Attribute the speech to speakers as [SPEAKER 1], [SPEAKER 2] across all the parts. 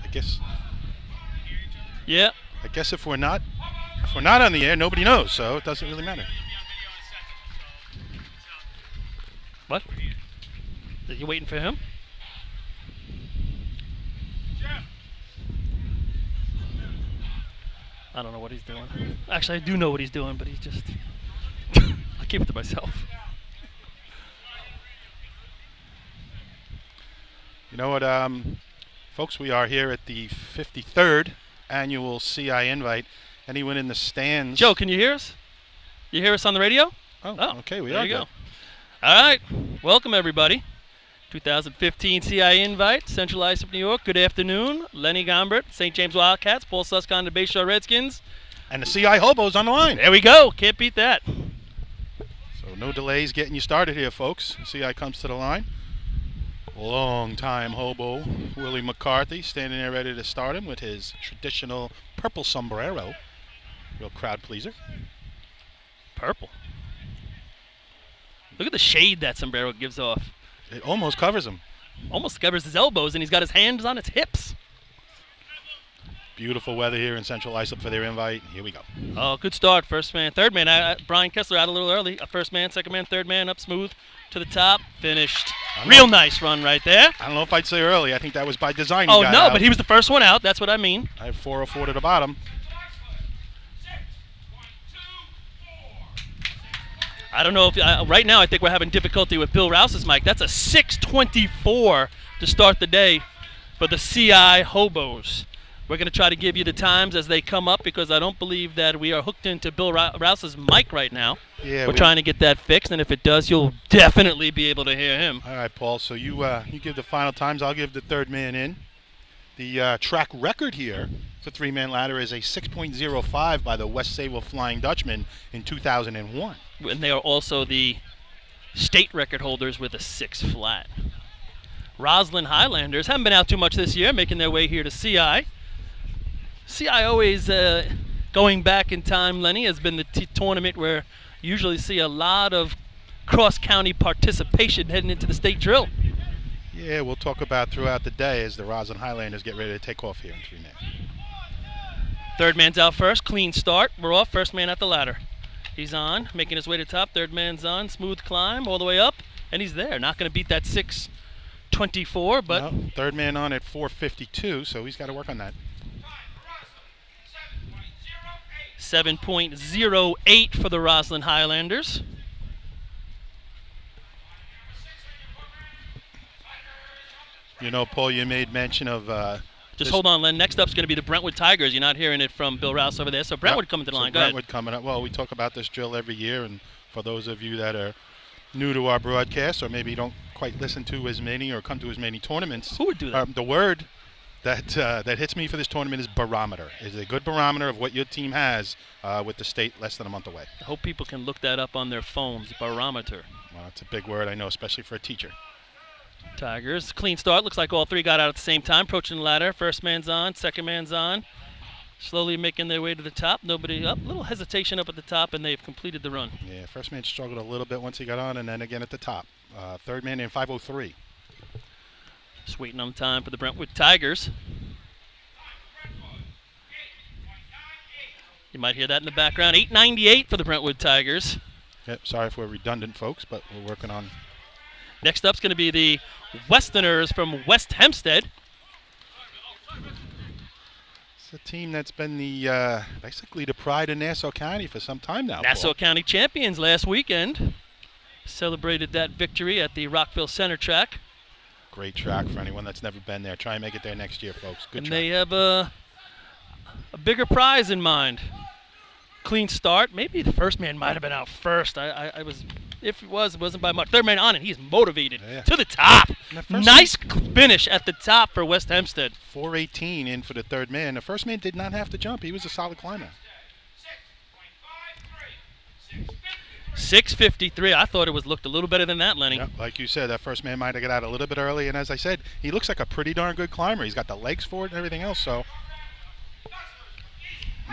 [SPEAKER 1] I guess.
[SPEAKER 2] Yeah.
[SPEAKER 1] I guess if we're not on the air, nobody knows, so it doesn't really matter.
[SPEAKER 2] What? Are you waiting for him? I don't know what he's doing. Actually, I do know what he's doing, but he's just... I keep it to myself.
[SPEAKER 1] You know what, folks, we are here at the 53rd annual CI Invite. Anyone in the stands?
[SPEAKER 2] Joe, can you hear us? You hear us on the radio?
[SPEAKER 1] Oh, okay, we
[SPEAKER 2] there
[SPEAKER 1] are
[SPEAKER 2] you
[SPEAKER 1] good.
[SPEAKER 2] go. All right, welcome everybody. 2015 CI Invite, Central Islip, New York. Good afternoon. Lenny Gombert, St. James Wildcats, Paul Suscon, the Bayshore Redskins.
[SPEAKER 1] And the CI Hobos on the line.
[SPEAKER 2] There we go. Can't beat that.
[SPEAKER 1] So no delays getting you started here, folks. CI comes to the line. Long-time hobo Willie McCarthy standing there ready to start him with his traditional purple sombrero. Real crowd pleaser.
[SPEAKER 2] Purple. Look at the shade that sombrero gives off.
[SPEAKER 1] It almost covers him.
[SPEAKER 2] Almost covers his elbows, and he's got his hands on his hips.
[SPEAKER 1] Beautiful weather here in Central Islip for their invite. Here we go.
[SPEAKER 2] Oh, good start. First man, third man. Brian Kessler out a little early. First man, second man, third man, up smooth to the top. Finished. Real nice run right there.
[SPEAKER 1] I don't know if I'd say early. I think that was by design.
[SPEAKER 2] Oh, no, but he was the first one out. That's what I mean.
[SPEAKER 1] I have 404 to the bottom.
[SPEAKER 2] I don't know if right now I think we're having difficulty with Bill Rouse's mic. That's a 6:24 to start the day for the CI Hobos. We're going to try to give you the times as they come up because I don't believe that we are hooked into Bill Rouse's mic right now.
[SPEAKER 1] Yeah,
[SPEAKER 2] we're trying to get that fixed, and if it does, you'll definitely be able to hear him.
[SPEAKER 1] All right, Paul. So you give the final times. I'll give the third man in. The track record here for three-man ladder is a 6.05 by the West Sayville Flying Dutchman in 2001.
[SPEAKER 2] And they are also the state record holders with a 6 flat. Roslyn Highlanders haven't been out too much this year, making their way here to CI. CI always, going back in time, Lenny, has been the tournament where you usually see a lot of cross-county participation heading into the state drill.
[SPEAKER 1] Yeah, we'll talk about throughout the day as the Roslyn Highlanders get ready to take off here in 3 minutes.
[SPEAKER 2] Third man's out first, clean start. We're off, first man at the ladder. He's on, making his way to top. Third man's on, smooth climb all the way up, and he's there. Not going to beat that 6:24, but...
[SPEAKER 1] No, third man on at 4:52, so he's got to work on that.
[SPEAKER 2] 7.08 for the Roslyn Highlanders.
[SPEAKER 1] You know, Paul, you made mention of...
[SPEAKER 2] Just hold on, Len. Next up's going to be the Brentwood Tigers. You're not hearing it from Bill Rouse over there. So Brentwood coming to the line. Go ahead.
[SPEAKER 1] Brentwood coming up. Well, we talk about this drill every year, and for those of you that are new to our broadcast or maybe don't quite listen to as many or come to as many tournaments.
[SPEAKER 2] Who would do that?
[SPEAKER 1] The word that hits me for this tournament is barometer. It's a good barometer of what your team has with the state less than a month away.
[SPEAKER 2] I hope people can look that up on their phones, barometer.
[SPEAKER 1] Well, it's a big word, I know, especially for a teacher.
[SPEAKER 2] Tigers, clean start. Looks like all three got out at the same time. Approaching the ladder. First man's on, second man's on. Slowly making their way to the top. Nobody up. Little hesitation up at the top, and they've completed the run.
[SPEAKER 1] Yeah, first man struggled a little bit once he got on, and then again at the top. Third man in 5:03.
[SPEAKER 2] Just waiting on time for the Brentwood Tigers. You might hear that in the background. 8:98 for the Brentwood Tigers.
[SPEAKER 1] Yep, sorry if we're redundant, folks, but we're working on.
[SPEAKER 2] Next up's going to be the Westerners from West Hempstead.
[SPEAKER 1] It's a team that's been the basically the pride of Nassau County for some time now.
[SPEAKER 2] Nassau
[SPEAKER 1] Paul.
[SPEAKER 2] County champions last weekend. Celebrated that victory at the Rockville Center track.
[SPEAKER 1] Great track for anyone that's never been there. Try and make it there next year, folks. Good
[SPEAKER 2] and
[SPEAKER 1] track.
[SPEAKER 2] They have a bigger prize in mind. Clean start. Maybe the first man might have been out first. I was, if it wasn't by much. Third man on, and he's motivated to the top. Nice finish at the top for West Hempstead.
[SPEAKER 1] 4:18 in for the third man. The first man did not have to jump. He was a solid climber.
[SPEAKER 2] 6:53. I thought it looked a little better than that, Lenny.
[SPEAKER 1] Yep, like you said, that first man might have got out a little bit early, and as I said, he looks like a pretty darn good climber. He's got the legs for it and everything else, so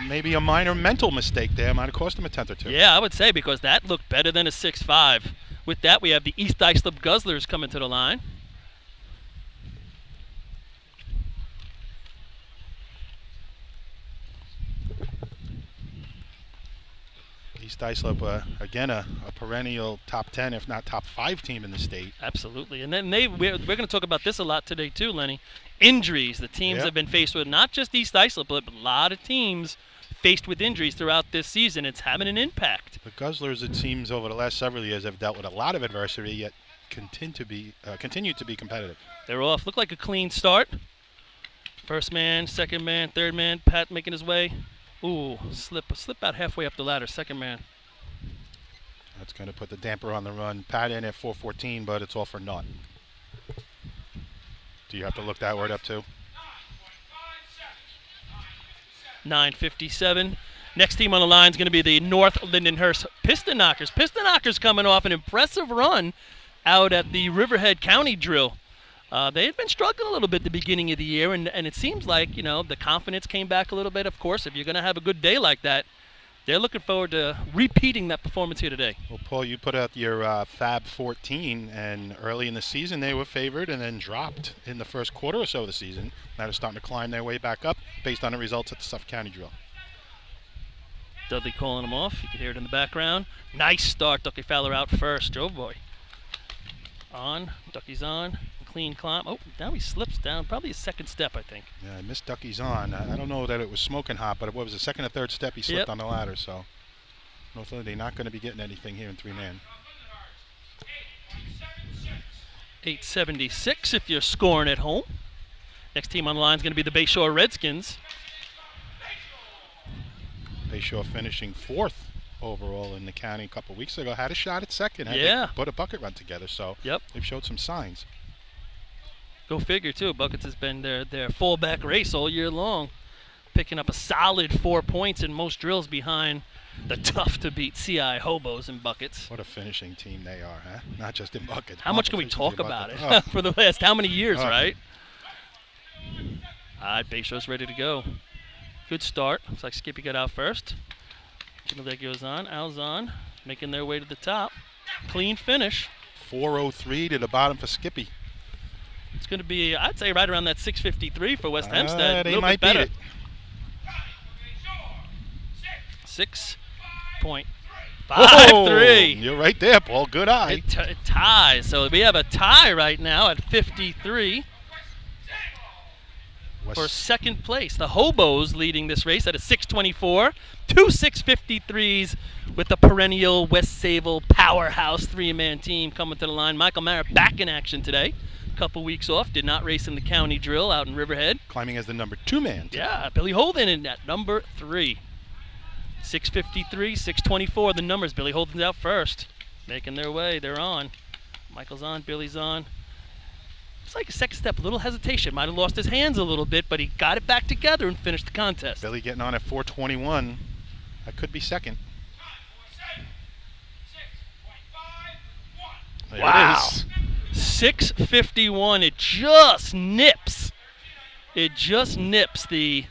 [SPEAKER 1] maybe a minor mental mistake there might have cost him a tenth or two.
[SPEAKER 2] Yeah, I would say, because that looked better than a 6.5. With that, we have the East Islip Guzzlers coming to the line.
[SPEAKER 1] East Islip, again, a perennial top 10, if not top 5 team in the state.
[SPEAKER 2] Absolutely. And then we're going to talk about this a lot today too, Lenny. Injuries. The teams have been faced with, not just East Islip, but a lot of teams faced with injuries throughout this season. It's having an impact.
[SPEAKER 1] The Guzzlers, it seems, over the last several years have dealt with a lot of adversity, yet continue to be competitive.
[SPEAKER 2] They're off. Look like a clean start. First man, second man, third man. Pat making his way. Ooh, slip about halfway up the ladder. Second man.
[SPEAKER 1] That's going to put the damper on the run. Pat in at 4:14, but it's all for naught. Do you have to look that word up too?
[SPEAKER 2] 9:57. Next team on the line is going to be the North Lindenhurst Piston Knockers. Piston Knockers coming off an impressive run out at the Riverhead County Drill. They had been struggling a little bit at the beginning of the year, and it seems like, the confidence came back a little bit. Of course, if you're going to have a good day like that, they're looking forward to repeating that performance here today.
[SPEAKER 1] Well, Paul, you put out your Fab 14, and early in the season they were favored and then dropped in the first quarter or so of the season. Now they're starting to climb their way back up based on the results at the Suffolk County Drill.
[SPEAKER 2] Dudley calling them off. You can hear it in the background. Nice start. Ducky Fowler out first. Oh, boy. On. Ducky's on. Clean climb. Oh, now he slips down. Probably his second step, I think.
[SPEAKER 1] Yeah, I missed Ducky's on. I don't know that it was smoking hot, but it was the second or third step he slipped on the ladder. So, North Lindy not going to be getting anything here in 3-man.
[SPEAKER 2] 8:76 if you're scoring at home. Next team on the line is going to be the Bayshore Redskins.
[SPEAKER 1] Bayshore finishing 4th overall in the county a couple weeks ago. Had a shot at second.
[SPEAKER 2] Yeah.
[SPEAKER 1] Put a bucket run together. So they've showed some signs.
[SPEAKER 2] Go figure, too. Buckets has been their fullback race all year long, picking up a solid 4 points in most drills behind the tough-to-beat CI Hobos and Buckets.
[SPEAKER 1] What a finishing team they are, huh? Not just in Buckets.
[SPEAKER 2] How much can we talk about it for the last how many years, right? All right, Bayshore's ready to go. Good start. Looks like Skippy got out first. That goes on. Al's on, making their way to the top. Clean finish.
[SPEAKER 1] 4:03 to the bottom for Skippy.
[SPEAKER 2] It's going to be, I'd say, right around that 6:53 for West Hempstead.
[SPEAKER 1] They might beat it.
[SPEAKER 2] 6.53.
[SPEAKER 1] You're right there, Paul. Good eye.
[SPEAKER 2] It ties. So we have a tie right now at 53 for second place. The Hobos leading this race at a 6:24. 2 6:53s with the perennial West Sayville powerhouse 3-man team coming to the line. Michael Mara back in action today. Couple weeks off, did not race in the county drill out in Riverhead.
[SPEAKER 1] Climbing as the number 2 man.
[SPEAKER 2] Yeah, Billy Holden in at number 3. 6:53, 6:24, the numbers. Billy Holden's out first. Making their way, they're on. Michael's on, Billy's on. It's like a second step, a little hesitation. Might have lost his hands a little bit, but he got it back together and finished the contest.
[SPEAKER 1] Billy getting on at 4:21. That could be second. There
[SPEAKER 2] wow.
[SPEAKER 1] It is.
[SPEAKER 2] 6:51. It just nips. It just nips the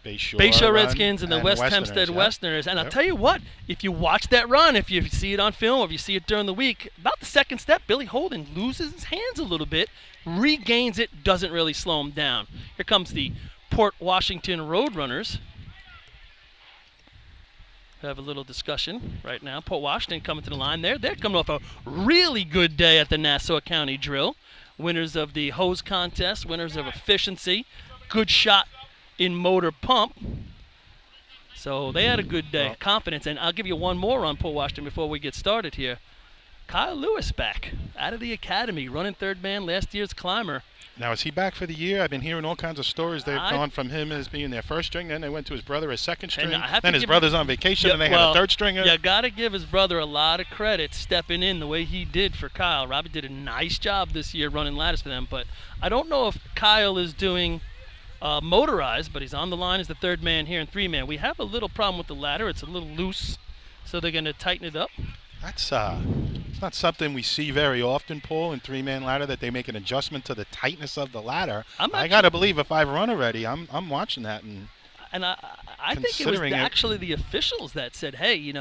[SPEAKER 2] Bayshore Redskins and the West Hempstead Westerners. And I'll tell you what, if you watch that run, if you see it on film, or if you see it during the week, about the second step, Billy Holden loses his hands a little bit, regains it, doesn't really slow him down. Here comes the Port Washington Roadrunners. Have a little discussion right now. Port Washington coming to the line there. They're coming off a really good day at the Nassau County Drill. Winners of the hose contest, winners of efficiency, good shot in motor pump. So they had a good day. Confidence. And I'll give you one more on Port Washington before we get started here. Kyle Lewis back out of the academy, running 3rd man, last year's climber.
[SPEAKER 1] Now, is he back for the year? I've been hearing all kinds of stories. They've gone from him as being their 1st string, then they went to his brother as 2nd string, then his brother's on vacation, and they had a 3rd stringer.
[SPEAKER 2] You got to give his brother a lot of credit stepping in the way he did for Kyle. Robbie did a nice job this year running ladders for them, but I don't know if Kyle is doing motorized, but he's on the line as the 3rd man here in 3-man. We have a little problem with the ladder. It's a little loose, so they're going to tighten it up.
[SPEAKER 1] That's it's not something we see very often, Paul, in 3-man ladder, that they make an adjustment to the tightness of the ladder. I got to believe if I've run already, I'm watching that. And
[SPEAKER 2] I think it was actually the officials that said, hey,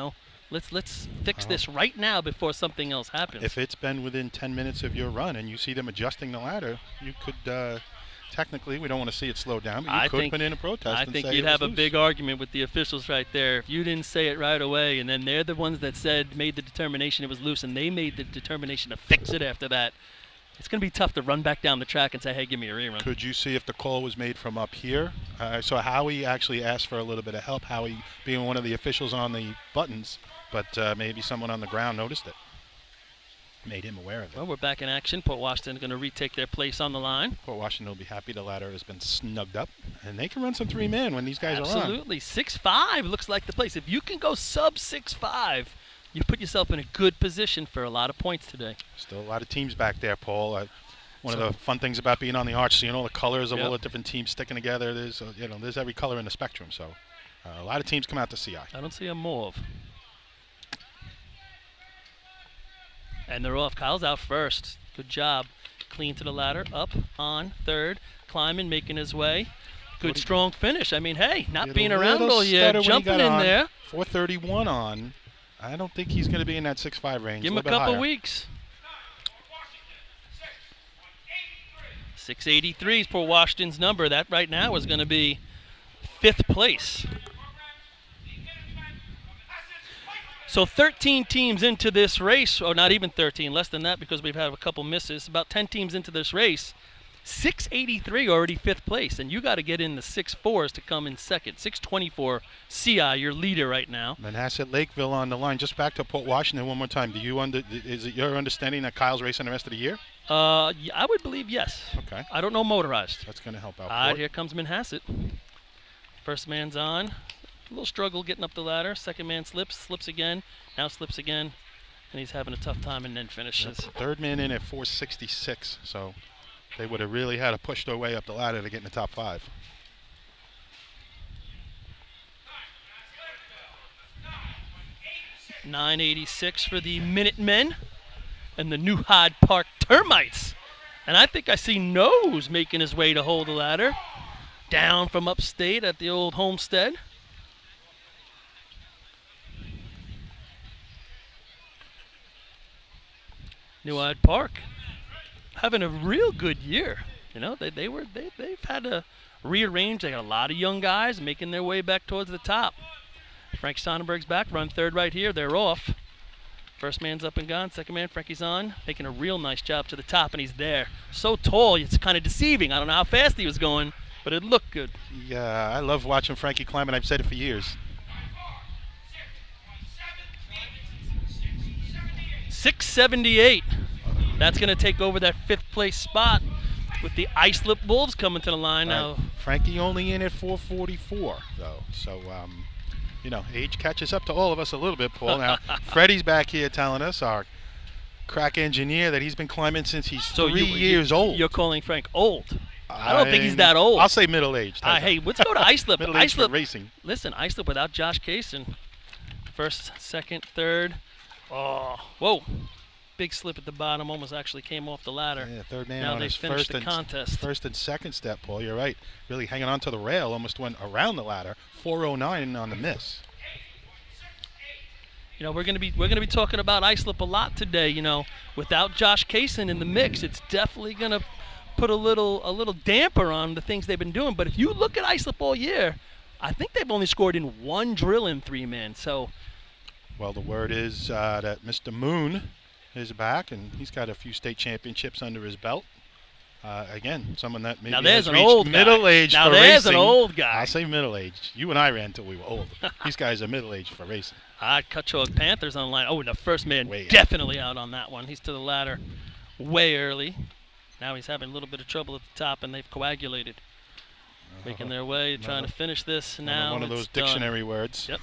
[SPEAKER 2] let's fix this right now before something else happens.
[SPEAKER 1] If it's been within 10 minutes of your run and you see them adjusting the ladder, you could technically we don't want to see it slowed down, but you
[SPEAKER 2] I
[SPEAKER 1] could
[SPEAKER 2] think-
[SPEAKER 1] put in a protest
[SPEAKER 2] I
[SPEAKER 1] and
[SPEAKER 2] think
[SPEAKER 1] say
[SPEAKER 2] you'd
[SPEAKER 1] it was
[SPEAKER 2] have a
[SPEAKER 1] loose.
[SPEAKER 2] big argument with the officials right there if you didn't say it right away, and then they're the ones that made the determination it was loose, and they made the determination to fix it after that. It's going to be tough to run back down the track and say, hey, give me a rerun.
[SPEAKER 1] Could you see if the call was made from up here? So Howie actually asked for a little bit of help, Howie being one of the officials on the buttons, but maybe someone on the ground noticed it. Made him aware of it.
[SPEAKER 2] Well, we're back in action. Port Washington going to retake their place on the line.
[SPEAKER 1] Port Washington will be happy the ladder has been snugged up, and they can run some three-man when these guys are on.
[SPEAKER 2] Absolutely. 6'5" looks like the place. If you can go sub 6'5", you put yourself in a good position for a lot of points today.
[SPEAKER 1] Still a lot of teams back there, Paul. One of the fun things about being on the arch, seeing all the colors of all the different teams sticking together. There's there's every color in the spectrum. So a lot of teams come out to CI.
[SPEAKER 2] I don't see a mauve. And they're off. Kyle's out first. Good job. Clean to the ladder. Up on third. Climbing, making his way. Good strong finish. I mean, hey, not being around all year, jumping in there.
[SPEAKER 1] 431 on. I don't think he's going to be in that 6'5" range.
[SPEAKER 2] Give him a couple weeks. 683 is Port Washington's number. That right now is going to be 5th place. So 13 teams into this race, or not even 13, less than that because we've had a couple misses. About 10 teams into this race. 683 already 5th place, and you got to get in the 6'4s to come in second. 624 CI, your leader right now.
[SPEAKER 1] Manhasset Lakeville on the line. Just back to Port Washington one more time. Is it your understanding that Kyle's racing the rest of the year?
[SPEAKER 2] I would believe yes.
[SPEAKER 1] Okay.
[SPEAKER 2] I don't know motorized.
[SPEAKER 1] That's going to help out.
[SPEAKER 2] All right,
[SPEAKER 1] Port.
[SPEAKER 2] here comes Manhasset. First man's on. A little struggle getting up the ladder. Second man slips again, now slips again, and he's having a tough time and then finishes.
[SPEAKER 1] Yep. Third man in at 466, so they would have really had to push their way up the ladder to get in the top 5.
[SPEAKER 2] .986 for the Minutemen and the New Hyde Park Termites. And I think I see Nose making his way to hold the ladder. Down from upstate at the old homestead. New Hyde Park having a real good year. You know, they've had to rearrange. They got a lot of young guys making their way back towards the top. Frank Sonnenberg's back, run third right here. They're off. First man's up and gone. Second man, Frankie's on, making a real nice job to the top, and he's there. So tall, it's kind of deceiving. I don't know how fast he was going, but it looked good.
[SPEAKER 1] Yeah, I love watching Frankie climb, and I've said it for years.
[SPEAKER 2] 678. That's going to take over that 5th place spot with the Islip Wolves coming to the line now.
[SPEAKER 1] Frankie only in at 444, though. So, age catches up to all of us a little bit, Paul. Now, Freddie's back here telling us, our crack engineer, that he's been climbing since he's 3 years old.
[SPEAKER 2] You're calling Frank old. I don't think he's that old.
[SPEAKER 1] I'll say middle-aged.
[SPEAKER 2] Hey, let's go to Islip.
[SPEAKER 1] Middle-aged for
[SPEAKER 2] Islip
[SPEAKER 1] racing.
[SPEAKER 2] Listen, Islip without Josh Kaysen. First, second, third. Oh, whoa. Big slip at the bottom, almost actually came off the ladder.
[SPEAKER 1] Yeah, third man
[SPEAKER 2] now
[SPEAKER 1] on
[SPEAKER 2] they
[SPEAKER 1] his
[SPEAKER 2] finished the contest.
[SPEAKER 1] First and second step, Paul. You're right. Really hanging on to the rail, almost went around the ladder. 409 on the miss.
[SPEAKER 2] You know, we're gonna be talking about Islip a lot today. You know, without Josh Kaysen in the mix, it's definitely gonna put a little damper on the things they've been doing. But if you look at Islip all year, I think they've only scored in 1 drill in 3-man. So,
[SPEAKER 1] well, the word is that Mr. Moon is back, and he's got a few state championships under his belt. Again, someone that maybe
[SPEAKER 2] now there's
[SPEAKER 1] has
[SPEAKER 2] an
[SPEAKER 1] reached
[SPEAKER 2] old guy.
[SPEAKER 1] middle-aged
[SPEAKER 2] Now
[SPEAKER 1] for
[SPEAKER 2] there's
[SPEAKER 1] racing.
[SPEAKER 2] an old guy.
[SPEAKER 1] I say middle-aged. You and I ran until we were old. These guys are middle-aged for racing.
[SPEAKER 2] Cutchogue Panthers on the line. Oh, and the first man
[SPEAKER 1] Way
[SPEAKER 2] definitely out on that one. He's to the ladder way early. Now he's having a little bit of trouble at the top, and they've coagulated. Making their way, trying to finish this. Now
[SPEAKER 1] one of those dictionary words.
[SPEAKER 2] Yep.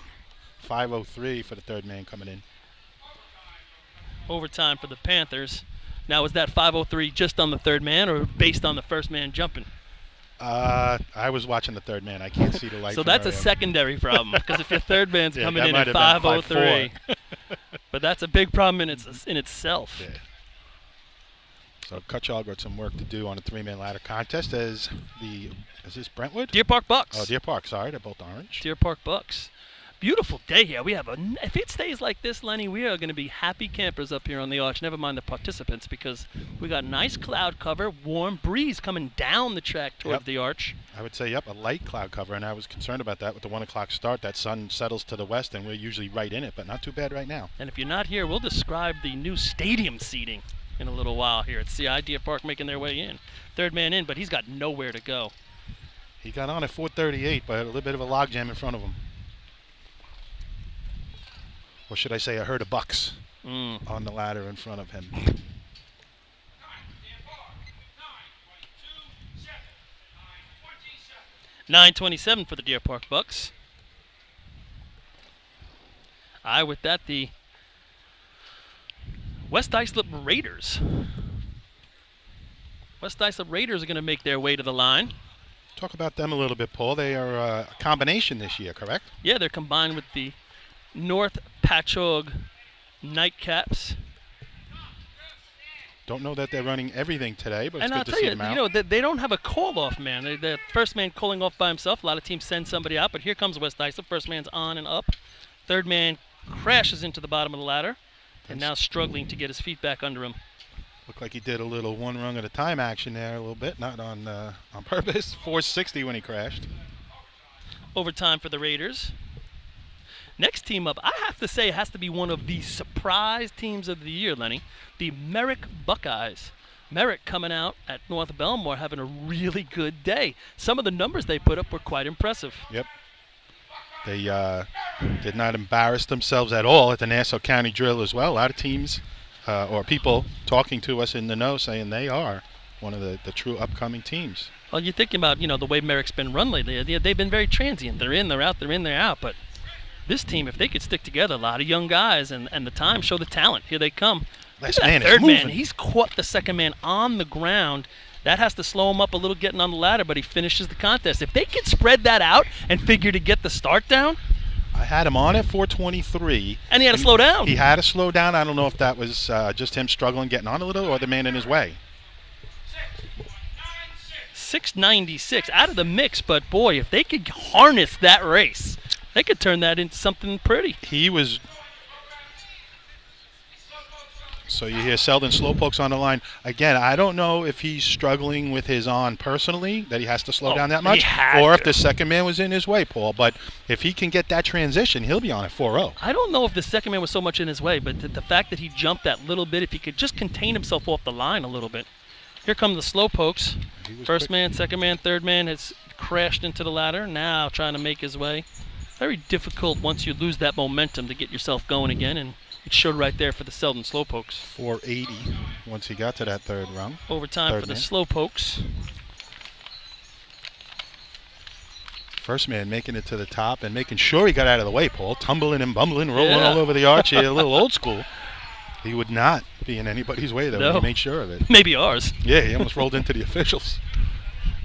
[SPEAKER 1] 5:03 for the third man coming in.
[SPEAKER 2] Overtime for the Panthers. Now, is that 5:03 just on the third man or based on the first man jumping?
[SPEAKER 1] I was watching the third man. I can't see the light.
[SPEAKER 2] So
[SPEAKER 1] from
[SPEAKER 2] that's
[SPEAKER 1] where
[SPEAKER 2] a
[SPEAKER 1] I am.
[SPEAKER 2] secondary problem because if your third man's
[SPEAKER 1] Yeah,
[SPEAKER 2] coming
[SPEAKER 1] that
[SPEAKER 2] in
[SPEAKER 1] might
[SPEAKER 2] at
[SPEAKER 1] have been
[SPEAKER 2] 5:03,
[SPEAKER 1] 5:04.
[SPEAKER 2] but that's a big problem in itself.
[SPEAKER 1] Yeah. So Cutchogue got some work to do on a 3-man ladder contest. Is this Brentwood?
[SPEAKER 2] Deer Park Bucks.
[SPEAKER 1] Oh, Deer Park. Sorry, they're both orange.
[SPEAKER 2] Deer Park Bucks. Beautiful day here. We have if it stays like this, Lenny, we are going to be happy campers up here on the arch. Never mind the participants, because we got nice cloud cover, warm breeze coming down the track toward the arch.
[SPEAKER 1] I would say, a light cloud cover, and I was concerned about that with the 1 o'clock start. That sun settles to the west, and we're usually right in it, but not too bad right now.
[SPEAKER 2] And if you're not here, we'll describe the new stadium seating in a little while here at CI. Deer Park making their way in. Third man in, but he's got nowhere to go.
[SPEAKER 1] He got on at 4:38, but a little bit of a logjam in front of him. Or should I say a herd of bucks on the ladder in front of him.
[SPEAKER 2] 9:27 for the Deer Park Bucks. With that, the West Islip Raiders. West Islip Raiders are going to make their way to the line.
[SPEAKER 1] Talk about them a little bit, Paul. They are a combination this year, correct?
[SPEAKER 2] Yeah, they're combined with the North Patchogue Nightcaps.
[SPEAKER 1] Don't know that they're running everything today, but it's
[SPEAKER 2] and
[SPEAKER 1] good
[SPEAKER 2] I'll
[SPEAKER 1] to
[SPEAKER 2] tell
[SPEAKER 1] see
[SPEAKER 2] you,
[SPEAKER 1] them out.
[SPEAKER 2] you know, they don't have a call-off man. The first man calling off by himself. A lot of teams send somebody out, but here comes West Islip. First man's on and up. Third man crashes into the bottom of the ladder and now struggling to get his feet back under him.
[SPEAKER 1] Looked like he did a little one rung at a time action there a little bit, not on purpose. 460 when he crashed.
[SPEAKER 2] Overtime for the Raiders. Next team up, I have to say, it has to be one of the surprise teams of the year, Lenny. The Merrick Buckeyes. Merrick coming out at North Belmore having a really good day. Some of the numbers they put up were quite impressive.
[SPEAKER 1] Yep. They did not embarrass themselves at all at the Nassau County Drill as well. A lot of teams or people talking to us in the know saying they are one of the true upcoming teams.
[SPEAKER 2] Well, you're thinking about, the way Merrick's been run lately. They've been very transient. They're in, they're out, they're in, they're out. But this team, if they could stick together, a lot of young guys, and the time show the talent. Here they come.
[SPEAKER 1] Last man is
[SPEAKER 2] third
[SPEAKER 1] moving.
[SPEAKER 2] man, he's caught the second man on the ground. That has to slow him up a little getting on the ladder, but he finishes the contest. If they could spread that out and figure to get the start down.
[SPEAKER 1] I had him on at 423.
[SPEAKER 2] And he had to slow down.
[SPEAKER 1] He had to slow down. I don't know if that was just him struggling getting on a little or the man in his way.
[SPEAKER 2] 696 out of the mix, but boy, if they could harness that race, they could turn that into something pretty.
[SPEAKER 1] He was. So you hear Selden Slowpokes on the line. Again, I don't know if he's struggling with his on personally, that he has to slow down that much, or if the second man was in his way, Paul. But if he can get that transition, he'll be on at 4-0.
[SPEAKER 2] I don't know if the second man was so much in his way, but the fact that he jumped that little bit, if he could just contain himself off the line a little bit. Here come the Slowpokes. First man, second man, third man has crashed into the ladder, now trying to make his way. Very difficult once you lose that momentum to get yourself going again, and it showed right there for the Selden Slowpokes.
[SPEAKER 1] 480 once he got to that third rung.
[SPEAKER 2] Overtime for the Slowpokes.
[SPEAKER 1] First man making it to the top and making sure he got out of the way, Paul. Tumbling and bumbling, rolling all over the arch. A little old school. He would not be in anybody's way, though. No. He made sure of it.
[SPEAKER 2] Maybe ours.
[SPEAKER 1] Yeah, he almost rolled into the officials.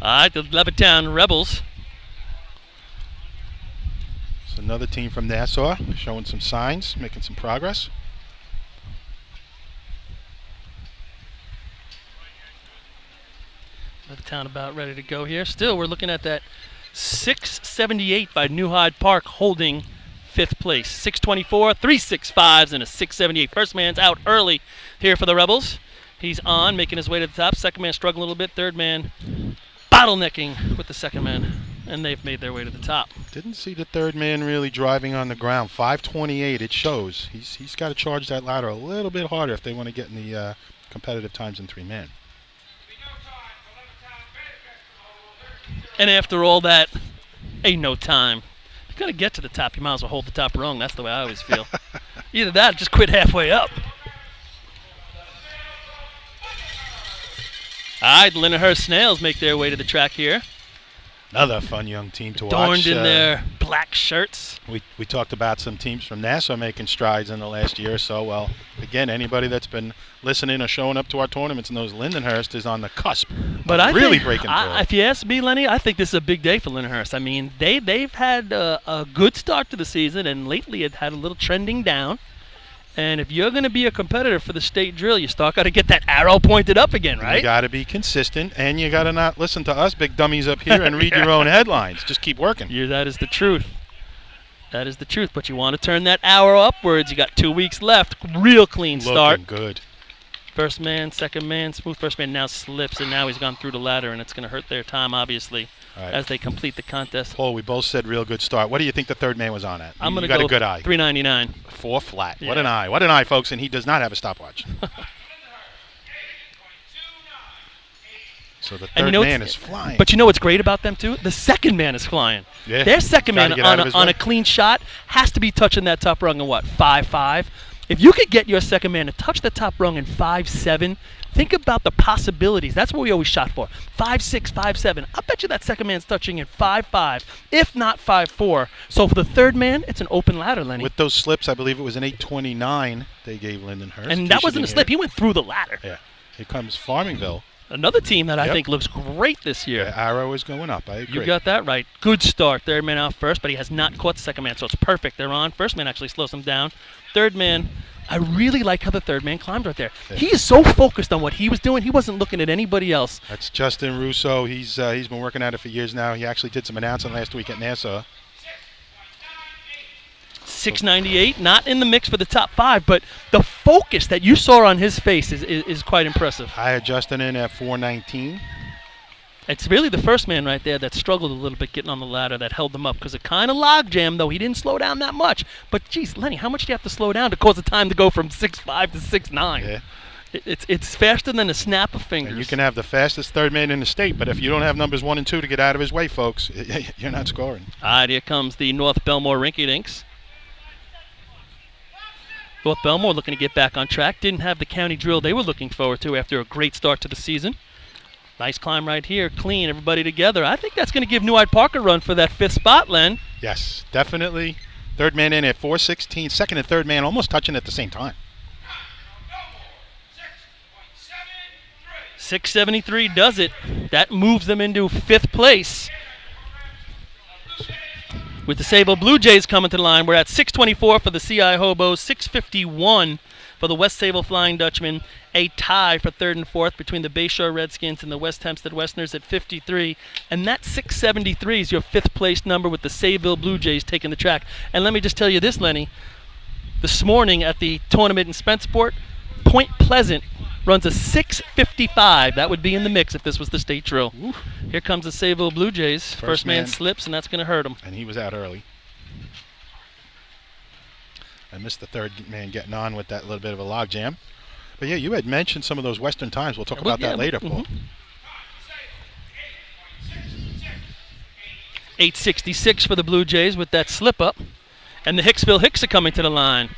[SPEAKER 2] All right, the Levittown Rebels.
[SPEAKER 1] It's another team from Nassau showing some signs, making some progress.
[SPEAKER 2] Levittown about ready to go here. Still, we're looking at that 678 by New Hyde Park holding fifth place. 624, 365s, and a 678. First man's out early here for the Rebels. He's on, making his way to the top. Second man struggling a little bit. Third man bottlenecking with the second man. And they've made their way to the top.
[SPEAKER 1] Didn't see the third man really driving on the ground. 528, it shows. He's got to charge that ladder a little bit harder if they want to get in the competitive times in three man.
[SPEAKER 2] And after all that, ain't no time. If you're going to get to the top, you might as well hold the top rung. That's the way I always feel. Either that or just quit halfway up. All right, Lindenhurst Snails make their way to the track here.
[SPEAKER 1] Another fun young team to watch.
[SPEAKER 2] Adorned in their black shirts.
[SPEAKER 1] We talked about some teams from Nassau making strides in the last year or so. Well, again, anybody that's been listening or showing up to our tournaments knows Lindenhurst is on the cusp.
[SPEAKER 2] But I
[SPEAKER 1] really
[SPEAKER 2] think,
[SPEAKER 1] breaking through.
[SPEAKER 2] If you ask me, Lenny, I think this is a big day for Lindenhurst. I mean, they've had a good start to the season, and lately it had a little trending down. And if you're going to be a competitor for the state drill, you got to get that arrow pointed up again, right?
[SPEAKER 1] You got to be consistent, and you got to not listen to us big dummies up here and read your own headlines. Just keep working.
[SPEAKER 2] That is the truth. That is the truth, but you want to turn that hour upwards. You got 2 weeks left. Real clean start.
[SPEAKER 1] Looking good.
[SPEAKER 2] First man, second man, smooth first man now slips, and now he's gone through the ladder, and it's going to hurt their time, obviously, as they complete the contest.
[SPEAKER 1] Paul, we both said real good start. What do you think the third man was on at?
[SPEAKER 2] I'm going to
[SPEAKER 1] got
[SPEAKER 2] go
[SPEAKER 1] a good eye.
[SPEAKER 2] 399.
[SPEAKER 1] 4 flat.
[SPEAKER 2] Yeah.
[SPEAKER 1] What an eye. What an eye, folks, and he does not have a stopwatch. So the third man is flying.
[SPEAKER 2] But you know what's great about them, too? The second man is flying.
[SPEAKER 1] Yeah.
[SPEAKER 2] Their second man on a clean shot has to be touching that top rung in what, 5.5? If you could get your second man to touch the top rung in 5.7, think about the possibilities. That's what we always shot for. 5.6, 5.7. I bet you that second man's touching in 5.5, if not 5.4. So for the third man, it's an open ladder, Lenny.
[SPEAKER 1] With those slips, I believe it was an 8.29 they gave Lindenhurst.
[SPEAKER 2] And that wasn't a slip. He went through the ladder.
[SPEAKER 1] Yeah. Here comes Farmingville.
[SPEAKER 2] Another team that I think looks great this year.
[SPEAKER 1] The arrow is going up. I agree.
[SPEAKER 2] You got that right. Good start. Third man out first, but he has not caught the second man, so it's perfect. They're on. First man actually slows him down. Third man, I really like how the third man climbed right there. Yeah. He is so focused on what he was doing, he wasn't looking at anybody else.
[SPEAKER 1] That's Justin Russo. He's been working at it for years now. He actually did some announcing last week at Nassau.
[SPEAKER 2] 698, not in the mix for the top 5, but the focus that you saw on his face is quite impressive.
[SPEAKER 1] I had Justin in at 419.
[SPEAKER 2] It's really the first man right there that struggled a little bit getting on the ladder that held them up because it kind of log jammed, though. He didn't slow down that much. But, geez, Lenny, how much do you have to slow down to cause the time to go from 6.5 to 6.9?
[SPEAKER 1] Yeah.
[SPEAKER 2] It's faster than a snap of fingers.
[SPEAKER 1] And you can have the fastest third man in the state, but if you don't have numbers 1 and 2 to get out of his way, folks, you're not scoring.
[SPEAKER 2] All right, here comes the North Belmore Rinky-Dinks. North Belmore looking to get back on track. Didn't have the county drill they were looking forward to after a great start to the season. Nice climb right here. Clean, everybody together. I think that's going to give New Hyde Park a run for that 5th spot, Len.
[SPEAKER 1] Yes, definitely. Third man in at 416. Second and third man almost touching at the same time.
[SPEAKER 2] 673 does it. That moves them into 5th place. With the Sable Blue Jays coming to the line, we're at 624 for the CI Hobos, 651 for the West Sable Flying Dutchmen. A tie for 3rd and 4th between the Bayshore Redskins and the West Hempstead Westerners at 53. And that 673 is your 5th place number with the Sayville Blue Jays taking the track. And let me just tell you this, Lenny. This morning at the tournament in Spenceport, Point Pleasant runs a 6:55. That would be in the mix if this was the state drill.
[SPEAKER 1] Oof.
[SPEAKER 2] Here comes the Sayville Blue Jays. First man slips, and that's going to hurt him.
[SPEAKER 1] And he was out early. I missed the third man getting on with that little bit of a log jam. But yeah, you had mentioned some of those Western times. We'll talk about that later, Paul.
[SPEAKER 2] 866 for the Blue Jays with that slip up. And the Hicksville Hicks are coming to the line.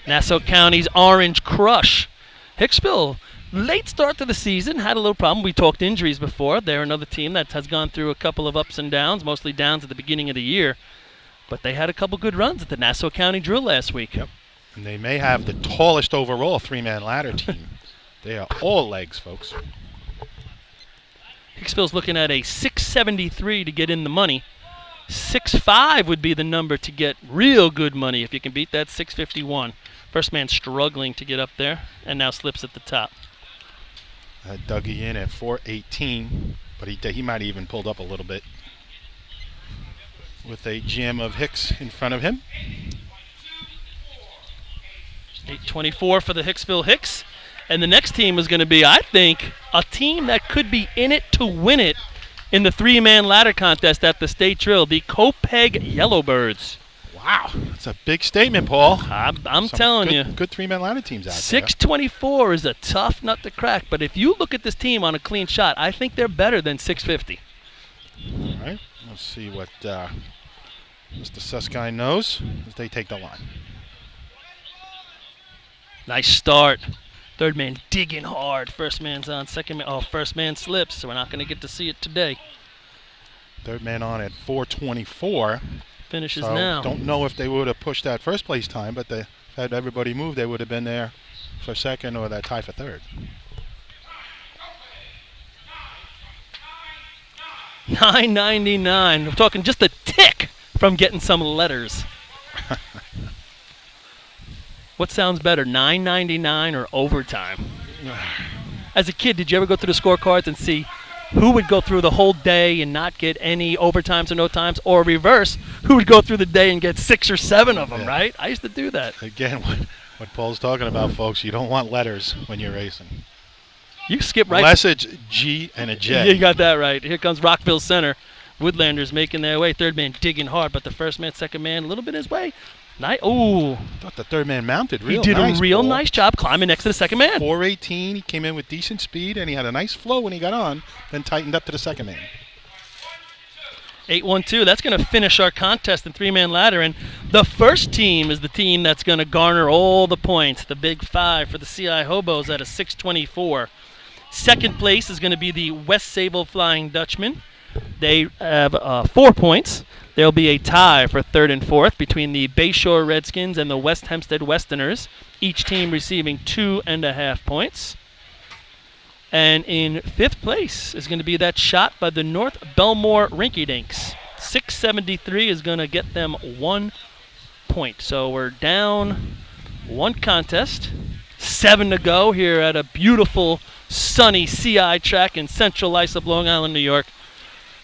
[SPEAKER 2] Nassau County's Orange Crush. Hicksville, late start to the season, had a little problem. We talked injuries before. They're another team that has gone through a couple of ups and downs, mostly downs at the beginning of the year. But they had a couple good runs at the Nassau County Drill last week.
[SPEAKER 1] Yep. And they may have the tallest overall 3-man ladder team. They are all legs, folks.
[SPEAKER 2] Hicksville's looking at a 673 to get in the money. 6.5 would be the number to get real good money if you can beat that 651. First man struggling to get up there and now slips at the top.
[SPEAKER 1] Dougie in at 418, but he might have even pulled up a little bit with a jam of Hicks in front of him.
[SPEAKER 2] 824 for the Hicksville Hicks. And the next team is going to be, I think, a team that could be in it to win it in the 3-man ladder contest at the state drill, the Copeg Yellowbirds.
[SPEAKER 1] Wow, that's a big statement, Paul.
[SPEAKER 2] I'm telling you.
[SPEAKER 1] Good 3-man ladder teams out
[SPEAKER 2] 624 is a tough nut to crack, but if you look at this team on a clean shot, I think they're better than 650.
[SPEAKER 1] All right, let's see what Mr. Susskind knows as they take the line.
[SPEAKER 2] Nice start. Third man digging hard. First man's on. Second man, first man slips, so we're not going to get to see it today.
[SPEAKER 1] Third man on at 424.
[SPEAKER 2] Finishes
[SPEAKER 1] so
[SPEAKER 2] now.
[SPEAKER 1] Don't know if they would have pushed that first place time, but they had everybody move, they would have been there for second or that tie for third.
[SPEAKER 2] 999. We're talking just a tick from getting some letters. What sounds better, 999 or overtime? As a kid, did you ever go through the scorecards and see who would go through the whole day and not get any overtimes or no times, or reverse, who would go through the day and get 6 or 7 of them,
[SPEAKER 1] Yeah.
[SPEAKER 2] right? I used to do that.
[SPEAKER 1] Again, what Paul's talking about, folks, you don't want letters when you're racing.
[SPEAKER 2] You skip right.
[SPEAKER 1] Unless it's G and a J.
[SPEAKER 2] You got that right. Here comes Rockville Center. Woodlanders making their way. Third man digging hard, but the first man, second man, a little bit his way. Ooh.
[SPEAKER 1] I thought the third man mounted
[SPEAKER 2] He
[SPEAKER 1] real
[SPEAKER 2] did
[SPEAKER 1] nice,
[SPEAKER 2] a real
[SPEAKER 1] Paul.
[SPEAKER 2] nice job climbing next to the second man.
[SPEAKER 1] 418, he came in with decent speed, and he had a nice flow when he got on, then tightened up to the second man.
[SPEAKER 2] 8-1-2. That's going to finish our contest in three-man ladder. And the first team is the team that's going to garner all the points. The big 5 for the CI Hobos at a 624. Second place is going to be the West Sable Flying Dutchman. They have 4 points. There will be a tie for third and fourth between the Bayshore Redskins and the West Hempstead Westerners, each team receiving 2.5 points. And in fifth place is going to be that shot by the North Belmore Rinky Dinks. 673 is going to get them 1 point. So we're down 1 contest. 7 to go here at a beautiful, sunny CI track in central Islip, Long Island, New York.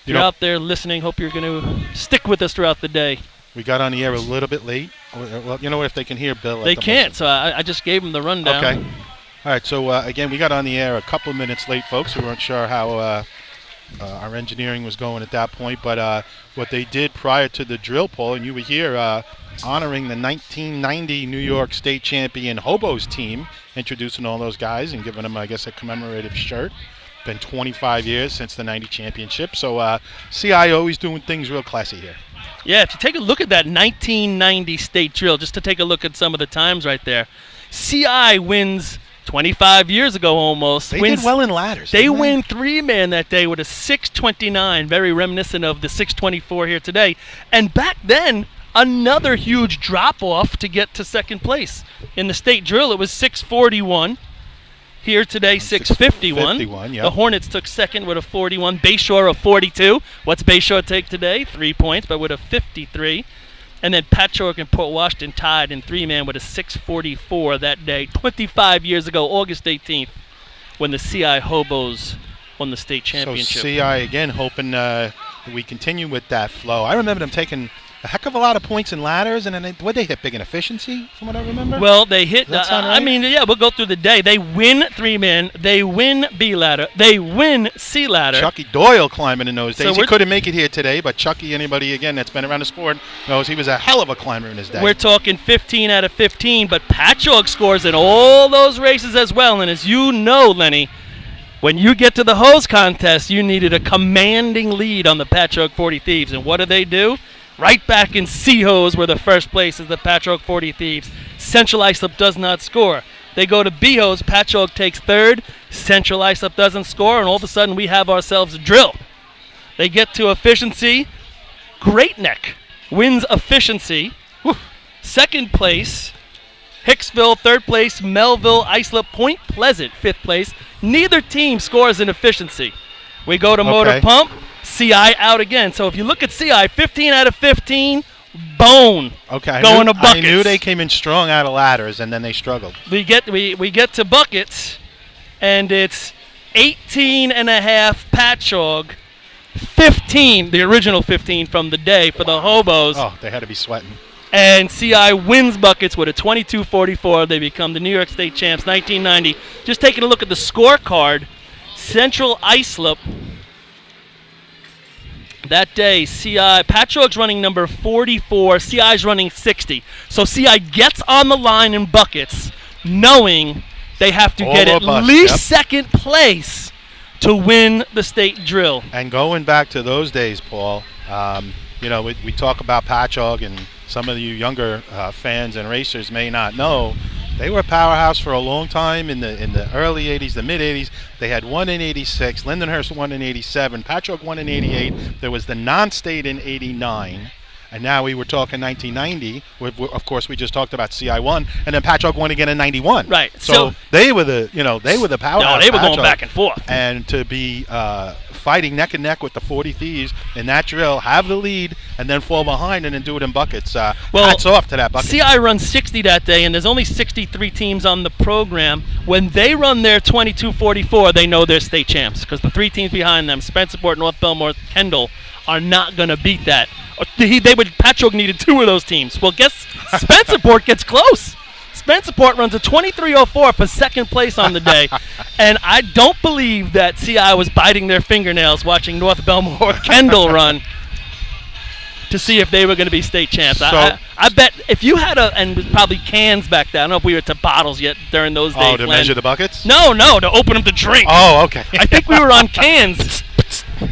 [SPEAKER 2] If you're out there listening, hope you're going to stick with us throughout the day.
[SPEAKER 1] We got on the air a little bit late. Well, you know what? If they can hear Bill.
[SPEAKER 2] They can't, so I just gave them the rundown.
[SPEAKER 1] Okay. All right, so again, we got on the air a couple of minutes late, folks. We weren't sure how our engineering was going at that point, but what they did prior to the drill, Paul, and you were here, honoring the 1990 New York State Champion Hobos team, introducing all those guys and giving them, I guess, a commemorative shirt. Been 25 years since the 90 championship, so CI always doing things real classy here.
[SPEAKER 2] Yeah, if you take a look at that 1990 state drill, just to take a look at some of the times right there, CI wins 25 years ago almost.
[SPEAKER 1] They did well in ladders.
[SPEAKER 2] They win three-man that day with a 629, very reminiscent of the 624 here today. And back then, another huge drop-off to get to second place. In the state drill, it was 641. Here today, 651.
[SPEAKER 1] 651, yep.
[SPEAKER 2] The Hornets took second with a 41. Bayshore a 42. What's Bayshore take today? 3 points, but with a 53. And then Patchogue and Port Washington tied in three-man with a 644 that day, 25 years ago, August 18th, when the CI Hobos won the state championship.
[SPEAKER 1] So CI, again, hoping we continue with that flow. I remember them taking a heck of a lot of points in ladders, and then they hit big in efficiency, from what I remember?
[SPEAKER 2] Well, they hit,
[SPEAKER 1] Does that sound right?
[SPEAKER 2] I mean, yeah, we'll go through the day. They win three-man, they win B ladder, they win C ladder.
[SPEAKER 1] Chucky Doyle climbing in those days.
[SPEAKER 2] So
[SPEAKER 1] He couldn't make it here today, but Chucky, anybody, again, that's been around the sport, knows he was a hell of a climber in his day.
[SPEAKER 2] We're talking 15 out of 15, but Patchogue scores in all those races as well. And as you know, Lenny, when you get to the hose contest, you needed a commanding lead on the Patchogue 40 Thieves. And what do? Right back in C-hose, where the first place is the Patchogue 40 Thieves. Central Islip does not score. They go to B-hose, Patchogue takes third, Central Islip doesn't score, and all of a sudden we have ourselves a drill. They get to efficiency. Great Neck wins efficiency. Whew. Second place, Hicksville. Third place, Melville. Islip. Point Pleasant, fifth place. Neither team scores in efficiency. We go to Motor Pump. CI out again. So if you look at CI, 15 out of 15, bone.
[SPEAKER 1] Okay,
[SPEAKER 2] going to buckets.
[SPEAKER 1] I knew they came in strong out of ladders, and then they struggled.
[SPEAKER 2] We get to buckets, and it's 18 and a half Patchogue, 15, the original 15 from the day for the Hobos.
[SPEAKER 1] Oh, they had to be sweating.
[SPEAKER 2] And CI wins buckets with a 22-44. They become the New York State champs, 1990. Just taking a look at the scorecard, Central Islip. That day, CI, Patchogue's running number 44, CI's running 60. So CI gets on the line in buckets, knowing they have to get at least second place to win the state drill.
[SPEAKER 1] And going back to those days, Paul, we talk about Patchogue, and some of you younger fans and racers may not know, they were a powerhouse for a long time in the early 80s, the mid 80s. They had one in 86, Lindenhurst won in 87, Patchogue won in 88. There was the non-state in 89. And now we were talking 1990. Of course, we just talked about CI1, and then Patchogue won again in 91.
[SPEAKER 2] Right.
[SPEAKER 1] So they were the powerhouse.
[SPEAKER 2] No, they were going
[SPEAKER 1] Patchogue.
[SPEAKER 2] back and forth.
[SPEAKER 1] And to be fighting neck and neck with the 40 Thieves in that drill, have the lead, and then fall behind and then do it in buckets. Hats off to that bucket.
[SPEAKER 2] CI runs 60 that day, and there's only 63 teams on the program. When they run their 22:44, they know they're state champs because the 3 teams behind them, Spencerport, North Belmore, Kendall, are not going to beat that. Patchogue needed 2 of those teams. Well, guess Spencerport gets close. Spencerport runs a 23:04 for second place on the day, and I don't believe that CI was biting their fingernails watching North Belmore Kendall run to see if they were going to be state champs.
[SPEAKER 1] So,
[SPEAKER 2] I bet if you had and it was probably cans back then. I don't know if we were to bottles yet during those days.
[SPEAKER 1] Oh, to measure the buckets?
[SPEAKER 2] No, to open them to drink.
[SPEAKER 1] Oh, okay.
[SPEAKER 2] I think we were on cans.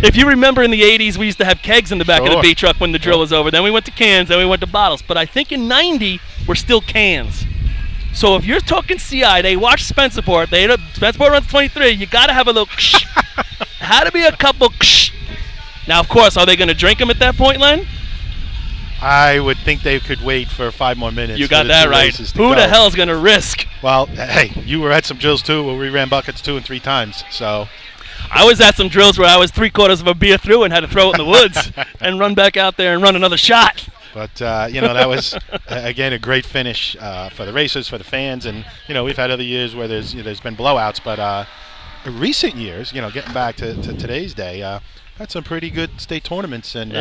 [SPEAKER 2] If you remember in the 80s, we used to have kegs in the back of the B truck when the drill was over. Then we went to cans, then we went to bottles. But I think in 90, we're still cans. So if you're talking CI, they watch Spencerport. Spencerport runs 23. You got to have a little had to be a couple Now, of course, are they going to drink them at that point, Len?
[SPEAKER 1] I would think they could wait for 5 more minutes.
[SPEAKER 2] You got that right. Who the hell is going to risk?
[SPEAKER 1] Well, hey, you were at some drills, too, where we ran buckets 2 and 3 times. So
[SPEAKER 2] I was at some drills where I was 3/4 of a beer through and had to throw it in the woods and run back out there and run another shot.
[SPEAKER 1] But, that was, again, a great finish for the racers, for the fans. And, we've had other years where there's been blowouts. But recent years, getting back to today's day, had some pretty good state tournaments. And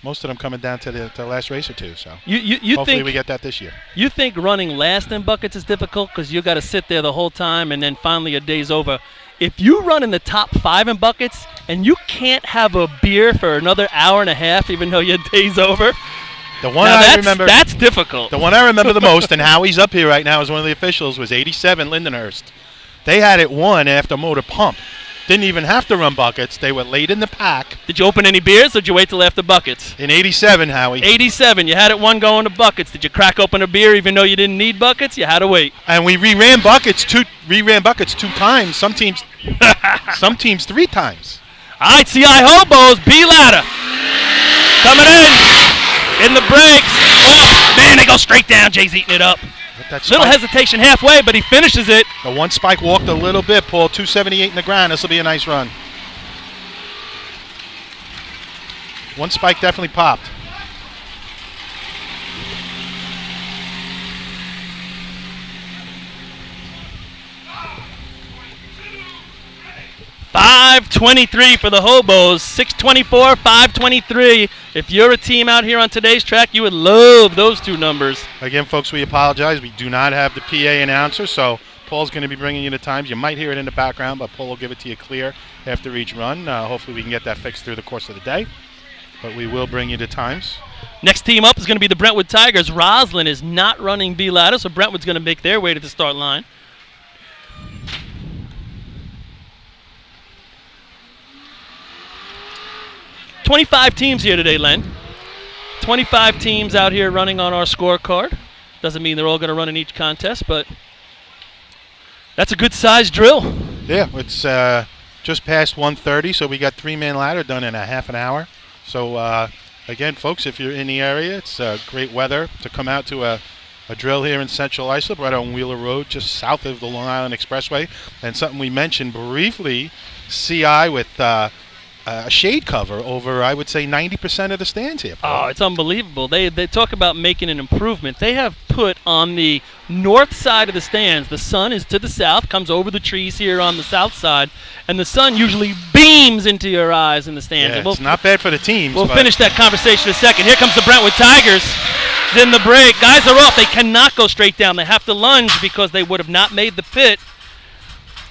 [SPEAKER 1] most of them coming down to the last race or two. So
[SPEAKER 2] you
[SPEAKER 1] hopefully we get that this year.
[SPEAKER 2] You think running last in buckets is difficult because you got to sit there the whole time and then finally a day's over. If you run in the top 5 in buckets and you can't have a beer for another hour and a half even though your day's over, that's difficult.
[SPEAKER 1] The one I remember the most, and Howie's up here right now as one of the officials, was 87 Lindenhurst. They had it won after motor pump. Didn't even have to run buckets. They were late in the pack.
[SPEAKER 2] Did you open any beers or did you wait till after buckets?
[SPEAKER 1] In 87, Howie.
[SPEAKER 2] 87. You had it one going to buckets. Did you crack open a beer even though you didn't need buckets? You had to wait.
[SPEAKER 1] And we re-ran buckets 2 times. Some teams 3 times.
[SPEAKER 2] All right, CI Hobos, B ladder. Coming in the brakes. Oh, man, they go straight down. Jay's eating it up. Little hesitation halfway, but he finishes it.
[SPEAKER 1] The one spike walked a little bit, Paul. 278 in the ground. This will be a nice run. One spike definitely popped.
[SPEAKER 2] .523 for the Hobos. 624, 523. If you're a team out here on today's track, you would love those 2 numbers.
[SPEAKER 1] Again, folks, we apologize. We do not have the PA announcer, so Paul's going to be bringing you the times. You might hear it in the background, but Paul will give it to you clear after each run. Hopefully we can get that fixed through the course of the day, but we will bring you the times.
[SPEAKER 2] Next team up is going to be the Brentwood Tigers. Roslyn is not running B ladder, so Brentwood's going to make their way to the start line. $25 teams here today, Len. 25 teams out here running on our scorecard. Doesn't mean they're all going to run in each contest, but that's a good-sized drill.
[SPEAKER 1] Yeah, it's just past 1:30, so we got 3-man ladder done in a half an hour. So, again, folks, if you're in the area, it's great weather to come out to a drill here in Central Islip, right on Wheeler Road, just south of the Long Island Expressway. And something we mentioned briefly, CI with a shade cover over, I would say, 90% of the stands here.
[SPEAKER 2] Oh, it's unbelievable. They talk about making an improvement. They have put on the north side of the stands, the sun is to the south, comes over the trees here on the south side, and the sun usually beams into your eyes in the stands.
[SPEAKER 1] Yeah, it's not bad for the teams.
[SPEAKER 2] We'll finish that conversation in a second. Here comes the Brentwood Tigers. Then the break. Guys are off. They cannot go straight down. They have to lunge because they would have not made the pit.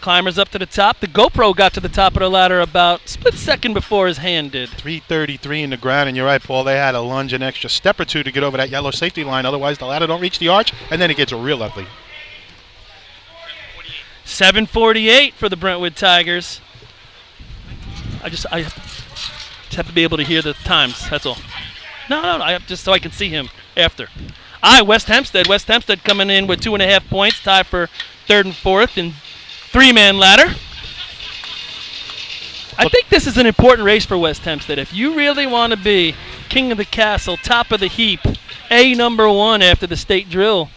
[SPEAKER 2] Climbers up to the top. The GoPro got to the top of the ladder about split second before his hand did.
[SPEAKER 1] 333 in the ground, and you're right, Paul. They had to lunge an extra step or 2 to get over that yellow safety line. Otherwise, the ladder don't reach the arch, and then it gets real ugly.
[SPEAKER 2] 7:48 for the Brentwood Tigers. I just have to be able to hear the times. That's all. No. I just so I can see him after. All right, West Hempstead. West Hempstead coming in with 2.5 points, tied for 3rd and 4th, and 3-man ladder. I think this is an important race for West Hempstead. If you really want to be king of the castle, top of the heap, number 1 after the state drill,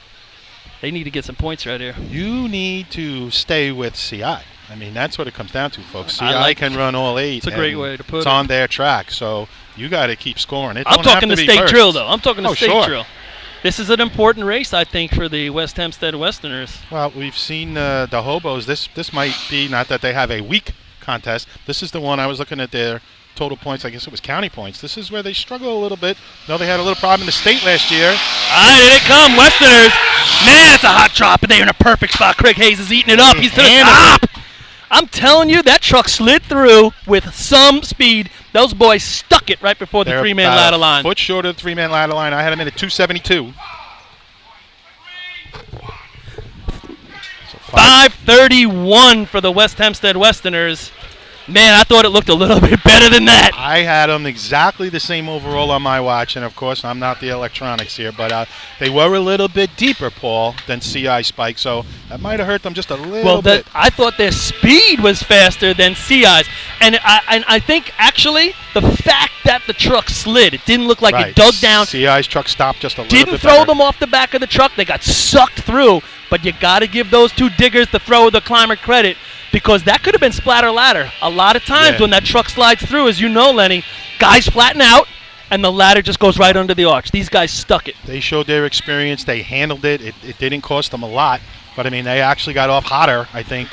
[SPEAKER 2] they need to get some points right here.
[SPEAKER 1] You need to stay with CI. I mean, that's what it comes down to, folks.
[SPEAKER 2] I
[SPEAKER 1] CI
[SPEAKER 2] like
[SPEAKER 1] can run all 8.
[SPEAKER 2] It's a great way to put it.
[SPEAKER 1] It's on their track, so you got to keep scoring. It
[SPEAKER 2] I'm
[SPEAKER 1] don't have
[SPEAKER 2] talking
[SPEAKER 1] to
[SPEAKER 2] the
[SPEAKER 1] be
[SPEAKER 2] state
[SPEAKER 1] first.
[SPEAKER 2] drill, though. I'm talking the
[SPEAKER 1] Oh,
[SPEAKER 2] state
[SPEAKER 1] sure.
[SPEAKER 2] drill. This is an important race, I think, for the West Hempstead Westerners.
[SPEAKER 1] Well, we've seen the Hobos. This might be, not that they have a weak contest. This is the one I was looking at their total points. I guess it was county points. This is where they struggle a little bit. No, they had a little problem in the state last year.
[SPEAKER 2] All right, here they come, Westerners. Man, it's a hot drop, and they're in a perfect spot. Craig Hayes is eating it up. He's to the top. I'm telling you, that truck slid through with some speed. Those boys stuck it right before the
[SPEAKER 1] They're
[SPEAKER 2] three-man
[SPEAKER 1] about
[SPEAKER 2] ladder
[SPEAKER 1] a
[SPEAKER 2] line.
[SPEAKER 1] foot short of the three-man ladder line. I had them in at 272. So
[SPEAKER 2] 5:31 for the West Hempstead Westerners. Man, I thought it looked a little bit better than that.
[SPEAKER 1] I had them exactly the same overall on my watch, and of course I'm not the electronics here, but they were a little bit deeper, Paul, than CI Spike, so that might have hurt them just a little bit.
[SPEAKER 2] I thought their speed was faster than CI's, and I think actually the fact that the truck slid, it didn't look like it dug down.
[SPEAKER 1] CI's truck stopped just a little bit
[SPEAKER 2] Didn't throw them off the back of the truck. They got sucked through, but you got to give those two diggers the throw of the climber credit, because that could have been splatter ladder. A lot of times when that truck slides through, as you know, Lenny, guys flatten out, and the ladder just goes right under the arch. These guys stuck it.
[SPEAKER 1] They showed their experience. They handled it. It didn't cost them a lot, but, I mean, they actually got off hotter, I think,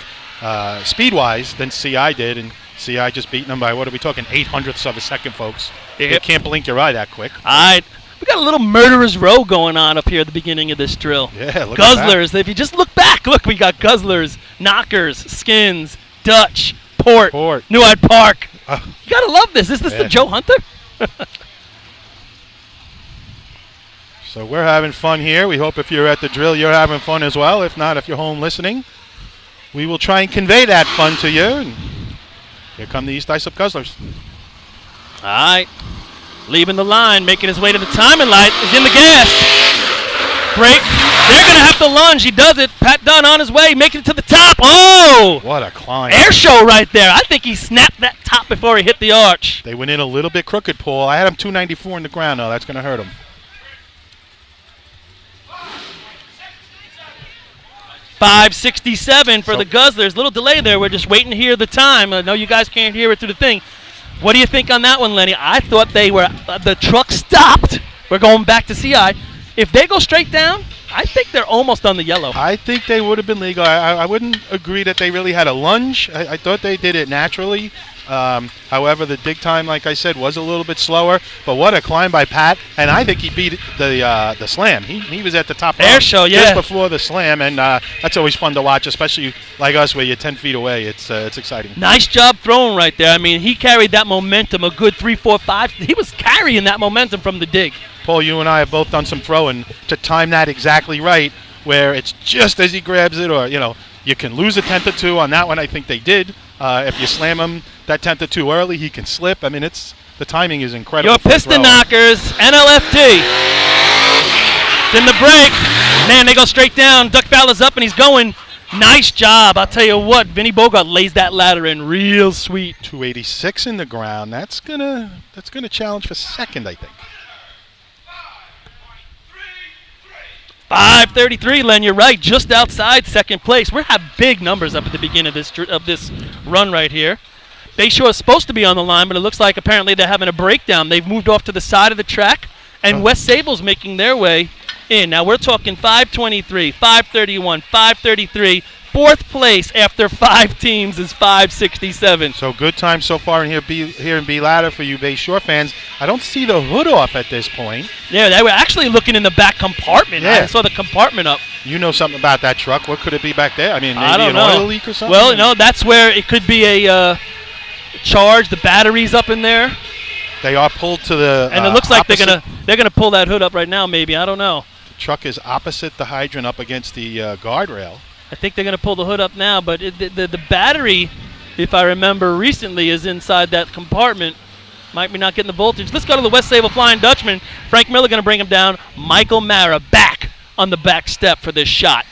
[SPEAKER 1] speed-wise than CI did, and CI just beating them by, what are we talking, 0.08 of a second, folks.
[SPEAKER 2] Yep.
[SPEAKER 1] You can't blink your eye that quick.
[SPEAKER 2] All right. We got a little murderer's row going on up here at the beginning of this drill.
[SPEAKER 1] Yeah, look
[SPEAKER 2] Guzzlers.
[SPEAKER 1] at that.
[SPEAKER 2] If you just look back, look, we got Guzzlers, Knockers, Skins, Dutch, Port. New Hyde Park. You got to love this. Is this the Joe Hunter?
[SPEAKER 1] So we're having fun here. We hope if you're at the drill, you're having fun as well. If not, if you're home listening, we will try and convey that fun to you. And here come the East Islip Guzzlers.
[SPEAKER 2] All right. Leaving the line, making his way to the timing light, is in the gas. Break. They're going to have to lunge. He does it. Pat Dunn on his way, making it to the top. Oh!
[SPEAKER 1] What a climb.
[SPEAKER 2] Air show right there. I think he snapped that top before he hit the arch.
[SPEAKER 1] They went in a little bit crooked, Paul. I had him 294 in the ground, though. That's going to hurt him.
[SPEAKER 2] .567 for the Guzzlers. Little delay there. We're just waiting to hear the time. I know you guys can't hear it through the thing. What do you think on that one, Lenny? I thought they were the truck stopped. We're going back to CI. If they go straight down, I think they're almost on the yellow.
[SPEAKER 1] I think they would have been legal. I wouldn't agree that they really had a lunge. I thought they did it naturally. However, the dig time, like I said, was a little bit slower. But what a climb by Pat. And I think he beat the slam. He was at the top
[SPEAKER 2] air show,
[SPEAKER 1] just before the slam. And that's always fun to watch, especially like us where you're 10 feet away. It's exciting.
[SPEAKER 2] Nice job throwing right there. I mean, he carried that momentum a good 3, 4, 5. He was carrying that momentum from the dig.
[SPEAKER 1] Paul, you and I have both done some throwing to time that exactly right, where it's just as he grabs it, or, you can lose a tenth or two. On that one, I think they did. If you slam him that tenth or two early, he can slip. I mean, the timing is incredible.
[SPEAKER 2] Your piston knockers, NLFT. It's in the break. Man, they go straight down. Duck Fowler's up, and he's going. Nice job. I'll tell you what, Vinny Bogart lays that ladder in real sweet.
[SPEAKER 1] 286 in the ground. That's gonna challenge for second, I think.
[SPEAKER 2] 5:33, Len, you're right, just outside second place. We have big numbers up at the beginning of this run right here. Bayshore is supposed to be on the line, but it looks like apparently they're having a breakdown. They've moved off to the side of the track, and West Sable's making their way in. Now we're talking 5:23, 5:31, 5:33. Fourth place after 5 teams is 5:67.
[SPEAKER 1] So good time so far in here in B ladder for you Bayshore fans. I don't see the hood off at this point.
[SPEAKER 2] Yeah, they were actually looking in the back compartment.
[SPEAKER 1] Yeah.
[SPEAKER 2] I saw the compartment up.
[SPEAKER 1] You know something about that truck. What could it be back there? I mean, maybe
[SPEAKER 2] I don't know.
[SPEAKER 1] Oil leak or something?
[SPEAKER 2] Well, no, that's where it could be a charge. The battery's up in there.
[SPEAKER 1] They are pulled to the
[SPEAKER 2] and it looks like
[SPEAKER 1] opposite.
[SPEAKER 2] they're gonna pull that hood up right now. Maybe, I don't know.
[SPEAKER 1] The truck is opposite the hydrant, up against the guardrail.
[SPEAKER 2] I think they're gonna pull the hood up now, but the battery, if I remember recently, is inside that compartment. Might be not getting the voltage. Let's go to the West Sable Flying Dutchman. Frank Miller gonna bring him down. Michael Mara back on the back step for this shot.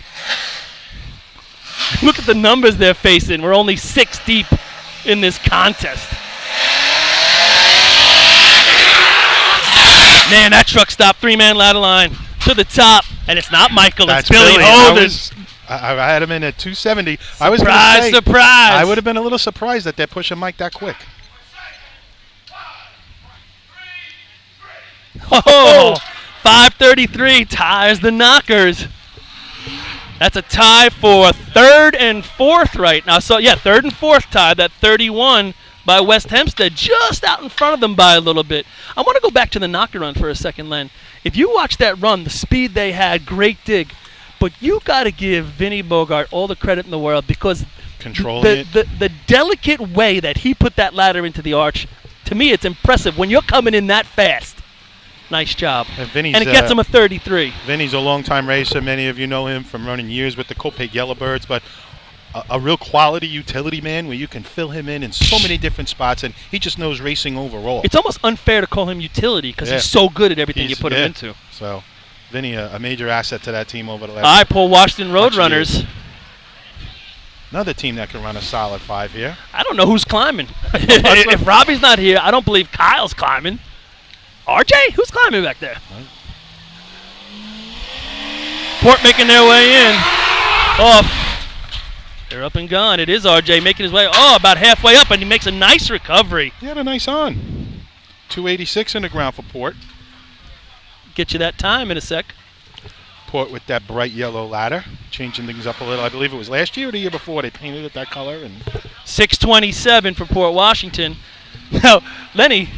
[SPEAKER 2] Look at the numbers they're facing. We're only 6 deep in this contest. Man, that truck stopped 3-man ladder line to the top, and it's not Michael,
[SPEAKER 1] That's
[SPEAKER 2] it's Billy
[SPEAKER 1] Billy.
[SPEAKER 2] Holden.
[SPEAKER 1] I had him in at 270. I was gonna say,
[SPEAKER 2] Surprise!
[SPEAKER 1] I would have been a little surprised that they're pushing Mike that quick.
[SPEAKER 2] Oh, 5:33 ties the Knockers. That's a tie for third and fourth right now. So, yeah, third and fourth tie. That 31 by West Hempstead, just out in front of them by a little bit. I want to go back to the Knocker run for a second, Len. If you watch that run, the speed they had, great dig. But you got to give Vinny Bogart all the credit in the world because the delicate way that he put that ladder into the arch, to me, it's impressive. When you're coming in that fast, nice job. And it gets him a 33.
[SPEAKER 1] Vinny's a long-time racer. Many of you know him from running years with the Copeg Yellowbirds, but a real quality utility man where you can fill him in so many different spots, and he just knows racing overall.
[SPEAKER 2] It's almost unfair to call him utility because he's so good at everything you put him into.
[SPEAKER 1] So, Vinny, a major asset to that team over the last.
[SPEAKER 2] All right, Paul Washington Roadrunners.
[SPEAKER 1] Another team that can run a solid 5 here.
[SPEAKER 2] I don't know who's climbing. If Robbie's not here, I don't believe Kyle's climbing. RJ? Who's climbing back there? Port making their way in. Off. They're up and gone. It is RJ making his way. Oh, about halfway up, and he makes a nice recovery.
[SPEAKER 1] He had a nice on. 286 in the ground for Port.
[SPEAKER 2] Get you that time in a sec.
[SPEAKER 1] Port with that bright yellow ladder, changing things up a little. I believe it was last year or the year before they painted it that color. And
[SPEAKER 2] 6:27 for Port Washington. Now, Lenny,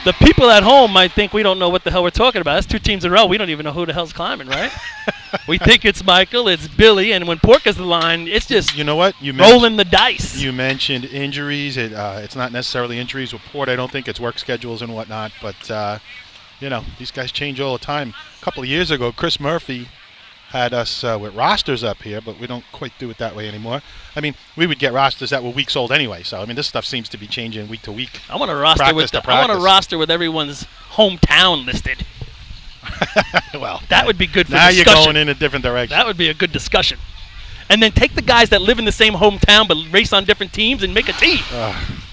[SPEAKER 2] the people at home might think we don't know what the hell we're talking about. That's 2 teams in a row. We don't even know who the hell's climbing, right? We think it's Michael, it's Billy, and when Port gets the line, it's just rolling the dice.
[SPEAKER 1] You mentioned injuries. It's not necessarily injuries with Port. I don't think it's work schedules and whatnot, but these guys change all the time. A couple of years ago, Chris Murphy had us with rosters up here, but we don't quite do it that way anymore. I mean, we would get rosters that were weeks old anyway, so I mean, this stuff seems to be changing week to week.
[SPEAKER 2] I want a roster with everyone's hometown listed.
[SPEAKER 1] Well,
[SPEAKER 2] that would be good for
[SPEAKER 1] now
[SPEAKER 2] discussion.
[SPEAKER 1] You're going in a different direction.
[SPEAKER 2] That would be a good discussion. And then take the guys that live in the same hometown but race on different teams and make a team.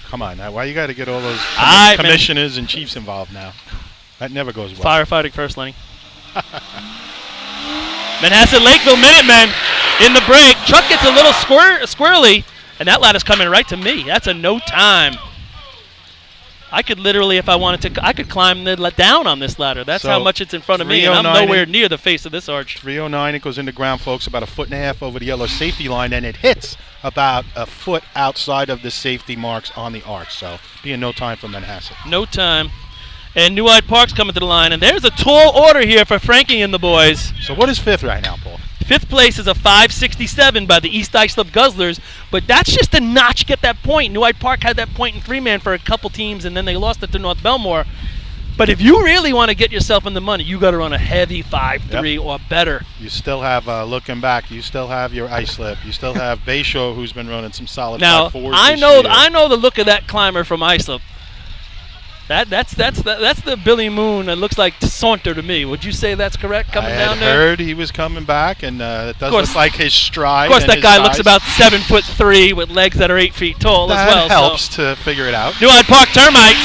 [SPEAKER 1] Come on, now why you got to get all those commissioners and chiefs involved now? That never goes well.
[SPEAKER 2] Firefighting first, Lenny. Manhasset Lakeville Minutemen in the break. Chuck gets a little squirrely, and that ladder's coming right to me. That's a no time. I could literally, if I wanted to, I could climb down on this ladder. That's how much it's in front of me, and I'm nowhere near the face of this arch.
[SPEAKER 1] 309, it goes into ground, folks, about 1.5 feet over the yellow safety line, and it hits about a foot outside of the safety marks on the arch. So, being no time for Manhasset.
[SPEAKER 2] No time. And New Hyde Park's coming to the line, and there's a tall order here for Frankie and the boys.
[SPEAKER 1] So what is 5th right now, Paul?
[SPEAKER 2] 5th place is a 567 by the East Islip Guzzlers, but that's just a notch. Get that point. New Hyde Park had that point in 3-man for a couple teams, and then they lost it to North Belmore. But if you really want to get yourself in the money, you got to run a heavy 5.3 or better.
[SPEAKER 1] You still have, looking back, you still have your Islip. You still have Bayshore, who's been running some solid 5.4s
[SPEAKER 2] I know the look of that climber from Islip. That's the Billy Moon. It looks like Saunter to me. Would you say that's correct? Coming down there.
[SPEAKER 1] I heard he was coming back, and it does look like his stride.
[SPEAKER 2] Of course, that guy looks about 7'3" with legs that are 8 feet tall as well.
[SPEAKER 1] That helps to figure it out.
[SPEAKER 2] New Hyde Park Termites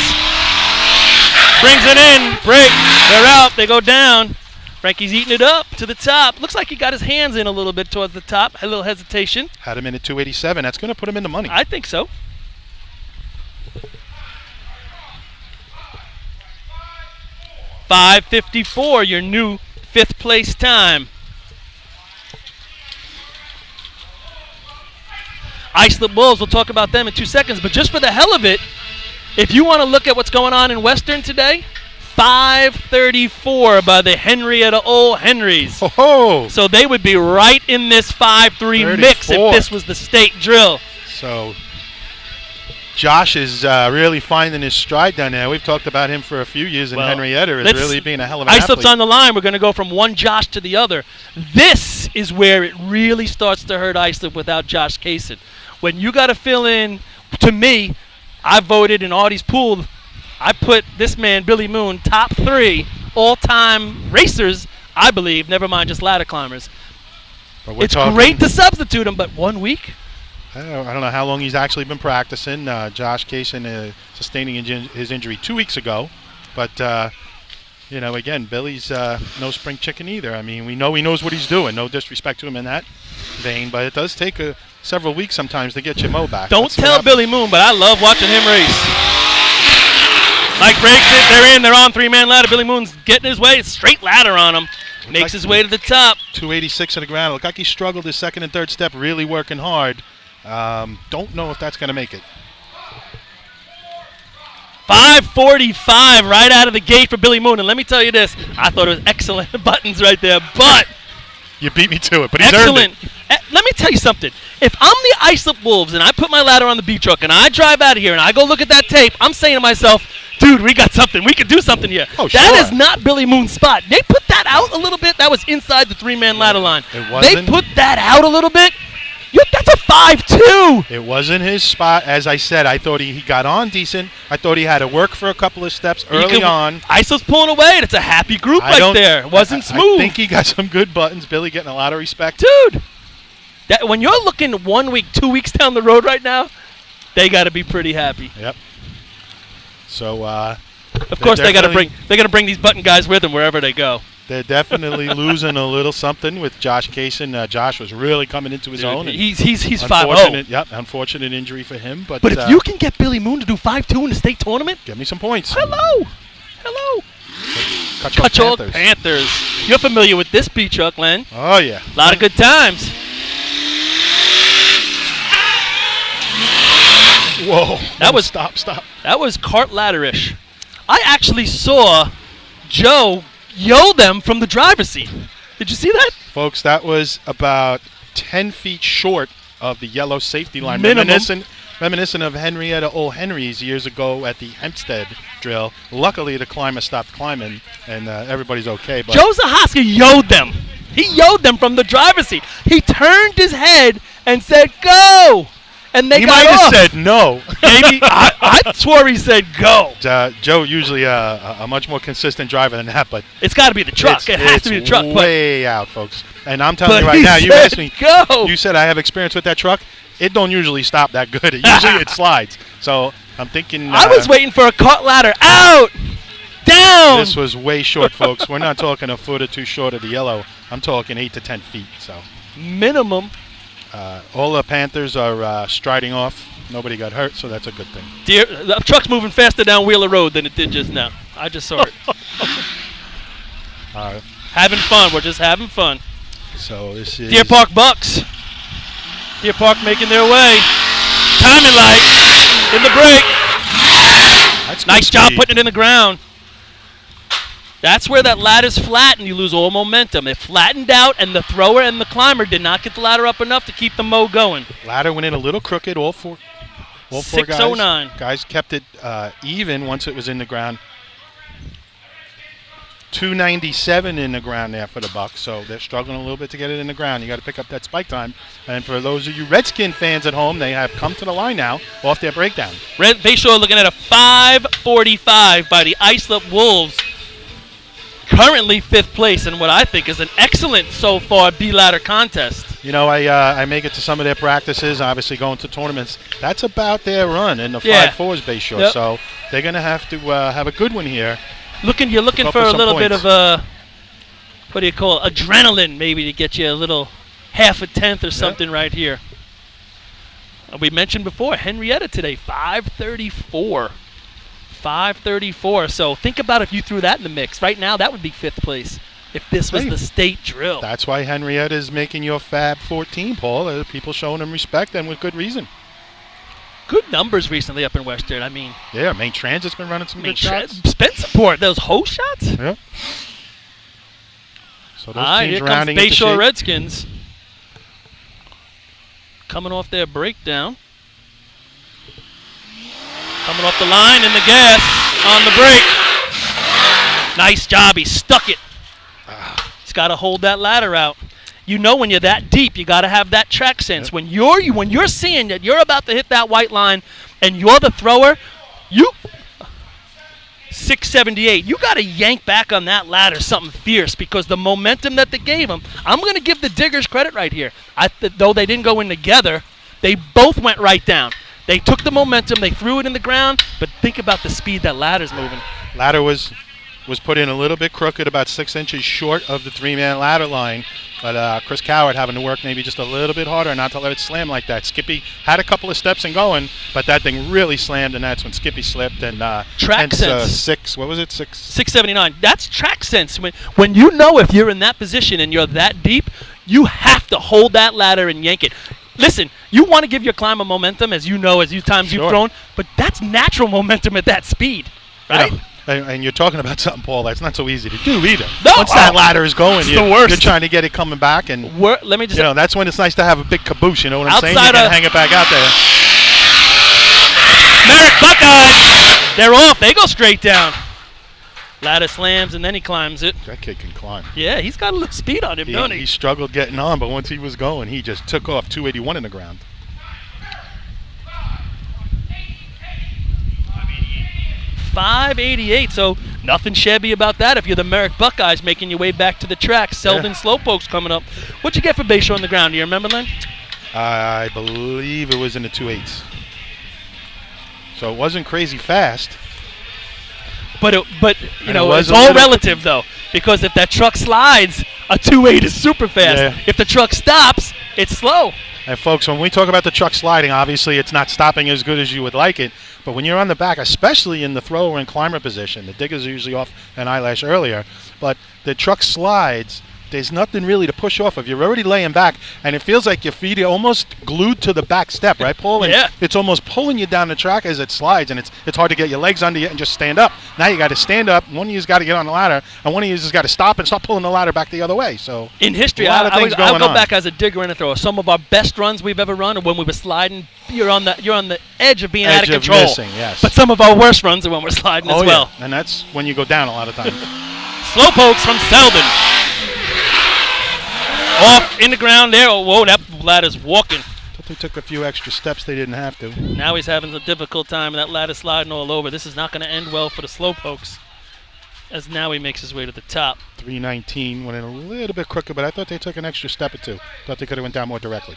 [SPEAKER 2] brings it in. Break. They're out. They go down. Frankie's eating it up to the top. Looks like he got his hands in a little bit towards the top. A little hesitation.
[SPEAKER 1] Had him in at 287. That's going to put him in the money.
[SPEAKER 2] I think so. $5:54, your new 5th place time. Islip Bulls, we'll talk about them in 2 seconds, but just for the hell of it, if you want to look at what's going on in Western today, 5:34 by the Henrietta Old Henrys.
[SPEAKER 1] Oh.
[SPEAKER 2] So they would be right in this 5-3 mix if this was the state drill.
[SPEAKER 1] So Josh is really finding his stride down there. We've talked about him for a few years, and Henrietta is really being a hell of an athlete.
[SPEAKER 2] Islip's on the line. We're going to go from one Josh to the other. This is where it really starts to hurt Islip without Josh Kaysen. When you got to fill in, to me, I voted in Artie's pool. I put this man, Billy Moon, top 3 all-time racers, I believe, never mind just ladder climbers. It's great to substitute him, but 1 week?
[SPEAKER 1] I don't know how long he's actually been practicing. Josh Kaysen sustaining his injury 2 weeks ago, but You know, again, Billy's no spring chicken either. I mean, we know he knows what he's doing. No disrespect to him in that vein, but it does take several weeks sometimes to get your mo back.
[SPEAKER 2] Don't tell Billy Moon, but I love watching him race. Mike breaks it. They're on three-man ladder. Billy Moon's getting his way. Straight ladder on him. Makes his way to the top.
[SPEAKER 1] 286 on the ground. Looked like he struggled his second and third step, really working hard. Don't know if that's going to make it.
[SPEAKER 2] 5:45 right out of the gate for Billy Moon. And let me tell you this, I thought it was excellent buttons right there, but
[SPEAKER 1] you beat me to it, but he's earned it.
[SPEAKER 2] Let me tell you something. If I'm the Islip Wolves and I put my ladder on the B truck and I drive out of here and I go look at that tape, I'm saying to myself, dude, we got something. We could do something here.
[SPEAKER 1] Oh, sure.
[SPEAKER 2] That is not Billy Moon's spot. They put that out a little bit. That was inside the three-man ladder line.
[SPEAKER 1] It wasn't.
[SPEAKER 2] They put that out a little bit. That's a 5-2.
[SPEAKER 1] It wasn't his spot. As I said, I thought he got on decent. I thought he had to work for a couple of steps early on.
[SPEAKER 2] Islip's pulling away, and it's a happy group right there. It wasn't smooth.
[SPEAKER 1] I think he got some good buttons. Billy getting a lot of respect.
[SPEAKER 2] Dude, when you're looking 1 week, 2 weeks down the road right now, they got to be pretty happy.
[SPEAKER 1] Yep. So,
[SPEAKER 2] of course, they got to bring these button guys with them wherever they go.
[SPEAKER 1] They're definitely losing a little something with Josh Kaysen. Josh was really coming into his own.
[SPEAKER 2] He's 5-0.
[SPEAKER 1] Yep, unfortunate injury for him. But
[SPEAKER 2] if you can get Billy Moon to do 5-2 in the state tournament,
[SPEAKER 1] give me some points.
[SPEAKER 2] Hello.
[SPEAKER 1] Cutchalk
[SPEAKER 2] Panthers. You're familiar with this B truck, Len?
[SPEAKER 1] Oh yeah,
[SPEAKER 2] a lot of good times.
[SPEAKER 1] Whoa!
[SPEAKER 2] Stop. That was cart ladder-ish. I actually saw Joe yell them from the driver's seat. Did you see that?
[SPEAKER 1] Folks, that was about 10 feet short of the yellow safety line. Reminiscent of Henrietta O'Henry's years ago at the Hempstead drill. Luckily, the climber stopped climbing, and everybody's okay. But
[SPEAKER 2] Joe Zahaska yelled them. He yelled them from the driver's seat. He turned his head and said, go! And they got off. He might
[SPEAKER 1] have said no.
[SPEAKER 2] Maybe. I swore he said go.
[SPEAKER 1] Joe usually a much more consistent driver than that, but
[SPEAKER 2] it's got to be the truck. It has to be the truck.
[SPEAKER 1] Way out, folks. And I'm telling you right now, you asked me.
[SPEAKER 2] Go.
[SPEAKER 1] You said I have experience with that truck. It don't usually stop that good. It slides. So I'm thinking.
[SPEAKER 2] I was waiting for a cart ladder out, down.
[SPEAKER 1] This was way short, folks. We're not talking a foot or two short of the yellow. I'm talking 8 to 10 feet. So
[SPEAKER 2] minimum.
[SPEAKER 1] All the Panthers are striding off. Nobody got hurt, so that's a good thing.
[SPEAKER 2] The truck's moving faster down Wheeler Road than it did just now. I just saw it. Having fun. We're just having fun.
[SPEAKER 1] So this is
[SPEAKER 2] Deer Park Bucks. Deer Park making their way. Timing light in the break.
[SPEAKER 1] That's
[SPEAKER 2] nice job putting it in the ground. That's where that ladder's flat and you lose all momentum. It flattened out and the thrower and the climber did not get the ladder up enough to keep the mo going.
[SPEAKER 1] Ladder went in a little crooked. All four
[SPEAKER 2] 609.
[SPEAKER 1] Guys kept it even once it was in the ground. 297 in the ground there for the Bucks, so they're struggling a little bit to get it in the ground. You got to pick up that spike time. And for those of you Redskin fans at home, they have come to the line now off their breakdown.
[SPEAKER 2] Bayshore looking at a 5:45 by the Islip Wolves. Currently 5th place in what I think is an excellent so far B-ladder contest.
[SPEAKER 1] You know, I make it to some of their practices, obviously going to tournaments. That's about their run in the 5-4s Bayshore,
[SPEAKER 2] yep.
[SPEAKER 1] So they're going to have to have a good one here.
[SPEAKER 2] You're looking for a little bit of what do you call it, adrenaline maybe to get you a little half a tenth or something right here. We mentioned before, Henrietta today, 534. 534. So think about if you threw that in the mix. Right now, that would be 5th place if this was the state drill.
[SPEAKER 1] That's why Henrietta is making your Fab 14, Paul. People showing him respect and with good reason.
[SPEAKER 2] Good numbers recently up in Western. I mean,
[SPEAKER 1] yeah, Main Transit's been running some good shots.
[SPEAKER 2] Spencerport, those hose shots.
[SPEAKER 1] Yeah. So those teams
[SPEAKER 2] here
[SPEAKER 1] rounding
[SPEAKER 2] comes
[SPEAKER 1] into shape.
[SPEAKER 2] Bayshore Redskins coming off their breakdown. Coming off the line in the gas on the break. Nice job. He stuck it. He's got to hold that ladder out. You know when you're that deep, you got to have that track sense. Yep. When you're seeing that you're about to hit that white line and you're the thrower, 678, you got to yank back on that ladder something fierce because the momentum that they gave him, I'm going to give the diggers credit right here. Though they didn't go in together, they both went right down. They took the momentum, they threw it in the ground, but think about the speed that ladder's moving.
[SPEAKER 1] Ladder was was put in a little bit crooked, about 6 inches short of the 3-man ladder line. But Chris Coward having to work maybe just a little bit harder not to let it slam like that. Skippy had a couple of steps and going, but that thing really slammed, and that's when Skippy slipped. And
[SPEAKER 2] track sense.
[SPEAKER 1] What was it?
[SPEAKER 2] 679. That's track sense. When you know if you're in that position and you're that deep, you have to hold that ladder and yank it. Listen, you want to give your climber momentum, as you know, you've thrown, but that's natural momentum at that speed, right?
[SPEAKER 1] You know, and you're talking about something, Paul, that's not so easy to do either.
[SPEAKER 2] No,
[SPEAKER 1] once that ladder is going,
[SPEAKER 2] the worst.
[SPEAKER 1] You're trying to get it coming back, and
[SPEAKER 2] let me just,
[SPEAKER 1] that's when it's nice to have a big caboose. You know what I'm saying? You
[SPEAKER 2] outside
[SPEAKER 1] can hang it back out there.
[SPEAKER 2] Merrick Buckeyes, they're off. They go straight down. Ladder slams, and then he climbs it.
[SPEAKER 1] That kid can climb.
[SPEAKER 2] Yeah, he's got a little speed on him, don't he?
[SPEAKER 1] He struggled getting on, but once he was going, he just took off 281 in the ground.
[SPEAKER 2] 588, so nothing shabby about that if you're the Merrick Buckeyes making your way back to the track. Selden Slowpoke's coming up. What'd you get for base show on the ground? Do you remember, Len?
[SPEAKER 1] I believe it was in the 2.8s. So it wasn't crazy fast.
[SPEAKER 2] But it's all relative, though, because if that truck slides, a 2.8 is super fast.
[SPEAKER 1] Yeah.
[SPEAKER 2] If the truck stops, it's slow.
[SPEAKER 1] And folks, when we talk about the truck sliding, obviously it's not stopping as good as you would like it. But when you're on the back, especially in the thrower and climber position, the diggers are usually off an eyelash earlier, but the truck slides, there's nothing really to push off of. You're already laying back, and it feels like your feet are almost glued to the back step, right, Paul? And
[SPEAKER 2] yeah.
[SPEAKER 1] It's almost pulling you down the track as it slides, and it's hard to get your legs under you and just stand up. Now you got to stand up. One of you's got to get on the ladder, and one of you's got to stop and start pulling the ladder back the other way. So
[SPEAKER 2] in history, I'll go back as a digger and a thrower. Some of our best runs we've ever run are when we were sliding. You're on the edge of being out of control.
[SPEAKER 1] Missing, yes.
[SPEAKER 2] But some of our worst runs are when we're sliding as well.
[SPEAKER 1] Yeah. And that's when you go down a lot of times.
[SPEAKER 2] Slowpokes from Selden. Off in the ground there. Oh, whoa, that ladder's walking.
[SPEAKER 1] They took a few extra steps they didn't have to.
[SPEAKER 2] Now he's having a difficult time, and that ladder sliding all over. This is not going to end well for the Slowpokes, as now he makes his way to the top.
[SPEAKER 1] 319 went in a little bit crooked, but I thought they took an extra step or two. Thought they could have went down more directly.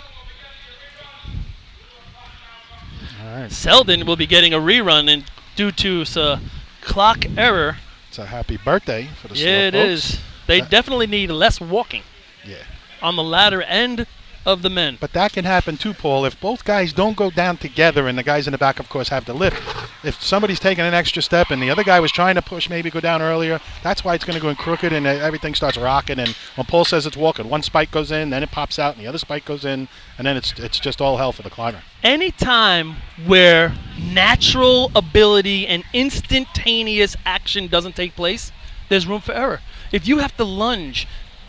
[SPEAKER 1] All right.
[SPEAKER 2] Selden will be getting a rerun, and due to clock error.
[SPEAKER 1] It's a happy birthday for the Slowpokes.
[SPEAKER 2] Yeah, it is. They definitely need less walking.
[SPEAKER 1] Yeah.
[SPEAKER 2] On the ladder end of the men.
[SPEAKER 1] But that can happen too, Paul. If both guys don't go down together, and the guys in the back, of course, have to lift, if somebody's taking an extra step and the other guy was trying to push, maybe go down earlier, that's why it's going to go in crooked and everything starts rocking. And when Paul says it's walking, one spike goes in, then it pops out, and the other spike goes in, and then it's just all hell for the climber.
[SPEAKER 2] Any time where natural ability and instantaneous action doesn't take place, there's room for error. If you have to lunge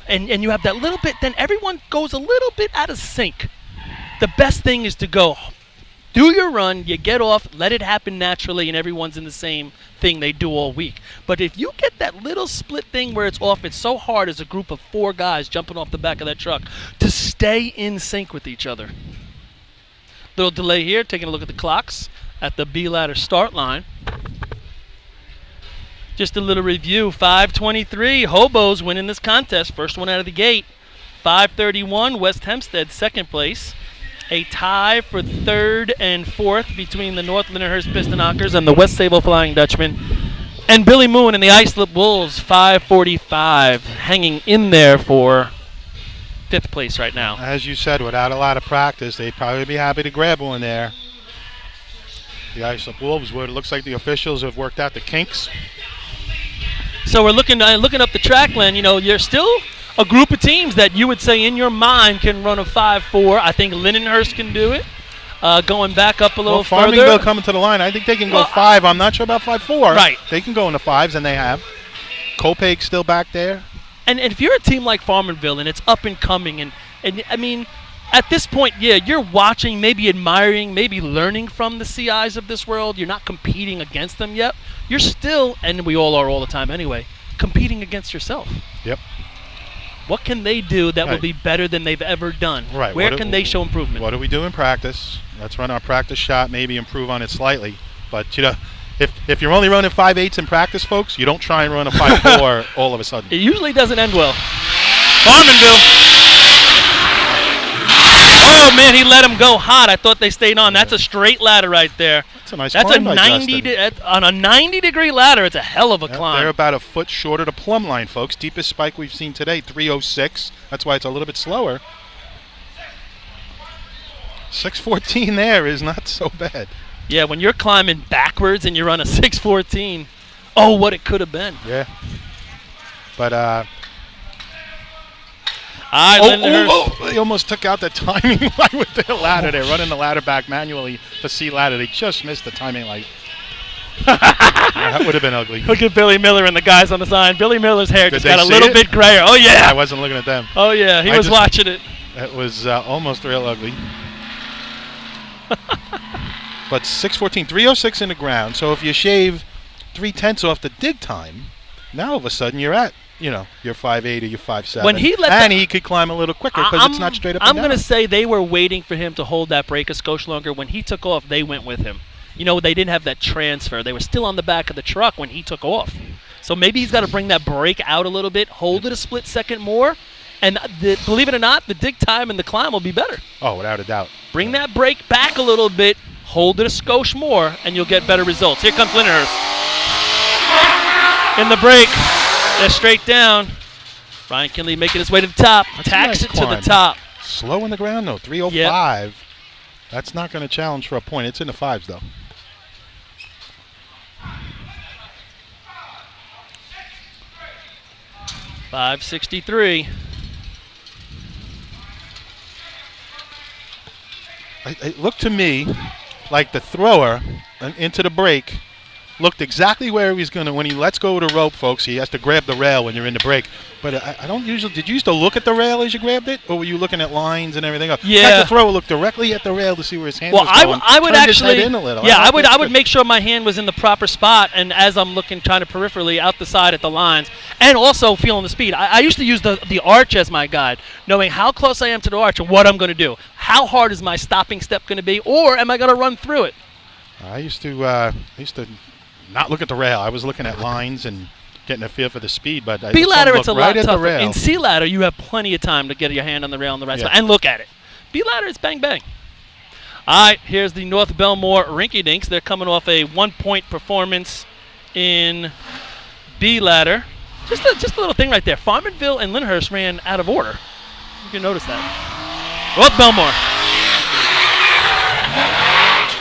[SPEAKER 2] and you have that little bit, then everyone goes a little bit out of sync. The best thing is to go, do your run, you get off, let it happen naturally, and everyone's in the same thing they do all week. But if you get that little split thing where it's off, it's so hard as a group of 4 guys jumping off the back of that truck to stay in sync with each other. Little delay here, taking a look at the clocks at the B ladder start line. Just a little review, 5:23, Hobos winning this contest, first one out of the gate. 5:31, West Hempstead, second place. A tie for third and fourth between the North Lindenhurst Piston Knockers and the West Sable Flying Dutchman. And Billy Moon and the Islip Wolves, 5:45, hanging in there for fifth place right now.
[SPEAKER 1] As you said, without a lot of practice, they'd probably be happy to grab one there. The Islip Wolves would. It looks like the officials have worked out the kinks.
[SPEAKER 2] So we're looking up the track, Len. You know, you're still a group of teams that you would say in your mind can run a 5.4. I think Lindenhurst can do it. Going back up a little further.
[SPEAKER 1] Farmingville coming to the line. I think they can go 5. I'm not sure about 5.4.
[SPEAKER 2] Right.
[SPEAKER 1] They can go into 5s, and they have. Copaig's still back there.
[SPEAKER 2] And if you're a team like Farmingville and it's up and coming, and I mean, at this point, yeah, you're watching, maybe admiring, maybe learning from the CIs of this world. You're not competing against them yet. You're still, and we all are all the time anyway, competing against yourself.
[SPEAKER 1] Yep.
[SPEAKER 2] What can they do that will be better than they've ever done?
[SPEAKER 1] Right.
[SPEAKER 2] Where can they show improvement?
[SPEAKER 1] What do we do in practice? Let's run our practice shot, maybe improve on it slightly. But, you know, if you're only running 5.8s in practice, folks, you don't try and run a 5.4 all of a sudden.
[SPEAKER 2] It usually doesn't end well. Farmanville. Oh, man, he let him go hot. I thought they stayed on. That's a straight ladder right there.
[SPEAKER 1] That's a nice
[SPEAKER 2] That's
[SPEAKER 1] climb
[SPEAKER 2] a
[SPEAKER 1] by
[SPEAKER 2] 90
[SPEAKER 1] Justin.
[SPEAKER 2] on a 90-degree ladder. It's a hell of a
[SPEAKER 1] Yep,
[SPEAKER 2] climb.
[SPEAKER 1] they're about a foot short of the plumb line, folks. Deepest spike we've seen today, 306. That's why it's a little bit slower. 614 there is not so bad.
[SPEAKER 2] Yeah, when you're climbing backwards and you're on a 614, oh, what it could have been.
[SPEAKER 1] Yeah. But, they almost took out the timing light with the ladder. They're running the ladder back manually for C ladder. They just missed the timing light. That would have been ugly.
[SPEAKER 2] Look at Billy Miller and the guys on the sign. Billy Miller's hair
[SPEAKER 1] Did
[SPEAKER 2] just
[SPEAKER 1] they
[SPEAKER 2] got a
[SPEAKER 1] see
[SPEAKER 2] little
[SPEAKER 1] it?
[SPEAKER 2] bit grayer. Oh, yeah.
[SPEAKER 1] I wasn't looking at them.
[SPEAKER 2] Oh, yeah. He was watching it.
[SPEAKER 1] It was almost real ugly. But 614, 306 in the ground. So if you shave 3/10 off the dig time, now all of a sudden you're at, your 5'8" or your 5'7".
[SPEAKER 2] When he let
[SPEAKER 1] and he could climb a little quicker because it's not straight up and
[SPEAKER 2] I'm
[SPEAKER 1] down.
[SPEAKER 2] going to say they were waiting for him to hold that brake a skosh longer. When he took off, they went with him. They didn't have that transfer. They were still on the back of the truck when he took off. So maybe he's got to bring that brake out a little bit, hold it a split second more, and believe it or not, the dig time and the climb will be better.
[SPEAKER 1] Oh, without a doubt.
[SPEAKER 2] Bring that brake back a little bit, hold it a skosh more, and you'll get better results. Here comes Lindenhurst. In the brake. They're straight down. Ryan Kinley making his way to the top. Tacks it to the top.
[SPEAKER 1] Slow in the ground, though. 305. Yep. That's not going to challenge for a point. It's in the fives, though.
[SPEAKER 2] .563.
[SPEAKER 1] It looked to me like the thrower into the brake looked exactly where he's going to, when he lets go of the rope, folks, he has to grab the rail when you're in the brake. But I don't usually, did you used to look at the rail as you grabbed it? Or were you looking at lines and everything else?
[SPEAKER 2] Yeah.
[SPEAKER 1] The thrower looked directly at the rail to see where his hand was going.
[SPEAKER 2] I would actually,
[SPEAKER 1] his head in a little.
[SPEAKER 2] yeah, I would make sure my hand was in the proper spot, and as I'm looking, trying to peripherally out the side at the lines, and also feeling the speed. I used to use the arch as my guide, knowing how close I am to the arch and what I'm going to do. How hard is my stopping step going to be, or am I going to run through it?
[SPEAKER 1] I used to not look at the rail. I was looking at lines and getting a feel for the speed, but
[SPEAKER 2] B ladder, it's a lot
[SPEAKER 1] right
[SPEAKER 2] tougher. In C ladder, you have plenty of time to get your hand on the rail on the right side and look at it. B ladder, it's bang bang. All right, here's the North Belmore Rinky Dinks. They're coming off a 1-point performance in B ladder. Just a little thing right there. Farmanville and Lyndhurst ran out of order. You can notice that. North Belmore.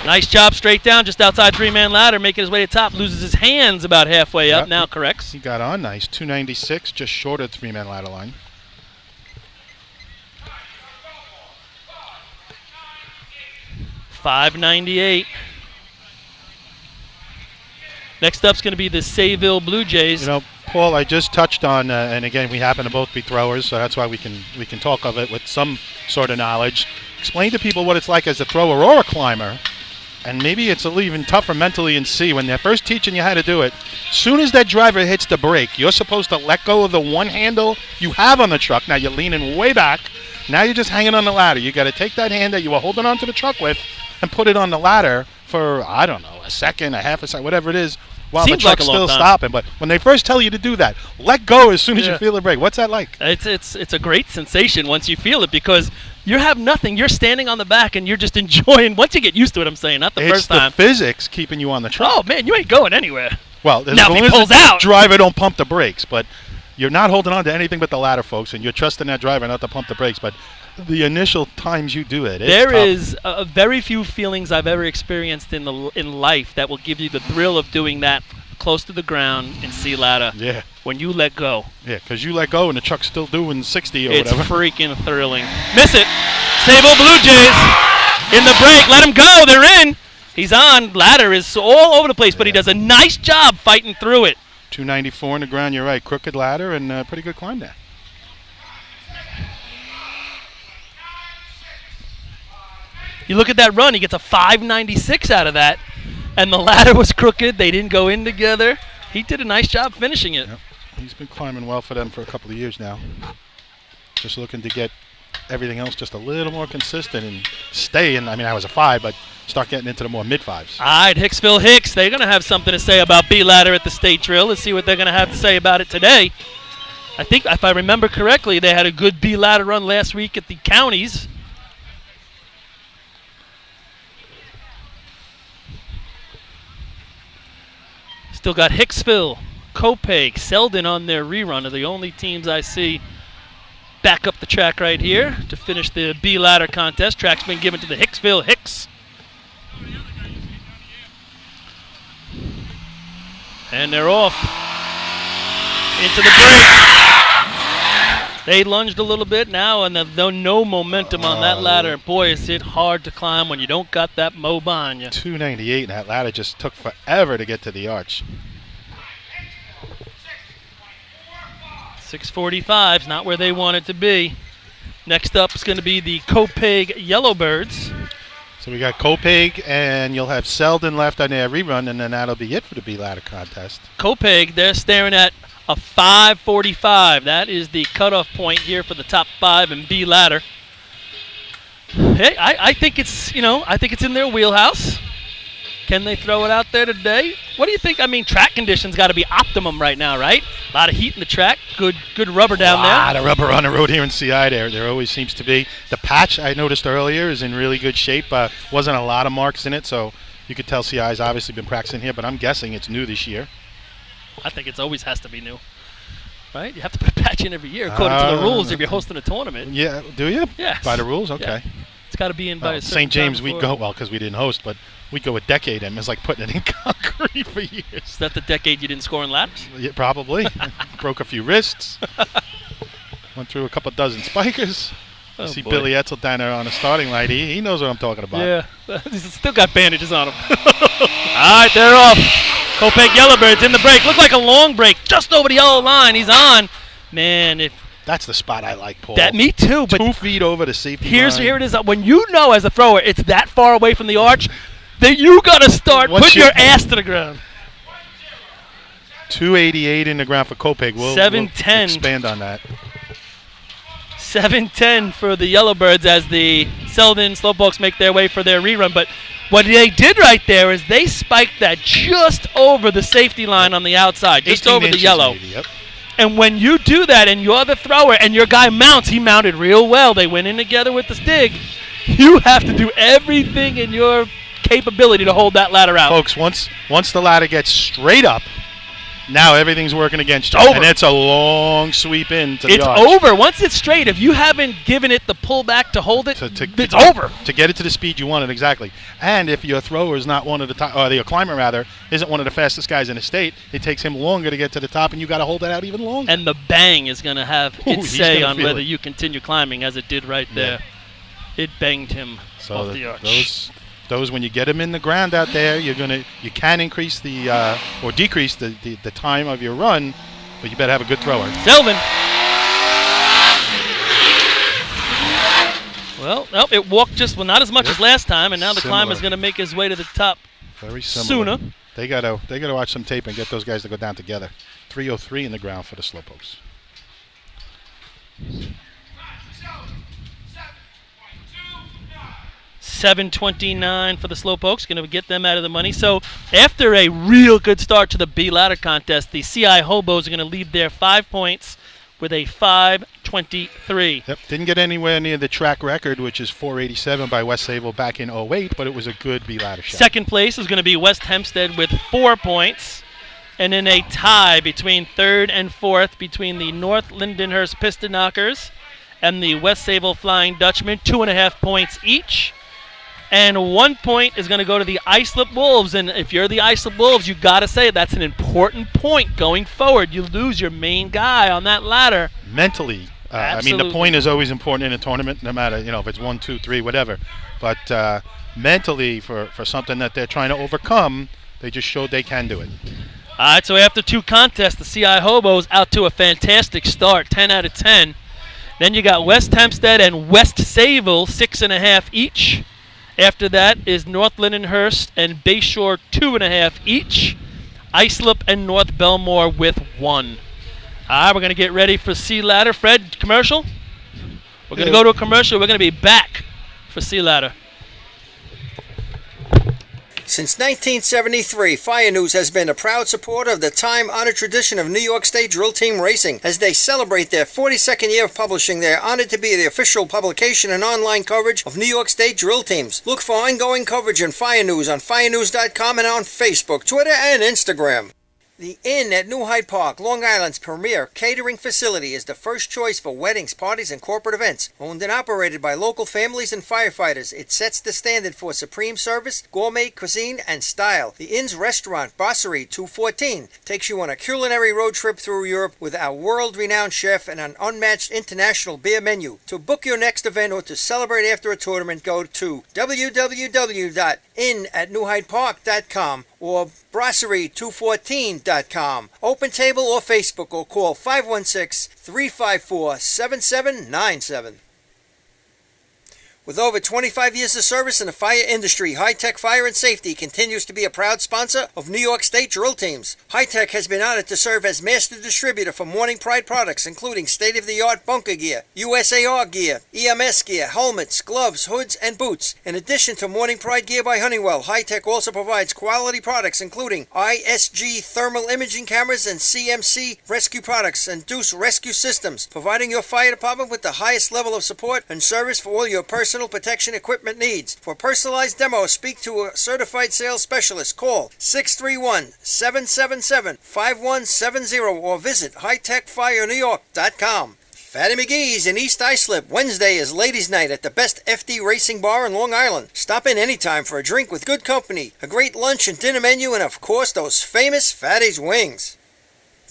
[SPEAKER 2] Nice job straight down, just outside three-man ladder, making his way to top. Loses his hands about halfway up. Now corrects.
[SPEAKER 1] He got on nice. 296, just short of the three-man ladder line.
[SPEAKER 2] .598. Next up's going to be the Sayville Blue Jays.
[SPEAKER 1] Paul, I just touched on, and again, we happen to both be throwers, so that's why we can talk of it with some sort of knowledge. Explain to people what it's like as a thrower or a climber. And maybe it's a little even tougher mentally in C. When they're first teaching you how to do it, soon as that driver hits the brake, you're supposed to let go of the one handle you have on the truck. Now you're leaning way back. Now you're just hanging on the ladder. You got to take that hand that you were holding onto the truck with and put it on the ladder for, I don't know, a second, a half a second, whatever it is, while the truck's still stopping. But when they first tell you to do that, let go as soon as you feel the brake. What's that like?
[SPEAKER 2] It's a great sensation once you feel it, because you have nothing. You're standing on the back and you're just enjoying. Once you get used to it, I'm saying, not the first time.
[SPEAKER 1] It's the physics keeping you on the truck.
[SPEAKER 2] Oh man, you ain't going anywhere.
[SPEAKER 1] Well,
[SPEAKER 2] now if he pulls out,
[SPEAKER 1] driver don't pump the brakes, but you're not holding on to anything but the ladder, folks, and you're trusting that driver not to pump the brakes. But the initial times you do it, it's
[SPEAKER 2] there
[SPEAKER 1] tough.
[SPEAKER 2] is very few feelings I've ever experienced in life that will give you the thrill of doing that close to the ground in C ladder.
[SPEAKER 1] Yeah.
[SPEAKER 2] When you let go.
[SPEAKER 1] Yeah, because you let go and the truck's still doing 60 or
[SPEAKER 2] it's
[SPEAKER 1] whatever.
[SPEAKER 2] It's freaking thrilling. Miss it. Sayville Blue Jays in the break. Let him go. They're in. He's on. Ladder is all over the place, but he does a nice job fighting through it.
[SPEAKER 1] 294 in the ground. You're right. Crooked ladder and pretty good climb there.
[SPEAKER 2] You look at that run. He gets a 596 out of that. And the ladder was crooked. They didn't go in together. He did a nice job finishing it.
[SPEAKER 1] Yep. He's been climbing well for them for a couple of years now. Just looking to get everything else just a little more consistent and stay in. I mean, I was a 5, but start getting into the more mid-5s.
[SPEAKER 2] All right, Hicksville Hicks. They're going to have something to say about B-Ladder at the state drill. Let's see what they're going to have to say about it today. I think, if I remember correctly, they had a good B-Ladder run last week at the counties. Still got Hicksville, Copeg, Selden on their rerun are the only teams I see back up the track right here to finish the B ladder contest. Track's been given to the Hicksville Hicks. And they're off into the break. They lunged a little bit now, and no momentum on that ladder. And boy, is it hard to climb when you don't got that mow behind you.
[SPEAKER 1] 298, and that ladder just took forever to get to the arch.
[SPEAKER 2] 645's not where they want it to be. Next up is going to be the Copeg Yellowbirds.
[SPEAKER 1] So we got Copeg, and you'll have Selden left on their rerun, and then that'll be it for the B ladder contest.
[SPEAKER 2] Copeg, they're staring at a 545. That is the cutoff point here for the top 5 in B ladder. Hey, I think it's in their wheelhouse. Can they throw it out there today? What do you think? I mean, track conditions got to be optimum right now, right? A lot of heat in the track. Good rubber down there.
[SPEAKER 1] A lot of rubber on the road here in CI. There always seems to be. The patch I noticed earlier is in really good shape. Wasn't a lot of marks in it, so you could tell CI's obviously been practicing here, but I'm guessing it's new this year.
[SPEAKER 2] I think it always has to be new, right? You have to put a patch in every year according to the rules if you're hosting a tournament.
[SPEAKER 1] Yeah, do you?
[SPEAKER 2] Yes.
[SPEAKER 1] By the rules? Okay.
[SPEAKER 2] Yeah. It's got to be in by a certain
[SPEAKER 1] St. James,
[SPEAKER 2] time
[SPEAKER 1] we'd
[SPEAKER 2] before.
[SPEAKER 1] go, well, because we didn't host, but we'd go a decade, and it's like putting it in concrete for years.
[SPEAKER 2] Is that the decade you didn't score in laps?
[SPEAKER 1] Yeah, probably. Broke a few wrists. Went through a couple dozen spikers.
[SPEAKER 2] Oh,
[SPEAKER 1] see
[SPEAKER 2] boy.
[SPEAKER 1] Billy Etzel down there on the starting line. He knows what I'm talking about.
[SPEAKER 2] Yeah. He's still got bandages on him. All right, they're off. Copeg Yellowbirds in the break. Looked like a long break. Just over the yellow line. He's on. Man, if
[SPEAKER 1] That's the spot I like, Paul.
[SPEAKER 2] that me too, but
[SPEAKER 1] 2 feet over the safety
[SPEAKER 2] here
[SPEAKER 1] line.
[SPEAKER 2] it is. When you know as a thrower it's that far away from the arch, then you got to start
[SPEAKER 1] Once
[SPEAKER 2] putting
[SPEAKER 1] you-
[SPEAKER 2] your ass to the ground.
[SPEAKER 1] 288 in the ground for Copeg. We'll
[SPEAKER 2] 710.
[SPEAKER 1] expand on that.
[SPEAKER 2] 7:10 for the Yellowbirds as the Selden Slowpokes make their way for their rerun. But what they did right there is they spiked that just over the safety line on the outside, just
[SPEAKER 1] 18
[SPEAKER 2] over the
[SPEAKER 1] inches
[SPEAKER 2] yellow.
[SPEAKER 1] maybe, yep.
[SPEAKER 2] And when you do that and you're the thrower and your guy mounts, he mounted real well. They went in together with the stig. You have to do everything in your capability to hold that ladder out.
[SPEAKER 1] Folks, once the ladder gets straight up, now everything's working against you.
[SPEAKER 2] It's over.
[SPEAKER 1] And it's a long sweep into the
[SPEAKER 2] It's
[SPEAKER 1] arch.
[SPEAKER 2] over. Once it's straight, if you haven't given it the pullback to hold it, it's over.
[SPEAKER 1] To get it to the speed you want it, exactly. And if your thrower is not one of the top, or your climber rather, isn't one of the fastest guys in the state, it takes him longer to get to the top, and you got to hold that out even longer.
[SPEAKER 2] And the bang is going to have
[SPEAKER 1] Ooh,
[SPEAKER 2] its
[SPEAKER 1] he's
[SPEAKER 2] say
[SPEAKER 1] gonna
[SPEAKER 2] on
[SPEAKER 1] feel
[SPEAKER 2] whether
[SPEAKER 1] it.
[SPEAKER 2] you continue climbing, as it did right there. It banged him off the arch.
[SPEAKER 1] Those when you get them in the ground out there, you can increase the or decrease the time of your run, but you better have a good thrower.
[SPEAKER 2] Selden. Well, nope, it walked not as much as last time, and now the climber's
[SPEAKER 1] Similar.
[SPEAKER 2] going to make his way to the top
[SPEAKER 1] Very similar.
[SPEAKER 2] sooner.
[SPEAKER 1] They gotta watch some tape and get those guys to go down together. 303 in the ground for the Slowpokes.
[SPEAKER 2] 7:29 for the Slowpokes, going to get them out of the money. So after a real good start to the B ladder contest, the CI Hobos are going to lead their 5 points with a 5:23.
[SPEAKER 1] Yep, didn't get anywhere near the track record, which is 487 by West Sable back in 08, but it was a good B ladder shot.
[SPEAKER 2] Second place is going to be West Hempstead with 4 points. And then a tie between third and fourth between the North Lindenhurst Piston Knockers and the West Sable Flying Dutchmen, 2.5 points each. And 1 point is going to go to the Islip Wolves. And if you're the Islip Wolves, you got to say that's an important point going forward. You lose your main guy on that ladder.
[SPEAKER 1] Mentally, I mean, the point is always important in a tournament, no matter if it's 1, 2, 3, whatever. But mentally, for something that they're trying to overcome, they just showed they can do it.
[SPEAKER 2] All right, so after 2 contests, the CI Hobos out to a fantastic start, 10 out of 10. Then you got West Hempstead and West Sable, 6.5 each. After that is North Lindenhurst and Bayshore, 2.5 each. Islip and North Belmore with 1. All right, we're going to get ready for C Ladder. Fred, commercial? We're going to go to a commercial. We're going to be back for C Ladder.
[SPEAKER 3] Since 1973, Fire News has been a proud supporter of the time-honored tradition of New York State Drill Team Racing. As they celebrate their 42nd year of publishing, they are honored to be the official publication and online coverage of New York State drill teams. Look for ongoing coverage in Fire News on firenews.com and on Facebook, Twitter, and Instagram. The Inn at New Hyde Park, Long Island's premier catering facility, is the first choice for weddings, parties, and corporate events. Owned and operated by local families and firefighters, it sets the standard for supreme service, gourmet cuisine, and style. The Inn's restaurant, Brasserie 214, takes you on a culinary road trip through Europe with our world-renowned chef and an unmatched international beer menu. To book your next event or to celebrate after a tournament, go to www.innatnewhydepark.com or brasserie214.com. Open table or Facebook, or call 516-354-7797. With over 25 years of service in the fire industry, High Tech Fire and Safety continues to be a proud sponsor of New York State drill teams. High Tech has been honored to serve as master distributor for Morning Pride products, including state-of-the-art bunker gear, USAR gear, EMS gear, helmets, gloves, hoods, and boots. In addition to Morning Pride gear by Honeywell, High Tech also provides quality products including ISG thermal imaging cameras and CMC rescue products and Deuce rescue systems, providing your fire department with the highest level of support and service for all your personal protection equipment needs. For personalized demos, speak to a certified sales specialist. Call 631-777-5170 or visit hightechfirenewyork.com. Fatty McGee's in East Islip. Wednesday is Ladies' Night at the best FD racing bar in Long Island. Stop in anytime for a drink with good company, a great lunch and dinner menu, and of course those famous Fatty's wings.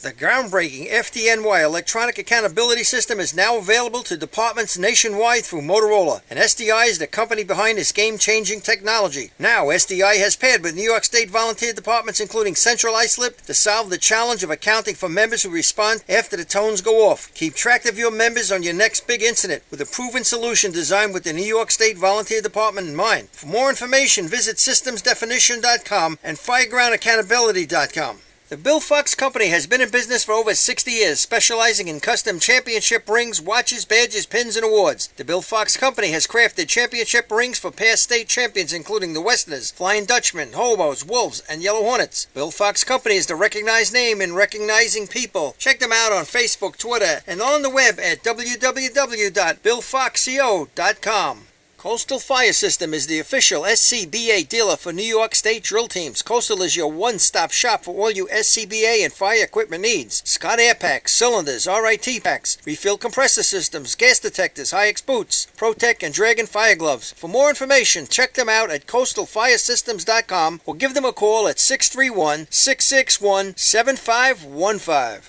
[SPEAKER 3] The groundbreaking FDNY electronic accountability system is now available to departments nationwide through Motorola, and SDI is the company behind this game-changing technology. Now, SDI has paired with New York State volunteer departments including Central Islip to solve the challenge of accounting for members who respond after the tones go off. Keep track of your members on your next big incident with a proven solution designed with the New York State Volunteer Department in mind. For more information, visit systemsdefinition.com and firegroundaccountability.com. The Bill Fox Company has been in business for over 60 years, specializing in custom championship rings, watches, badges, pins, and awards. The Bill Fox Company has crafted championship rings for past state champions including the Westerners, Flying Dutchmen, Hobos, Wolves, and Yellow Hornets. Bill Fox Company is the recognized name in recognizing people. Check them out on Facebook, Twitter, and on the web at www.billfoxco.com. Coastal Fire System is the official SCBA dealer for New York State drill teams. Coastal is your one-stop shop for all your SCBA and fire equipment needs. Scott Air Packs, cylinders, RIT packs, refill compressor systems, gas detectors, Hi-X boots, Protec and Dragon fire gloves. For more information, check them out at coastalfiresystems.com or give them a call at 631-661-7515.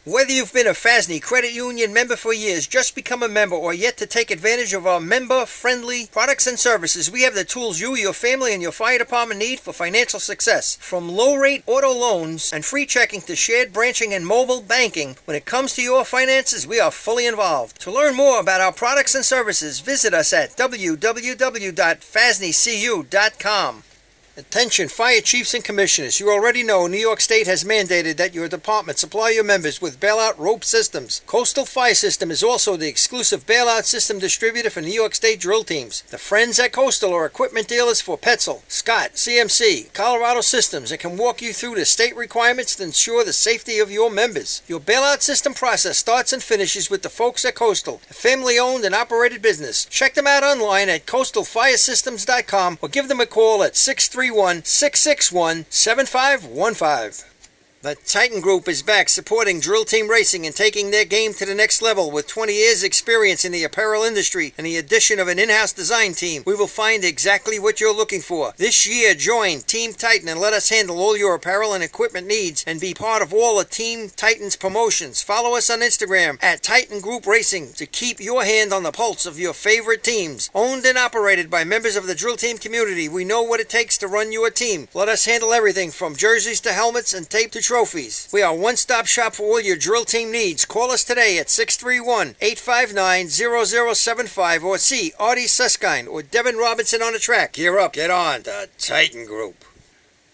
[SPEAKER 3] Whether you've been a FASNY Credit Union member for years, just become a member, or yet to take advantage of our member-friendly products and services, we have the tools you, your family, and your fire department need for financial success. From low-rate auto loans and free checking to shared branching and mobile banking, when it comes to your finances, we are fully involved. To learn more about our products and services, visit us at www.fasnycu.com. Attention fire chiefs and commissioners, you already know New York State has mandated that your department supply your members with bailout rope systems. Coastal Fire System is also the exclusive bailout system distributor for New York State drill teams. The friends at Coastal are equipment dealers for Petzl, Scott, CMC, Colorado Systems, and can walk you through the state requirements to ensure the safety of your members. Your bailout system process starts and finishes with the folks at Coastal, a family-owned and operated business. Check them out online at coastalfiresystems.com or give them a call at 631-661-7515. The Titan Group is back supporting drill team racing and taking their game to the next level. With 20 years experience in the apparel industry and the addition of an in-house design team, we will find exactly what you're looking for. This year, join Team Titan and let us handle all your apparel and equipment needs and be part of all of Team Titan's promotions. Follow us on Instagram at Titan Group Racing to keep your hand on the pulse of your favorite teams. Owned and operated by members of the drill team community, we know what it takes to run your team. Let us handle everything from jerseys to helmets and tape to trophies. We are a one-stop shop for all your drill team needs. Call us today at 631-859-0075 or see Artie Suskind or Devin Robinson on the track. Gear up, get on, the Titan Group.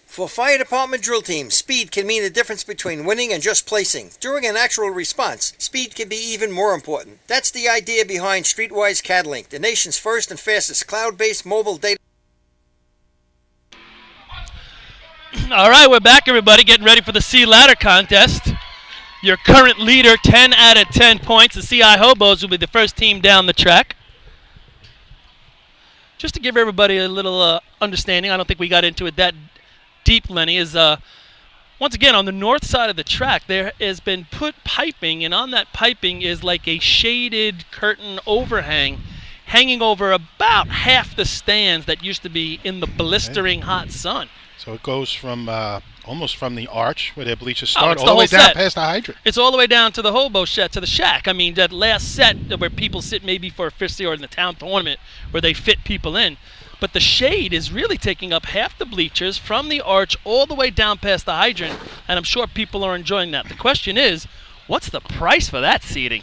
[SPEAKER 3] For fire department drill teams, speed can mean the difference between winning and just placing. During an actual response, speed can be even more important. That's the idea behind Streetwise CADlink, the nation's first and fastest cloud-based mobile data.
[SPEAKER 2] All right, we're back, everybody, getting ready for the C Ladder contest. Your current leader, 10 out of 10 points. The CI Hobos will be the first team down the track. Just to give everybody a little understanding, I don't think we got into it that deep, Lenny, is Once again, on the north side of the track, there has been put piping, and on that piping is like a shaded curtain overhang hanging over about half the stands that used to be in the blistering hot sun.
[SPEAKER 1] So it goes from almost from the arch where their bleachers start
[SPEAKER 2] it's
[SPEAKER 1] all
[SPEAKER 2] the
[SPEAKER 1] the way
[SPEAKER 2] whole
[SPEAKER 1] down
[SPEAKER 2] set.
[SPEAKER 1] past the hydrant.
[SPEAKER 2] It's all the way down to the hobo shed, to the shack. I mean, that last set where people sit maybe for a fifth or in the town tournament where they fit people in. But the shade is really taking up half the bleachers from the arch all the way down past the hydrant, and I'm sure people are enjoying that. The question is, what's the price for that seating?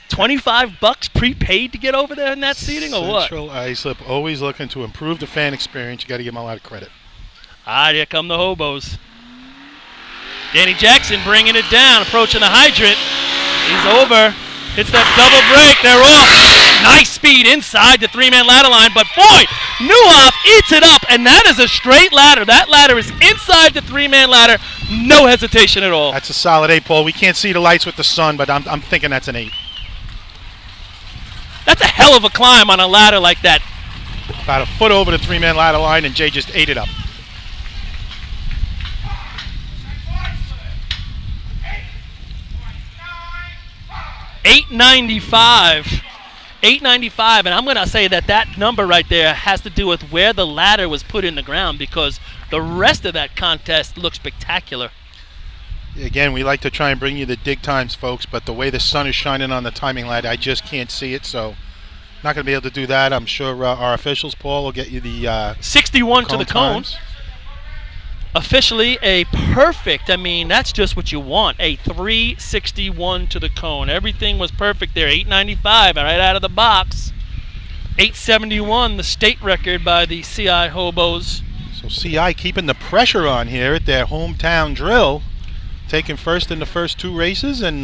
[SPEAKER 2] $25 prepaid to get over there in that seating, or what?
[SPEAKER 1] Central Islip always looking to improve the fan experience. You got to give them a lot of credit.
[SPEAKER 2] Here come the hobos. Danny Jackson bringing it down, approaching the hydrant. He's over. Hits that double break. They're off. Nice speed inside the three-man ladder line, but boy, Newhoff eats it up, and that is a straight ladder. That ladder is inside the three-man ladder. No hesitation at all.
[SPEAKER 1] That's a solid 8, Paul. We can't see the lights with the sun, but I'm thinking that's an 8.
[SPEAKER 2] That's a hell of a climb on a ladder like that.
[SPEAKER 1] About a foot over the three-man ladder line, and Jay just ate it up.
[SPEAKER 2] 895. 895, and I'm going to say that number right there has to do with where the ladder was put in the ground, because the rest of that contest looks spectacular.
[SPEAKER 1] Again, we like to try and bring you the dig times, folks, but the way the sun is shining on the timing ladder, I just can't see it, so not going to be able to do that. I'm sure our officials, Paul, will get you the
[SPEAKER 2] 61 to the cone.
[SPEAKER 1] times.
[SPEAKER 2] Officially a perfect, I mean, that's just what you want, a 361 to the cone. Everything was perfect there. 895 right out of the box. 871, the state record by the CI Hobos.
[SPEAKER 1] So CI keeping the pressure on here at their hometown drill, taking first in the first 2 races and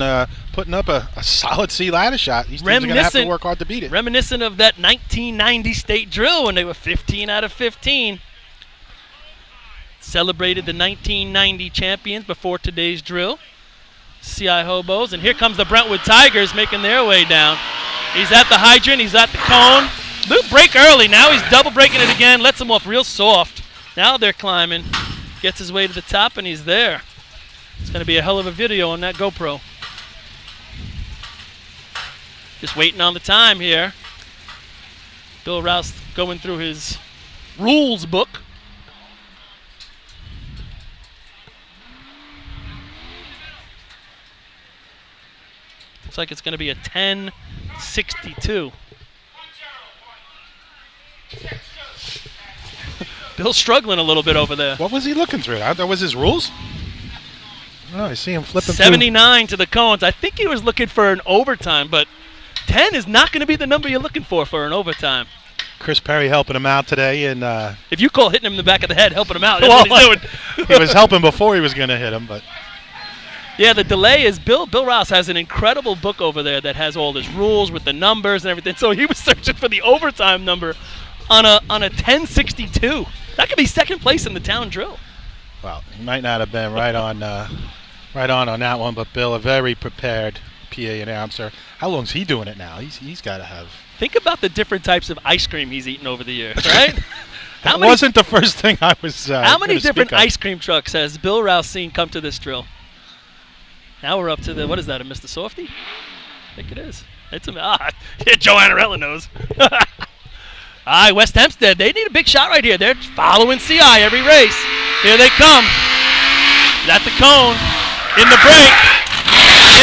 [SPEAKER 1] putting up a solid C ladder shot. These teams are going to have to work hard to beat it.
[SPEAKER 2] Reminiscent of that 1990 state drill when they were 15 out of 15. Celebrated the 1990 champions before today's drill. CI Hobos, and here comes the Brentwood Tigers making their way down. He's at the hydrant, he's at the cone. Little break early, now he's double breaking it again, lets him off real soft. Now they're climbing, gets his way to the top, and he's there. It's going to be a hell of a video on that GoPro. Just waiting on the time here. Bill Rouse going through his rules book. Looks like it's going to be a 10:62. Bill's struggling a little bit over there.
[SPEAKER 1] What was he looking through? That was his rules? Oh, I see him flipping
[SPEAKER 2] 79 to the cones. I think he was looking for an overtime, but 10 is not going to be the number you're looking for an overtime.
[SPEAKER 1] Chris Perry helping him out today, and
[SPEAKER 2] if you call hitting him in the back of the head helping him out, that's what he's doing.
[SPEAKER 1] he was helping before he was going to hit him, but
[SPEAKER 2] yeah, the delay is Bill Rouse has an incredible book over there that has all his rules with the numbers and everything. So he was searching for the overtime number on a 10:62. That could be second place in the town drill.
[SPEAKER 1] Well, he might not have been right on that one, but Bill, a very prepared PA announcer. How long's he doing it now? He's got to have.
[SPEAKER 2] Think about the different types of ice cream he's eaten over the years, right?
[SPEAKER 1] That wasn't the first thing I was.
[SPEAKER 2] How many different ice cream trucks has Bill Rouse seen come to this drill? Now we're up to the, what is that, a Mr. Softy? I think it is. It's yeah, Joe Anarella knows. All right, West Hempstead, they need a big shot right here. They're following CI every race. Here they come. At the cone, in the break.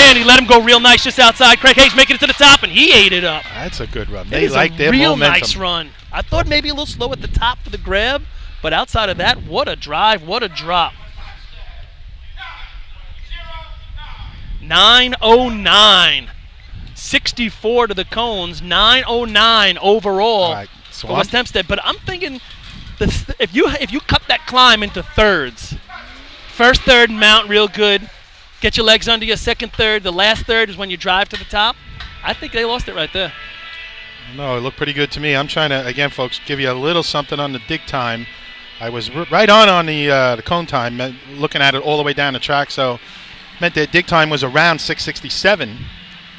[SPEAKER 2] And he let him go real nice just outside. Craig Hayes making it to the top, and he ate it up.
[SPEAKER 1] That's a good run. They like their momentum.
[SPEAKER 2] Real nice run. I thought maybe a little slow at the top for the grab, but outside of that, what a drive, what a drop. 909. 64 to the cones, 909 overall
[SPEAKER 1] right, so
[SPEAKER 2] for West Hempstead. But I'm thinking if you cut that climb into thirds, first third mount real good, get your legs under your second third, the last third is when you drive to the top. I think they lost it right there.
[SPEAKER 1] No, it looked pretty good to me. I'm trying to, again, folks, give you a little something on the dig time. I was right on the cone time, looking at it all the way down the track, so meant that dig time was around 6:67.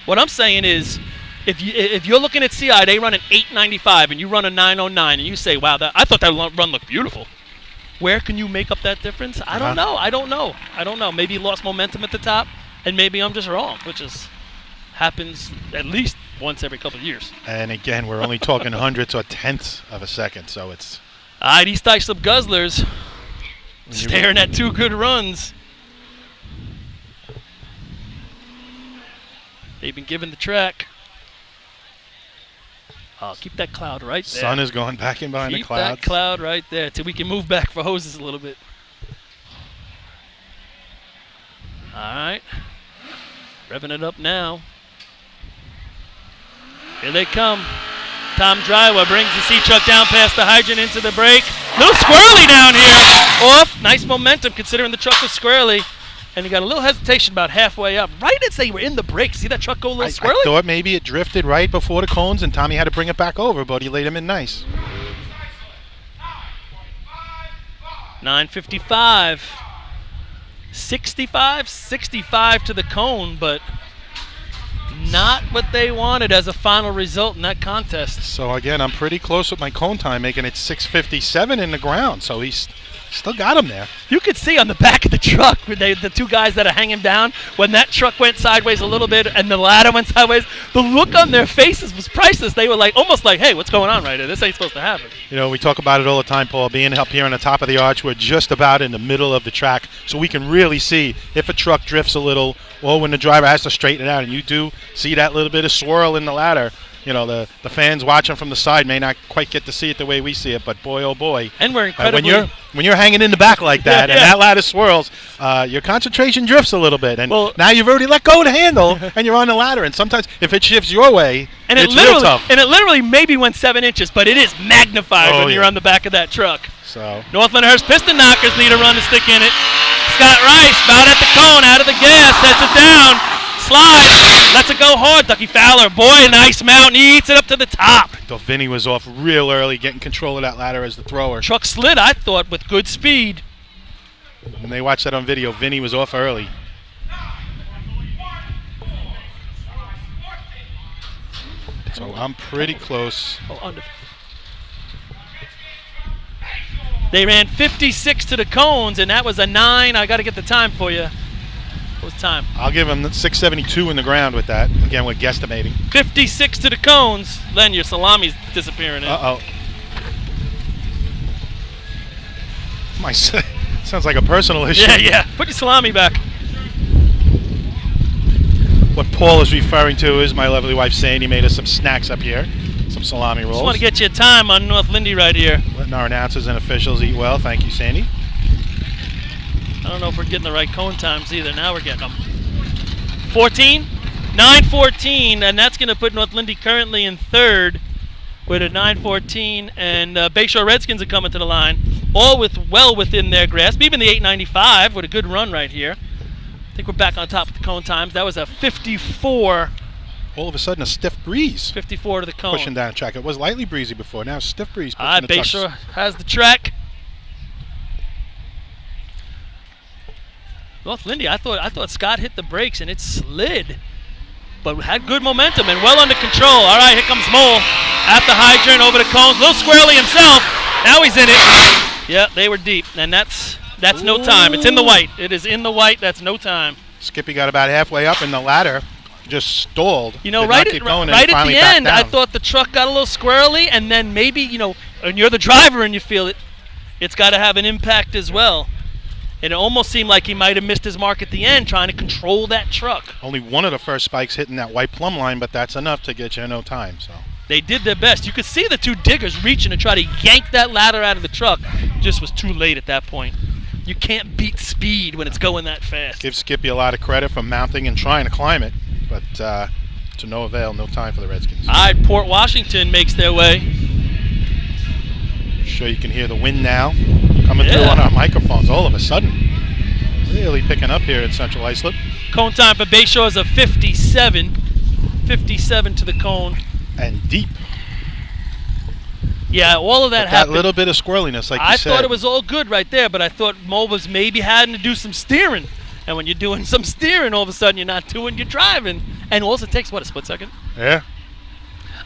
[SPEAKER 2] What I'm saying is, if you're looking at CI, they run an 8:95, and you run a 9:09, and you say, "Wow, I thought that run looked beautiful." Where can you make up that difference? I don't know. I don't know. Maybe he lost momentum at the top, and maybe I'm just wrong, which happens at least once every couple of years.
[SPEAKER 1] And again, we're only talking hundredths or tenths of a second, so it's...
[SPEAKER 2] All right, East Islip Guzzlers staring at 2 good runs. They've been given the track. Keep that cloud right there.
[SPEAKER 1] Sun is going back in behind the clouds.
[SPEAKER 2] Keep that cloud right there till we can move back for hoses a little bit. All right. Revving it up now. Here they come. Tom Drywa brings the C-Chuck down past the hydrant into the break. Little squirrely down here. Off. Nice momentum considering the truck was squirrely. And he got a little hesitation about halfway up. Right as they were in the break. See that truck go a little squirrely?
[SPEAKER 1] I thought maybe it drifted right before the cones and Tommy had to bring it back over, but he laid him in nice.
[SPEAKER 2] 9:55. 65 to the cone, but not what they wanted as a final result in that contest.
[SPEAKER 1] So again, I'm pretty close with my cone time, making it 6:57 in the ground. So he's still got him there.
[SPEAKER 2] You could see on the back of the truck, the 2 guys that are hanging down, when that truck went sideways a little bit and the ladder went sideways, the look on their faces was priceless. They were like, almost like, hey, what's going on right here? This ain't supposed to happen.
[SPEAKER 1] You know, we talk about it all the time, Paul. Being up here on the top of the arch, we're just about in the middle of the track, so we can really see if a truck drifts a little, or when the driver has to straighten it out, and you do see that little bit of swirl in the ladder. You know, the fans watching from the side may not quite get to see it the way we see it, but boy, oh boy.
[SPEAKER 2] And we're incredibly...
[SPEAKER 1] when you're hanging in the back like that and that ladder swirls, your concentration drifts a little bit. And now you've already let go of the handle and you're on the ladder. And sometimes if it shifts your way,
[SPEAKER 2] and
[SPEAKER 1] it's real tough.
[SPEAKER 2] And it literally maybe went 7 inches, but it is magnified when you're on the back of that truck.
[SPEAKER 1] So
[SPEAKER 2] Northland Hearst Piston Knockers need a run to stick in it. Scott Rice, about at the cone, out of the gas, sets it down. Slide, lets it go hard. Ducky Fowler, boy, nice mount. He eats it up to the top.
[SPEAKER 1] So Vinny was off real early, getting control of that ladder as the thrower.
[SPEAKER 2] Truck slid, I thought, with good speed.
[SPEAKER 1] When they watched that on video, Vinny was off early. So I'm pretty close.
[SPEAKER 2] They ran 56 to the cones, and that was a 9. I got to get the time for you. What was time?
[SPEAKER 1] I'll give him 6:72 in the ground with that. Again, we're guesstimating.
[SPEAKER 2] 56 to the cones. Len, your salami's disappearing.
[SPEAKER 1] Uh-oh. Sounds like a personal issue.
[SPEAKER 2] Yeah. Put your salami back.
[SPEAKER 1] What Paul is referring to is my lovely wife Sandy made us some snacks up here. Some salami rolls.
[SPEAKER 2] Just want to get you a time on North Lindy right here.
[SPEAKER 1] Letting our announcers and officials eat well. Thank you, Sandy.
[SPEAKER 2] I don't know if we're getting the right cone times either. Now we're getting them. 9:14, and that's going to put North Lindy currently in 3rd with a 9:14, and Bayshore Redskins are coming to the line, all well within their grasp. Even the 8:95 with a good run right here. I think we're back on top of the cone times. That was a 54.
[SPEAKER 1] All of a sudden, a stiff breeze.
[SPEAKER 2] 54 to the cone.
[SPEAKER 1] Pushing down the track. It was lightly breezy before. Now stiff breeze. Pushing the
[SPEAKER 2] Bayshore has the track. North Lindy, I thought Scott hit the brakes and it slid, but had good momentum and well under control. All right, here comes Mole at the hydrant over the cones. Little squirrely himself. Now he's in it. Yeah, they were deep, and that's no time. It's in the white. It is in the white. That's no time.
[SPEAKER 1] Skippy got about halfway up, and the ladder just stalled.
[SPEAKER 2] You know, right at the end, I thought the truck got a little squirrely, and then maybe, you know, and you're the driver and you feel it, it's got to have an impact as well. And it almost seemed like he might have missed his mark at the end trying to control that truck.
[SPEAKER 1] Only one of the first spikes hitting that white plumb line, but that's enough to get you no time. So
[SPEAKER 2] they did their best. You could see the 2 diggers reaching to try to yank that ladder out of the truck. Just was too late at that point. You can't beat speed when it's going that fast.
[SPEAKER 1] Give Skippy a lot of credit for mounting and trying to climb it, but to no avail, no time for the Redskins.
[SPEAKER 2] All right, Port Washington makes their way.
[SPEAKER 1] Sure you can hear the wind now coming through on our microphones all of a sudden. Really picking up here in Central Islip.
[SPEAKER 2] Cone time for Bayshore is a 57. 57 to the cone.
[SPEAKER 1] And deep.
[SPEAKER 2] Yeah, all of that happened.
[SPEAKER 1] That little bit of squirreliness, like you said.
[SPEAKER 2] I thought it was all good right there, but I thought Mo was maybe having to do some steering. And when you're doing some steering, all of a sudden you're not doing your driving. And all it takes, what, a split second?
[SPEAKER 1] Yeah.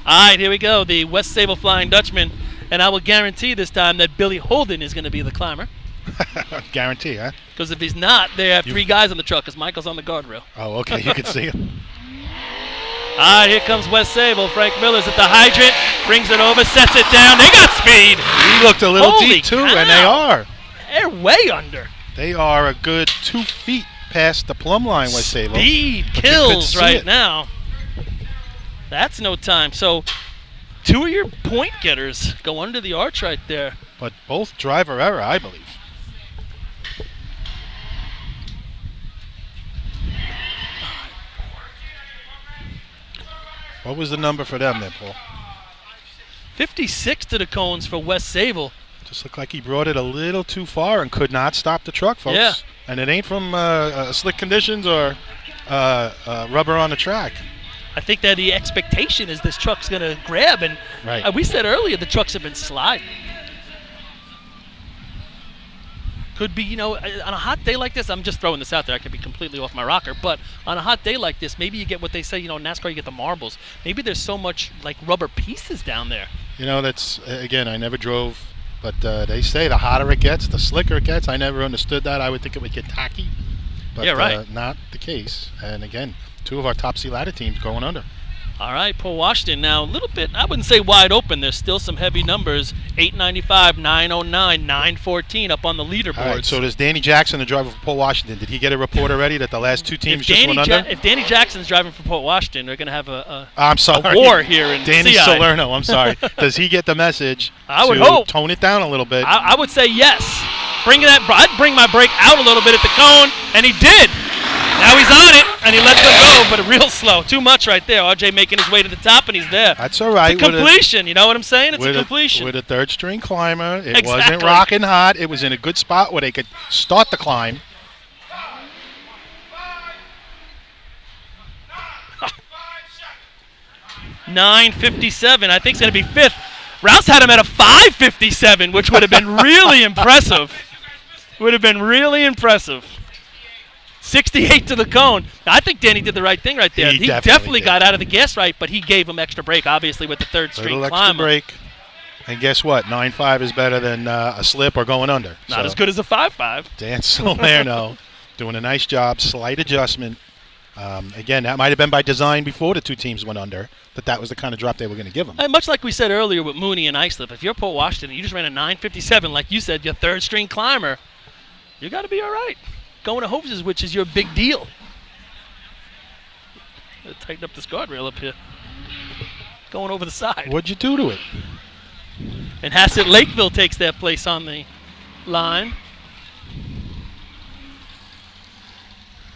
[SPEAKER 2] All right, here we go. The West Sable Flying Dutchman. And I will guarantee this time that Billy Holden is going to be the climber.
[SPEAKER 1] Guarantee, huh?
[SPEAKER 2] Because if he's not, they have 3 guys on the truck because Michael's on the guardrail.
[SPEAKER 1] Oh, okay. You can see him.
[SPEAKER 2] All right, here comes West Sable. Frank Miller's at the hydrant, brings it over, sets it down. They got speed.
[SPEAKER 1] He looked a little
[SPEAKER 2] Holy
[SPEAKER 1] deep, too,
[SPEAKER 2] cow.
[SPEAKER 1] and they are.
[SPEAKER 2] They're way under.
[SPEAKER 1] They are a good 2 feet past the plumb line, West Sable.
[SPEAKER 2] Speed
[SPEAKER 1] But you
[SPEAKER 2] kills
[SPEAKER 1] could see
[SPEAKER 2] right
[SPEAKER 1] it.
[SPEAKER 2] now. That's no time. So 2 of your point getters go under the arch right there.
[SPEAKER 1] But both driver error, I believe. What was the number for them there, Paul?
[SPEAKER 2] 56 to the cones for West Sable.
[SPEAKER 1] Just looked like he brought it a little too far and could not stop the truck, folks.
[SPEAKER 2] Yeah.
[SPEAKER 1] And it ain't from slick conditions or rubber on the track.
[SPEAKER 2] I think that the expectation is this truck's going to grab. And
[SPEAKER 1] Right.
[SPEAKER 2] we said earlier the trucks have been sliding. Could be, on a hot day like this, I'm just throwing this out there. I could be completely off my rocker. But on a hot day like this, maybe you get what they say, in NASCAR, you get the marbles. Maybe there's so much, rubber pieces down there.
[SPEAKER 1] That's, again, I never drove, but they say the hotter it gets, the slicker it gets. I never understood that. I would think it would get tacky. But
[SPEAKER 2] Yeah, right.
[SPEAKER 1] Not the case. And, again, 2 of our top C ladder teams going under.
[SPEAKER 2] All right, Paul Washington now a little bit, I wouldn't say wide open. There's still some heavy numbers. 895, 909, 914 up on the leaderboards.
[SPEAKER 1] All right, so does Danny Jackson, the driver for Port Washington, did he get a report already that the last 2 teams just went under?
[SPEAKER 2] If Danny Jackson's driving for Port Washington, they're going to have a
[SPEAKER 1] I'm sorry.
[SPEAKER 2] war here in
[SPEAKER 1] Danny
[SPEAKER 2] CI.
[SPEAKER 1] Salerno, I'm sorry. Does he get the message
[SPEAKER 2] I would
[SPEAKER 1] to
[SPEAKER 2] hope.
[SPEAKER 1] tone it down a little bit?
[SPEAKER 2] I would say yes. I'd bring my brake out a little bit at the cone, and he did. Now he's on it, and he lets them go, but real slow. Too much right there. RJ making his way to the top, and he's there.
[SPEAKER 1] That's all right.
[SPEAKER 2] It's a completion. You know what I'm saying? It's a completion.
[SPEAKER 1] With a third-string climber, it
[SPEAKER 2] Exactly.
[SPEAKER 1] wasn't rocking hot. It was in a good spot where they could start the climb.
[SPEAKER 2] $9.57. I think it's going to be 5th. Rouse had him at a 5.57, which would have been really impressive. Would have been really impressive. 68 to the cone. I think Danny did the right thing right there.
[SPEAKER 1] He
[SPEAKER 2] definitely
[SPEAKER 1] did.
[SPEAKER 2] got out of the gas right, but he gave him extra brake, obviously, with the third string
[SPEAKER 1] Little extra
[SPEAKER 2] climber.
[SPEAKER 1] break. And guess what? 9.5 is better than a slip or going under.
[SPEAKER 2] Not as good as a 5.5.
[SPEAKER 1] Dan Salerno doing a nice job. Slight adjustment. Again, that might have been by design before the 2 teams went under, but that was the kind of drop they were going to give them.
[SPEAKER 2] And much like we said earlier with Mooney and Islip, if you're Port Washington and you just ran a 9.57, like you said, your third string climber, you got to be all right. Going to hoses, which is your big deal. Gotta tighten up this guardrail up here. Going over the side.
[SPEAKER 1] What'd you do to it?
[SPEAKER 2] And Hassett Lakeville takes their place on the line.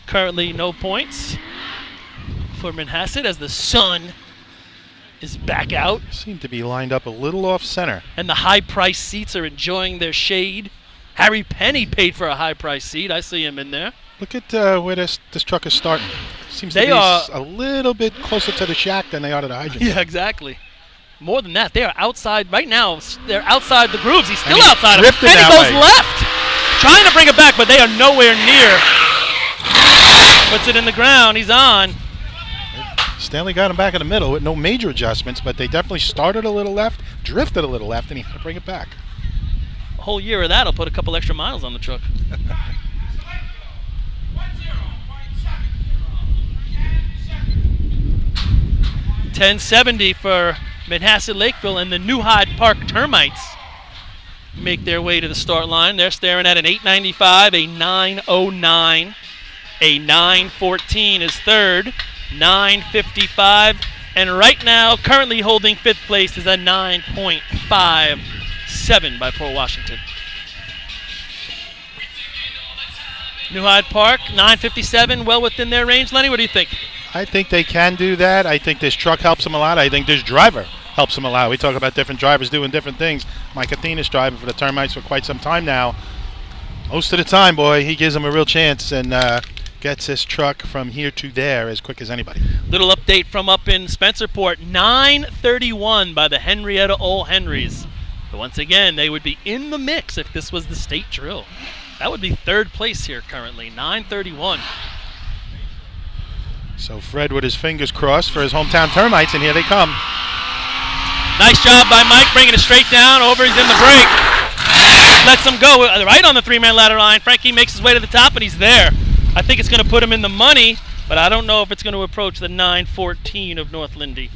[SPEAKER 2] Currently no points for Manhasset as the sun is back out.
[SPEAKER 1] Seemed to be lined up a little off center.
[SPEAKER 2] And the high-priced seats are enjoying their shade. Harry Penny paid for a high-priced seat. I see him in there.
[SPEAKER 1] Look at where this truck is starting. Seems
[SPEAKER 2] They
[SPEAKER 1] to be
[SPEAKER 2] are-
[SPEAKER 1] a little bit closer to the shack than they are to the hydrant.
[SPEAKER 2] Yeah, exactly. More than that, they are outside right now. They're outside the grooves. He's still
[SPEAKER 1] And he's
[SPEAKER 2] outside of it.
[SPEAKER 1] drifting
[SPEAKER 2] And he
[SPEAKER 1] that
[SPEAKER 2] goes
[SPEAKER 1] way.
[SPEAKER 2] left. Trying to bring it back, but they are nowhere near. Puts it in the ground. He's on.
[SPEAKER 1] Stanley got him back in the middle with no major adjustments, but they definitely started a little left, drifted a little left, and he had to bring it back.
[SPEAKER 2] A whole year of that will put a couple extra miles on the truck. 1070 for Manhasset Lakeville, and the New Hyde Park Termites make their way to the start line. They're staring at an 895, a 909, a 914 is third, 955, and right now, currently holding 5th place is a 9.57 by Port Washington. New Hyde Park, 957, well within their range. Lenny, what do you think?
[SPEAKER 1] I think they can do that. I think this truck helps them a lot. I think this driver helps them a lot. We talk about different drivers doing different things. Mike Athena's driving for the Termites for quite some time now. Most of the time, boy, he gives them a real chance and gets this truck from here to there as quick as anybody.
[SPEAKER 2] Little update from up in Spencerport, 931 by the Henrietta Ole Henrys. But once again, they would be in the mix if this was the state drill. That would be 3rd place here currently, 931.
[SPEAKER 1] So Fred with his fingers crossed for his hometown Termites, and here they come.
[SPEAKER 2] Nice job by Mike bringing it straight down over. He's in the break. lets him go right on the three-man ladder line. Frankie makes his way to the top, and he's there. I think it's going to put him in the money, but I don't know if it's going to approach the 914 of North Lindy.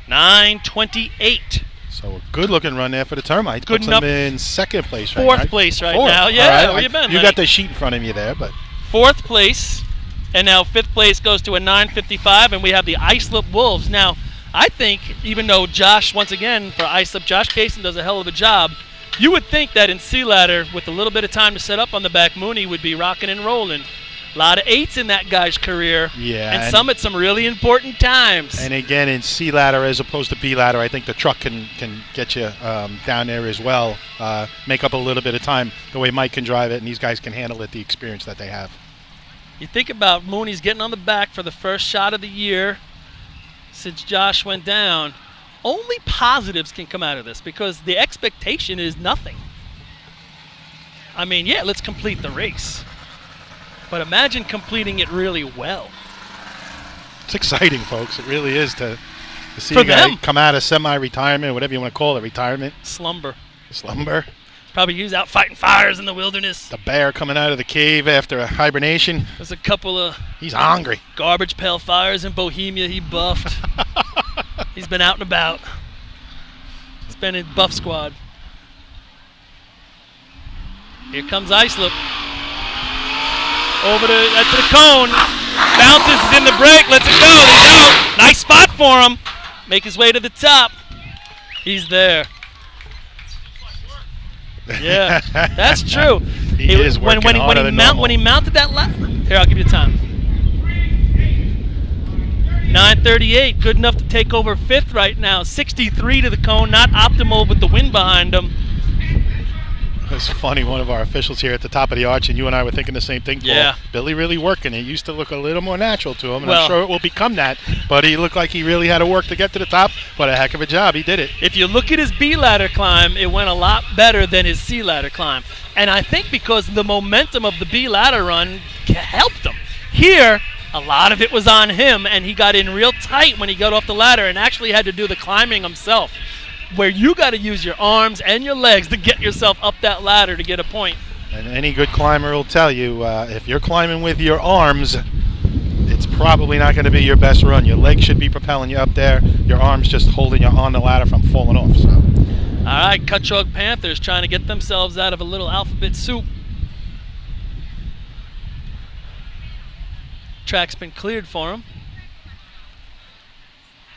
[SPEAKER 2] $9.28.
[SPEAKER 1] So a good-looking run there for the Termites.
[SPEAKER 2] Good
[SPEAKER 1] Puts
[SPEAKER 2] enough.
[SPEAKER 1] them in second place,
[SPEAKER 2] Fourth place right
[SPEAKER 1] Fourth.
[SPEAKER 2] now.
[SPEAKER 1] All
[SPEAKER 2] Yeah,
[SPEAKER 1] right.
[SPEAKER 2] where you been,
[SPEAKER 1] You
[SPEAKER 2] Lenny?
[SPEAKER 1] got the sheet in front of you there, but
[SPEAKER 2] Fourth place, and now fifth place goes to a 9.55, and we have the Islip Wolves. Now, I think, even though Josh, once again, for Islip, Josh Kaysen does a hell of a job, you would think that in Sea Ladder, with a little bit of time to set up on the back, Mooney would be rocking and rolling. A lot of 8s in that guy's career, and some at some really important times.
[SPEAKER 1] And again, in C ladder as opposed to B ladder, I think the truck can get you down there as well. Make up a little bit of time the way Mike can drive it, and these guys can handle it, the experience that they have.
[SPEAKER 2] You think about Mooney's getting on the back for the first shot of the year since Josh went down. Only positives can come out of this because the expectation is nothing. I mean, yeah, let's complete the race. But imagine completing it really well.
[SPEAKER 1] It's exciting, folks. It really is to see
[SPEAKER 2] For
[SPEAKER 1] a guy
[SPEAKER 2] them.
[SPEAKER 1] come out of semi-retirement, whatever you want to call it, retirement,
[SPEAKER 2] Slumber.
[SPEAKER 1] Probably
[SPEAKER 2] He was out fighting fires in the wilderness.
[SPEAKER 1] the bear coming out of the cave after a hibernation.
[SPEAKER 2] There's a couple of
[SPEAKER 1] He's hungry.
[SPEAKER 2] garbage pail fires in Bohemia he buffed. He's been out and about. He's been in buff squad. Here comes Islip. Over to the cone. Bounces, is in the break, lets it go. He's out. Nice spot for him. Make his way to the top. He's there. Yeah, that's true.
[SPEAKER 1] He is working harder than normal.
[SPEAKER 2] When he mounted that here, I'll give you time. 9:38, good enough to take over fifth right now. 63 to the cone, not optimal with the wind behind him.
[SPEAKER 1] It's funny, one of our officials here at the top of the arch, and you and I were thinking the same thing, Paul.
[SPEAKER 2] Yeah.
[SPEAKER 1] Billy really working. It used to look a little more natural to him, and
[SPEAKER 2] Well-
[SPEAKER 1] I'm sure it will become that. But he looked like he really had to work to get to the top, but a heck of a job. He did it.
[SPEAKER 2] If you look at his B ladder climb, it went a lot better than his C ladder climb. And I think because the momentum of the B ladder run helped him. Here, a lot of it was on him, and he got in real tight when he got off the ladder and actually had to do the climbing himself, where you got to use your arms and your legs to get yourself up that ladder to get a point.
[SPEAKER 1] And any good climber will tell you, if you're climbing with your arms, it's probably not going to be your best run. Your legs should be propelling you up there. Your arms just holding you on the ladder from falling off. So,
[SPEAKER 2] All right, Cutchogue Panthers trying to get themselves out of a little alphabet soup. Track's been cleared for them.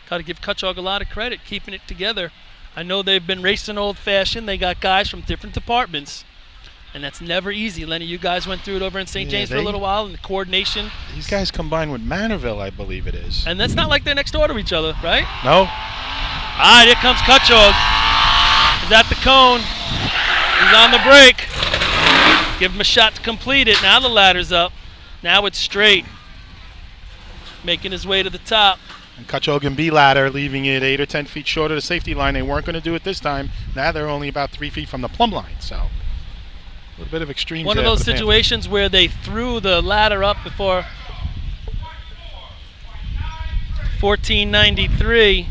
[SPEAKER 2] Got to give Cutchogue a lot of credit, keeping it together. I know they've been racing old-fashioned. They got guys from different departments, and that's never easy. Lenny, you guys went through it over in St. James for a little while, and the coordination.
[SPEAKER 1] these guys combined with Manorville, I believe it is.
[SPEAKER 2] And that's not like they're next door to each other, right?
[SPEAKER 1] No?
[SPEAKER 2] All right, here comes Cutchogue. He's at the cone. He's on the break. Give him a shot to complete it. Now the ladder's up. Now it's straight. Making his way to the top.
[SPEAKER 1] And Cutchogue and B ladder, leaving it 8 or 10 feet short of the safety line. They weren't going to do it this time. Now they're only about 3 feet from the plumb line. So a little bit of extremes.
[SPEAKER 2] One of
[SPEAKER 1] there
[SPEAKER 2] those
[SPEAKER 1] for the Panthers.
[SPEAKER 2] situations where they threw the ladder up before 1493.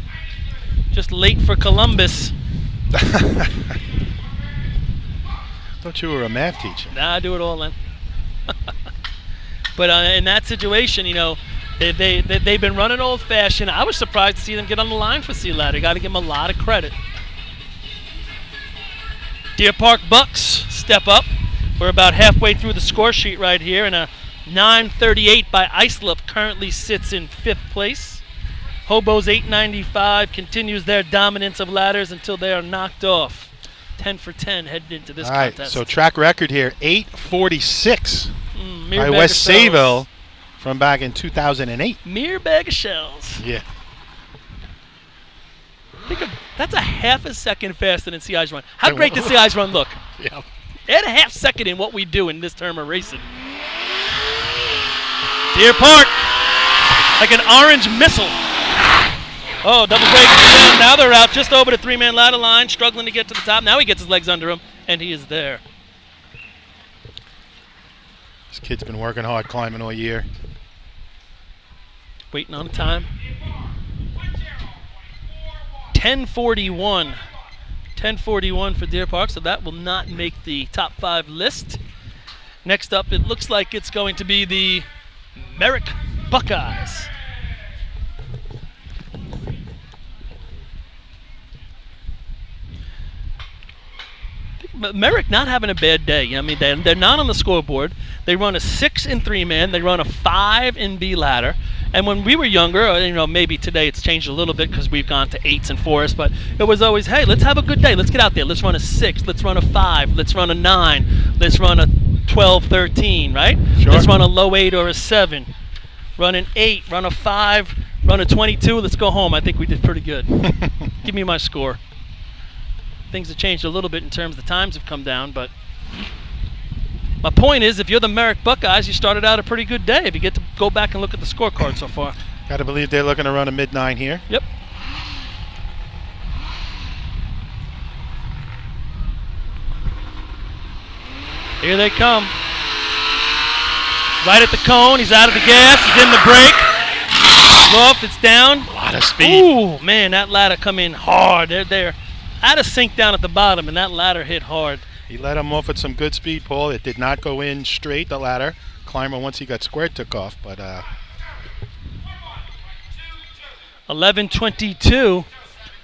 [SPEAKER 2] Just late for Columbus.
[SPEAKER 1] Thought you were a math teacher.
[SPEAKER 2] Nah, I do it all then. But in that situation, you know, they've been running old-fashioned. I was surprised to see them get on the line for Sea Ladder. Got to give them a lot of credit. Deer Park Bucks step up. We're about halfway through the score sheet right here, and a 9:38 by Islip currently sits in 5th place. Hobo's 895 continues their dominance of ladders until they are knocked off. 10 for 10 heading into this
[SPEAKER 1] All right,
[SPEAKER 2] contest.
[SPEAKER 1] so track record here, 8:46
[SPEAKER 2] mere
[SPEAKER 1] by
[SPEAKER 2] bag
[SPEAKER 1] West
[SPEAKER 2] of shells.
[SPEAKER 1] Sayville from back in 2008.
[SPEAKER 2] Mere bag of shells.
[SPEAKER 1] Yeah.
[SPEAKER 2] That's a half a second faster than CI's run. How great does CI's run look?
[SPEAKER 1] Yeah.
[SPEAKER 2] Add a half second in what we do in this term of racing. Deer Park, like an orange missile. Oh, double break again. Now they're out just over the 3-man ladder line, struggling to get to the top. Now he gets his legs under him, and he is there.
[SPEAKER 1] This kid's been working hard climbing all year.
[SPEAKER 2] Waiting on time. 1041. 1041 for Deer Park, so that will not make the top 5 list. Next up, it looks like it's going to be the Merrick Buckeyes. Merrick not having a bad day. I mean, they're not on the scoreboard. They run a 6 in 3-man. They run a 5 in B ladder. And when we were younger, maybe today it's changed a little bit because we've gone to 8s and 4s, but it was always, hey, let's have a good day. Let's get out there. Let's run a 6. Let's run a 5. Let's run a 9. Let's run a 12, 13, right?
[SPEAKER 1] Sure.
[SPEAKER 2] Let's run a low 8 or a 7. Run an 8. Run a 5. Run a 22. Let's go home. I think we did pretty good. Give me my score. Things have changed a little bit in terms of the times have come down, but my point is, if you're the Merrick Buckeyes, you started out a pretty good day if you get to go back and look at the scorecard so far.
[SPEAKER 1] Got to believe they're looking to run a mid-9 here.
[SPEAKER 2] Yep. Here they come. Right at the cone. He's out of the gas. He's in the brake. Off. It's down.
[SPEAKER 1] A lot of speed.
[SPEAKER 2] Ooh, man, that ladder come in hard. They're out of sync down at the bottom, and that ladder hit hard.
[SPEAKER 1] He let him off with some good speed, Paul. It did not go in straight, the ladder. Climber, once he got squared, took off, but
[SPEAKER 2] 11:22.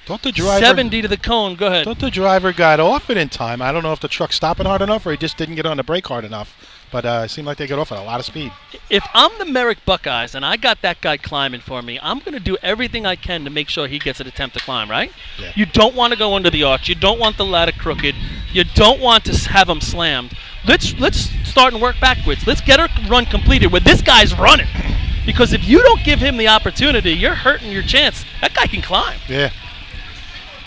[SPEAKER 1] Don't the driver
[SPEAKER 2] 70 to the cone. Go ahead.
[SPEAKER 1] Don't the driver got off it in time? I don't know if the truck's stopping hard enough or he just didn't get on the brake hard enough. But it seemed like they got off at a lot of speed.
[SPEAKER 2] If I'm the Merrick Buckeyes and I got that guy climbing for me, I'm going to do everything I can to make sure he gets an attempt to climb, right?
[SPEAKER 1] Yeah.
[SPEAKER 2] You don't want to go under the arch. You don't want the ladder crooked. You don't want to have him slammed. Let's start and work backwards. Let's get our run completed where this guy's running. Because if you don't give him the opportunity, you're hurting your chance. That guy can climb.
[SPEAKER 1] Yeah.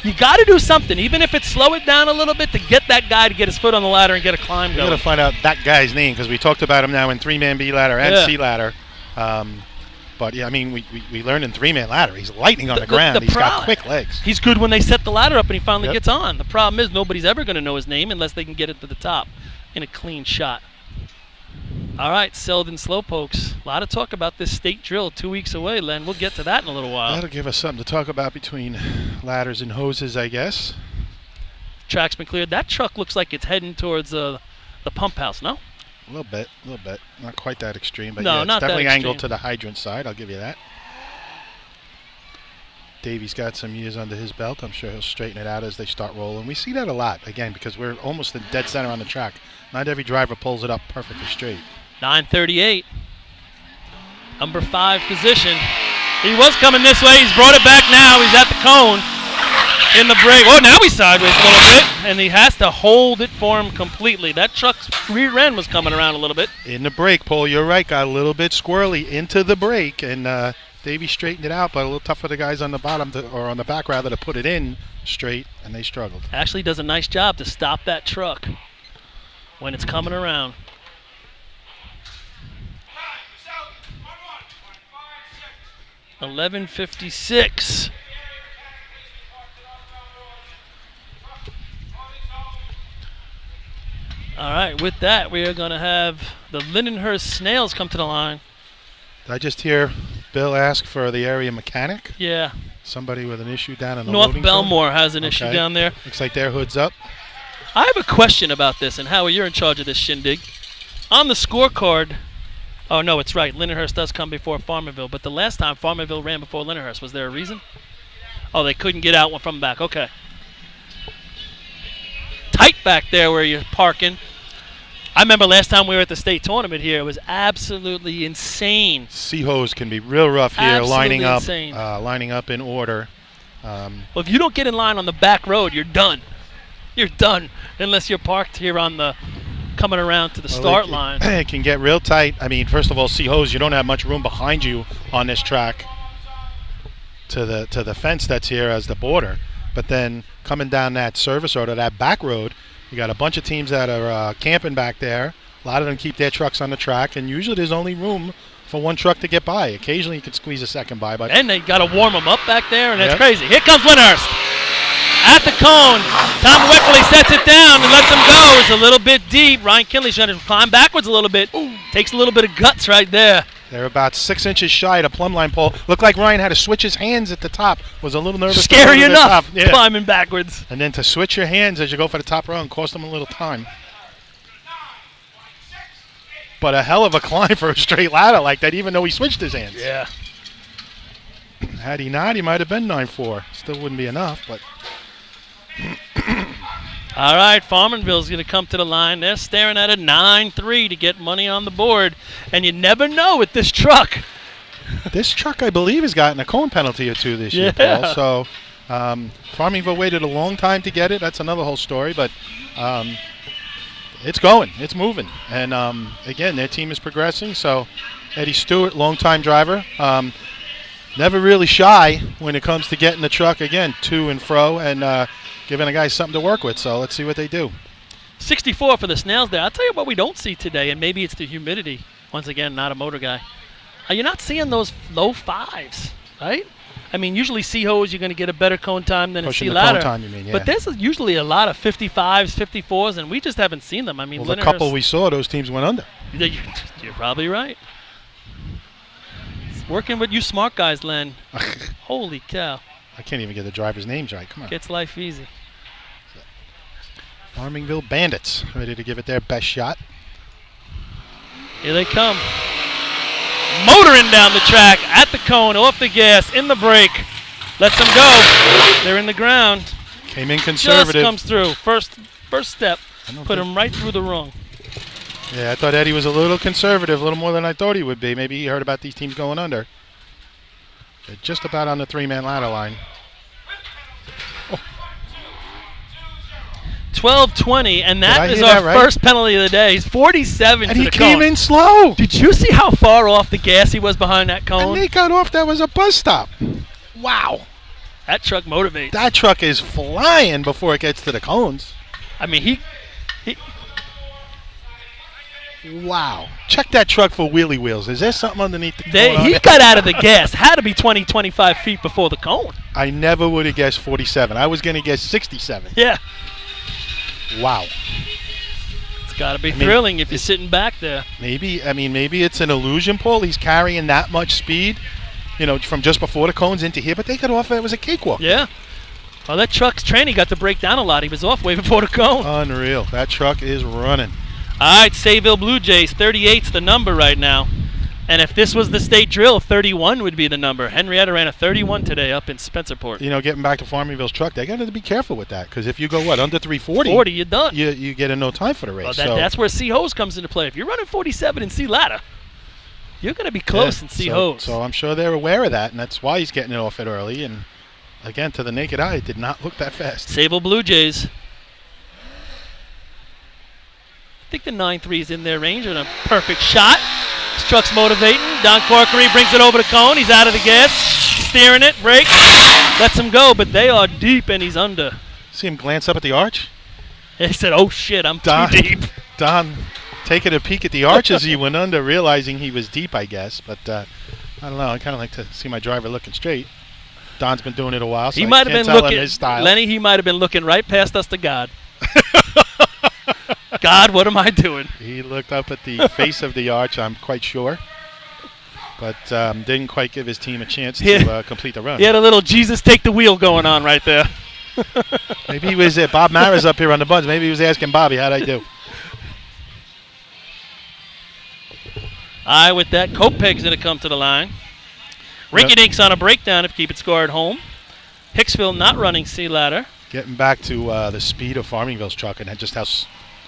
[SPEAKER 2] You got to do something, even if it's slow it down a little bit, to get that guy to get his foot on the ladder and get a climb
[SPEAKER 1] We
[SPEAKER 2] going.
[SPEAKER 1] got to find out that guy's name because we talked about him now in 3-man B ladder and C ladder. But yeah, I mean, we learned in 3-man ladder, he's lightning on the ground. He's got quick legs.
[SPEAKER 2] He's good when they set the ladder up and he finally
[SPEAKER 1] Yep.
[SPEAKER 2] gets on. The problem is nobody's ever going to know his name unless they can get it to the top in a clean shot. All right, Selden Slowpokes. A lot of talk about this state drill 2 weeks away, Len. We'll get to that in a little while.
[SPEAKER 1] That'll give us something to talk about between ladders and hoses, I guess.
[SPEAKER 2] Track's been cleared. That truck looks like it's heading towards the pump house, no?
[SPEAKER 1] A little bit. Not quite that extreme, but
[SPEAKER 2] No,
[SPEAKER 1] yeah, it's
[SPEAKER 2] not that
[SPEAKER 1] definitely
[SPEAKER 2] extreme.
[SPEAKER 1] angled to the hydrant side. I'll give you that. Davey's got some years under his belt. I'm sure he'll straighten it out as they start rolling. We see that a lot, again, because we're almost in dead center on the track. Not every driver pulls it up perfectly straight.
[SPEAKER 2] 9:38. Number 5 position. He was coming this way. He's brought it back now. He's at the cone in the brake. Oh, now he's sideways a little bit, and he has to hold it for him completely. That truck's rear end was coming around a little bit.
[SPEAKER 1] In the brake, Paul, you're right. Got a little bit squirrely into the brake, and Davey straightened it out, but a little tough for the guys on the bottom, or on the back rather, to put it in straight, and they struggled.
[SPEAKER 2] Ashley does a nice job to stop that truck when it's coming around. $11.56. All right, with that, we are going to have the Lindenhurst Snails come to the line.
[SPEAKER 1] Did I just hear Bill ask for the area mechanic?
[SPEAKER 2] Yeah.
[SPEAKER 1] Somebody with an issue down in the
[SPEAKER 2] North
[SPEAKER 1] loading
[SPEAKER 2] Belmore has an issue
[SPEAKER 1] Okay.
[SPEAKER 2] down there.
[SPEAKER 1] Looks like their hood's up.
[SPEAKER 2] I have a question about this, and Howie, you're in charge of this shindig. On the scorecard, oh no, it's right. Lindenhurst does come before Farmerville, but the last time Farmerville ran before Lindenhurst, was there a reason? Oh, they couldn't get out from the back. Okay. Tight back there where you're parking. I remember last time we were at the state tournament here, it was absolutely insane.
[SPEAKER 1] C-hose can be real rough here,
[SPEAKER 2] Absolutely insane.
[SPEAKER 1] lining up in order.
[SPEAKER 2] Well, if you don't get in line on the back road, you're done. You're done, unless you're parked here on the coming around to the start line.
[SPEAKER 1] It can get real tight. I mean, first of all, C-hose, you don't have much room behind you on this track to the fence that's here as the border. But then coming down that service road or that back road, you got a bunch of teams that are camping back there. A lot of them keep their trucks on the track, and usually there's only room for one truck to get by. Occasionally you can squeeze a second by, but
[SPEAKER 2] And they got to warm them up back there, and that's
[SPEAKER 1] Yep.
[SPEAKER 2] crazy. Here comes Lindenhurst. At the cone, Tom Weckley sets it down and lets him go. It's a little bit deep. Ryan Kinley's trying to climb backwards a little bit. Takes a little bit of guts right there.
[SPEAKER 1] They're about 6 inches shy of the plumb line pole. Looked like Ryan had to switch his hands at the top. Was a little nervous.
[SPEAKER 2] Scary
[SPEAKER 1] to
[SPEAKER 2] enough,
[SPEAKER 1] Yeah.
[SPEAKER 2] climbing backwards.
[SPEAKER 1] And then to switch your hands as you go for the top rung cost him a little time. But a hell of a climb for a straight ladder like that, even though he switched his hands.
[SPEAKER 2] Yeah.
[SPEAKER 1] Had he not, he might have been 9.4. Still wouldn't be enough, but...
[SPEAKER 2] All right, Farmanville's going to come to the line. They're staring at a 9-3 to get money on the board. And you never know with this truck.
[SPEAKER 1] This truck, I believe, has gotten a cone penalty or two this year, Paul. So Farmingville waited a long time to get it. That's another whole story. But it's going. It's moving. And, again, their team is progressing. So Eddie Stewart, longtime driver, never really shy when it comes to getting the truck, again, to and fro, and giving the guys something to work with. So let's see what they do.
[SPEAKER 2] 64 for the Snails there. I'll tell you what we don't see today, and maybe it's the humidity. Once again, not a motor guy. You're not seeing those low fives, right? I mean, usually C-Hose, you're going to get a better cone time than
[SPEAKER 1] Pushing
[SPEAKER 2] a
[SPEAKER 1] the
[SPEAKER 2] C-Ladder.
[SPEAKER 1] cone time, you mean, yeah.
[SPEAKER 2] But there's usually a lot of 55s, 54s, and we just haven't seen them. I mean,
[SPEAKER 1] Well, the couple we saw, those teams went under.
[SPEAKER 2] You're probably right. It's working with you smart guys, Len. Holy cow.
[SPEAKER 1] I can't even get the drivers' names right. Come on.
[SPEAKER 2] Gets life easy.
[SPEAKER 1] Farmingville Bandits ready to give it their best shot.
[SPEAKER 2] Here they come. Motoring down the track, at the cone, off the gas, in the brake. Lets them go. They're in the ground.
[SPEAKER 1] Came in conservative.
[SPEAKER 2] Just comes through. First step. Put
[SPEAKER 1] think-
[SPEAKER 2] him right through the rung.
[SPEAKER 1] Yeah, I thought Eddie was a little conservative, a little more than I thought he would be. Maybe he heard about these teams going under. They're just about on the three-man ladder line.
[SPEAKER 2] 12-20, and
[SPEAKER 1] Did I
[SPEAKER 2] that is
[SPEAKER 1] hear
[SPEAKER 2] our
[SPEAKER 1] that right?
[SPEAKER 2] first penalty of the day. He's 47
[SPEAKER 1] And
[SPEAKER 2] to
[SPEAKER 1] he
[SPEAKER 2] the
[SPEAKER 1] came
[SPEAKER 2] cone.
[SPEAKER 1] in slow.
[SPEAKER 2] Did you see how far off the gas he was behind that
[SPEAKER 1] And
[SPEAKER 2] cone?
[SPEAKER 1] they got off. That was a bus stop. Wow.
[SPEAKER 2] That truck motivates.
[SPEAKER 1] That truck is flying before it gets to the cones.
[SPEAKER 2] I mean, he
[SPEAKER 1] Wow. Check that truck for wheelie wheels. Is there something underneath the cone?
[SPEAKER 2] he got out of the gas. Had to be 20, 25 feet before the cone.
[SPEAKER 1] I never would have guessed 47. I was going to guess 67.
[SPEAKER 2] Yeah.
[SPEAKER 1] Wow.
[SPEAKER 2] It's got to be thrilling if you're sitting back there.
[SPEAKER 1] Maybe it's an illusion, Paul. He's carrying that much speed, from just before the cones into here, but they got off. It was a cakewalk.
[SPEAKER 2] Yeah. Well, that truck's training got to break down a lot. He was off way before the cone.
[SPEAKER 1] Unreal. That truck is running.
[SPEAKER 2] All right, Sayville Blue Jays, 38's the number right now. And if this was the state drill, 31 would be the number. Henrietta ran a 31 today up in Spencerport.
[SPEAKER 1] Getting back to Farmingville's truck, they got to be careful with that, because if you go, under 340,
[SPEAKER 2] 40, you're done.
[SPEAKER 1] you get in no time for the race.
[SPEAKER 2] Well, that's where C-Hose comes into play. If you're running 47 in C-Ladder, you're going to be close in C-Hose.
[SPEAKER 1] So I'm sure they're aware of that, and that's why he's getting it off it early. And, again, to the naked eye, it did not look that fast.
[SPEAKER 2] Sayville Blue Jays. I think the 9-3 is in their range and a perfect shot. This truck's motivating. Don Corkery brings it over the cone. He's out of the gas. Steering it. Brake. Lets him go, but they are deep and he's under.
[SPEAKER 1] See him glance up at the arch?
[SPEAKER 2] He said, oh, shit, I'm too deep.
[SPEAKER 1] Don taking a peek at the arch as he went under, realizing he was deep, I guess. But I don't know. I kind of like to see my driver looking straight. Don's been doing it a while, so
[SPEAKER 2] He
[SPEAKER 1] I
[SPEAKER 2] might have
[SPEAKER 1] can't
[SPEAKER 2] been
[SPEAKER 1] tell
[SPEAKER 2] looking,
[SPEAKER 1] him his style.
[SPEAKER 2] Lenny, he might have been looking right past us to God. God, what am I doing?
[SPEAKER 1] He looked up at the face of the arch, I'm quite sure. But didn't quite give his team a chance to complete the run.
[SPEAKER 2] He had a little Jesus take the wheel going on right there.
[SPEAKER 1] Maybe he was Bob Mara's up here on the buns. Maybe he was asking Bobby, how'd I do?
[SPEAKER 2] All right, with that, Kopeg's going to come to the line. Rinky-Dink's on a breakdown if keep it score at home. Hicksville not running C-Ladder.
[SPEAKER 1] Getting back to the speed of Farmingville's truck and just how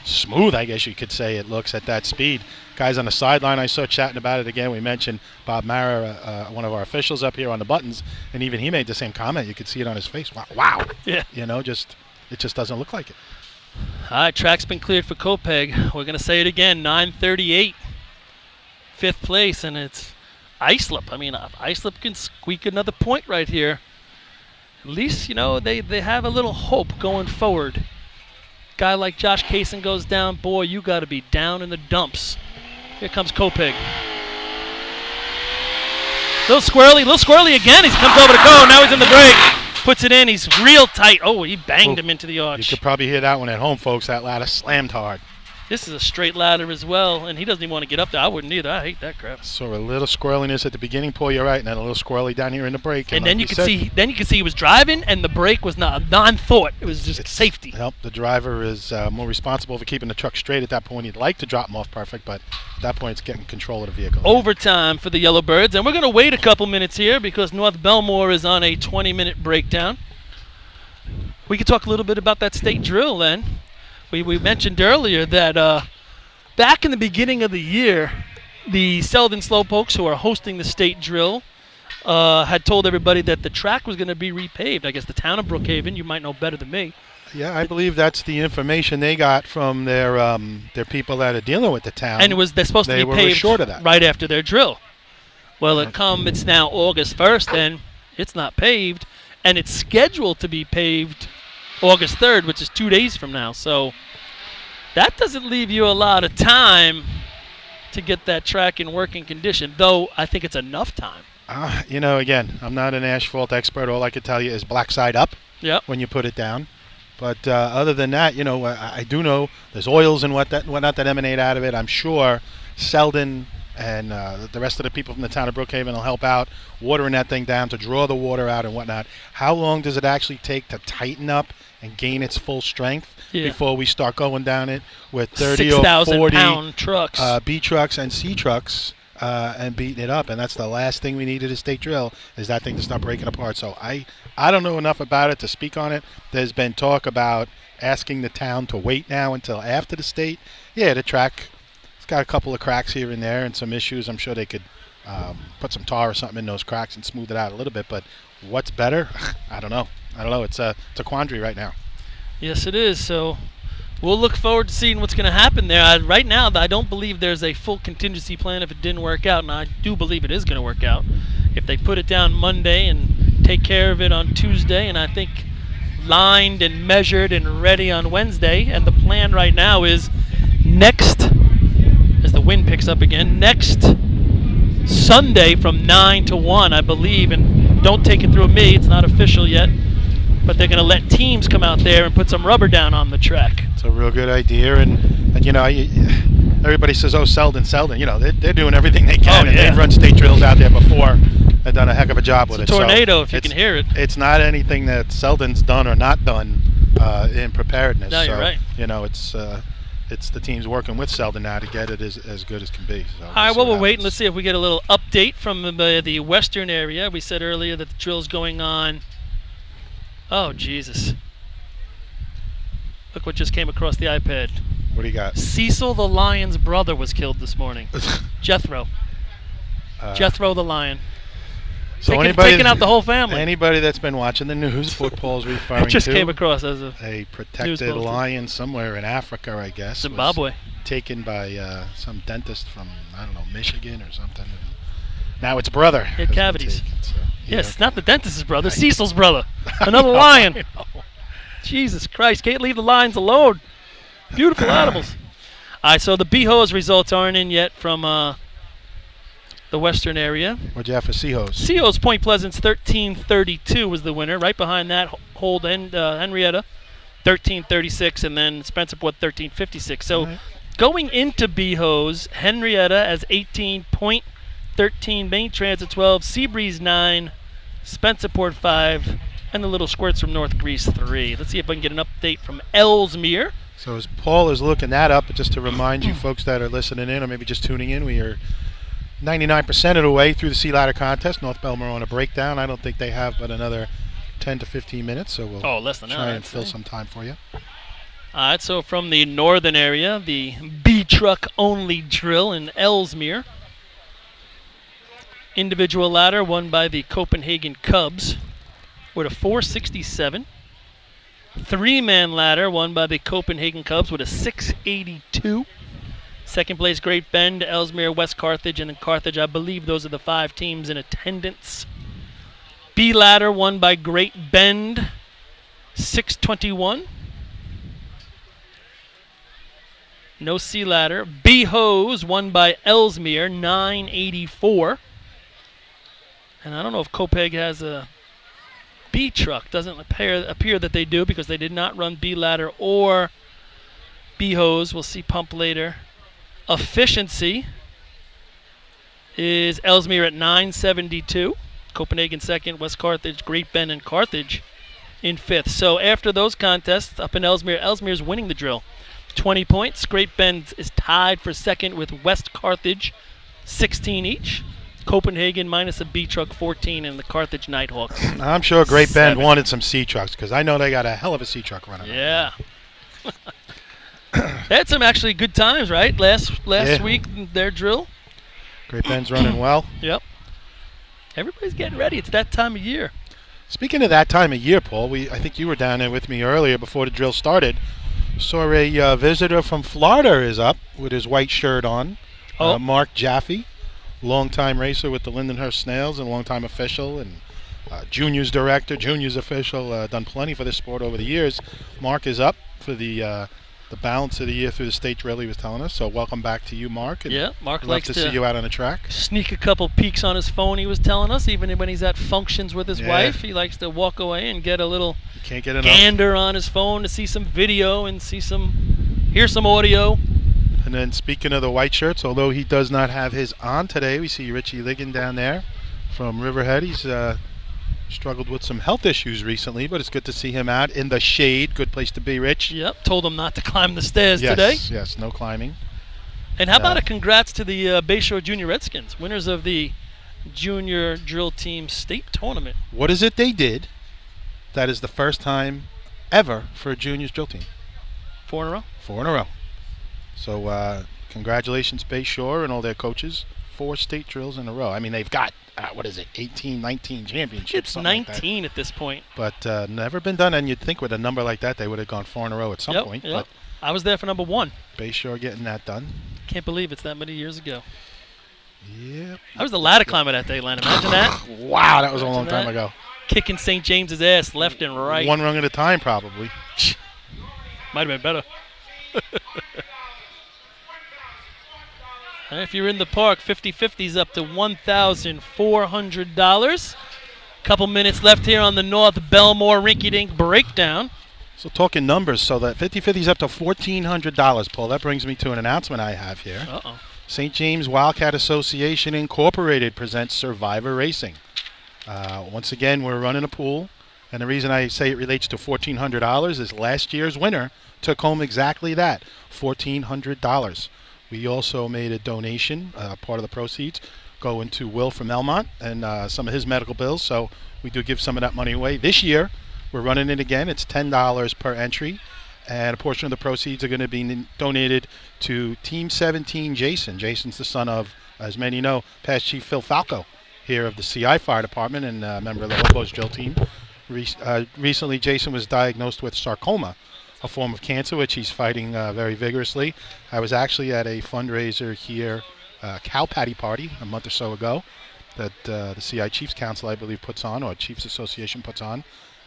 [SPEAKER 1] smooth, I guess you could say, it looks at that speed. Guys on the sideline, I saw chatting about it again. We mentioned Bob Mara, one of our officials up here on the buttons, and even he made the same comment. You could see it on his face. Wow.
[SPEAKER 2] Yeah.
[SPEAKER 1] It just doesn't look like it.
[SPEAKER 2] All right, track's been cleared for Kopeg. We're going to say it again, 9:38, fifth place, and it's Islip. I mean, Islip can squeak another point right here. At least, they have a little hope going forward. Guy like Josh Kaysen goes down, boy, you got to be down in the dumps. Here comes Kopeg. Little squirrely again. He comes over the cone. Now he's in the break. Puts it in. He's real tight. Oh, he banged him into the arch.
[SPEAKER 1] You could probably hear that one at home, folks. That ladder slammed hard.
[SPEAKER 2] This is a straight ladder as well, and he doesn't even want to get up there. I wouldn't either. I hate that crap.
[SPEAKER 1] So a little squirreliness at the beginning, Paul, you're right, and then a little squirrely down here in the break.
[SPEAKER 2] And
[SPEAKER 1] like
[SPEAKER 2] then you could see, he was driving, and the brake was not a non-thought. It was just safety.
[SPEAKER 1] Well, the driver is more responsible for keeping the truck straight at that point. He'd like to drop him off perfect, but at that point, it's getting control of the vehicle.
[SPEAKER 2] Overtime for the Yellowbirds, and we're going to wait a couple minutes here because North Belmore is on a 20-minute breakdown. We could talk a little bit about that state drill then. We mentioned earlier that back in the beginning of the year, the Selden Slowpokes, who are hosting the state drill, had told everybody that the track was going to be repaved. I guess the town of Brookhaven, you might know better than me.
[SPEAKER 1] Yeah, I believe that's the information they got from their people that are dealing with the town.
[SPEAKER 2] And they're supposed to be paved
[SPEAKER 1] short of that.
[SPEAKER 2] Right after their drill. Well, it's now August 1st, and it's not paved, and it's scheduled to be paved August 3rd, which is 2 days from now. So that doesn't leave you a lot of time to get that track in working condition, though I think it's enough time.
[SPEAKER 1] Again, I'm not an asphalt expert. All I can tell you is black side up when you put it down. But other than that, I do know there's oils and whatnot that emanate out of it. I'm sure Selden and the rest of the people from the town of Brookhaven will help out watering that thing down to draw the water out and whatnot. How long does it actually take to tighten up and gain its full strength before we start going down it with 30 or 40
[SPEAKER 2] pound trucks,
[SPEAKER 1] B trucks and C trucks and beating it up? And that's the last thing we need at a state drill is that thing to start breaking apart. So I don't know enough about it to speak on it. There's been talk about asking the town to wait now until after the state. Yeah, the track, it's got a couple of cracks here and there and some issues. I'm sure they could put some tar or something in those cracks and smooth it out a little bit. But what's better? I don't know. It's a quandary right now.
[SPEAKER 2] Yes, it is. So we'll look forward to seeing what's going to happen there. Right now, I don't believe there's a full contingency plan if it didn't work out, and I do believe it is going to work out. If they put it down Monday and take care of it on Tuesday, and I think lined and measured and ready on Wednesday, and the plan right now is next, as the wind picks up again, next Sunday from 9 to 1, I believe, and don't take it through me, it's not official yet, but they're going to let teams come out there and put some rubber down on the track.
[SPEAKER 1] It's a real good idea, and everybody says, Selden. They're doing everything they can, and they've run state drills out there before. They've done a heck of a job with it.
[SPEAKER 2] It's a tornado, if you can hear it.
[SPEAKER 1] It's not anything that Selden's done or not done in preparedness.
[SPEAKER 2] No, you're right.
[SPEAKER 1] It's the teams working with Selden now to get it as good as can be. So
[SPEAKER 2] all right, we're waiting. Let's see if we get a little update from the western area. We said earlier that the drill's going on. Oh, Jesus. Look what just came across the iPad.
[SPEAKER 1] What do you got?
[SPEAKER 2] Cecil the lion's brother was killed this morning. Jethro. Jethro the lion.
[SPEAKER 1] So
[SPEAKER 2] taking out the whole family.
[SPEAKER 1] Anybody that's been watching the news, what Paul's referring to.
[SPEAKER 2] It just came across as
[SPEAKER 1] a protected lion somewhere in Africa, I guess.
[SPEAKER 2] Zimbabwe.
[SPEAKER 1] Taken by some dentist from, I don't know, Michigan or something. Now its brother.
[SPEAKER 2] He had cavities. Yes, not the dentist's brother, Cecil's brother. Another lion. Jesus Christ, can't leave the lions alone. Beautiful animals. All right, so the BHO's results aren't in yet from the western area.
[SPEAKER 1] What'd you have for Seahos?
[SPEAKER 2] Seahos Point Pleasant's 13:32 was the winner. Right behind that, Hold and Henrietta, 13:36, and then Spencerport 13:56. So going into BHO's, Henrietta as 18, Point 13, Main Transit 12, Seabreeze 9, Spencerport 5, and the little squirts from North Greece 3. Let's see if I can get an update from Ellesmere.
[SPEAKER 1] So as Paul is looking that up, just to remind you folks that are listening in or maybe just tuning in, we are 99% of the way through the Sea Ladder contest. North Belmore on a breakdown. I don't think they have but another 10 to 15 minutes, so we'll
[SPEAKER 2] less than
[SPEAKER 1] try and fill some time for you.
[SPEAKER 2] All right, so from the northern area, the B-truck only drill in Ellesmere. Individual ladder won by the Copenhagen Cubs with a 467. Three-man ladder won by the Copenhagen Cubs with a 682. Second place, Great Bend, Ellesmere, West Carthage, and then Carthage. I believe those are the 5 teams in attendance. B ladder won by Great Bend, 621. No C ladder. B hose won by Ellesmere, 984. And I don't know if Copeg has a B truck. Doesn't appear that they do because they did not run B ladder or B-Hose, we'll see pump later. Efficiency is Ellesmere at 972. Copenhagen second, West Carthage, Great Bend, and Carthage in fifth. So after those contests up in Ellesmere, Ellesmere's winning the drill. 20 points. Great Bend is tied for second with West Carthage, 16 each. Copenhagen minus a B truck, 14, and the Carthage Nighthawks.
[SPEAKER 1] I'm sure Great Bend
[SPEAKER 2] 7.
[SPEAKER 1] wanted some C trucks because I know they got a hell of a C truck running.
[SPEAKER 2] Yeah. They had some actually good times, right? Last
[SPEAKER 1] Yeah.
[SPEAKER 2] week, their drill.
[SPEAKER 1] Great Bend's running well.
[SPEAKER 2] Yep. Everybody's getting ready. It's that time of year.
[SPEAKER 1] Speaking of that time of year, Paul, I think you were down there with me earlier before the drill started. Saw a visitor from Florida is up with his white shirt on.
[SPEAKER 2] Oh.
[SPEAKER 1] Mark Jaffe, longtime racer with the Lindenhurst Snails and longtime official and juniors director, juniors official, done plenty for this sport over the years. Mark is up for the balance of the year through the state drill, he was telling us. So welcome back to you, Mark. And
[SPEAKER 2] Yeah, Mark
[SPEAKER 1] love
[SPEAKER 2] likes
[SPEAKER 1] to see you out on the track.
[SPEAKER 2] sneak a couple peeks on his phone, he was telling us. Even when he's at functions with his
[SPEAKER 1] Yeah.
[SPEAKER 2] wife, he likes to walk away and get a little
[SPEAKER 1] You can't get enough.
[SPEAKER 2] gander on his phone to see some video and hear some audio.
[SPEAKER 1] And then speaking of the white shirts, although he does not have his on today, we see Richie Ligon down there from Riverhead. He's struggled with some health issues recently, but it's good to see him out in the shade. Good place to be, Rich.
[SPEAKER 2] Yep, told him not to climb the stairs
[SPEAKER 1] Yes,
[SPEAKER 2] today.
[SPEAKER 1] yes, no climbing.
[SPEAKER 2] And how about a congrats to the Bayshore Junior Redskins, winners of the Junior Drill Team State Tournament.
[SPEAKER 1] What is it they did that is the first time ever for a juniors drill team?
[SPEAKER 2] 4 in a row.
[SPEAKER 1] 4 in a row. So congratulations, Bayshore and all their coaches. 4 state drills in a row. I mean, they've got, 18, 19 championships.
[SPEAKER 2] It's
[SPEAKER 1] something
[SPEAKER 2] 19 at this point.
[SPEAKER 1] But never been done, and you'd think with a number like that, they would have gone 4 in a row at some point.
[SPEAKER 2] Yep. I was there for number 1.
[SPEAKER 1] But Bayshore getting that done.
[SPEAKER 2] Can't believe it's that many years ago.
[SPEAKER 1] Yep.
[SPEAKER 2] I was the ladder climber that day, Len. Imagine that.
[SPEAKER 1] Wow, that was a long
[SPEAKER 2] Imagine
[SPEAKER 1] time
[SPEAKER 2] that.
[SPEAKER 1] ago.
[SPEAKER 2] Kicking St. James's ass left and right.
[SPEAKER 1] One rung at a time, probably.
[SPEAKER 2] Might have been better. If you're in the park, 50-50's up to $1,400. Couple minutes left here on the North Belmore Rinky-Dink Breakdown.
[SPEAKER 1] So talking numbers, so that 50-50's up to $1,400, Paul. That brings me to an announcement I have here.
[SPEAKER 2] Uh-oh.
[SPEAKER 1] St. James Wildcat Association Incorporated presents Survivor Racing. Once again, we're running a pool, and the reason I say it relates to $1,400 is last year's winner took home exactly that, $1,400. We also made a donation, part of the proceeds, going to Will from Elmont and some of his medical bills, so we do give some of that money away. This year, we're running it again. It's $10 per entry, and a portion of the proceeds are going to be donated to Team 17 Jason. Jason's the son of, as many know, past Chief Phil Falco here of the CI Fire Department and a member of the Lobos drill team. Recently, Jason was diagnosed with sarcoma, a form of cancer, which he's fighting very vigorously. I was actually at a fundraiser here, cow patty party, a month or so ago, that the CI Chiefs Council, I believe, puts on, or Chiefs Association puts on.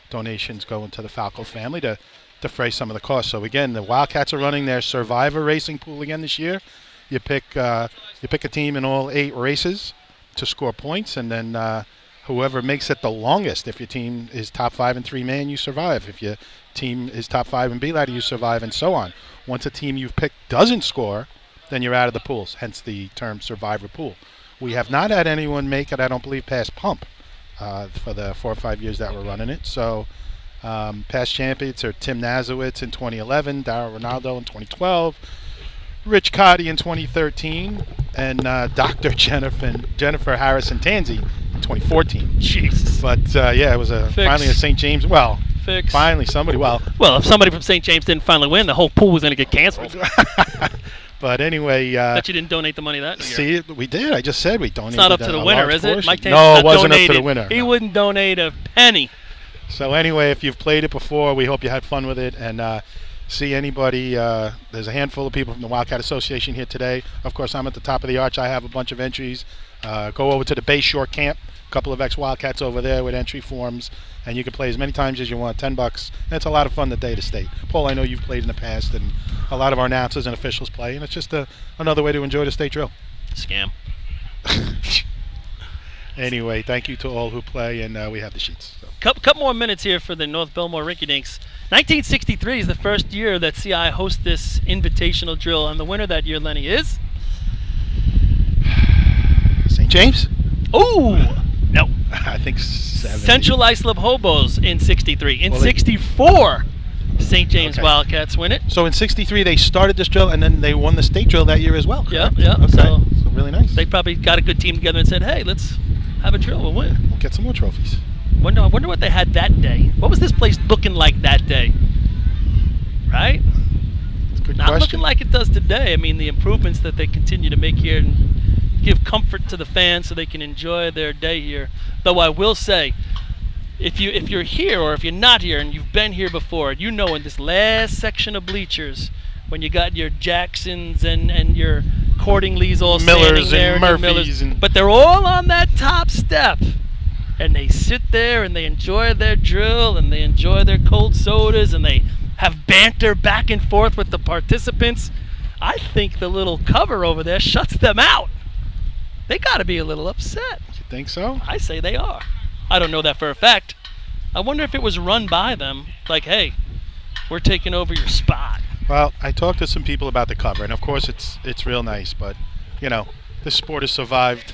[SPEAKER 1] Donations going to the Falco family to defray some of the costs. So again, the Wildcats are running their Survivor Racing pool again this year. You pick a team in all 8 races to score points, and then whoever makes it the longest. If your team is top 5 and 3-man, you survive. If your team is top 5 and B ladder, you survive, and so on. Once a team you've picked doesn't score, then you're out of the pools, hence the term Survivor Pool. We have not had anyone make it, I don't believe, past Pump for the 4 or 5 years that we're running it. So past champions are Tim Nazowitz in 2011, Darryl Ronaldo in 2012, Rich Cotty in 2013, and Dr. Jennifer Harrison Tanzi in 2014.
[SPEAKER 2] Jesus.
[SPEAKER 1] But yeah, it was finally a St. James. Well,
[SPEAKER 2] Fix.
[SPEAKER 1] finally somebody. Well,
[SPEAKER 2] if somebody from St. James didn't finally win, the whole pool was going to get canceled.
[SPEAKER 1] but anyway.
[SPEAKER 2] Bet you didn't donate the money that year.
[SPEAKER 1] See, we did. I just said we donated.
[SPEAKER 2] It's not up to the
[SPEAKER 1] a
[SPEAKER 2] winner,
[SPEAKER 1] large
[SPEAKER 2] is it?
[SPEAKER 1] portion.
[SPEAKER 2] Mike Tanz's
[SPEAKER 1] No, it
[SPEAKER 2] not
[SPEAKER 1] wasn't
[SPEAKER 2] donated.
[SPEAKER 1] up to the winner.
[SPEAKER 2] He
[SPEAKER 1] no.
[SPEAKER 2] wouldn't donate a penny.
[SPEAKER 1] So anyway, if you've played it before, we hope you had fun with it, and see anybody. There's a handful of people from the Wildcat Association here today. Of course, I'm at the top of the arch. I have a bunch of entries. Go over to the Bayshore camp. A couple of ex-Wildcats over there with entry forms, and you can play as many times as you want. $10. And it's a lot of fun the day to state. Paul, I know you've played in the past, and a lot of our announcers and officials play, and it's just another way to enjoy the state drill.
[SPEAKER 2] Scam.
[SPEAKER 1] Anyway, thank you to all who play, and we have the sheets. So.
[SPEAKER 2] Couple more minutes here for the North Belmore Rinky Dinks. 1963 is the first year that CI hosts this invitational drill, and the winner that year, Lenny, is?
[SPEAKER 1] St. James?
[SPEAKER 2] Oh, no.
[SPEAKER 1] I think 70.
[SPEAKER 2] Central Islip Hobos in 63. In
[SPEAKER 1] Well,
[SPEAKER 2] 64, St. James
[SPEAKER 1] Okay.
[SPEAKER 2] Wildcats win it.
[SPEAKER 1] So in 63 they started this drill, and then they won the state drill that year as well.
[SPEAKER 2] Yeah,
[SPEAKER 1] correct?
[SPEAKER 2] yeah.
[SPEAKER 1] Okay.
[SPEAKER 2] So
[SPEAKER 1] So really nice.
[SPEAKER 2] they probably got a good team together and said, hey, let's have a drill. We'll win.
[SPEAKER 1] We'll get some more trophies.
[SPEAKER 2] I wonder what they had that day. What was this place looking like that day? Right?
[SPEAKER 1] It's a good
[SPEAKER 2] Not
[SPEAKER 1] question.
[SPEAKER 2] looking like it does today. I mean, the improvements that they continue to make here and give comfort to the fans so they can enjoy their day here. Though I will say, if you're here or if you're not here and you've been here before, you know in this last section of bleachers, when you got your Jacksons and your Cordingleys all
[SPEAKER 1] Millers
[SPEAKER 2] standing there
[SPEAKER 1] and
[SPEAKER 2] your
[SPEAKER 1] Murphys and-
[SPEAKER 2] but they're all on that top step. And they sit there and they enjoy their drill and they enjoy their cold sodas and they have banter back and forth with the participants. I think the little cover over there shuts them out. They got to be a little upset.
[SPEAKER 1] You think so?
[SPEAKER 2] I say they are. I don't know that for a fact. I wonder if it was run by them, like, hey, we're taking over your spot.
[SPEAKER 1] Well, I talked to some people about the cover, and of course it's real nice, but you know, this sport has survived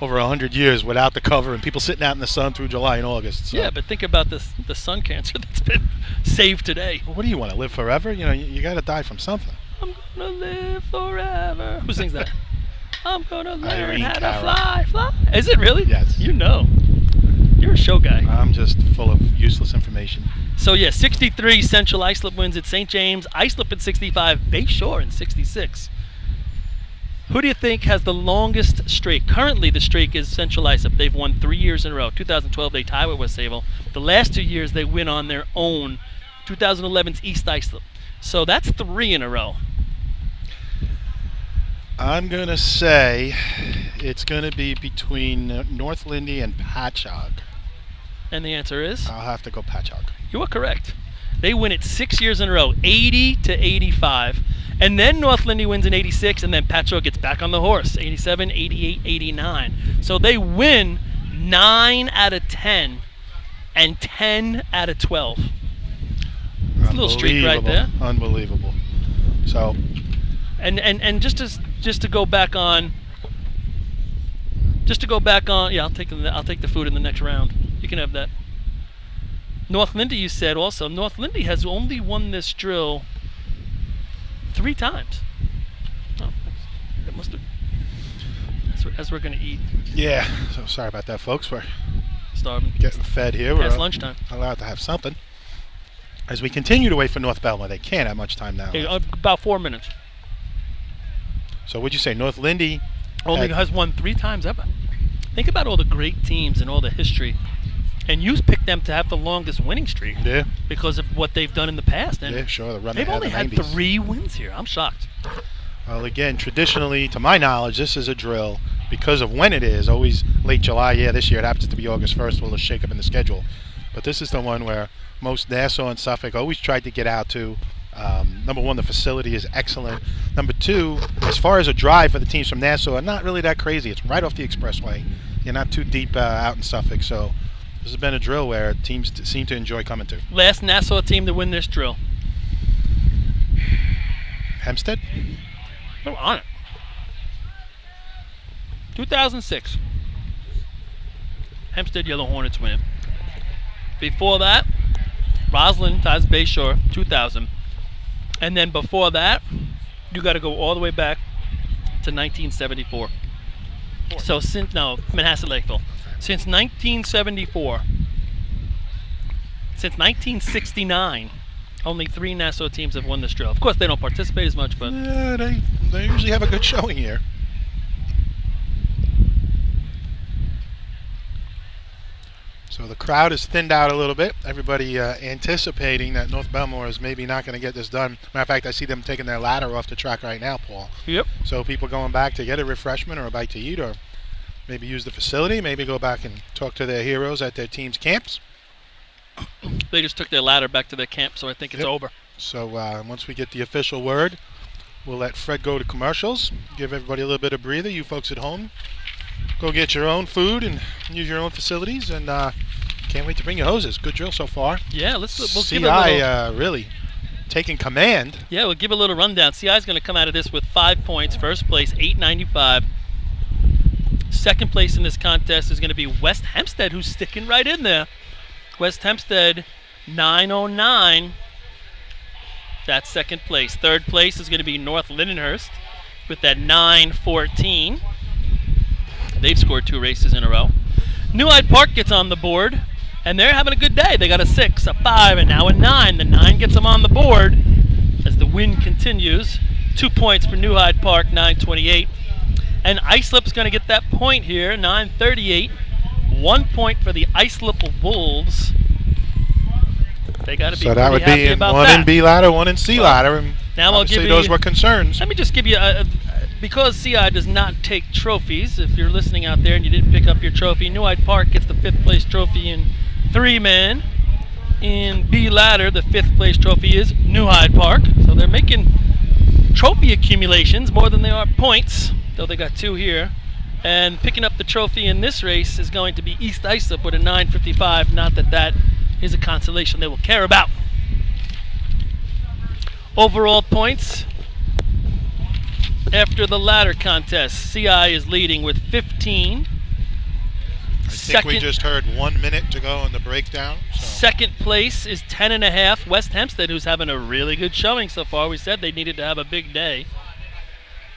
[SPEAKER 1] over 100 years without the cover and people sitting out in the sun through July and August. So.
[SPEAKER 2] Yeah, but think about the sun cancer that's been saved today.
[SPEAKER 1] Well, what do you want to live forever? You know, you got to die from something.
[SPEAKER 2] I'm gonna live forever. Who sings that? I'm gonna learn
[SPEAKER 1] Irene
[SPEAKER 2] how
[SPEAKER 1] Cara.
[SPEAKER 2] to fly, fly. Is it really?
[SPEAKER 1] Yes.
[SPEAKER 2] You know. You're a show guy.
[SPEAKER 1] I'm just full of useless information.
[SPEAKER 2] So yeah, 63 Central Islip wins at St. James, Islip in 65, Bayshore in 66. Who do you think has the longest streak? Currently the streak is Central Islip. They've won 3 years in a row. 2012 they tie with West Sayville. The last 2 years they win on their own. 2011's East Islip. So that's 3 in a row.
[SPEAKER 1] I'm going to say it's going to be between North Lindy and Patchogue.
[SPEAKER 2] And the answer is?
[SPEAKER 1] I'll have to go Patchogue.
[SPEAKER 2] You are correct. They win it 6 years in a row, 80 to 85. And then North Lindy wins in 86, and then Patchogue gets back on the horse, 87, 88, 89. So they win 9 out of 10 and 10 out of 12. It's a little streak right there.
[SPEAKER 1] Unbelievable. So,
[SPEAKER 2] And just to go back on, yeah, I'll take the food in the next round. You can have that. North Lindy, you said also. North Lindy has only won this drill 3 times. Oh, that must have. As we're gonna eat.
[SPEAKER 1] yeah. So sorry about that, folks. We're
[SPEAKER 2] Starving.
[SPEAKER 1] getting fed here.
[SPEAKER 2] Past
[SPEAKER 1] We're
[SPEAKER 2] lunchtime.
[SPEAKER 1] allowed to have something. As we continue to wait for North Belmar, they can't have much time now.
[SPEAKER 2] Okay, about 4 minutes.
[SPEAKER 1] So what'd you say? North Lindy
[SPEAKER 2] Only
[SPEAKER 1] had-
[SPEAKER 2] has won 3 times ever. Think about all the great teams and all the history. And you picked them to have the longest winning streak
[SPEAKER 1] Yeah,
[SPEAKER 2] because of what they've done in the past. And
[SPEAKER 1] yeah, sure. The run
[SPEAKER 2] they've
[SPEAKER 1] they
[SPEAKER 2] only
[SPEAKER 1] had
[SPEAKER 2] had
[SPEAKER 1] in the 90s.
[SPEAKER 2] 3 wins here. I'm shocked.
[SPEAKER 1] Well, again, traditionally, to my knowledge, this is a drill because of when it is. Always late July. Yeah, this year it happens to be August 1st. We'll shake up in the schedule. But this is the one where most Nassau and Suffolk always tried to get out to. Number one, the facility is excellent. Number two, as far as a drive for the teams from Nassau, not really that crazy. It's right off the expressway. You're not too deep out in Suffolk. So this has been a drill where teams seem to enjoy coming to.
[SPEAKER 2] Last Nassau team to win this drill.
[SPEAKER 1] Hempstead?
[SPEAKER 2] We're on it. 2006. Hempstead Yellow Hornets win it. Before that, Roslyn ties Bayshore, 2000. And then before that, you got to go all the way back to 1974. So Manhasset Lakeville. Since 1974, since 1969, only 3 Nassau teams have won this drill. Of course, they don't participate as much, but
[SPEAKER 1] Yeah, they usually have a good showing here. So the crowd is thinned out a little bit. Everybody anticipating that North Belmar is maybe not going to get this done. Matter of fact, I see them taking their ladder off the track right now, Paul.
[SPEAKER 2] yep.
[SPEAKER 1] So people going back to get a refreshment or a bite to eat, or maybe use the facility, maybe go back and talk to their heroes at their team's camps.
[SPEAKER 2] They just took their ladder back to their camp, so I think it's
[SPEAKER 1] Yep.
[SPEAKER 2] over.
[SPEAKER 1] So once we get the official word, we'll let Fred go to commercials, give everybody a little bit of breather. You folks at home, go get your own food and use your own facilities, and Can't wait to bring you hoses. Good drill so far.
[SPEAKER 2] Yeah, we'll
[SPEAKER 1] CI
[SPEAKER 2] give it a little,
[SPEAKER 1] really taking command.
[SPEAKER 2] Yeah, we'll give a little rundown. CI is going to come out of this with 5 points. First place, 895. Second place in this contest is going to be West Hempstead, who's sticking right in there. West Hempstead, 909. That's second place. Third place is going to be North Lindenhurst with that 914. They've scored 2 races in a row. New Hyde Park gets on the board, and they're having a good day. They got a 6, a 5, and now a 9. The 9 gets them on the board as the win continues. 2 points for New Hyde Park, 928. And Islip's going to get that point here, 938. 1 point for the Islip Wolves. They got to be
[SPEAKER 1] so that would
[SPEAKER 2] happy
[SPEAKER 1] be in
[SPEAKER 2] about
[SPEAKER 1] one
[SPEAKER 2] that.
[SPEAKER 1] in B ladder, one in C ladder, and
[SPEAKER 2] now I'll give you,
[SPEAKER 1] those were concerns.
[SPEAKER 2] Let me just give you because CI does not take trophies. If you're listening out there and you didn't pick up your trophy, New Hyde Park gets the 5th place trophy in 3-man. In B ladder, the 5th place trophy is New Hyde Park. So they're making trophy accumulations more than they are points, though they got 2 here. And picking up the trophy in this race is going to be East Islip with a 955. Not that that is a consolation they will care about. Overall points after the ladder contest, CI is leading with 15.
[SPEAKER 1] I think we just heard 1 minute to go in the breakdown. So.
[SPEAKER 2] Second place is 10.5. West Hempstead, who's having a really good showing so far. We said they needed to have a big day.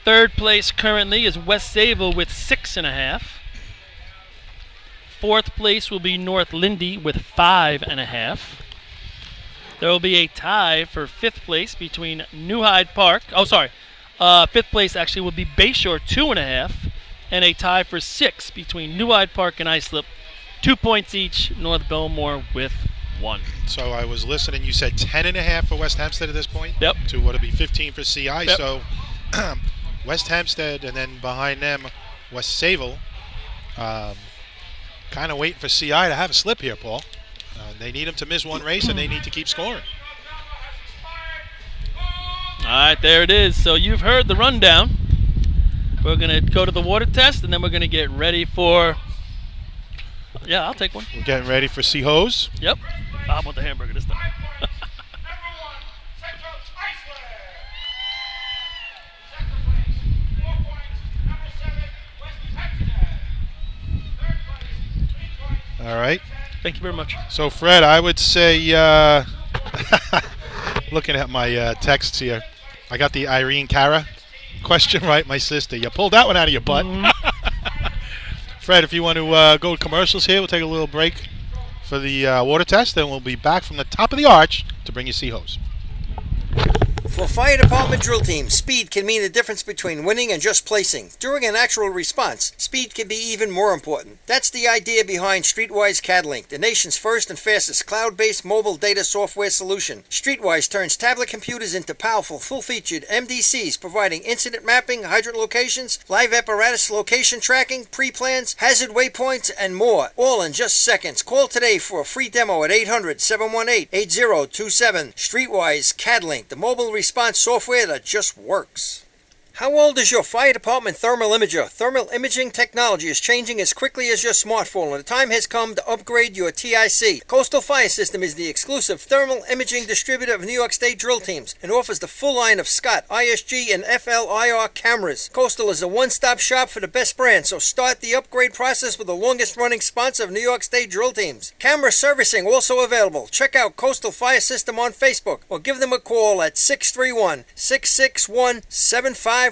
[SPEAKER 2] Third place currently is West Sayville with 6.5. Fourth place will be North Lindy with 5.5. There will be a tie for 5th place between New Hyde Park. Oh, sorry. 5th place actually will be Bayshore, 2.5. And a tie for 6 between New Hyde Park and Islip. 2 points each. North Belmore with 1.
[SPEAKER 1] So I was listening. You said 10.5 for West Hempstead at this point?
[SPEAKER 2] Yep.
[SPEAKER 1] To what would be 15 for CI.
[SPEAKER 2] Yep.
[SPEAKER 1] So West Hempstead, and then behind them, West Sayville. Kind of waiting for CI to have a slip here, Paul. They need them to miss one race, and they need to keep scoring.
[SPEAKER 2] All right, there it is. So you've heard the rundown. We're going to go to the water test, and then we're going to get ready for... Yeah, I'll take one.
[SPEAKER 1] We're getting ready for C-Hose.
[SPEAKER 2] Yep. I want the hamburger this time.
[SPEAKER 1] All right.
[SPEAKER 2] Thank you very much.
[SPEAKER 1] So, Fred, I would say, looking at my texts here, I got the Irene Cara question right, my sister. You pulled that one out of your butt. Fred, if you want to go to commercials here, we'll take a little break for the water test, then we'll be back from the top of the arch to bring you C-Hose.
[SPEAKER 3] For fire department drill teams, speed can mean the difference between winning and just placing. During an actual response, speed can be even more important. That's the idea behind Streetwise CADlink, the nation's first and fastest cloud-based mobile data software solution. Streetwise turns tablet computers into powerful, full-featured MDCs, providing incident mapping, hydrant locations, live apparatus location tracking, pre-plans, hazard waypoints, and more, all in just seconds. Call today for a free demo at 800-718-8027. Streetwise CADlink, the mobile response software that just works. How old is your fire department thermal imager? Thermal imaging technology is changing as quickly as your smartphone, and the time has come to upgrade your TIC. Coastal Fire System is the exclusive thermal imaging distributor of New York State drill teams and offers the full line of Scott, ISG, and FLIR cameras. Coastal is a one-stop shop for the best brand, so start the upgrade process with the longest-running sponsor of New York State drill teams. Camera servicing also available. Check out Coastal Fire System on Facebook or give them a call at 631-661-7515.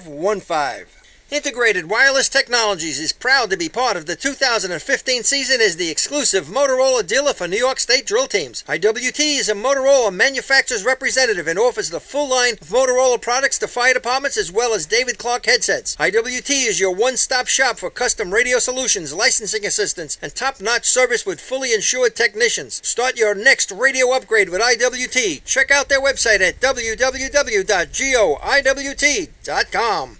[SPEAKER 3] Integrated Wireless Technologies is proud to be part of the 2015 season as the exclusive Motorola dealer for New York State drill teams. IWT is a Motorola manufacturer's representative and offers the full line of Motorola products to fire departments as well as David Clark headsets. IWT is your one-stop shop for custom radio solutions, licensing assistance, and top-notch service with fully insured technicians. Start your next radio upgrade with IWT. Check out their website at www.goiwt.com.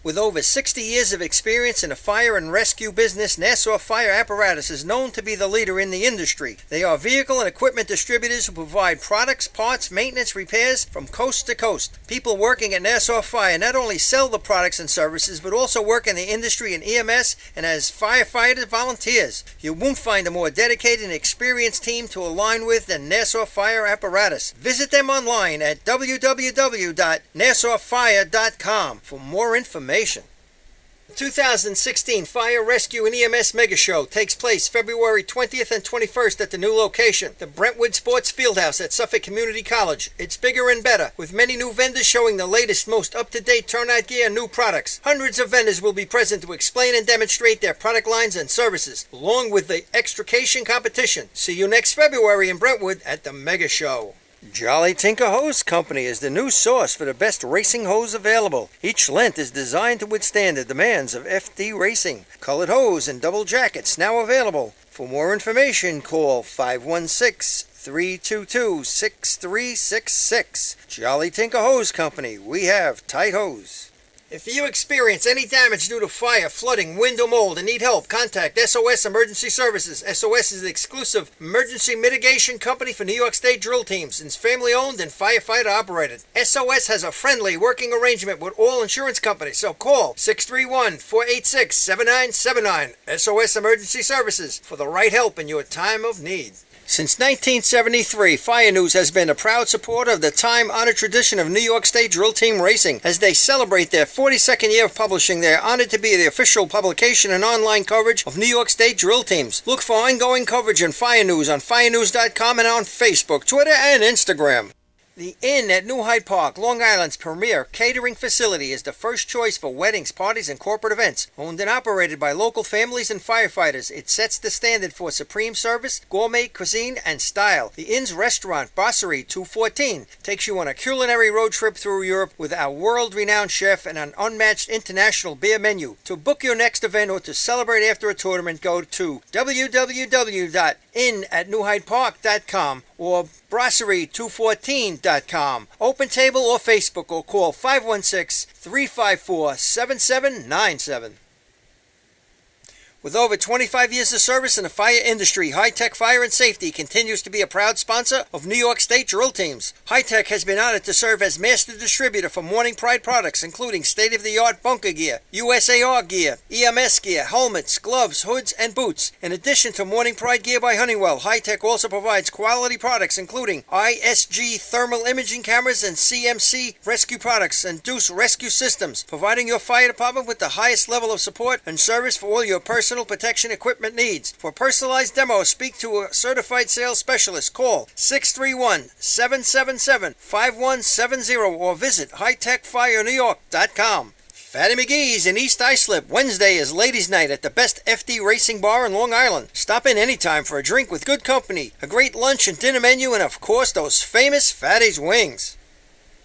[SPEAKER 3] With over 60 years of experience in the fire and rescue business, Nassau Fire Apparatus is known to be the leader in the industry. They are vehicle and equipment distributors who provide products, parts, maintenance, repairs from coast to coast. People working at Nassau Fire not only sell the products and services, but also work in the industry in EMS and as firefighter volunteers. You won't find a more dedicated and experienced team to align with than Nassau Fire Apparatus. Visit them online at www.nassauFire.com for more information. The 2016 Fire Rescue and EMS Mega Show takes place February 20th and 21st at the new location, the Brentwood Sports Fieldhouse at Suffolk Community College. It's bigger and better, with many new vendors showing the latest, most up-to-date turnout gear and new products. Hundreds of vendors will be present to explain and demonstrate their product lines and services, along with the extrication competition. See you next February in Brentwood at the Mega Show. Jolly Tinker Hose Company is the new source for the best racing hose available. Each length is designed to withstand the demands of FD racing. Colored hose and double jackets now available. For more information, call 516-322-6366. Jolly Tinker Hose Company. We have tight hose. If you experience any damage due to fire, flooding, wind, or mold and need help, contact SOS Emergency Services. SOS is the exclusive emergency mitigation company for New York State drill teams. It's family-owned and firefighter operated. SOS has a friendly working arrangement with all insurance companies, so call 631-486-7979. SOS Emergency Services for the right help in your time of need. Since 1973, Fire News has been a proud supporter of the time-honored tradition of New York State Drill Team Racing. As they celebrate their 42nd year of publishing, they are honored to be the official publication and online coverage of New York State Drill Teams. Look for ongoing coverage in Fire News on firenews.com and on Facebook, Twitter, and Instagram. The Inn at New Hyde Park, Long Island's premier catering facility, is the first choice for weddings, parties, and corporate events. Owned and operated by local families and firefighters, it sets the standard for supreme service, gourmet cuisine, and style. The Inn's restaurant, Brasserie 214, takes you on a culinary road trip through Europe with our world-renowned chef and an unmatched international beer menu. To book your next event or to celebrate after a tournament, go to www.innatnewhydepark.com or brasserie214.com. Open table or Facebook, or call 516-354-7797. With over 25 years of service in the fire industry, High Tech Fire and Safety continues to be a proud sponsor of New York State drill teams. High Tech has been honored to serve as master distributor for Morning Pride products, including state-of-the-art bunker gear, USAR gear, EMS gear, helmets, gloves, hoods, and boots. In addition to Morning Pride gear by Honeywell, High Tech also provides quality products including ISG thermal imaging cameras and CMC rescue products and Deuce rescue systems, providing your fire department with the highest level of support and service for all your personal protection equipment needs. For personalized demos, speak to a certified sales specialist. Call 631-777-5170 or visit hightechfirenewyork.com. Fatty McGee's in East Islip. Wednesday is Ladies' Night at the best FD racing bar in Long Island. Stop in anytime for a drink with good company, a great lunch and dinner menu, and of course those famous Fatty's wings.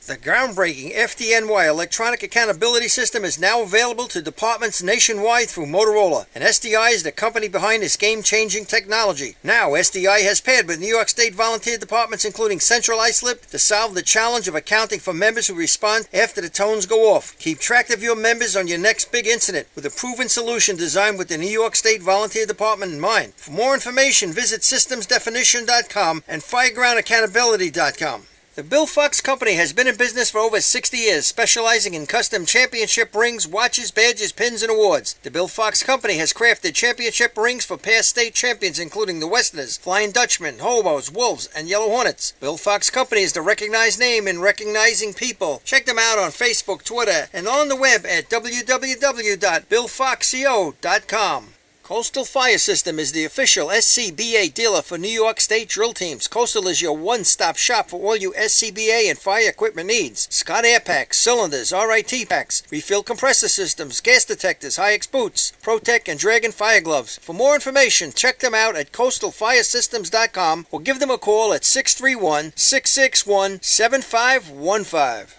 [SPEAKER 3] The groundbreaking FDNY electronic accountability system is now available to departments nationwide through Motorola, and SDI is the company behind this game-changing technology. Now, SDI has paired with New York State volunteer departments including Central Islip to solve the challenge of accounting for members who respond after the tones go off. Keep track of your members on your next big incident with a proven solution designed with the New York State Volunteer Department in mind. For more information, visit systemsdefinition.com and firegroundaccountability.com. The Bill Fox Company has been in business for over 60 years, specializing in custom championship rings, watches, badges, pins, and awards. The Bill Fox Company has crafted championship rings for past state champions including the Westerners, Flying Dutchmen, Hobos, Wolves, and Yellow Hornets. Bill Fox Company is the recognized name in recognizing people. Check them out on Facebook, Twitter, and on the web at www.billfoxco.com. Coastal Fire System is the official SCBA dealer for New York State drill teams. Coastal is your one-stop shop for all you SCBA and fire equipment needs. Scott Air Packs, cylinders, RIT packs, refill compressor systems, gas detectors, Hi-X boots, Protec and Dragon fire gloves. For more information, check them out at coastalfiresystems.com or give them a call at 631-661-7515.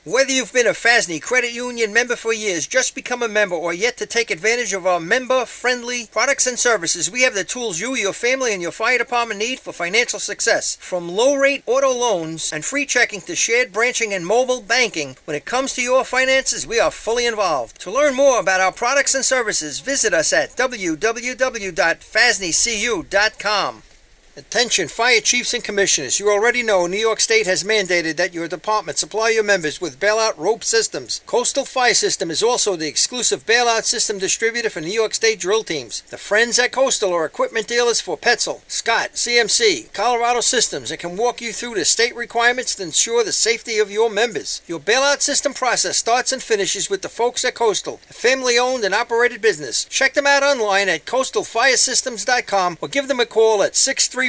[SPEAKER 3] Whether you've been a FASNY Credit Union member for years, just become a member, or yet to take advantage of our member-friendly products and services, we have the tools you, your family, and your fire department need for financial success. From low-rate auto loans and free checking to shared branching and mobile banking, when it comes to your finances, we are fully involved. To learn more about our products and services, visit us at www.fasnycu.com. Attention fire chiefs and commissioners. You already know New York State has mandated that your department supply your members with bailout rope systems. Coastal Fire System is also the exclusive bailout system distributor for New York State drill teams. The friends at Coastal are equipment dealers for Petzl, Scott, CMC, Colorado Systems, and can walk you through the state requirements to ensure the safety of your members. Your bailout system process starts and finishes with the folks at Coastal, a family-owned and operated business. Check them out online at coastalfiresystems.com or give them a call at 631-661-7515.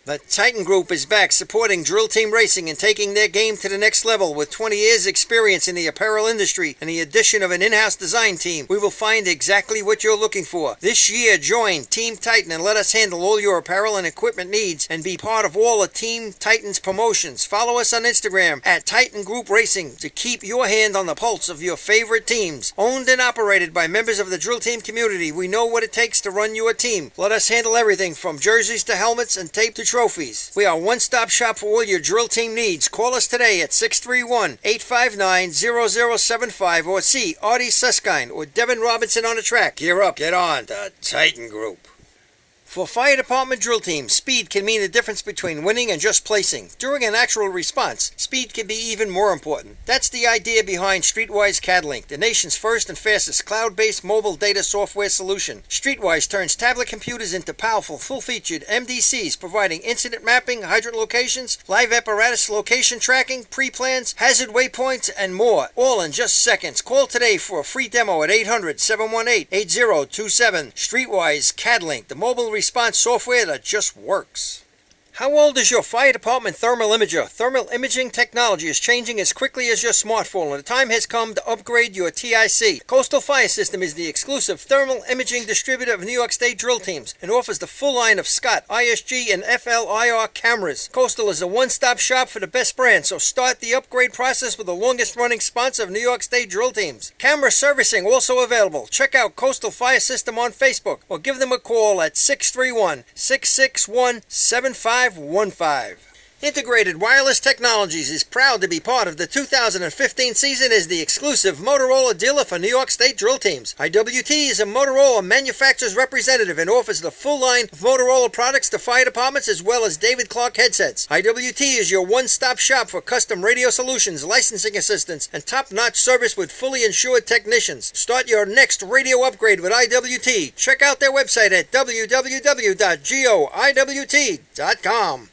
[SPEAKER 3] The Titan Group is back supporting drill team racing and taking their game to the next level. With 20 years experience in the apparel industry and the addition of an in-house design team, we will find exactly what you're looking for. This year, join Team Titan and let us handle all your apparel and equipment needs and be part of all of Team Titan's promotions. Follow us on Instagram at Titan Group Racing to keep your hand on the pulse of your favorite teams. Owned and operated by members of the drill team community, we know what it takes to run your team. Let us handle everything from jerseys to helmets and tape to trophies. We are one-stop shop for all your drill team needs. Call us today at 631-859-0075 or see Artie Suskind or Devin Robinson on the track. Gear up, get on. The Titan Group. For fire department drill teams, speed can mean the difference between winning and just placing. During an actual response, speed can be even more important. That's the idea behind Streetwise CADlink, the nation's first and fastest cloud-based mobile data software solution. Streetwise turns tablet computers into powerful, full-featured MDCs, providing incident mapping, hydrant locations, live apparatus location tracking, pre-plans, hazard waypoints, and more, all in just seconds. Call today for a free demo at 800-718-8027. Streetwise CADlink, the mobile response software that just works. How old is your fire department thermal imager? Thermal imaging technology is changing as quickly as your smartphone, and the time has come to upgrade your TIC. Coastal Fire System is the exclusive thermal imaging distributor of New York State drill teams and offers the full line of Scott, ISG, and FLIR cameras. Coastal is a one-stop shop for the best brand, so start the upgrade process with the longest-running sponsor of New York State drill teams. Camera servicing also available. Check out Coastal Fire System on Facebook or give them a call at 631-661-7515. Integrated Wireless Technologies is proud to be part of the 2015 season as the exclusive Motorola dealer for New York State drill teams. IWT is a Motorola manufacturer's representative and offers the full line of Motorola products to fire departments as well as David Clark headsets. IWT is your one-stop shop for custom radio solutions, licensing assistance, and top-notch service with fully insured technicians. Start your next radio upgrade with IWT. Check out their website at www.goiwt.com.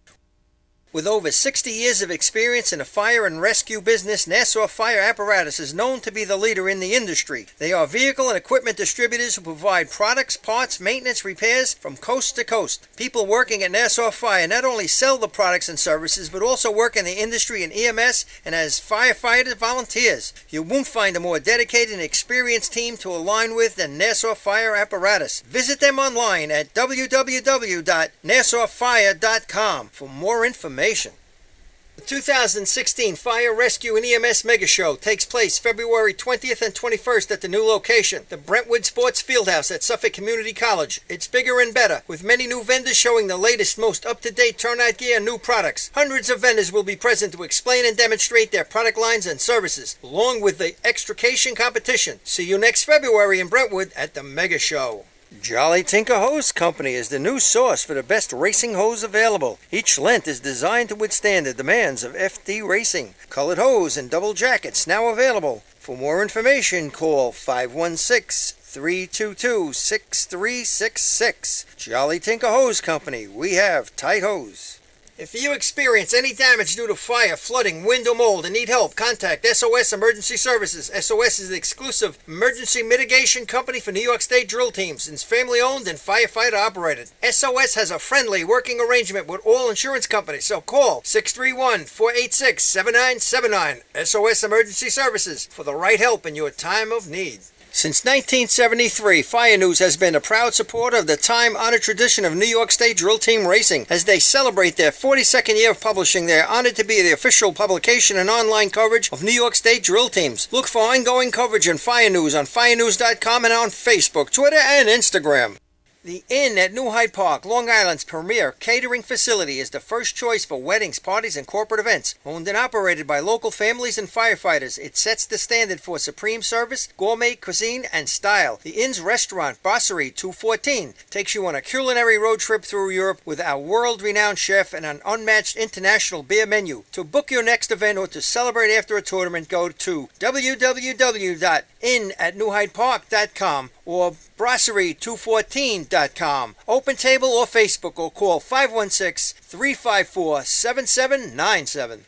[SPEAKER 3] With over 60 years of experience in the fire and rescue business, Nassau Fire Apparatus is known to be the leader in the industry. They are vehicle and equipment distributors who provide products, parts, maintenance, repairs from coast to coast. People working at Nassau Fire not only sell the products and services, but also work in the industry in EMS and as firefighter volunteers. You won't find a more dedicated and experienced team to align with than Nassau Fire Apparatus. Visit them online at www.nassauFire.com for more information. The 2016 Fire Rescue and EMS Mega Show takes place February 20th and 21st at the new location, the Brentwood Sports Fieldhouse at Suffolk Community College. It's bigger and better, with many new vendors showing the latest, most up-to-date turnout gear and new products. Hundreds of vendors will be present to explain and demonstrate their product lines and services, along with the extrication competition. See you next February in Brentwood at the Mega Show. Jolly Tinker Hose Company is the new source for the best racing hose available. Each length is designed to withstand the demands of FD racing. Colored hose and double jackets now available. For more information, call 516-322-6366. Jolly Tinker Hose Company. We have tight hose. If you experience any damage due to fire, flooding, wind, or mold and need help, contact SOS Emergency Services. SOS is the exclusive emergency mitigation company for New York State drill teams and is family-owned and firefighter operated. SOS has a friendly working arrangement with all insurance companies, so call 631-486-7979. SOS Emergency Services for the right help in your time of need. Since 1973, Fire News has been a proud supporter of the time-honored tradition of New York State Drill Team Racing. As they celebrate their 42nd year of publishing, they are honored to be the official publication and online coverage of New York State drill teams. Look for ongoing coverage in Fire News on firenews.com and on Facebook, Twitter, and Instagram. The Inn at New Hyde Park, Long Island's premier catering facility, is the first choice for weddings, parties, and corporate events. Owned and operated by local families and firefighters, it sets the standard for supreme service, gourmet cuisine, and style. The Inn's restaurant, Brasserie 214, takes you on a culinary road trip through Europe with our world-renowned chef and an unmatched international beer menu. To book your next event or to celebrate after a tournament, go to www.innatnewhydepark.com or brasserie214.com. Open table or Facebook, or call 516-354-7797.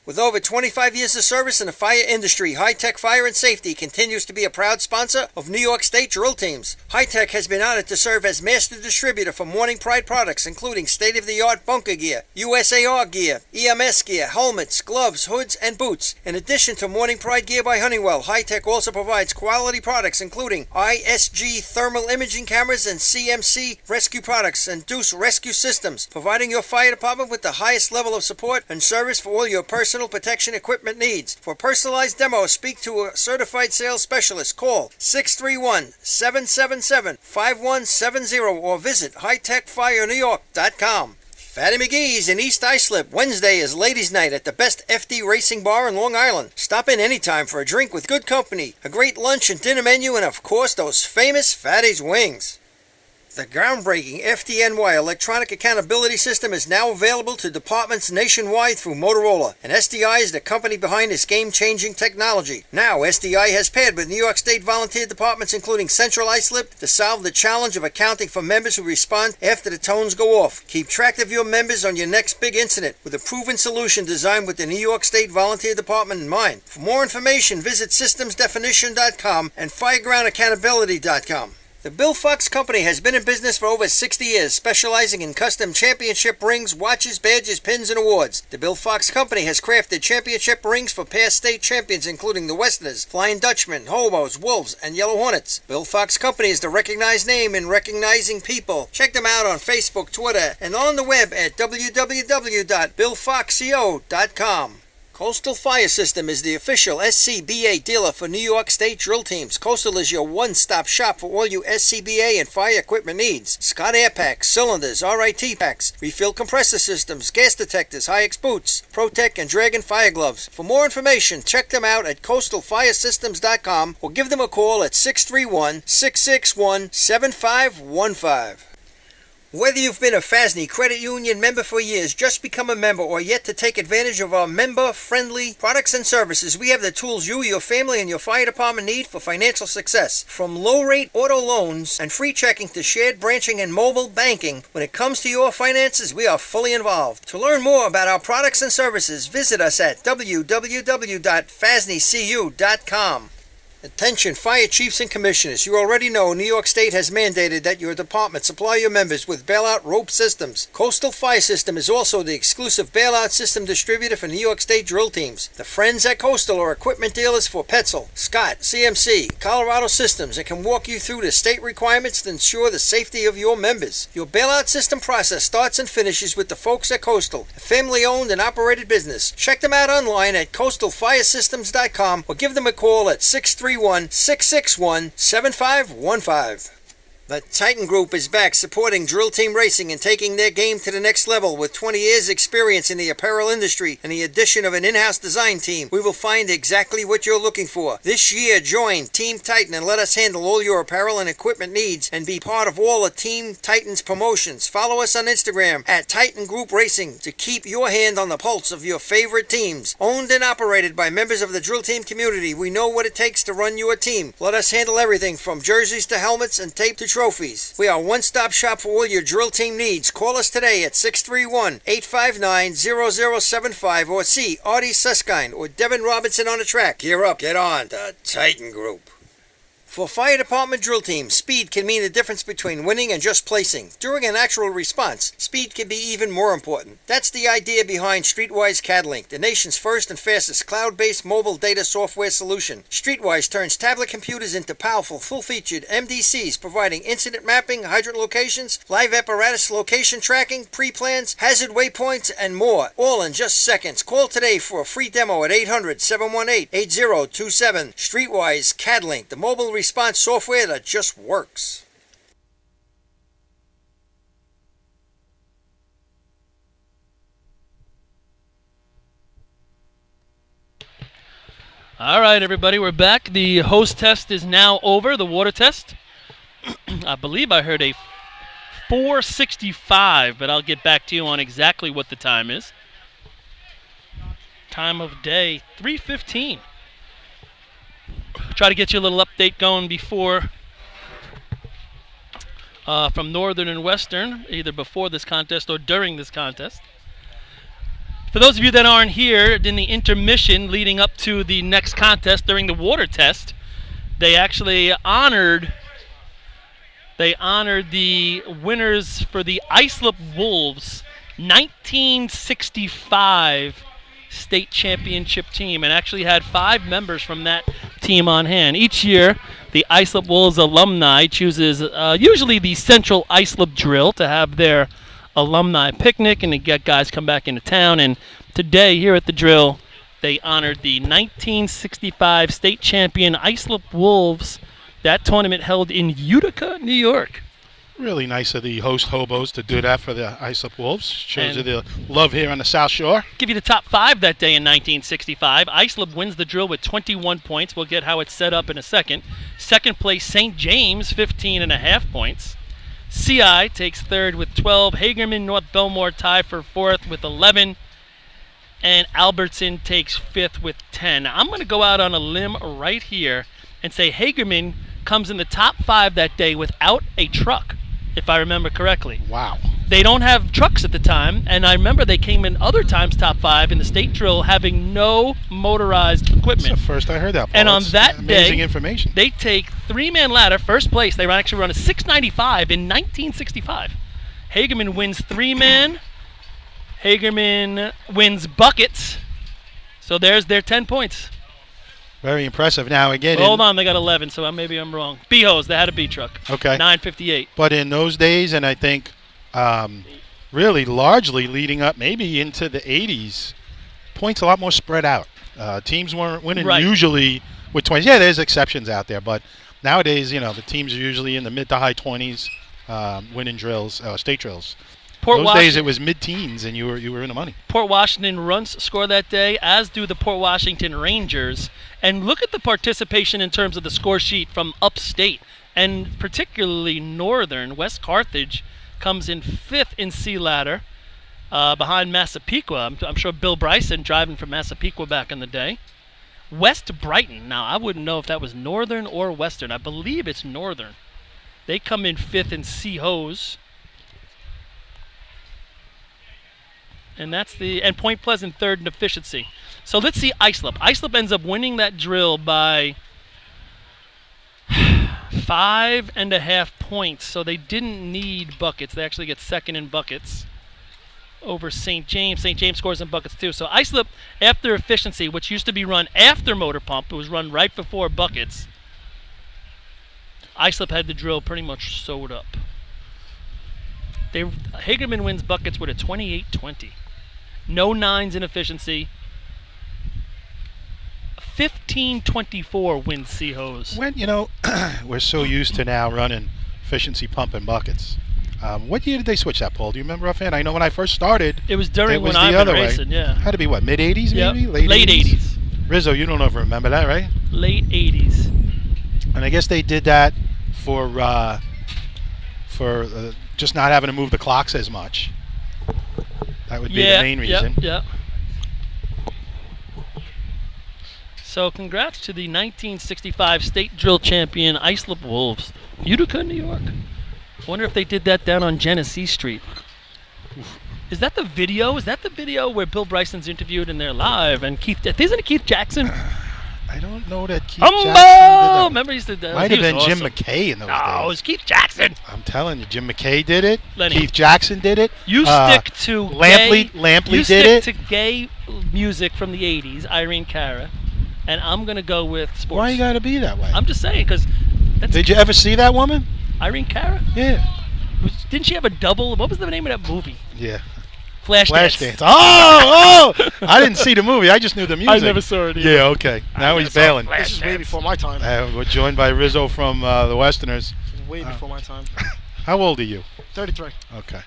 [SPEAKER 3] With over 25 years of service in the fire industry, High Tech Fire and Safety continues to be a proud sponsor of New York State drill teams. High Tech has been honored to serve as master distributor for Morning Pride products, including state-of-the-art bunker gear, USAR gear, EMS gear, helmets, gloves, hoods, and boots. In addition to Morning Pride gear by Honeywell, High Tech also provides quality products including ISG thermal imaging cameras and CMC rescue products and Deuce rescue systems, providing your fire department with the highest level of support and service for all your personal protection equipment needs. For personalized demos, speak to a certified sales specialist. Call 631-777-5170 or visit hightechfirenewyork.com. Fatty McGee's in East Islip. Wednesday is Ladies' Night at the best FD Racing Bar in Long Island. Stop in anytime for a drink with good company, a great lunch and dinner menu, and of course those famous Fatty's wings. The groundbreaking FDNY electronic accountability system is now available to departments nationwide through Motorola, and SDI is the company behind this game-changing technology. Now, SDI has paired with New York State volunteer departments including Central Islip to solve the challenge of accounting for members who respond after the tones go off. Keep track of your members on your next big incident with a proven solution designed with the New York State Volunteer Department in mind. For more information, visit systemsdefinition.com and firegroundaccountability.com. The Bill Fox Company has been in business for over 60 years, specializing in custom championship rings, watches, badges, pins, and awards. The Bill Fox Company has crafted championship rings for past state champions including the Westerners, Flying Dutchmen, Hobos, Wolves, and Yellow Hornets. Bill Fox Company is the recognized name in recognizing people. Check them out on Facebook, Twitter, and on the web at www.billfoxco.com. Coastal Fire System is the official SCBA dealer for New York State drill teams. Coastal is your one-stop shop for all your SCBA and fire equipment needs. Scott air packs, cylinders, RIT packs, refill compressor systems, gas detectors, Hi-X boots, Protec and Dragon fire gloves. For more information, check them out at coastalfiresystems.com or give them a call at 631-661-7515. Whether you've been a FASNY credit union member for years, just become a member, or yet to take advantage of our member-friendly products and services, we have the tools you, your family, and your fire department need for financial success. From low-rate auto loans and free checking to shared branching and mobile banking, when it comes to your finances, we are fully involved. To learn more about our products and services, visit us at www.fasnycu.com. Attention fire chiefs and commissioners, you already know New York State has mandated that your department supply your members with bailout rope systems. Coastal Fire System is also the exclusive bailout system distributor for New York State drill teams. The friends at Coastal are equipment dealers for Petzl, Scott, CMC, Colorado Systems, and can walk you through the state requirements to ensure the safety of your members. Your bailout system process starts and finishes with the folks at Coastal, a family-owned and operated business. Check them out online at coastalfiresystems.com or give them a call at 631-661-7515. The Titan Group is back supporting drill team racing and taking their game to the next level. With 20 years experience in the apparel industry and the addition of an in-house design team, we will find exactly what you're looking for. This year, join Team Titan and let us handle all your apparel and equipment needs and be part of all of Team Titan's promotions. Follow us on Instagram at Titan Group Racing to keep your hand on the pulse of your favorite teams. Owned and operated by members of the drill team community, we know what it takes to run your team. Let us handle everything from jerseys to helmets and tape to trophies. We are a one-stop shop for all your drill team needs. Call us today at 631-859-0075 or see Artie Suskind or Devin Robinson on the track. Gear up, get on. The Titan Group. For fire department drill teams, speed can mean the difference between winning and just placing. During an actual response, speed can be even more important. That's the idea behind Streetwise CADlink, the nation's first and fastest cloud-based mobile data software solution. Streetwise turns tablet computers into powerful, full-featured MDCs, providing incident mapping, hydrant locations, live apparatus location tracking, pre-plans, hazard waypoints, and more, all in just seconds. Call today for a free demo at 800-718-8027. Streetwise CADlink, the mobile response software that just works.
[SPEAKER 2] All right, everybody, we're back. The hose test is now over, the water test. I believe I heard a 4:65, but I'll get back to you on exactly what the time is. Time of day, 3:15. Try to get you a little update going before from Northern and Western, either before this contest or during this contest. For those of you that aren't here, in the intermission leading up to the next contest during the water test, they actually honored the winners for the Islip Wolves 1965 state championship team, and actually had 5 members from that team on hand. Each year, the Islip Wolves alumni chooses usually the Central Islip Drill to have their alumni picnic and to get guys come back into town. And today, here at the drill, they honored the 1965 state champion Islip Wolves. That tournament held in Utica, New York.
[SPEAKER 1] Really nice of the host hobos to do that for the Islip Wolves. Shows you the love here on the South Shore.
[SPEAKER 2] Give you the top 5 that day in 1965. Islip wins the drill with 21 points. We'll get how it's set up in a second. Second place, St. James, 15.5 points. CI takes third with 12. Hagerman, North Belmore tie for fourth with 11. And Albertson takes fifth with 10. Now, I'm going to go out on a limb right here and say Hagerman comes in the top 5 that day without a truck, if I remember correctly.
[SPEAKER 1] Wow.
[SPEAKER 2] They don't have trucks at the time, and I remember they came in other times top 5 in the state drill having no motorized equipment.
[SPEAKER 1] That's the first I heard that, Paul.
[SPEAKER 2] And on that
[SPEAKER 1] amazing
[SPEAKER 2] day,
[SPEAKER 1] information.
[SPEAKER 2] they take 3-man ladder, first place. They actually run a 695 in 1965. Hagerman wins 3-man. Hagerman wins buckets. So there's their 10 points.
[SPEAKER 1] Very impressive. Now, again...
[SPEAKER 2] Hold on, they got 11, so maybe I'm wrong. B-hose, they had a B-truck.
[SPEAKER 1] Okay.
[SPEAKER 2] 958.
[SPEAKER 1] But in those days, and I think really largely leading up maybe into the 80s, points a lot more spread out. Teams weren't winning usually with 20s. Yeah, there's exceptions out there, but nowadays, the teams are usually in the mid to high 20s winning drills, state drills. Those days it was mid-teens, and you were in the money. Port
[SPEAKER 2] Washington runs score that day, as do the Port Washington Rangers. And look at the participation in terms of the score sheet from upstate, and particularly Northern. West Carthage comes in 5th in C ladder, behind Massapequa. I'm sure Bill Bryson driving from Massapequa back in the day. West Brighton. Now, I wouldn't know if that was Northern or Western. I believe it's Northern. They come in 5th in C hose. And Point Pleasant 3rd in efficiency. So let's see Islip. Islip ends up winning that drill by 5.5 points. So they didn't need buckets. They actually get second in buckets over St. James. St. James scores in buckets too. So Islip, after efficiency, which used to be run after motor pump, it was run right before buckets. Islip had the drill pretty much sewed up. Hagerman wins buckets with a 28-20. No 9s in efficiency. 15-24 wins C-Hose.
[SPEAKER 1] When, we're so used to now running efficiency pump and buckets. What year did they switch that, Paul? Do you remember offhand? I know when I first started,
[SPEAKER 2] it was during when I've been racing, yeah.
[SPEAKER 1] Had to be what, mid-'80s maybe?
[SPEAKER 2] Yep. Late 80s.
[SPEAKER 1] Rizzo, you don't ever remember that, right?
[SPEAKER 2] Late 80s.
[SPEAKER 1] And I guess they did that for just not having to move the clocks as much. That would be the main reason.
[SPEAKER 2] Yeah. So congrats to the 1965 state drill champion Islip Wolves, Utica, New York. Wonder if they did that down on Genesee Street. Is that the video? Is that the video where Bill Bryson's interviewed and they're live? And isn't it Keith Jackson?
[SPEAKER 1] I don't know that Keith
[SPEAKER 2] Humbo!
[SPEAKER 1] Jackson did that.
[SPEAKER 2] Remember he used to
[SPEAKER 1] Might
[SPEAKER 2] he
[SPEAKER 1] have been
[SPEAKER 2] was
[SPEAKER 1] Jim
[SPEAKER 2] awesome.
[SPEAKER 1] McKay in those
[SPEAKER 2] No, it
[SPEAKER 1] days.
[SPEAKER 2] was Keith Jackson.
[SPEAKER 1] I'm telling you, Jim McKay did it.
[SPEAKER 2] Lenny.
[SPEAKER 1] Keith Jackson did it.
[SPEAKER 2] You stick to
[SPEAKER 1] Lampley
[SPEAKER 2] you
[SPEAKER 1] did it.
[SPEAKER 2] stick to gay music from the 80s, Irene Cara, and I'm going to go with sports.
[SPEAKER 1] Why you got to be that way?
[SPEAKER 2] I'm just saying, because that's
[SPEAKER 1] Did you ever see that woman?
[SPEAKER 2] Irene Cara?
[SPEAKER 1] Yeah.
[SPEAKER 2] Didn't she have a double? What was the name of that movie?
[SPEAKER 1] Yeah.
[SPEAKER 2] Flashdance.
[SPEAKER 1] Flashdance. Oh! I didn't see the movie. I just knew the music.
[SPEAKER 2] I never saw it either.
[SPEAKER 1] Yeah, okay. Now he's bailing.
[SPEAKER 4] This is way before my time.
[SPEAKER 1] We're joined by Rizzo from the Westerners.
[SPEAKER 4] Way before my time.
[SPEAKER 1] How old are you?
[SPEAKER 4] 33.
[SPEAKER 1] Okay.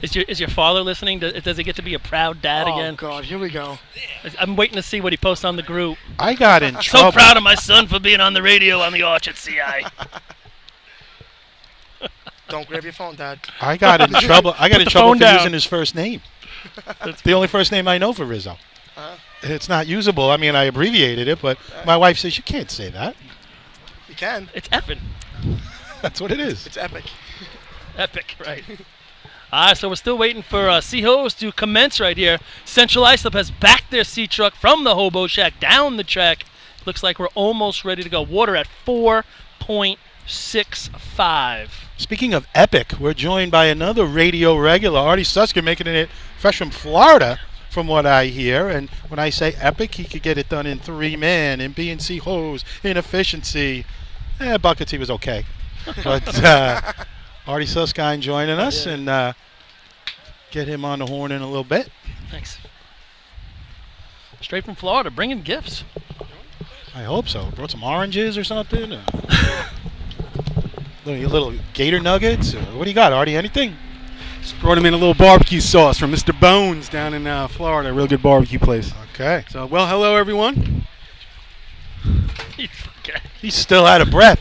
[SPEAKER 2] Is your father listening? Does he get to be a proud dad again?
[SPEAKER 4] Oh, God. Here we go.
[SPEAKER 2] I'm waiting to see what he posts on the group.
[SPEAKER 1] I got in
[SPEAKER 2] So
[SPEAKER 1] trouble.
[SPEAKER 2] proud of my son for being on the radio on the Arch at CI.
[SPEAKER 4] Don't grab your phone, Dad.
[SPEAKER 1] I got in trouble. I got
[SPEAKER 2] Put
[SPEAKER 1] in
[SPEAKER 2] the
[SPEAKER 1] trouble
[SPEAKER 2] phone
[SPEAKER 1] for
[SPEAKER 2] down.
[SPEAKER 1] using his first name. The only first name I know for Rizzo. It's not usable. I mean, I abbreviated it, but my wife says you can't say that.
[SPEAKER 4] You can.
[SPEAKER 2] It's effing.
[SPEAKER 1] That's what it is.
[SPEAKER 4] It's epic.
[SPEAKER 2] Epic, right. All right, so we're still waiting for Seahos to commence right here. Central Islip has backed their sea truck from the Hobo Shack down the track. Looks like we're almost ready to go. Water at 4.65.
[SPEAKER 1] Speaking of epic, we're joined by another radio regular, Artie Susker, making it fresh from Florida, from what I hear. And when I say epic, he could get it done in 3 men, in B&C hose, in efficiency. Buckets, he was okay. But Artie Suskine joining us, and get him on the horn in a little bit.
[SPEAKER 2] Thanks. Straight from Florida, bringing gifts.
[SPEAKER 1] I hope so. Brought some oranges or something. Little gator nuggets. What do you got, Artie? Anything?
[SPEAKER 5] Just brought him in a little barbecue sauce from Mr. Bones down in Florida. A real good barbecue place.
[SPEAKER 1] Okay.
[SPEAKER 5] So, well, hello, everyone.
[SPEAKER 2] Okay.
[SPEAKER 1] He's still out of breath.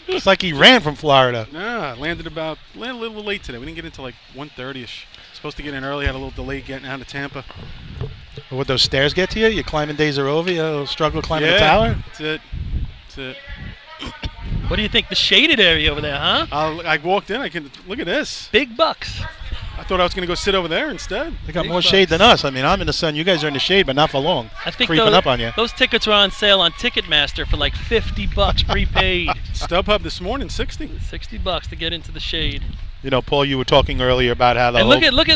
[SPEAKER 1] It's like he ran from Florida.
[SPEAKER 5] Landed a little late today. We didn't get into like 1:30ish. Supposed to get in early. Had a little delay getting out of Tampa.
[SPEAKER 1] Would those stairs get to you? Your climbing days are over? You struggle climbing the
[SPEAKER 5] Yeah,
[SPEAKER 1] tower?
[SPEAKER 5] That's it. That's it.
[SPEAKER 2] What do you think? The shaded area over there, huh?
[SPEAKER 5] I walked in. I can look at this.
[SPEAKER 2] Big bucks.
[SPEAKER 5] I thought I was going to go sit over there instead.
[SPEAKER 1] They got
[SPEAKER 2] Big
[SPEAKER 1] more
[SPEAKER 2] bucks.
[SPEAKER 1] shade than us. I mean, I'm in the sun. You guys are in the shade, but not for long.
[SPEAKER 2] I think
[SPEAKER 1] Creeping up on you.
[SPEAKER 2] those tickets were on sale on Ticketmaster for like $50 prepaid.
[SPEAKER 5] StubHub this morning, 60.
[SPEAKER 2] $60 to get into the shade.
[SPEAKER 1] You know, Paul, you were talking earlier about how the
[SPEAKER 2] And
[SPEAKER 1] whole...
[SPEAKER 2] look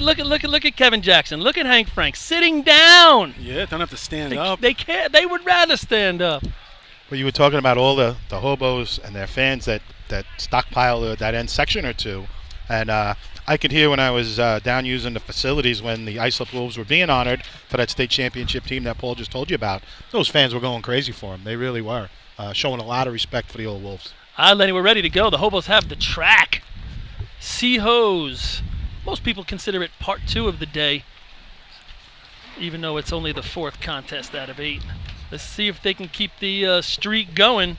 [SPEAKER 2] at Kevin Jackson. Look at Hank Frank sitting down.
[SPEAKER 5] Yeah, don't have to stand
[SPEAKER 2] They,
[SPEAKER 5] up.
[SPEAKER 2] they can't. They would rather stand up.
[SPEAKER 1] Well, you were talking about all the hobos and their fans that stockpile that end section or two. And I could hear when I was down using the facilities when the Islip Wolves were being honored for that state championship team that Paul just told you about. Those fans were going crazy for them. They really were. Showing a lot of respect for the old Wolves.
[SPEAKER 2] All right, Lenny, we're ready to go. The Hobos have the track. Sea hose. Most people consider it part 2 of the day, even though it's only the 4th contest out of 8. Let's see if they can keep the streak going.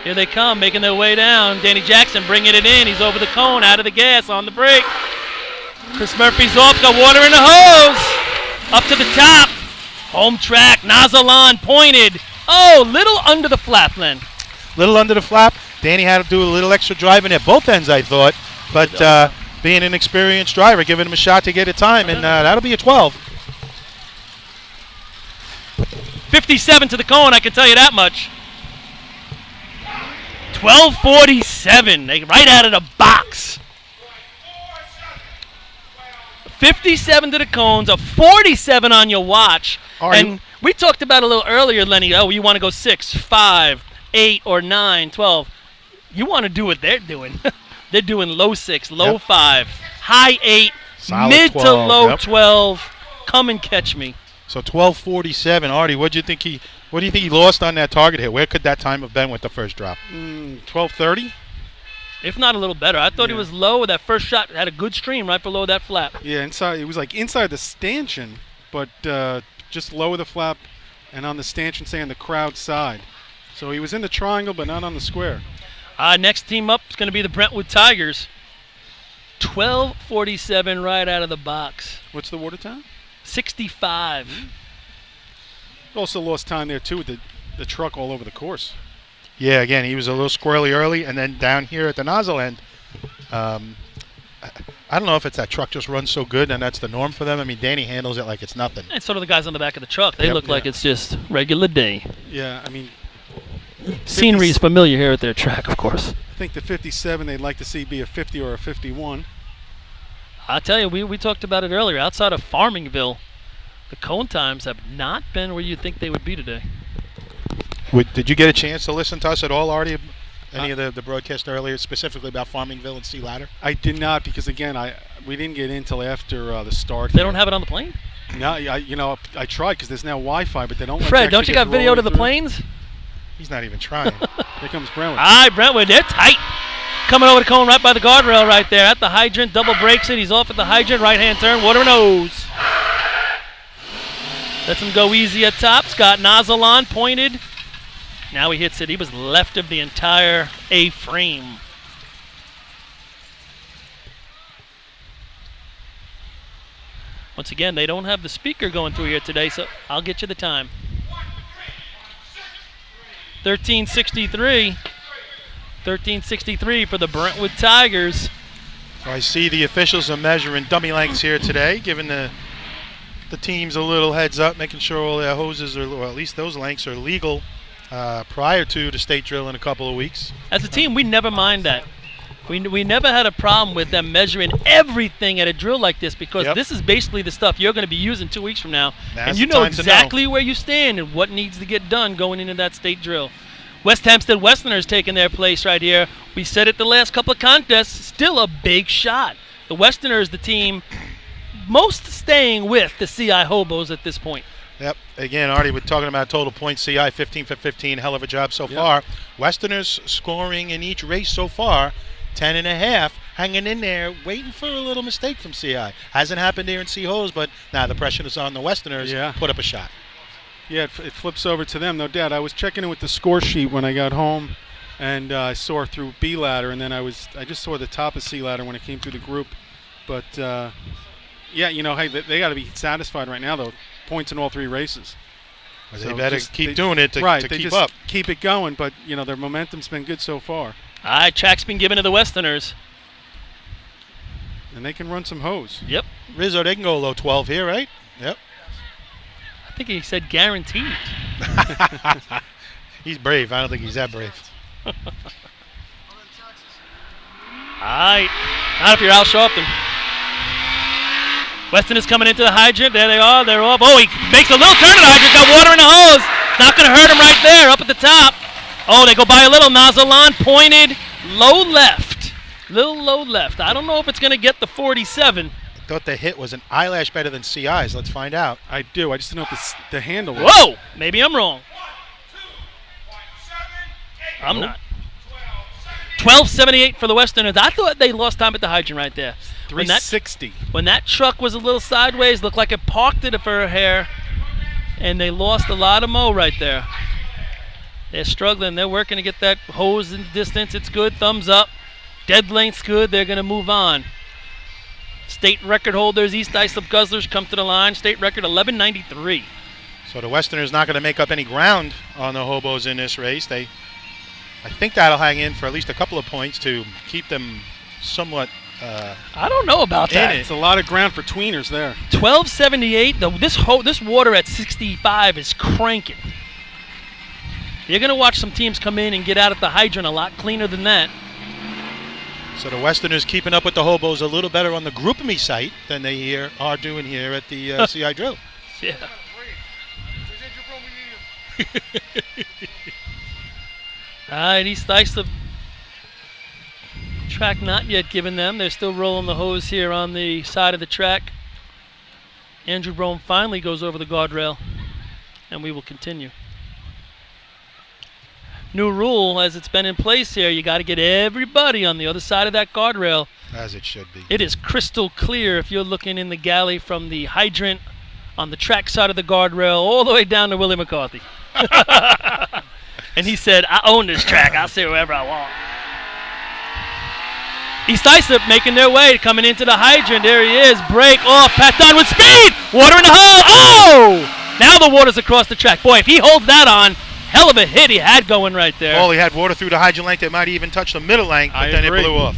[SPEAKER 2] Here they come, making their way down. Danny Jackson bringing it in. He's over the cone, out of the gas, on the break. Chris Murphy's off, got water in the hose. Up to the top. Home track, nozzle on, pointed. Oh, little under the flap, Len.
[SPEAKER 1] Little under the flap. Danny had to do a little extra driving at both ends, I thought. But being an experienced driver, giving him a shot to get a time, and that'll be a 12.
[SPEAKER 2] 57 to the cone, I can tell you that much. 12:47, right out of the box. 57 to the cones, a 47 on your watch. And we talked about a little earlier, Lenny, you want to go 6, 5, 8, or 9, 12. You want to do what they're doing. They're doing low 6, low 5, high 8,
[SPEAKER 1] Solid
[SPEAKER 2] mid
[SPEAKER 1] 12,
[SPEAKER 2] to low
[SPEAKER 1] yep.
[SPEAKER 2] 12. Come and catch me.
[SPEAKER 1] So 12:47. Artie, what do you think he lost on that target hit? Where could that time have been with the first drop?
[SPEAKER 5] 12:30.
[SPEAKER 2] If not a little better. I thought he was low. That first shot had a good stream right below that flap.
[SPEAKER 5] Yeah, inside. It was like inside the stanchion, but just lower the flap and on the stanchion, say on the crowd side. So he was in the triangle, but not on the square.
[SPEAKER 2] Next team up is going to be the Brentwood Tigers. 12:47 right out of the box.
[SPEAKER 5] What's the water time?
[SPEAKER 2] 65.
[SPEAKER 5] Also lost time there too with the truck all over the course.
[SPEAKER 1] Yeah, again, he was a little squirrely early, and then down here at the nozzle end, I don't know if it's that truck just runs so good and that's the norm for them. I mean, Danny handles it like it's nothing.
[SPEAKER 2] And so do the guys on the back of the truck. They
[SPEAKER 1] Yep.
[SPEAKER 2] look like it's just regular day.
[SPEAKER 5] Yeah, I mean,
[SPEAKER 2] Scenery is familiar here at their track, of course.
[SPEAKER 5] I think the 57 they'd like to see be a 50 or a 51.
[SPEAKER 2] I tell you, we talked about it earlier. Outside of Farmingville, the cone times have not been where you'd think they would be today.
[SPEAKER 1] Did you get a chance to listen to us at all, Artie? Any of the broadcast earlier, specifically about Farmingville and Sea Ladder?
[SPEAKER 5] I did not because again, we didn't get in till after the start.
[SPEAKER 2] They don't have it on the plane?
[SPEAKER 5] No, I tried because there's now Wi-Fi, but they don't. let
[SPEAKER 2] Fred, don't you
[SPEAKER 5] actually
[SPEAKER 2] got
[SPEAKER 5] get
[SPEAKER 2] video to the
[SPEAKER 5] through.
[SPEAKER 2] planes?
[SPEAKER 1] He's not even trying.
[SPEAKER 5] Here comes Brentwood.
[SPEAKER 2] All right, Brentwood, they're tight. Coming over the cone right by the guardrail right there at the hydrant. Double breaks it. He's off at the hydrant. Right-hand turn. Water and hose. Lets him go easy at top. Scott nozzle on, pointed. Now he hits it. He was left of the entire A-frame. Once again, they don't have the speaker going through here today, so I'll get you the time. 13:63. 13:63 for the Brentwood Tigers.
[SPEAKER 1] I see the officials are measuring dummy lengths here today, giving the teams a little heads up, making sure all their hoses are, or at least those lengths are legal prior to the state drill in a couple of weeks.
[SPEAKER 2] As a team, we never mind that. We never had a problem with them measuring everything at a drill like this because
[SPEAKER 1] Yep.
[SPEAKER 2] this is basically the stuff you're going to be using 2 weeks from now.
[SPEAKER 1] Now's
[SPEAKER 2] And you
[SPEAKER 1] the
[SPEAKER 2] know
[SPEAKER 1] time to know.
[SPEAKER 2] exactly where you stand and what needs to get done going into that state drill. West Hempstead Westerners taking their place right here. We said it the last couple of contests, still a big shot. The Westerners, the team most staying with the CI Hobos at this point.
[SPEAKER 1] Yep. Again, Artie, we're talking about total points. CI 15 for 15. Hell of a job so far. Westerners scoring in each race so far 10.5. Hanging in there, waiting for a little mistake from CI. Hasn't happened here in C-Hose, but now the pressure is on the Westerners.
[SPEAKER 5] Yeah.
[SPEAKER 1] Put up a shot.
[SPEAKER 5] Yeah, it flips over to them, no doubt. I was checking in with the score sheet when I got home, and I saw through B ladder, and then I just saw the top of C ladder when it came through the group. But yeah, hey, they got to be satisfied right now though. Points in all 3 races.
[SPEAKER 1] They
[SPEAKER 5] So
[SPEAKER 1] better
[SPEAKER 5] just-
[SPEAKER 1] keep
[SPEAKER 5] they-
[SPEAKER 1] doing it to
[SPEAKER 5] they
[SPEAKER 1] keep
[SPEAKER 5] just
[SPEAKER 1] up.
[SPEAKER 5] keep it going. But their momentum's been good so far,
[SPEAKER 2] All right, track's been given to the Westerners.
[SPEAKER 5] and they can run some hose.
[SPEAKER 2] Yep.
[SPEAKER 1] Rizzo, they can go low 12 here, right? Yep.
[SPEAKER 2] I think he said guaranteed.
[SPEAKER 1] He's brave. I don't think he's that brave.
[SPEAKER 2] All right. Not if you're Al Sharpton. Weston is coming into the hydrant. There they are. They're off. Oh, he makes a little turn to the hydrant. Got water in the hose. Not going to hurt him right there up at the top. Oh, they go by a little nozzle on. Pointed. Low left. Little low left. I don't know if it's going to get the 47.
[SPEAKER 1] Thought the hit was an eyelash better than CI's. Let's find out.
[SPEAKER 5] I do. I just don't know if the handle.
[SPEAKER 2] Whoa. Maybe I'm wrong. I'm not. 12:78 for the Westerners. I thought they lost time at the hydrant right there. When that
[SPEAKER 5] 360.
[SPEAKER 2] When that truck was a little sideways, looked like it parked it for a hair, and they lost a lot of mo right there. They're struggling. They're working to get that hose in distance. It's good. Thumbs up. Dead length's good. They're going to move on. State record holders, East Islip Guzzlers, come to the line. State record 1193.
[SPEAKER 1] So the Westerners not going to make up any ground on the Hobos in this race. I think that'll hang in for at least a couple of points to keep them somewhat
[SPEAKER 2] I don't know about that.
[SPEAKER 5] It's a lot of ground for tweeners there.
[SPEAKER 2] 12:78. This water at 65 is cranking. You're going to watch some teams come in and get out at the hydrant a lot cleaner than that.
[SPEAKER 1] So the Westerners keeping up with the Hobos a little better on the Group Me site than they are doing here at the CI drill.
[SPEAKER 2] Yeah. All right, East Islip track not yet given them. They're still rolling the hose here on the side of the track. Andrew Brome finally goes over the guardrail, and we will continue. New rule, as it's been in place here, you got to get everybody on the other side of that guardrail.
[SPEAKER 1] As it should be.
[SPEAKER 2] It is crystal clear if you're looking in the galley from the hydrant on the track side of the guardrail all the way down to Willie McCarthy. And he said, I own this track. I'll say wherever I want. East Islip making their way, coming into the hydrant. There he is. Break off. Pat Dunn with speed. Water in the hole. Oh! Now the water's across the track. Boy, if he holds that on, hell of a hit he had going right there.
[SPEAKER 1] Oh, he had water through the hydrant length. It might even touch the middle length, but then
[SPEAKER 5] agree.
[SPEAKER 1] it blew off.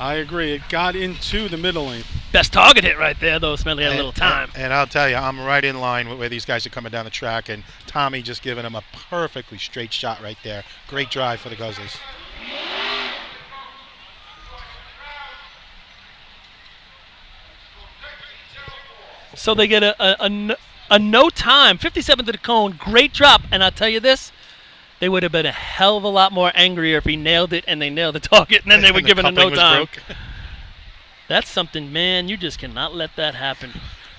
[SPEAKER 5] I agree. It got into the middle lane.
[SPEAKER 2] Best target hit right there, though. Smedley had a little time.
[SPEAKER 1] And I'll tell you, I'm right in line with where these guys are coming down the track, and Tommy just giving him a perfectly straight shot right there. Great drive for the Guzzlers.
[SPEAKER 2] So they get a no time, 57 to the cone, great drop. And I'll tell you this, they would have been a hell of a lot more angrier if he nailed it and they nailed the target, and then they were given a no time. That's something, man, you just cannot let that happen.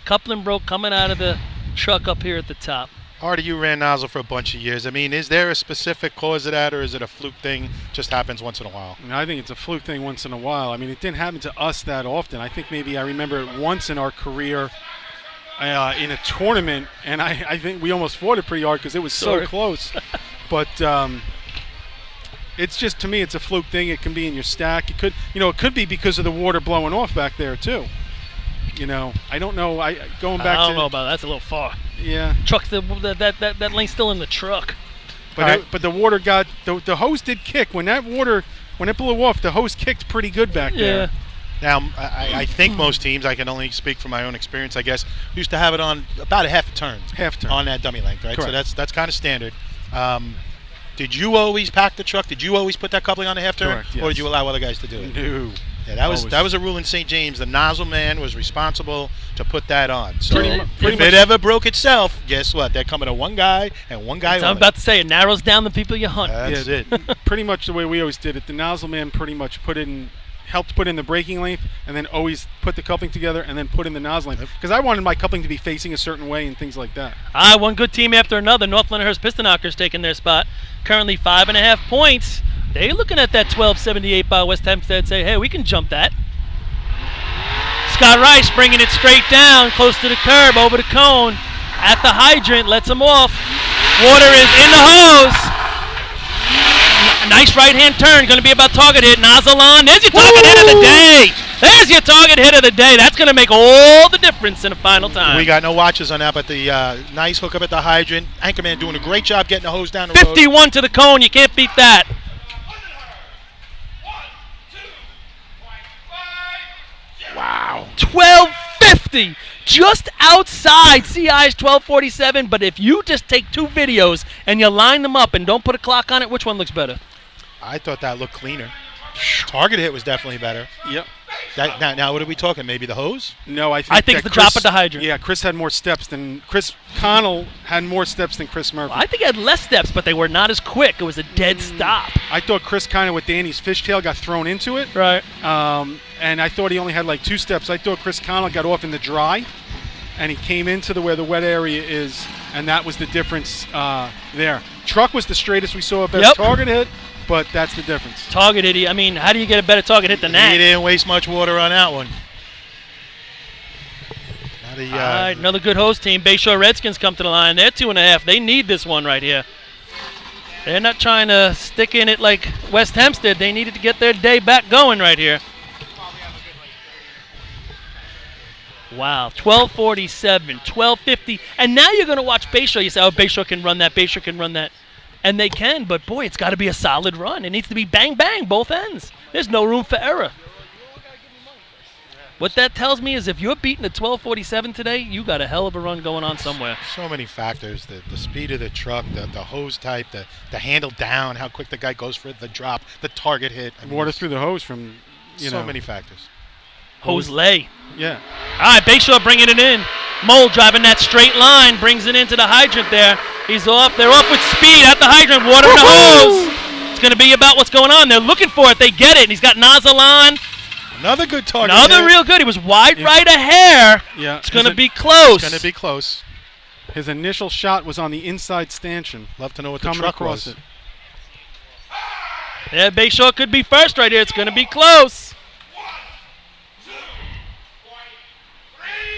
[SPEAKER 2] Coupling broke coming out of the truck up here at the top.
[SPEAKER 1] Artie, you ran nozzle for a bunch of years. I mean, is there a specific cause of that, or is it a fluke thing? Just happens once in a while.
[SPEAKER 5] I think it's a fluke thing once in a while. I mean, it didn't happen to us that often. I think maybe I remember it once in our career in a tournament, and I think we almost fought it pretty hard because it was so close. But it's just, to me, it's a fluke thing. It can be in your stack. It could be because of the water blowing off back there too. I don't know. I don't
[SPEAKER 2] know about that. That's a little far.
[SPEAKER 5] Yeah.
[SPEAKER 2] Truck that lane's still in the truck.
[SPEAKER 5] But the water got the hose did kick when it blew off. The hose kicked pretty good back there.
[SPEAKER 1] Now, I think most teams, I can only speak from my own experience, I guess, used to have it on about a half turn on that dummy length, right?
[SPEAKER 5] Correct.
[SPEAKER 1] So that's kind of standard. Did you always pack the truck? Did you always put that coupling on the half turn?
[SPEAKER 5] Correct, yes.
[SPEAKER 1] Or did you allow other guys to do it?
[SPEAKER 5] No.
[SPEAKER 1] Yeah, that was a rule in St. James. The nozzle man was responsible to put that on. So if it ever broke itself, guess what? They're coming to one guy and one guy only.
[SPEAKER 2] I'm about to say, it narrows down the people you hunt.
[SPEAKER 1] That's it.
[SPEAKER 5] Pretty much the way we always did it. The nozzle man pretty much helped put in the braking length, and then always put the coupling together and then put in the nozzle length. Because I wanted my coupling to be facing a certain way and things like that.
[SPEAKER 2] One good team after another. North Leonardhurst Piston Knockers taking their spot. Currently 5.5 points. They're looking at that 1278 by West Hempstead, say, hey, we can jump that. Scott Rice bringing it straight down, close to the curb, over the cone, at the hydrant, lets him off. Water is in the hose. Nice right-hand turn, going to be about target hit. Nozzle on. There's your target hit of the day. There's your target hit of the day. That's going to make all the difference in the final time.
[SPEAKER 1] We got no watches on that, but the nice hookup at the hydrant. Anchorman doing a great job getting the hose down the road.
[SPEAKER 2] 51 to the cone. You can't beat that.
[SPEAKER 1] Wow.
[SPEAKER 2] 1250. Just outside CI's 1247. But if you just take two videos and you line them up and don't put a clock on it, which one looks better?
[SPEAKER 1] I thought that looked cleaner. Target hit was definitely better.
[SPEAKER 5] Yep.
[SPEAKER 1] Now what are we talking? Maybe the hose?
[SPEAKER 5] No, I
[SPEAKER 2] think it's the drop at the hydrant.
[SPEAKER 5] Yeah, Chris had more steps than Chris Connell had more steps than Chris Murphy.
[SPEAKER 2] Well, I think he had less steps, but they were not as quick. It was a dead stop.
[SPEAKER 5] I thought Chris kind of with Danny's fishtail got thrown into it.
[SPEAKER 2] Right.
[SPEAKER 5] And I thought he only had like 2 steps. I thought Chris Connell got off in the dry, and he came into where the wet area is, and that was the difference there. Truck was the straightest we saw, best target hit. But that's the difference.
[SPEAKER 2] Target hit. I mean, how do you get a better target hit than that?
[SPEAKER 1] He didn't waste much water on that one.
[SPEAKER 2] All right, another good hose team. Bayshore Redskins come to the line. They're 2.5. They need this one right here. They're not trying to stick in it like West Hempstead. They needed to get their day back going right here. Wow, 1247, 1250. And now you're going to watch Bayshore. You say, oh, Bayshore can run that. Bayshore can run that. And they can, but boy, it's got to be a solid run. It needs to be bang, bang, both ends. There's no room for error. What that tells me is if you're beating a 1247 today, you got a hell of a run going on somewhere.
[SPEAKER 1] So many factors, the speed of the truck, the hose type, the handle down, how quick the guy goes for the drop, the target hit. I mean,
[SPEAKER 5] water through the hose from,
[SPEAKER 1] so many factors.
[SPEAKER 2] Hose lay.
[SPEAKER 5] Yeah.
[SPEAKER 2] All right, Bayshore bringing it in. Mole driving that straight line, brings it into the hydrant there. He's off. They're off with speed at the hydrant. Water in the hose. It's going to be about what's going on. They're looking for it. They get it. And he's got nozzle on.
[SPEAKER 1] Another good target.
[SPEAKER 2] Another real good. He was wide right a hair.
[SPEAKER 5] Yeah.
[SPEAKER 2] It's going to be close.
[SPEAKER 1] It's going to be close.
[SPEAKER 5] His initial shot was on the inside stanchion.
[SPEAKER 1] Love to know what
[SPEAKER 5] coming
[SPEAKER 1] the truck
[SPEAKER 5] across
[SPEAKER 1] was.
[SPEAKER 5] it.
[SPEAKER 2] Yeah, Bayshore could be first right here. It's going to be close.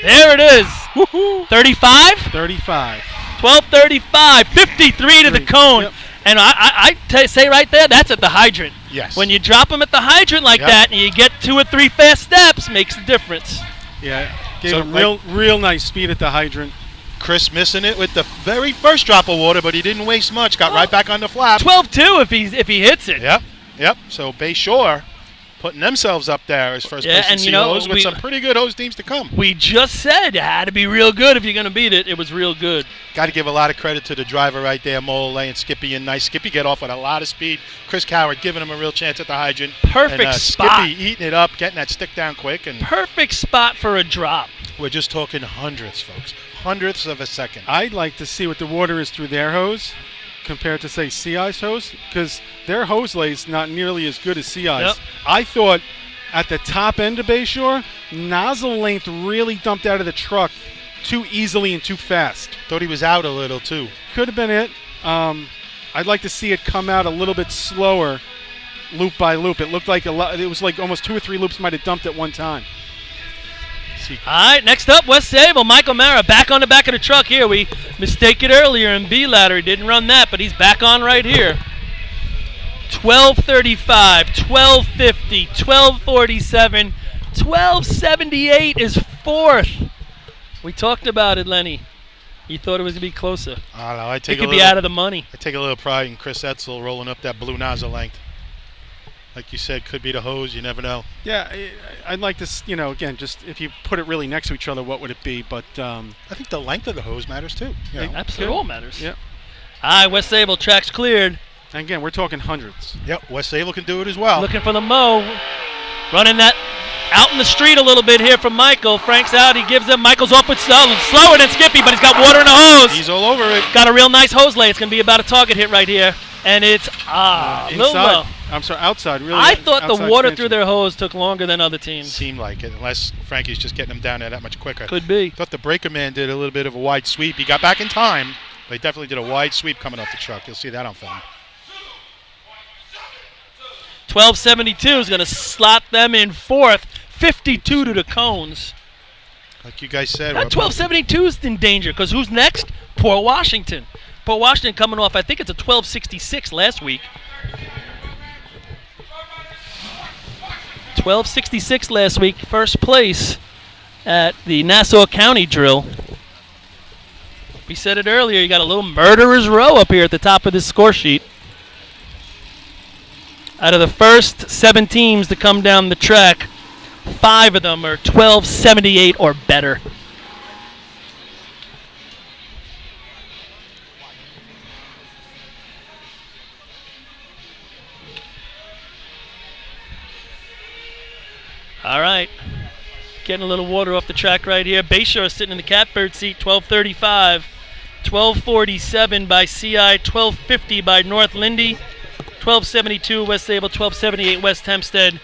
[SPEAKER 2] There it is. 35?
[SPEAKER 5] 35.
[SPEAKER 2] 1235, 53 to the cone.
[SPEAKER 5] Yep.
[SPEAKER 2] And I say right there, that's at the hydrant.
[SPEAKER 1] Yes.
[SPEAKER 2] When you drop them at the hydrant like that and you get 2 or 3 fast steps, makes the difference.
[SPEAKER 5] Yeah, gave him real nice speed at the hydrant.
[SPEAKER 1] Chris missing it with the very first drop of water, but he didn't waste much. Got right back on the flap.
[SPEAKER 2] 12-2 if he hits it.
[SPEAKER 1] Yep. So Bayshore putting themselves up there as first
[SPEAKER 2] Yeah,
[SPEAKER 1] place
[SPEAKER 2] and
[SPEAKER 1] in
[SPEAKER 2] you know,
[SPEAKER 1] hose with some pretty good hose teams to come.
[SPEAKER 2] We just said it had to be real good if you're going to beat it. It was real good.
[SPEAKER 1] Got to give a lot of credit to the driver right there, Mole laying Skippy in nice. Skippy get off with a lot of speed. Chris Coward giving him a real chance at the hydrant.
[SPEAKER 2] Perfect
[SPEAKER 1] and,
[SPEAKER 2] spot.
[SPEAKER 1] Skippy eating it up, getting that stick down quick. And
[SPEAKER 2] Perfect spot for a drop.
[SPEAKER 1] we're just talking hundredths, folks. Hundredths of a second.
[SPEAKER 5] I'd like to see what the water is through their hose compared to, say, CI's hose, because their hose lay's not nearly as good as CI's.
[SPEAKER 2] Yep.
[SPEAKER 5] I thought at the top end of Bayshore, nozzle length really dumped out of the truck too easily and too fast.
[SPEAKER 1] Thought he was out a little, too.
[SPEAKER 5] Could have been it. I'd like to see it come out a little bit slower, loop by loop. It looked like it was like almost 2 or 3 loops might have dumped at one time.
[SPEAKER 2] All right, next up, West Sable. Michael Mara back on the back of the truck here. We mistake it earlier in B ladder. He didn't run that, but he's back on right here. 12:35, 12:50, 12:47, 12:78 is fourth. We talked about it, Lenny. You thought it was going to be closer.
[SPEAKER 1] I don't know.
[SPEAKER 2] It could be out of the money.
[SPEAKER 1] I take a little pride in Chris Etzel rolling up that blue nozzle length. Like you said, could be the hose. You never know.
[SPEAKER 5] Yeah, I'd like to, again, just if you put it really next to each other, what would it be? But
[SPEAKER 1] I think the length of the hose matters, too. You know.
[SPEAKER 2] Absolutely, all matters.
[SPEAKER 5] Yeah.
[SPEAKER 2] All right, West Sable, track's cleared.
[SPEAKER 5] And again, we're talking hundreds.
[SPEAKER 1] Yep, West Sable can do it as well.
[SPEAKER 2] Looking for the Mo. Running that out in the street a little bit here from Michael. Frank's out. He gives him. Michael's off with slower than Skippy, but he's got water in the hose.
[SPEAKER 1] He's all over it.
[SPEAKER 2] Got a real nice hose lay. It's going to be about a target hit right here. And it's a little low.
[SPEAKER 5] Inside. I'm sorry, outside. Really.
[SPEAKER 2] I thought the
[SPEAKER 5] outside
[SPEAKER 2] water
[SPEAKER 5] extension.
[SPEAKER 2] through their hose took longer than other teams.
[SPEAKER 1] Seemed like it, unless Frankie's just getting them down there that much quicker.
[SPEAKER 2] Could be.
[SPEAKER 1] Thought the breaker man did a little bit of a wide sweep. He got back in time, but he definitely did a wide sweep coming off the truck. You'll see that on film.
[SPEAKER 2] 12:72 is going to slot them in fourth. 52 to the cones.
[SPEAKER 1] Like you guys said.
[SPEAKER 2] That 12:72 is in danger because who's next? Port Washington. Port Washington coming off, I think it's a 12:66 last week. 12:66 last week, first place at the Nassau County drill. We said it earlier, you got a little murderer's row up here at the top of this score sheet. Out of the first 7 teams to come down the track, 5 of them are 12:78 or better. All right, getting a little water off the track right here. Bayshore sitting in the catbird seat, 12:35, 12:47 by CI, 12:50 by North Lindy, 12:72 West Sable, 12:78 West Hempstead,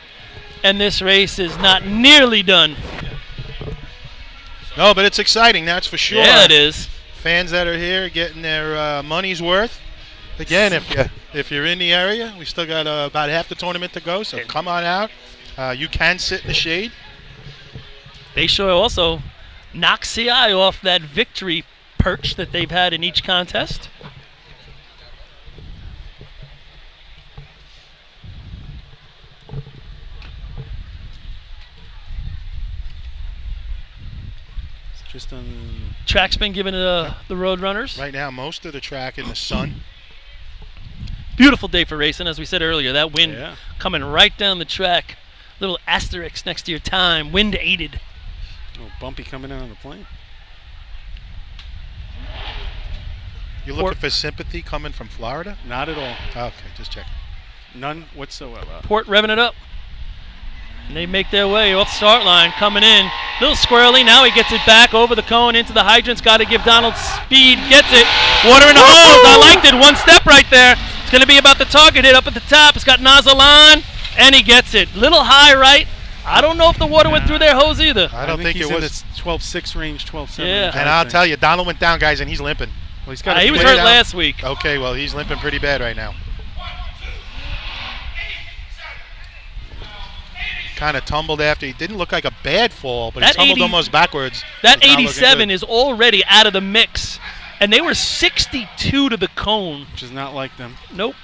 [SPEAKER 2] and this race is not nearly done.
[SPEAKER 1] No, but it's exciting, that's for sure.
[SPEAKER 2] Yeah, it is.
[SPEAKER 1] Fans that are here getting their money's worth. Again, if you're in the area, we still got about half the tournament to go, so come on out. You can sit in the shade.
[SPEAKER 2] Bayshore also knocked CI off that victory perch that they've had in each contest.
[SPEAKER 5] Just on.
[SPEAKER 2] Track's been given to the road runners.
[SPEAKER 1] Right now, most of the track in the sun.
[SPEAKER 2] Beautiful day for racing, as we said earlier. That wind
[SPEAKER 5] Yeah.
[SPEAKER 2] coming right down the track. Little asterisk next to your time. Wind aided.
[SPEAKER 5] Oh, bumpy coming out on the plane.
[SPEAKER 1] You looking for sympathy coming from Florida?
[SPEAKER 5] Not at all.
[SPEAKER 1] Okay, just checking.
[SPEAKER 5] None whatsoever.
[SPEAKER 2] Port revving it up. And they make their way off the start line, coming in. Little squirrely. Now he gets it back over the cone into the hydrants. Got to give Donald speed. Gets it. Water in the hose. I liked it. One step right there. It's going to be about the target hit up at the top. It's got nozzle on, and he gets it. Little high right. I don't know if the water went through their hose either.
[SPEAKER 1] I don't think
[SPEAKER 5] he's
[SPEAKER 1] it
[SPEAKER 5] in
[SPEAKER 1] was.
[SPEAKER 5] the 12.6 range, 12.7
[SPEAKER 2] Yeah.
[SPEAKER 5] range.
[SPEAKER 1] And I'll tell you, Donald went down, guys, and he's limping.
[SPEAKER 5] Well, he's got
[SPEAKER 2] He was
[SPEAKER 1] way
[SPEAKER 2] hurt
[SPEAKER 1] down.
[SPEAKER 2] last week.
[SPEAKER 1] Okay, well, he's limping pretty bad right now. Kind of tumbled after. He didn't look like a bad fall, but he
[SPEAKER 2] That
[SPEAKER 1] tumbled
[SPEAKER 2] 80
[SPEAKER 1] almost backwards.
[SPEAKER 2] That
[SPEAKER 1] It's not looking
[SPEAKER 2] 87
[SPEAKER 1] good.
[SPEAKER 2] is already out of the mix. And they were 62 to the cone.
[SPEAKER 5] which is not like them.
[SPEAKER 2] Nope.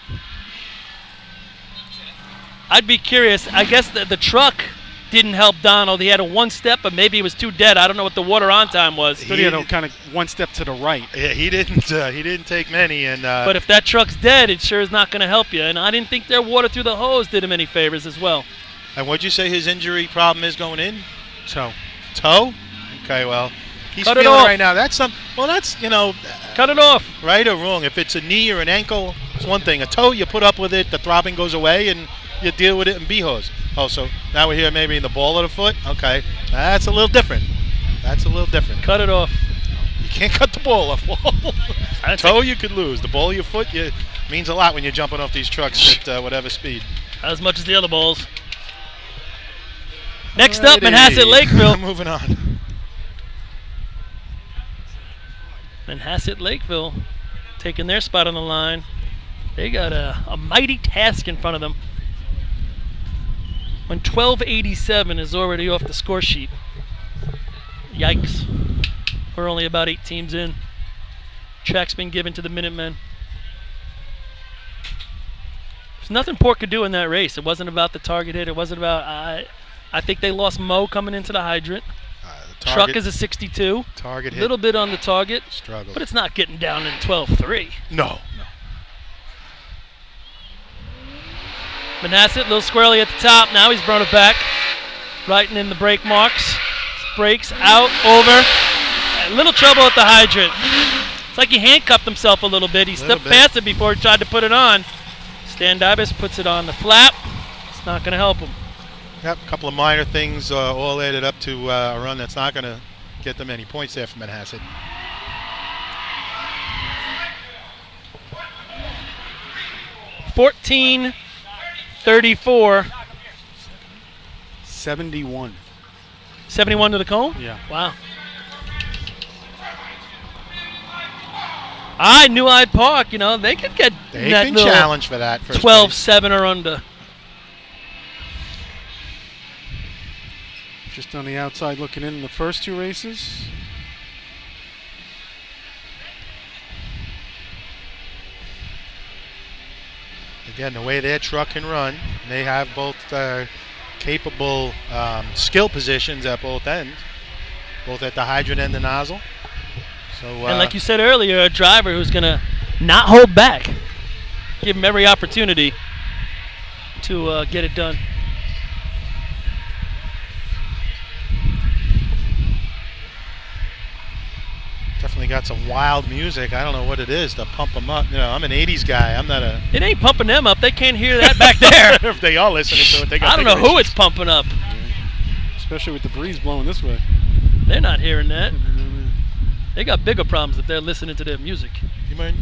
[SPEAKER 2] I'd be curious. I guess the truck didn't help Donald. He had a one step, but maybe he was too dead. I don't know what the water on time was.
[SPEAKER 5] But he had a kind of one step to the right.
[SPEAKER 1] Yeah, he didn't take many, and
[SPEAKER 2] But if that truck's dead, it sure is not going to help you. And I didn't think their water through the hose did him any favors as well.
[SPEAKER 1] And what'd you say his injury problem is going in?
[SPEAKER 5] So,
[SPEAKER 1] Toe? Okay, well, he's
[SPEAKER 2] Cut it
[SPEAKER 1] feeling
[SPEAKER 2] off.
[SPEAKER 1] right now. That's
[SPEAKER 2] Cut it off.
[SPEAKER 1] right or wrong. If it's a knee or an ankle, it's one thing. A toe, you put up with it, the throbbing goes away, and you deal with it in B-hose. Oh, so now we're here maybe in the ball of the foot? Okay, that's a little different.
[SPEAKER 2] Cut it off.
[SPEAKER 1] You can't cut the ball off. Toe you could lose. The ball of your foot means a lot when you're jumping off these trucks at whatever speed.
[SPEAKER 2] Not as much as the other balls. Next up,
[SPEAKER 1] Alrighty.
[SPEAKER 2] Manhasset Lakeville.
[SPEAKER 1] Moving on.
[SPEAKER 2] Manhasset Lakeville taking their spot on the line. They got a mighty task in front of them. When 1287 is already off the score sheet. Yikes. We're only about 8 teams in. Track's been given to the Minutemen. There's nothing Port could do in that race. It wasn't about the target hit. It wasn't about... I think they lost Mo coming into the hydrant. Truck is a 62.
[SPEAKER 1] Target hit.
[SPEAKER 2] A little bit on the target.
[SPEAKER 1] Struggle.
[SPEAKER 2] But it's not getting down in 12-3.
[SPEAKER 1] No.
[SPEAKER 2] Manhasset, a little squirrely at the top. Now he's brought it back. Writing in the brake marks. Brakes out, over. A little trouble at the hydrant. It's like he handcuffed himself a little bit. He stepped past it before he tried to put it on. Stan Dybus puts it on the flap. It's not going to help him.
[SPEAKER 1] Yep, a couple of minor things all added up to a run that's not going to get them any points there from Manhasset.
[SPEAKER 2] $14.34.
[SPEAKER 5] 71.
[SPEAKER 2] 71 to the cone?
[SPEAKER 5] Yeah.
[SPEAKER 2] Wow. All right, New Hyde Park, they could get
[SPEAKER 1] They
[SPEAKER 2] that
[SPEAKER 1] can
[SPEAKER 2] little
[SPEAKER 1] challenge for that. First
[SPEAKER 2] 12-7 or under.
[SPEAKER 5] Just on the outside looking in the first 2 races.
[SPEAKER 1] Again, the way their truck can run, they have both capable skill positions at both ends, both at the hydrant and the nozzle. So,
[SPEAKER 2] And like you said earlier, a driver who's going to not hold back. Give him every opportunity to get it done.
[SPEAKER 1] definitely got some wild music. I don't know what it is to pump them up. I'm an 80s guy. I'm not a...
[SPEAKER 2] It ain't pumping them up. They can't hear that back there.
[SPEAKER 1] If they are listening to it, they got
[SPEAKER 2] I don't know who it's pumping up.
[SPEAKER 5] Especially with the breeze blowing this way.
[SPEAKER 2] They're not hearing that. They got bigger problems if they're listening to their music.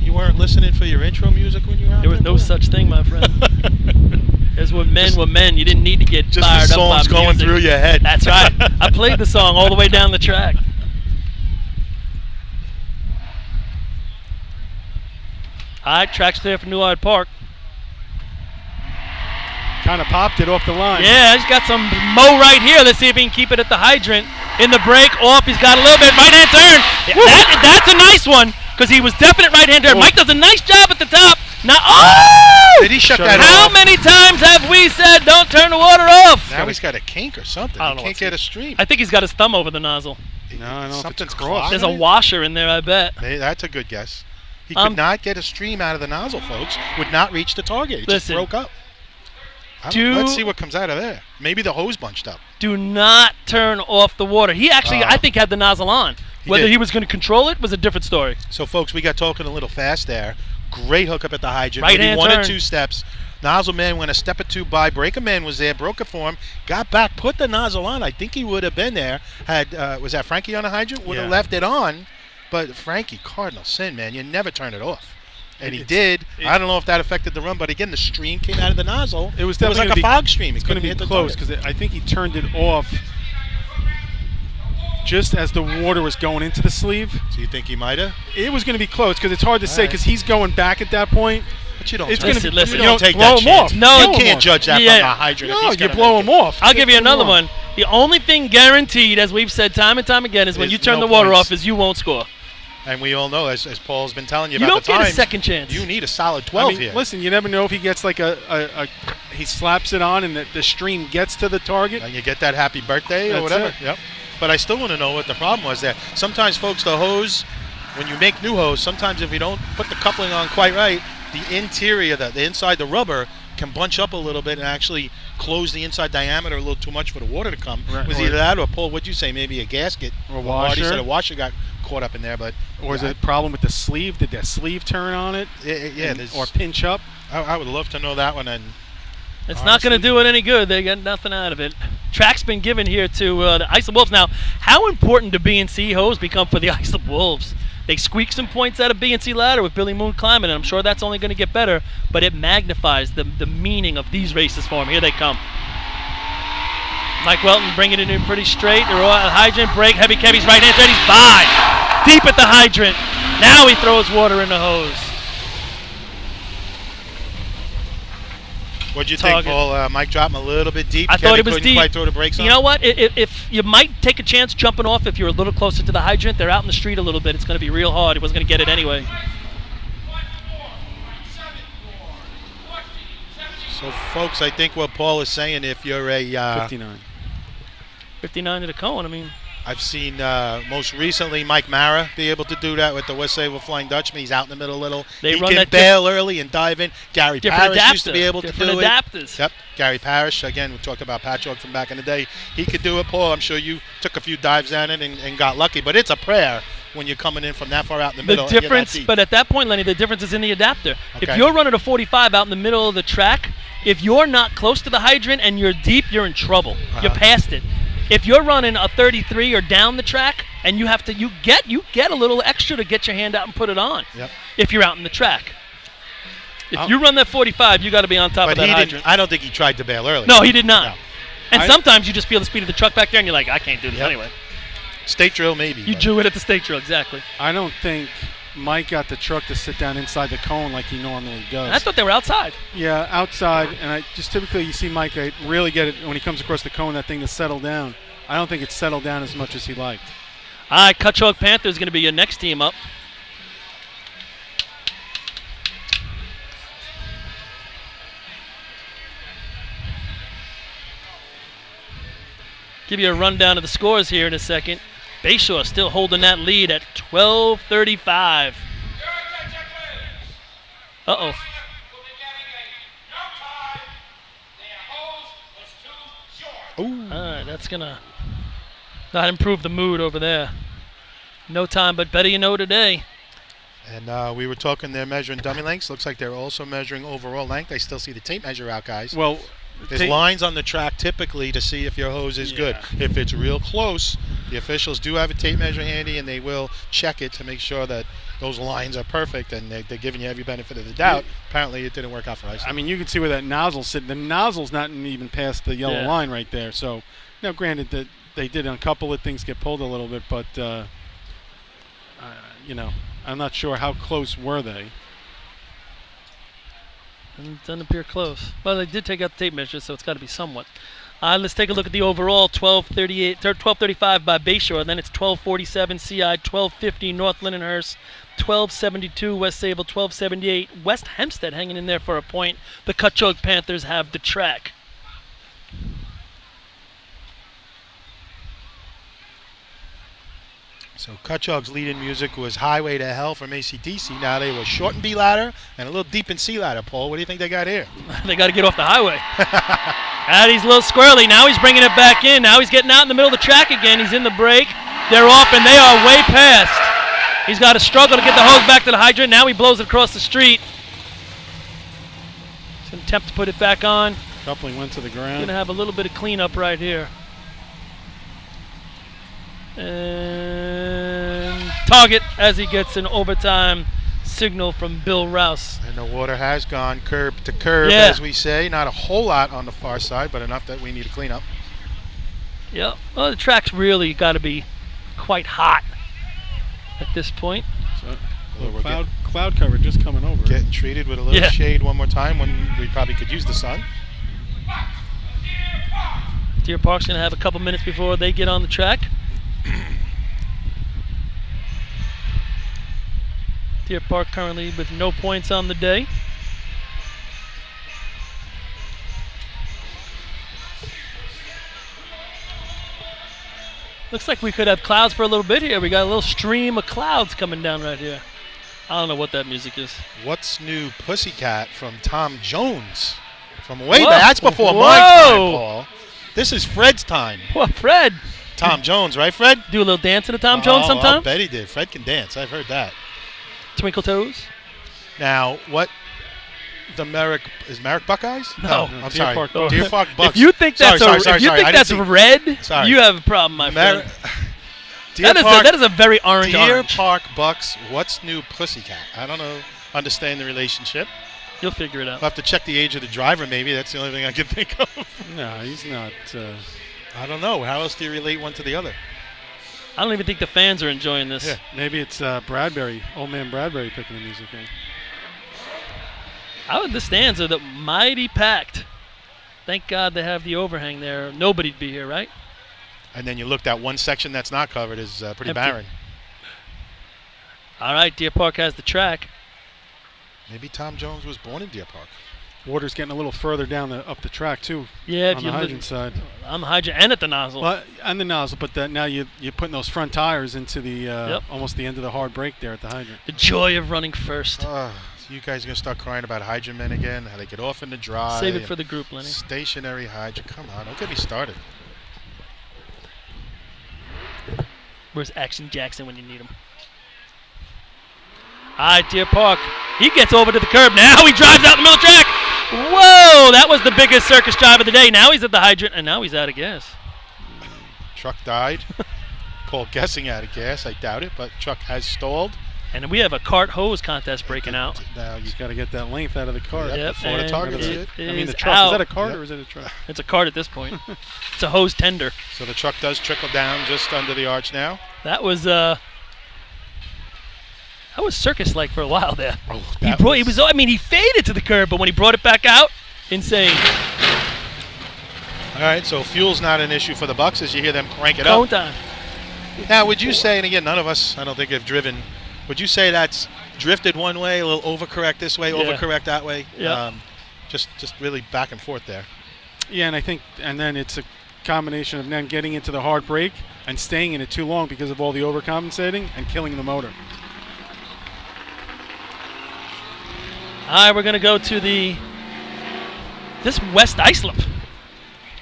[SPEAKER 1] You weren't listening for your intro music when you were out
[SPEAKER 2] There was no such thing, my friend. As when men were men, you didn't need to get
[SPEAKER 1] just
[SPEAKER 2] fired
[SPEAKER 1] the
[SPEAKER 2] up by
[SPEAKER 1] songs going
[SPEAKER 2] music.
[SPEAKER 1] through your head.
[SPEAKER 2] That's right. I played the song all the way down the track. All right, track's clear for New Hyde Park.
[SPEAKER 5] Kind of popped it off the line.
[SPEAKER 2] Yeah, he's got some Mo right here. Let's see if he can keep it at the hydrant. In the break, off. He's got a little bit. Right-hand turn. That's a nice one because he was definite right-hand turn. Mike does a nice job at the top. Now,
[SPEAKER 1] Did he shut that
[SPEAKER 2] How
[SPEAKER 1] off?
[SPEAKER 2] many times have we said don't turn the water off?
[SPEAKER 1] Now he's got a kink or something.
[SPEAKER 2] I don't
[SPEAKER 1] He
[SPEAKER 2] know
[SPEAKER 1] can't get a stream.
[SPEAKER 2] I think he's got his thumb over the nozzle.
[SPEAKER 5] No, I don't know if
[SPEAKER 1] Something's
[SPEAKER 5] it's crossed.
[SPEAKER 2] There's a washer in there, I bet.
[SPEAKER 1] That's a good guess. He could not get a stream out of the nozzle, folks. Would not reach the target. It just
[SPEAKER 2] Listen,
[SPEAKER 1] broke up. Let's see what comes out of there. Maybe the hose bunched up.
[SPEAKER 2] Do not turn off the water. He actually, I think, had the nozzle on. Whether
[SPEAKER 1] did.
[SPEAKER 2] he was going to control it was a different story.
[SPEAKER 1] So, folks, we got talking a little fast there. Great hookup at the hydrant.
[SPEAKER 2] Right-hand
[SPEAKER 1] Maybe one
[SPEAKER 2] turn.
[SPEAKER 1] or two steps. Nozzle man went a step or two by. Breaker man was there. Broke it for him. Got back. Put the nozzle on. I think he would have been there. Was that Frankie on the hydrant? Would have left it on. But Frankie, cardinal sin, man. You never turn it off. And he did. I don't know if that affected the run, but again, the stream came out of the nozzle.
[SPEAKER 5] It was
[SPEAKER 1] like
[SPEAKER 5] definitely
[SPEAKER 1] a fog stream.
[SPEAKER 5] It's going to be close because I think he turned it off just as the water was going into the sleeve.
[SPEAKER 1] So you think he might have?
[SPEAKER 5] It was going to be close because it's hard to say because he's going back at that point.
[SPEAKER 1] But you don't.
[SPEAKER 5] It's
[SPEAKER 2] Listen,
[SPEAKER 5] going to
[SPEAKER 2] listen.
[SPEAKER 1] You don't take
[SPEAKER 5] blow
[SPEAKER 1] that
[SPEAKER 5] him
[SPEAKER 1] chance.
[SPEAKER 5] off.
[SPEAKER 2] No,
[SPEAKER 1] you
[SPEAKER 2] blow him
[SPEAKER 1] can't
[SPEAKER 2] off.
[SPEAKER 1] judge that
[SPEAKER 2] Yeah.
[SPEAKER 1] from the hydrant.
[SPEAKER 5] No,
[SPEAKER 1] if he's
[SPEAKER 5] you
[SPEAKER 1] gonna
[SPEAKER 5] blow
[SPEAKER 1] make
[SPEAKER 5] him
[SPEAKER 1] it.
[SPEAKER 5] off.
[SPEAKER 2] I'll give you
[SPEAKER 5] It's
[SPEAKER 2] another
[SPEAKER 5] wrong.
[SPEAKER 2] one. The only thing guaranteed, as we've said time and time again, is when
[SPEAKER 1] Is
[SPEAKER 2] you turn
[SPEAKER 1] no
[SPEAKER 2] the water
[SPEAKER 1] points.
[SPEAKER 2] off, is you won't score.
[SPEAKER 1] And we all know, as Paul's been telling you
[SPEAKER 2] You
[SPEAKER 1] about
[SPEAKER 2] don't
[SPEAKER 1] the
[SPEAKER 2] get
[SPEAKER 1] times,
[SPEAKER 2] a second chance.
[SPEAKER 1] you need a solid 12
[SPEAKER 5] I mean,
[SPEAKER 1] here.
[SPEAKER 5] listen, you never know if he gets like he slaps it on and the stream gets to the target.
[SPEAKER 1] And you get that happy birthday or
[SPEAKER 5] That's
[SPEAKER 1] whatever.
[SPEAKER 5] it.
[SPEAKER 1] Yep. But I still want to know what the problem was there. Sometimes, folks, the hose, when you make new hose, sometimes if you don't put the coupling on quite right, the interior, the inside, the rubber can bunch up a little bit and actually close the inside diameter a little too much for the water to come.
[SPEAKER 5] Right.
[SPEAKER 1] Was either that or, Paul, what'd you say, maybe a gasket?
[SPEAKER 5] Or a
[SPEAKER 1] Marty
[SPEAKER 5] washer.
[SPEAKER 1] said a washer got caught up in there, but...
[SPEAKER 5] Or is it a problem with the sleeve? Did that sleeve turn on it?
[SPEAKER 1] Yeah,
[SPEAKER 5] or pinch up?
[SPEAKER 1] I would love to know that one. And
[SPEAKER 2] It's not going to do it any good. They get nothing out of it. Track's been given here to the Islip Wolves. Now, how important do B&C hose become for the Islip Wolves? They squeak some points out of B&C ladder with Billy Moon climbing, and I'm sure that's only going to get better, but it magnifies the meaning of these races for him. Here they come. Mike Welton bringing it in pretty straight. The hydrant break, heavy Kevy's right hand straight. He's by. Deep at the hydrant. Now he throws water in the hose.
[SPEAKER 1] what'd you think, Paul? Mike dropped him a little bit deep.
[SPEAKER 2] I thought it was
[SPEAKER 1] couldn't
[SPEAKER 2] deep.
[SPEAKER 1] quite throw the brakes on.
[SPEAKER 2] You know what? If you might take a chance jumping off if you're a little closer to the hydrant, they're out in the street a little bit. It's going to be real hard. He wasn't going to get it anyway.
[SPEAKER 1] So, folks, I think what Paul is saying, if you're a
[SPEAKER 5] 59.
[SPEAKER 2] 59 to the cone. I mean,
[SPEAKER 1] I've seen most recently Mike Mara be able to do that with the West Sable Flying Dutchman. He's out in the middle a little.
[SPEAKER 2] They
[SPEAKER 1] He
[SPEAKER 2] run
[SPEAKER 1] can
[SPEAKER 2] that
[SPEAKER 1] bail early and dive in. Gary
[SPEAKER 2] different
[SPEAKER 1] Parrish used to be
[SPEAKER 2] adapter,
[SPEAKER 1] able to
[SPEAKER 2] different
[SPEAKER 1] do
[SPEAKER 2] adapters.
[SPEAKER 1] it. Yep, Gary Parrish. Again, we talked about Patchwork from back in the day. He could do it, Paul. I'm sure you took a few dives on it and got lucky. But it's a prayer when you're coming in from that far out in the middle.
[SPEAKER 2] The
[SPEAKER 1] and get that
[SPEAKER 2] difference,
[SPEAKER 1] deep.
[SPEAKER 2] but at that point, Lenny, the difference is in the adapter.
[SPEAKER 1] Okay.
[SPEAKER 2] If you're running a 45 out in the middle of the track, if you're not close to the hydrant and you're deep, you're in trouble. You're past it. If you're running a 33 or down the track and you have to, you get a little extra to get your hand out and put it on.
[SPEAKER 1] Yep.
[SPEAKER 2] If you're out in the track. If you run that 45, you got to be on top of that hydrant.
[SPEAKER 1] I don't think he tried to bail early.
[SPEAKER 2] No, he did not.
[SPEAKER 1] No.
[SPEAKER 2] And sometimes you just feel the speed of the truck back there and you're like, I can't do this anyway.
[SPEAKER 1] State drill, maybe.
[SPEAKER 2] You
[SPEAKER 1] but-
[SPEAKER 2] drew it at the state drill, exactly.
[SPEAKER 5] I don't think Mike got the truck to sit down inside the cone like he normally does.
[SPEAKER 2] I thought they were outside.
[SPEAKER 5] Yeah, outside, and I just typically you see Mike really get it when he comes across the cone, that thing to settle down. I don't think it's settled down as much as he liked.
[SPEAKER 2] All right, Cutchogue Panther is going to be your next team up. Give you a rundown of the scores here in a second. Bayshore still holding that lead at 12:35. Uh-oh. All right, that's going to not improve the mood over there. No time, but better you know today.
[SPEAKER 1] And we were talking, they're measuring dummy lengths. Looks like they're also measuring overall length. I still see the tape measure out, guys.
[SPEAKER 5] Well,
[SPEAKER 1] There's lines on the track typically to see if your hose is good. If it's real close, the officials do have a tape measure handy, and they will check it to make sure that those lines are perfect, and they're giving you every benefit of the doubt. Apparently, it didn't work out for Islip.
[SPEAKER 5] I mean, you can see where that nozzle's sitting. The nozzle's not even past the yellow line right there. So, now granted that they did on a couple of things get pulled a little bit, but, I'm not sure how close were they.
[SPEAKER 2] It doesn't appear close. Well, they did take out the tape measure, so it's got to be somewhat. Let's take a look at the overall. 12:35 by Bayshore. Then it's 12:47 CI, 12:50 North Lindenhurst, 12:72 West Sable, 12:78 West Hempstead hanging in there for a point. The Cutchogue Panthers have the track.
[SPEAKER 1] So Cutchogue's lead-in music was Highway to Hell from AC/DC. Now they were short in B ladder and a little deep in C ladder. Paul, what do you think they got here?
[SPEAKER 2] They got to get off the highway. He's a little squirrely. Now he's bringing it back in. Now he's getting out in the middle of the track again. He's in the break. They're off, and they are way past. He's got to struggle to get the hose back to the hydrant. Now he blows it across the street. He's going to attempt to put it back on.
[SPEAKER 5] Coupling went to the
[SPEAKER 2] Going
[SPEAKER 5] ground.
[SPEAKER 2] to have a little bit of cleanup right here. And target as he gets an overtime signal from Bill Rouse.
[SPEAKER 1] And the water has gone curb to curb, as we say. Not a whole lot on the far side, but enough that we need to clean up.
[SPEAKER 2] Yep. Well, the track's really got to be quite hot at this point.
[SPEAKER 5] So,
[SPEAKER 1] We're
[SPEAKER 5] cloud cover just coming over.
[SPEAKER 1] getting treated with a little shade one more time when we probably could use the sun.
[SPEAKER 2] Deer Park's going to have a couple minutes before they get on the track. Deer Park currently with no points on the day. Looks like we could have clouds for a little bit here. We got a little stream of clouds coming down right here. I don't know what that music is.
[SPEAKER 1] What's New Pussycat from Tom Jones From way
[SPEAKER 2] Whoa.
[SPEAKER 1] back. That's before
[SPEAKER 2] Whoa.
[SPEAKER 1] my time, Paul. This is Fred's time.
[SPEAKER 2] Well, Fred,
[SPEAKER 1] Tom Jones, right, Fred?
[SPEAKER 2] do a little dance to Tom Jones
[SPEAKER 1] I'll
[SPEAKER 2] sometime?
[SPEAKER 1] bet he did. Fred can dance. I've heard that.
[SPEAKER 2] Twinkle toes?
[SPEAKER 1] Now, what? Is Merrick Buckeyes?
[SPEAKER 2] No.
[SPEAKER 1] I'm
[SPEAKER 5] Deer
[SPEAKER 1] sorry.
[SPEAKER 5] Park
[SPEAKER 2] Bucks.
[SPEAKER 1] Deer Park Bucks.
[SPEAKER 2] If you think that's
[SPEAKER 1] sorry,
[SPEAKER 2] if you
[SPEAKER 1] I
[SPEAKER 2] think
[SPEAKER 1] didn't
[SPEAKER 2] that's
[SPEAKER 1] see-
[SPEAKER 2] red,
[SPEAKER 1] Sorry.
[SPEAKER 2] you have a problem, my
[SPEAKER 1] Mer-
[SPEAKER 2] friend.
[SPEAKER 1] Deer
[SPEAKER 2] That is a very orange
[SPEAKER 1] Deer
[SPEAKER 2] orange.
[SPEAKER 1] Park Bucks. What's new, Pussycat? I don't know. Understand the relationship.
[SPEAKER 2] You'll figure it out.
[SPEAKER 1] I'll have to check the age of the driver. Maybe that's the only thing I can think of.
[SPEAKER 5] No, he's not.
[SPEAKER 1] I don't know. How else do you relate one to the other?
[SPEAKER 2] I don't even think the fans are enjoying this.
[SPEAKER 1] Yeah.
[SPEAKER 5] Maybe it's Bradbury, old man Bradbury picking the music in.
[SPEAKER 2] The stands are mighty packed. Thank God they have the overhang there. Nobody'd be here, right?
[SPEAKER 1] And then you look, that one section that's not covered is pretty
[SPEAKER 2] Empty.
[SPEAKER 1] barren.
[SPEAKER 2] All right, Deer Park has the track.
[SPEAKER 1] Maybe Tom Jones was born in Deer Park.
[SPEAKER 5] Water's getting a little further down up the track too.
[SPEAKER 2] Yeah, if
[SPEAKER 5] on
[SPEAKER 2] you
[SPEAKER 5] the
[SPEAKER 2] look
[SPEAKER 5] hydrant side.
[SPEAKER 2] on the hydrant and at the nozzle.
[SPEAKER 5] Well, and the nozzle, but now you're putting those front tires into the
[SPEAKER 2] Yep.
[SPEAKER 5] almost the end of the hard brake there at the hydrant.
[SPEAKER 2] The joy of running first.
[SPEAKER 1] So you guys are going to start crying about hydrant men again, how they get off in the dry.
[SPEAKER 2] Save it for the group, Lenny.
[SPEAKER 1] Stationary hydrant. Come on, don't get me started.
[SPEAKER 2] Where's Action Jackson when you need him? All right, Deer Park. He gets over to the curb. Now he drives out the middle of the track. Whoa, that was the biggest circus drive of the day. Now he's at the hydrant, and now he's out of gas.
[SPEAKER 1] Truck died. Paul guessing out of gas. I doubt it, but truck has stalled.
[SPEAKER 2] And we have a cart hose contest breaking out.
[SPEAKER 1] Now you
[SPEAKER 5] Just got to get that length out of the cart.
[SPEAKER 1] Yep. before the
[SPEAKER 2] and
[SPEAKER 1] target is
[SPEAKER 2] it
[SPEAKER 1] hit.
[SPEAKER 5] I mean, the
[SPEAKER 2] is
[SPEAKER 5] truck.
[SPEAKER 2] out.
[SPEAKER 5] Is that a cart
[SPEAKER 1] Yep.
[SPEAKER 5] or is it a truck?
[SPEAKER 2] It's a cart at this point. It's a hose tender.
[SPEAKER 1] So the truck does trickle down just under the arch now.
[SPEAKER 2] That was circus-like for a while there.
[SPEAKER 1] Oh,
[SPEAKER 2] He faded to the curb, but when he brought it back out, insane.
[SPEAKER 1] All right, so fuel's not an issue for the Bucks as you hear them crank it
[SPEAKER 2] Cone
[SPEAKER 1] up.
[SPEAKER 2] time.
[SPEAKER 1] Now, would you say, and again, none of us, I don't think, have driven, would you say that's drifted one way, a little overcorrect this way,
[SPEAKER 2] Yeah.
[SPEAKER 1] overcorrect that way?
[SPEAKER 2] Yeah.
[SPEAKER 1] Just really back and forth there.
[SPEAKER 5] Yeah, and then it's a combination of then getting into the hard brake and staying in it too long because of all the overcompensating and killing the motor.
[SPEAKER 2] All right, we're going to go to this West Islip.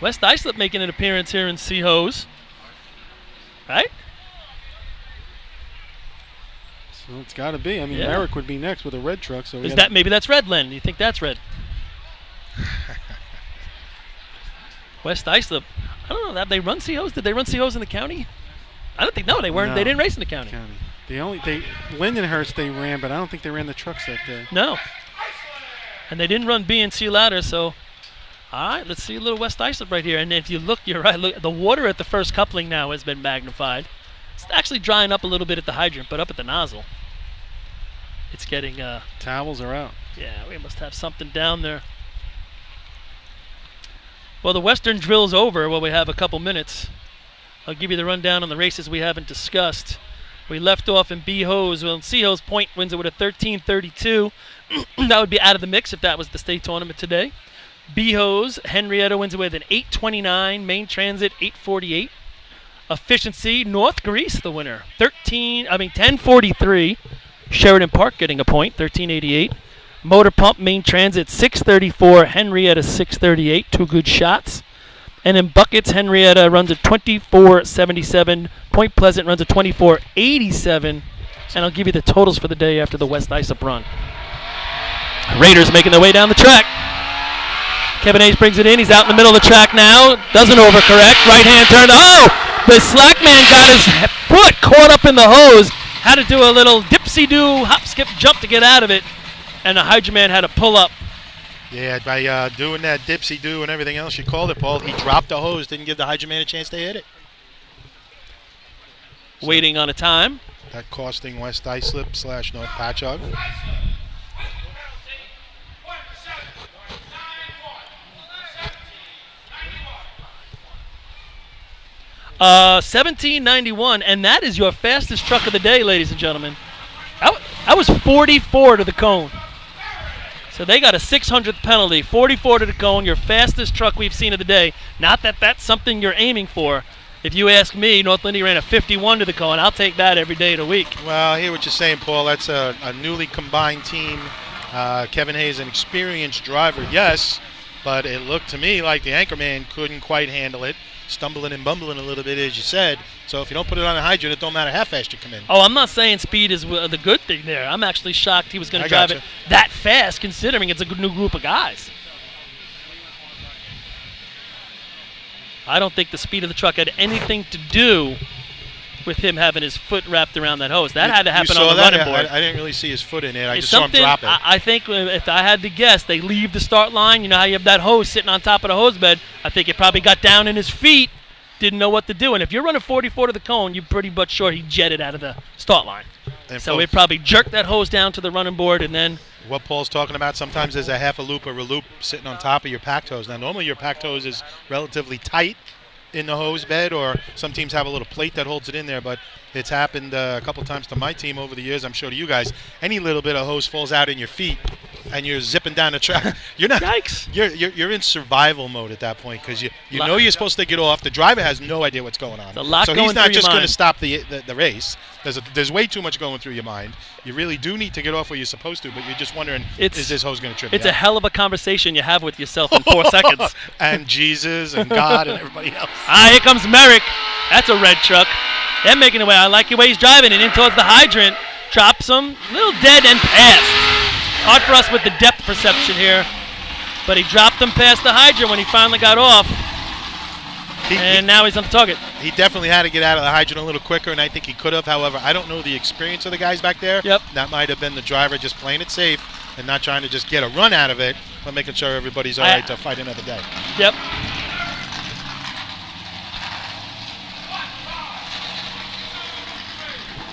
[SPEAKER 2] West Islip making an appearance here in Sea-Hose. Right?
[SPEAKER 5] So it's got to be. I mean,
[SPEAKER 2] Yeah.
[SPEAKER 5] Merrick would be next with a red truck. So
[SPEAKER 2] Maybe that's red, Len? Do you think that's red? West Islip. I don't know. Have they run Sea-Hose? Did they run Sea-Hose in the county? I don't think. No, they weren't.
[SPEAKER 5] No.
[SPEAKER 2] They didn't race in the county.
[SPEAKER 5] Lindenhurst they ran, but I don't think they ran the trucks that day.
[SPEAKER 2] No. And they didn't run B and C ladder, so. All right, let's see a little West Islip right here. And if you look, you're right. Look, the water at the first coupling now has been magnified. It's actually drying up a little bit at the hydrant, but up at the nozzle, it's getting.
[SPEAKER 5] Towels are out.
[SPEAKER 2] Yeah, we must have something down there. Well, the Western drill's over. Well, we have a couple minutes. I'll give you the rundown on the races we haven't discussed. We left off in B-Hose. Well, C-Hose Point wins it with a 13:32. That would be out of the mix if that was the state tournament today. B-Hose, Henrietta wins it with an 8:29. Main Transit, 8:48. Efficiency, North Greece, the winner. 10:43. Sheridan Park getting a point, 13:88. Motor Pump, Main Transit, 6:34. Henrietta, 6:38. Two good shots. And in buckets, Henrietta runs a 24:77. Point Pleasant runs a 24:87. And I'll give you the totals for the day after the West Islip run. Raiders making their way down the track. Kevin Hayes brings it in. He's out in the middle of the track now. Doesn't overcorrect. Right hand turn. Oh! The slack man got his foot caught up in the hose. Had to do a little dipsy-do, hop, skip, jump to get out of it. And the hydrant man had to pull up.
[SPEAKER 1] Yeah, by doing that dipsy-do and everything else you called it, Paul, he dropped the hose, didn't give the hydrant man a chance to hit it.
[SPEAKER 2] Waiting on a time.
[SPEAKER 1] That costing West Islip / North Patchogue.
[SPEAKER 2] Uh, 1791, and that is your fastest truck of the day, ladies and gentlemen. I was 44 to the cone. So they got a 600th penalty, 44 to the cone, your fastest truck we've seen of the day. Not that that's something you're aiming for. If you ask me, North Lindy ran a 51 to the cone. I'll take that every day of the week.
[SPEAKER 1] Well, I hear what you're saying, Paul. That's a newly combined team. Kevin Hayes, an experienced driver, yes, but it looked to me like the anchorman couldn't quite handle it, stumbling and bumbling a little bit, as you said. So if you don't put it on a hydrant, it don't matter how fast you come in.
[SPEAKER 2] Oh, I'm not saying speed is the good thing there. I'm actually shocked he was going to
[SPEAKER 1] I
[SPEAKER 2] drive
[SPEAKER 1] gotcha.
[SPEAKER 2] it that fast, considering it's a new group of guys. I don't think the speed of the truck had anything to do with him having his foot wrapped around that hose. That had to happen on the running board.
[SPEAKER 1] I didn't really see his foot in it. I
[SPEAKER 2] It's
[SPEAKER 1] just saw him
[SPEAKER 2] something.
[SPEAKER 1] drop it.
[SPEAKER 2] I think if I had to guess, they leave the start line. You know how you have that hose sitting on top of the hose bed? I think it probably got down in his feet, didn't know what to do. And if you're running 44 to the cone, you're pretty much sure he jetted out of the start line.
[SPEAKER 1] And
[SPEAKER 2] So
[SPEAKER 1] folks,
[SPEAKER 2] it probably jerked that hose down to the running board and then
[SPEAKER 1] what Paul's talking about, sometimes there's a half a loop or a loop sitting on top of your packed hose. Now, normally your packed hose is relatively tight in the hose bed, or some teams have a little plate that holds it in there, but it's happened a couple times to my team over the years. I'm sure to you guys, any little bit of hose falls out in your feet and you're zipping down the track. You're not.
[SPEAKER 2] Yikes.
[SPEAKER 1] You're in survival mode at that point, because you know you're supposed to get off. The driver has no idea what's going on.
[SPEAKER 2] There's a lot
[SPEAKER 1] so
[SPEAKER 2] going
[SPEAKER 1] he's not
[SPEAKER 2] through your
[SPEAKER 1] just going to
[SPEAKER 2] mind.
[SPEAKER 1] stop the race. There's way too much going through your mind. You really do need to get off where you're supposed to, but you're just wondering, is this hose going to trip me
[SPEAKER 2] It's a
[SPEAKER 1] out?
[SPEAKER 2] hell of a conversation you have with yourself in 4 seconds.
[SPEAKER 1] And Jesus and God and everybody else.
[SPEAKER 2] Here comes Merrick. That's a red truck. They're making away. I like the way he's driving it in towards the hydrant. Drops him. Little dead and passed. Hard for us with the depth perception here. But he dropped him past the hydrant when he finally got off. And now he's on the target.
[SPEAKER 1] He definitely had to get out of the hydrant a little quicker, and I think he could have. However, I don't know the experience of the guys back there.
[SPEAKER 2] Yep.
[SPEAKER 1] That might have been the driver just playing it safe and not trying to just get a run out of it, but making sure everybody's all right to fight another day.
[SPEAKER 2] Yep.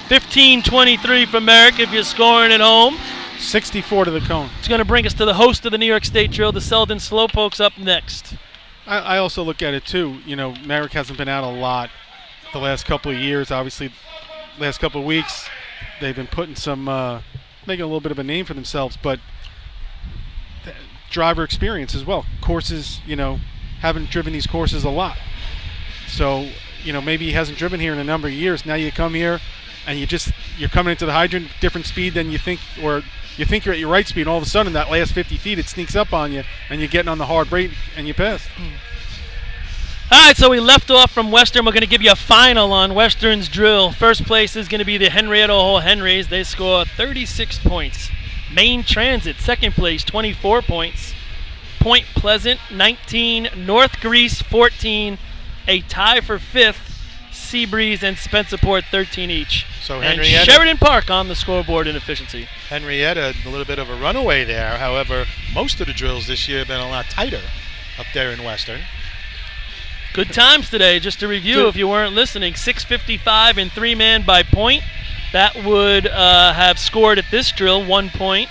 [SPEAKER 2] $15-23 for Merrick if you're scoring at home.
[SPEAKER 5] 64 to the cone.
[SPEAKER 2] It's going to bring us to the host of the New York State Drill, the Selden Slowpokes, up next.
[SPEAKER 5] I also look at it too. You know, Merrick hasn't been out a lot the last couple of years. Obviously, last couple of weeks they've been putting some, making a little bit of a name for themselves. But driver experience as well. Courses, you know, haven't driven these courses a lot. So, you know, maybe he hasn't driven here in a number of years. Now you come here and you're coming into the hydrant different speed than you think, or you think you're at your right speed, and all of a sudden that last 50 feet it sneaks up on you and you're getting on the hard brake and you pass.
[SPEAKER 2] All right, so we left off from Western. We're going to give you a final on Western's drill. First place is going to be the Henrietta Hall Henrys. They score 36 points. Main Transit, second place, 24 points. Point Pleasant, 19. North Greece, 14. A tie for fifth. Seabreeze and Spencerport, 13 each.
[SPEAKER 1] So
[SPEAKER 2] and
[SPEAKER 1] Henrietta,
[SPEAKER 2] Sheridan Park on the scoreboard in efficiency.
[SPEAKER 1] Henrietta, a little bit of a runaway there. However, most of the drills this year have been a lot tighter up there in Western.
[SPEAKER 2] Good times today, just to review if you weren't listening. 6:55 and 3-man by point. That would have scored at this drill 1 point.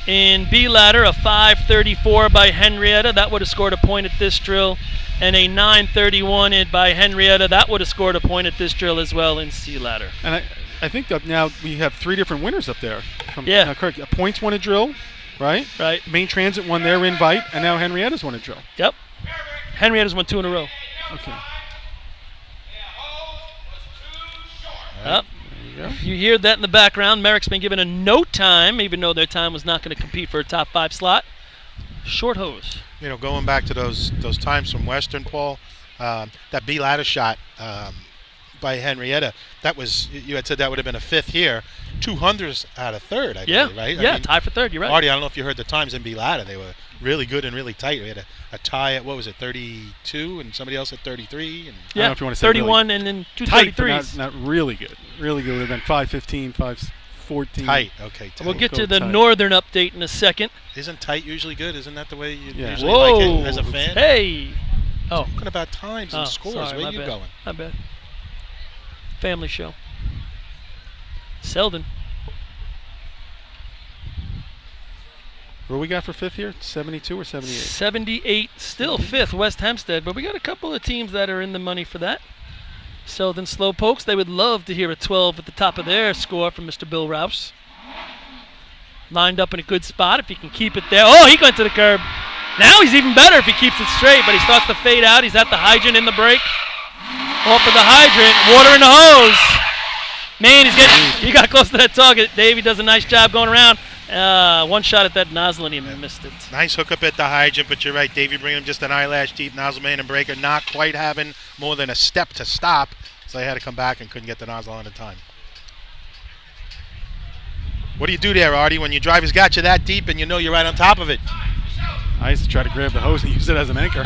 [SPEAKER 2] In B ladder, a 5:34 by Henrietta. That would have scored a point at this drill. And a 9:31 by Henrietta. That would have scored a point at this drill as well in C ladder.
[SPEAKER 5] And I think that now we have 3 different winners up there.
[SPEAKER 2] Yeah.
[SPEAKER 5] Correct. Points won a drill, right?
[SPEAKER 2] Right.
[SPEAKER 5] Main Transit won their invite, and now Henrietta's won a drill.
[SPEAKER 2] Yep. Henrietta's won 2 in a row.
[SPEAKER 5] Okay.
[SPEAKER 2] Yep. You hear that in the background. Merrick's been given a no time, even though their time was not going to compete for a top 5 slot. Short hose.
[SPEAKER 1] You know, going back to those times from Western, Paul, that B ladder shot by Henrietta, that was, you had said that would have been a fifth here. 200s out of third, I believe, right?
[SPEAKER 2] Yeah,
[SPEAKER 1] I mean,
[SPEAKER 2] tie for third, you're right.
[SPEAKER 1] Marty, I don't know if you heard the times in B ladder. They were really good and really tight. We had a tie at, 32, and somebody else at 33. And
[SPEAKER 5] I don't know if you want to say
[SPEAKER 2] 31 and then two
[SPEAKER 5] tight, but
[SPEAKER 2] 33s.
[SPEAKER 5] not really good. Really good would have been 5:15, 5:14.
[SPEAKER 1] tight, okay. Tight.
[SPEAKER 2] We'll get
[SPEAKER 5] Go
[SPEAKER 2] to the
[SPEAKER 5] tight.
[SPEAKER 2] northern update in a second.
[SPEAKER 1] Isn't tight usually good? Isn't that the way you
[SPEAKER 5] Yeah.
[SPEAKER 1] usually
[SPEAKER 2] Whoa.
[SPEAKER 1] like it as a fan?
[SPEAKER 2] Hey. Oh.
[SPEAKER 1] Talking about times and scores.
[SPEAKER 2] Sorry,
[SPEAKER 1] Where
[SPEAKER 2] my
[SPEAKER 1] you
[SPEAKER 2] bad.
[SPEAKER 1] going?
[SPEAKER 2] My bad. Family show. Selden.
[SPEAKER 5] What we got for fifth here? 72 or 78?
[SPEAKER 2] 78, still fifth, West Hempstead, but we got a couple of teams that are in the money for that. Selden Slowpokes, they would love to hear a 12 at the top of their score from Mr. Bill Rouse. Lined up in a good spot if he can keep it there. Oh, he went to the curb. Now he's even better if he keeps it straight, but he starts to fade out. He's at the hydrant in the break. Off of the hydrant, water in the hose. Man, he got close to that target. Davey does a nice job going around. One shot at that nozzle and he missed it.
[SPEAKER 1] Nice hook up at the hydrant, but you're right, Davey Brigham just an eyelash deep, nozzle man and breaker not quite having more than a step to stop, so they had to come back and couldn't get the nozzle on in time. What do you do there, Artie, when your driver's got you that deep and you know you're right on top of it?
[SPEAKER 5] I used to try to grab the hose and use it as an anchor.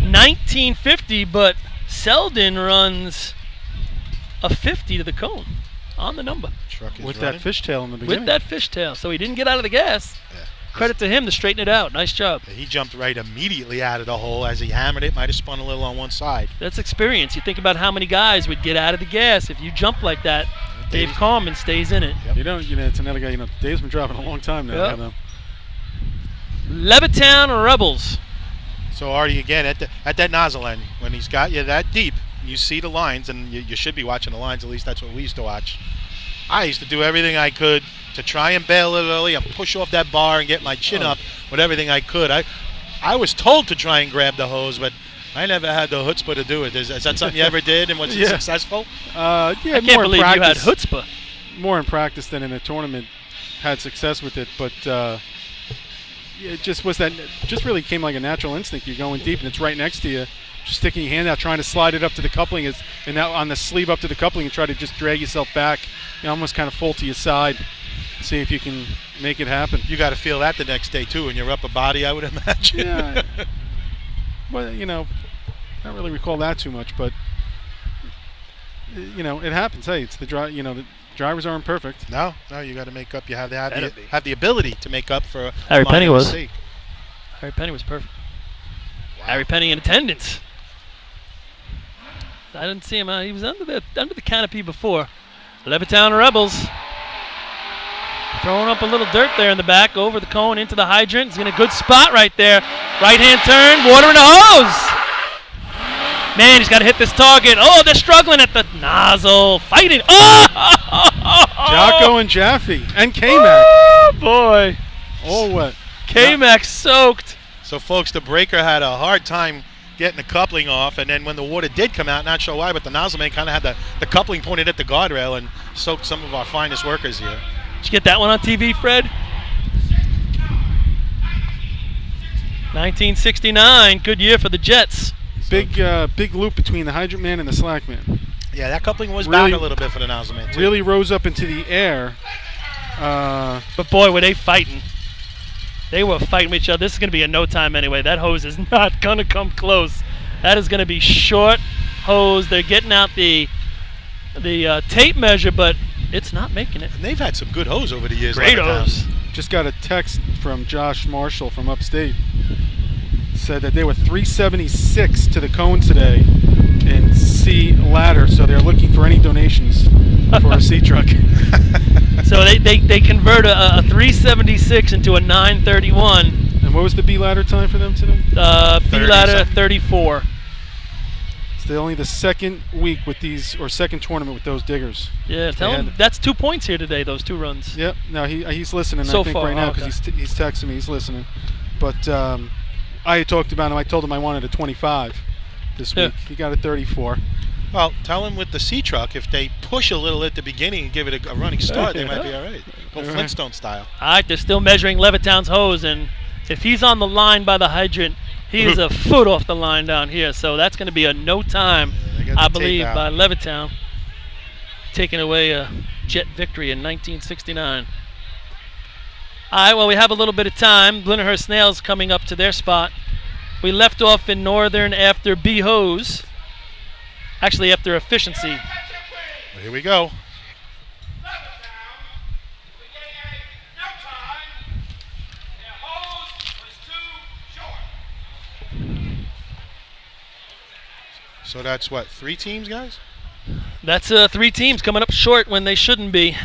[SPEAKER 2] 1950, but Selden runs a 50 to the cone on the number.
[SPEAKER 1] Truck is
[SPEAKER 5] With
[SPEAKER 1] running.
[SPEAKER 5] that fishtail in the beginning.
[SPEAKER 2] With that fishtail. So he didn't get out of the gas.
[SPEAKER 1] Yeah.
[SPEAKER 2] Credit to him to straighten it out. Nice job.
[SPEAKER 1] He jumped right immediately out of the hole as he hammered it. Might have spun a little on one side.
[SPEAKER 2] That's experience. You think about how many guys would get out of the gas if you jump like that. Dave Coleman stays in it.
[SPEAKER 1] Yep.
[SPEAKER 5] It's another guy, Dave's been dropping a long time now.
[SPEAKER 2] Yep.
[SPEAKER 5] You know.
[SPEAKER 2] Levittown Rebels.
[SPEAKER 1] So Artie, again, at that nozzle end, when he's got you that deep, you see the lines, and you should be watching the lines. At least that's what we used to watch. I used to do everything I could to try and bail it early and push off that bar and get my chin up with everything I could. I was told to try and grab the hose, but I never had the chutzpah to do it. Is that something you ever did, and was it successful?
[SPEAKER 2] I can't believe you had chutzpah.
[SPEAKER 5] More in practice than in a tournament. Had success with it, but it just was that. Just really came like a natural instinct. You're going deep, and it's right next to you. Just sticking your hand out, trying to slide it up to the coupling, and now on the sleeve up to the coupling, and try to just drag yourself back. Almost kind of fall to your side. See if you can make it happen.
[SPEAKER 1] You got to feel that the next day too, in your upper body, I would imagine.
[SPEAKER 5] Yeah. Well, I don't really recall that too much, but it happens. Hey, it's the the drivers aren't perfect.
[SPEAKER 1] No, you got to make up. You have the ability to make up for
[SPEAKER 2] Harry Penny was.
[SPEAKER 1] mistake.
[SPEAKER 2] Harry Penny was perfect. Wow. Harry Penny in attendance. I didn't see him. He was under the canopy before. Levittown Rebels. Throwing up a little dirt there in the back, over the cone, into the hydrant. He's in a good spot right there. Right-hand turn, water in the hose. Man, he's got to hit this target. Oh, they're struggling at the nozzle. Fighting. Oh!
[SPEAKER 5] Jocko and Jaffe and K-Mac.
[SPEAKER 2] Oh, boy.
[SPEAKER 5] All wet.
[SPEAKER 2] K-Mac soaked.
[SPEAKER 1] So, folks, the breaker had a hard time getting the coupling off, and then when the water did come out, not sure why, but the nozzle man kind of had the coupling pointed at the guardrail and soaked some of our finest workers here.
[SPEAKER 2] Did you get that one on TV, Fred? 1969, good year for the Jets.
[SPEAKER 5] Big loop between the hydrant man and the slack man.
[SPEAKER 1] Yeah, that coupling was
[SPEAKER 5] Really-
[SPEAKER 1] back a little bit for the nozzle man, too.
[SPEAKER 5] Really rose up into the air.
[SPEAKER 2] But boy, were they fighting. They were fighting with each other. This is going to be a no time anyway. That hose is not going to come close. That is going to be short hose. They're getting out the tape measure, but it's not making it.
[SPEAKER 1] And they've had some good hose over the years.
[SPEAKER 2] Great
[SPEAKER 1] Levittown.
[SPEAKER 2] hose.
[SPEAKER 5] Just got a text from Josh Marshall from upstate. Said that they were 376 to the cone today in C ladder, so they're looking for any donations for a C truck.
[SPEAKER 2] So they convert a 376 into a 931.
[SPEAKER 5] And what was the B ladder time for them today?
[SPEAKER 2] B ladder 34.
[SPEAKER 5] It's only the second week with these, or second tournament with those diggers.
[SPEAKER 2] Yeah, tell him that's 2 points here today, those two runs.
[SPEAKER 5] Yep. No, he's listening.
[SPEAKER 2] So
[SPEAKER 5] I think
[SPEAKER 2] far,
[SPEAKER 5] right now
[SPEAKER 2] okay.
[SPEAKER 5] because he's texting me. He's listening. But I had talked about him. I told him I wanted a 25 this week. He got a 34.
[SPEAKER 1] Well, tell him with the C truck, if they push a little at the beginning and give it a running start, they might be all right. Go Flintstone style.
[SPEAKER 2] All right, they're still measuring Levittown's hose, and if he's on the line by the hydrant, he is a foot off the line down here. So that's going to be a no time,
[SPEAKER 1] Yeah,
[SPEAKER 2] I believe, by Levittown, taking away a Jet victory in 1969. All right, well, we have a little bit of time. Blennerhurst Snails coming up to their spot. We left off in Northern after B hose. Actually, after efficiency.
[SPEAKER 1] Well, here we go. So that's what, 3 teams, guys?
[SPEAKER 2] That's 3 teams coming up short when they shouldn't be.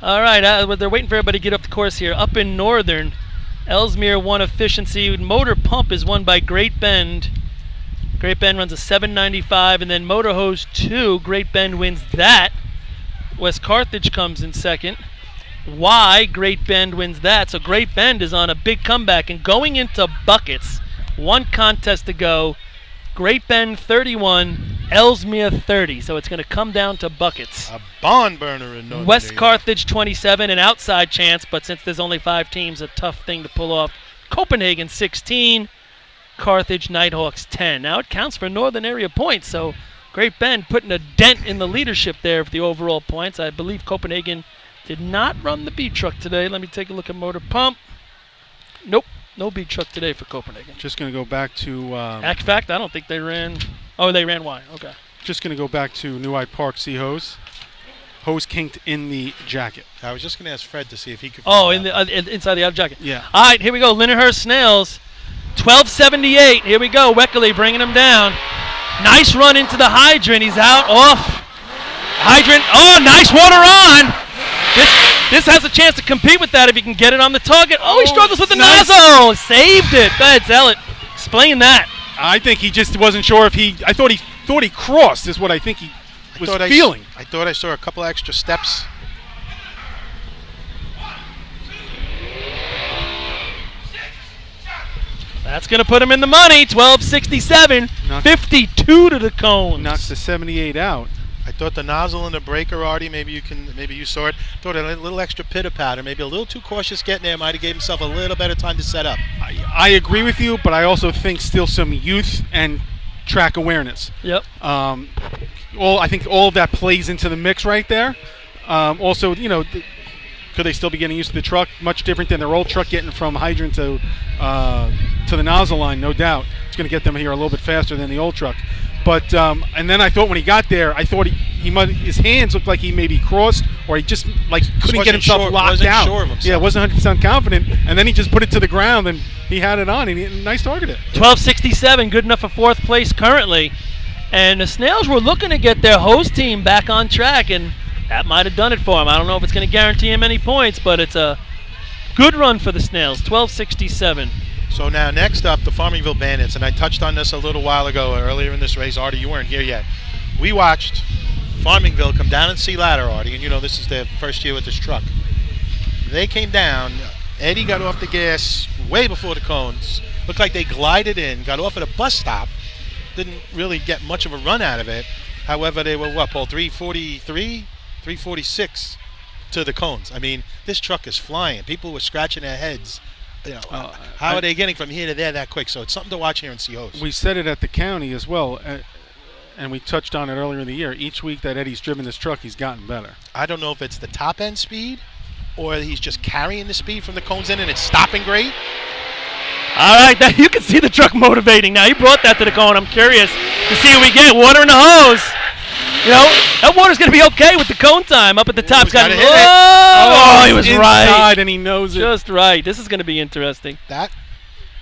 [SPEAKER 2] All right, they're waiting for everybody to get up the course here. Up in Northern, Ellesmere won efficiency. Motor Pump is won by Great Bend. Great Bend runs a 795, and then Motor Hose 2, Great Bend wins that. West Carthage comes in second. Y, Great Bend wins that. So Great Bend is on a big comeback and going into buckets. 1 contest to go. Great Bend 31, Ellesmere 30. So it's going to come down to buckets.
[SPEAKER 1] A barn burner in Northern
[SPEAKER 2] West
[SPEAKER 1] New York.
[SPEAKER 2] Carthage 27, an outside chance, but since there's only 5 teams, a tough thing to pull off. Copenhagen 16, Carthage Nighthawks 10. Now it counts for Northern area points, so Great Bend putting a dent in the leadership there for the overall points. I believe Copenhagen did not run the B truck today. Let me take a look at Motor Pump. Nope, no B truck today for Copenhagen.
[SPEAKER 5] Just going to go back to.
[SPEAKER 2] Fact, I don't think they ran. Oh, they ran Y. Okay.
[SPEAKER 5] Just going to go back to New Hyde Park. See hose. Hose kinked in the jacket.
[SPEAKER 1] I was just going to ask Fred to see if he could.
[SPEAKER 2] Oh,
[SPEAKER 1] find out.
[SPEAKER 2] inside the outer jacket.
[SPEAKER 5] Yeah.
[SPEAKER 2] All right, here we go. Lindenhurst Snails, 1278. Here we go. Weckerly bringing him down. Nice run into the hydrant. He's out off. Hydrant. Oh, nice water on. This has a chance to compete with that if he can get it on the target. Oh, he struggles with the nozzle. Saved it. Go ahead, Zealot. Explain that.
[SPEAKER 5] I think he just wasn't sure if he. I thought he crossed. Is what I think he was feeling.
[SPEAKER 1] I thought I saw a couple extra steps.
[SPEAKER 2] That's going to put him in the money. 1267. 52 to the cones.
[SPEAKER 5] Knocks the 78 out.
[SPEAKER 1] I thought the nozzle and the breaker, Artie, maybe you saw it. Thought a little extra pitter patter, maybe a little too cautious getting there. Might have gave himself a little better time to set up.
[SPEAKER 5] I agree with you, but I also think still some youth and track awareness.
[SPEAKER 2] Yep.
[SPEAKER 5] I think all of that plays into the mix right there. Also, could they still be getting used to the truck? Much different than their old truck, getting from hydrant to the nozzle line, no doubt. It's going to get them here a little bit faster than the old truck. But and then I thought when he got there, I thought his hands looked like he maybe crossed, or he just couldn't get himself locked out.
[SPEAKER 1] Sure of himself.
[SPEAKER 5] Yeah, wasn't 100% confident, and then he just put it to the ground and he had it on. And nice target it.
[SPEAKER 2] 1267, good enough for 4th place currently. And the Snails were looking to get their host team back on track, and that might have done it for him. I don't know if it's going to guarantee him any points, but it's a good run for the Snails. 1267.
[SPEAKER 1] So now next up, the Farmingville Bandits, and I touched on this a little while ago earlier in this race. Artie, you weren't here yet. We watched Farmingville come down and see ladder, Artie, and this is their first year with this truck. They came down. Eddie got off the gas way before the cones. Looked like they glided in, got off at a bus stop. Didn't really get much of a run out of it. However, they were, Paul, 343, 346 to the cones. I mean, this truck is flying. People were scratching their heads. How are they getting from here to there that quick? So it's something to watch here in Seahos.
[SPEAKER 5] We said it at the county as well, and we touched on it earlier in the year. Each week that Eddie's driven this truck, he's gotten better.
[SPEAKER 1] I don't know if it's the top end speed or he's just carrying the speed from the cones in and it's stopping great.
[SPEAKER 2] All right, now you can see the truck motivating. Now he brought that to the cone. I'm curious to see what we get. Water in the hose. That water's going to be okay with the cone time up at the top.
[SPEAKER 1] He
[SPEAKER 2] was
[SPEAKER 5] inside
[SPEAKER 2] right.
[SPEAKER 5] And he knows it.
[SPEAKER 2] Just right. This is going to be interesting.
[SPEAKER 1] That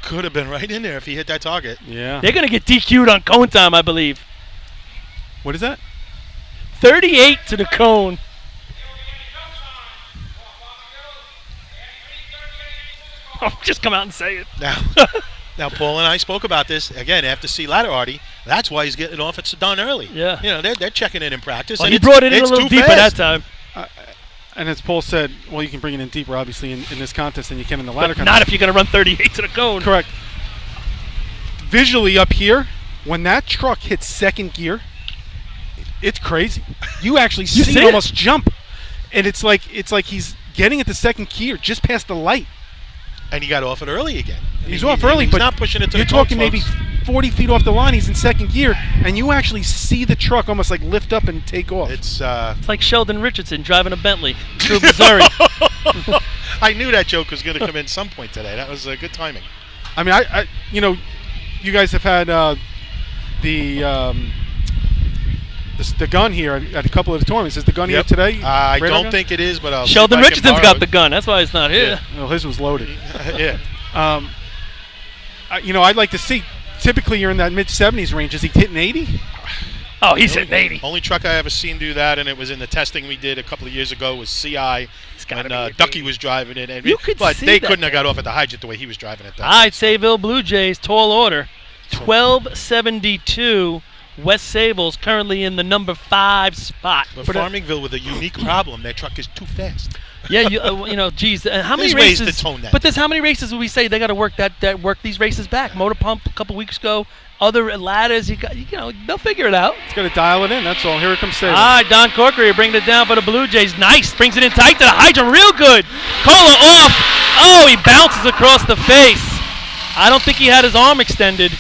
[SPEAKER 1] could have been right in there if he hit that target.
[SPEAKER 5] Yeah.
[SPEAKER 2] They're going to get DQ'd on cone time, I believe.
[SPEAKER 5] What is that?
[SPEAKER 2] 38 to the cone. Oh, just come out and say it.
[SPEAKER 1] Now, Paul and I spoke about this again after C ladder, Artie. That's why he's getting off at Sedon early.
[SPEAKER 2] Yeah.
[SPEAKER 1] They're checking it in practice.
[SPEAKER 2] Well,
[SPEAKER 1] and
[SPEAKER 2] he brought it in a little deeper
[SPEAKER 1] fast.
[SPEAKER 2] that time.
[SPEAKER 5] And as Paul said, you can bring it in deeper, obviously, in this contest than you can in the ladder contest.
[SPEAKER 2] Not if you're going to run 38 to the cone.
[SPEAKER 5] Correct. Visually up here, when that truck hits second gear, it's crazy. You actually see it almost jump, and it's like he's getting at the second gear just past the light.
[SPEAKER 1] And he got off it early again.
[SPEAKER 5] He's off early,
[SPEAKER 1] he's
[SPEAKER 5] but
[SPEAKER 1] not pushing it to
[SPEAKER 5] you're
[SPEAKER 1] the
[SPEAKER 5] talking
[SPEAKER 1] cones,
[SPEAKER 5] maybe
[SPEAKER 1] folks.
[SPEAKER 5] 40 feet off the line. He's in second gear, and you actually see the truck almost like lift up and take off.
[SPEAKER 1] It's
[SPEAKER 2] like Sheldon Richardson driving a Bentley through Missouri.
[SPEAKER 1] I knew that joke was going to come in some point today. That was good timing.
[SPEAKER 5] I mean, you guys have had the gun here at a couple of the tournaments. Is the gun here today?
[SPEAKER 1] I don't think it is, but I'll
[SPEAKER 2] Sheldon
[SPEAKER 1] see if I
[SPEAKER 2] Richardson's
[SPEAKER 1] can
[SPEAKER 2] got
[SPEAKER 1] borrow
[SPEAKER 2] the gun. That's why it's not here.
[SPEAKER 5] Well, his was loaded.
[SPEAKER 1] Yeah.
[SPEAKER 5] I'd like to see. Typically, you're in that mid-70s range. Is he hitting 80?
[SPEAKER 2] Oh, he's hitting 80.
[SPEAKER 1] Only truck I ever seen do that, and it was in the testing we did a couple of years ago, was CI.
[SPEAKER 2] gotta
[SPEAKER 1] when
[SPEAKER 2] be a
[SPEAKER 1] Ducky
[SPEAKER 2] big-
[SPEAKER 1] was driving it.
[SPEAKER 2] You could
[SPEAKER 1] but
[SPEAKER 2] see
[SPEAKER 1] they
[SPEAKER 2] that
[SPEAKER 1] couldn't have
[SPEAKER 2] there.
[SPEAKER 1] got off at the hydrant the way he was driving it.
[SPEAKER 2] I'd Sayville Blue Jays, tall order, 1272. West Sable's currently in the number 5 spot.
[SPEAKER 1] But Farmingville with a unique problem. Their truck is too fast.
[SPEAKER 2] Yeah, geez, how many
[SPEAKER 1] There's ways
[SPEAKER 2] races?
[SPEAKER 1] to tone that
[SPEAKER 2] But there's how many races would we say they got to work work these races back? Motor Pump a couple weeks ago, other ladders. They'll figure it out.
[SPEAKER 5] It's got to dial it in. That's all. Here it comes. Sable.
[SPEAKER 2] All right, Don Corkery bringing it down for the Blue Jays. Nice, brings it in tight to the hydrant, real good. Cola off. Oh, he bounces across the face. I don't think he had his arm extended.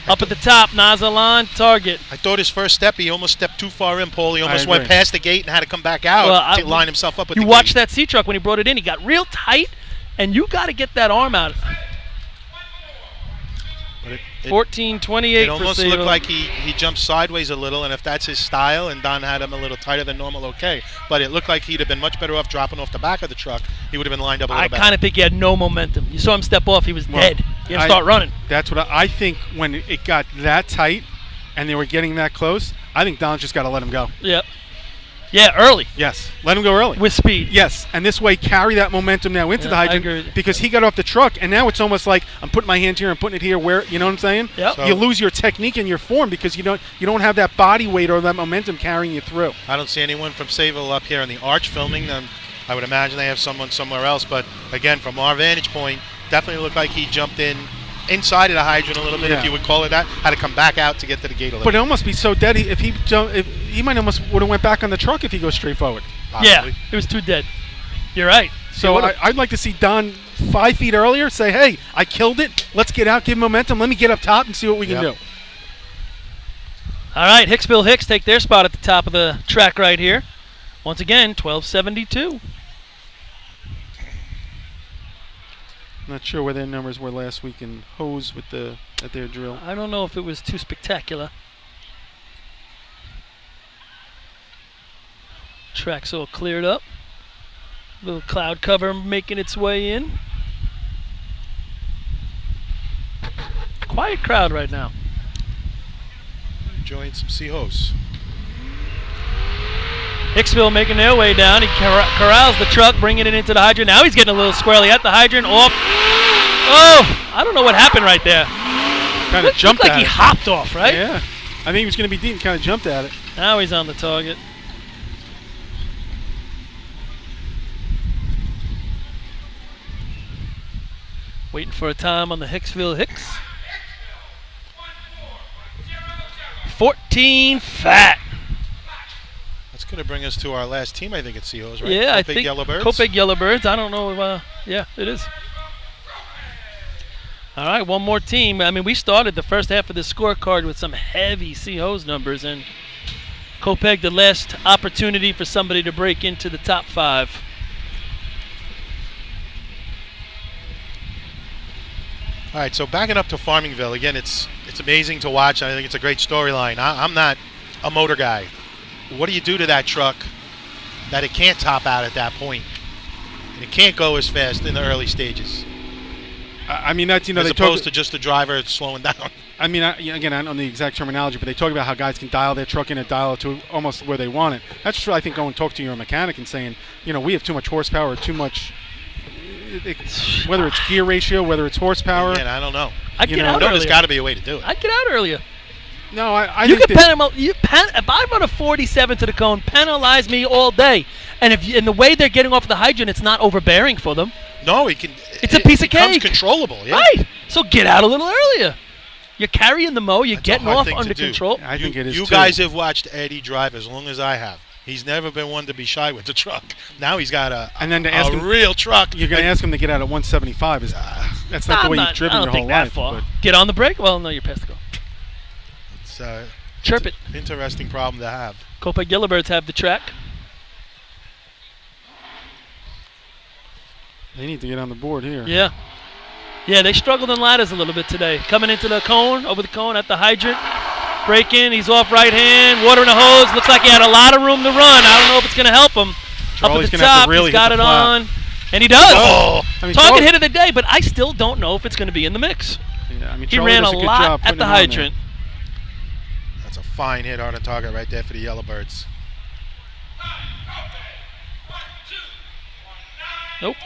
[SPEAKER 2] Up at the top, Nazalan, target.
[SPEAKER 1] I thought his first step, he almost stepped too far in, Paul. He almost went past the gate and had to come back out to line himself up with the gate.
[SPEAKER 2] You watched that C-Truck when he brought it in. He got real tight, and you got to get that arm out. 14-28
[SPEAKER 1] It almost looked like he jumped sideways a little, and if that's his style and Don had him a little tighter than normal, okay. But it looked like he'd have been much better off dropping off the back of the truck. He would have been lined up a little better.
[SPEAKER 2] I kind of think he had no momentum. You saw him step off. He was dead. He had to start running.
[SPEAKER 5] That's what I think when it got that tight and they were getting that close, I think Don's just got to let him go.
[SPEAKER 2] Yep. Yeah, early.
[SPEAKER 5] Yes, let him go early.
[SPEAKER 2] With speed.
[SPEAKER 5] Yes, and this way carry that momentum now into the hydrant because he got off the truck, and now it's almost like I'm putting my hand here and putting it here where, you know what I'm saying?
[SPEAKER 2] Yep.
[SPEAKER 5] You lose your technique and your form because you don't have that body weight or that momentum carrying you through.
[SPEAKER 1] I don't see anyone from Sayville up here in the arch filming them. I would imagine they have someone somewhere else, but again, from our vantage point, definitely looked like he jumped in inside of the hydrant a little bit, if you would call it that, had to come back out to get to the gate a little
[SPEAKER 5] bit. But it must be so dead. If he might almost would have went back on the truck if he goes straight forward.
[SPEAKER 1] Possibly.
[SPEAKER 2] Yeah, it was too dead. You're right.
[SPEAKER 5] So I'd like to see Don 5 feet earlier say, hey, I killed it. Let's get out, give him momentum. Let me get up top and see what we can do.
[SPEAKER 2] All right, Hicksville Hicks take their spot at the top of the track right here. Once again, 1272.
[SPEAKER 5] Not sure where their numbers were last week in hose at their drill.
[SPEAKER 2] I don't know if it was too spectacular. Track's all cleared up. Little cloud cover making its way in. Quiet crowd right now.
[SPEAKER 1] Enjoying some Seahos.
[SPEAKER 2] Hicksville making their way down. He corrals the truck, bringing it into the hydrant. Now he's getting a little squirrely at the hydrant. Off. Oh, I don't know what happened right there.
[SPEAKER 5] Kind of jumped
[SPEAKER 2] like
[SPEAKER 5] at
[SPEAKER 2] he
[SPEAKER 5] it.
[SPEAKER 2] hopped off, right?
[SPEAKER 5] Yeah. I think he was going to be deep and kind of jumped at it.
[SPEAKER 2] Now he's on the target. Waiting for a time on the Hicksville Hicks. 14 fat.
[SPEAKER 1] That's going to bring us to our last team, I think, at Seahos, right?
[SPEAKER 2] Yeah, I
[SPEAKER 1] Kopeg
[SPEAKER 2] think
[SPEAKER 1] Yellowbirds.
[SPEAKER 2] Kopeg Yellowbirds. I don't know. Yeah, it is. All right, one more team. I mean, we started the first half of the scorecard with some heavy Seahos numbers, and Kopeg the last opportunity for somebody to break into the top 5.
[SPEAKER 1] All right, so backing up to Farmingville, again, it's amazing to watch. I think it's a great storyline. I'm not a motor guy. What do you do to that truck that it can't top out at that point? And it can't go as fast in the early stages.
[SPEAKER 5] I mean, that's,
[SPEAKER 1] as opposed to just the driver slowing down.
[SPEAKER 5] I mean, again, I don't know the exact terminology, but they talk about how guys can dial their truck in and dial it to almost where they want it. That's true. I think go and talk to your mechanic and saying, we have too much horsepower, or too much. Whether it's gear ratio, whether it's horsepower.
[SPEAKER 1] Again, I don't know.
[SPEAKER 2] I'd get out earlier.
[SPEAKER 1] There's got to be a way to do it.
[SPEAKER 2] I'd get out earlier.
[SPEAKER 5] No, I
[SPEAKER 2] you
[SPEAKER 5] think
[SPEAKER 2] could if I run a 47 to the cone, penalize me all day. And in the way they're getting off the hydrant, it's not overbearing for them.
[SPEAKER 1] No, it can.
[SPEAKER 2] It's a piece of cake.
[SPEAKER 1] It's controllable. Yeah.
[SPEAKER 2] Right. So get out a little earlier. You're carrying the mow. You're getting off under
[SPEAKER 1] to
[SPEAKER 2] control.
[SPEAKER 5] I think it is.
[SPEAKER 1] You guys have watched Eddie drive as long as I have. He's never been one to be shy with the truck. Now he's got a real truck.
[SPEAKER 5] You're going to ask him to get out at 175. That's not the way you've driven your whole life.
[SPEAKER 2] But get on the brake? Well, no, you're past the go. Chirp it.
[SPEAKER 1] Interesting problem to have.
[SPEAKER 2] Kopeg Yellowbirds have the track.
[SPEAKER 5] They need to get on the board here.
[SPEAKER 2] Yeah. Yeah, they struggled in ladders a little bit today. Coming into the cone, over the cone at the hydrant. Break in, he's off right hand, watering the hose. Looks like he had a lot of room to run. I don't know if it's going to help him.
[SPEAKER 5] Charlie's
[SPEAKER 2] up at the top,
[SPEAKER 5] really
[SPEAKER 2] he's got it on. And he does.
[SPEAKER 1] Oh.
[SPEAKER 5] I mean,
[SPEAKER 2] Target hit of the day, but I still don't know if it's going to be in the mix.
[SPEAKER 5] Yeah, I mean,
[SPEAKER 2] he
[SPEAKER 5] Charlie
[SPEAKER 2] ran
[SPEAKER 5] does
[SPEAKER 2] a
[SPEAKER 5] good
[SPEAKER 2] lot
[SPEAKER 5] job
[SPEAKER 2] at the
[SPEAKER 5] putting him on
[SPEAKER 2] hydrant.
[SPEAKER 1] That's a fine hit on a target right there for the Yellowbirds.
[SPEAKER 2] Nope.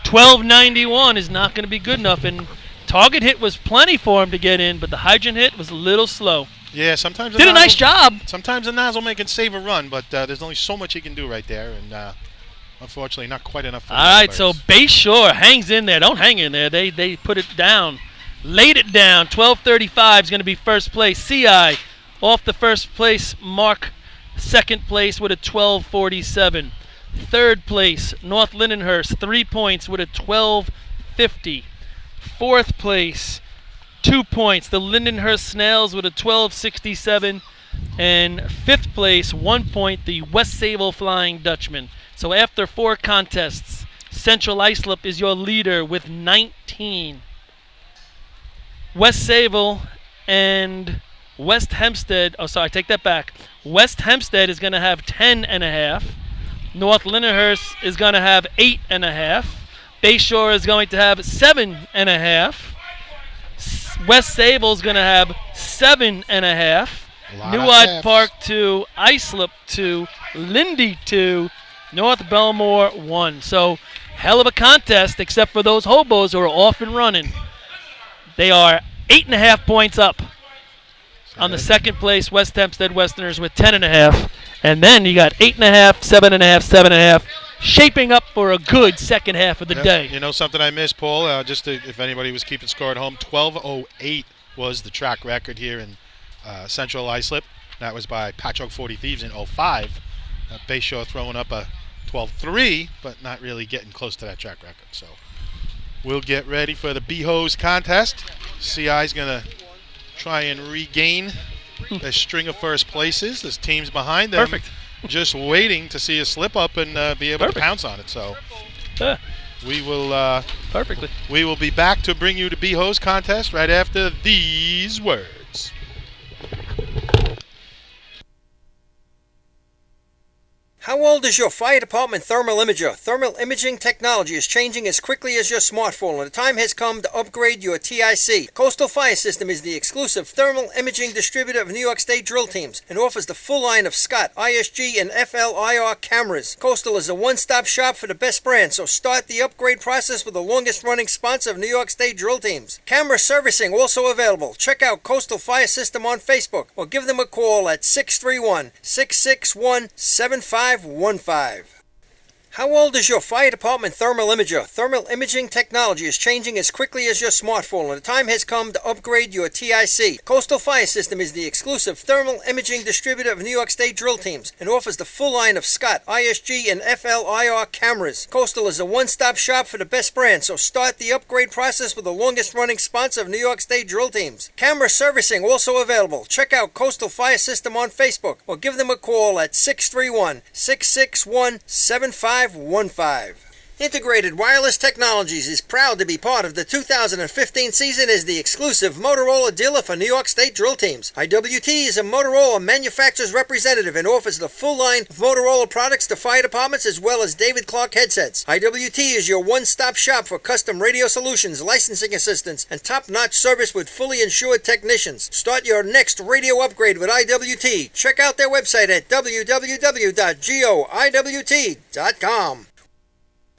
[SPEAKER 2] 1291 is not going to be good enough, and target hit was plenty for him to get in, but the hydrant hit was a little slow.
[SPEAKER 1] Yeah, sometimes
[SPEAKER 2] Did a nice job.
[SPEAKER 1] Sometimes the nozzle man can save a run, but there's only so much he can do right there, and unfortunately, not quite enough. For
[SPEAKER 2] All right, so Bayshore hangs in there. Don't hang in there. They put it down, laid it down. 12:35 is going to be first place. CI off the first place mark. Second place with a 12:47. Third place, North Lindenhurst, 3 points with a 12:50. Fourth place, 2 points, the Lindenhurst Snails with a 12:67. And fifth place, 1 point, the West Sable Flying Dutchman. So after 4 contests, Central Islip is your leader with 19. West Sable and West Hempstead, I take that back. West Hempstead is going to have 10.5. North Lindenhurst is going to have 8.5. Bayshore is going to have 7.5. West Sable is going to have 7.5. New Hyde Park 2, Islip 2, Lindy 2, North Belmore 1. So, hell of a contest, except for those hobos who are off and running. They are 8.5 points up on the second place West Hempstead Westerners with 10.5. And then you got 8.5, 7.5, 7.5, shaping up for a good second half of the day.
[SPEAKER 1] You know something I missed, Paul? If anybody was keeping score at home, 12:08 was the track record here in Central Islip. That was by Patchogue 40 Thieves in 05. Bayshore throwing up a 12:3, but not really getting close to that track record. So we'll get ready for the B-Hose contest. CI's going to try and regain a string of first places. There's teams behind them.
[SPEAKER 2] Perfect.
[SPEAKER 1] Just waiting to see a slip up and be able to pounce on it. So we will
[SPEAKER 2] perfectly.
[SPEAKER 1] We will be back to bring you the B-Hose contest right after these words.
[SPEAKER 3] How old is your fire department thermal imager? Thermal imaging technology is changing as quickly as your smartphone, and the time has come to upgrade your TIC. Coastal Fire System is the exclusive thermal imaging distributor of New York State drill teams and offers the full line of Scott, ISG, and FLIR cameras. Coastal is a one-stop shop for the best brand, so start the upgrade process with the longest-running sponsor of New York State drill teams. Camera servicing also available. Check out Coastal Fire System on Facebook or give them a call at 631-661-7515. How old is your fire department thermal imager? Thermal imaging technology is changing as quickly as your smartphone, and the time has come to upgrade your TIC. Coastal Fire System is the exclusive thermal imaging distributor of New York State drill teams and offers the full line of Scott, ISG, and FLIR cameras. Coastal is a one-stop shop for the best brand, so start the upgrade process with the longest-running sponsor of New York State drill teams. Camera servicing also available. Check out Coastal Fire System on Facebook or give them a call at 631-661-7515. Integrated Wireless Technologies is proud to be part of the 2015 season as the exclusive Motorola dealer for New York State drill teams. IWT is a Motorola manufacturer's representative and offers the full line of Motorola products to fire departments as well as David Clark headsets. IWT is your one-stop shop for custom radio solutions, licensing assistance, and top-notch service with fully insured technicians. Start your next radio upgrade with IWT. Check out their website at www.goiwt.com.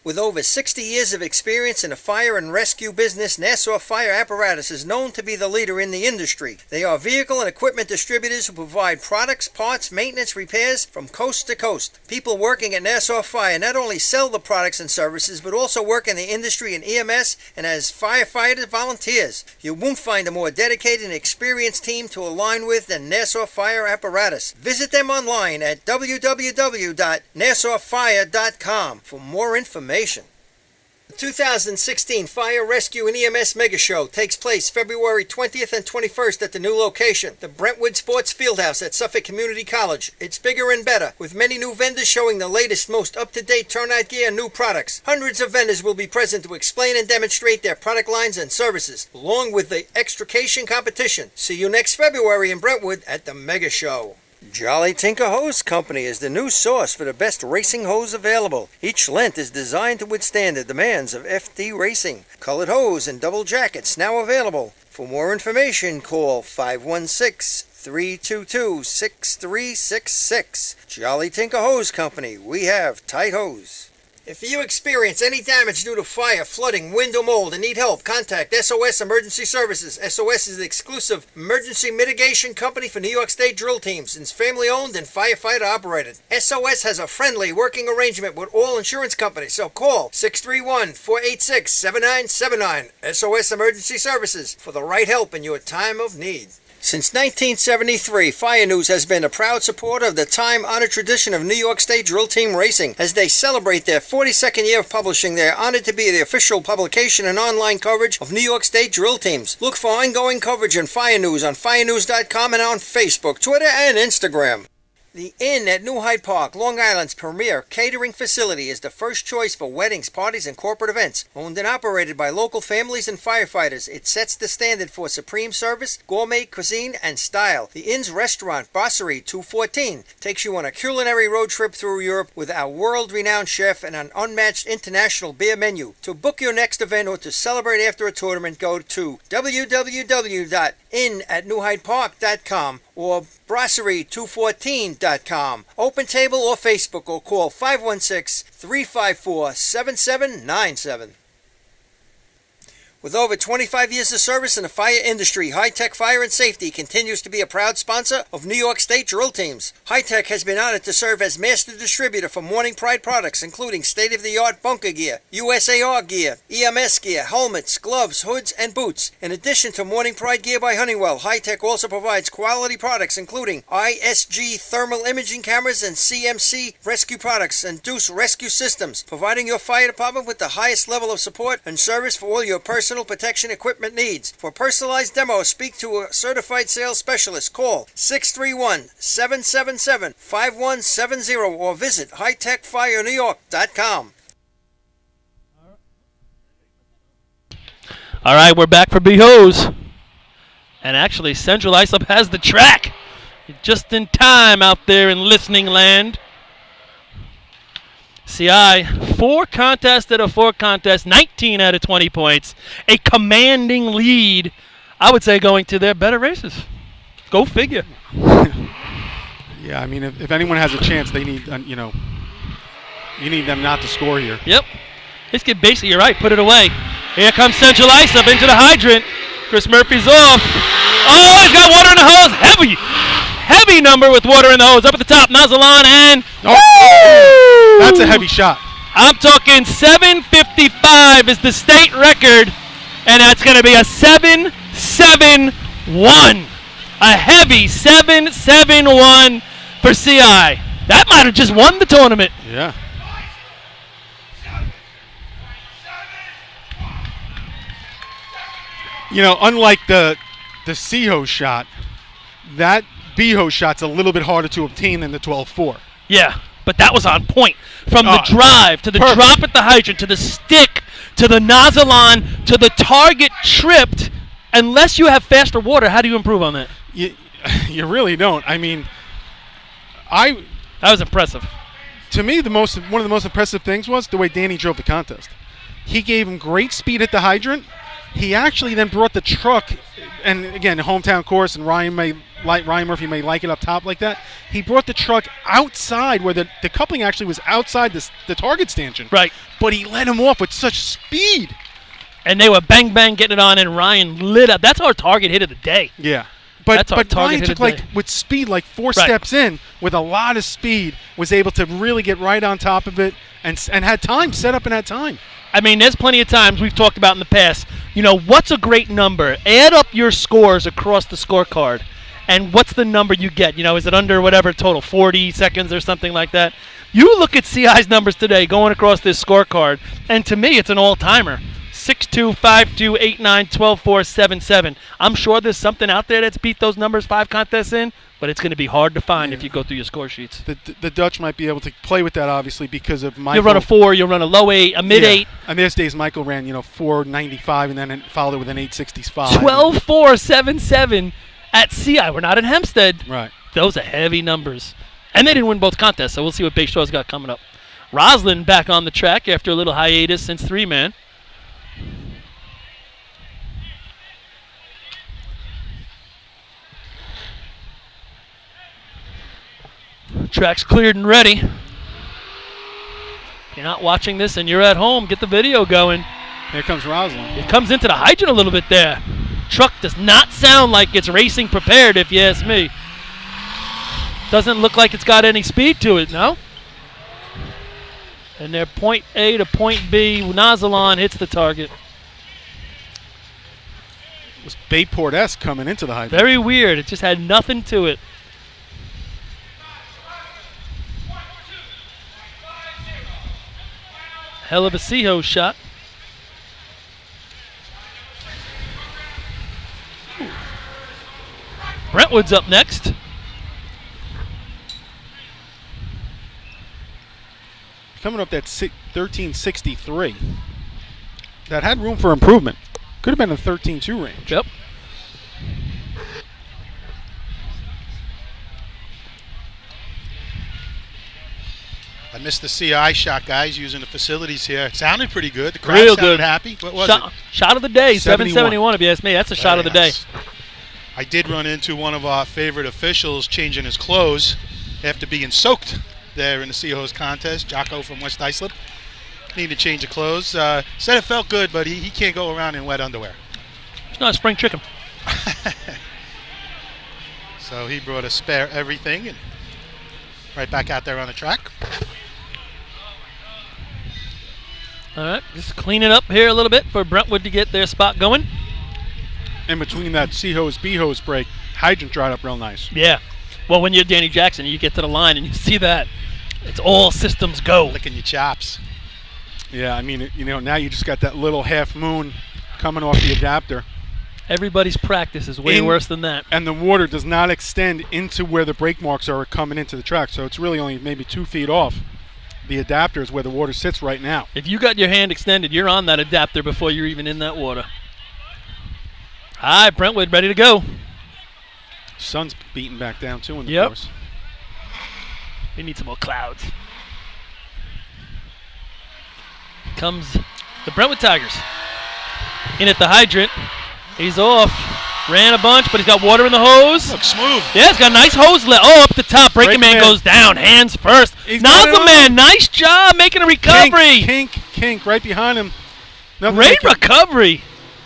[SPEAKER 3] With over 60 years of experience in the fire and rescue business, Nassau Fire Apparatus is known to be the leader in the industry. They are vehicle and equipment distributors who provide products, parts, maintenance, repairs from coast to coast. People working at Nassau Fire not only sell the products and services, but also work in the industry in EMS and as firefighter volunteers. You won't find a more dedicated and experienced team to align with than Nassau Fire Apparatus. Visit them online at www.nassauFire.com for more information. The 2016 Fire Rescue and EMS Mega Show takes place February 20th and 21st at the new location, the Brentwood Sports Fieldhouse at Suffolk Community College. It's bigger and better, with many new vendors showing the latest, most up-to-date turnout gear and new products. Hundreds of vendors will be present to explain and demonstrate their product lines and services, along with the extrication competition. See you next February in Brentwood at the Mega Show. Jolly Tinker Hose Company is the new source for the best racing hose available. Each length is designed to withstand the demands of FD racing. Colored hose and double jackets now available. For more information, call 516-322-6366. Jolly Tinker Hose Company. We have tight hose. If you experience any damage due to fire, flooding, wind, or mold and need help, contact SOS Emergency Services. SOS is the exclusive emergency mitigation company for New York State drill teams and is family owned and firefighter operated. SOS has a friendly working arrangement with all insurance companies, so call 631-486-7979. SOS Emergency Services for the right help in your time of need. Since 1973, Fire News has been a proud supporter of the time-honored tradition of New York State drill team racing. As they celebrate their 42nd year of publishing, they are honored to be the official publication and online coverage of New York State drill teams. Look for ongoing coverage in Fire News on firenews.com and on Facebook, Twitter, and Instagram. The Inn at New Hyde Park, Long Island's premier catering facility, is the first choice for weddings, parties, and corporate events. Owned and operated by local families and firefighters, it sets the standard for supreme service, gourmet cuisine, and style. The Inn's restaurant, Brasserie 214, takes you on a culinary road trip through Europe with our world-renowned chef and an unmatched international beer menu. To book your next event or to celebrate after a tournament, go to www.innatnewhydepark.com or brasserie214.com. Open table or Facebook, or call 516-354-7797. With over 25 years of service in the fire industry, High Tech Fire and Safety continues to be a proud sponsor of New York State drill teams. High Tech has been honored to serve as master distributor for Morning Pride products, including state-of-the-art bunker gear, USAR gear, EMS gear, helmets, gloves, hoods, and boots. In addition to Morning Pride gear by Honeywell, High Tech also provides quality products including ISG thermal imaging cameras and CMC rescue products and Deuce rescue systems, providing your fire department with the highest level of support and service for all your personal protection equipment needs. For personalized demos, speak to a certified sales specialist. Call 631-777-5170 or visit hightechfirenewyork.com.
[SPEAKER 2] All right, we're back for B-Hose. And actually, Central Islip has the track. Just in time out there in listening land. CI, 4 contests out of 4 contests, 19 out of 20 points. A commanding lead, I would say, going to their better races. Go figure.
[SPEAKER 5] Yeah, I mean, if anyone has a chance, they need, you need them not to score here.
[SPEAKER 2] Yep. This kid basically, you're right, put it away. Here comes Central Islip into the hydrant. Chris Murphy's off. Oh, he's got water in the hose. Heavy number with water in the hose. Up at the top, Nazalan, and
[SPEAKER 5] that's a heavy shot.
[SPEAKER 2] I'm talking 7:55 is the state record, and that's going to be a 7-7-1. A heavy 7-7-1 for CI. That might have just won the tournament.
[SPEAKER 5] Yeah. Unlike the C-hose shot, that B-hose shot's a little bit harder to obtain than the 12-4.
[SPEAKER 2] Yeah, but that was on point. From the drive to the
[SPEAKER 5] perfect.
[SPEAKER 2] drop at the hydrant to the stick to the nozzle-on to the target tripped. Unless you have faster water, how do you improve on that?
[SPEAKER 5] You really don't. I mean,
[SPEAKER 2] that was impressive.
[SPEAKER 5] To me, one of the most impressive things was the way Danny drove the contest. He gave him great speed at the hydrant. He actually then brought the truck, and again, hometown course, and Ryan Murphy may like it up top like that. He brought the truck outside where the coupling actually was outside the target stanchion.
[SPEAKER 2] Right.
[SPEAKER 5] But he let him off with such speed.
[SPEAKER 2] And they were bang, bang getting it on, and Ryan lit up. That's our target hit of the day.
[SPEAKER 5] Yeah. But Ryan took,
[SPEAKER 2] with
[SPEAKER 5] speed, 4 steps in, with a lot of speed, was able to really get right on top of it and had time, set up and had time.
[SPEAKER 2] I mean, there's plenty of times we've talked about in the past, what's a great number? Add up your scores across the scorecard, and what's the number you get? Is it under whatever total, 40 seconds or something like that? You look at CI's numbers today going across this scorecard, and to me, it's an all-timer. 6-2, 5-2, 8-9, 12-4, 7-7. I'm sure there's something out there that's beat those numbers 5 contests in, but it's going to be hard to find if you go through your score sheets.
[SPEAKER 5] The Dutch might be able to play with that, obviously, because of Michael.
[SPEAKER 2] You'll run a 4, you'll run a low 8, a mid 8.
[SPEAKER 5] And there's days Michael ran, 4.95 and then followed it with an 8.65.
[SPEAKER 2] 12-4, 7-7 at CI. We're not in Hempstead.
[SPEAKER 5] Right.
[SPEAKER 2] Those are heavy numbers. And they didn't win both contests, so we'll see what Bay Shaw's got coming up. Roslyn back on the track after a little hiatus since 3-man. Track's cleared and ready. you're not watching this and you're at home, get the video going.
[SPEAKER 5] Here comes Roslyn.
[SPEAKER 2] It comes into the hydrant a little bit there. Truck does not sound like it's racing prepared, if you ask me. Doesn't look like it's got any speed to it, no? And their point A to point B, nozzle on, hits the target.
[SPEAKER 5] It was Bayport-esque coming into the hydrant.
[SPEAKER 2] Very weird. It just had nothing to it. Hell of a Seho shot. Brentwood's up next.
[SPEAKER 5] Coming up that 1363. That had room for improvement. Could have been a 13-2 range.
[SPEAKER 2] Yep.
[SPEAKER 1] I missed the CI shot, guys, using the facilities here. It sounded pretty good. The crowd
[SPEAKER 2] Real
[SPEAKER 1] sounded
[SPEAKER 2] good.
[SPEAKER 1] happy. What was
[SPEAKER 2] Shot,
[SPEAKER 1] it?
[SPEAKER 2] shot of the day,
[SPEAKER 5] 71.
[SPEAKER 2] 771 if you ask me. That's a shot of the day.
[SPEAKER 1] Nice. I did run into one of our favorite officials changing his clothes after being soaked there in the Seahawks contest. Jocko from West Islip. Needed to change the clothes. Said it felt good, but he can't go around in wet underwear.
[SPEAKER 2] It's not a spring chicken.
[SPEAKER 1] So he brought a spare everything and right back out there on the track.
[SPEAKER 2] All right, just clean it up here a little bit for Brentwood to get their spot going.
[SPEAKER 5] In between that C-hose, B-hose break, hydrant dried up real nice.
[SPEAKER 2] Yeah. Well, when you're Danny Jackson, you get to the line and you see that. It's all systems go.
[SPEAKER 1] Licking your chops.
[SPEAKER 5] Yeah, I mean, now you just got that little half moon coming off the adapter.
[SPEAKER 2] Everybody's practice is way worse than that.
[SPEAKER 5] And the water does not extend into where the brake marks are coming into the track, so it's really only maybe 2 feet off. The adapter is where the water sits right now.
[SPEAKER 2] If you got your hand extended, you're on that adapter before you're even in that water. All right, Brentwood ready to go.
[SPEAKER 5] Sun's beating back down too in the
[SPEAKER 2] Yep.
[SPEAKER 5] course.
[SPEAKER 2] We need some more clouds. Comes the Brentwood Tigers. In at the hydrant. He's off. Ran a bunch, but he's got water in the hose.
[SPEAKER 1] Looks smooth.
[SPEAKER 2] Yeah, he's got a nice hose. Up the top. Breaking
[SPEAKER 5] Breaking
[SPEAKER 2] Man
[SPEAKER 5] Man.
[SPEAKER 2] goes down. Hands first.
[SPEAKER 5] He's got it
[SPEAKER 2] Nozzle
[SPEAKER 5] on.
[SPEAKER 2] Man, nice job making a recovery.
[SPEAKER 5] Kink, right behind him. Nothing
[SPEAKER 2] Great
[SPEAKER 5] like it.
[SPEAKER 2] recovery.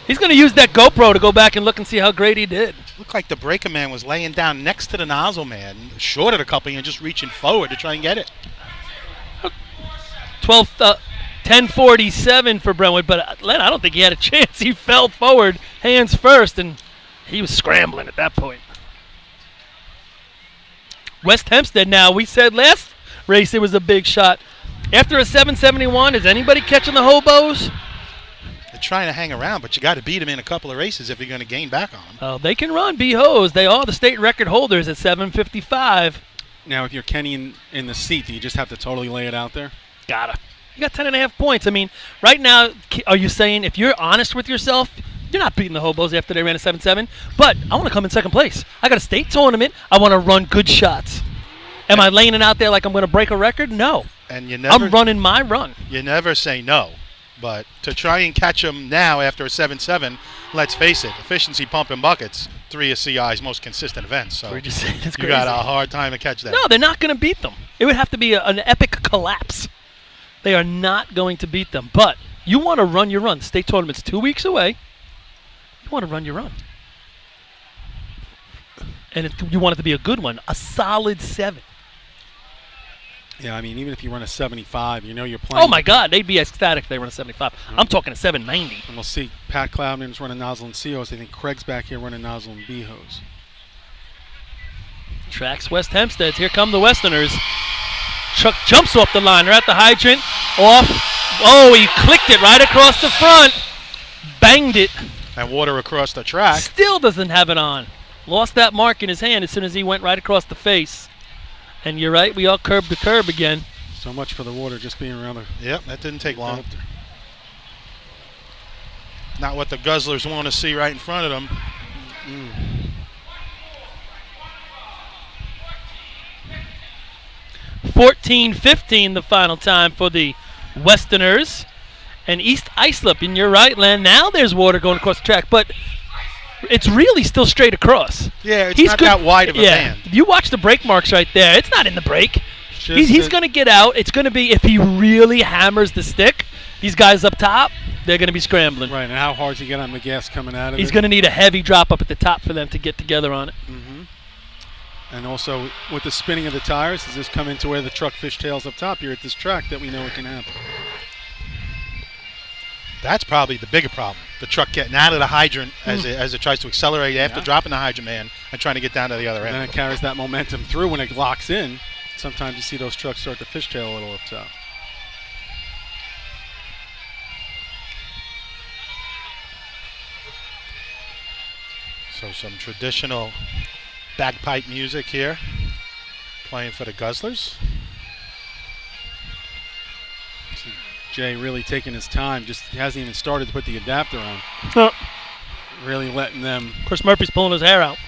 [SPEAKER 2] He's going to use that GoPro to go back and look and see how great he did.
[SPEAKER 1] Looked like the breaker man was laying down next to the nozzle man, shorted a couple and just reaching forward to try and get it.
[SPEAKER 2] 10:47 for Brentwood, but Len, I don't think he had a chance. He fell forward, hands first, and he was scrambling at that point. West Hempstead now. We said last race it was a big shot. After a 771, is anybody catching the hobos?
[SPEAKER 1] They're trying to hang around, but you got to beat them in a couple of races if you're going to gain back on them.
[SPEAKER 2] Oh, they can run B-Hose. They are the state record holders at 755.
[SPEAKER 5] Now, if you're Kenny in the seat, do you just have to totally lay it out there?
[SPEAKER 2] Gotta. You got 10.5 points. I mean, right now, are you saying if you're honest with yourself, you're not beating the hobos after they ran a 7.7, but I want to come in second place. I got a state tournament. I want to run good shots. Am I laying it out there like I'm going to break a record? No.
[SPEAKER 1] And you never,
[SPEAKER 2] I'm running my run.
[SPEAKER 1] You never say no. But to try and catch them now after a 7.7, let's face it, efficiency pumping buckets, 3 of CI's most consistent events. So
[SPEAKER 2] We're just saying it's
[SPEAKER 1] you
[SPEAKER 2] crazy.
[SPEAKER 1] got a hard time to catch that.
[SPEAKER 2] No, they're not going to beat them. It would have to be an epic collapse. They are not going to beat them. But you want to run your run. The state tournament's 2 weeks away. You want to run your run. And you want it to be a good one, a solid 7.
[SPEAKER 5] Yeah, I mean, even if you run a 75, you're playing.
[SPEAKER 2] Oh, my God. They'd be ecstatic if they run a 75. I'm talking a 790.
[SPEAKER 5] And we'll see Pat Cloudman's running nozzle and C-hose. I think Craig's back here running nozzle and B-hose.
[SPEAKER 2] Tracks West Hempstead. Here come the Westerners. Chuck jumps off the line. They're at the hydrant. Off. Oh, he clicked it right across the front. Banged it.
[SPEAKER 1] And water across the track.
[SPEAKER 2] Still doesn't have it on. Lost that mark in his hand as soon as he went right across the face. And you're right, we all curb to curb again.
[SPEAKER 5] So much for the water just being around the
[SPEAKER 1] Yep, that didn't take long. Not what the guzzlers want to see right in front of them.
[SPEAKER 2] 14-15 the final time for the Westerners. And East Islip, and you're right, Len, now there's water going across the track, but it's really still straight across.
[SPEAKER 1] Yeah, it's not that wide of a band.
[SPEAKER 2] You watch the brake marks right there. It's not in the brake. He's going to get out. It's going to be, if he really hammers the stick, these guys up top, they're going to be scrambling.
[SPEAKER 5] Right, and how hard's he get on the gas coming out of it?
[SPEAKER 2] He's going to need a heavy drop up at the top for them to get together on it.
[SPEAKER 5] And also, with the spinning of the tires, does this come into where the truck fishtails up top here at this track that we know it can happen?
[SPEAKER 1] That's probably the bigger problem. The truck getting out of the hydrant as it tries to accelerate after dropping the hydrant man and trying to get down to the other
[SPEAKER 5] And
[SPEAKER 1] end.
[SPEAKER 5] then it carries that momentum through when it locks in. Sometimes you see those trucks start to fishtail a little up top.
[SPEAKER 1] So some traditional bagpipe music here, playing for the Guzzlers.
[SPEAKER 5] Jay really taking his time. Just hasn't even started to put the adapter on. Really letting them.
[SPEAKER 2] Chris Murphy's pulling his hair out.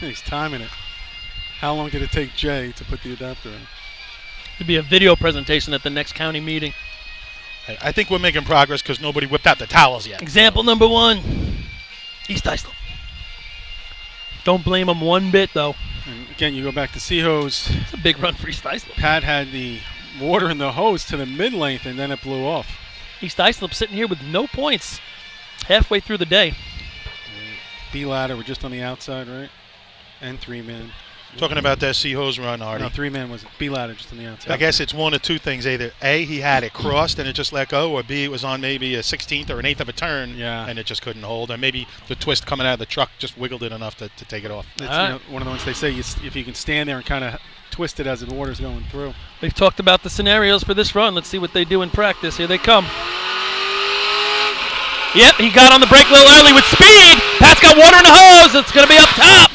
[SPEAKER 5] He's timing it. How long did it take Jay to put the adapter on?
[SPEAKER 2] It'll be a video presentation at the next county meeting.
[SPEAKER 1] Hey, I think we're making progress because nobody whipped out the towels yet.
[SPEAKER 2] Example number 1, East Islip. Don't blame him one bit, though.
[SPEAKER 5] And again, you go back to Seahose.
[SPEAKER 2] It's a big run for East Islip.
[SPEAKER 5] Pat had the water in the hose to the mid-length, and then it blew off.
[SPEAKER 2] East Islip sitting here with no points halfway through the day.
[SPEAKER 5] B-ladder, we're just on the outside, right? And 3-man.
[SPEAKER 1] Talking about that Seahose run, Artie.
[SPEAKER 5] No, 3-man was B-ladder just on the outside.
[SPEAKER 1] I guess it's one of two things. Either A, he had it crossed and it just let go, or B, it was on maybe a 16th or an 1/8 of a turn and it just couldn't hold. Or maybe the twist coming out of the truck just wiggled it enough to take it off.
[SPEAKER 5] It's one of the ones they say, if you can stand there and kind of twist it as the water's going through.
[SPEAKER 2] We've talked about the scenarios for this run. Let's see what they do in practice. Here they come. Yep, he got on the brake a little early with speed. Pat's got water in the hose. It's going to be up top.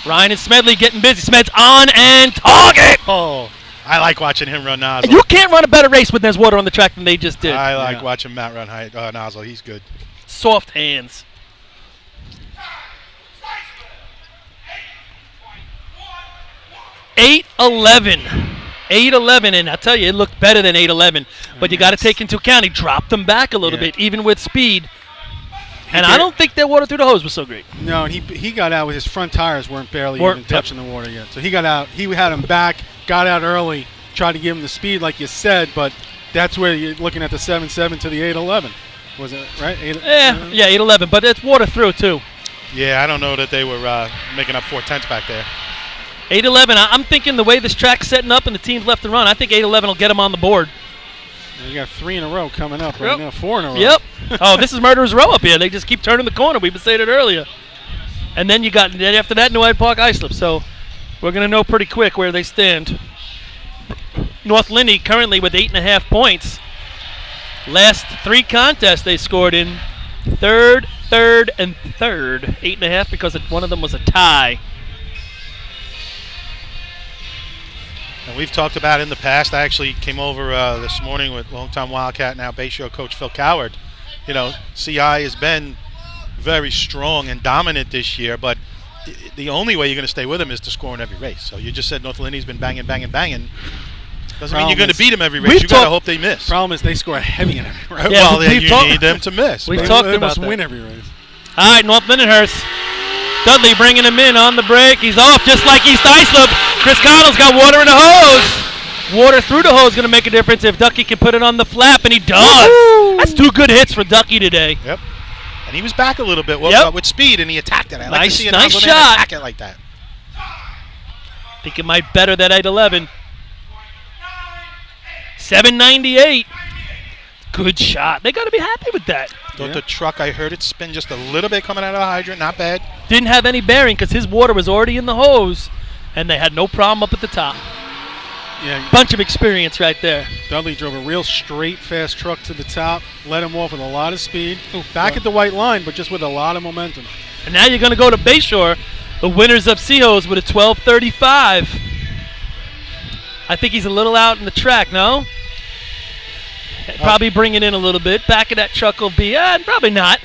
[SPEAKER 2] Ryan and Smedley getting busy. Smed's on and target.
[SPEAKER 1] Oh, I like watching him run nozzle.
[SPEAKER 2] You can't run a better race when there's water on the track than they just did.
[SPEAKER 1] I like watching Matt run nozzle. He's good.
[SPEAKER 2] Soft hands. $8.11, and I tell you, it looked better than 8.11. But you got to take into account he dropped them back a little bit, even with speed. And I don't think their water through the hose was so great.
[SPEAKER 5] No, and he got out with his front tires weren't even touching the water yet. So he got out. He had them back, got out early, tried to give him the speed like you said, but that's where you're looking at the 7.7 to the 8.11. Was it right?
[SPEAKER 2] 8.11, but it's water through too.
[SPEAKER 1] Yeah, I don't know that they were making up 4/10 back there.
[SPEAKER 2] 8.11, I'm thinking the way this track's setting up and the team's left to run, I think 8.11 will get them on the board.
[SPEAKER 5] You got 3 in a row coming up right now, 4 in a row.
[SPEAKER 2] Yep. Oh, this is Murderer's Row up here. They just keep turning the corner. We've been saying it earlier. And then after that, New Hyde Park Islip. So we're going to know pretty quick where they stand. North Lindy currently with 8.5 points. Last 3 contests they scored in third, and third. 8.5 because one of them was a tie.
[SPEAKER 1] And we've talked about in the past. I actually came over this morning with longtime Wildcat, now Bayshore coach Phil Coward. You know, CI has been very strong and dominant this year, but the only way you're going to stay with them is to score in every race. So you just said North Lindy's been banging. Doesn't mean you're going to beat them every race. You got to hoy they miss.
[SPEAKER 5] Problem is they score heavy in every race.
[SPEAKER 1] Yeah, well, you need them to miss.
[SPEAKER 2] We've talked
[SPEAKER 5] they
[SPEAKER 2] about
[SPEAKER 5] must
[SPEAKER 2] that.
[SPEAKER 5] win every race.
[SPEAKER 2] All right, North Lindenhurst. Dudley bringing him in on the break. He's off just like East Islip. Chris Connell's got water in the hose. Water through the hose is going to make a difference if Ducky can put it on the flap, and he does. Woo-hoo! That's 2 good hits for Ducky today.
[SPEAKER 1] Yep. And he was back a little bit with speed, and he attacked it. I like to see
[SPEAKER 2] nice shot.
[SPEAKER 1] Attack it like that.
[SPEAKER 2] I think it might better that 8.11. 798. Good shot. They got to be happy with that.
[SPEAKER 1] Thought the truck, I heard it spin just a little bit coming out of the hydrant. Not bad.
[SPEAKER 2] Didn't have any bearing because his water was already in the hose, and they had no problem up at the top.
[SPEAKER 5] Yeah.
[SPEAKER 2] Bunch of experience right there.
[SPEAKER 5] Dudley drove a real straight, fast truck to the top, let him off with a lot of speed. Back at the white line, but just with a lot of momentum.
[SPEAKER 2] And now you're going to go to Bayshore, the winners of Seahose with a 12.35. I think he's a little out in the track, no? Probably bring it in a little bit. Back of that truck will be, probably not.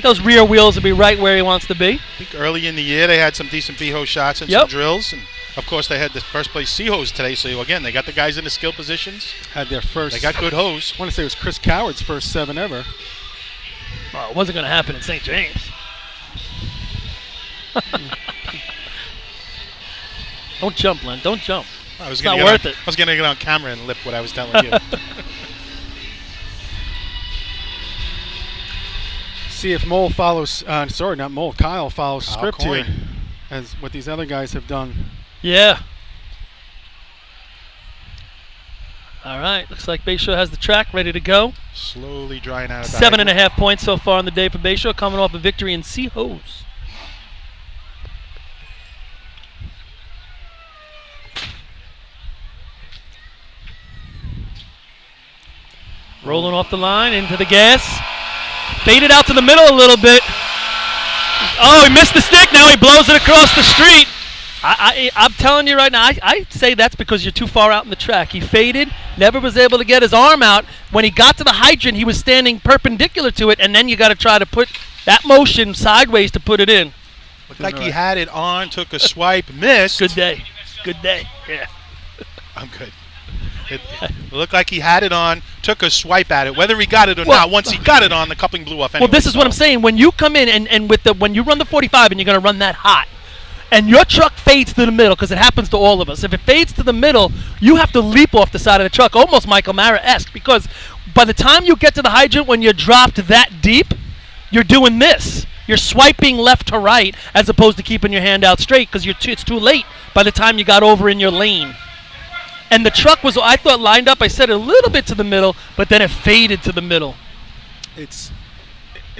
[SPEAKER 2] Those rear wheels will be right where he wants to be.
[SPEAKER 1] I think early in the year they had some decent B-hose shots and some drills. And, of course, they had the first place C-hose today. So, again, they got the guys in the skill positions.
[SPEAKER 5] Had their first.
[SPEAKER 1] They got good hose.
[SPEAKER 5] I want to say it was Chris Coward's first 7 ever.
[SPEAKER 2] Well, it wasn't going to happen in St. James. Don't jump, Len. Don't jump.
[SPEAKER 1] I was
[SPEAKER 2] It's
[SPEAKER 1] gonna
[SPEAKER 2] not
[SPEAKER 1] get
[SPEAKER 2] worth
[SPEAKER 1] on,
[SPEAKER 2] it.
[SPEAKER 1] I was going to get on camera and lip what I was telling you.
[SPEAKER 5] See if Mole follows. Sorry, not Mole. Kyle follows
[SPEAKER 1] Kyle
[SPEAKER 5] script
[SPEAKER 1] Coyne.
[SPEAKER 5] here, as what these other guys have done.
[SPEAKER 2] Yeah. All right. Looks like Bayshore has the track ready to go.
[SPEAKER 1] Slowly drying out of the
[SPEAKER 2] 7.5 points so far on the day for Bayshore, coming off a victory in Sea-Hose. Rolling off the line into the gas. Faded out to the middle a little bit. Oh, he missed the stick. Now he blows it across the street. I'm telling you right now, I say that's because you're too far out in the track. He faded, never was able to get his arm out. When he got to the hydrant, he was standing perpendicular to it, and then you got to try to put that motion sideways to put it in.
[SPEAKER 1] Looked like he had it on, took a swipe, missed.
[SPEAKER 2] Good day. Good day. Yeah.
[SPEAKER 1] I'm good. It looked like he had it on, took a swipe at it. Whether he got it or
[SPEAKER 2] Well-
[SPEAKER 1] not, once he got it on, the coupling blew off anyway.
[SPEAKER 2] Well, this is what I'm saying. When you come in and when you run the 45 and you're going to run that hot, and your truck fades to the middle, because it happens to all of us. If it fades to the middle, you have to leap off the side of the truck, almost Michael Mara-esque, because by the time you get to the hydrant, when you're dropped that deep, you're doing this. You're swiping left to right as opposed to keeping your hand out straight because it's too late by the time you got over in your lane. And the truck was, I thought, lined up. I said a little bit to the middle, but then it faded to the middle.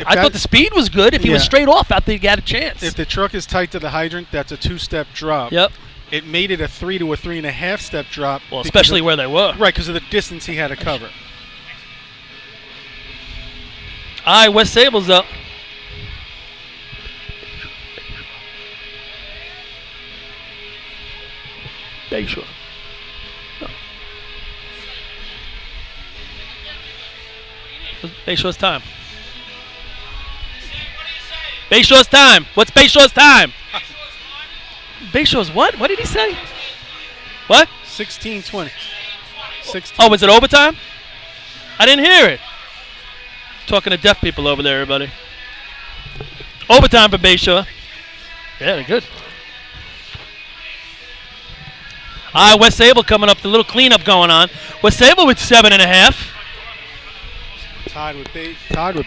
[SPEAKER 2] I thought the speed was good if he was
[SPEAKER 5] Yeah.
[SPEAKER 2] straight off after he got a chance.
[SPEAKER 5] If the truck is tight to the hydrant, that's a 2-step drop.
[SPEAKER 2] Yep.
[SPEAKER 5] It made it a 3 to a 3.5 step drop.
[SPEAKER 2] Well,
[SPEAKER 5] because
[SPEAKER 2] especially where they were.
[SPEAKER 5] Right, because of the distance he had to cover.
[SPEAKER 2] All right, West Sable's up. Bayshore. Bayshore's time. Bayshore's time. What's Bayshore's time? Bayshore's what? What did he say? What?
[SPEAKER 5] 16-20. 16.
[SPEAKER 2] Oh, was it overtime? I didn't hear it. Talking to deaf people over there, everybody. Overtime for Bayshore. Yeah, they're good. All right, West Sable coming up. The little cleanup going on. West Sable with 7.5.
[SPEAKER 5] Tied with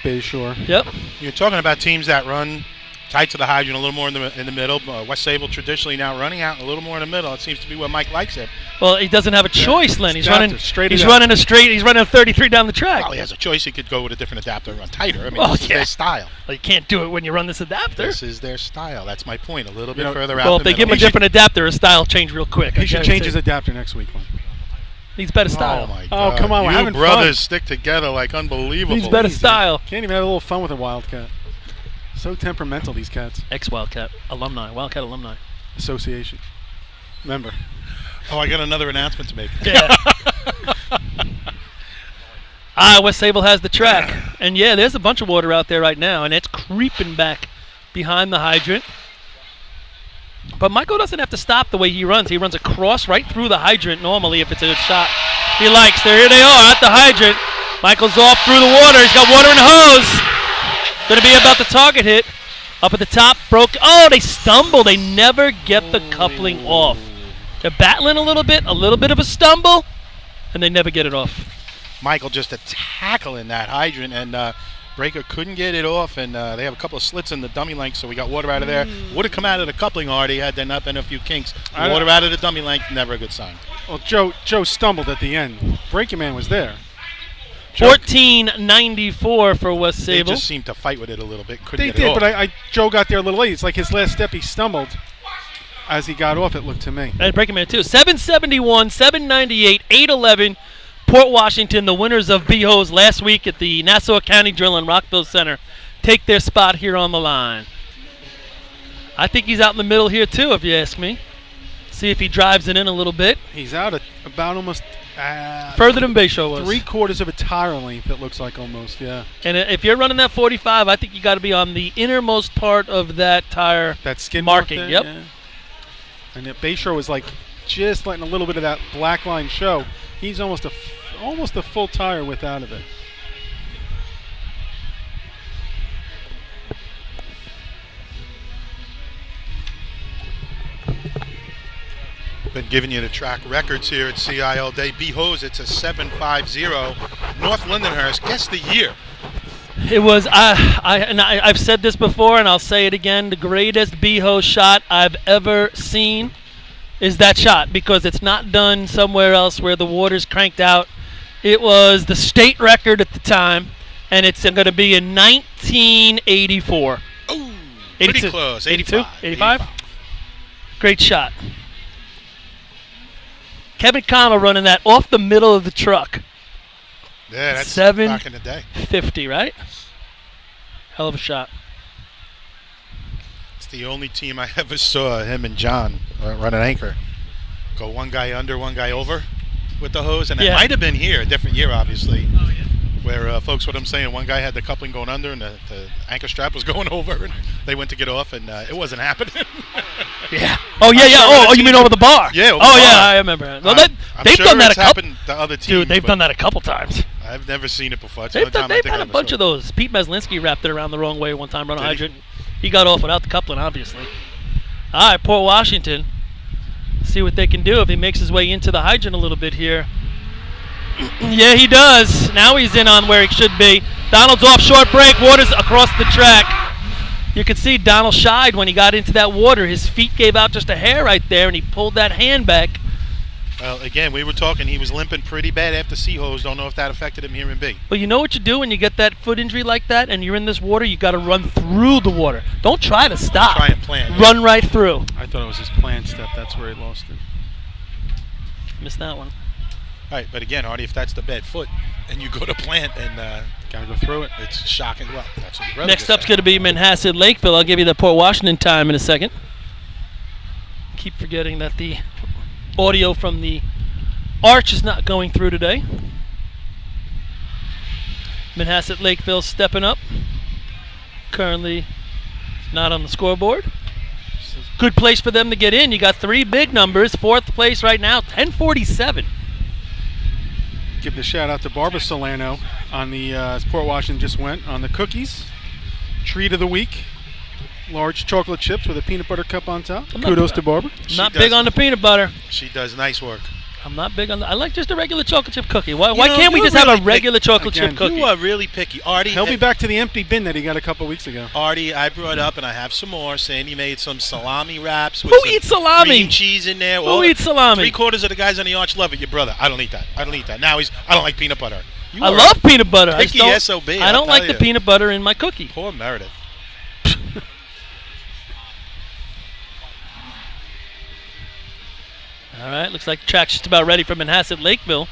[SPEAKER 5] Bayshore.
[SPEAKER 2] Yep.
[SPEAKER 1] You're talking about teams that run tight to the hydrant, a little more in the middle. West Sable traditionally now running out a little more in the middle. It seems to be what Mike likes it.
[SPEAKER 2] Well, he doesn't have a choice, Len. He's running
[SPEAKER 5] Straight
[SPEAKER 2] He's
[SPEAKER 5] it up.
[SPEAKER 2] running a straight. He's running a 33 down the track.
[SPEAKER 1] Well, he has a choice. He could go with a different adapter and run tighter. I mean,
[SPEAKER 2] Oh,
[SPEAKER 1] this is
[SPEAKER 2] yeah.
[SPEAKER 1] their style.
[SPEAKER 2] Well, you can't do it when you run this adapter.
[SPEAKER 1] This is their style. That's my point. A little bit
[SPEAKER 5] know,
[SPEAKER 1] further out.
[SPEAKER 2] Well, if
[SPEAKER 1] the
[SPEAKER 2] they give him a
[SPEAKER 1] middle.
[SPEAKER 2] different adapter, his style will change real quick.
[SPEAKER 5] He should change his adapter next week, Len.
[SPEAKER 2] Needs better style.
[SPEAKER 1] Oh my
[SPEAKER 5] Oh,
[SPEAKER 1] God!
[SPEAKER 5] come on, we're
[SPEAKER 1] you
[SPEAKER 5] having
[SPEAKER 1] brothers
[SPEAKER 5] fun.
[SPEAKER 1] stick together like unbelievable.
[SPEAKER 2] Needs better
[SPEAKER 5] Easy.
[SPEAKER 2] style.
[SPEAKER 5] Can't even have a little fun with a Wildcat. So temperamental, these cats.
[SPEAKER 2] Ex-Wildcat alumni. Wildcat alumni.
[SPEAKER 5] Association. Member.
[SPEAKER 1] Oh, I got another announcement to make.
[SPEAKER 2] Yeah. West Sable has the track. And yeah, there's a bunch of water out there right now, and it's creeping back behind the hydrant. But Michael doesn't have to stop the way he runs. He runs across right through the hydrant normally if it's a good shot. He likes. Here they are at the hydrant. Michael's off through the water. He's got water in the hose. Going to be about the target hit. Up at the top, broke. Oh, they stumble. They never get the coupling off. They're battling a little bit of a stumble, and they never get it off.
[SPEAKER 1] Michael just a tackle in that hydrant, and Breaker couldn't get it off, and they have a couple of slits in the dummy length, so we got water out of there. Would have come out of the coupling already had there not been a few kinks. Water out of the dummy length, never a good sign.
[SPEAKER 5] Well, Joe stumbled at the end. Breaking Man was there.
[SPEAKER 2] 14.94 for West
[SPEAKER 1] They
[SPEAKER 2] Sable.
[SPEAKER 1] just seemed to fight with it a little bit. Couldn't
[SPEAKER 5] They
[SPEAKER 1] get it
[SPEAKER 5] did,
[SPEAKER 1] off.
[SPEAKER 5] but Joe got there a little late. It's like his last step, he stumbled as he got off, it looked to me.
[SPEAKER 2] And Breaking Man too. 771, 798, 811. Port Washington, the winners of B-Hose last week at the Nassau County Drill and Rockville Center, take their spot here on the line. I think he's out in the middle here too, if you ask me. See if he drives it in a little bit.
[SPEAKER 5] He's out at about almost
[SPEAKER 2] Further than Bayshore was.
[SPEAKER 5] 3/4 of a tire length, it looks like almost, yeah.
[SPEAKER 2] And if you're running that 45, I think you got to be on the innermost part of that tire
[SPEAKER 5] That skid mark
[SPEAKER 2] marking.
[SPEAKER 5] there,
[SPEAKER 2] Yep.
[SPEAKER 5] yeah. And if Bayshore was like just letting a little bit of that black line show. He's almost a full tire width out of it.
[SPEAKER 1] Been giving you the track records here at CI all day. B Hose, it's a 7.50. North Lindenhurst, guess the year.
[SPEAKER 2] It was I've said this before, and I'll say it again. The greatest B-hose shot I've ever seen is that shot, because it's not done somewhere else where the water's cranked out. It was the state record at the time, and it's going to be in 1984.
[SPEAKER 1] Oh, pretty
[SPEAKER 2] 82.
[SPEAKER 1] close.
[SPEAKER 2] 82?
[SPEAKER 1] 85.
[SPEAKER 2] 85? Great shot. Kevin Connell running that off the middle of the truck.
[SPEAKER 1] Yeah, that's
[SPEAKER 2] 7
[SPEAKER 1] back in the day.
[SPEAKER 2] 50, right? Hell of a shot.
[SPEAKER 1] It's the only team I ever saw him and John run an anchor. Go one guy under, one guy over with the hose. And it
[SPEAKER 2] Yeah.
[SPEAKER 1] might have been here, a different year, obviously, where folks, what I'm saying, one guy had the coupling going under and the anchor strap was going over. And they went to get off, and it wasn't happening.
[SPEAKER 2] Yeah. Oh, yeah,
[SPEAKER 1] I'm
[SPEAKER 2] yeah.
[SPEAKER 1] sure
[SPEAKER 2] Oh,
[SPEAKER 1] the
[SPEAKER 2] you mean
[SPEAKER 1] team-
[SPEAKER 2] over the bar?
[SPEAKER 1] Yeah, over
[SPEAKER 2] Oh,
[SPEAKER 1] the
[SPEAKER 2] yeah,
[SPEAKER 1] bar.
[SPEAKER 2] I remember. Well,
[SPEAKER 1] I'm
[SPEAKER 2] they've
[SPEAKER 1] sure
[SPEAKER 2] done that
[SPEAKER 1] it's
[SPEAKER 2] a couple.
[SPEAKER 1] happened to other teams.
[SPEAKER 2] Dude, they've
[SPEAKER 1] but
[SPEAKER 2] done that a couple times.
[SPEAKER 1] I've never seen it before. It's the
[SPEAKER 2] They've
[SPEAKER 1] only
[SPEAKER 2] done,
[SPEAKER 1] time I
[SPEAKER 2] they've
[SPEAKER 1] think
[SPEAKER 2] done
[SPEAKER 1] I
[SPEAKER 2] a
[SPEAKER 1] ever
[SPEAKER 2] bunch
[SPEAKER 1] saw
[SPEAKER 2] of
[SPEAKER 1] it.
[SPEAKER 2] those. Pete Meslinski wrapped it around the wrong way one time, run a
[SPEAKER 1] Did he?
[SPEAKER 2] hydrant. He got off without the coupling, obviously. All right, Port Washington. See what they can do if he makes his way into the hydrant a little bit here. Yeah, he does. Now he's in on where he should be. Donald's off short break. Water's across the track. You can see Donald shied when he got into that water. His feet gave out just a hair right there, and he pulled that hand back.
[SPEAKER 1] Well, again, we were talking. He was limping pretty bad after C-hose. Don't know if that affected him here in B.
[SPEAKER 2] But you know what you do when you get that foot injury like that and you're in this water? You got to run through the water. Don't try to stop.
[SPEAKER 1] Try and plan.
[SPEAKER 2] Run right through.
[SPEAKER 5] I thought it was his planned step. That's where he lost it.
[SPEAKER 2] Missed that one.
[SPEAKER 1] All right, but again, Artie, if that's the bad foot and you go to plant and
[SPEAKER 5] Gotta go through it.
[SPEAKER 1] it's shocking. Well, that's what your brother
[SPEAKER 2] Next
[SPEAKER 1] just
[SPEAKER 2] up's
[SPEAKER 1] said.
[SPEAKER 2] going to be Manhasset Lakeville. I'll give you the Port Washington time in a second. Keep forgetting that the audio from the arch is not going through today. Manhasset Lakeville stepping up. Currently not on the scoreboard. Good place for them to get in. You got three big numbers. Fourth place right now, 1047.
[SPEAKER 5] Give the shout out to Barbara Solano on the as Port Washington just went on the cookies. Treat of the week. Large chocolate chips with a peanut butter cup on top.
[SPEAKER 2] I'm not-
[SPEAKER 5] Kudos to Barbara.
[SPEAKER 1] She
[SPEAKER 2] Not
[SPEAKER 1] does-
[SPEAKER 2] big on the peanut butter.
[SPEAKER 1] She does nice work.
[SPEAKER 2] I'm not big on I like just a regular chocolate chip cookie. Why
[SPEAKER 1] know,
[SPEAKER 2] can't we
[SPEAKER 1] you're
[SPEAKER 2] just have
[SPEAKER 1] really
[SPEAKER 2] a regular chocolate
[SPEAKER 5] Again,
[SPEAKER 2] chip cookie?
[SPEAKER 1] You are really picky. Artie,
[SPEAKER 5] He'll be back to the empty bin that he got a couple weeks ago.
[SPEAKER 1] Artie, I brought up, and I have some more. Sandy made some salami wraps. With
[SPEAKER 2] Who
[SPEAKER 1] some
[SPEAKER 2] eats salami?
[SPEAKER 1] Cream cheese in there.
[SPEAKER 2] Who eats salami?
[SPEAKER 1] 3/4 of the guys on the arch love it. Your brother. I don't eat that. I don't eat that. Now I don't like peanut butter. You
[SPEAKER 2] I
[SPEAKER 1] are
[SPEAKER 2] love peanut butter. I just
[SPEAKER 1] picky
[SPEAKER 2] don't,
[SPEAKER 1] SOB,
[SPEAKER 2] I
[SPEAKER 1] I'll
[SPEAKER 2] don't like
[SPEAKER 1] tell
[SPEAKER 2] the
[SPEAKER 1] you.
[SPEAKER 2] peanut butter in my cookie.
[SPEAKER 1] Poor Meredith.
[SPEAKER 2] All right, looks like the track's just about ready for Manhasset Lakeville.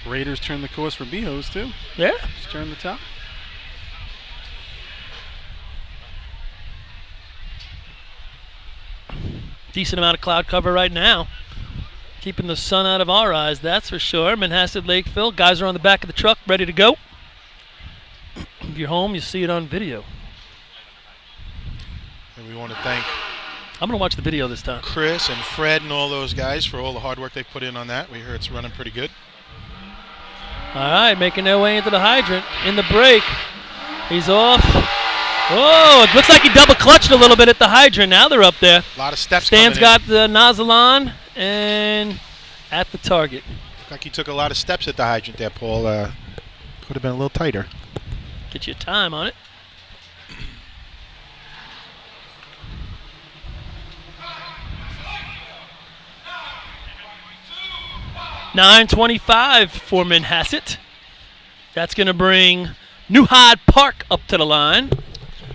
[SPEAKER 5] Raiders turn the course for B-Hose too.
[SPEAKER 2] Yeah.
[SPEAKER 5] Just turn the top.
[SPEAKER 2] Decent amount of cloud cover right now. Keeping the sun out of our eyes, that's for sure. Manhasset Lakeville, guys are on the back of the truck, ready to go. If you're home, you see it on video.
[SPEAKER 1] And we want to thank
[SPEAKER 2] I'm going to watch the video this time.
[SPEAKER 1] Chris and Fred and all those guys for all the hard work they put in on that. We hear it's running pretty good.
[SPEAKER 2] All right, making their way into the hydrant. In the break. He's off. Oh, it looks like he double clutched a little bit at the hydrant. Now they're up there.
[SPEAKER 1] A lot of steps
[SPEAKER 2] Stan's
[SPEAKER 1] coming in.
[SPEAKER 2] got the nozzle on and at the target.
[SPEAKER 1] Looked like he took a lot of steps at the hydrant there, Paul. Could have been a little tighter.
[SPEAKER 2] Get you a time on it. $9.25 for Manhasset. That's going to bring New Hyde Park up to the line.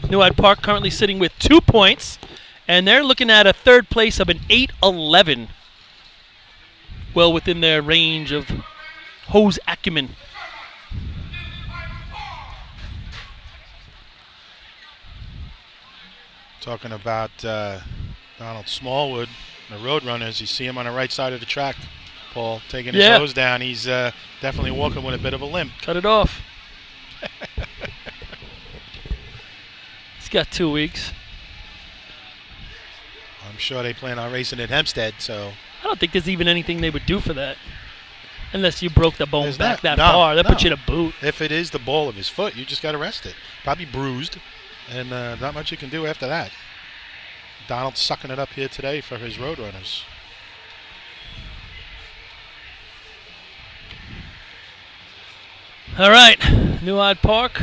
[SPEAKER 2] New Hyde Park currently sitting with 2 points, and they're looking at a third place of an 8-11. Well within their range of hose acumen.
[SPEAKER 1] Talking about Donald Smallwood, the Roadrunners. You see him on the right side of the track, Paul, taking his
[SPEAKER 2] Yeah.
[SPEAKER 1] hose down. He's definitely walking with a bit of a limp.
[SPEAKER 2] Cut it off. He's got 2 weeks.
[SPEAKER 1] I'm sure they plan on racing at Hempstead, so
[SPEAKER 2] I don't think there's even anything they would do for that. Unless you broke the bone
[SPEAKER 1] There's
[SPEAKER 2] back
[SPEAKER 1] not.
[SPEAKER 2] that
[SPEAKER 1] No,
[SPEAKER 2] far. That
[SPEAKER 1] no.
[SPEAKER 2] puts you in a boot.
[SPEAKER 1] if it is the ball of his foot, you just got to rest it. Probably bruised, and not much you can do after that. Donald's sucking it up here today for his Roadrunners.
[SPEAKER 2] All right, New Hyde Park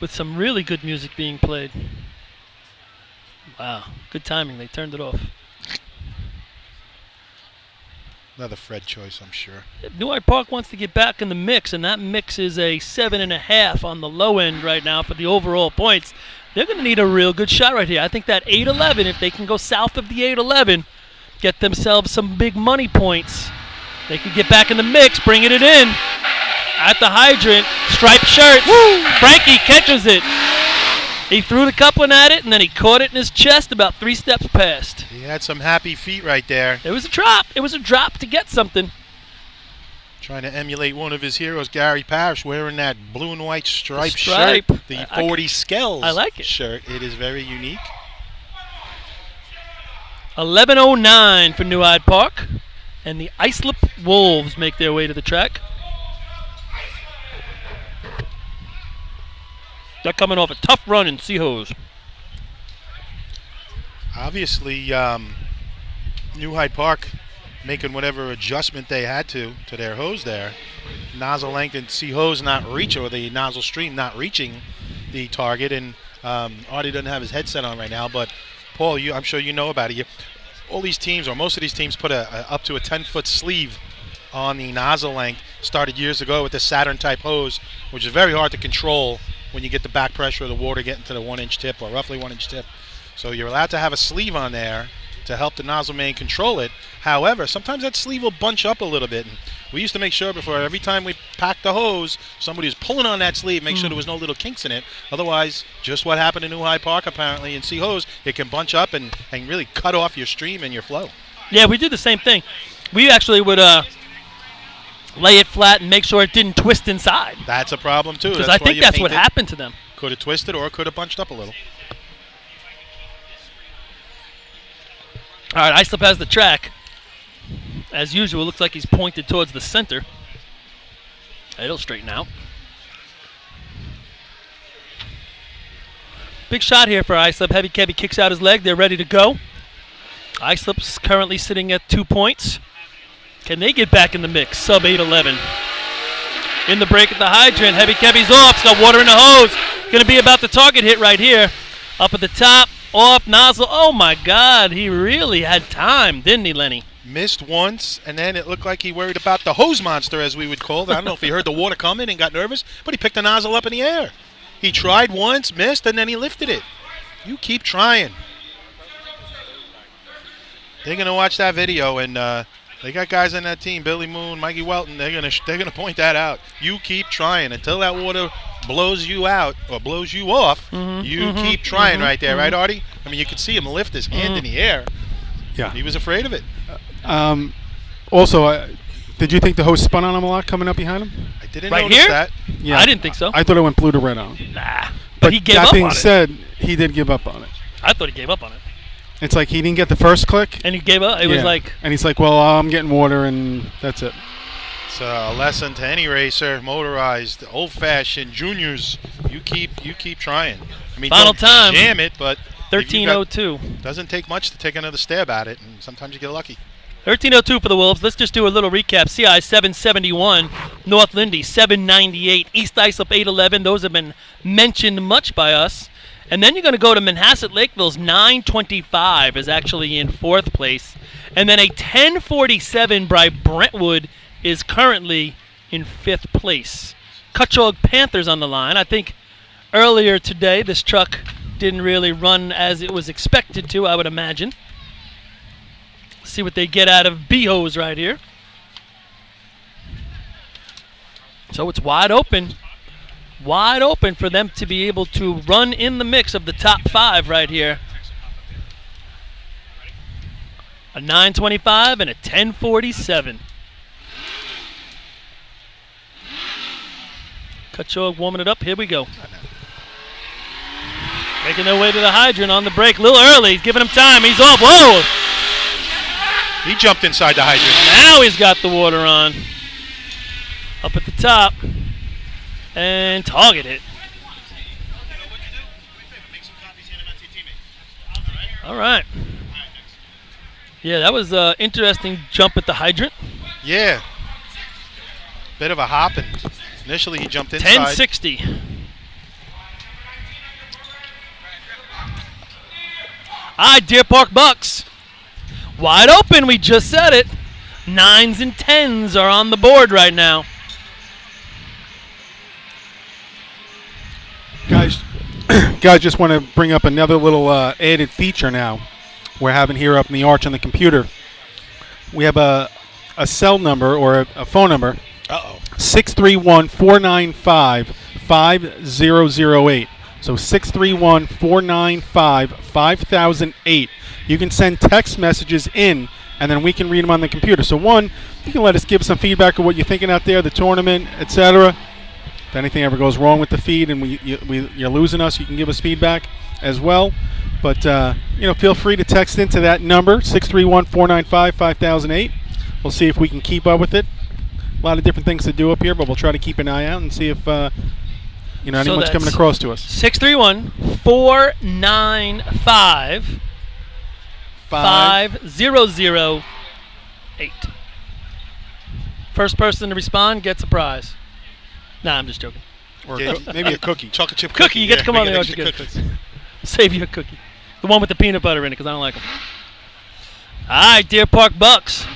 [SPEAKER 2] with some really good music being played. Wow, good timing. They turned it off.
[SPEAKER 1] Another Fred choice, I'm sure.
[SPEAKER 2] New Hyde Park wants to get back in the mix, and that mix is a 7.5 on the low end right now for the overall points. They're going to need a real good shot right here. I think that 8-11, if they can go south of the 8-11, get themselves some big money points, they could get back in the mix, bringing it in at the hydrant. Striped shirt. Woo! Frankie catches it. He threw the coupling at it, and then he caught it in his chest about 3 steps past.
[SPEAKER 1] He had some happy feet right there.
[SPEAKER 2] It was a drop. It was a drop to get something.
[SPEAKER 1] Trying to emulate one of his heroes, Gary Parrish, wearing that blue and white striped
[SPEAKER 2] stripe.
[SPEAKER 1] shirt. The 40 Skells
[SPEAKER 2] I like it.
[SPEAKER 1] shirt. It is very unique.
[SPEAKER 2] 11:09 for New Hyde Park, and the Islip Wolves make their way to the track. They're coming off a tough run in Seahose.
[SPEAKER 1] Obviously, New Hyde Park making whatever adjustment they had to their hose there. Nozzle length and see hose not reach, or the nozzle stream not reaching the target. And Artie doesn't have his headset on right now, but Paul, I'm sure you know about it. All these teams, or most of these teams, put up to a 10-foot sleeve on the nozzle length. Started years ago with the Saturn type hose, which is very hard to control when you get the back pressure of the water getting to the 1-inch tip, or roughly 1-inch tip. So you're allowed to have a sleeve on there to help the nozzle man control it. However, sometimes that sleeve will bunch up a little bit. And we used to make sure before every time we packed the hose, somebody was pulling on that sleeve, make sure there was no little kinks in it. Otherwise, just what happened in New Hyde Park apparently in Sea Hose, it can bunch up and really cut off your stream and your flow.
[SPEAKER 2] Yeah, we did the same thing. We actually would lay it flat and make sure it didn't twist inside.
[SPEAKER 1] That's a problem too.
[SPEAKER 2] Because I think that's what happened to them.
[SPEAKER 1] Could have twisted or could have bunched up a little.
[SPEAKER 2] All right, Islip has the track. As usual, looks like he's pointed towards the center. It'll straighten out. Big shot here for Islip. Heavy Kevy kicks out his leg. They're ready to go. Islip's currently sitting at 2 points. Can they get back in the mix? Sub 8-11. In the break at the hydrant. Heavy Kevy's off. It's got water in the hose. Going to be about the target hit right here. Up at the top. Off nozzle. Oh my God. He really had time, didn't he, Lenny?
[SPEAKER 1] Missed once, and then it looked like he worried about the hose monster, as we would call it. I don't know if he heard the water coming and got nervous, but he picked the nozzle up in the air. He tried once, missed, and then he lifted it. You keep trying. They're going to watch that video, and they got guys on that team, Billy Moon, Mikey Welton. They're gonna point that out. You keep trying until that water blows you out or blows you off. You keep trying right there, right, Artie? I mean, you could see him lift his hand in the air.
[SPEAKER 5] Yeah.
[SPEAKER 1] He was afraid of it.
[SPEAKER 5] Also, did you think the hose spun on him a lot coming up behind him?
[SPEAKER 1] I didn't
[SPEAKER 2] Right
[SPEAKER 1] notice
[SPEAKER 2] here?
[SPEAKER 1] that.
[SPEAKER 5] Yeah.
[SPEAKER 2] I didn't think so.
[SPEAKER 5] I thought it went blue to red on him.
[SPEAKER 2] Nah. But he gave
[SPEAKER 5] that
[SPEAKER 2] up
[SPEAKER 5] being
[SPEAKER 2] on
[SPEAKER 5] said, he did give up on it.
[SPEAKER 2] I thought he gave up on it.
[SPEAKER 5] It's like he didn't get the first click.
[SPEAKER 2] And he gave up. It was like...
[SPEAKER 5] And he's like, well, I'm getting water, and that's it.
[SPEAKER 1] It's a lesson to any racer, motorized, old-fashioned, juniors. You keep trying. I mean,
[SPEAKER 2] Final
[SPEAKER 1] don't
[SPEAKER 2] time.
[SPEAKER 1] jam it, but
[SPEAKER 2] 13:02.
[SPEAKER 1] doesn't take much to take another stab at it, and sometimes you get lucky.
[SPEAKER 2] 13:02 for the Wolves. Let's just do a little recap. CI 771, North Lindy 798, East Islip 811. Those have been mentioned much by us. And then you're going to go to Manhasset Lakeville's 925 is actually in 4th place. And then a 1047 by Brentwood is currently in 5th place. Cutchogue Panthers on the line. I think earlier today this truck didn't really run as it was expected to, I would imagine. See what they get out of B-Hose right here. So it's wide open. Wide open for them to be able to run in the mix of the top 5 right here. A 925 and a 1047. Cutchogue warming it up. Here we go. Making their way to the hydrant on the break. A little early. He's giving him time. He's off. Whoa!
[SPEAKER 1] He jumped inside the hydrant.
[SPEAKER 2] Now he's got the water on. Up at the top. And target it. All right. Yeah, that was an interesting jump at the hydrant.
[SPEAKER 1] Yeah. Bit of a hop, and Initially, he jumped inside.
[SPEAKER 2] 1060. Deer Park Bucks. Wide open, we just said it. 9s and 10s are on the board right now.
[SPEAKER 5] Guys, just want to bring up another little added feature now we're having here up in the arch on the computer. We have a cell number or a phone number. 631-495-5008. So 631-495-5008. You can send text messages in, and then we can read them on the computer. So one, you can let us give some feedback of what you're thinking out there, the tournament, etc. If anything ever goes wrong with the feed and you're losing us, you can give us feedback as well. But feel free to text into that number, 631-495-5008. We'll see if we can keep up with it. A lot of different things to do up here, but we'll try to keep an eye out and see if anyone's coming across to us.
[SPEAKER 2] 631-495-5008. First person to respond gets a prize. Nah, I'm just joking.
[SPEAKER 5] Or maybe a cookie.
[SPEAKER 1] Chocolate chip
[SPEAKER 2] Cookie, you get to come on the
[SPEAKER 1] extra
[SPEAKER 2] arch.
[SPEAKER 1] cookies.
[SPEAKER 2] Save you a cookie. The one with the peanut butter in it, because I don't like them. All right, Deer Park Bucks.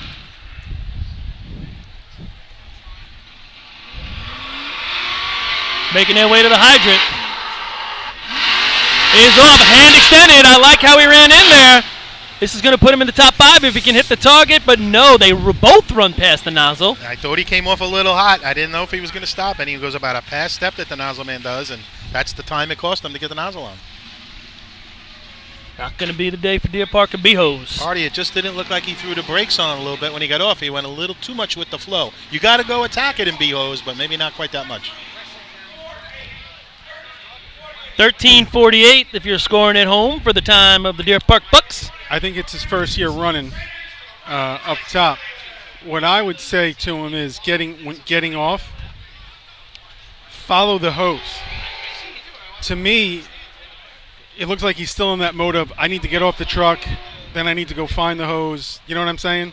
[SPEAKER 2] Making their way to the hydrant. Is off, hand extended. I like how he ran in there. This is going to put him in the top 5 if he can hit the target, but no, they both run past the nozzle.
[SPEAKER 1] I thought he came off a little hot. I didn't know if he was going to stop, and he goes about a pass step that the nozzle man does, and that's the time it cost him to get the nozzle on.
[SPEAKER 2] Not going to be the day for Deer Park and B-Hose.
[SPEAKER 1] Artie, it just didn't look like he threw the brakes on a little bit when he got off. He went a little too much with the flow. You got to go attack it in B-Hose, but maybe not quite that much.
[SPEAKER 2] 13:48 if you're scoring at home for the time of the Deer Park Bucks.
[SPEAKER 5] I think it's his first year running up top. What I would say to him is getting off, follow the hose. To me, it looks like he's still in that mode of, I need to get off the truck, then I need to go find the hose. You know what I'm saying?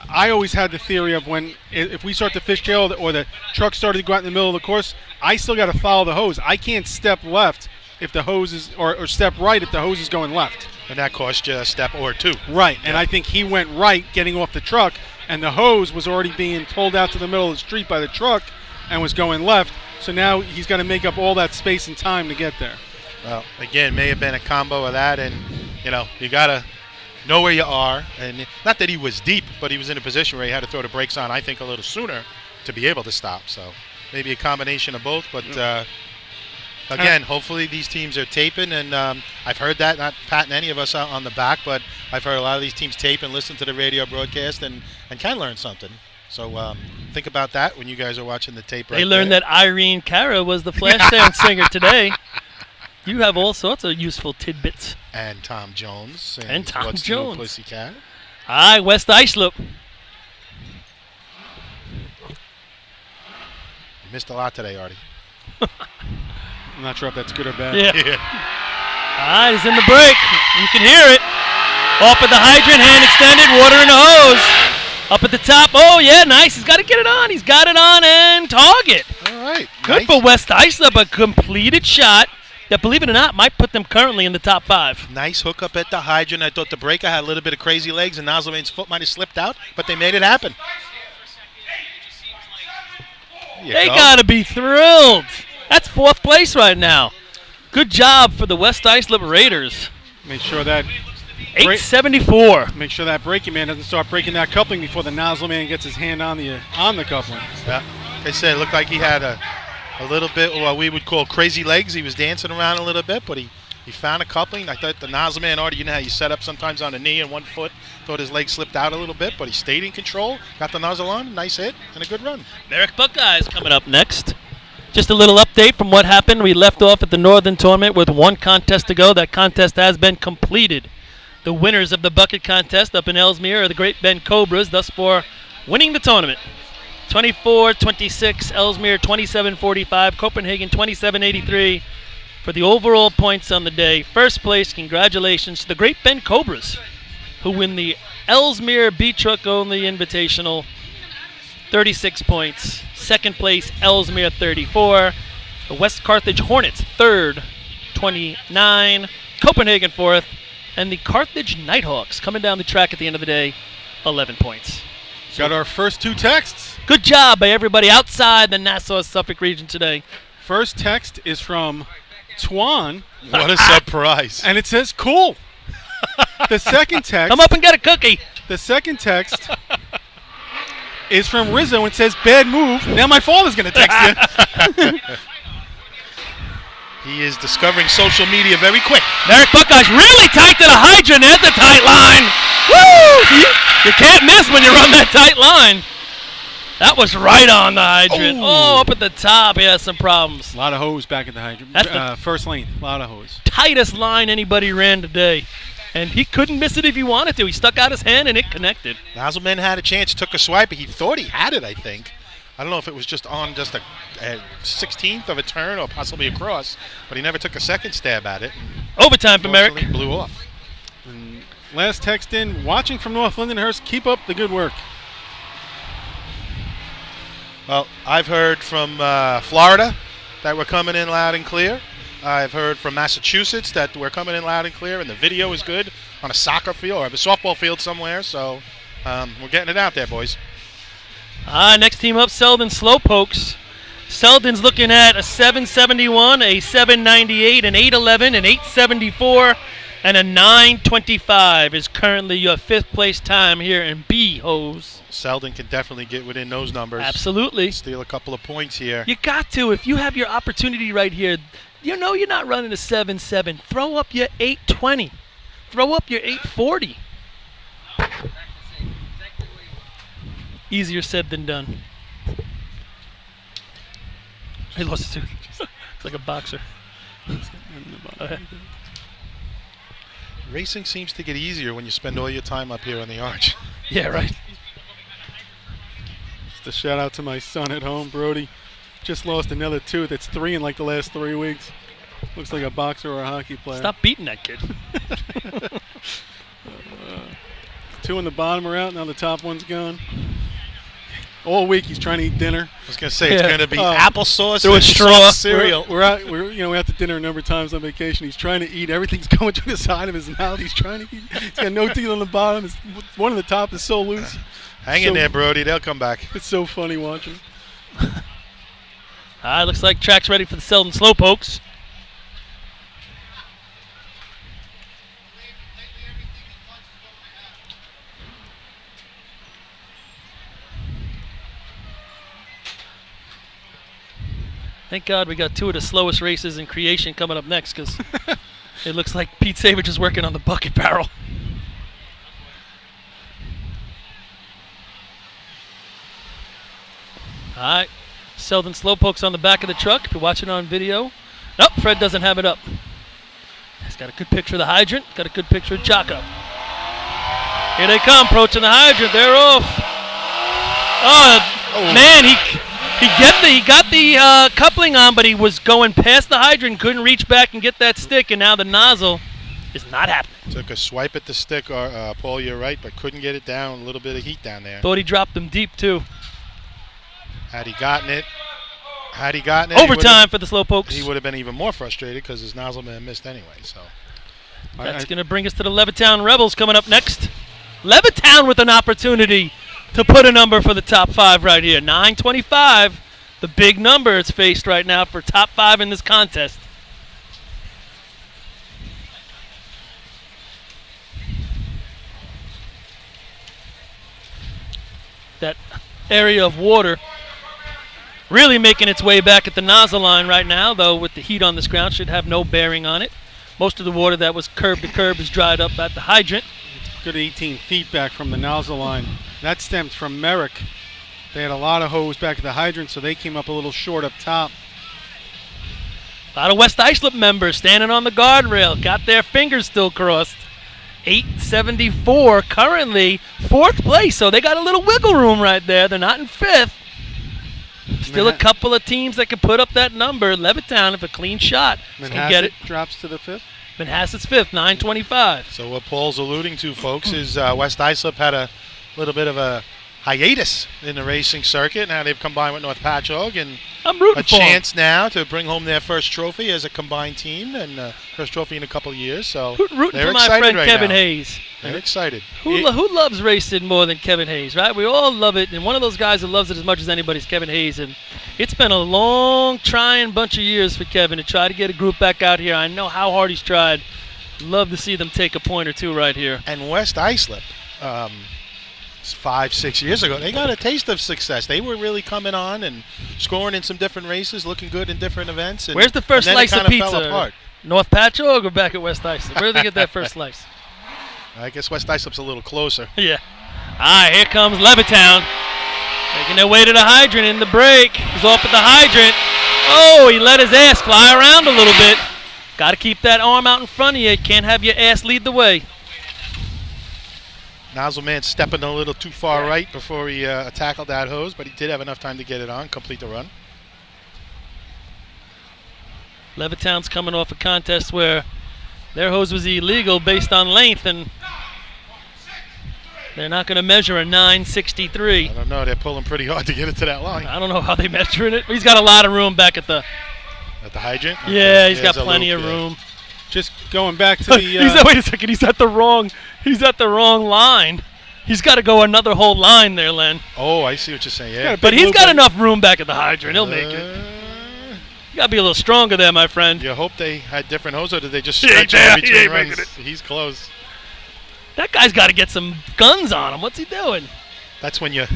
[SPEAKER 5] I always had the theory of if we start to fishtail or the truck started to go out in the middle of the course, I still got to follow the hose. I can't step left if the hose is, or step right if the hose is going left.
[SPEAKER 1] And that cost you a step or two.
[SPEAKER 5] Right, and I think he went right getting off the truck, and the hose was already being pulled out to the middle of the street by the truck and was going left. So now he's got to make up all that space and time to get there.
[SPEAKER 1] Well, again, may have been a combo of that, and, you got to know where you are. And not that he was deep, but he was in a position where he had to throw the brakes on, I think, a little sooner to be able to stop. So maybe a combination of both, but again, hopefully these teams are taping, and I've heard that, not patting any of us out on the back, but I've heard a lot of these teams tape and listen to the radio broadcast and can learn something. So think about that when you guys are watching the tape.
[SPEAKER 2] They learned that Irene Cara was the flash dance singer today. You have all sorts of useful tidbits.
[SPEAKER 1] And Tom Jones.
[SPEAKER 2] And Tom
[SPEAKER 1] What's
[SPEAKER 2] Jones.
[SPEAKER 1] New Pussycat.
[SPEAKER 2] All right, West Islip.
[SPEAKER 1] You missed a lot today, Artie.
[SPEAKER 5] I'm not sure if that's good or bad.
[SPEAKER 2] Yeah. All right, he's in the break. You can hear it. Off at the hydrant, hand extended, water in the hose. Up at the top. Oh, yeah, nice. He's got to get it on. He's got it on and target.
[SPEAKER 1] All right.
[SPEAKER 2] Good for West Islip, a completed shot that, believe it or not, might put them currently in the top 5.
[SPEAKER 1] Nice hook up at the hydrant. I thought the breaker had a little bit of crazy legs and Nozzleman's foot might have slipped out, but they made it happen.
[SPEAKER 2] They got to be thrilled. That's 4th place right now. Good job for the West Islip Raiders.
[SPEAKER 5] Make sure that
[SPEAKER 2] 874.
[SPEAKER 5] Make sure that braking man doesn't start breaking that coupling before the nozzle man gets his hand on the coupling.
[SPEAKER 1] Yeah. They said it looked like he had a little bit what we would call crazy legs. He was dancing around a little bit, but he found a coupling. I thought the nozzle man, Artie, you know how you set up sometimes on a knee and one foot. Thought his leg slipped out a little bit, but he stayed in control. Got the nozzle on. Nice hit and a good run.
[SPEAKER 2] Merrick Buckeyes coming up next. Just a little update from what happened. We left off at the Northern Tournament with one contest to go. That contest has been completed. The winners of the bucket contest up in Ellesmere are the Great Bend Cobras, thus far winning the tournament. 24-26, Ellesmere 27-45, Copenhagen 27-83 for the overall points on the day. First place, congratulations to the Great Bend Cobras, who win the Ellesmere B-Truck Only Invitational 36 points. Second place, Ellesmere, 34. The West Carthage Hornets, third, 29. Copenhagen, fourth. And the Carthage Nighthawks coming down the track at the end of the day, 11 points.
[SPEAKER 5] Got our first 2 texts.
[SPEAKER 2] Good job by everybody outside the Nassau-Suffolk region today.
[SPEAKER 5] First text is from Twan,
[SPEAKER 1] What a surprise.
[SPEAKER 5] and it says, cool. The second text.
[SPEAKER 2] Come up and get a cookie.
[SPEAKER 5] The second text is from Rizzo and says, bad move. Now my father's going to text you.
[SPEAKER 1] He is discovering social media very quick.
[SPEAKER 2] Merrick Buckeyes really tight to the hydrant. There's the tight line. Woo! You can't miss when you run that tight line. That was right on the hydrant.
[SPEAKER 5] Ooh.
[SPEAKER 2] Oh, up at the top, he has some problems.
[SPEAKER 5] A lot of hose back at the hydrant.
[SPEAKER 2] That's the-
[SPEAKER 5] First lane, a lot of hose.
[SPEAKER 2] Tightest line anybody ran today. And he couldn't miss it if he wanted to. He stuck out his hand and it connected.
[SPEAKER 1] Nozzleman had a chance, took a swipe. He thought he had it, I think. I don't know if it was just on just a 16th of a turn or possibly across, but he never took a second stab at it.
[SPEAKER 2] Overtime for Merrick.
[SPEAKER 1] Unfortunately, blew off.
[SPEAKER 5] And last text in, watching from North Lindenhurst, keep up the good work.
[SPEAKER 1] Well, I've heard from Florida that we're coming in loud and clear. I've heard from Massachusetts that we're coming in loud and clear, and the video is good on a soccer field or a softball field somewhere. So we're getting it out there, boys.
[SPEAKER 2] Next team up, Selden Slowpokes. Selden's looking at a 771, a 798, an 811, an 874, and a 925 is currently your 5th place time here in B, Hose.
[SPEAKER 1] Selden can definitely get within those numbers.
[SPEAKER 2] Absolutely.
[SPEAKER 1] Steal a couple of points here.
[SPEAKER 2] You got to. If you have your opportunity right here, you know you're not running a 7-7. Throw up your 820. Throw up your 840. Easier said than done. He lost his tooth. It's like a boxer. Okay.
[SPEAKER 1] Racing seems to get easier when you spend all your time up here on the arch.
[SPEAKER 2] Yeah, right.
[SPEAKER 5] Just a shout out to my son at home, Brody. Just lost another tooth. It's 3 in like the last 3 weeks. Looks like a boxer or a hockey player.
[SPEAKER 2] Stop beating that kid.
[SPEAKER 5] 2 in the bottom are out. Now the top one's gone. All week he's trying to eat dinner.
[SPEAKER 1] I was going to say, it's
[SPEAKER 2] Yeah.
[SPEAKER 1] going to be
[SPEAKER 5] Oh.
[SPEAKER 1] applesauce
[SPEAKER 2] Through a
[SPEAKER 1] and
[SPEAKER 2] straw.
[SPEAKER 1] soft cereal.
[SPEAKER 5] We're out to dinner a number of times on vacation. He's trying to eat. Everything's going to the side of his mouth. He's trying to eat. He's got no teeth on the bottom. One on the top is so loose.
[SPEAKER 1] Hang in
[SPEAKER 5] So-
[SPEAKER 1] there, Brody. They'll come back.
[SPEAKER 5] It's so funny watching.
[SPEAKER 2] Looks like track's ready for the Selden Slowpokes. Thank God we got 2 of the slowest races in creation coming up next, because it looks like Pete Savage is working on the bucket barrel. All right, Selden Slowpokes on the back of the truck. If you're watching on video, nope, Fred doesn't have it up. He's got a good picture of the hydrant. Got a good picture of Jocko. Here they come, approaching the hydrant. They're off. Oh, man, he got the coupling on, but he was going past the hydrant, couldn't reach back and get that stick, and now the nozzle is not happening.
[SPEAKER 1] Took a swipe at the stick, Paul, you're right, but couldn't get it down. A little bit of heat down there.
[SPEAKER 2] Thought he dropped them deep, too.
[SPEAKER 1] Had he gotten it,
[SPEAKER 2] Overtime for the Slowpokes.
[SPEAKER 1] he would have been even more frustrated because his nozzle man missed anyway. So
[SPEAKER 2] That's going to bring us to the Levittown Rebels coming up next. Levittown with an opportunity to put a number for the top 5 right here. 925, the big number it's faced right now for top 5 in this contest. That area of water really making its way back at the nozzle line right now, though with the heat on this ground should have no bearing on it. Most of the water that was curb to curb is dried up at the hydrant.
[SPEAKER 5] Good 18 feet back from the nozzle line. That stems from Merrick. They had a lot of hose back at the hydrant, so they came up a little short up top.
[SPEAKER 2] A lot of West Islip members standing on the guardrail, got their fingers still crossed. 874 currently 4th place, so they got a little wiggle room right there. They're not in 5th. Still a couple of teams that can put up that number. Levittown, if a clean shot, can get it.
[SPEAKER 5] Drops to the 5th.
[SPEAKER 2] Manhasset's 5th, 925.
[SPEAKER 1] what Paul's alluding to, folks, is West Islip had a little bit of a hiatus in the racing circuit. Now they've combined with North Patchogue, and
[SPEAKER 2] I'm rooting
[SPEAKER 1] a
[SPEAKER 2] for 'em.
[SPEAKER 1] chance now to bring home their first trophy as a combined team, and first trophy in a couple of years. So
[SPEAKER 2] Rooting
[SPEAKER 1] they're
[SPEAKER 2] for my
[SPEAKER 1] excited
[SPEAKER 2] friend
[SPEAKER 1] right
[SPEAKER 2] Kevin
[SPEAKER 1] now.
[SPEAKER 2] Hayes.
[SPEAKER 1] They're excited.
[SPEAKER 2] Who loves racing more than Kevin Hayes, right? We all love it, and one of those guys that loves it as much as anybody is Kevin Hayes. And it's been a long, trying bunch of years for Kevin to try to get a group back out here. I know how hard he's tried. Love to see them take a point or two right here.
[SPEAKER 1] And West Islip, 5-6 years ago, they got a taste of success. They were really coming on and scoring in some different races, looking good in different events. And,
[SPEAKER 2] Where's the first
[SPEAKER 1] and then
[SPEAKER 2] slice
[SPEAKER 1] it
[SPEAKER 2] of
[SPEAKER 1] kinda fell
[SPEAKER 2] pizza?
[SPEAKER 1] apart.
[SPEAKER 2] North Patchogue or back at West Islip? Where did they get that first slice?
[SPEAKER 1] I guess West Islip's a little closer.
[SPEAKER 2] Yeah. All right, here comes Levittown. Making their way to the hydrant in the break. He's off at the hydrant. Oh, he let his ass fly around a little bit. Got to keep that arm out in front of you. Can't have your ass lead the way.
[SPEAKER 1] Nozzle man stepping a little too far right before he tackled that hose, but he did have enough time to get it on, complete the run.
[SPEAKER 2] Levittown's coming off a contest where their hose was illegal based on length, and they're not going to measure a 963.
[SPEAKER 1] I don't know. They're pulling pretty hard to get it to that line.
[SPEAKER 2] I don't know how they measuring it. He's got a lot of room back at the...
[SPEAKER 1] At the hydrant?
[SPEAKER 2] Yeah, he's got
[SPEAKER 1] there's a
[SPEAKER 2] plenty
[SPEAKER 1] loop,
[SPEAKER 2] of room.
[SPEAKER 5] Just going back to the.
[SPEAKER 2] Wait a second. He's at the wrong line. He's got to go another whole line there, Len.
[SPEAKER 1] Oh, I see what you're saying. Yeah.
[SPEAKER 2] But he's got enough room back at the hydrant. He'll make it. You got to be a little stronger there, my friend.
[SPEAKER 1] You hope they had different hose, or did they just
[SPEAKER 2] He ain't
[SPEAKER 1] stretch
[SPEAKER 2] there.
[SPEAKER 1] it
[SPEAKER 2] He
[SPEAKER 1] between
[SPEAKER 2] ain't
[SPEAKER 1] runs?
[SPEAKER 2] making it.
[SPEAKER 1] He's close.
[SPEAKER 2] That guy's got to get some guns on him. What's he doing?
[SPEAKER 1] That's when you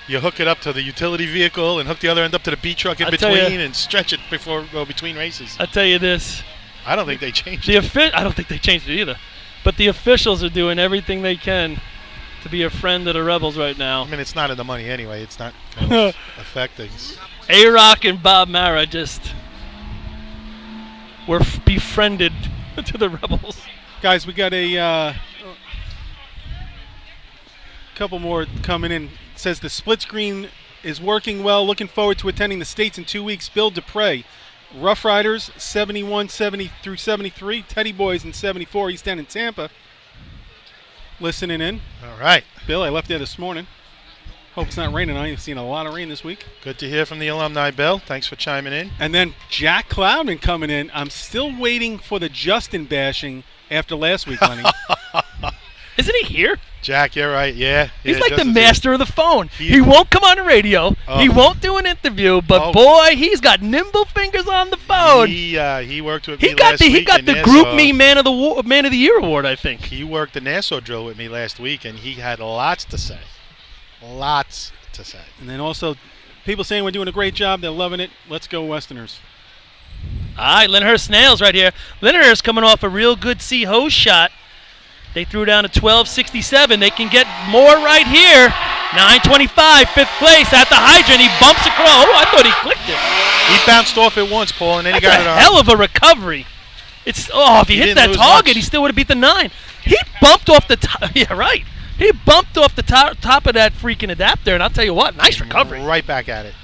[SPEAKER 1] hook it up to the utility vehicle and hook the other end up to the B truck in
[SPEAKER 2] I tell ya.
[SPEAKER 1] between and stretch it between races.
[SPEAKER 2] I tell you this.
[SPEAKER 1] I don't think they changed it.
[SPEAKER 2] I don't think they changed it either. But the officials are doing everything they can to be a friend of the Rebels right now.
[SPEAKER 1] I mean, it's not in the money anyway. It's not kind of affecting.
[SPEAKER 2] A-Rock and Bob Mara just were befriended to the Rebels.
[SPEAKER 5] Guys, we got a couple more coming in. It says the split screen is working well. Looking forward to attending the States in 2 weeks. Bill Dupre, Rough Riders 71, 70 through 73. Teddy Boys in 74. East End in Tampa. Listening in.
[SPEAKER 1] All right.
[SPEAKER 5] Bill, I left there this morning. Hope it's not raining on you. I've seen a lot of rain this week.
[SPEAKER 1] Good to hear from the alumni, Bill. Thanks for chiming in.
[SPEAKER 5] And then Jack Cloudman coming in. I'm still waiting for the Justin bashing after last week, Lenny.
[SPEAKER 2] Isn't he here?
[SPEAKER 1] Jack, you're right. Yeah.
[SPEAKER 2] He's
[SPEAKER 1] yeah,
[SPEAKER 2] like the
[SPEAKER 1] Justin's
[SPEAKER 2] master of the phone. He won't come on the radio.
[SPEAKER 1] Oh.
[SPEAKER 2] He won't do an interview. But
[SPEAKER 1] Oh.
[SPEAKER 2] boy, he's got nimble fingers on the phone.
[SPEAKER 1] He worked with
[SPEAKER 2] He
[SPEAKER 1] me
[SPEAKER 2] got
[SPEAKER 1] last
[SPEAKER 2] the
[SPEAKER 1] week in
[SPEAKER 2] Group
[SPEAKER 1] Nassau.
[SPEAKER 2] Me Man of the Year award, I think.
[SPEAKER 1] He worked the Nassau drill with me last week, and he had lots to say. Lots to say.
[SPEAKER 5] And then also, people saying we're doing a great job. They're loving it. Let's go Westerners.
[SPEAKER 2] All right, Lyndhurst Snails right here. Lyndhurst coming off a real good C hose shot. They threw down a 12.67. They can get more right here. 9.25, fifth place at the hydrant. He bumps across. Oh, I thought he clicked it.
[SPEAKER 1] He bounced off it once, Paul, and then
[SPEAKER 2] That's
[SPEAKER 1] he got
[SPEAKER 2] a
[SPEAKER 1] it on.
[SPEAKER 2] hell of a recovery. If he hit
[SPEAKER 1] didn't
[SPEAKER 2] that
[SPEAKER 1] lose
[SPEAKER 2] target,
[SPEAKER 1] much.
[SPEAKER 2] he still would have beat the 9. He bumped off the top. Yeah, right. He bumped off the top of that freaking adapter, and I'll tell you what, nice recovery.
[SPEAKER 1] Right back at it.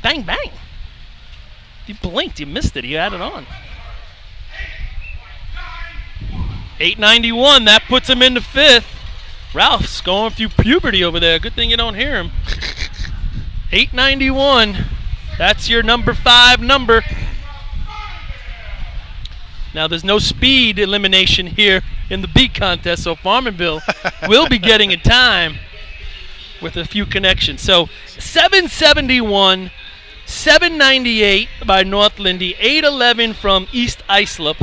[SPEAKER 2] Bang, bang. He blinked. He missed it. He had it on. 891. That puts him into fifth. Ralph's going through puberty over there. Good thing you don't hear him. 891. That's your number 5 number. Now, there's no speed elimination here in the beat contest, so Farmanville will be getting a time with a few connections. So, 771, 798 by North Lindy, 811 from East Islip.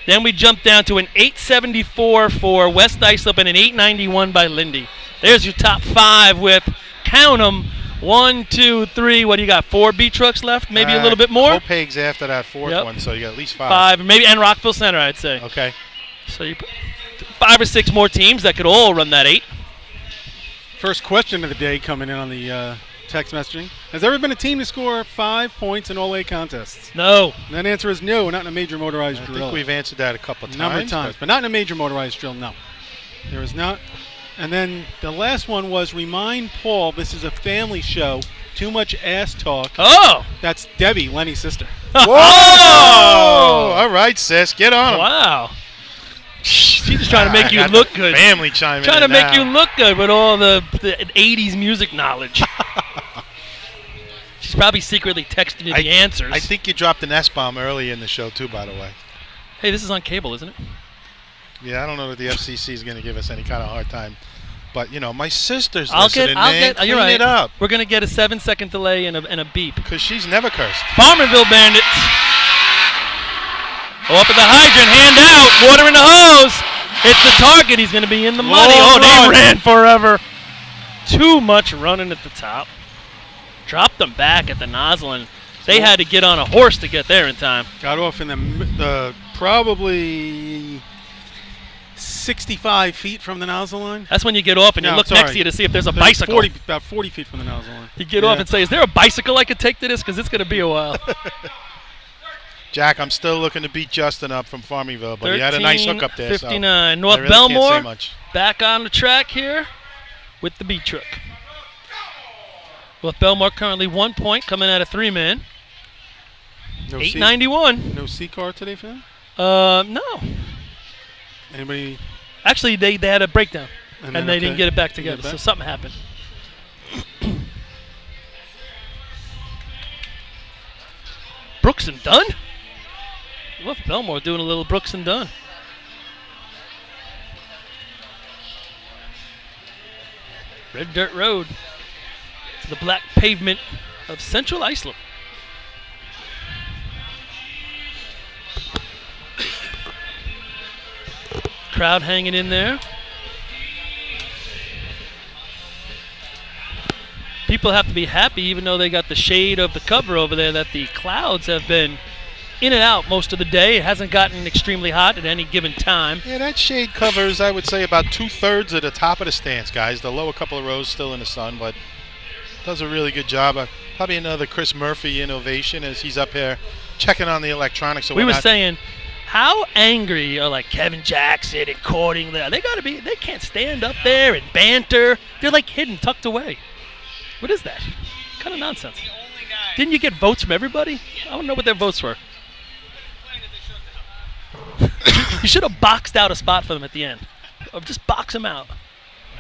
[SPEAKER 2] Then we jump down to an 874 for West Islip and an 891 by Lindy. There's your top 5 with, count them, 1, 2, 3. What do you got? 4 B trucks left? Maybe a little bit more?
[SPEAKER 1] Copaig's after that fourth
[SPEAKER 2] Yep.
[SPEAKER 1] one, so you got at least 5.
[SPEAKER 2] 5, maybe, and Rockville Center, I'd say.
[SPEAKER 1] Okay.
[SPEAKER 2] So you put 5 or 6 more teams that could all run that 8.
[SPEAKER 5] First question of the day coming in on the text messaging. Has there ever been a team to score 5 points in all 8 contests?
[SPEAKER 2] No.
[SPEAKER 5] And that answer is no, not in a major motorized
[SPEAKER 1] I
[SPEAKER 5] drill.
[SPEAKER 1] think we've answered that a couple of times.
[SPEAKER 5] Number of times, but not in a major motorized drill, no. There is not. And then the last one was remind Paul this is a family show. Too much ass talk.
[SPEAKER 2] Oh!
[SPEAKER 5] That's Debbie, Lenny's sister.
[SPEAKER 1] Whoa! All right, sis, get on 'em.
[SPEAKER 2] Wow. She's just trying to make you
[SPEAKER 1] Got
[SPEAKER 2] look
[SPEAKER 1] the
[SPEAKER 2] good.
[SPEAKER 1] Family chiming
[SPEAKER 2] Trying to
[SPEAKER 1] in
[SPEAKER 2] make
[SPEAKER 1] now.
[SPEAKER 2] you look good with all the 80s music knowledge. She's probably secretly texting you the answers.
[SPEAKER 1] I think you dropped an S-bomb early in the show, too, by the way.
[SPEAKER 2] Hey, this is on cable, isn't it?
[SPEAKER 1] Yeah, I don't know that the FCC is going to give us any kind of hard time. But, you know, my sister's
[SPEAKER 2] I'll
[SPEAKER 1] listening, man.
[SPEAKER 2] get. You're
[SPEAKER 1] Clean
[SPEAKER 2] right.
[SPEAKER 1] it up.
[SPEAKER 2] We're gonna get a 7-second delay and a beep.
[SPEAKER 1] Because she's never cursed.
[SPEAKER 2] Farmerville Bandits. Oh, up at the hydrant, hand out, water in the hose. It's the target. He's gonna be in the money.
[SPEAKER 1] Long
[SPEAKER 2] They
[SPEAKER 1] run.
[SPEAKER 2] ran forever. Too much running at the top. Dropped them back at the nozzle, and they had to get on a horse to get there in time.
[SPEAKER 5] Got off in the probably 65 feet from the nozzle line.
[SPEAKER 2] That's when you get off and you
[SPEAKER 5] No,
[SPEAKER 2] look
[SPEAKER 5] sorry.
[SPEAKER 2] next to you to see if there's a
[SPEAKER 5] There's
[SPEAKER 2] bicycle.
[SPEAKER 5] about 40 feet from the nozzle line.
[SPEAKER 2] You get off and say, "Is there a bicycle I could take to this? Because it's gonna be a while."
[SPEAKER 1] Jack, I'm still looking to beat Justin up from Farmingville, but he had a nice hook up there.
[SPEAKER 2] 59.
[SPEAKER 1] So
[SPEAKER 2] North
[SPEAKER 1] I really can't say
[SPEAKER 2] Belmore
[SPEAKER 1] much.
[SPEAKER 2] back on the track here with the B truck. North Belmore currently 1 point coming out of 3-man.
[SPEAKER 5] No
[SPEAKER 2] 891.
[SPEAKER 5] No C car today, Phil?
[SPEAKER 2] No.
[SPEAKER 5] Anybody?
[SPEAKER 2] Actually, they had a breakdown, and
[SPEAKER 5] then,
[SPEAKER 2] they
[SPEAKER 5] okay.
[SPEAKER 2] didn't get it back
[SPEAKER 5] Didn't get
[SPEAKER 2] together,
[SPEAKER 5] it
[SPEAKER 2] so
[SPEAKER 5] back?
[SPEAKER 2] something happened. Brooks and Dunn? North Belmore doing a little Brooks and Dunn. Red dirt road to the black pavement of Central Islip. Crowd hanging in there. People have to be happy, even though they got the shade of the cover over there, that the clouds have been in and out most of the day. It hasn't gotten extremely hot at any given time.
[SPEAKER 1] Yeah, that shade covers, I would say, about 2/3 of the top of the stance, guys. The lower couple of rows still in the sun, but does a really good job. Probably another Chris Murphy innovation as he's up here checking on the electronics. And
[SPEAKER 2] We were
[SPEAKER 1] whatnot.
[SPEAKER 2] saying, how angry are like Kevin Jackson and Courting? They gotta be. They can't stand up there and banter. They're like hidden, tucked away. What is that? What kind of nonsense? Didn't you get votes from everybody? I don't know what their votes were. You should have boxed out a spot for them at the end. Or just box them out.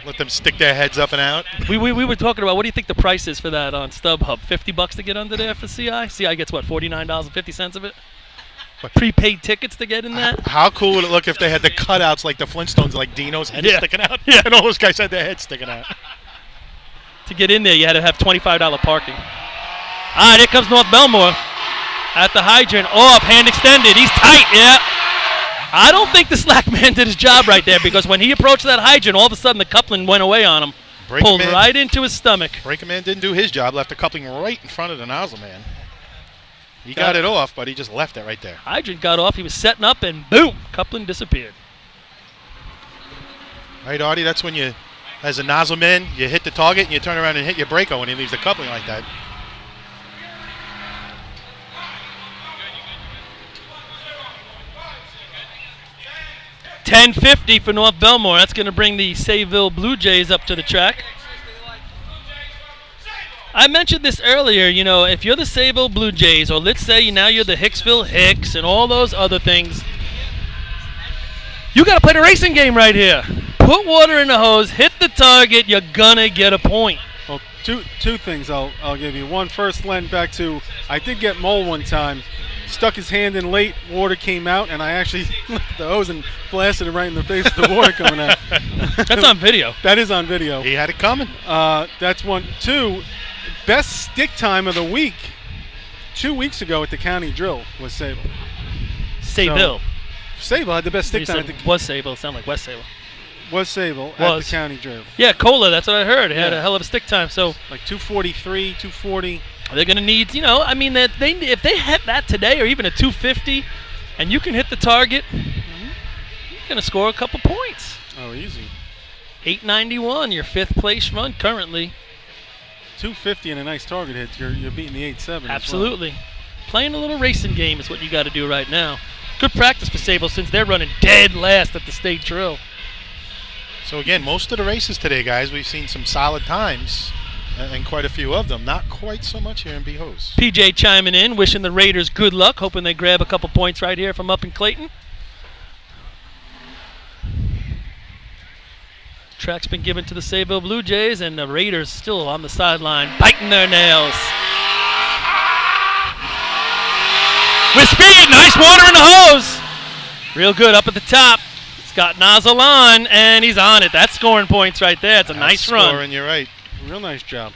[SPEAKER 1] Let them stick their heads up and out.
[SPEAKER 2] We were talking about, what do you think the price is for that on StubHub? $50 to get under there for CI? CI gets what, $49.50 of it? Prepaid tickets to get in that?
[SPEAKER 1] How cool would it look if they had the cutouts like the Flintstones, like Dino's head
[SPEAKER 2] Yeah.
[SPEAKER 1] sticking out?
[SPEAKER 2] Yeah.
[SPEAKER 1] And all those guys had their heads sticking out.
[SPEAKER 2] To get in there, you had to have $25 parking. All right, here comes North Belmore at the hydrant. Off, hand extended. He's tight, yeah. I don't think the slack man did his job right there, because when he approached that hydrant, all of a sudden the coupling went away on him.
[SPEAKER 1] Break
[SPEAKER 2] Pulled
[SPEAKER 1] him in.
[SPEAKER 2] right into his stomach.
[SPEAKER 1] Breaker Man didn't do his job, left the coupling right in front of the nozzle man. He
[SPEAKER 2] Got
[SPEAKER 1] got
[SPEAKER 2] it.
[SPEAKER 1] it off, but he just left it right there.
[SPEAKER 2] Hydrant got off. He was setting up, and boom, coupling disappeared.
[SPEAKER 1] Right, Artie? That's when you, as a nozzle man, you hit the target and you turn around and hit your breaker when he leaves the coupling like that.
[SPEAKER 2] $10.50 for North Belmore. That's going to bring the Sayville Blue Jays up to the track. I mentioned this earlier, you know, if you're the Sayville Blue Jays, or let's say now you're the Hicksville Hicks and all those other things, you got to play the racing game right here. Put water in the hose, hit the target, you're going to get a point.
[SPEAKER 5] Well, two things I'll give you. One, first, Len, back to, I did get Mole one time. Stuck his hand in late, water came out, and I actually lifted the hose and blasted it right in the face with the water coming out.
[SPEAKER 2] That's on video.
[SPEAKER 5] That is on video.
[SPEAKER 1] He had it coming.
[SPEAKER 5] That's one. Two, best stick time of the week, 2 weeks ago at the county drill was Sable.
[SPEAKER 2] Sayville.
[SPEAKER 5] Sable had the best
[SPEAKER 2] You
[SPEAKER 5] stick time
[SPEAKER 2] said
[SPEAKER 5] at the,
[SPEAKER 2] was Sayville. Sound like West Sayville.
[SPEAKER 5] was Sable at
[SPEAKER 2] Was.
[SPEAKER 5] the county drill.
[SPEAKER 2] Yeah, Cola, that's what I heard. It had
[SPEAKER 5] Yeah.
[SPEAKER 2] a hell of a stick time. So
[SPEAKER 5] Like 243, 240.
[SPEAKER 2] they're going to need, you know, I mean, if they hit that today, or even a 250, and you can hit the target, you're going to score a couple points.
[SPEAKER 5] Oh, easy.
[SPEAKER 2] 891, your fifth place run currently.
[SPEAKER 5] 250 and a nice target hit. You're beating the 8-7.
[SPEAKER 2] Absolutely. Playing a little racing game is what you got to do right now. Good practice for Sable, since they're running dead last at the state drill.
[SPEAKER 1] So again, most of the races today, guys, we've seen some solid times, and quite a few of them. Not quite so much here in Behos.
[SPEAKER 2] PJ chiming in, wishing the Raiders good luck, hoping they grab a couple points right here from up in Clayton. Track's been given to the Sayville Blue Jays, and the Raiders still on the sideline, biting their nails. With speed, nice water in the hose. Real good up at the top. He's got nozzle on, and he's on it. That's scoring points right there. It's a nice run.
[SPEAKER 1] Scoring, you're right.
[SPEAKER 5] Real nice job.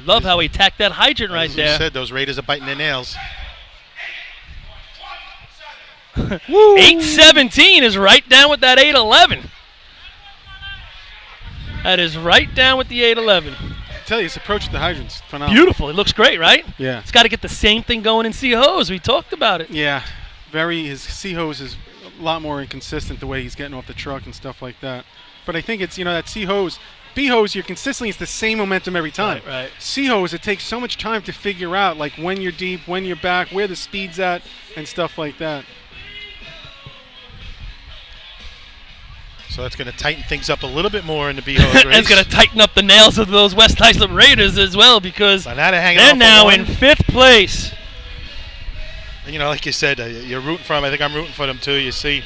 [SPEAKER 2] Love how he tacked that hydrant right
[SPEAKER 1] As
[SPEAKER 2] there.
[SPEAKER 1] you said, those Raiders are biting their nails.
[SPEAKER 2] 8:17 is right down with that 8:11. That is right down with the 8:11.
[SPEAKER 5] I tell you, his approach to the hydrant's phenomenal.
[SPEAKER 2] Beautiful. It looks great, right?
[SPEAKER 5] Yeah.
[SPEAKER 2] It's got to get the same thing going in C-Hose. We talked about it.
[SPEAKER 5] Yeah. His C-hose is a lot more inconsistent the way he's getting off the truck and stuff like that. But I think it's, that C-hose, B-hose, you're consistently, it's the same momentum every time.
[SPEAKER 2] Right.
[SPEAKER 5] C-hose, it takes so much time to figure out, like when you're deep, when you're back, where the speed's at, and stuff like that.
[SPEAKER 1] So that's going to tighten things up a little bit more in the B-Hose race.
[SPEAKER 2] It's going to tighten up the nails of those West Islip Raiders as well, because
[SPEAKER 1] So now they're hanging
[SPEAKER 2] they're
[SPEAKER 1] off
[SPEAKER 2] now
[SPEAKER 1] of
[SPEAKER 2] in
[SPEAKER 1] one.
[SPEAKER 2] 5th place.
[SPEAKER 1] Like you said, you're rooting for them. I think I'm rooting for them too. You see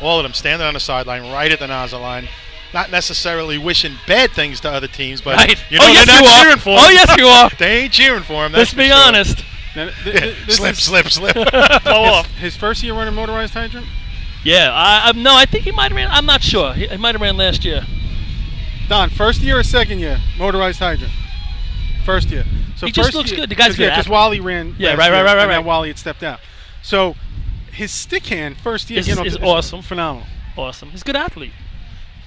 [SPEAKER 1] all of them standing on the sideline right at the nozzle line. Not necessarily wishing bad things to other teams, but
[SPEAKER 2] Right.
[SPEAKER 1] they're not cheering for them.
[SPEAKER 2] Oh, yes, you are.
[SPEAKER 1] They ain't cheering for them.
[SPEAKER 2] Let's be honest.
[SPEAKER 5] Now,
[SPEAKER 1] Slip. Blow off.
[SPEAKER 5] His first year running motorized hydrant?
[SPEAKER 2] Yeah, I think he might have ran. I'm not sure. He might have ran last year.
[SPEAKER 5] Don, first year or second year, motorized hydrant? First year. So
[SPEAKER 2] He just
[SPEAKER 5] first
[SPEAKER 2] looks
[SPEAKER 5] year,
[SPEAKER 2] good. The guy's a good
[SPEAKER 5] because
[SPEAKER 2] athlete.
[SPEAKER 5] Wally ran.
[SPEAKER 2] Yeah,
[SPEAKER 5] last
[SPEAKER 2] right,
[SPEAKER 5] year, and
[SPEAKER 2] right.
[SPEAKER 5] then Wally had stepped out. So his stick hand first year
[SPEAKER 2] Is
[SPEAKER 5] is
[SPEAKER 2] awesome.
[SPEAKER 5] phenomenal.
[SPEAKER 2] Awesome. He's a good athlete.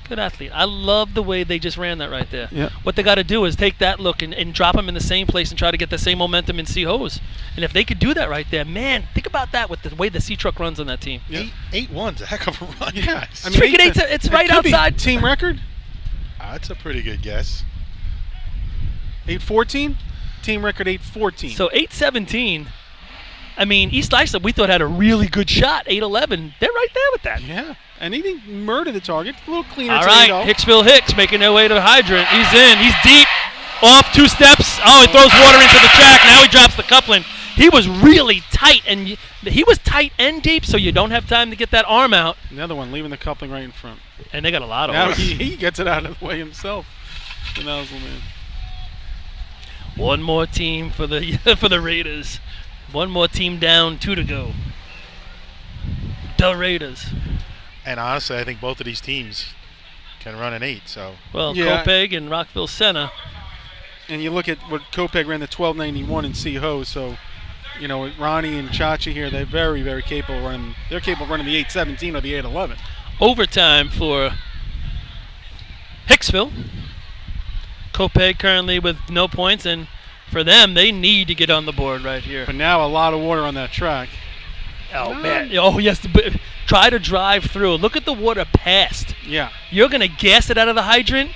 [SPEAKER 2] Good athlete. I love the way they just ran that right there.
[SPEAKER 5] Yeah.
[SPEAKER 2] What they got to do is take that look and drop him in the same place and try to get the same momentum in C-Hose. And if they could do that right there, man, think about that with the way the C-Truck runs on that team.
[SPEAKER 5] Yeah.
[SPEAKER 1] 8-1's a heck of a run.
[SPEAKER 5] Yeah.
[SPEAKER 1] guys.
[SPEAKER 5] I mean,
[SPEAKER 2] Freaking it's
[SPEAKER 5] it
[SPEAKER 2] right
[SPEAKER 5] could be
[SPEAKER 2] outside.
[SPEAKER 5] team record?
[SPEAKER 1] That's a pretty good guess.
[SPEAKER 5] 8:14? Team record 8:14.
[SPEAKER 2] So 8:17. I mean, East Islip we thought had a really good shot. 8:11. They're right there with that.
[SPEAKER 5] yeah. And he didn't murder the target. A little cleaner
[SPEAKER 2] All
[SPEAKER 5] today,
[SPEAKER 2] right,
[SPEAKER 5] though.
[SPEAKER 2] Hicksville Hicks making their way to the hydrant. He's in. He's deep. Off 2 steps. Oh, he throws water into the track. Now he drops the coupling. He was really tight, and he was tight and deep, so you don't have time to get that arm out.
[SPEAKER 5] Another one leaving the coupling right in front.
[SPEAKER 2] And they got a lot of
[SPEAKER 5] Now
[SPEAKER 2] them.
[SPEAKER 5] he gets it out of the way himself. The nozzle man.
[SPEAKER 2] One more team for the for the Raiders. One more team down, 2 to go. The Raiders.
[SPEAKER 1] And honestly, I think both of these teams can run an 8. So
[SPEAKER 2] Well,
[SPEAKER 5] Yeah.
[SPEAKER 2] Copeg and Rockville Senna.
[SPEAKER 5] And you look at what Copeg ran the 1291 in C-Ho, so with Ronnie and Chachi here, they're very, very capable of running. They're capable of running the 817 or the 811.
[SPEAKER 2] Overtime for Hicksville. Copeg currently with no points, and for them, they need to get on the board right here.
[SPEAKER 5] But now a lot of water on that track.
[SPEAKER 2] Oh, man. Oh, yes. Try to drive through. Look at the water past.
[SPEAKER 5] Yeah.
[SPEAKER 2] You're going to gas it out of the hydrant.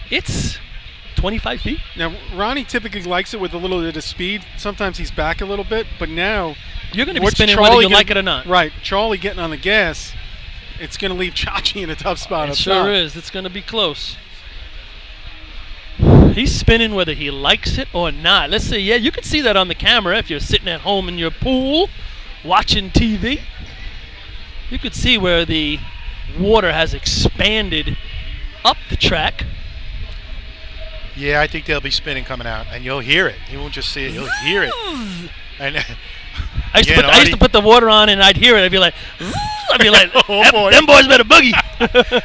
[SPEAKER 2] It's 25 feet.
[SPEAKER 5] Now Ronnie typically likes it with a little bit of speed. Sometimes he's back a little bit, but now
[SPEAKER 2] You're going to be
[SPEAKER 5] what's
[SPEAKER 2] spinning
[SPEAKER 5] Charlie
[SPEAKER 2] whether you
[SPEAKER 5] gonna-
[SPEAKER 2] like it or not.
[SPEAKER 5] Right. Charlie getting on the gas, it's going to leave Chachi in a tough spot.
[SPEAKER 2] It
[SPEAKER 5] up
[SPEAKER 2] sure
[SPEAKER 5] top.
[SPEAKER 2] is. It's going to be close. He's spinning whether he likes it or not. Let's see. Yeah, you can see that on the camera if you're sitting at home in your pool watching TV. You could see where the water has expanded up the track.
[SPEAKER 1] yeah, I think they'll be spinning coming out, and you'll hear it. You won't just see it; you'll hear it. And
[SPEAKER 2] I used,
[SPEAKER 1] Again,
[SPEAKER 2] I used to
[SPEAKER 1] Artie-
[SPEAKER 2] put the water on and I'd hear it. I'd be like,
[SPEAKER 1] Oh, boy.
[SPEAKER 2] them boys better boogie.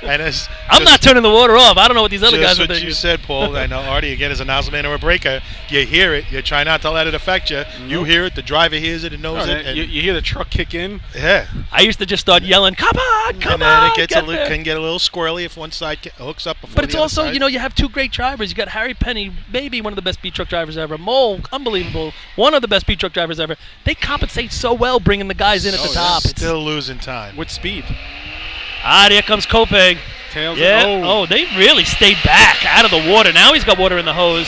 [SPEAKER 1] and as
[SPEAKER 2] I'm not turning the water off. I don't know what these other guys
[SPEAKER 1] just
[SPEAKER 2] are
[SPEAKER 1] what
[SPEAKER 2] thinking.
[SPEAKER 1] you said, Paul. I know Artie again is a nozzle man or a breaker. You hear it. You try not to let it affect you. You hear it. The driver hears it and knows it. And
[SPEAKER 5] You hear the truck kick in.
[SPEAKER 1] yeah,
[SPEAKER 2] I used to just start yelling, come on, come
[SPEAKER 1] and then
[SPEAKER 2] on.
[SPEAKER 1] it gets
[SPEAKER 2] get there."
[SPEAKER 1] can get a little squirrely if one side hooks up before
[SPEAKER 2] But it's
[SPEAKER 1] the other
[SPEAKER 2] also,
[SPEAKER 1] side.
[SPEAKER 2] you have 2 great drivers. You got Harry Penny, maybe one of the best beat truck drivers ever. Mole, unbelievable. One of the best beat truck drivers ever. They compensate so well bringing the guys in at the top. It's-
[SPEAKER 1] still losing time.
[SPEAKER 5] With speed.
[SPEAKER 2] there comes Copeg.
[SPEAKER 5] Tails.
[SPEAKER 2] Yeah.
[SPEAKER 5] Oh.
[SPEAKER 2] Oh, they really stayed back out of the water. Now he's got water in the hose.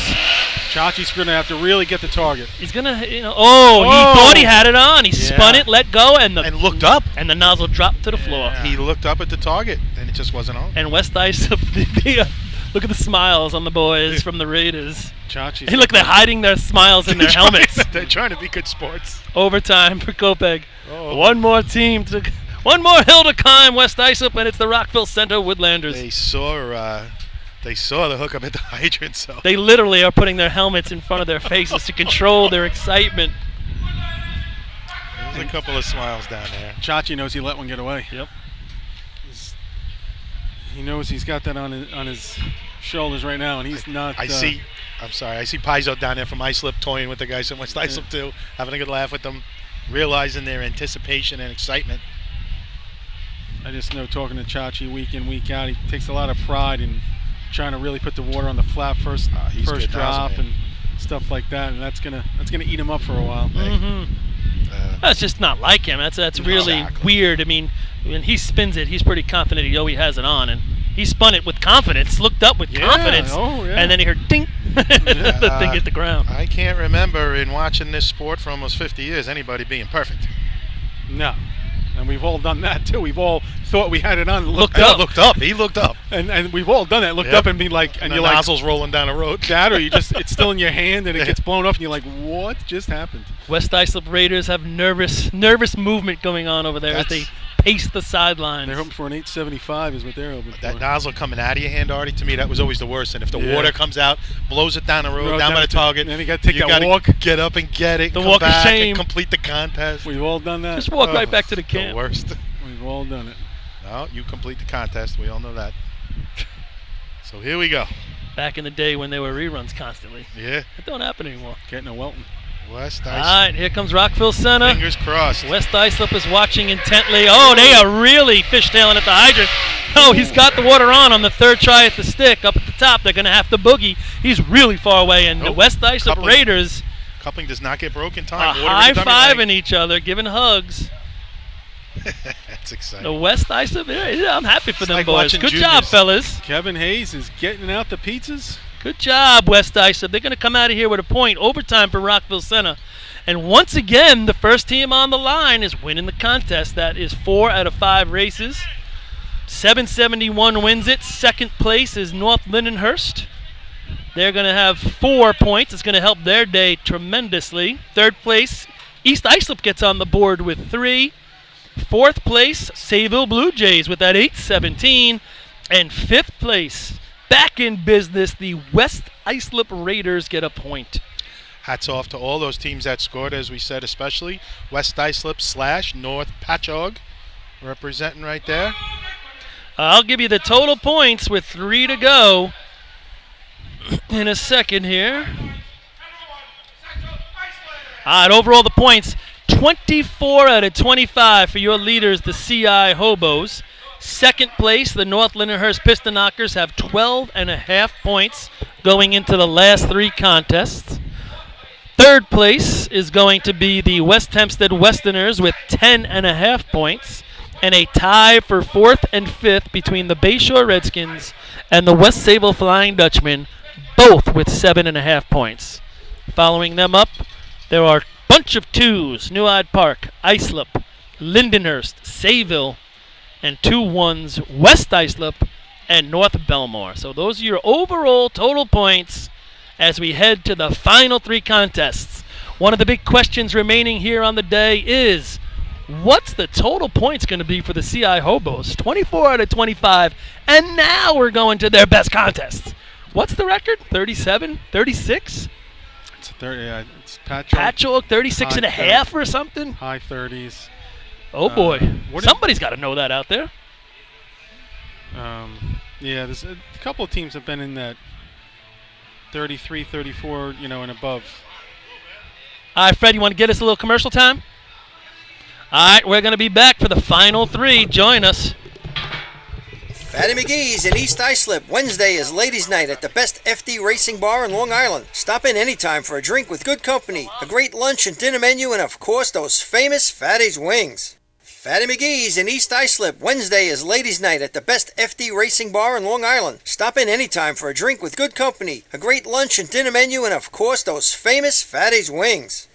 [SPEAKER 5] Chachi's going to have to really get the target.
[SPEAKER 2] He's gonna, he
[SPEAKER 5] Oh.
[SPEAKER 2] thought he had it on. He
[SPEAKER 5] Yeah.
[SPEAKER 2] spun it, let go, and
[SPEAKER 1] And looked up.
[SPEAKER 2] the nozzle dropped to the floor.
[SPEAKER 1] He looked up at the target, and it just wasn't on.
[SPEAKER 2] And West Ice, look at the smiles on the boys from the Raiders.
[SPEAKER 5] Chachi's.
[SPEAKER 2] Hey, look, they're hiding their smiles in their helmets.
[SPEAKER 1] They're trying to be good sports.
[SPEAKER 2] Overtime for Copeg.
[SPEAKER 1] Oh.
[SPEAKER 2] One more One more hill to climb, West Islip, and it's the Rockville Center Woodlanders.
[SPEAKER 1] They saw the hookup at the hydrant, so
[SPEAKER 2] They literally are putting their helmets in front of their faces to control their excitement.
[SPEAKER 1] there's a couple of smiles down there.
[SPEAKER 5] Chachi knows he let one get away.
[SPEAKER 2] Yep.
[SPEAKER 5] He knows he's got that on his shoulders right now, and he's not.
[SPEAKER 1] I see Paizo down there from Islip toying with the guys from West Islip too, having a good laugh with them, realizing their anticipation and excitement.
[SPEAKER 5] I just know talking to Chachi week in, week out, he takes a lot of pride in trying to really put the water on the flat first
[SPEAKER 1] good
[SPEAKER 5] drop
[SPEAKER 1] nozzle,
[SPEAKER 5] and stuff like that, and that's gonna eat him up for a while.
[SPEAKER 2] Mm-hmm. That's just not like him. That's really
[SPEAKER 1] Exactly.
[SPEAKER 2] weird. I mean, when he spins it, he's pretty confident he always has it on, and he spun it with confidence, looked up with confidence, and then he heard ding, the thing hit the ground.
[SPEAKER 1] I can't remember in watching this sport for almost 50 years anybody being perfect.
[SPEAKER 5] No. And we've all done that too. We've all thought we had it on.
[SPEAKER 2] Looked up.
[SPEAKER 1] He looked up.
[SPEAKER 5] And we've all done that. Looked
[SPEAKER 1] Yep.
[SPEAKER 5] up and be like,
[SPEAKER 1] And
[SPEAKER 5] you're
[SPEAKER 1] the
[SPEAKER 5] like,
[SPEAKER 1] nozzle's rolling down the road.
[SPEAKER 5] that, or it's still in your hand and it gets blown off, and you're like, what just happened?
[SPEAKER 2] West Islip Raiders have nervous movement going on over there as they pace the sidelines.
[SPEAKER 5] They're hoping for an 875 is what they're hoping for.
[SPEAKER 1] That nozzle coming out of your hand, Artie, to me, that was always the worst. And if the
[SPEAKER 5] Yeah.
[SPEAKER 1] water comes out, blows it down the road, down by the target,
[SPEAKER 5] then you got to take that
[SPEAKER 1] gotta
[SPEAKER 5] walk.
[SPEAKER 1] get up and get it,
[SPEAKER 2] The
[SPEAKER 1] come
[SPEAKER 2] walk of
[SPEAKER 1] back
[SPEAKER 2] shame.
[SPEAKER 1] and complete the contest.
[SPEAKER 5] We've all done that.
[SPEAKER 2] Just walk right back to the camp.
[SPEAKER 1] The worst.
[SPEAKER 5] We've all done it.
[SPEAKER 1] No, you complete the contest. We all know that. So here we go.
[SPEAKER 2] Back in the day when there were reruns constantly.
[SPEAKER 1] Yeah,
[SPEAKER 2] That don't happen anymore.
[SPEAKER 5] Getting a Welton.
[SPEAKER 1] West
[SPEAKER 2] All
[SPEAKER 1] Islip.
[SPEAKER 2] right, here comes Rockville Center.
[SPEAKER 1] Fingers crossed.
[SPEAKER 2] West Islip is watching intently. Oh, they are really fishtailing at the hydrant. Oh, he's got the water on the third try at the stick. Up at the top, they're going to have to boogie. He's really far away, and the
[SPEAKER 1] Nope.
[SPEAKER 2] West Islip
[SPEAKER 1] Coupling.
[SPEAKER 2] Raiders
[SPEAKER 1] Coupling does not get broken
[SPEAKER 2] are
[SPEAKER 1] time. Water in the dummy
[SPEAKER 2] high-fiving
[SPEAKER 1] leg.
[SPEAKER 2] each other, giving hugs.
[SPEAKER 1] That's exciting.
[SPEAKER 2] The West Islip, yeah, I'm happy for
[SPEAKER 1] It's
[SPEAKER 2] them
[SPEAKER 1] like
[SPEAKER 2] boys.
[SPEAKER 1] watching
[SPEAKER 2] Good
[SPEAKER 1] juniors.
[SPEAKER 2] job, fellas.
[SPEAKER 5] Kevin Hayes is getting out the pizzas.
[SPEAKER 2] Good job, West Islip. They're going to come out of here with a point. Overtime for Rockville Center. And once again, the first team on the line is winning the contest. That is 4 out of 5 races. 771 wins it. Second place is North Lindenhurst. They're going to have 4 points. It's going to help their day tremendously. Third place, East Islip gets on the board with 3. Fourth place, Sayville Blue Jays with that 817. And fifth place, back in business, the West Islip Raiders get a point.
[SPEAKER 1] Hats off to all those teams that scored, as we said, especially West Islip / North Patchogue representing right there.
[SPEAKER 2] I'll give you the total points with 3 to go in a second here. All right, overall the points, 24 out of 25 for your leaders, the CI Hobos. Second place, the North Lindenhurst Piston Knockers have 12.5 points going into the last 3 contests. Third place is going to be the West Hempstead Westerners with 10.5 points. And a tie for 4th and 5th between the Bayshore Redskins and the West Sayville Flying Dutchmen, both with 7.5 points. Following them up, there are a bunch of 2s, New Hyde Park, Islip, Lindenhurst, Sayville, and 2 1s, West Islip and North Belmore. So those are your overall total points as we head to the final 3 contests. One of the big questions remaining here on the day is, what's the total points going to be for the CI Hobos? 24 out of 25, and now we're going to their best contests. What's the record? 37? 36?
[SPEAKER 5] It's 30. Yeah, it's
[SPEAKER 2] Patchogue 36 and a
[SPEAKER 5] High
[SPEAKER 2] half or something?
[SPEAKER 5] high 30s.
[SPEAKER 2] Oh boy.
[SPEAKER 5] what is-
[SPEAKER 2] Somebody's got to know that out there.
[SPEAKER 5] Yeah, there's a couple of teams have been in that 33, 34, and above.
[SPEAKER 2] All right, Fred, you want to get us a little commercial time? All right, we're going to be back for the final 3. Join us.
[SPEAKER 3] Fatty McGee's in East Islip. Wednesday is ladies' night at the best FD racing bar in Long Island. Stop in anytime for a drink with good company, a great lunch and dinner menu, and of course those famous Fatty's wings. Fatty McGee's in East Islip. Wednesday is ladies' night at the best FD racing bar in Long Island. Stop in anytime for a drink with good company, a great lunch and dinner menu, and of course those famous Fatty's wings.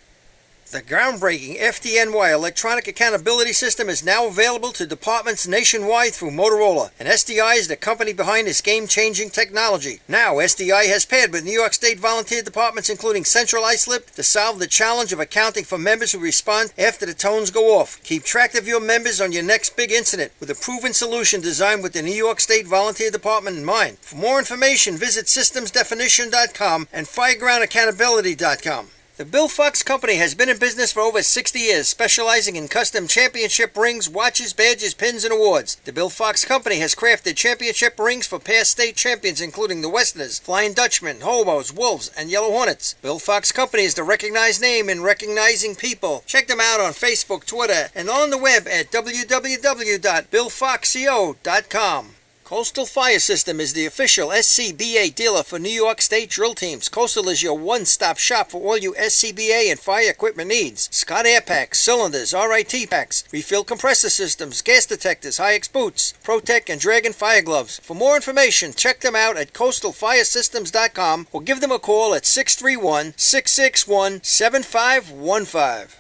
[SPEAKER 3] The groundbreaking FDNY electronic accountability system is now available to departments nationwide through Motorola, and SDI is the company behind this game-changing technology. Now, SDI has paired with New York State volunteer departments including Central Islip to solve the challenge of accounting for members who respond after the tones go off. Keep track of your members on your next big incident with a proven solution designed with the New York State Volunteer Department in mind. For more information, visit systemsdefinition.com and firegroundaccountability.com. The Bill Fox Company has been in business for over 60 years, specializing in custom championship rings, watches, badges, pins, and awards. The Bill Fox Company has crafted championship rings for past state champions including the Westerners, Flying Dutchmen, Hobos, Wolves, and Yellow Hornets. Bill Fox Company is the recognized name in recognizing people. Check them out on Facebook, Twitter, and on the web at www.billfoxco.com. Coastal Fire System is the official SCBA dealer for New York State drill teams. Coastal is your one-stop shop for all you SCBA and fire equipment needs. Scott Air Packs, cylinders, RIT packs, refill compressor systems, gas detectors, Hi-X boots, Protec and Dragon fire gloves. For more information, check them out at coastalfiresystems.com or give them a call at 631-661-7515.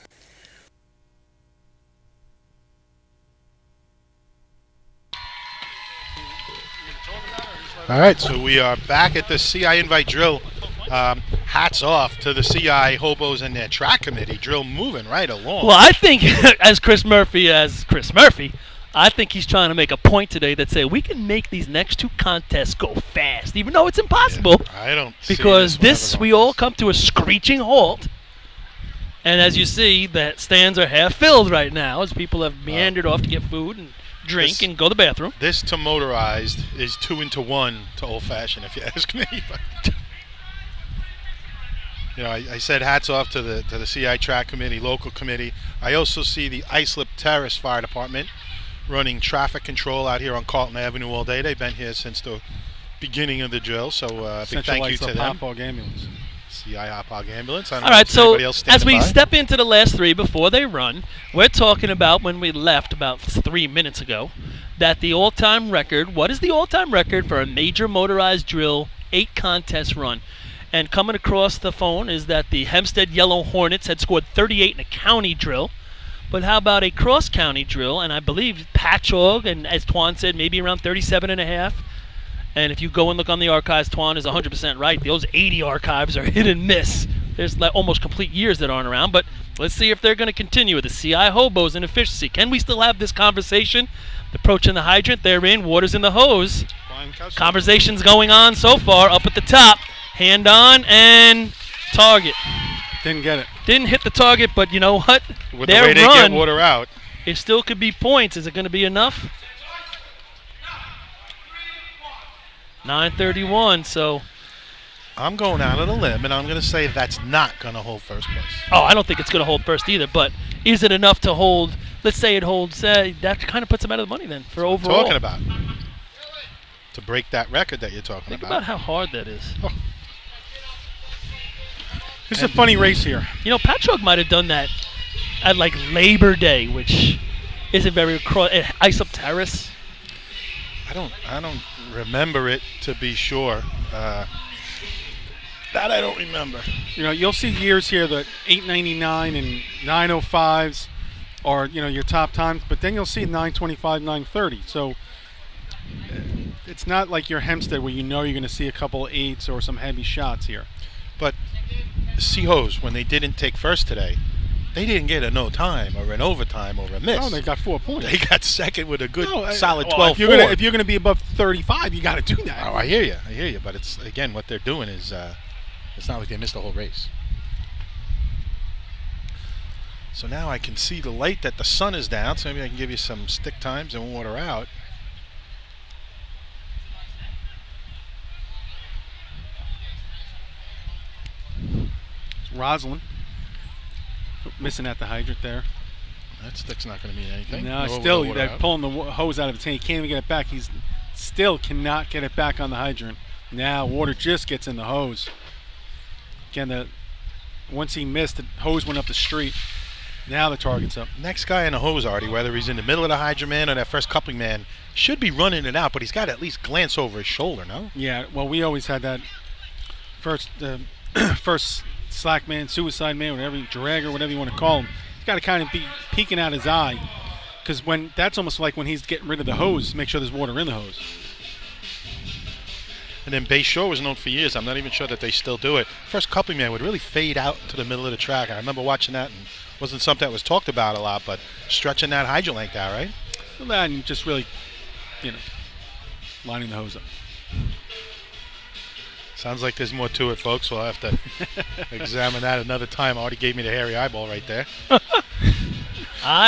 [SPEAKER 1] All right, so we are back at the CI Invite Drill. Hats off to the CI Hobos and their track committee. Drill moving right along.
[SPEAKER 2] Well, I think as Chris Murphy, I think he's trying to make a point today that say we can make these next two contests go fast, even though it's impossible.
[SPEAKER 1] Yeah, I don't see
[SPEAKER 2] because
[SPEAKER 1] this
[SPEAKER 2] we all come to a screeching halt. And as you see, the stands are half filled right now as people have meandered off to get food and drink and go to the bathroom.
[SPEAKER 1] This to motorized is 2 to 1 to old-fashioned, if you ask me. But, I said hats off to the CI track committee, local committee. I also see the Islip Terrace Fire Department running traffic control out here on Carlton Avenue all day. They've been here since the beginning of the drill, so big thank you to them.
[SPEAKER 5] Hop-Hog Ambulance.
[SPEAKER 1] CI Hop-Hog Ambulance. I don't
[SPEAKER 2] All
[SPEAKER 1] know
[SPEAKER 2] right,
[SPEAKER 1] if
[SPEAKER 2] so
[SPEAKER 1] anybody else
[SPEAKER 2] as we
[SPEAKER 1] standing by.
[SPEAKER 2] step into the last three before they run, we're talking about when we left about 3 minutes ago that the all-time record, what is the all-time record for a major motorized drill 8-contest run? And coming across the phone is that the Hempstead Yellow Hornets had scored 38 in a county drill. But how about a cross-county drill? And I believe Patchogue, and as Twan said, maybe around 37 and a half. And if you go and look on the archives, Twan is 100% right. Those 80 archives are hit and miss. There's like almost complete years that aren't around. But let's see if they're going to continue with the CI Hobos and efficiency. Can we still have this conversation? Approaching the hydrant, they're in, water's in the hose. Conversation's going on so far up at the top. Hand on and target.
[SPEAKER 5] Didn't get it.
[SPEAKER 2] Didn't hit the target, but you know what?
[SPEAKER 1] With
[SPEAKER 2] Their
[SPEAKER 1] the way they
[SPEAKER 2] run,
[SPEAKER 1] get water out.
[SPEAKER 2] it still could be points. Is it going to be enough? 9:31, so.
[SPEAKER 1] I'm going out on a limb, and I'm going to say that's not going to hold first place.
[SPEAKER 2] Oh, I don't think it's going to hold first either, but is it enough to hold? Let's say it holds. That kind of puts them out of the money then for overall.
[SPEAKER 1] Talking about to break that record that you're talking
[SPEAKER 2] Think about how hard that is.
[SPEAKER 1] Oh.
[SPEAKER 5] This is a funny race here.
[SPEAKER 2] You know, Patchogue might have done that at like Labor Day, which isn't very Islip Terrace.
[SPEAKER 1] I don't remember it to be sure. That I don't remember.
[SPEAKER 5] You'll see years here that 8:99 and 9:05s are your top times, but then you'll see 9:25, 9:30. So it's not like your Hempstead where you're going to see a couple of 8s or some heavy shots here.
[SPEAKER 1] But Seahos, when they didn't take first today, they didn't get a no time or an overtime or a miss.
[SPEAKER 5] No, they got 4 points.
[SPEAKER 1] They got second with a good solid
[SPEAKER 5] well,
[SPEAKER 1] 12-4.
[SPEAKER 5] If you're going to be above 35, you got to do that.
[SPEAKER 1] Oh, I hear you. But it's again what they're doing is it's not like they missed the whole race. So now I can see the light that the sun is down, so maybe I can give you some stick times and water out.
[SPEAKER 5] Roslyn missing at the hydrant there.
[SPEAKER 1] That stick's not going to mean anything.
[SPEAKER 5] No,
[SPEAKER 1] with
[SPEAKER 5] still
[SPEAKER 1] the water
[SPEAKER 5] they're
[SPEAKER 1] out.
[SPEAKER 5] pulling the hose out of the tank. He can't even get it back. He's still cannot get it back on the hydrant. Now water just gets in the hose. Again, once he missed, the hose went up the street. Now the target's up.
[SPEAKER 1] Next guy in the hose, Artie, whether he's in the middle of the hydrant man or that first coupling man, should be running it out, but he's got to at least glance over his shoulder, no?
[SPEAKER 5] Yeah, well, we always had that first slack man, suicide man, whatever, dragger, whatever you want to call him. He's got to kind of be peeking out his eye, because that's almost like when he's getting rid of the hose, make sure there's water in the hose.
[SPEAKER 1] And then Bay Shore was known for years. I'm not even sure that they still do it. First coupling man would really fade out to the middle of the track. I remember watching that, and it wasn't something that was talked about a lot, but stretching that hydrant length out, right?
[SPEAKER 5] Well, that and just really, lining the hose up.
[SPEAKER 1] Sounds like there's more to it, folks. We'll have to examine that another time. Already gave me the hairy eyeball right there.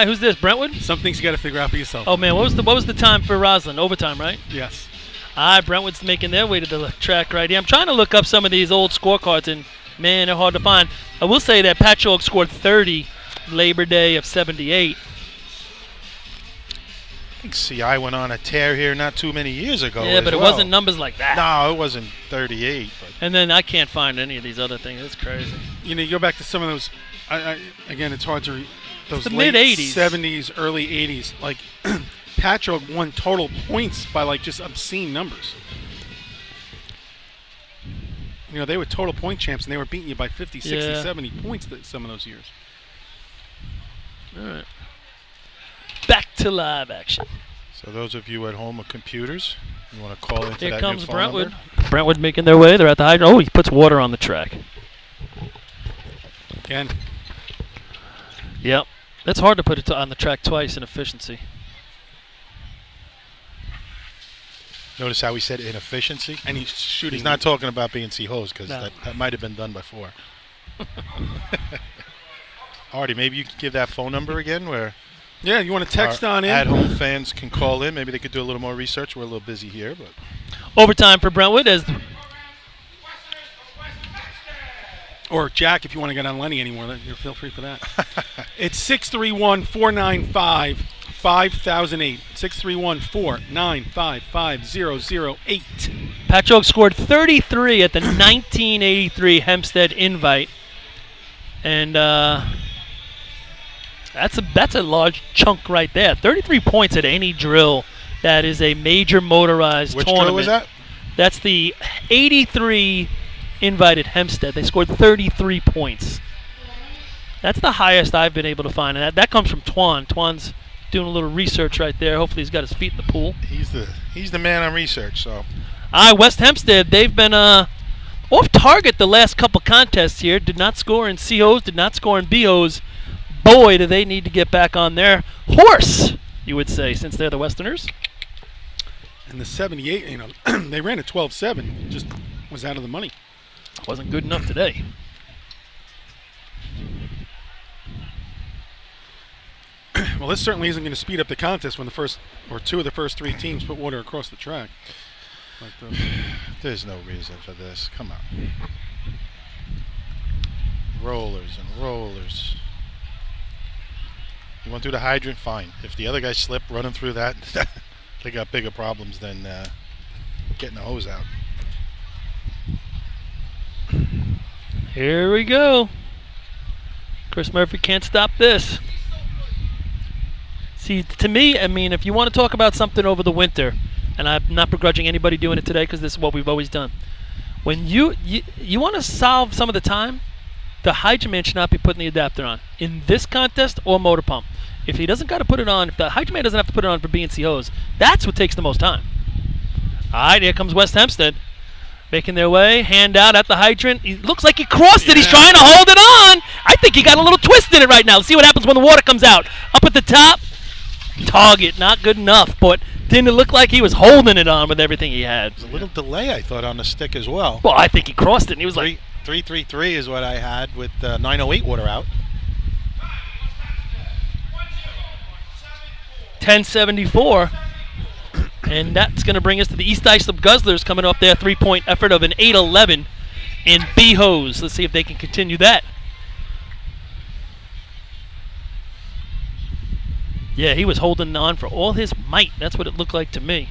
[SPEAKER 2] Who's this? Brentwood?
[SPEAKER 5] Some things you got to figure out for yourself.
[SPEAKER 2] Oh man, what was the time for Roslyn? Overtime, right?
[SPEAKER 5] Yes.
[SPEAKER 2] Brentwood's making their way to the track right here. I'm trying to look up some of these old scorecards, and man, they're hard to find. I will say that Patchogue scored 30 Labor Day of 78.
[SPEAKER 1] I think CI went on a tear here not too many years ago.
[SPEAKER 2] Yeah, but it
[SPEAKER 1] well.
[SPEAKER 2] wasn't numbers like that.
[SPEAKER 1] No, it wasn't 38. But
[SPEAKER 2] And then I can't find any of these other things. It's crazy.
[SPEAKER 5] You go back to some of those. Again, it's hard to those
[SPEAKER 2] The
[SPEAKER 5] late
[SPEAKER 2] mid-'80s.
[SPEAKER 5] 70s, early 80s. Like Patchogue won total points by like just obscene numbers. They were total point champs, and they were beating you by 50, 60,
[SPEAKER 2] Yeah.
[SPEAKER 5] 70 points some of those years.
[SPEAKER 2] All right. Back to live action.
[SPEAKER 1] so those of you at home with computers, you want to call into
[SPEAKER 2] Here
[SPEAKER 1] that
[SPEAKER 2] comes
[SPEAKER 1] new phone
[SPEAKER 2] Brentwood.
[SPEAKER 1] number?
[SPEAKER 2] Brentwood making their way. They're at the hydrant. Oh, he puts water on the track.
[SPEAKER 5] Again,
[SPEAKER 2] Yep. That's hard to put it on the track twice in efficiency.
[SPEAKER 1] Notice how he said inefficiency?
[SPEAKER 5] and he's shooting.
[SPEAKER 1] He's not talking about BNC hose, because
[SPEAKER 2] No.
[SPEAKER 1] that might have been done before. Artie, maybe you could give that phone number again where
[SPEAKER 5] Yeah, you want to text
[SPEAKER 1] our
[SPEAKER 5] on in?
[SPEAKER 1] at-home fans can call in. Maybe they could do a little more research. We're a little busy here, but
[SPEAKER 2] Overtime for Brentwood as
[SPEAKER 5] Or Jack, if you want to get on Lenny anymore, feel free for that. It's 631-495-5008. 631-495-5008.
[SPEAKER 2] Patchogue scored 33 at the 1983 Hempstead Invite. And that's a large chunk right there. 33 points at any drill. That is a major motorized
[SPEAKER 1] which
[SPEAKER 2] tournament.
[SPEAKER 1] drill was that?
[SPEAKER 2] That's the 83 Invite at Hempstead. They scored 33 points. That's the highest I've been able to find. And that comes from Twan. Twan's doing a little research right there. Hopefully he's got his feet in the pool.
[SPEAKER 1] He's the man on research, so
[SPEAKER 2] West Hempstead, they've been off target the last couple contests here. Did not score in C-Hose, did not score in B-Hose. Boy, do they need to get back on their horse, you would say, since they're the Westerners.
[SPEAKER 5] And the 78, they ran a 12-7. Just was out of the money.
[SPEAKER 2] Wasn't good enough today.
[SPEAKER 5] Well, this certainly isn't going to speed up the contest when the first or two of the first three teams put water across the track. But,
[SPEAKER 1] there's no reason for this. Come on. Rollers and rollers. You want to do the hydrant? Fine. If the other guys slip running through that, they got bigger problems than getting the hose out.
[SPEAKER 2] Here we go. Chris Murphy can't stop this. See, to me, I mean, if you want to talk about something over the winter, and I'm not begrudging anybody doing it today because this is what we've always done. When you want to solve some of the time, the hydrant man should not be putting the adapter on in this contest or motor pump. If he doesn't got to put it on, if the hydrant man doesn't have to put it on for BNC hose, that's what takes the most time. All right, here comes West Hempstead. Making their way, hand out at the hydrant. He looks like he crossed it. He's trying to hold it on. I think he got a little twist in it right now. Let's see what happens when the water comes out. Up at the top, target, not good enough, but didn't look like he was holding it on with everything he had.
[SPEAKER 1] There's a little delay, I thought, on the stick as well.
[SPEAKER 2] Well, I think he crossed it, and he was like...
[SPEAKER 1] 333 is what I had with 908 water out.
[SPEAKER 2] 1074. And that's going to bring us to the East Islip Guzzlers coming off their three-point effort of an 8-11 in B-Hose. Let's see if they can continue that. Yeah, he was holding on for all his might. That's what it looked like to me.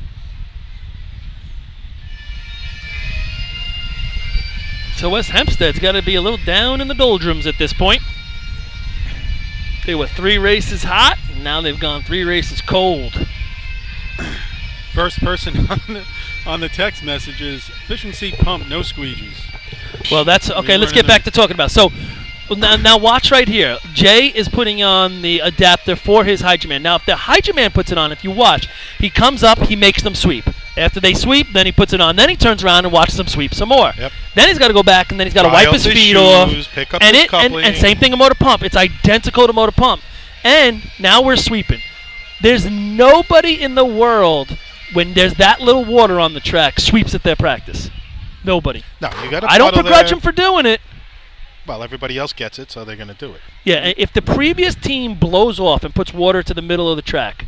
[SPEAKER 2] So West Hempstead's got to be a little down in the doldrums at this point. They were 3 races hot, and now they've gone 3 races cold.
[SPEAKER 5] first person on the text message is efficiency pump, no squeegees.
[SPEAKER 2] Well, that's okay. Let's get back to talking about. So now watch right here. Jay is putting on the adapter for his Hydroman. Now, if the Hydroman puts it on, if you watch, he comes up, he makes them sweep. After they sweep, then he puts it on. Then he turns around and watches them sweep some more.
[SPEAKER 1] Yep.
[SPEAKER 2] Then he's got to go back, and then he's got to wipe his feet off.
[SPEAKER 1] Pick up
[SPEAKER 2] And
[SPEAKER 1] his
[SPEAKER 2] and same thing in motor pump. It's identical to motor pump. And now we're sweeping. There's nobody in the world when there's that little water on the track sweeps at their practice. Nobody.
[SPEAKER 1] No, you got to.
[SPEAKER 2] I don't begrudge them for doing it.
[SPEAKER 1] Well, everybody else gets it, so they're going to do it.
[SPEAKER 2] Yeah, if the previous team blows off and puts water to the middle of the track,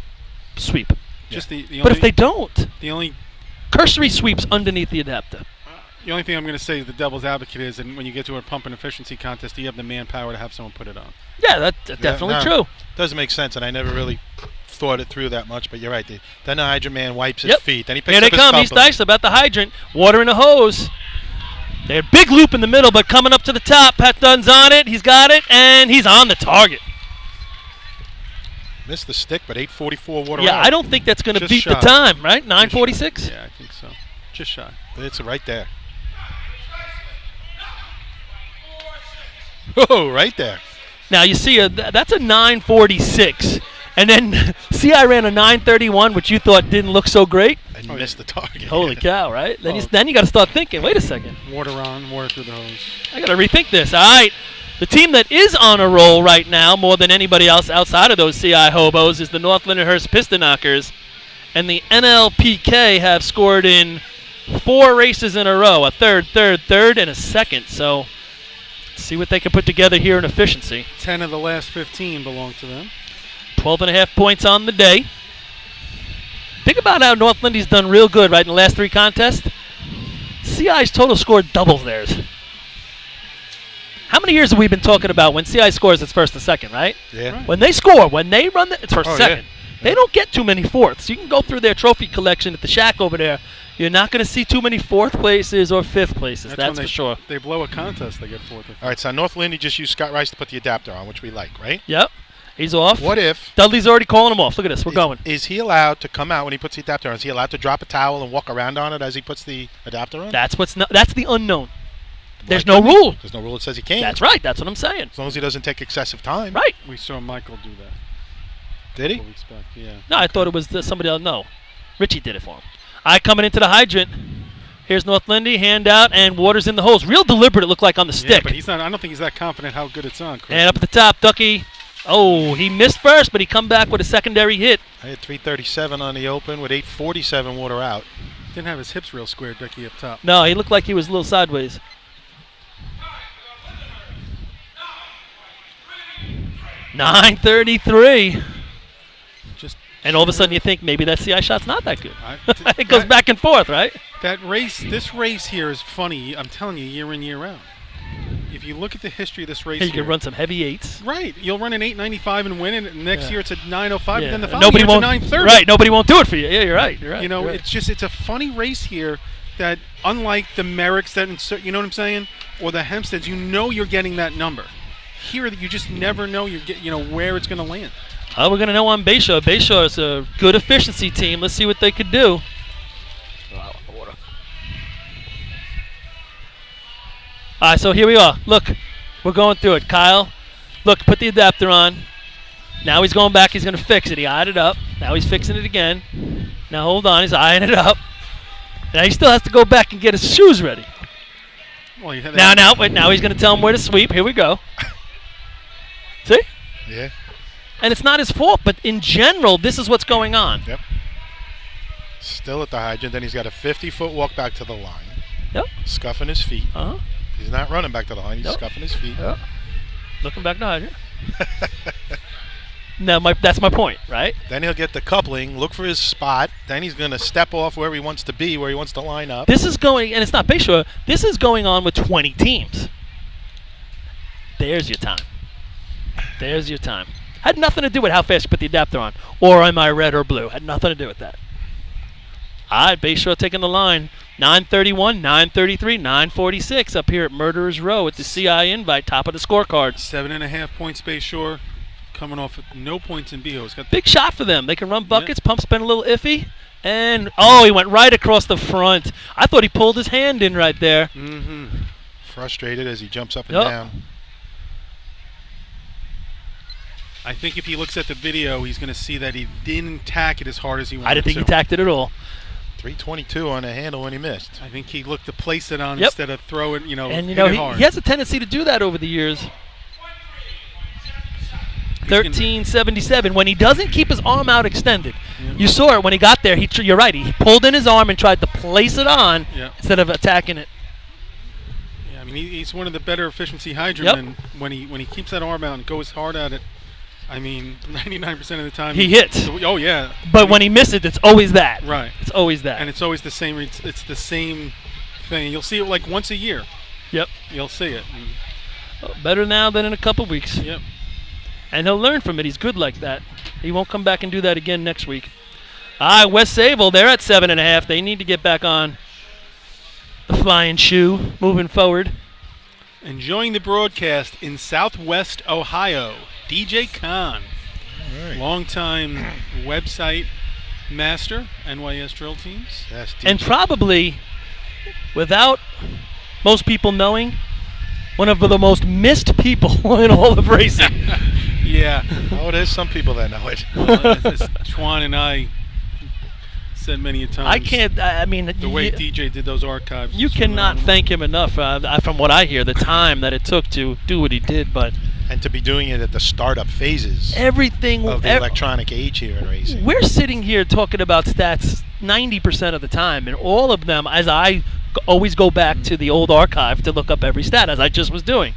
[SPEAKER 2] sweep.
[SPEAKER 5] Just the
[SPEAKER 2] But if they don't,
[SPEAKER 5] the only
[SPEAKER 2] cursory sweeps underneath the adapter.
[SPEAKER 5] the only thing I'm going to say, the devil's advocate is, and when you get to a pump and efficiency contest, you have the manpower to have someone put it on.
[SPEAKER 2] Yeah, that's definitely true.
[SPEAKER 1] Doesn't make sense, and I never really thought it through that much. But you're right. Then the hydrant man wipes his
[SPEAKER 2] Yep.
[SPEAKER 1] feet. Then he picks
[SPEAKER 2] Here
[SPEAKER 1] up
[SPEAKER 2] they
[SPEAKER 1] his
[SPEAKER 2] come.
[SPEAKER 1] cup
[SPEAKER 2] He's nice about the hydrant. Water in the hose. They had a big loop in the middle, but coming up to the top, Pat Dunn's on it. He's got it, and he's on the target.
[SPEAKER 1] Missed the stick, but 8:44 water
[SPEAKER 2] Yeah,
[SPEAKER 1] out.
[SPEAKER 2] I don't think that's going to
[SPEAKER 5] Just
[SPEAKER 2] beat
[SPEAKER 5] shy.
[SPEAKER 2] the time, right? 9:46?
[SPEAKER 5] Yeah, I think so. Just shy.
[SPEAKER 1] It's right there. Oh, right there.
[SPEAKER 2] Now, you see, that's a 9:46. And then CI ran a 9:31, which you thought didn't look so great.
[SPEAKER 1] And missed the target.
[SPEAKER 2] Holy cow, right? Then you got to start thinking, wait a second.
[SPEAKER 5] Water on, water through the hose.
[SPEAKER 2] I got to rethink this. All right. The team that is on a roll right now, more than anybody else outside of those CI hobos, is the North Lindenhurst Piston Knockers. And the NLPK have scored in 4 races in a row, a third, and a second. So let's see what they can put together here in efficiency.
[SPEAKER 5] 10 of the last 15 belong to them.
[SPEAKER 2] 12.5 points on the day. Think about how North Lindy's done real good, right, in the last 3 contests. CI's total score doubles theirs. How many years have we been talking about when CI scores it's first and second, right?
[SPEAKER 1] Yeah.
[SPEAKER 5] Right.
[SPEAKER 2] When they score, when they run, it's first and
[SPEAKER 1] Oh, yeah.
[SPEAKER 2] second. They don't get too many fourths. You can go through their trophy collection at the shack over there. You're not going to see too many 4th places or 5th places, that's
[SPEAKER 5] when
[SPEAKER 2] for sure.
[SPEAKER 5] They blow a contest, they get 4th or 5th.
[SPEAKER 1] All right, so North Lindy just used Scott Rice to put the adapter on, which we like, right?
[SPEAKER 2] Yep. He's off.
[SPEAKER 1] What if
[SPEAKER 2] Dudley's already calling him off. Look at this. We're going.
[SPEAKER 1] Is he allowed to come out when he puts the adapter on? Is he allowed to drop a towel and walk around on it as he puts the adapter on?
[SPEAKER 2] That's the unknown. There's
[SPEAKER 1] Why
[SPEAKER 2] no
[SPEAKER 1] couldn't he?
[SPEAKER 2] rule.
[SPEAKER 1] There's no rule that says he can't.
[SPEAKER 2] That's right. That's what I'm saying.
[SPEAKER 1] As long as he doesn't take excessive time.
[SPEAKER 2] Right.
[SPEAKER 5] We saw Michael do that.
[SPEAKER 1] Did he?
[SPEAKER 5] What we expect, yeah.
[SPEAKER 2] No, I thought it was somebody else. No. Richie did it for him. All right, coming into the hydrant. Here's North Lindy, hand out, and water's in the hose. Real deliberate, it looked like, on the
[SPEAKER 5] Yeah,
[SPEAKER 2] stick.
[SPEAKER 5] but he's not. I don't think he's that confident how good it's on, Chris.
[SPEAKER 2] And up at the top, Ducky. Oh, he missed first, but he come back with a secondary hit.
[SPEAKER 1] I had 337 on the open with 847 water out.
[SPEAKER 5] Didn't have his hips real square, Ducky, up top.
[SPEAKER 2] No, he looked like he was a little sideways. .933. And all of a sudden you think maybe that CI shot's not that good. It goes back and forth, right?
[SPEAKER 5] This race here is funny, I'm telling you, year in, year out. If you look at the history of this race
[SPEAKER 2] You can run some heavy 8s.
[SPEAKER 5] Right. You'll run an 895 and win it. Next year it's a 905,
[SPEAKER 2] Yeah.
[SPEAKER 5] and then the
[SPEAKER 2] And
[SPEAKER 5] following year it's a
[SPEAKER 2] won't,
[SPEAKER 5] 930.
[SPEAKER 2] Right, nobody won't do it for you. Yeah, you're right. You're right.
[SPEAKER 5] You know,
[SPEAKER 2] you're right.
[SPEAKER 5] it's a funny race here that, unlike the Merricks that insert, you know what I'm saying, or the Hempsteads, you know you're getting that number. Here, you just never know where it's going to land.
[SPEAKER 2] We're going to know on Bayshore. Bayshore is a good efficiency team. Let's see what they could do. All right, so here we are. Look, we're going through it. Kyle, look, put the adapter on. Now he's going back. He's going to fix it. He eyed it up. Now he's fixing it again. Now hold on. He's eyeing it up. Now he still has to go back and get his shoes ready.
[SPEAKER 5] Well, you had
[SPEAKER 2] Now he's going to tell him where to sweep. Here we go. See?
[SPEAKER 1] Yeah.
[SPEAKER 2] And it's not his fault, but in general, this is what's going on.
[SPEAKER 1] Yep. Still at the hydrant. Then he's got a 50-foot walk back to the line.
[SPEAKER 2] Yep.
[SPEAKER 1] Scuffing his feet.
[SPEAKER 2] Uh-huh.
[SPEAKER 1] He's not running back to the line. He's
[SPEAKER 2] Nope.
[SPEAKER 1] scuffing his feet.
[SPEAKER 2] Yep. Looking back to hydrant. No, that's my point, right?
[SPEAKER 1] Then he'll get the coupling, look for his spot. Then he's going to step off where he wants to be, where he wants to line up.
[SPEAKER 2] This is going, and it's not Bayshore, this is going on with 20 teams. There's your time. There's your time. Had nothing to do with how fast you put the adapter on. Or am I red or blue? Had nothing to do with that. All right, Bayshore taking the line. 931, 933, 946 up here at Murderers Row at the CI Invite, top of the scorecard.
[SPEAKER 5] 7.5 points Bayshore, coming off with no points in BO.
[SPEAKER 2] Big shot for them. They can run buckets. Pump's been a little iffy. And, oh, he went right across the front. I thought he pulled his hand in right there.
[SPEAKER 5] Mm-hmm.
[SPEAKER 1] Frustrated as he jumps up and
[SPEAKER 2] Yep.
[SPEAKER 1] down.
[SPEAKER 5] I think if he looks at the video, he's going to see that he didn't tack it as hard as he wanted
[SPEAKER 2] I didn't think
[SPEAKER 5] to.
[SPEAKER 2] he tacked it at all.
[SPEAKER 1] 322 on the handle when he missed.
[SPEAKER 5] I think he looked to place it on
[SPEAKER 2] Yep.
[SPEAKER 5] instead of throw it,
[SPEAKER 2] And,
[SPEAKER 5] hit it
[SPEAKER 2] he
[SPEAKER 5] hard.
[SPEAKER 2] has a tendency to do that over the years. 1377. When he doesn't keep his arm out extended, you saw it when he got there. You're right. He pulled in his arm and tried to place it on instead of attacking it.
[SPEAKER 5] Yeah, I mean, he's one of the better efficiency hydromen.
[SPEAKER 2] Yep.
[SPEAKER 5] When he keeps that arm out and goes hard at it, I mean, 99% of the time
[SPEAKER 2] He hits.
[SPEAKER 5] Oh yeah.
[SPEAKER 2] But when he misses, it's always that.
[SPEAKER 5] Right.
[SPEAKER 2] It's always that.
[SPEAKER 5] And it's always the same. It's the same thing. You'll see it like once a year.
[SPEAKER 2] Yep.
[SPEAKER 5] You'll see it.
[SPEAKER 2] Better now than in a couple weeks.
[SPEAKER 5] Yep.
[SPEAKER 2] And he'll learn from it. He's good like that. He won't come back and do that again next week. West Sable, they're at 7.5. They need to get back on the flying shoe moving forward.
[SPEAKER 5] Enjoying the broadcast in Southwest Ohio, DJ Khan, longtime website master, NYS Drill Teams.
[SPEAKER 1] Yes,
[SPEAKER 2] And probably, without most people knowing, one of the most missed people in all of racing.
[SPEAKER 5] Yeah.
[SPEAKER 1] Oh, there's some people that know it.
[SPEAKER 5] As Twan and I said many a times.
[SPEAKER 2] I can't, I mean,
[SPEAKER 5] The way DJ did those archives.
[SPEAKER 2] you
[SPEAKER 5] was
[SPEAKER 2] cannot
[SPEAKER 5] phenomenal.
[SPEAKER 2] thank him enough, from what I hear, the time that it took to do what he did, but
[SPEAKER 1] And to be doing it at the startup phases
[SPEAKER 2] everything,
[SPEAKER 1] of the electronic age here in racing.
[SPEAKER 2] we're sitting here talking about stats 90% of the time, and all of them, as I always go back to the old archive to look up every stat, as I just was doing.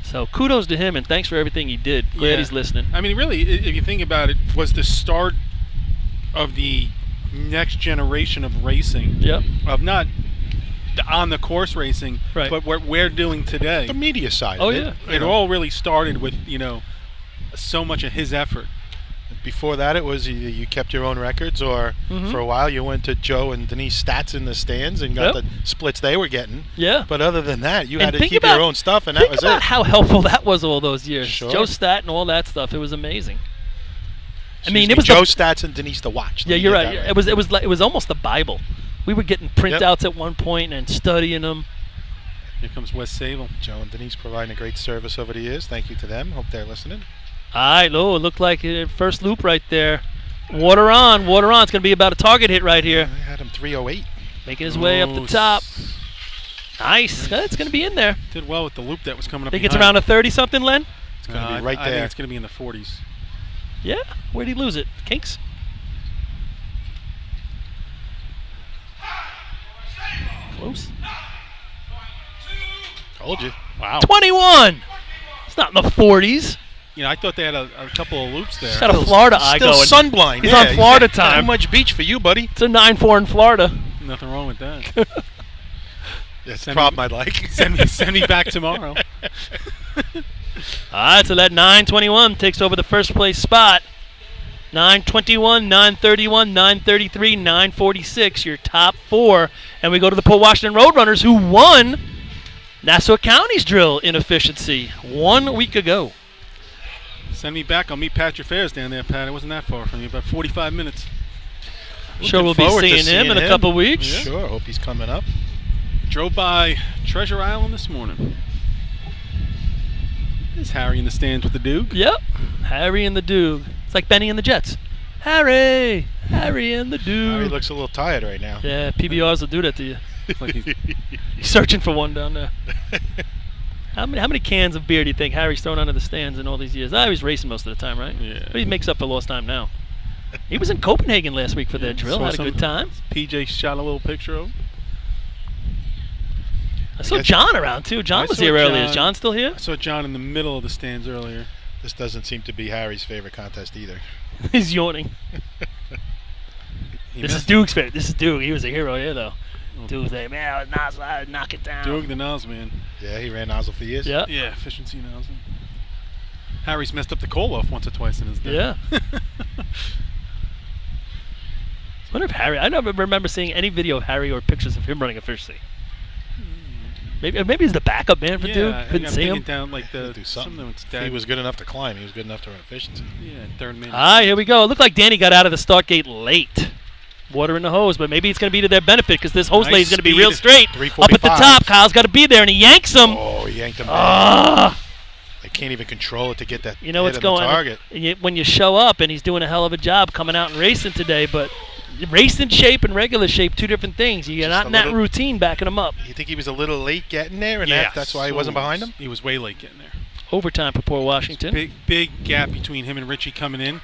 [SPEAKER 2] So kudos to him, and thanks for everything he did. Glad
[SPEAKER 5] Yeah.
[SPEAKER 2] he's listening.
[SPEAKER 5] I mean, really, if you think about it, was the start of the next generation of racing.
[SPEAKER 2] Yep.
[SPEAKER 5] Of not on the course racing,
[SPEAKER 2] Right.
[SPEAKER 5] but what we're doing today.
[SPEAKER 1] The media side
[SPEAKER 2] Oh,
[SPEAKER 1] of it.
[SPEAKER 2] yeah.
[SPEAKER 5] It all really started with, so much of his effort.
[SPEAKER 1] Before that, it was either you kept your own records, or
[SPEAKER 2] Mhm.
[SPEAKER 1] for a while you went to Joe and Denise Stats in the stands and got
[SPEAKER 2] Yep.
[SPEAKER 1] the splits they were getting.
[SPEAKER 2] Yeah.
[SPEAKER 1] But other than that, you
[SPEAKER 2] And
[SPEAKER 1] had to
[SPEAKER 2] think
[SPEAKER 1] keep
[SPEAKER 2] about-
[SPEAKER 1] your own stuff, and that
[SPEAKER 2] Think
[SPEAKER 1] was
[SPEAKER 2] about
[SPEAKER 1] it.
[SPEAKER 2] how helpful that was all those years.
[SPEAKER 1] Sure.
[SPEAKER 2] Joe Stat and all that stuff. It was amazing.
[SPEAKER 1] Excuse
[SPEAKER 2] mean,
[SPEAKER 1] me,
[SPEAKER 2] it was
[SPEAKER 1] Joe Stats and Denise to watch.
[SPEAKER 2] Yeah,
[SPEAKER 1] Let me
[SPEAKER 2] you're
[SPEAKER 1] get
[SPEAKER 2] right.
[SPEAKER 1] that
[SPEAKER 2] It was almost the Bible. We were getting printouts at one point and studying them.
[SPEAKER 5] Here comes West Sable.
[SPEAKER 1] Joe and Denise providing a great service over the years. Thank you to them. Hope they're listening.
[SPEAKER 2] All right, it looked like first loop right there. Water on. It's going to be about a target hit right here.
[SPEAKER 1] I had him 308.
[SPEAKER 2] Making his way up the top. Nice. That's going to be in there.
[SPEAKER 5] Did well with the loop that was coming up.
[SPEAKER 2] Think it's
[SPEAKER 5] behind.
[SPEAKER 2] around a 30-something, Len?
[SPEAKER 1] It's going to be right
[SPEAKER 5] I
[SPEAKER 1] there.
[SPEAKER 5] think it's going to be in the 40s.
[SPEAKER 2] Yeah. Where'd he lose it? Kinks? Close.
[SPEAKER 1] Told you.
[SPEAKER 5] Wow.
[SPEAKER 2] 21. It's not in the 40s.
[SPEAKER 5] I thought they had a couple of loops there.
[SPEAKER 2] He's got a Florida eye
[SPEAKER 1] Still
[SPEAKER 2] going.
[SPEAKER 1] sunblind.
[SPEAKER 2] He's
[SPEAKER 1] yeah,
[SPEAKER 2] on Florida
[SPEAKER 1] Not
[SPEAKER 2] time.
[SPEAKER 1] much beach for you, buddy.
[SPEAKER 2] It's a 9-4 in Florida.
[SPEAKER 5] Nothing wrong with that.
[SPEAKER 1] That's the
[SPEAKER 5] Send
[SPEAKER 1] problem
[SPEAKER 5] me-
[SPEAKER 1] I'd like.
[SPEAKER 5] send me back tomorrow.
[SPEAKER 2] All right, so that 921 takes over the first place spot. 921, 931, 933, 946, your top four. And we go to the Port Washington Roadrunners, who won Nassau County's drill in efficiency 1 week ago.
[SPEAKER 5] Send me back. I'll meet Patrick Fairs down there, Pat. It wasn't that far from you, about 45 minutes.
[SPEAKER 2] Sure, we'll be
[SPEAKER 1] Forward to
[SPEAKER 2] seeing him in a couple weeks.
[SPEAKER 1] Sure. Hope he's coming up.
[SPEAKER 5] Drove by Treasure Island this morning. There's Harry in the stands with the Duke.
[SPEAKER 2] Yep, Harry and the Duke. It's like Benny and the Jets. Harry and the Duke.
[SPEAKER 1] Harry looks a little tired right now.
[SPEAKER 2] Yeah, PBRs will do that to you.
[SPEAKER 5] It's like he's
[SPEAKER 2] He's searching for one down there. How many cans of beer do you think Harry's thrown under the stands in all these years? He was racing most of the time, right?
[SPEAKER 5] Yeah.
[SPEAKER 2] But he makes up for lost time now. He was in Copenhagen last week for their drill.
[SPEAKER 5] Saw
[SPEAKER 2] Had a
[SPEAKER 5] some-
[SPEAKER 2] good time.
[SPEAKER 5] PJ shot a little picture of him.
[SPEAKER 2] I saw
[SPEAKER 1] guess-
[SPEAKER 2] John around too. John
[SPEAKER 5] I
[SPEAKER 2] was
[SPEAKER 5] saw
[SPEAKER 2] here earlier. Is
[SPEAKER 5] John.
[SPEAKER 2] John still here?
[SPEAKER 5] I saw John in the middle of the stands earlier.
[SPEAKER 1] This doesn't seem to be Harry's favorite contest either.
[SPEAKER 2] He's yawning.
[SPEAKER 5] He
[SPEAKER 2] This is
[SPEAKER 5] missed
[SPEAKER 2] Duke's favorite. This is Duke. He was a hero here though. Duke's like, man, I was nice. I would knock it down.
[SPEAKER 5] Duke the Nose man.
[SPEAKER 1] Yeah, he ran nozzle for years.
[SPEAKER 2] Yeah.
[SPEAKER 5] Yeah, efficiency Nose. Harry's messed up the coal-off once or twice in his day.
[SPEAKER 2] Yeah. I wonder if Harry. I never remember seeing any video of Harry or pictures of him running efficiency. Maybe he's the backup man for Duke.
[SPEAKER 5] I
[SPEAKER 2] Couldn't
[SPEAKER 5] think
[SPEAKER 2] see
[SPEAKER 5] I'm
[SPEAKER 2] him.
[SPEAKER 5] thinking down like
[SPEAKER 1] He'll
[SPEAKER 5] the
[SPEAKER 1] do something.
[SPEAKER 5] something with
[SPEAKER 1] If he was good enough to climb, he was good enough to run efficiency.
[SPEAKER 5] Yeah, third man.
[SPEAKER 2] All right, here we go. It looked like Danny got out of the start gate late. Water in the hose, but maybe it's going to be to their benefit because this hose
[SPEAKER 5] Nice
[SPEAKER 2] lane is going to be
[SPEAKER 5] speed.
[SPEAKER 2] real straight. Up at the
[SPEAKER 1] 345.
[SPEAKER 2] top, Kyle's got to be there, and he yanks him.
[SPEAKER 1] Oh, he yanked him back.
[SPEAKER 2] Ah.
[SPEAKER 1] They can't even control it to get that
[SPEAKER 2] You know
[SPEAKER 1] hit
[SPEAKER 2] what's
[SPEAKER 1] on the
[SPEAKER 2] going
[SPEAKER 1] target.
[SPEAKER 2] when you show up, and he's doing a hell of a job coming out and racing today, but racing shape and regular shape, two different things. You're
[SPEAKER 1] Just
[SPEAKER 2] not
[SPEAKER 1] a
[SPEAKER 2] in that
[SPEAKER 1] little-
[SPEAKER 2] routine backing him up.
[SPEAKER 1] You think he was a little late getting there, and
[SPEAKER 5] Yes.
[SPEAKER 1] that's why he wasn't behind him?
[SPEAKER 5] He was way late getting there.
[SPEAKER 2] Overtime for poor Washington.
[SPEAKER 5] Big gap between him and Richie coming in.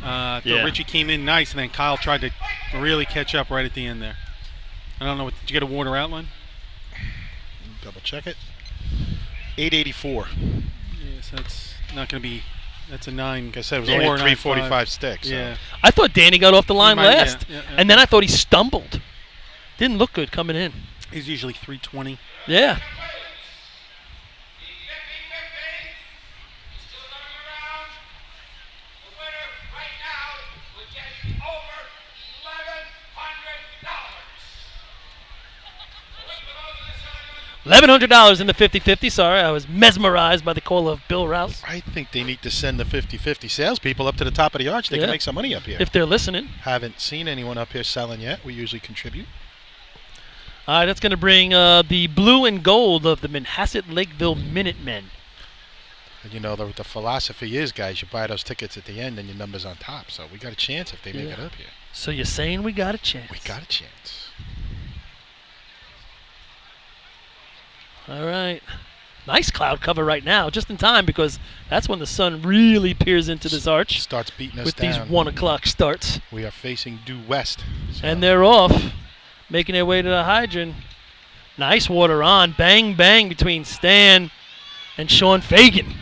[SPEAKER 2] Yeah.
[SPEAKER 5] Richie came in nice, and then Kyle tried to really catch up right at the end there. I don't know. Did you get a water outline?
[SPEAKER 1] Double check it. 884.
[SPEAKER 5] Yes, that's not going to be. That's a 9.
[SPEAKER 1] Like I said, it was
[SPEAKER 5] Yeah.
[SPEAKER 1] only a
[SPEAKER 5] 4.95.
[SPEAKER 1] 345 stick. So.
[SPEAKER 5] Yeah.
[SPEAKER 2] I thought Danny got off the line
[SPEAKER 5] might, yeah,
[SPEAKER 2] last,
[SPEAKER 5] yeah.
[SPEAKER 2] and then I thought he stumbled. Didn't look good coming in.
[SPEAKER 5] He's usually 320.
[SPEAKER 2] Yeah. $1,100 in the 50-50. Sorry, I was mesmerized by the call of Bill Rouse.
[SPEAKER 1] I think they need to send the 50-50 salespeople up to the top of the arch. They
[SPEAKER 2] Yeah.
[SPEAKER 1] can make some money up here.
[SPEAKER 2] If they're listening.
[SPEAKER 1] Haven't seen anyone up here selling yet. We usually contribute.
[SPEAKER 2] All right, that's going to bring the blue and gold of the Manhasset Lakeville Minutemen.
[SPEAKER 1] And you know, the philosophy is, guys, you buy those tickets at the end and your number's on top. So we got a chance if they make
[SPEAKER 2] Yeah.
[SPEAKER 1] it up here.
[SPEAKER 2] So you're saying we got a chance?
[SPEAKER 1] We got a chance.
[SPEAKER 2] All right. Nice cloud cover right now, just in time because that's when the sun really peers into this arch
[SPEAKER 1] Starts beating us
[SPEAKER 2] with
[SPEAKER 1] down.
[SPEAKER 2] these 1 o'clock starts.
[SPEAKER 1] We are facing due west. So
[SPEAKER 2] And they're off, making their way to the hydrant. Nice water on. Bang, bang between Stan and Sean Fagan.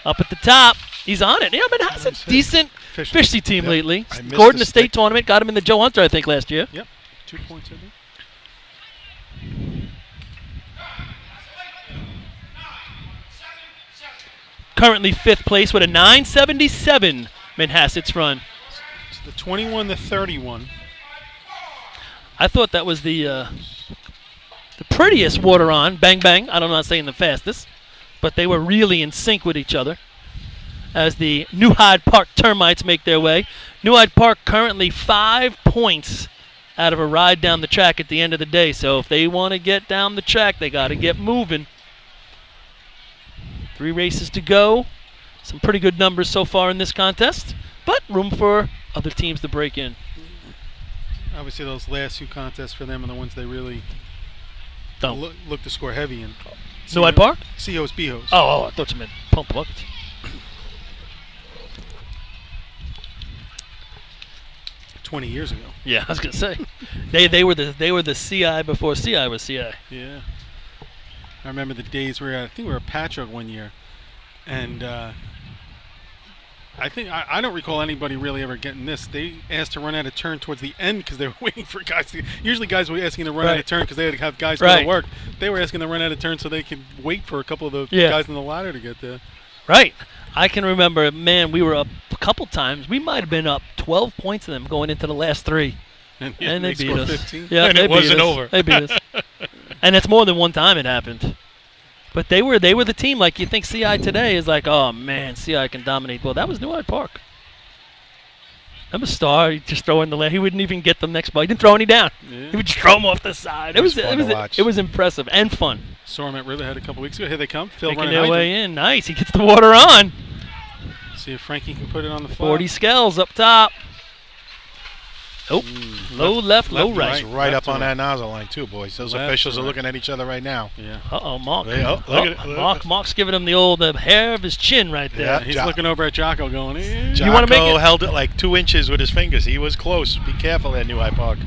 [SPEAKER 2] Up at the top. He's on it. Yeah, but has a
[SPEAKER 1] That's it.
[SPEAKER 2] decent
[SPEAKER 5] Fishy.
[SPEAKER 2] fishy team
[SPEAKER 1] Yep.
[SPEAKER 2] lately.
[SPEAKER 1] I missed
[SPEAKER 2] Scored in
[SPEAKER 1] the
[SPEAKER 2] the state
[SPEAKER 1] stick.
[SPEAKER 2] tournament. Got him in the Joe Hunter, I think, last year.
[SPEAKER 5] Yep. 2 points, I think.
[SPEAKER 2] Currently 5th place with a 977 Manhasset's run.
[SPEAKER 5] It's the 21 to 31.
[SPEAKER 2] I thought that was the prettiest water on. Bang, bang. I'm not saying the fastest, but they were really in sync with each other as the New Hyde Park Termites make their way. New Hyde Park currently 5 points out of a ride down the track at the end of the day. So if they want to get down the track, they got to get moving. 3 races to go. Some pretty good numbers so far in this contest, but room for other teams to break in.
[SPEAKER 5] Obviously, those last 2 contests for them are the ones they really
[SPEAKER 2] Don't.
[SPEAKER 5] look to score heavy in.
[SPEAKER 2] New Hyde Park?
[SPEAKER 5] COs, BOs.
[SPEAKER 2] Oh, I thought you meant pump buckets.
[SPEAKER 5] 20 years ago.
[SPEAKER 2] Yeah, I was gonna say, they were the CI before CI was CI.
[SPEAKER 5] Yeah. I remember the days where I think we were at Patchogue one year, and I don't recall anybody really ever getting this. They asked to run out of turn towards the end because they were waiting for guys to. Usually, guys were asking to run out
[SPEAKER 2] Right.
[SPEAKER 5] of turn because they had to have guys go
[SPEAKER 2] Right.
[SPEAKER 5] to work. They were asking to run out of turn so they could wait for a couple of the
[SPEAKER 2] Yeah.
[SPEAKER 5] guys in the ladder to get there.
[SPEAKER 2] Right. I can remember, man, we were up a couple times. We might have been up 12 points of them going into the last 3.
[SPEAKER 5] And,
[SPEAKER 2] And they beat
[SPEAKER 5] scored
[SPEAKER 2] us.
[SPEAKER 5] 15.
[SPEAKER 2] Yeah,
[SPEAKER 1] And
[SPEAKER 2] they
[SPEAKER 1] it
[SPEAKER 2] beat
[SPEAKER 1] wasn't
[SPEAKER 2] us.
[SPEAKER 1] over.
[SPEAKER 2] They beat us. And that's more than one time it happened. But they were the team. Like you think CI today is like, oh man, CI can dominate. Well, that was New Hyde Park. I'm a star. He'd just throw in the lane. He wouldn't even get them next ball. He didn't throw any down.
[SPEAKER 5] Yeah.
[SPEAKER 2] He would just throw them off the side.
[SPEAKER 1] It was fun to watch.
[SPEAKER 2] It was impressive and fun.
[SPEAKER 5] Saw him at Riverhead a couple weeks ago. Here they come. Phil
[SPEAKER 2] Making
[SPEAKER 5] running
[SPEAKER 2] their
[SPEAKER 5] hydrant.
[SPEAKER 2] way in. Nice. He gets the water on.
[SPEAKER 5] See if Frankie can put it on the
[SPEAKER 2] 40
[SPEAKER 5] flat.
[SPEAKER 2] scales up top. Oh, low left, low
[SPEAKER 5] left,
[SPEAKER 2] right.
[SPEAKER 1] It's right
[SPEAKER 5] Left
[SPEAKER 1] up on
[SPEAKER 5] to
[SPEAKER 1] that nozzle line, too, boys. Those
[SPEAKER 5] Left
[SPEAKER 1] officials
[SPEAKER 5] to
[SPEAKER 1] are
[SPEAKER 5] right.
[SPEAKER 1] looking at each other right now.
[SPEAKER 5] Yeah.
[SPEAKER 2] Uh-oh, Mark.
[SPEAKER 1] Hey, oh, look at it.
[SPEAKER 2] Mark's giving him the old hair of his chin right there.
[SPEAKER 1] Yeah.
[SPEAKER 5] He's
[SPEAKER 1] Jo-
[SPEAKER 5] looking over at Jocko going, eh.
[SPEAKER 2] You wanna make
[SPEAKER 1] Jocko
[SPEAKER 2] it?
[SPEAKER 1] held it like 2 inches with his fingers. He was close. Be careful there, New Hyde Park.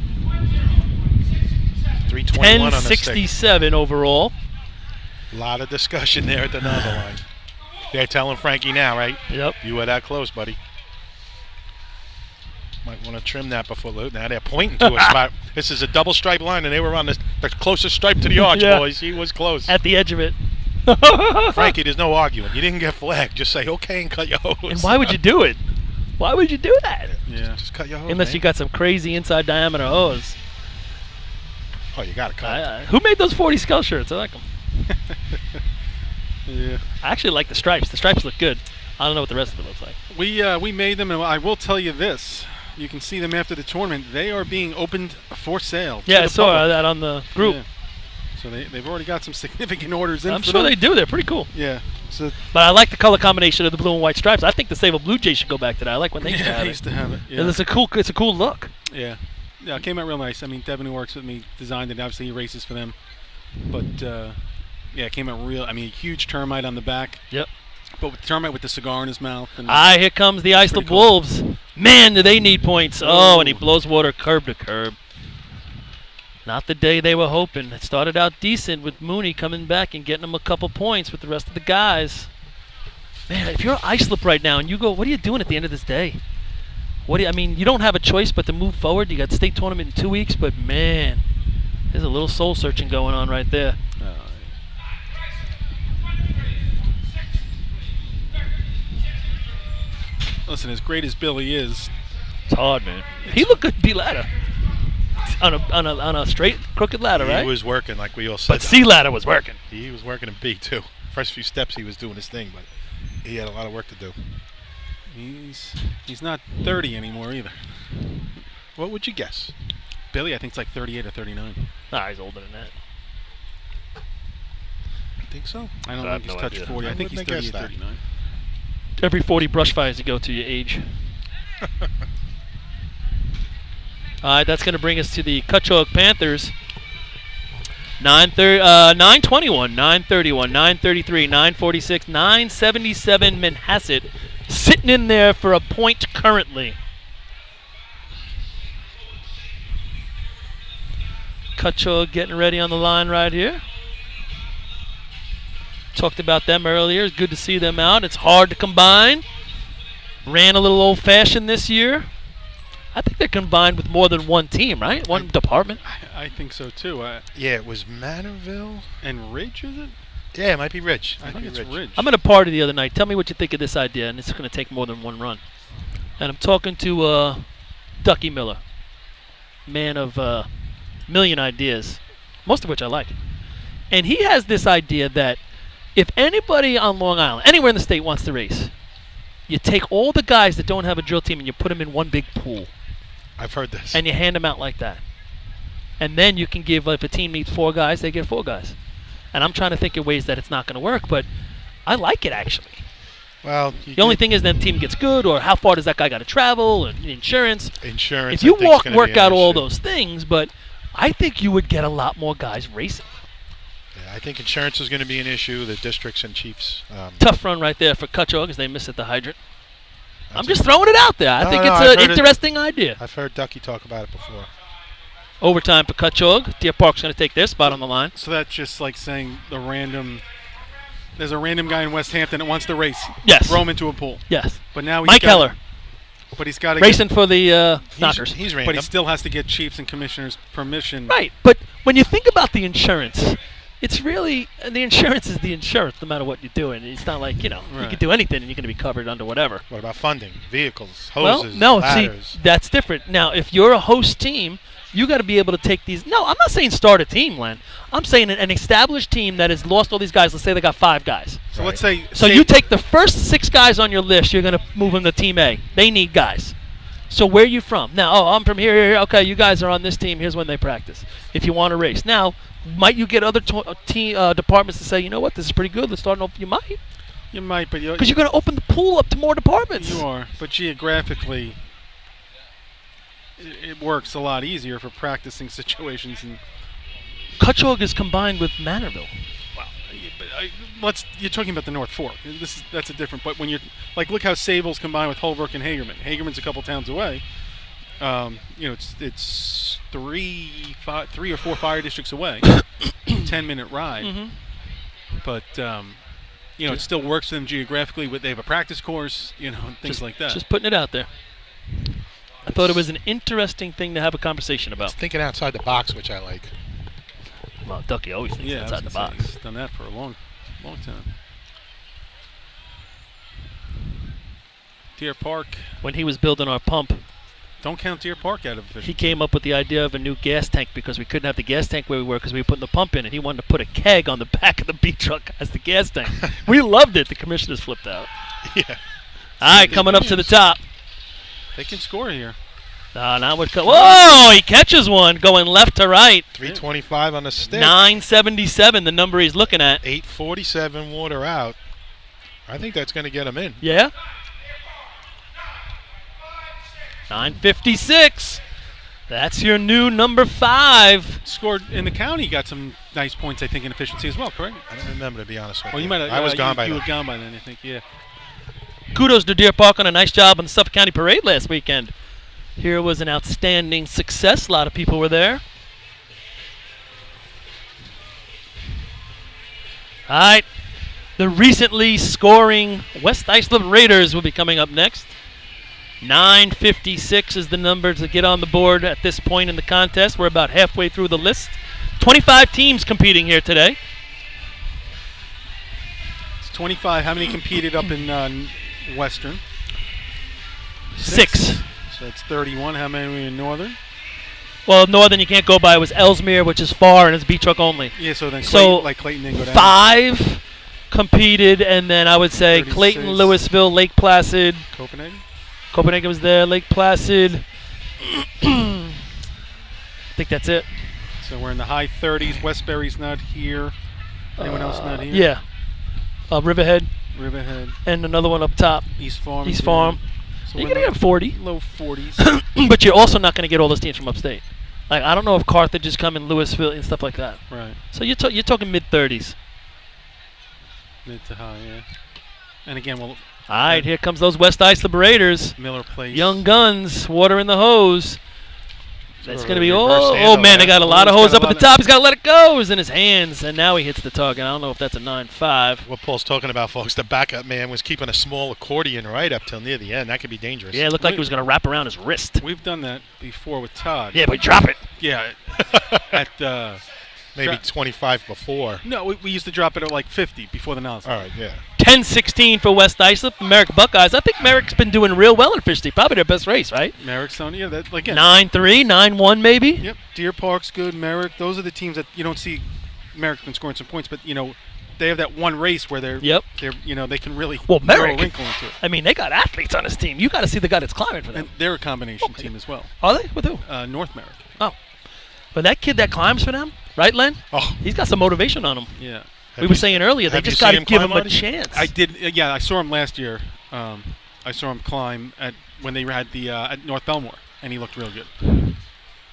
[SPEAKER 1] 321 on the stick.
[SPEAKER 2] 1067 overall.
[SPEAKER 1] A lot of discussion there at the nozzle line. They're telling Frankie now, right?
[SPEAKER 2] Yep.
[SPEAKER 1] You were that close, buddy. Might want to trim that before. Now they're pointing to a spot. This is a double stripe line, and they were on the closest stripe to the arch,
[SPEAKER 2] Yeah.
[SPEAKER 1] boys. He was close.
[SPEAKER 2] At the edge of it.
[SPEAKER 1] Frankie, there's no arguing. You didn't get flagged. Just say, okay, and cut your hose.
[SPEAKER 2] And why would you do it? Why would you do that?
[SPEAKER 5] Yeah.
[SPEAKER 1] Just cut your hose,
[SPEAKER 2] Unless
[SPEAKER 1] man.
[SPEAKER 2] you got some crazy inside diameter hose.
[SPEAKER 1] Oh, you got to cut it.
[SPEAKER 2] Who made those 40 skull shirts? I like them.
[SPEAKER 5] Yeah.
[SPEAKER 2] I actually like the stripes. The stripes look good. I don't know what the rest of it looks like.
[SPEAKER 5] We made them, and I will tell you this. You can see them after the tournament. They are being opened for sale. to
[SPEAKER 2] Yeah, I
[SPEAKER 5] the
[SPEAKER 2] saw
[SPEAKER 5] public.
[SPEAKER 2] that on the group.
[SPEAKER 5] Yeah. So they've already got some significant orders in.
[SPEAKER 2] I'm
[SPEAKER 5] for
[SPEAKER 2] sure
[SPEAKER 5] them.
[SPEAKER 2] they do. They're pretty cool.
[SPEAKER 5] Yeah. So
[SPEAKER 2] But I like the color combination of the blue and white stripes. I think the Sable Blue Jays should go back to that. I like when they used to
[SPEAKER 5] yeah,
[SPEAKER 2] have
[SPEAKER 5] I
[SPEAKER 2] it.
[SPEAKER 5] used to have it. Yeah.
[SPEAKER 2] It's a cool look.
[SPEAKER 5] Yeah. Yeah, it came out real nice. I mean, Devin, who works with me, designed it. Obviously, he races for them. But, yeah, it came out real. I mean, a huge termite on the back.
[SPEAKER 2] Yep.
[SPEAKER 5] But with the termite with the cigar in his mouth. And
[SPEAKER 2] Here comes the Islip
[SPEAKER 5] cool.
[SPEAKER 2] Wolves. Man, do they need points. Oh, and he
[SPEAKER 5] Ooh.
[SPEAKER 2] blows water curb to curb. Not the day they were hoping. It started out decent with Mooney coming back and getting them a couple points with the rest of the guys. Man, if you're Islip right now and you go, what are you doing at the end of this day? I mean, you don't have a choice but to move forward. You got the state tournament in 2 weeks, but man, there's a little soul searching going on right there.
[SPEAKER 5] Listen, as great as Billy is,
[SPEAKER 2] It's hard, man. He looked good B ladder. On a straight, crooked ladder, right?
[SPEAKER 1] He was working, like we all said.
[SPEAKER 2] But C ladder was working.
[SPEAKER 1] He was working in B, too. First few steps, he was doing his thing, but he had a lot of work to do.
[SPEAKER 5] he's not 30 anymore either.
[SPEAKER 1] What would you guess?
[SPEAKER 5] Billy, I think, is like 38 or 39.
[SPEAKER 2] Nah, he's older than that.
[SPEAKER 1] I think so.
[SPEAKER 5] I don't
[SPEAKER 2] I have
[SPEAKER 5] think he's
[SPEAKER 2] no
[SPEAKER 5] touched
[SPEAKER 2] idea.
[SPEAKER 5] 40. I
[SPEAKER 1] I
[SPEAKER 5] think he's
[SPEAKER 1] wouldn't have
[SPEAKER 5] 38,
[SPEAKER 1] guessed that.
[SPEAKER 5] 39.
[SPEAKER 2] Every 40 brush fires you go to your age. All right, that's going to bring us to the Cutchogue Panthers. 921, 931, 933, 946, 977 Manhasset sitting in there for a point currently. Cutchogue getting ready on the line right here. Talked about them earlier. It's good to see them out. It's hard to combine. Ran a little old-fashioned this year. I think they're combined with more than one team, right? One department.
[SPEAKER 5] I think so, too.
[SPEAKER 1] Yeah, it was Manorville.
[SPEAKER 5] And Ridge, is it?
[SPEAKER 1] Yeah, it might be Ridge.
[SPEAKER 5] I think it's Ridge.
[SPEAKER 2] I'm at a party the other night. Tell me what you think of this idea, and it's going to take more than one run. And I'm talking to Ducky Miller, man of million ideas, most of which I like. And he has this idea that if anybody on Long Island, anywhere in the state wants to race, you take all the guys that don't have a drill team and you put them in one big pool.
[SPEAKER 1] I've heard this.
[SPEAKER 2] And you hand them out like that. And then you can give, if a team needs 4 guys, they get 4 guys. And I'm trying to think of ways that it's not going to work, but I like it actually.
[SPEAKER 1] Well,
[SPEAKER 2] The only thing is that the team gets good, or how far does that guy got to travel, and insurance.
[SPEAKER 1] insurance.
[SPEAKER 2] If you
[SPEAKER 1] I think, is gonna
[SPEAKER 2] work
[SPEAKER 1] be an
[SPEAKER 2] out all
[SPEAKER 1] issue.
[SPEAKER 2] those things, but I think you would get a lot more guys racing.
[SPEAKER 1] Yeah, I think insurance is going to be an issue. The districts and chiefs.
[SPEAKER 2] Tough run right there for Cutchogue as they miss at the hydrant. I'm
[SPEAKER 1] that's
[SPEAKER 2] just
[SPEAKER 1] a-
[SPEAKER 2] throwing it out there. I
[SPEAKER 1] No,
[SPEAKER 2] think
[SPEAKER 1] no,
[SPEAKER 2] it's
[SPEAKER 1] I've
[SPEAKER 2] an
[SPEAKER 1] heard it.
[SPEAKER 2] interesting idea.
[SPEAKER 1] I've heard Ducky talk about it before.
[SPEAKER 2] Overtime for Cutchogue. Deer Park's going to take their spot on the line.
[SPEAKER 5] So that's just like saying there's a random guy in West Hampton that wants to race.
[SPEAKER 2] Yes.
[SPEAKER 5] Throw him into a pool.
[SPEAKER 2] Yes.
[SPEAKER 5] But now
[SPEAKER 2] Mike Heller
[SPEAKER 5] But he's got to
[SPEAKER 2] racing for the Knockers.
[SPEAKER 1] He's
[SPEAKER 5] But
[SPEAKER 1] random.
[SPEAKER 5] he still has to get chiefs and commissioners' permission.
[SPEAKER 2] Right, but when you think about the insurance, it's really the insurance is the insurance no matter what you're doing. It's not like, you
[SPEAKER 5] Right.
[SPEAKER 2] can do anything and you're going to be covered under whatever.
[SPEAKER 1] What about funding, vehicles,
[SPEAKER 2] Well,
[SPEAKER 1] hoses,
[SPEAKER 2] no,
[SPEAKER 1] ladders?
[SPEAKER 2] see, that's different. Now, if you're a host team, you got to be able to take these. No, I'm not saying start a team, Len. I'm saying an established team that has lost all these guys. Let's say they got 5 guys.
[SPEAKER 5] So
[SPEAKER 1] Right.
[SPEAKER 5] let's say.
[SPEAKER 2] So you take the first 6 guys on your list, you're going to move them to Team A. They need guys. So where are you from? Now, I'm from here. Okay, you guys are on this team. Here's when they practice. If you want to race. Now, might you get other departments to say, you know what, this is pretty good. Let's start off. You might.
[SPEAKER 5] You might, but
[SPEAKER 2] Because you're going to open the pool up to more departments.
[SPEAKER 5] you are. But geographically, it works a lot easier for practicing situations. And
[SPEAKER 2] Cutchogue is combined with Manorville.
[SPEAKER 5] you're talking about the North Fork. That's a different. But when you're like, look how Sable's combined with Holbrook and Hagerman. Hagerman's a couple towns away. It's 3 or 4 fire districts away. 10-minute ride.
[SPEAKER 2] Mm-hmm.
[SPEAKER 5] But it still works for them geographically. But they have a practice course. Things like that.
[SPEAKER 2] Just putting it out there. I thought it was an interesting thing to have a conversation about.
[SPEAKER 1] Thinking outside the box, which I like.
[SPEAKER 2] Well, Ducky always thinks
[SPEAKER 5] Yeah,
[SPEAKER 2] outside the box.
[SPEAKER 5] He's done that for a long time. Deer Park.
[SPEAKER 2] When he was building our pump,
[SPEAKER 5] Don't count Deer Park out of
[SPEAKER 2] he
[SPEAKER 5] efficiency.
[SPEAKER 2] came up with the idea of a new gas tank because we couldn't have the gas tank where we were because we were putting the pump in, and he wanted to put a keg on the back of the beat truck as the gas tank. We loved it. The commissioners flipped out.
[SPEAKER 1] Yeah.
[SPEAKER 2] All right, coming up to the top.
[SPEAKER 5] They can score here.
[SPEAKER 2] Not what. Whoa! He catches one going left to right.
[SPEAKER 1] 325 on the stick.
[SPEAKER 2] 977, the number he's looking at.
[SPEAKER 1] 847 water out. I think that's going to get him in.
[SPEAKER 2] Yeah. 956. That's your new number 5.
[SPEAKER 5] Scored in the county, got some nice points, I think, in efficiency as well, correct?
[SPEAKER 1] I don't remember, to be honest with
[SPEAKER 5] Well,
[SPEAKER 1] you.
[SPEAKER 5] you might have.
[SPEAKER 1] I was gone by
[SPEAKER 5] You
[SPEAKER 1] then.
[SPEAKER 5] were gone by then, I think, yeah.
[SPEAKER 2] Kudos to Deer Park on a nice job on the Suffolk County Parade last weekend. Here was an outstanding success. A lot of people were there. All right. The recently scoring West Islip Raiders will be coming up next. 956 is the number to get on the board at this point in the contest. We're about halfway through the list. 25 teams competing here today.
[SPEAKER 5] It's 25. How many competed up in Western?
[SPEAKER 2] 6.
[SPEAKER 5] So that's 31. How many were in Northern?
[SPEAKER 2] Well, Northern you can't go by. It was Ellesmere, which is far, and it's beach truck only.
[SPEAKER 5] Yeah, so then
[SPEAKER 2] So,
[SPEAKER 5] Clayton didn't go down.
[SPEAKER 2] 5 competed, and then I would say
[SPEAKER 5] 36.
[SPEAKER 2] Clayton, Louisville, Lake Placid.
[SPEAKER 5] Copenhagen?
[SPEAKER 2] Was there, Lake Placid. I think that's it.
[SPEAKER 5] So we're in the high 30s. Westbury's not here. Anyone else not here?
[SPEAKER 2] Yeah. Riverhead,
[SPEAKER 5] Riverhead.
[SPEAKER 2] and another one up top.
[SPEAKER 5] East Farm.
[SPEAKER 2] East Farm.
[SPEAKER 5] So
[SPEAKER 2] You're
[SPEAKER 5] we're
[SPEAKER 2] going to get 40.
[SPEAKER 5] low 40s.
[SPEAKER 2] But you're also not going to get all those teams from upstate. Like, I don't know if Carthage is coming, Louisville, and stuff like that.
[SPEAKER 5] Right.
[SPEAKER 2] So you're talking mid-30s.
[SPEAKER 5] Mid to high, yeah. And again, well,
[SPEAKER 2] All right, here comes those West Islip Raiders.
[SPEAKER 5] Miller Place.
[SPEAKER 2] Young guns, water in the hose. That's
[SPEAKER 1] Sort
[SPEAKER 2] going to
[SPEAKER 1] of
[SPEAKER 2] be,
[SPEAKER 1] reverse
[SPEAKER 2] oh
[SPEAKER 1] handoff
[SPEAKER 2] man, they
[SPEAKER 1] there.
[SPEAKER 2] got a lot of
[SPEAKER 5] He's
[SPEAKER 2] hose
[SPEAKER 5] got
[SPEAKER 2] up
[SPEAKER 5] a
[SPEAKER 2] at the
[SPEAKER 5] lot
[SPEAKER 2] top. He's got to let it go. It was in his hands, and now he hits the target. I don't know if that's a 9.5.
[SPEAKER 1] What Paul's talking about, folks, the backup man was keeping a small accordion right up till near the end. That could be dangerous.
[SPEAKER 2] Yeah, it looked like it was going to wrap around his wrist.
[SPEAKER 5] We've done that before with Todd.
[SPEAKER 2] Yeah, but drop it.
[SPEAKER 5] Yeah. At
[SPEAKER 1] Maybe 25 before.
[SPEAKER 5] no, we used to drop it at like 50 before the nozzle.
[SPEAKER 1] All right, yeah.
[SPEAKER 2] 10-16 for West Islip, Merrick Buckeyes. I think Merrick's been doing real well in Fishley. Probably their best race, right?
[SPEAKER 5] Merrick's on, yeah, that again.
[SPEAKER 2] 9-3, 9-1 maybe.
[SPEAKER 5] Yep. Deer Park's good. Merrick. Those are the teams that you don't see. Merrick's been scoring some points, but they have that one race where they're they can really
[SPEAKER 2] Well,
[SPEAKER 5] throw a
[SPEAKER 2] Merrick.
[SPEAKER 5] wrinkle into it.
[SPEAKER 2] I mean, they got athletes on his team. You got to see the guy that's climbing for them.
[SPEAKER 5] And they're a combination team as well.
[SPEAKER 2] Are they? With who?
[SPEAKER 5] North Merrick.
[SPEAKER 2] Oh, but that kid that climbs for them, right, Len?
[SPEAKER 1] Oh,
[SPEAKER 2] He's got some motivation on him.
[SPEAKER 5] Yeah.
[SPEAKER 2] We were saying earlier, they
[SPEAKER 1] have you
[SPEAKER 2] just got to
[SPEAKER 1] seen him
[SPEAKER 2] give
[SPEAKER 1] climb,
[SPEAKER 2] him a
[SPEAKER 1] Marty?
[SPEAKER 2] chance.
[SPEAKER 5] I did. Yeah, I saw him last year. I saw him climb when they had the at North Belmore, and he looked real good.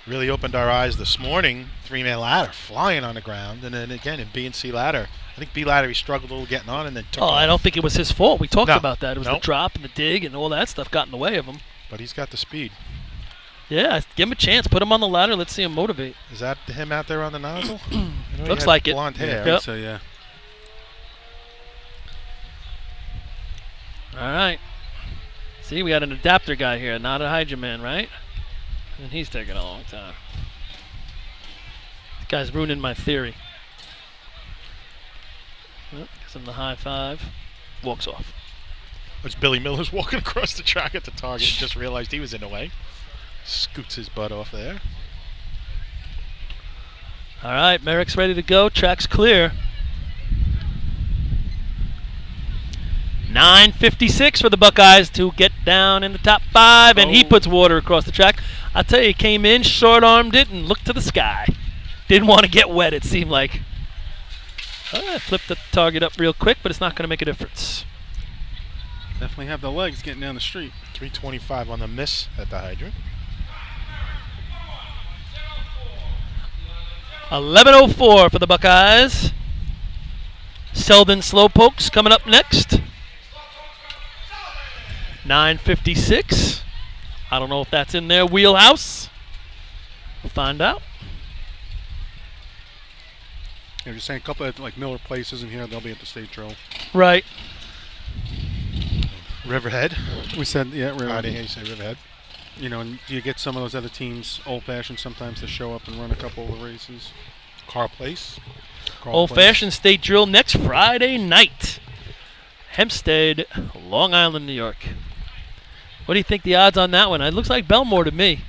[SPEAKER 1] really opened our eyes this morning. 3-man ladder flying on the ground, and then again in B and C ladder. I think B ladder he struggled a little getting on, and then took off.
[SPEAKER 2] I don't think it was his fault. We talked
[SPEAKER 1] No.
[SPEAKER 2] about that. It was the
[SPEAKER 1] Nope.
[SPEAKER 2] drop and the dig and all that stuff got in the way of him.
[SPEAKER 1] But he's got the speed.
[SPEAKER 2] Yeah, give him a chance. Put him on the ladder. Let's see him motivate.
[SPEAKER 1] Is that him out there on the nozzle? I know he
[SPEAKER 2] Looks
[SPEAKER 1] had
[SPEAKER 2] like it.
[SPEAKER 1] blonde
[SPEAKER 5] Yeah,
[SPEAKER 1] hair.
[SPEAKER 5] I think so yeah.
[SPEAKER 2] All right. See, we got an adapter guy here, not a Hydra man, right? And he's taking a long time. This guy's ruining my theory. Well, gives him the high five. Walks off.
[SPEAKER 1] It's Billy Miller's walking across the track at the target. Just realized he was in the way. Scoots his butt off there.
[SPEAKER 2] All right, Merrick's ready to go. Track's clear. 9:56 for the Buckeyes to get down in the top 5, and he puts water across the track. I tell you, he came in, short-armed it, and looked to the sky. Didn't want to get wet, it seemed like. Flipped the target up real quick, but it's not going to make a difference.
[SPEAKER 5] Definitely have the legs getting down the street.
[SPEAKER 1] 325 on the miss at the hydrant.
[SPEAKER 2] 11:04 for the Buckeyes. Selden Slowpokes coming up next. 9:56. I don't know if that's in their wheelhouse. We'll find out.
[SPEAKER 5] You're just saying a couple of like Miller places in here, they'll be at the state trail.
[SPEAKER 2] Right.
[SPEAKER 1] Riverhead.
[SPEAKER 5] We said, yeah,
[SPEAKER 1] I
[SPEAKER 5] really.
[SPEAKER 1] didn't hear you say Riverhead.
[SPEAKER 5] And you get some of those other teams, old-fashioned, sometimes to show up and run a couple of races.
[SPEAKER 1] Car Place.
[SPEAKER 2] Old-fashioned state drill next Friday night. Hempstead, Long Island, New York. What do you think the odds on that one? It looks like Belmore to me.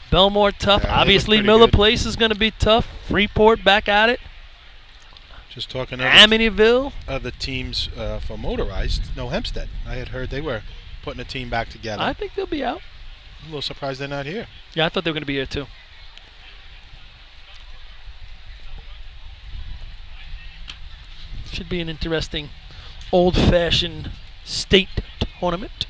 [SPEAKER 2] Belmore tough.
[SPEAKER 1] Yeah, they look
[SPEAKER 2] Obviously,
[SPEAKER 1] pretty
[SPEAKER 2] Miller
[SPEAKER 1] good.
[SPEAKER 2] Place is going to be tough. Freeport back at it.
[SPEAKER 1] Just talking
[SPEAKER 2] Amityville.
[SPEAKER 1] other teams for motorized. No, Hempstead. I had heard they were putting a team back together.
[SPEAKER 2] I think they'll be out.
[SPEAKER 1] a little surprised they're not here.
[SPEAKER 2] Yeah, I thought they were going to be here too. Should be an interesting old-fashioned state tournament.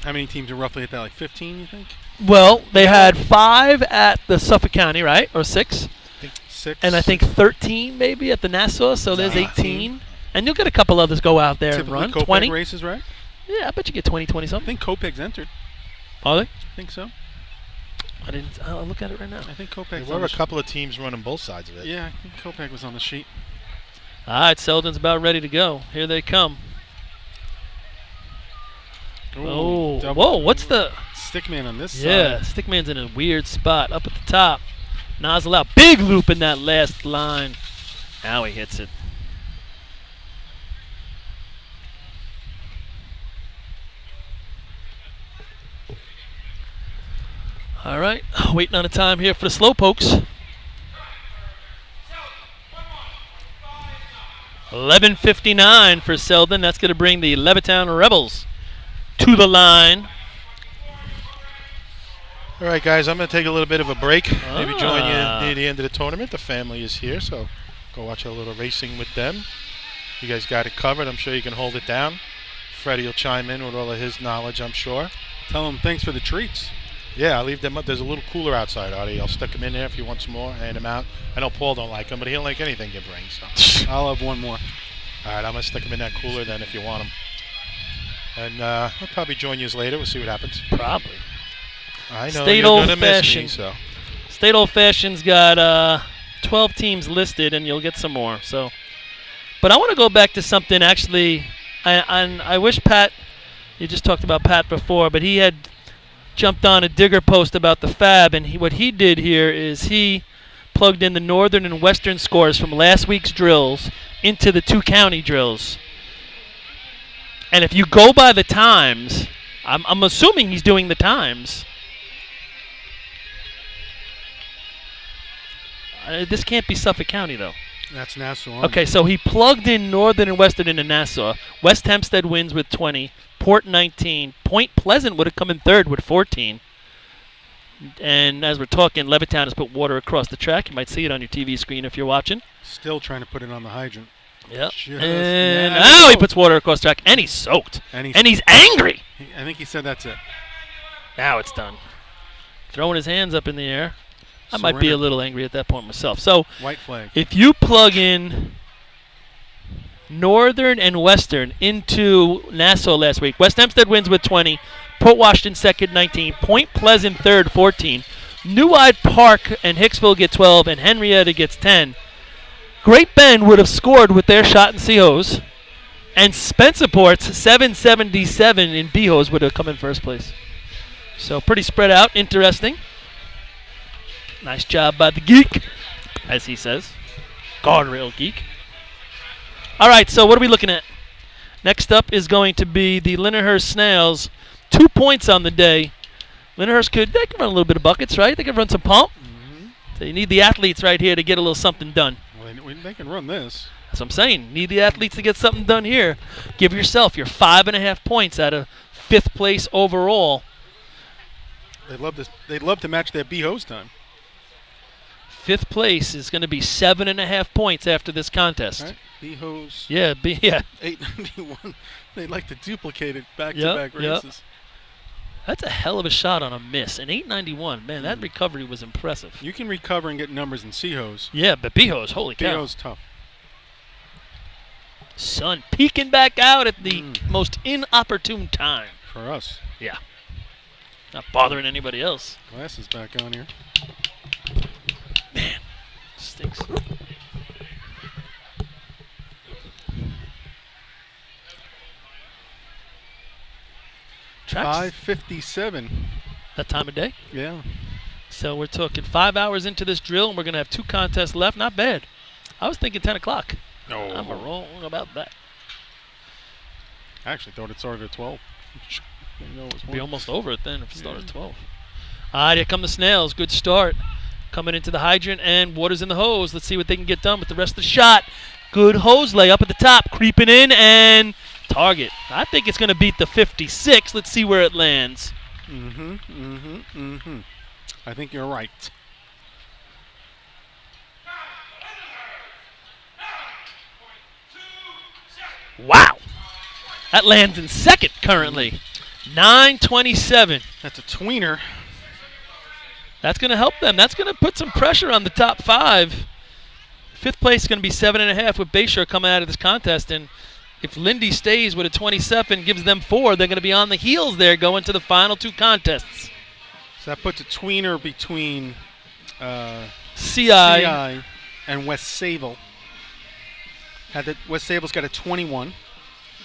[SPEAKER 5] How many teams are roughly at that? Like 15, you think?
[SPEAKER 2] Well, they had 5 at the Suffolk County, right? Or 6.
[SPEAKER 5] I think 6.
[SPEAKER 2] And I think 13 maybe at the Nassau, so there's 18. And you'll get a couple others go out there
[SPEAKER 5] typically
[SPEAKER 2] and run.
[SPEAKER 5] Copeg
[SPEAKER 2] 20.
[SPEAKER 5] races, right?
[SPEAKER 2] Yeah, I bet you get 20, 20
[SPEAKER 5] I
[SPEAKER 2] something.
[SPEAKER 5] think Copeg's entered.
[SPEAKER 2] Are they?
[SPEAKER 5] I think so.
[SPEAKER 2] I didn't. I'll look at it right now.
[SPEAKER 5] I think
[SPEAKER 1] There
[SPEAKER 5] Copeg's
[SPEAKER 1] were
[SPEAKER 5] on
[SPEAKER 1] a
[SPEAKER 5] the
[SPEAKER 1] couple of teams running both sides of it.
[SPEAKER 5] Yeah, I think Copeg was on the sheet.
[SPEAKER 2] All right, Selden's about ready to go. Here they come. Oh,
[SPEAKER 5] double.
[SPEAKER 2] whoa! What's the?
[SPEAKER 5] Stickman on this
[SPEAKER 2] Yeah,
[SPEAKER 5] side.
[SPEAKER 2] Stickman's in a weird spot up at the top. Nozzle out, big loop in that last line. Now he hits it. All right, waiting on a time here for the Slowpokes. 11:59 for Selden. That's going to bring the Levittown Rebels to the line.
[SPEAKER 1] All right, guys, I'm going to take a little bit of a break. Maybe join you
[SPEAKER 2] Ah.
[SPEAKER 1] near the end of the tournament. The family is here, so go watch a little racing with them. You guys got it covered. I'm sure you can hold it down. Freddie will chime in with all of his knowledge, I'm sure.
[SPEAKER 5] Tell them thanks for the treats.
[SPEAKER 1] Yeah, I'll leave them up. There's a little cooler outside, Artie. I'll stick them in there if you want some more. Hand them out. I know Paul don't like them, but he'll like anything you bring. So.
[SPEAKER 5] I'll have one more.
[SPEAKER 1] All right, I'm going to stick them in that cooler then if you want them. And I'll probably join you later. We'll see what happens.
[SPEAKER 2] Probably.
[SPEAKER 1] I know
[SPEAKER 2] State
[SPEAKER 1] you're going to miss me,
[SPEAKER 2] old-fashioned.
[SPEAKER 1] so.
[SPEAKER 2] State Old Fashioned's got 12 teams listed, and you'll get some more. So, but I want to go back to something. Actually, I wish Pat. You just talked about Pat before, but he had jumped on a digger post about the Fab, and what he did here is he plugged in the northern and western scores from last week's drills into the 2 county drills. And if you go by the times, I'm assuming he's doing the times. This can't be Suffolk County, though.
[SPEAKER 5] That's Nassau.
[SPEAKER 2] Okay, so he plugged in Northern and Western into Nassau. West Hempstead wins with 20. Port 19. Point Pleasant would have come in third with 14. And as we're talking, Levittown has put water across the track. You might see it on your TV screen if you're watching.
[SPEAKER 5] Still trying to put it on the hydrant.
[SPEAKER 2] Yep.
[SPEAKER 5] Just
[SPEAKER 2] And
[SPEAKER 5] now.
[SPEAKER 2] now he puts water across the track, and he's soaked.
[SPEAKER 5] And
[SPEAKER 2] he's angry.
[SPEAKER 5] I think he said that's it.
[SPEAKER 2] Now it's done. Throwing his hands up in the air. I might be
[SPEAKER 5] Surrender.
[SPEAKER 2] a little angry at that point myself. So
[SPEAKER 5] White flag.
[SPEAKER 2] if you plug in Northern and Western into Nassau last week, West Hempstead wins with 20, Port Washington second, 19, Point Pleasant third, 14, New Hyde Park and Hicksville get 12, and Henrietta gets 10. Great Bend would have scored with their shot in C-Hose, and Spencerport's 777 in B-Hose would have come in first place. So pretty spread out, interesting. Nice job by the geek, as he says. Guardrail geek. All right, so what are we looking at? Next up is going to be the Lindenhurst Snails. 2 points on the day. Lindenhurst they can run a little bit of buckets, right? They can run some pump. So you need the athletes right here to get a little something done.
[SPEAKER 5] Well, they can run this.
[SPEAKER 2] That's what I'm saying. Need the athletes to get something done here. Give yourself your 5.5 points out of 5th place overall.
[SPEAKER 5] They'd love to match that B-Hose time.
[SPEAKER 2] 5th place is going to be 7.5 points after this contest.
[SPEAKER 5] Right? B-Hose.
[SPEAKER 2] Yeah, yeah.
[SPEAKER 5] 891. They'd like to duplicate it back-to-back
[SPEAKER 2] Yep, yep.
[SPEAKER 5] races.
[SPEAKER 2] That's a hell of a shot on a miss. An 891, man, that recovery was impressive.
[SPEAKER 5] You can recover and get numbers in C-Hose.
[SPEAKER 2] Yeah, but B-Hose, holy cow.
[SPEAKER 5] B-Hose tough.
[SPEAKER 2] Sun peeking back out at the most inopportune time.
[SPEAKER 5] For us.
[SPEAKER 2] Yeah. Not bothering anybody else.
[SPEAKER 5] Glasses back on here.
[SPEAKER 2] Stinks. Tracks
[SPEAKER 5] 5:57.
[SPEAKER 2] that time of day.
[SPEAKER 5] Yeah.
[SPEAKER 2] So we're talking 5 hours into this drill, and we're going to have 2 contests left. Not bad. I was thinking 10 o'clock.
[SPEAKER 5] No.
[SPEAKER 2] I'm wrong about that.
[SPEAKER 5] I actually thought it started at 12.
[SPEAKER 2] It'd be almost over it then if it started at 12. All right, here come the Snails. Good start. Coming into the hydrant, and water's in the hose. Let's see what they can get done with the rest of the shot. Good hose lay up at the top. Creeping in, and target. I think it's going to beat the 56. Let's see where it lands.
[SPEAKER 5] I think you're right.
[SPEAKER 2] Wow. That lands in second currently. 9:27.
[SPEAKER 5] That's a tweener.
[SPEAKER 2] That's going to help them. That's going to put some pressure on the top five. Fifth place is going to be 7.5 with Bayshore coming out of this contest. And if Lindy stays with a 27, gives them 4, they're going to be on the heels there going to the final 2 contests.
[SPEAKER 5] So that puts a tweener between
[SPEAKER 2] CI
[SPEAKER 5] and West Sable. West Sable's got a 21,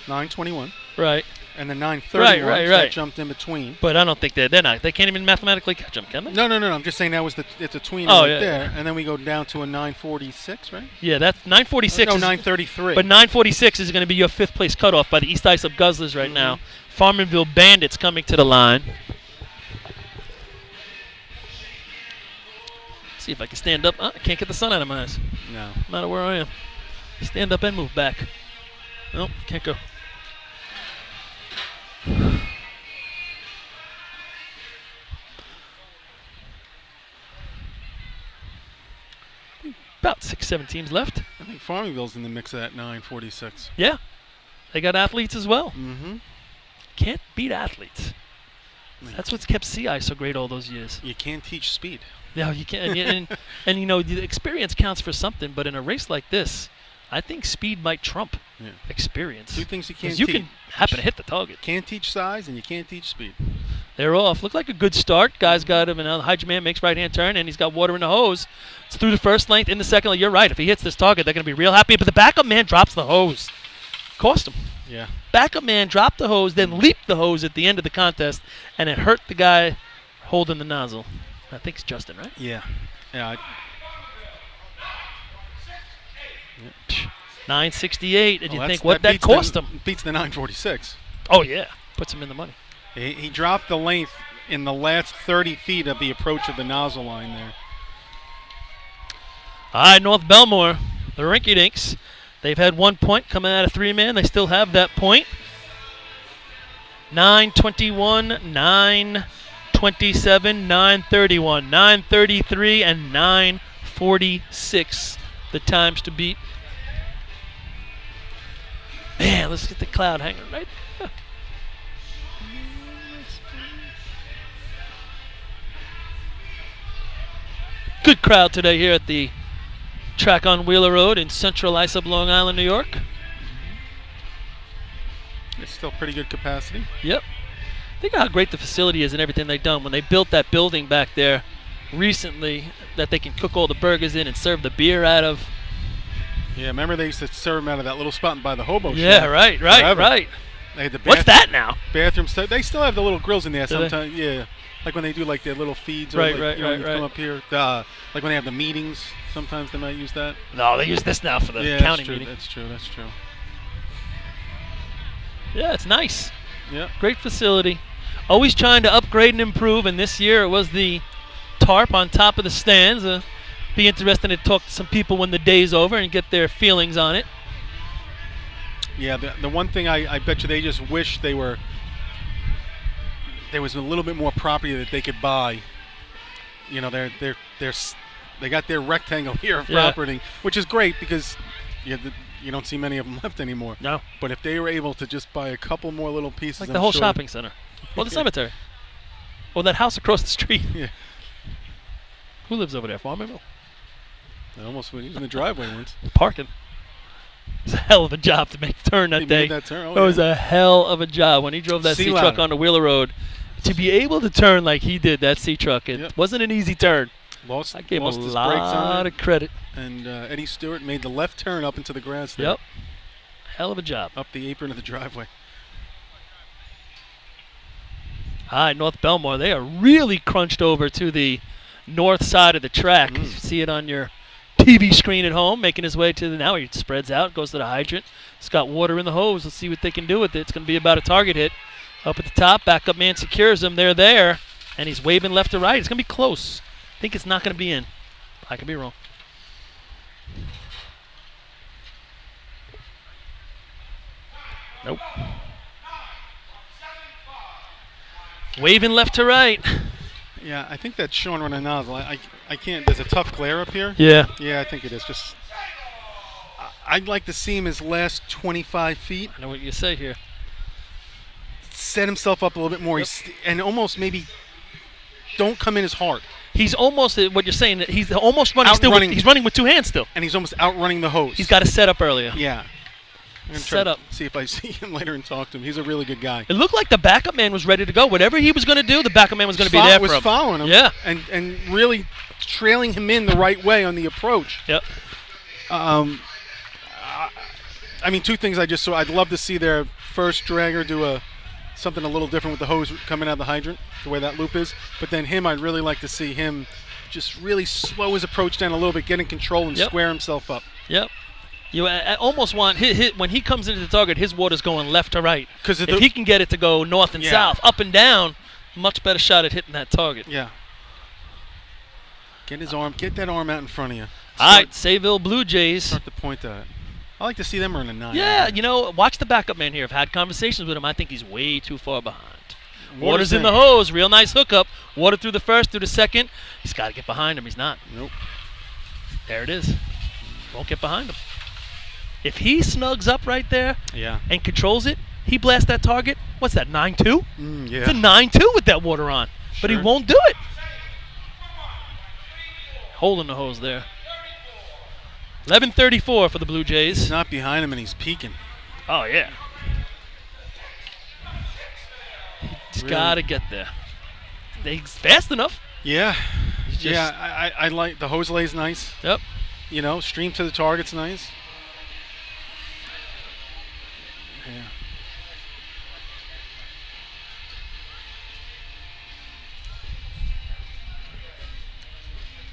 [SPEAKER 5] 9:21,
[SPEAKER 2] Right.
[SPEAKER 5] and the 9:31.
[SPEAKER 2] Right.
[SPEAKER 5] So that jumped in between.
[SPEAKER 2] But I don't think they're not. They can't even mathematically catch them, can they?
[SPEAKER 5] No. I'm just saying it's a tweener there, and then we go down to a 9:46, right?
[SPEAKER 2] Yeah, that's 9:46.
[SPEAKER 5] No,
[SPEAKER 2] is,
[SPEAKER 5] 9:33.
[SPEAKER 2] But 9:46 is going to be your 5th place cutoff by the East Islip Guzzlers right now. Farmerville Bandits coming to the line. See if I can stand up. I can't get the sun out of my eyes.
[SPEAKER 5] No.
[SPEAKER 2] No matter where I am. Stand up and move back. Nope, can't go. About 6-7 teams left.
[SPEAKER 5] I think Farmingville's in the mix of that 9:46.
[SPEAKER 2] Yeah. They got athletes as well.
[SPEAKER 5] Mm-hmm.
[SPEAKER 2] Can't beat athletes. That's what's kept CI so great all those years.
[SPEAKER 5] You can't teach speed.
[SPEAKER 2] Yeah, you can. And you know, the experience counts for something, but in a race like this, I think speed might trump experience.
[SPEAKER 5] 2 things you can't
[SPEAKER 2] 'Cause
[SPEAKER 5] teach.
[SPEAKER 2] you can happen to hit the target.
[SPEAKER 5] Can't teach size, and you can't teach speed.
[SPEAKER 2] They're off. Looked like a good start. Guy's got him, and now the Hydra Man makes right-hand turn, and he's got water in the hose. It's through the first length, in the second lane. You're right. If he hits this target, they're going to be real happy. But the backup man drops the hose. Cost him.
[SPEAKER 5] Yeah.
[SPEAKER 2] Backup man dropped the hose, then leaped the hose at the end of the contest, and it hurt the guy holding the nozzle. I think it's Justin, right?
[SPEAKER 5] Yeah. Yeah.
[SPEAKER 2] 968, and you think what that cost him?
[SPEAKER 5] Beats the 9:46.
[SPEAKER 2] Oh, yeah. Puts him in the money.
[SPEAKER 5] He dropped the length in the last 30 feet of the approach of the nozzle line there.
[SPEAKER 2] All right, North Belmore, the Rinky Dinks. They've had 1 point coming out of 3-man. They still have that point. 9:21, 9:27, 9:31, 9:33, and 9:46. The times to beat. Man, let's get the cloud hanger right there. Good crowd today here at the track on Wheeler Road in Central Islip, Long Island, New York.
[SPEAKER 5] It's still pretty good capacity.
[SPEAKER 2] Yep. Think of how great the facility is and everything they've done. When they built that building back there recently that they can cook all the burgers in and serve the beer out of.
[SPEAKER 5] Yeah, remember they used to serve them out of that little spot by the hobo shop?
[SPEAKER 2] Yeah, right.
[SPEAKER 5] They had the
[SPEAKER 2] What's that now?
[SPEAKER 5] Bathroom stuff. They still have the little grills in there
[SPEAKER 2] Do they?
[SPEAKER 5] sometimes. Yeah, like when they do like their little feeds. Or
[SPEAKER 2] Right,
[SPEAKER 5] like, you
[SPEAKER 2] right.
[SPEAKER 5] come up here. Like when they have the meetings, sometimes they might use that.
[SPEAKER 2] No, they use this now for the
[SPEAKER 5] Yeah,
[SPEAKER 2] county
[SPEAKER 5] that's true.
[SPEAKER 2] meeting.
[SPEAKER 5] That's true. That's true.
[SPEAKER 2] Yeah, it's nice.
[SPEAKER 5] Yeah.
[SPEAKER 2] Great facility. Always trying to upgrade and improve, and this year it was the tarp on top of the stands. Be interesting to talk to some people when the day's over and get their feelings on it.
[SPEAKER 5] Yeah, the one thing I bet you they just wish there was a little bit more property that they could buy. You know, they got their rectangle here of property, which is great because you don't see many of them left anymore.
[SPEAKER 2] No.
[SPEAKER 5] But if they were able to just buy a couple more little pieces,
[SPEAKER 2] Like
[SPEAKER 5] I'm
[SPEAKER 2] the whole
[SPEAKER 5] sure-
[SPEAKER 2] shopping center. Or the cemetery. Or that house across the street.
[SPEAKER 5] Yeah.
[SPEAKER 2] Who lives over there? Farmerville?
[SPEAKER 5] I almost went in the driveway once.
[SPEAKER 2] Parking. It was a hell of a job to make the turn that
[SPEAKER 5] He
[SPEAKER 2] day.
[SPEAKER 5] made that turn. Oh,
[SPEAKER 2] It was a hell of a job when he drove that
[SPEAKER 5] Sea
[SPEAKER 2] C-truck
[SPEAKER 5] ladder.
[SPEAKER 2] on the Wheeler Road. To be able to turn like he did, that C-truck, it wasn't an easy turn.
[SPEAKER 5] Lost,
[SPEAKER 2] I gave him
[SPEAKER 5] lost
[SPEAKER 2] a
[SPEAKER 5] his brakes on
[SPEAKER 2] lot
[SPEAKER 5] it,
[SPEAKER 2] of credit.
[SPEAKER 5] and Eddie Stewart made the left turn up into the grass there.
[SPEAKER 2] Yep. Hell of a job.
[SPEAKER 5] Up the apron of the driveway.
[SPEAKER 2] Hi, North Belmore. They are really crunched over to the north side of the track. You see it on your TV screen at home, making his way to the. Now he spreads out, goes to the hydrant. It's got water in the hose. Let's see what they can do with it. It's going to be about a target hit. Up at the top, backup man secures him. They're there, and he's waving left to right. It's going to be close. I think it's not going to be in. I could be wrong. Nope. Waving left to right.
[SPEAKER 5] Yeah, I think that's Sean running a nozzle. I can't. There's a tough glare up here.
[SPEAKER 2] Yeah.
[SPEAKER 5] Yeah, I think it is. Just, I'd like to see him his last 25 feet.
[SPEAKER 2] I know what you say here.
[SPEAKER 5] Set himself up a little bit more,
[SPEAKER 2] Yep.
[SPEAKER 5] and almost maybe don't come in as hard.
[SPEAKER 2] He's almost what you're saying. That he's almost running still.
[SPEAKER 5] Outrunning.
[SPEAKER 2] He's running with two hands still.
[SPEAKER 5] And he's almost outrunning the hose.
[SPEAKER 2] He's got to set up earlier.
[SPEAKER 5] Yeah. I'm gonna
[SPEAKER 2] Set
[SPEAKER 5] try
[SPEAKER 2] up.
[SPEAKER 5] to see if I see him later and talk to him. He's a really good guy.
[SPEAKER 2] It looked like the backup man was ready to go. Whatever he was going to do, the backup man was going to be there for
[SPEAKER 5] was
[SPEAKER 2] him.
[SPEAKER 5] following him.
[SPEAKER 2] Yeah.
[SPEAKER 5] And really trailing him in the right way on the approach.
[SPEAKER 2] Yep.
[SPEAKER 5] I mean, two things I just saw. I'd love to see their first dragger do something a little different with the hose coming out of the hydrant, the way that loop is. But then him, I'd really like to see him just really slow his approach down a little bit, get in control, and
[SPEAKER 2] Yep.
[SPEAKER 5] square himself up.
[SPEAKER 2] Yep. I almost want when he comes into the target, his water's going left to right.
[SPEAKER 5] 'Cause
[SPEAKER 2] if he can get it to go north and
[SPEAKER 5] Yeah.
[SPEAKER 2] south, up and down, much better shot at hitting that target.
[SPEAKER 5] Yeah. Get that arm out in front of you.
[SPEAKER 2] All right, Sayville Blue Jays.
[SPEAKER 5] Start to point at it. I like to see them earn a 9.
[SPEAKER 2] Yeah, watch the backup man here. I've had conversations with him. I think he's way too far behind. Water's in the hose. Real nice hookup. Water through the first, through the second. He's got to get behind him. He's not.
[SPEAKER 5] Nope.
[SPEAKER 2] There it is. Won't get behind him. If he snugs up right there
[SPEAKER 5] Yeah.
[SPEAKER 2] and controls it, he blasts that target. What's that, 9-2?
[SPEAKER 5] Yeah.
[SPEAKER 2] It's a 9-2 with that water on. But he
[SPEAKER 5] Sure.
[SPEAKER 2] won't do it. Holding the hose there. 11:34 for the Blue Jays.
[SPEAKER 5] He's not behind him, and he's peeking.
[SPEAKER 2] Oh, yeah. He's
[SPEAKER 5] Really?
[SPEAKER 2] got to get there. He's fast enough.
[SPEAKER 5] Yeah.
[SPEAKER 2] He's just,
[SPEAKER 5] Yeah, I like the hose lay's nice.
[SPEAKER 2] Yep.
[SPEAKER 5] Stream to the target's nice. Yeah.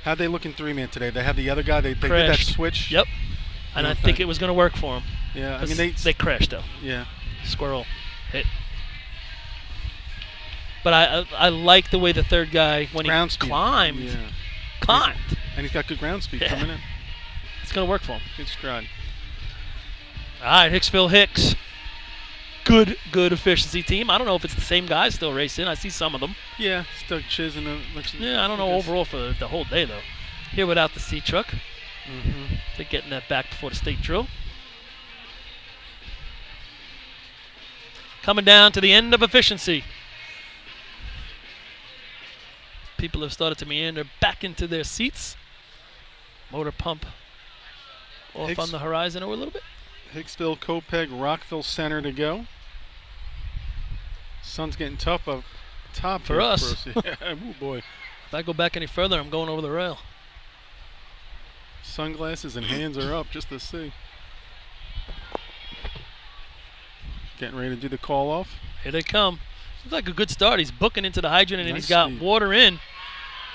[SPEAKER 5] How'd they look in 3-man today? They had the other guy. They did that
[SPEAKER 2] Crashed.
[SPEAKER 5] switch.
[SPEAKER 2] Yep. And I think it was going to work for him.
[SPEAKER 5] Yeah. I mean,
[SPEAKER 2] they crashed, though.
[SPEAKER 5] Yeah.
[SPEAKER 2] Squirrel hit. But I like the way the third guy, when
[SPEAKER 5] Ground
[SPEAKER 2] he
[SPEAKER 5] speed.
[SPEAKER 2] climbed,
[SPEAKER 5] Yeah.
[SPEAKER 2] climbed.
[SPEAKER 5] And he's got good ground speed
[SPEAKER 2] Yeah.
[SPEAKER 5] coming in.
[SPEAKER 2] It's going to work for him.
[SPEAKER 5] Good stride.
[SPEAKER 2] All right, Hicksville Hicks. Good efficiency team. I don't know if it's the same guys still racing. I see some of them.
[SPEAKER 5] Yeah. Stuck Chiz in the.
[SPEAKER 2] Yeah, I don't know overall for the whole day, though. Here without the C truck.
[SPEAKER 5] Mm-hmm.
[SPEAKER 2] They're getting that back before the state drill. Coming down to the end of efficiency. People have started to meander back into their seats. Motor pump off
[SPEAKER 5] Hicks-
[SPEAKER 2] on the horizon a little bit.
[SPEAKER 5] Hicksville, Copeg, Rockville Center to go. Sun's getting tough up top
[SPEAKER 2] For
[SPEAKER 5] here
[SPEAKER 2] us.
[SPEAKER 5] Yeah, oh boy.
[SPEAKER 2] If I go back any further, I'm going over the rail.
[SPEAKER 5] Sunglasses and hands are up just to see. Getting ready to do the call off.
[SPEAKER 2] Here they come. Looks like a good start. He's booking into the hydrant, and
[SPEAKER 5] Nice
[SPEAKER 2] he's got
[SPEAKER 5] speed.
[SPEAKER 2] water in.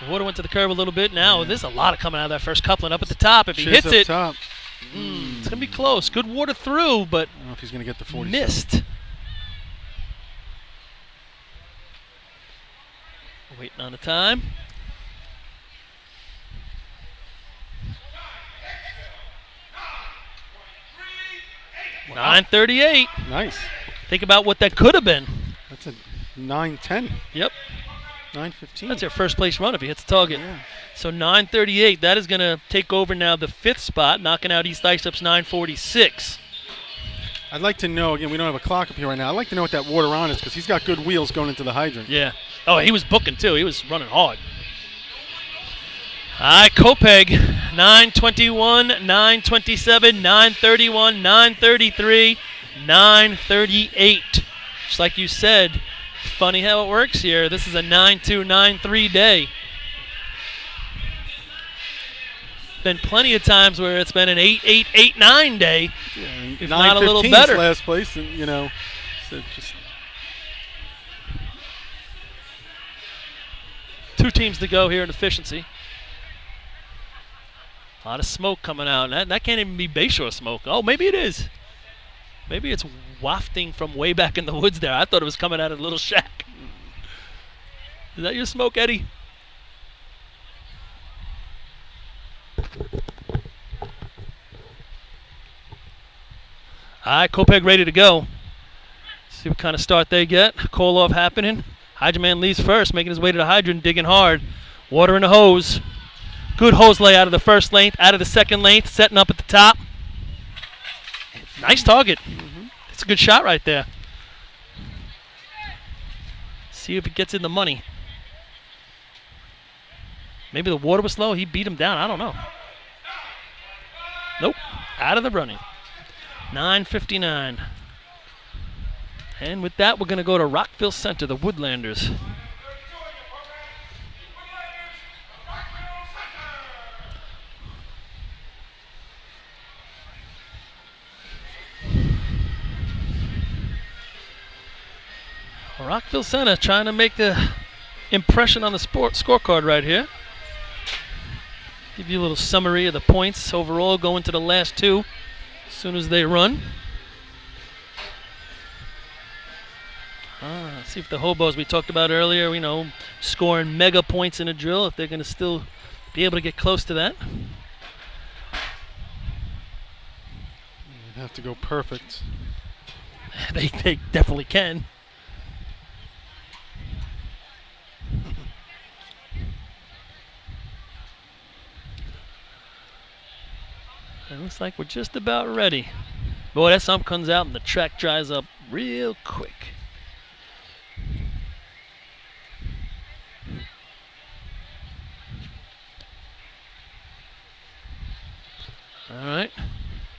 [SPEAKER 2] The water went to the curb a little bit. Now there's a lot of coming out of that first coupling up at the top. If he
[SPEAKER 5] Chiz
[SPEAKER 2] hits
[SPEAKER 5] up
[SPEAKER 2] it,
[SPEAKER 5] top.
[SPEAKER 2] it's going to be close. Good water through, but
[SPEAKER 5] I don't know if he's going to get the 40.
[SPEAKER 2] missed. Waiting on the time.
[SPEAKER 5] Wow.
[SPEAKER 2] 9:38.
[SPEAKER 5] Nice.
[SPEAKER 2] Think about what that could have been.
[SPEAKER 5] That's a 9:10.
[SPEAKER 2] Yep.
[SPEAKER 5] 9:15.
[SPEAKER 2] That's your first place run if he hits the target.
[SPEAKER 5] Yeah.
[SPEAKER 2] So 9:38. That is going to take over now the 5th spot, knocking out East Islip's 9:46.
[SPEAKER 5] I'd like to know, again, we don't have a clock up here right now. I'd like to know what that water on is because he's got good wheels going into the hydrant.
[SPEAKER 2] Yeah. Oh, he was booking too. He was running hard. All right, Copeg, 9:21, 9:27, 9:31, 9:33, 9:38. Just like you said, funny how it works here. This is a 9-2, 9-3 day. Been plenty of times where it's been an 8-8, 8-9 day.
[SPEAKER 5] Yeah, and
[SPEAKER 2] If not a little
[SPEAKER 5] 9:15 's
[SPEAKER 2] better.
[SPEAKER 5] last place, and, so just
[SPEAKER 2] 2 teams to go here in efficiency. A lot of smoke coming out. That can't even be Bayshore smoke. Oh, maybe it is. Maybe it's wafting from way back in the woods there. I thought it was coming out of a little shack. Is that your smoke, Eddie? All right, Copeg ready to go. See what kind of start they get. Call off happening. Hydrant man leaves first, making his way to the hydrant, digging hard. Water in the hose. Good hose lay out of the first length, out of the second length, setting up at the top. Nice target. It's a good shot right there. See if it gets in the money. Maybe the water was slow. He beat him down. I don't know. Nope. Out of the running. 9:59. And with that, we're going to go to Rockville Center, the Woodlanders. Rockville Center trying to make the impression on the scorecard right here. Give you a little summary of the points overall going to the last two as soon as they run. See if the hobos we talked about earlier, scoring mega points in a drill, if they're going to still be able to get close to that.
[SPEAKER 5] You'd have to go perfect.
[SPEAKER 2] They definitely can. It looks like we're just about ready. Boy, that sump comes out and the track dries up real quick. All right.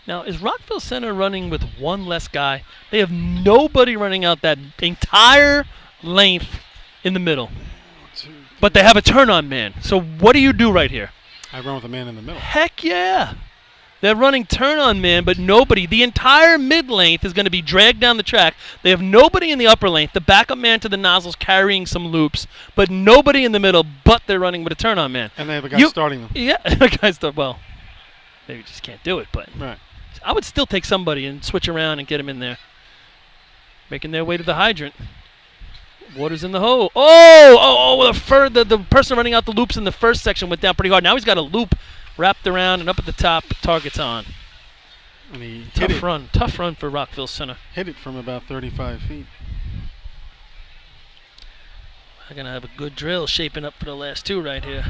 [SPEAKER 2] Now, is Rockville Center running with one less guy? They have nobody running out that entire length in the middle. But they have a turn-on man. So what do you do right here?
[SPEAKER 5] I run with a man in the middle.
[SPEAKER 2] Heck yeah. They're running turn-on man, but nobody. The entire mid-length is going to be dragged down the track. They have nobody in the upper length. The backup man to the nozzles carrying some loops, but nobody in the middle, but they're running with a turn-on man.
[SPEAKER 5] And they have a guy starting them.
[SPEAKER 2] Yeah, the guy's well, maybe just can't do it, but
[SPEAKER 5] right.
[SPEAKER 2] I would still take somebody and switch around and get him in there. Making their way to the hydrant. Water's in the hole. The person running out the loops in the first section went down pretty hard. Now he's got a loop wrapped around and up at the top. Target's on.
[SPEAKER 5] And he
[SPEAKER 2] Tough run for Rockville Center.
[SPEAKER 5] Hit it from about 35 feet.
[SPEAKER 2] We're going to have a good drill shaping up for the last two right here.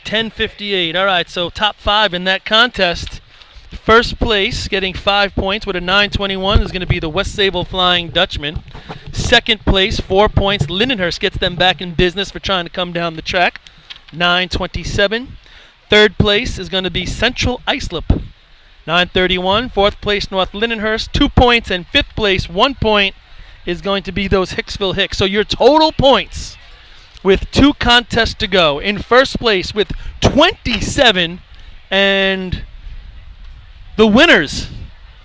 [SPEAKER 2] 10:58. All right, so top five in that contest. First place, getting 5 points with a 9:21, is going to be the West Sayville Flying Dutchman. Second place, 4 points. Lindenhurst gets them back in business for trying to come down the track. 9:27. Third place is going to be Central Islip. 9:31. Fourth place, North Lindenhurst, 2 points. And fifth place, 1 point, is going to be those Hicksville Hicks. So your total points with two contests to go. In first place with 27, and the winners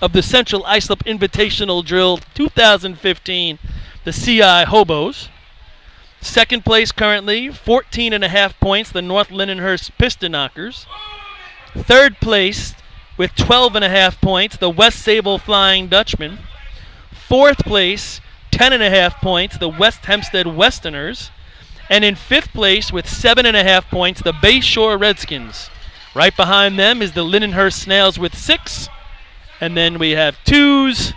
[SPEAKER 2] of the Central Islip Invitational Drill 2015, the CI Hobos. Second place currently, 14.5 points, the North Lindenhurst Piston Knockers. Third place with 12.5 points, the West Sayville Flying Dutchman. Fourth place, 10.5 points, the West Hempstead Westerners. And in fifth place with 7.5 points, the Bayshore Redskins. Right behind them is the Lindenhurst Snails with 6. And then we have twos.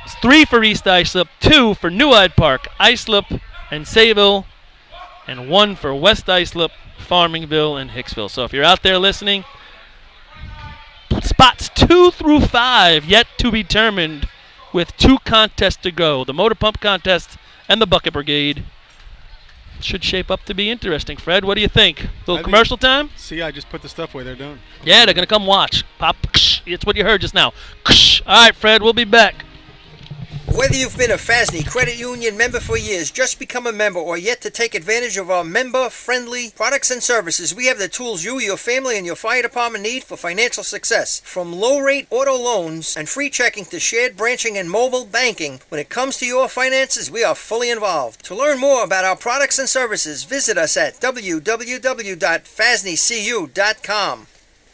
[SPEAKER 2] It's 3 for East Islip, 2 for New Hyde Park, Islip, and Sayville, and 1 for West Islip, Farmingville, and Hicksville. So if you're out there listening, spots 2 through 5 yet to be determined with 2 contests to go. The Motor Pump Contest and the Bucket Brigade. Should shape up to be interesting. Fred, what do you think? Little commercial time?
[SPEAKER 5] See, I just put the stuff away. They're done.
[SPEAKER 2] Yeah, they're going to come watch. Pop. It's what you heard just now. All right, Fred, we'll be back.
[SPEAKER 3] Whether you've been a FASNY Credit Union member for years, just become a member, or yet to take advantage of our member-friendly products and services, we have the tools you, your family, and your fire department need for financial success. From low-rate auto loans and free checking to shared branching and mobile banking, when it comes to your finances, we are fully involved. To learn more about our products and services, visit us at www.fasnycu.com.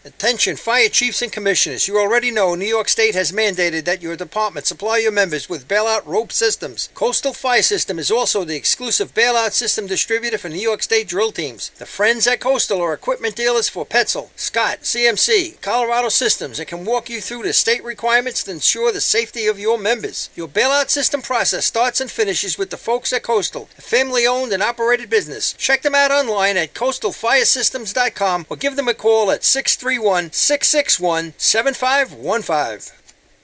[SPEAKER 3] Attention fire chiefs and commissioners, you already know New York State has mandated that your department supply your members with bailout rope systems. Coastal Fire System is also the exclusive bailout system distributor for New York State drill teams. The friends at Coastal are equipment dealers for Petzl, Scott, CMC, Colorado Systems, and can walk you through the state requirements to ensure the safety of your members. Your bailout system process starts and finishes with the folks at Coastal, a family-owned and operated business. Check them out online at coastalfiresystems.com or give them a call at 631-661-7515.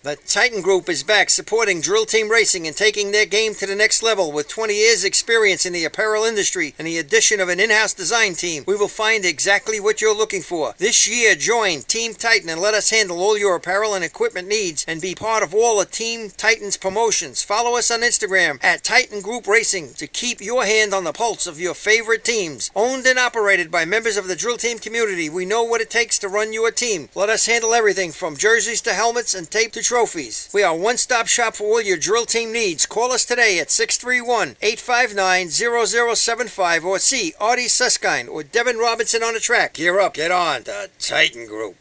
[SPEAKER 3] The Titan Group is back supporting Drill Team Racing and taking their game to the next level. With 20 years experience in the apparel industry and the addition of an in-house design team, we will find exactly what you're looking for. This year, join Team Titan and let us handle all your apparel and equipment needs and be part of all of Team Titan's promotions. Follow us on Instagram at Titan Group Racing to keep your hand on the pulse of your favorite teams. Owned and operated by members of the Drill Team community, we know what it takes to run your team. Let us handle everything from jerseys to helmets and tape to trophies. We are a one-stop shop for all your drill team needs. Call us today at 631-859-0075 or see Artie Suskind or Devin Robinson on the track. Gear up, get on. The Titan Group.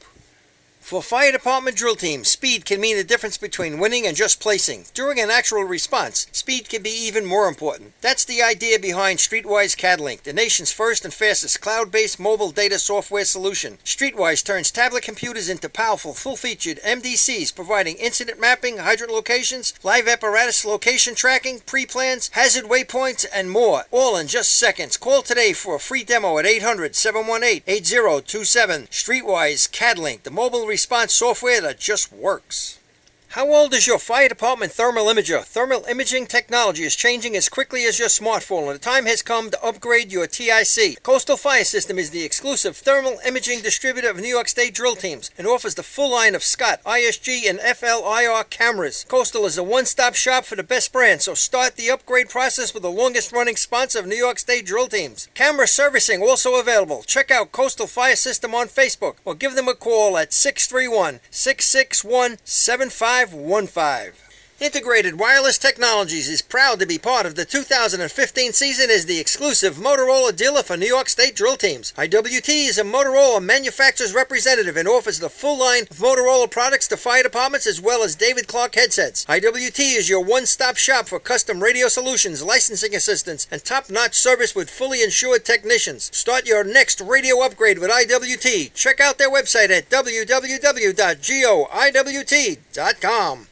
[SPEAKER 3] For fire department drill teams, speed can mean the difference between winning and just placing. During an actual response, speed can be even more important. That's the idea behind Streetwise CADlink, the nation's first and fastest cloud-based mobile data software solution. Streetwise turns tablet computers into powerful, full-featured MDCs, providing incident mapping, hydrant locations, live apparatus location tracking, pre-plans, hazard waypoints, and more, all in just seconds. Call today for a free demo at 800-718-8027. Streetwise CADlink, the mobile response software that just works. How old is your fire department thermal imager? Thermal imaging technology is changing as quickly as your smartphone, and the time has come to upgrade your TIC. Coastal Fire System is the exclusive thermal imaging distributor of New York State drill teams and offers the full line of Scott, ISG, and FLIR cameras. Coastal is a one-stop shop for the best brand, so start the upgrade process with the longest-running sponsor of New York State drill teams. Camera servicing also available. Check out Coastal Fire System on Facebook or give them a call at 631-661-7515. Integrated Wireless Technologies is proud to be part of the 2015 season as the exclusive Motorola dealer for New York State drill teams. IWT is a Motorola manufacturer's representative and offers the full line of Motorola products to fire departments as well as David Clark headsets. IWT is your one-stop shop for custom radio solutions, licensing assistance, and top-notch service with fully insured technicians. Start your next radio upgrade with IWT. Check out their website at www.goiwt.com.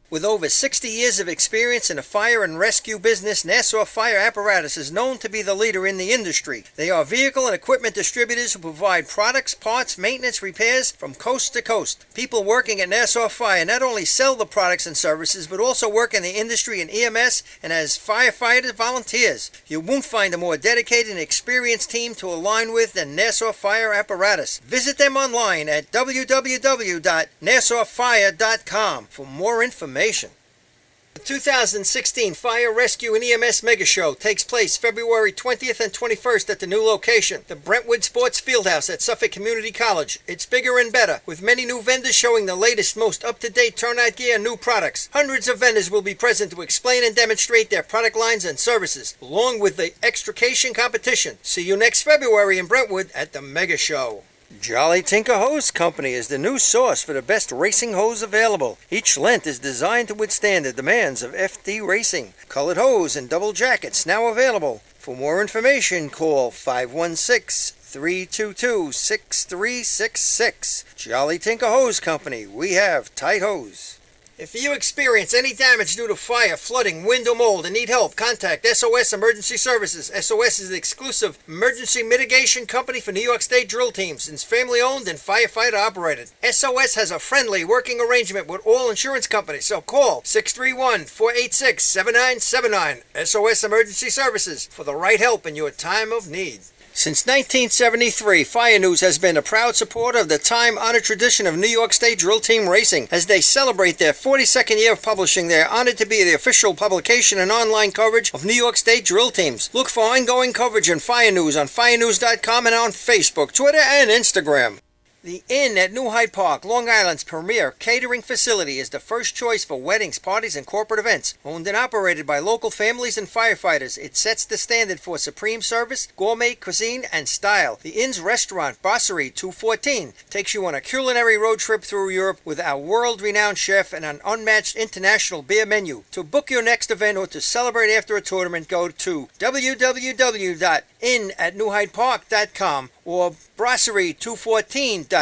[SPEAKER 3] With over 60 years of experience in the fire and rescue business, Nassau Fire Apparatus is known to be the leader in the industry. They are vehicle and equipment distributors who provide products, parts, maintenance, repairs from coast to coast. People working at Nassau Fire not only sell the products and services, but also work in the industry in EMS and as firefighter volunteers. You won't find a more dedicated and experienced team to align with than Nassau Fire Apparatus. Visit them online at www.nassauFire.com for more information. The 2016 Fire Rescue and EMS Mega Show takes place February 20th and 21st at the new location, the Brentwood Sports Fieldhouse at Suffolk Community College. It's bigger and better, with many new vendors showing the latest, most up-to-date turnout gear and new products. Hundreds of vendors will be present to explain and demonstrate their product lines and services, along with the extrication competition. See you next February in Brentwood at the Mega Show. Jolly Tinker Hose Company is the new source for the best racing hose available. Each length is designed to withstand the demands of FD racing. Colored hose and double jackets now available. For more information, call 516-322-6366. Jolly Tinker Hose Company. We have tight hose. If you experience any damage due to fire, flooding, wind, or mold and need help, contact SOS Emergency Services. SOS is the exclusive emergency mitigation company for New York State drill teams and is family-owned and firefighter operated. SOS has a friendly working arrangement with all insurance companies, so call 631-486-7979. SOS Emergency Services for the right help in your time of need. Since 1973, Fire News has been a proud supporter of the time-honored tradition of New York State drill team racing. As they celebrate their 42nd year of publishing, they are honored to be the official publication and online coverage of New York State drill teams. Look for ongoing coverage on Fire News on firenews.com and on Facebook, Twitter, and Instagram. The Inn at New Hyde Park, Long Island's premier catering facility, is the first choice for weddings, parties, and corporate events. Owned and operated by local families and firefighters, it sets the standard for supreme service, gourmet cuisine, and style. The Inn's restaurant, Brasserie 214, takes you on a culinary road trip through Europe with our world-renowned chef and an unmatched international beer menu. To book your next event or to celebrate after a tournament, go to www.innatnewhydepark.com or brasserie214.com.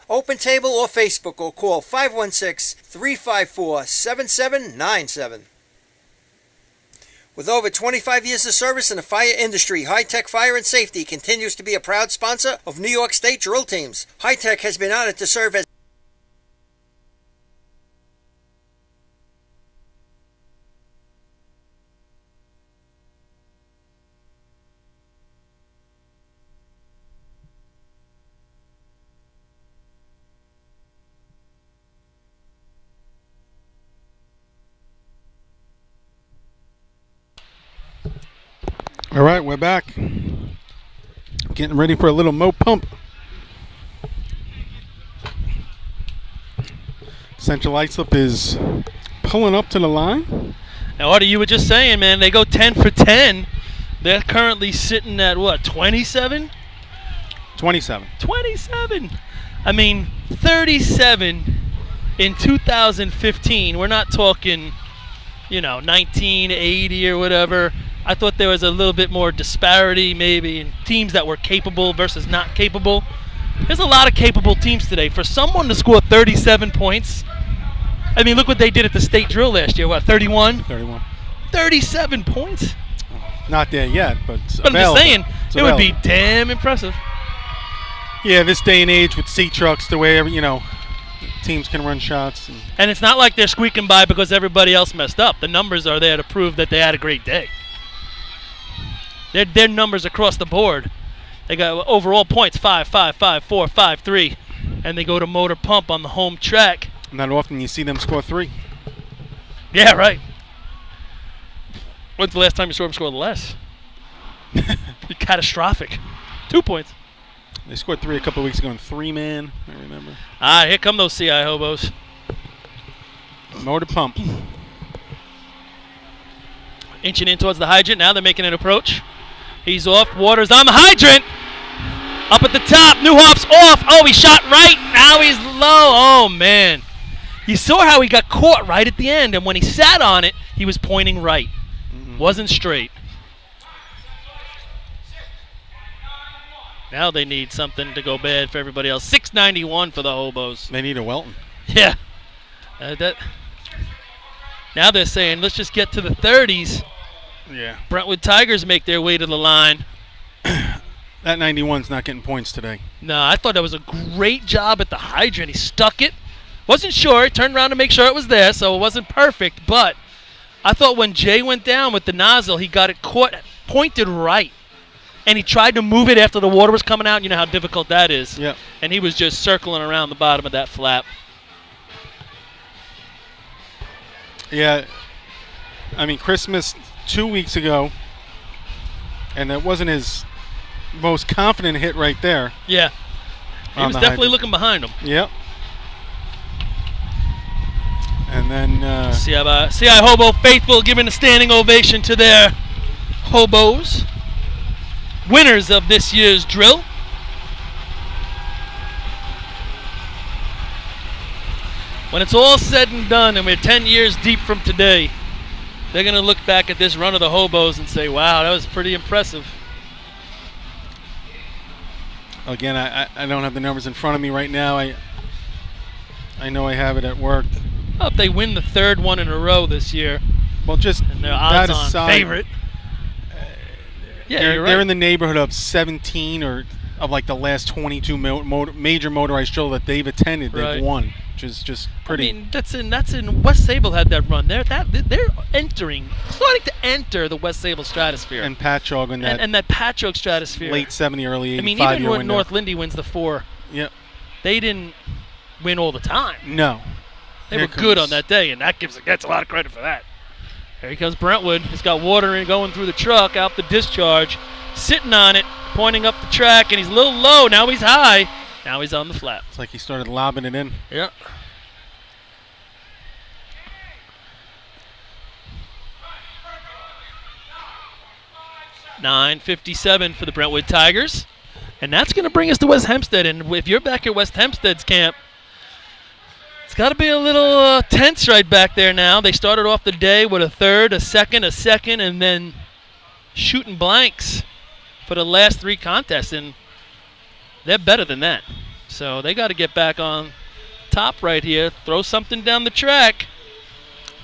[SPEAKER 3] Open table or Facebook, or call 516-354-7797. With over 25 years of service in the fire industry, High Tech Fire and Safety continues to be a proud sponsor of New York State drill teams. High Tech has been honored to serve as
[SPEAKER 5] All right, we're back. Getting ready for a little Mo pump. Central Islip is pulling up to the line.
[SPEAKER 2] Now, Artie, you were just saying, man, they go 10 for 10. They're currently sitting at, what, 27?
[SPEAKER 5] 27.
[SPEAKER 2] 27. I mean, 37 in 2015. We're not talking, 1980 or whatever. I thought there was a little bit more disparity maybe in teams that were capable versus not capable. There's a lot of capable teams today. For someone to score 37 points, I mean, look what they did at the state drill last year. What, 31?
[SPEAKER 5] 31.
[SPEAKER 2] 37 points?
[SPEAKER 5] Not there yet, but it's
[SPEAKER 2] But I'm just saying,
[SPEAKER 5] It's
[SPEAKER 2] it would be
[SPEAKER 5] available.
[SPEAKER 2] damn impressive.
[SPEAKER 5] Yeah, this day and age with C-trucks, the way, teams can run shots.
[SPEAKER 2] And it's not like they're squeaking by because everybody else messed up. The numbers are there to prove that they had a great day. Their numbers across the board. They got overall points 5, 5, 5, 4, 5, 3, and they go to motor pump on the home track.
[SPEAKER 5] Not often you see them score 3.
[SPEAKER 2] Yeah, right. When's the last time you saw them score less? Catastrophic. 2 points.
[SPEAKER 5] They scored 3 a couple of weeks ago in 3-man, I remember.
[SPEAKER 2] Here come those CI hobos.
[SPEAKER 5] Motor pump.
[SPEAKER 2] Inching in towards the hydrant. Now they're making an approach. He's off. Waters on the hydrant. Up at the top. Newhoff's off. Oh, he shot right. Now he's low. Oh, man. You saw how he got caught right at the end, and when he sat on it, he was pointing right. Wasn't straight. Now they need something to go bad for everybody else. 691 for the hobos.
[SPEAKER 5] They need a Welton.
[SPEAKER 2] Yeah. Now they're saying, let's just get to the 30s.
[SPEAKER 5] Yeah.
[SPEAKER 2] Brentwood Tigers make their way to the line.
[SPEAKER 5] That 91's not getting points today.
[SPEAKER 2] No, I thought that was a great job at the hydrant. He stuck it. Wasn't sure. He turned around to make sure it was there, so it wasn't perfect. But I thought when Jay went down with the nozzle, he got it caught, pointed right. And he tried to move it after the water was coming out. You know how difficult that is.
[SPEAKER 5] Yep.
[SPEAKER 2] And he was just circling around the bottom of that flap.
[SPEAKER 5] Yeah. I mean, Christmas 2 weeks ago, and that wasn't his most confident hit right there.
[SPEAKER 2] Yeah. He was definitely looking behind him.
[SPEAKER 5] Yep. And then
[SPEAKER 2] CI Hobo faithful giving a standing ovation to their hobos. Winners of this year's drill. When it's all said and done and we're 10 years deep from today, they're going to look back at this run of the hobos and say, wow, that was pretty impressive.
[SPEAKER 5] again, I don't have the numbers in front of me right now. I know I have it at work.
[SPEAKER 2] Well, if they win the third one in a row this year,
[SPEAKER 5] Well, just
[SPEAKER 2] and they're
[SPEAKER 5] that
[SPEAKER 2] odds-on
[SPEAKER 5] aside,
[SPEAKER 2] favorite. Yeah,
[SPEAKER 5] they're,
[SPEAKER 2] you're
[SPEAKER 5] they're
[SPEAKER 2] right.
[SPEAKER 5] in the neighborhood of 17 or of like the last 22 major motorized drill that they've attended.
[SPEAKER 2] Right.
[SPEAKER 5] They've won, which is just pretty.
[SPEAKER 2] I mean, that's in West Sable had that run. They're starting to enter the West Sable stratosphere.
[SPEAKER 5] And Patchogue in that
[SPEAKER 2] and that Patchogue stratosphere.
[SPEAKER 5] late 70, early 85
[SPEAKER 2] I mean, even
[SPEAKER 5] year
[SPEAKER 2] when
[SPEAKER 5] window.
[SPEAKER 2] North Lindy wins the 4,
[SPEAKER 5] Yep.
[SPEAKER 2] they didn't win all the time.
[SPEAKER 5] No.
[SPEAKER 2] They
[SPEAKER 5] Here
[SPEAKER 2] were good
[SPEAKER 5] comes-
[SPEAKER 2] on that day, and that gets a lot of credit for that. Here he comes Brentwood. He's got water in going through the truck, out the discharge, sitting on it, pointing up the track, and he's a little low. Now he's high. Now he's on the flat.
[SPEAKER 5] It's like he started lobbing it in.
[SPEAKER 2] Yeah. $9.57 for the Brentwood Tigers. And that's going to bring us to West Hempstead. And if you're back at West Hempstead's camp, it's got to be a little tense right back there now. They started off the day with a third, a second, and then shooting blanks for the last 3 contests. And they're better than that. So they got to get back on top right here, throw something down the track.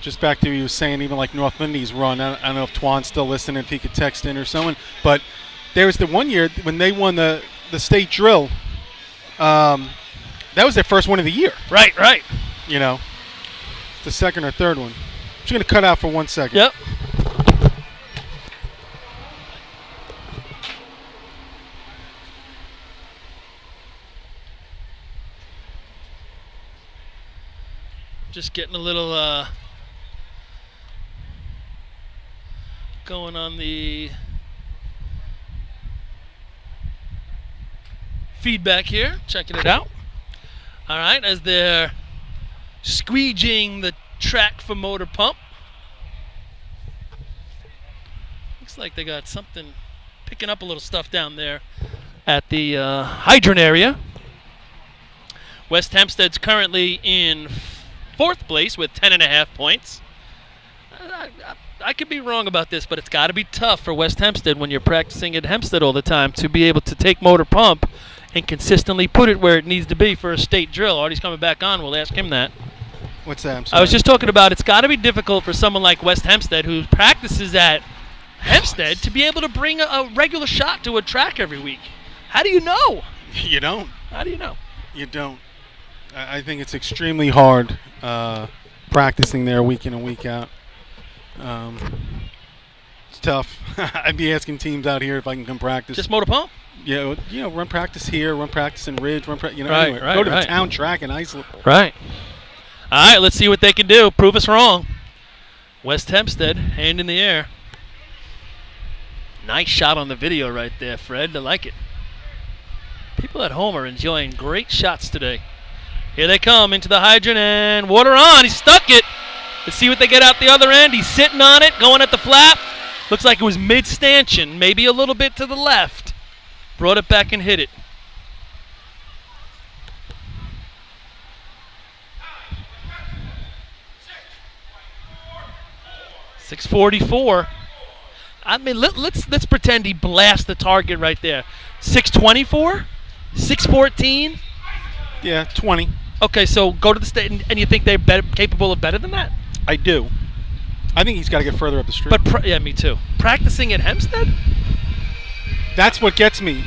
[SPEAKER 5] Just back to what you were saying, even like North Lindy's run. I don't know if Twan's still listening, if he could text in or someone. But there was the one year when they won the state drill. That was their first one of the year.
[SPEAKER 2] Right.
[SPEAKER 5] You know, the second or third one. I'm just going to cut out for 1 second.
[SPEAKER 2] Yep. Just getting a little going on the feedback here, checking it out. All right, as they're squeegeeing the track for motor pump. Looks like they got something picking up a little stuff down there at the hydrant area. West Hempstead's currently in 4th place with 10.5 points. I could be wrong about this, but it's got to be tough for West Hempstead when you're practicing at Hempstead all the time to be able to take motor pump and consistently put it where it needs to be for a state drill. Artie's coming back on. We'll ask him that.
[SPEAKER 5] What's that? I'm
[SPEAKER 2] I
[SPEAKER 5] sorry.
[SPEAKER 2] was just talking about it's got to be difficult for someone like West Hempstead who practices at Hempstead to be able to bring a regular shot to a track every week. How do you know?
[SPEAKER 5] You don't.
[SPEAKER 2] How do you know?
[SPEAKER 5] You don't. I think it's extremely hard practicing there week in and week out. It's tough. I'd be asking teams out here if I can come practice.
[SPEAKER 2] Just motor pump?
[SPEAKER 5] Yeah, run practice here, run practice in Ridge,
[SPEAKER 2] Right,
[SPEAKER 5] anywhere.
[SPEAKER 2] right,
[SPEAKER 5] Go to
[SPEAKER 2] right.
[SPEAKER 5] the town track in Islip.
[SPEAKER 2] Right. All right, let's see what they can do. Prove us wrong. West Hempstead, hand in the air. Nice shot on the video right there, Fred. I like it. People at home are enjoying great shots today. Here they come into the hydrant and water on. He stuck it. Let's see what they get out the other end. He's sitting on it, going at the flap. Looks like it was mid-stanchion, maybe a little bit to the left. Brought it back and hit it. .644. I mean, let's pretend he blasted the target right there. 624, 614.
[SPEAKER 5] Yeah, 20.
[SPEAKER 2] Okay, so go to the state, and you think they're capable of better than that?
[SPEAKER 5] I do. I think he's got to get further up the street.
[SPEAKER 2] But yeah, me too. Practicing at Hempstead?
[SPEAKER 5] That's what gets me.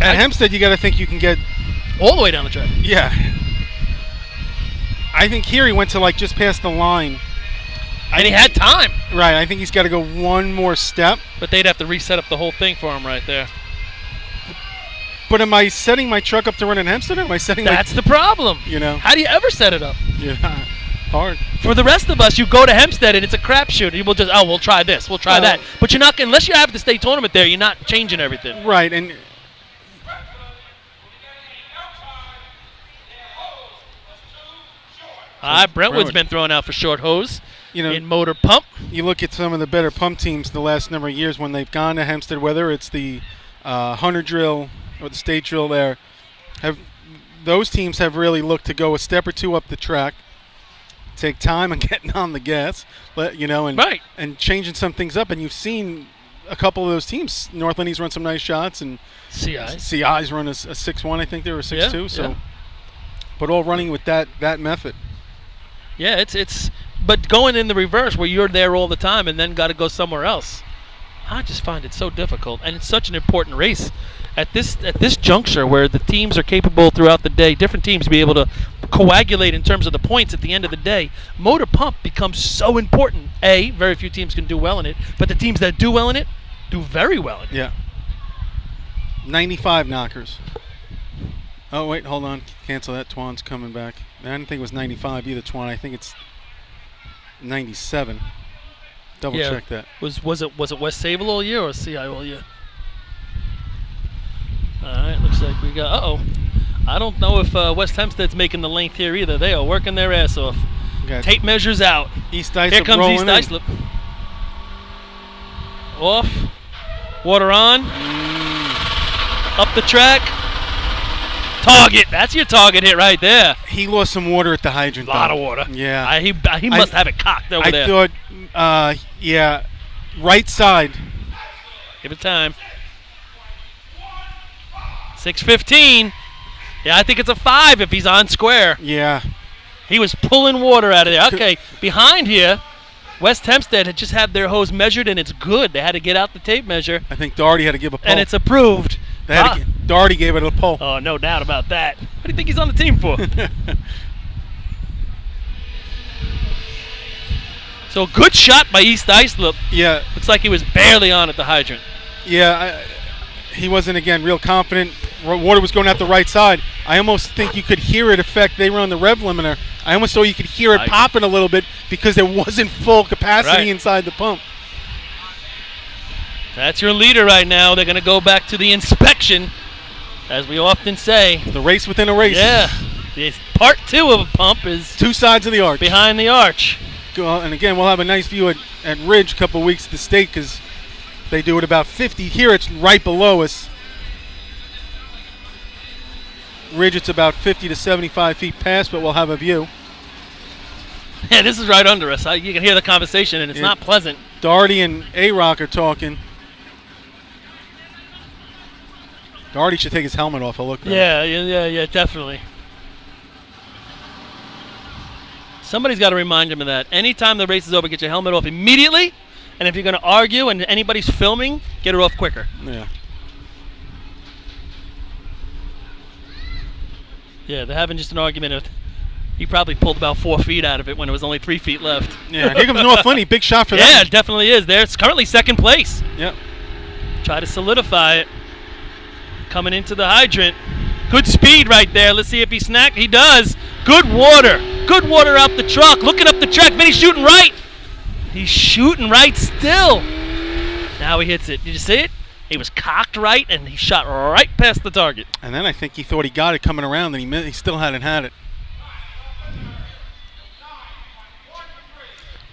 [SPEAKER 5] At Hempstead, you got to think you can get.
[SPEAKER 2] All the way down the track.
[SPEAKER 5] Yeah. I think here he went to just past the line.
[SPEAKER 2] And he had time.
[SPEAKER 5] Right. I think he's got to go one more step.
[SPEAKER 2] But they'd have to reset up the whole thing for him right there.
[SPEAKER 5] But am I setting my truck up to run in Hempstead, or am I setting
[SPEAKER 2] That's the problem.
[SPEAKER 5] You know.
[SPEAKER 2] How do you ever set it up?
[SPEAKER 5] Yeah. Hard.
[SPEAKER 2] For the rest of us, you go to Hempstead and it's a crapshoot. You will just, we'll try this, we'll try that. But you're not, unless you have the state tournament there, you're not changing everything.
[SPEAKER 5] Right, and
[SPEAKER 2] Brentwood's been thrown out for short hose in motor pump.
[SPEAKER 5] You look at some of the better pump teams the last number of years when they've gone to Hempstead, whether it's the Hunter drill or the state drill there, those teams have really looked to go a step or two up the track, take time on getting on the gas, and changing some things up. And you've seen a couple of those teams. North Lindy's run some nice shots, and CI's run a 6-1. I think they were a 6-2. So, but all running with that method.
[SPEAKER 2] Yeah, it's but going in the reverse where you're there all the time and then got to go somewhere else. I just find it so difficult, and it's such an important race at this juncture where the teams are capable throughout the day, different teams be able to coagulate in terms of the points at the end of the day. Motor pump becomes so important. Very few teams can do well in it, but the teams that do well in it do very well in it.
[SPEAKER 5] Yeah. 95 knockers. Oh, wait, hold on. Cancel that. Twan's coming back. I didn't think it was 95 either, Twan. I think it's 97. Double check that.
[SPEAKER 2] Was it West Sable all year or CI all year? All right, looks Looks like we got. I don't know if West Hempstead's making the length here either. They are working their ass off.
[SPEAKER 5] Got
[SPEAKER 2] Tape measures out.
[SPEAKER 5] East Islip
[SPEAKER 2] Here comes
[SPEAKER 5] rolling
[SPEAKER 2] East
[SPEAKER 5] in.
[SPEAKER 2] Islip. Off. Water on. Up the track. Target. That's your target hit right there.
[SPEAKER 5] He lost some water at the hydrant.
[SPEAKER 2] A lot
[SPEAKER 5] though.
[SPEAKER 2] of water.
[SPEAKER 5] Yeah.
[SPEAKER 2] He must have it cocked over there.
[SPEAKER 5] I thought, yeah, right side.
[SPEAKER 2] Give it time. 6:15. Yeah, I think it's a 5 if he's on square.
[SPEAKER 5] Yeah.
[SPEAKER 2] He was pulling water out of there. Okay, behind here, West Hempstead had just had their hose measured, and it's good. They had to get out the tape measure,
[SPEAKER 5] I think Doherty had to give a pull.
[SPEAKER 2] and it's approved.
[SPEAKER 5] Doherty gave it a pull.
[SPEAKER 2] Oh, no doubt about that. What do you think he's on the team for? So good shot by East Islip.
[SPEAKER 5] Yeah.
[SPEAKER 2] Looks like he was barely on at the hydrant.
[SPEAKER 5] Yeah, he wasn't, again, real confident. Water was going out the right side. I almost think you could hear it affect. They were on the rev limiter. I almost thought you could hear it popping a little bit because there wasn't full capacity inside the pump.
[SPEAKER 2] That's your leader right now. They're going to go back to the inspection, as we often say.
[SPEAKER 5] The race within a race.
[SPEAKER 2] Yeah. The part 2 of a pump is
[SPEAKER 5] two sides of the arch.
[SPEAKER 2] behind the arch.
[SPEAKER 5] And again, we'll have a nice view at Ridge a couple of weeks at the state because they do it about 50. Here it's right below us. Ridge, it's about 50 to 75 feet past, but we'll have a view.
[SPEAKER 2] Yeah, this is right under us. You can hear the conversation, and it's not pleasant.
[SPEAKER 5] Doherty and A-Rock are talking. Doherty should take his helmet off. Look.
[SPEAKER 2] Yeah, definitely. Somebody's got to remind him of that. Anytime the race is over, get your helmet off immediately. And if you're going to argue and anybody's filming, get it off quicker.
[SPEAKER 5] Yeah.
[SPEAKER 2] Yeah, they're having just an argument. He probably pulled about 4 feet out of it when there was only 3 feet left.
[SPEAKER 5] Yeah, here comes North Lindy. Big shot for them.
[SPEAKER 2] Yeah, it definitely is. They're currently second place.
[SPEAKER 5] Yep.
[SPEAKER 2] Try to solidify it. Coming into the hydrant. Good speed right there. Let's see if he snacked. He does. Good water. Good water out the truck. Looking up the track. Vinny's shooting right. He's shooting right still. Now he hits it. Did you see it? He was cocked right, and he shot right past the target.
[SPEAKER 5] And then I think he thought he got it coming around, and he still hadn't had it.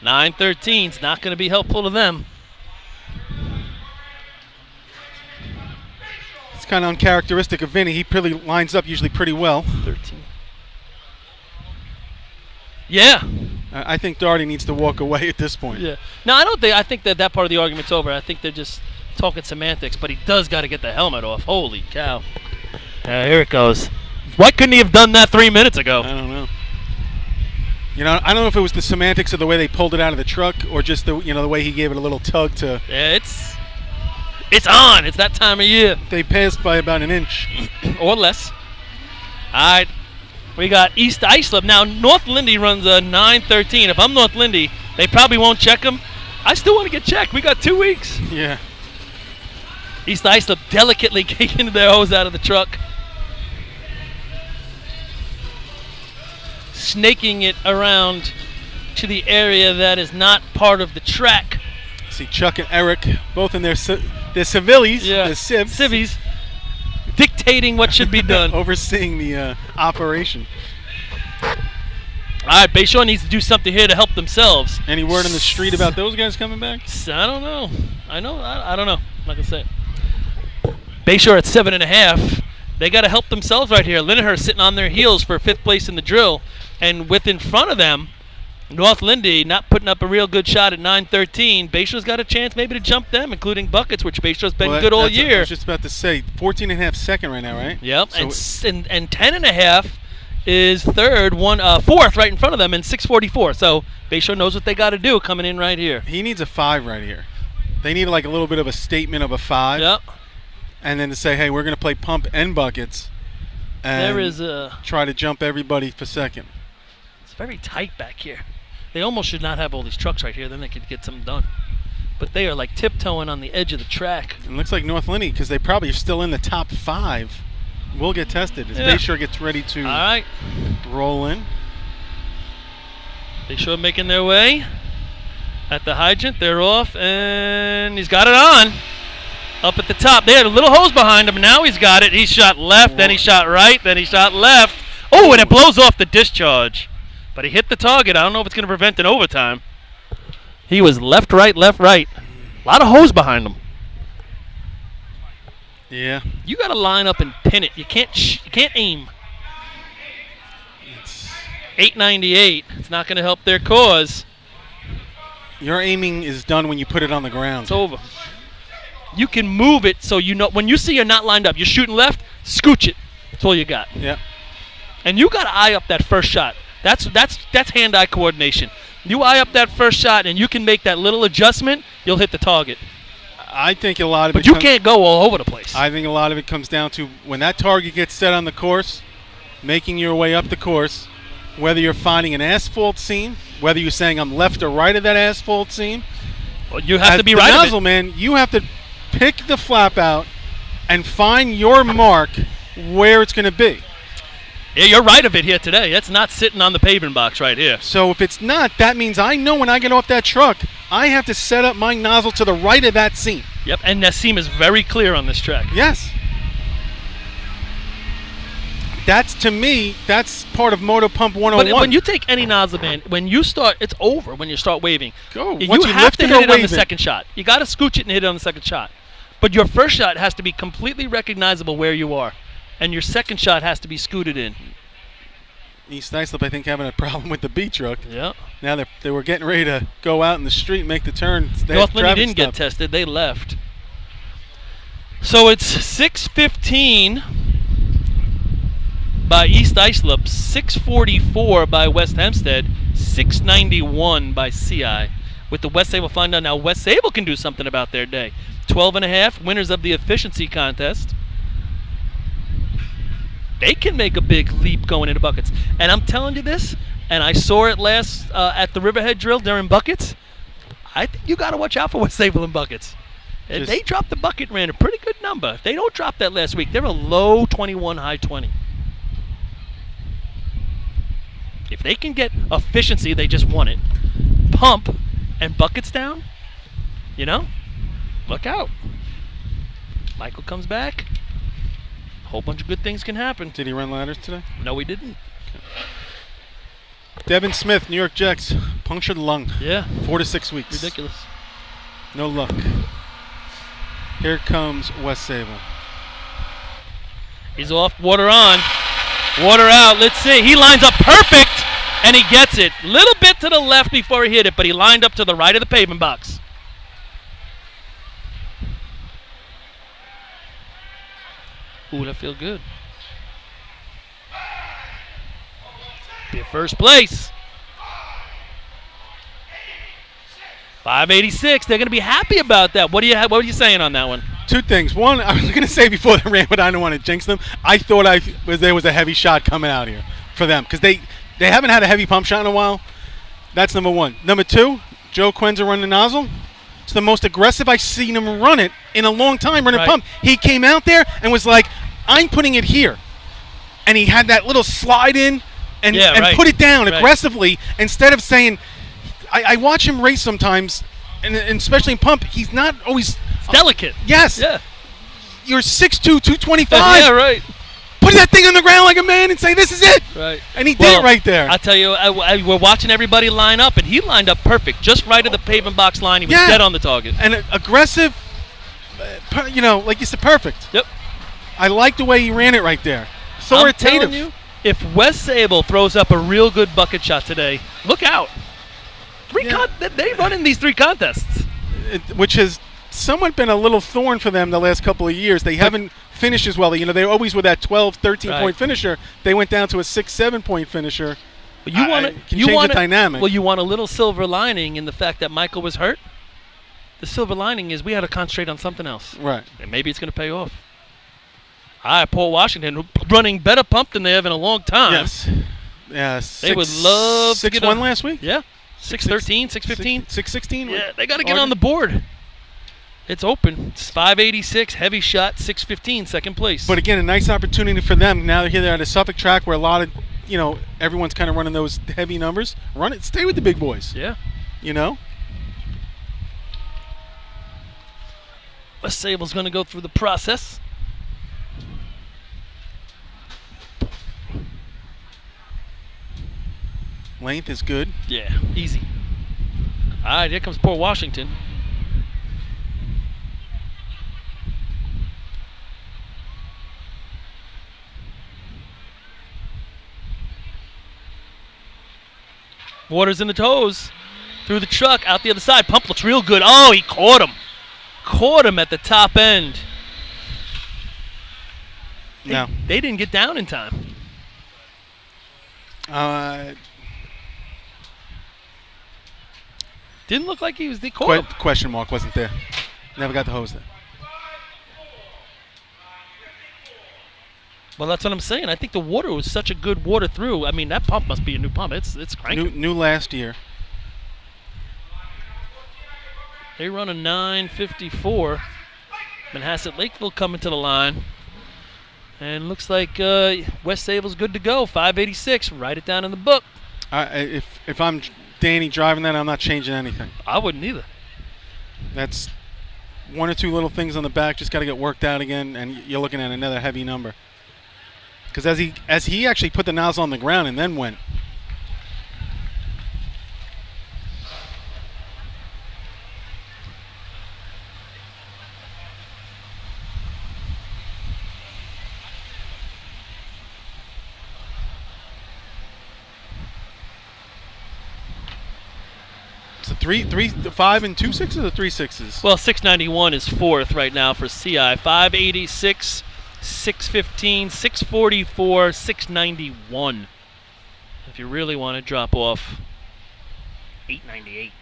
[SPEAKER 2] 9:13's not going to be helpful to them.
[SPEAKER 5] It's kind of uncharacteristic of Vinny. He really lines up usually pretty well.
[SPEAKER 2] 13. Yeah.
[SPEAKER 5] I think Doherty needs to walk away at this point.
[SPEAKER 2] Yeah. No, I think that part of the argument's over. I think they're just talking semantics, but he does got to get the helmet off. Holy cow. Here it goes. Why couldn't he have done that 3 minutes ago?
[SPEAKER 5] I don't know. You know, I don't know if it was the semantics of the way they pulled it out of the truck or just the way he gave it a little tug to.
[SPEAKER 2] Yeah, it's on. It's that time of year.
[SPEAKER 5] They passed by about an inch.
[SPEAKER 2] Or less. All right. We got East Islip. Now, North Lindy runs a 9:13. If I'm North Lindy, they probably won't check him. I still want to get checked. We got 2 weeks.
[SPEAKER 5] Yeah.
[SPEAKER 2] East Islip delicately kicking their hose out of the truck. Snaking it around to the area that is not part of the track.
[SPEAKER 5] See Chuck and Eric, both in their civillies,
[SPEAKER 2] Yeah.
[SPEAKER 5] the civs.
[SPEAKER 2] Civvies. Dictating what should be done.
[SPEAKER 5] Overseeing the operation.
[SPEAKER 2] All right, Bayshore needs to do something here to help themselves.
[SPEAKER 5] Any word on the street about those guys coming back?
[SPEAKER 2] I don't know. I don't know. I'm not going to say it. Bayshore at 7.5. They got to help themselves right here. Lineher sitting on their heels for 5th place in the drill. And with in front of them, North Lindy not putting up a real good shot at 9:13. Bayshore's got a chance maybe to jump them, including buckets, which Bayshore's been good all year.
[SPEAKER 5] I was just about to say, 14.5 second right now, right?
[SPEAKER 2] Yep,
[SPEAKER 5] So
[SPEAKER 2] and 10.5 is fourth right in front of them in 6:44. So Bayshore knows what they got to do coming in right here.
[SPEAKER 5] He needs a 5 right here. They need like a little bit of a statement of a 5.
[SPEAKER 2] Yep.
[SPEAKER 5] And then to say, hey, we're going to play pump and buckets. And
[SPEAKER 2] There is a.
[SPEAKER 5] try to jump everybody for second.
[SPEAKER 2] It's very tight back here. They almost should not have all these trucks right here. Then they could get something done. But they are like tiptoeing on the edge of the track.
[SPEAKER 5] It looks like North Lindy, because they probably are still in the top 5, will get tested as Bayshore gets ready to
[SPEAKER 2] All right.
[SPEAKER 5] roll in.
[SPEAKER 2] Bayshore making their way at the hydrant. They're off, and he's got it on. Up at the top. They had a little hose behind him. Now he's got it. He shot left, then he shot right, then he shot left. Oh, and it blows off the discharge. But he hit the target. I don't know if it's going to prevent an overtime. He was left, right, left, right. A lot of hose behind him.
[SPEAKER 5] Yeah.
[SPEAKER 2] You got to line up and pin it. You can't aim. 898. It's not going to help their cause.
[SPEAKER 5] Your aiming is done when you put it on the ground.
[SPEAKER 2] It's over. You can move it so you know when you see you're not lined up. You're shooting left, scooch it. That's all you got.
[SPEAKER 5] Yeah.
[SPEAKER 2] And you got to eye up that first shot. That's hand-eye coordination. You eye up that first shot, and you can make that little adjustment. You'll hit the target.
[SPEAKER 5] I think a lot of it.
[SPEAKER 2] But you can't go all over the place.
[SPEAKER 5] I think a lot of it comes down to when that target gets set on the course, making your way up the course, whether you're finding an asphalt seam, whether you're saying I'm left or right of that asphalt seam.
[SPEAKER 2] Well, you have to be
[SPEAKER 5] the
[SPEAKER 2] right.
[SPEAKER 5] Nozzle man, you have to pick the flap out and find your mark where it's going to be.
[SPEAKER 2] Yeah, you're right of it here today. That's not sitting on the paving box right here.
[SPEAKER 5] So if it's not, that means I know when I get off that truck, I have to set up my nozzle to the right of that seam.
[SPEAKER 2] Yep, and that seam is very clear on this track.
[SPEAKER 5] Yes. That's, to me, that's part of Moto Pump 101.
[SPEAKER 2] But when you take any nozzle man, when you start, it's over when you start waving.
[SPEAKER 5] Go.
[SPEAKER 2] You
[SPEAKER 5] Once you
[SPEAKER 2] have
[SPEAKER 5] lift
[SPEAKER 2] to
[SPEAKER 5] it
[SPEAKER 2] hit
[SPEAKER 5] or
[SPEAKER 2] it on the
[SPEAKER 5] wave it.
[SPEAKER 2] second shot. You got to scooch it and hit it on the second shot. But your first shot has to be completely recognizable where you are. And your second shot has to be scooted in.
[SPEAKER 5] East Islip, I think, having a problem with the B truck.
[SPEAKER 2] Yeah.
[SPEAKER 5] Now they were getting ready to go out in the street and make the turn.
[SPEAKER 2] North Lindy didn't get tested. They left. So it's 6:15 by East Islip, 6:44 by West Hempstead, 6:91 by CI. With the West Sable Fund now, West Sable can do something about their day. 12.5 winners of the efficiency contest. They can make a big leap going into buckets. And I'm telling you this, and I saw it last at the Riverhead drill during buckets. I think you got to watch out for West Sable in buckets. And they dropped the bucket, ran a pretty good number. If they don't drop that last week, they're a low 21, high 20. If they can get efficiency, they just won it. Pump and buckets down, look out. Michael comes back. A whole bunch of good things can happen.
[SPEAKER 5] Did he run ladders today?
[SPEAKER 2] No, he didn't.
[SPEAKER 5] Okay. Devin Smith, New York Jets, punctured lung.
[SPEAKER 2] Yeah.
[SPEAKER 5] 4 to 6 weeks.
[SPEAKER 2] Ridiculous.
[SPEAKER 5] No luck. Here comes West Sable.
[SPEAKER 2] He's off. Water on. Water out. Let's see. He lines up perfect, and he gets it. Little bit to the left before he hit it, but he lined up to the right of the pavement box. Ooh, that feel good. Be at first place. 586. They're going to be happy about that. What are you saying on that one?
[SPEAKER 5] Two things. One, I was going to say before they ran, but I don't want to jinx them. I thought there was a heavy shot coming out here for them because they haven't had a heavy pump shot in a while. That's number one. Number two, Joe Quenzer running the nozzle. It's the most aggressive I've seen him run it in a long time running
[SPEAKER 2] Right.
[SPEAKER 5] pump. He came out there and was like, I'm putting it here. And he had that little slide in and
[SPEAKER 2] right.
[SPEAKER 5] put it down
[SPEAKER 2] Right.
[SPEAKER 5] aggressively instead of saying, I watch him race sometimes, and especially in pump, he's not always
[SPEAKER 2] Delicate.
[SPEAKER 5] Yes.
[SPEAKER 2] Yeah.
[SPEAKER 5] You're 6'2", 225.
[SPEAKER 2] Yeah, right.
[SPEAKER 5] Put that thing on the ground like a man and say, this is it.
[SPEAKER 2] Right.
[SPEAKER 5] And he did it right there.
[SPEAKER 2] I tell you, we're watching everybody line up, and he lined up perfect. Just right at the pavement box line. He was dead on the target.
[SPEAKER 5] And aggressive, like you said, perfect.
[SPEAKER 2] Yep.
[SPEAKER 5] I like the way he ran it right there.
[SPEAKER 2] I'm
[SPEAKER 5] Authoritative.
[SPEAKER 2] telling you, if West Sable throws up a real good bucket shot today, look out. They run in these 3 contests.
[SPEAKER 5] Which has somewhat been a little thorn for them the last couple of years. They haven't finished as well. They always were that 12, 13-point finisher. They went down to a 6, 7-point finisher.
[SPEAKER 2] But you want
[SPEAKER 5] the dynamic.
[SPEAKER 2] Well, you want a little silver lining in the fact that Michael was hurt. The silver lining is we had to concentrate on something else.
[SPEAKER 5] Right.
[SPEAKER 2] And maybe it's going to pay off. Port Washington running better pump than they have in a long time.
[SPEAKER 5] Yes. Yeah.
[SPEAKER 2] They would love to get
[SPEAKER 5] 6-1
[SPEAKER 2] on
[SPEAKER 5] last week?
[SPEAKER 2] Yeah. 6-13, 6-15.
[SPEAKER 5] 6-16?
[SPEAKER 2] Yeah, they got to get on the board. It's open. It's 586, heavy shot, 615, second place.
[SPEAKER 5] But again, a nice opportunity for them. Now they're at a Suffolk track where a lot of, everyone's kind of running those heavy numbers. Run it. Stay with the big boys.
[SPEAKER 2] Yeah. West Sable's going to go through the process.
[SPEAKER 5] Length is good.
[SPEAKER 2] Yeah, easy. All right, here comes Port Washington. Waters in the toes. Through the truck, out the other side. Pump looks real good. Oh, he caught him. Caught him at the top end.
[SPEAKER 5] No.
[SPEAKER 2] They didn't get down in time. Didn't look like he was the caught him.
[SPEAKER 5] Question mark wasn't there. Never got the hose there.
[SPEAKER 2] Well, that's what I'm saying. I think the water was such a good water through. I mean, that pump must be a new pump. It's cranking.
[SPEAKER 5] New last year.
[SPEAKER 2] They run a 9:54. Manhasset Lakeville coming to the line. And looks like West Sable's good to go. 586. Write it down in the book.
[SPEAKER 5] If I'm Danny driving that, I'm not changing anything.
[SPEAKER 2] I wouldn't either.
[SPEAKER 5] That's one or two little things on the back. Just got to get worked out again, and you're looking at another heavy number. Because as he actually put the nozzle on the ground and then went. It's a 5 and 2 sixes or 3 sixes?
[SPEAKER 2] Well, 691 is fourth right now for CI. 586, 615, 644, 691. If you really want to drop off, 898.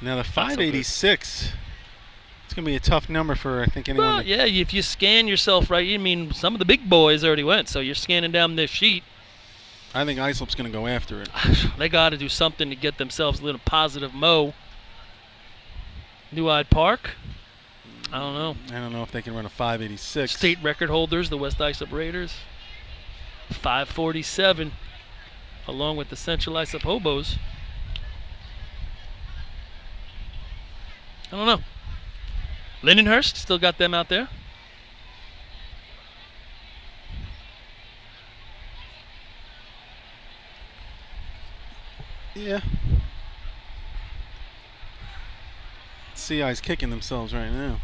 [SPEAKER 5] Now the 586, it's going to be a tough number for, I think, anyone.
[SPEAKER 2] Well, yeah, if you scan yourself right, I mean, some of the big boys already went, so you're scanning down this sheet.
[SPEAKER 5] I think Islip's going to go after it.
[SPEAKER 2] They got to do something to get themselves a little positive mo. New Hyde Park. I don't know.
[SPEAKER 5] I don't know if they can run a 586.
[SPEAKER 2] State record holders, the West Islip Raiders. 547, along with the Central Islip Hobos. I don't know. Lindenhurst still got them out there.
[SPEAKER 5] Yeah. CI's kicking themselves right now.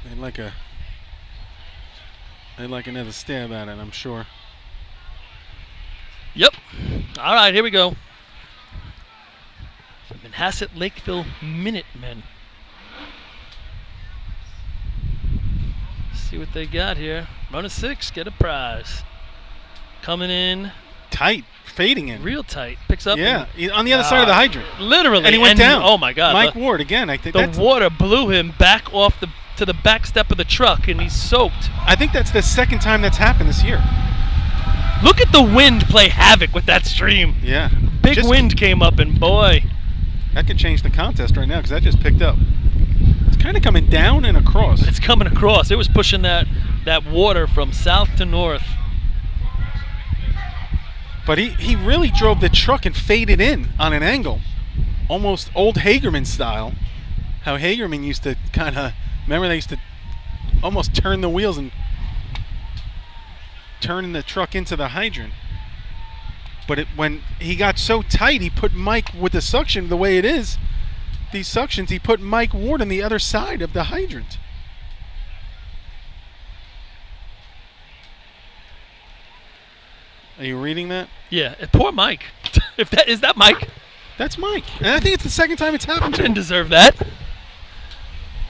[SPEAKER 5] They'd like another stab at it, I'm sure.
[SPEAKER 2] Yep. All right, here we go. Manhasset Lakeville Minutemen. See what they got here. Run a 6, get a prize. Coming in.
[SPEAKER 5] Tight, fading in.
[SPEAKER 2] Real tight. Picks up.
[SPEAKER 5] Yeah, on the other side of the hydrant.
[SPEAKER 2] Literally.
[SPEAKER 5] And he went down.
[SPEAKER 2] Oh, my God.
[SPEAKER 5] Mike Ward, again. I think
[SPEAKER 2] the water blew him back off to the back step of the truck, and he's soaked.
[SPEAKER 5] I think that's the second time that's happened this year.
[SPEAKER 2] Look at the wind play havoc with that stream.
[SPEAKER 5] Yeah.
[SPEAKER 2] Big wind came up, and boy.
[SPEAKER 5] That could change the contest right now because that just picked up. It's kind of coming down and across.
[SPEAKER 2] It's coming across. It was pushing that water from south to north.
[SPEAKER 5] But he really drove the truck and faded in on an angle. Almost old Hagerman style. How Hagerman used to kind of, remember they used to almost turn the wheels and turn the truck into the hydrant. But when he got so tight, he put Mike with the suction the way it is. These suctions, he put Mike Ward on the other side of the hydrant. Are you reading that?
[SPEAKER 2] Yeah, poor Mike. Is that Mike?
[SPEAKER 5] That's Mike. And I think it's the second time it's happened to him.
[SPEAKER 2] Didn't deserve that.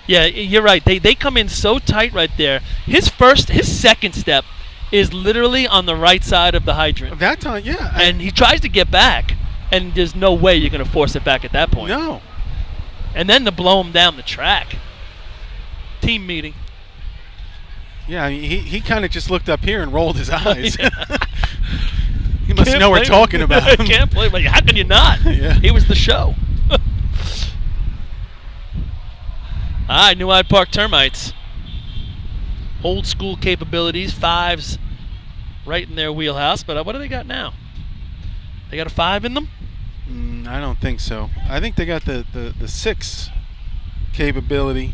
[SPEAKER 2] Yeah, you're right. They come in so tight right there. His second step is literally on the right side of the hydrant.
[SPEAKER 5] That time, yeah.
[SPEAKER 2] And he tries to get back, and there's no way you're going to force it back at that point.
[SPEAKER 5] No.
[SPEAKER 2] And then to blow him down the track. Team meeting.
[SPEAKER 5] Yeah, I mean, he kind of just looked up here and rolled his eyes. He must
[SPEAKER 2] Can't
[SPEAKER 5] know we're talking about him.
[SPEAKER 2] Can't blame him. How can you not?
[SPEAKER 5] Yeah.
[SPEAKER 2] He was the show. All right, New Hyde Park Termites. Old school capabilities, 5s right in their wheelhouse. But what do they got now? They got a 5 in them?
[SPEAKER 5] I don't think so. I think they got the 6 capability.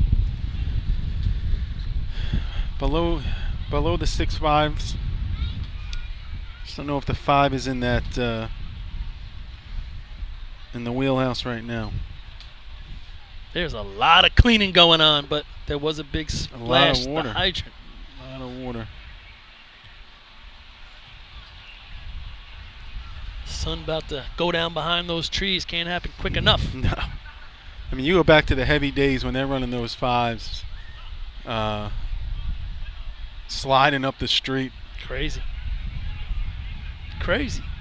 [SPEAKER 5] Below the 6.5s. Just don't know if the 5 is in that in the wheelhouse right now.
[SPEAKER 2] There's a lot of cleaning going on, but there was a big splash.
[SPEAKER 5] lot of water.
[SPEAKER 2] The hydrant.
[SPEAKER 5] A lot of water.
[SPEAKER 2] Sun about to go down behind those trees. Can't happen quick enough.
[SPEAKER 5] No. I mean, you go back to the heavy days when they're running those 5s, sliding up the street.
[SPEAKER 2] Crazy.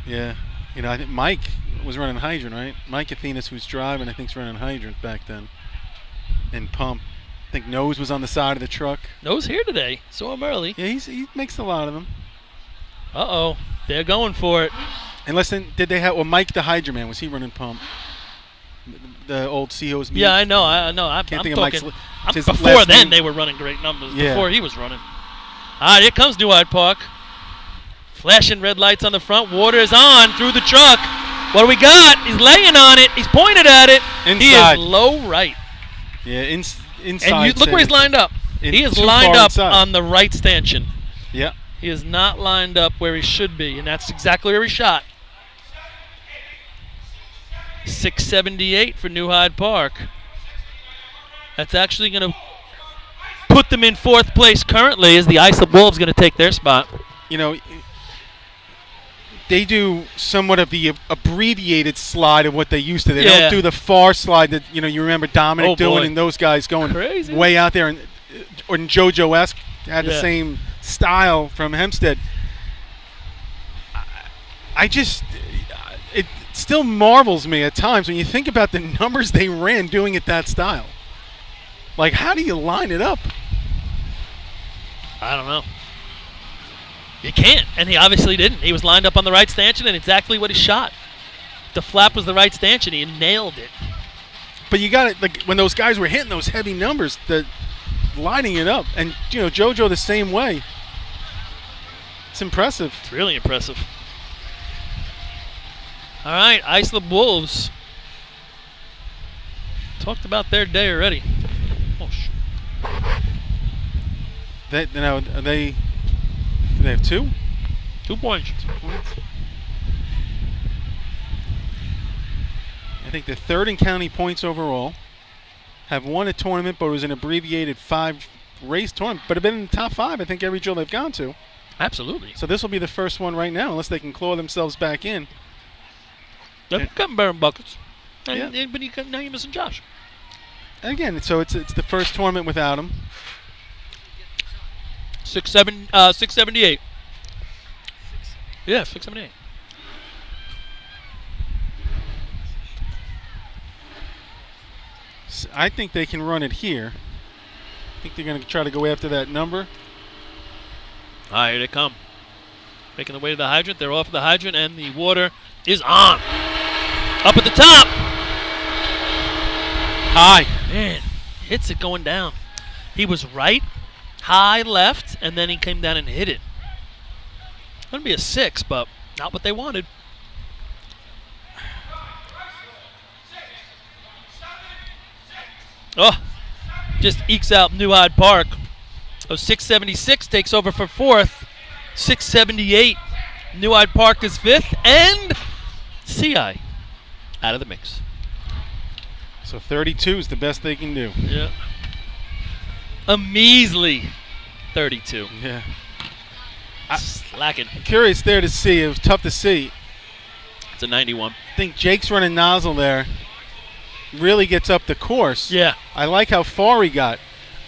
[SPEAKER 5] Yeah. You know, I think Mike was running hydrant, right? Mike Athenas, who's driving, I think, is running hydrant back then. And pump. I think Nose was on the side of the truck.
[SPEAKER 2] Nose here today. Saw him early.
[SPEAKER 5] Yeah, he makes a lot of them.
[SPEAKER 2] Uh-oh. They're going for it.
[SPEAKER 5] And listen, did they have? Well, Mike the Hydra Man, was he running pump? The old CO's meet?
[SPEAKER 2] Yeah, I know. I'm
[SPEAKER 5] Can't think
[SPEAKER 2] talking.
[SPEAKER 5] of Mike's
[SPEAKER 2] Before then, they were running great numbers.
[SPEAKER 5] Yeah.
[SPEAKER 2] Before he was running. All right, here comes New Hyde Park. Flashing red lights on the front. Water is on through the truck. What do we got? He's laying on it. He's pointed at it. He
[SPEAKER 5] Inside.
[SPEAKER 2] is low right.
[SPEAKER 5] Yeah, inside.
[SPEAKER 2] And look where he's lined up. He is
[SPEAKER 5] too
[SPEAKER 2] lined
[SPEAKER 5] far
[SPEAKER 2] up
[SPEAKER 5] inside.
[SPEAKER 2] on the right stanchion.
[SPEAKER 5] Yeah.
[SPEAKER 2] He is not lined up where he should be, and that's exactly where he shot. 678 for New Hyde Park. That's actually going to put them in 4th place currently, as the Islip Wolves going to take their spot.
[SPEAKER 5] You know, they do somewhat of the abbreviated slide of what they used to. They
[SPEAKER 2] Yeah.
[SPEAKER 5] don't do the far slide that, you know, you remember Dominic doing
[SPEAKER 2] boy.
[SPEAKER 5] and those guys going
[SPEAKER 2] Crazy.
[SPEAKER 5] way out there. And JoJo-esque had the
[SPEAKER 2] Yeah.
[SPEAKER 5] same style from Hempstead. I just, it still marvels me at times when you think about the numbers they ran doing it that style. Like, how do you line it up?
[SPEAKER 2] I don't know. You can't, and he obviously didn't. He was lined up on the right stanchion, and exactly what he shot. The flap was the right stanchion. He nailed it.
[SPEAKER 5] But you got it, like when those guys were hitting those heavy numbers, the lining it up, and you know JoJo the same way. It's impressive.
[SPEAKER 2] It's really impressive. All right, Islip Wolves. Talked about their day already. Oh,
[SPEAKER 5] They now do they have 2?
[SPEAKER 2] 2 points.
[SPEAKER 5] I think the 3rd in county points overall. Have won a tournament, but it was an abbreviated 5-race tournament. But have been in the top 5, I think, every drill they've gone to.
[SPEAKER 2] Absolutely.
[SPEAKER 5] So this will be the first one right now, unless they can claw themselves back in.
[SPEAKER 2] They've gotten better buckets.
[SPEAKER 5] Yeah.
[SPEAKER 2] But now you're missing Josh.
[SPEAKER 5] And again, so it's the first tournament without him.
[SPEAKER 2] 678. Yeah, 678.
[SPEAKER 5] I think they can run it here. I think they're going to try to go after that number.
[SPEAKER 2] All right, here they come. Making their way to the hydrant. They're off the hydrant, and the water is on. Up at the top.
[SPEAKER 5] High.
[SPEAKER 2] Man, hits it going down. He was right, high left, and then he came down and hit it. Going to be a 6, but not what they wanted. Oh, just ekes out New Hyde Park. So 676 takes over for 4th. 678. New Hyde Park is 5th. And CI out of the mix.
[SPEAKER 5] So 32 is the best they can do.
[SPEAKER 2] Yeah. A measly 32.
[SPEAKER 5] Yeah.
[SPEAKER 2] Slacking.
[SPEAKER 5] Curious there to see. It was tough to see.
[SPEAKER 2] It's a 91.
[SPEAKER 5] I think Jake's running nozzle there. Really gets up the course.
[SPEAKER 2] Yeah.
[SPEAKER 5] I like how far he got.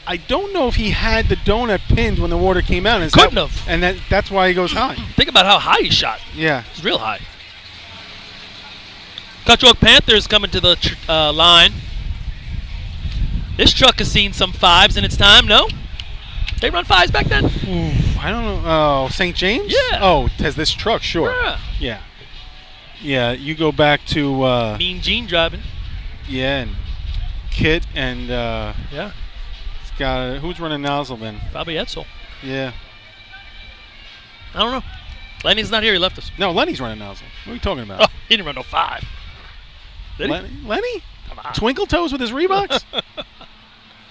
[SPEAKER 5] I don't know if he had the donut pinned when the water came out.
[SPEAKER 2] Couldn't have.
[SPEAKER 5] And that's why he goes high.
[SPEAKER 2] Think about how high he shot.
[SPEAKER 5] Yeah.
[SPEAKER 2] It's real high. Cutchalk Panthers coming to the line. This truck has seen some 5s in its time, no? They run 5s back then?
[SPEAKER 5] I don't know. Oh, St. James?
[SPEAKER 2] Yeah.
[SPEAKER 5] Oh, has this truck? Sure.
[SPEAKER 2] Yeah.
[SPEAKER 5] Yeah. Yeah, you go back to...
[SPEAKER 2] Mean Gene driving.
[SPEAKER 5] yeah, and Kit and...
[SPEAKER 2] Yeah.
[SPEAKER 5] it's got who's running nozzle then?
[SPEAKER 2] Probably Edsel.
[SPEAKER 5] Yeah.
[SPEAKER 2] I don't know. Lenny's not here. He left us.
[SPEAKER 5] No, Lenny's running nozzle. What are you talking about?
[SPEAKER 2] Oh, he didn't run no 5. Did he?
[SPEAKER 5] Lenny?
[SPEAKER 2] Come on.
[SPEAKER 5] Twinkle toes with his Reeboks?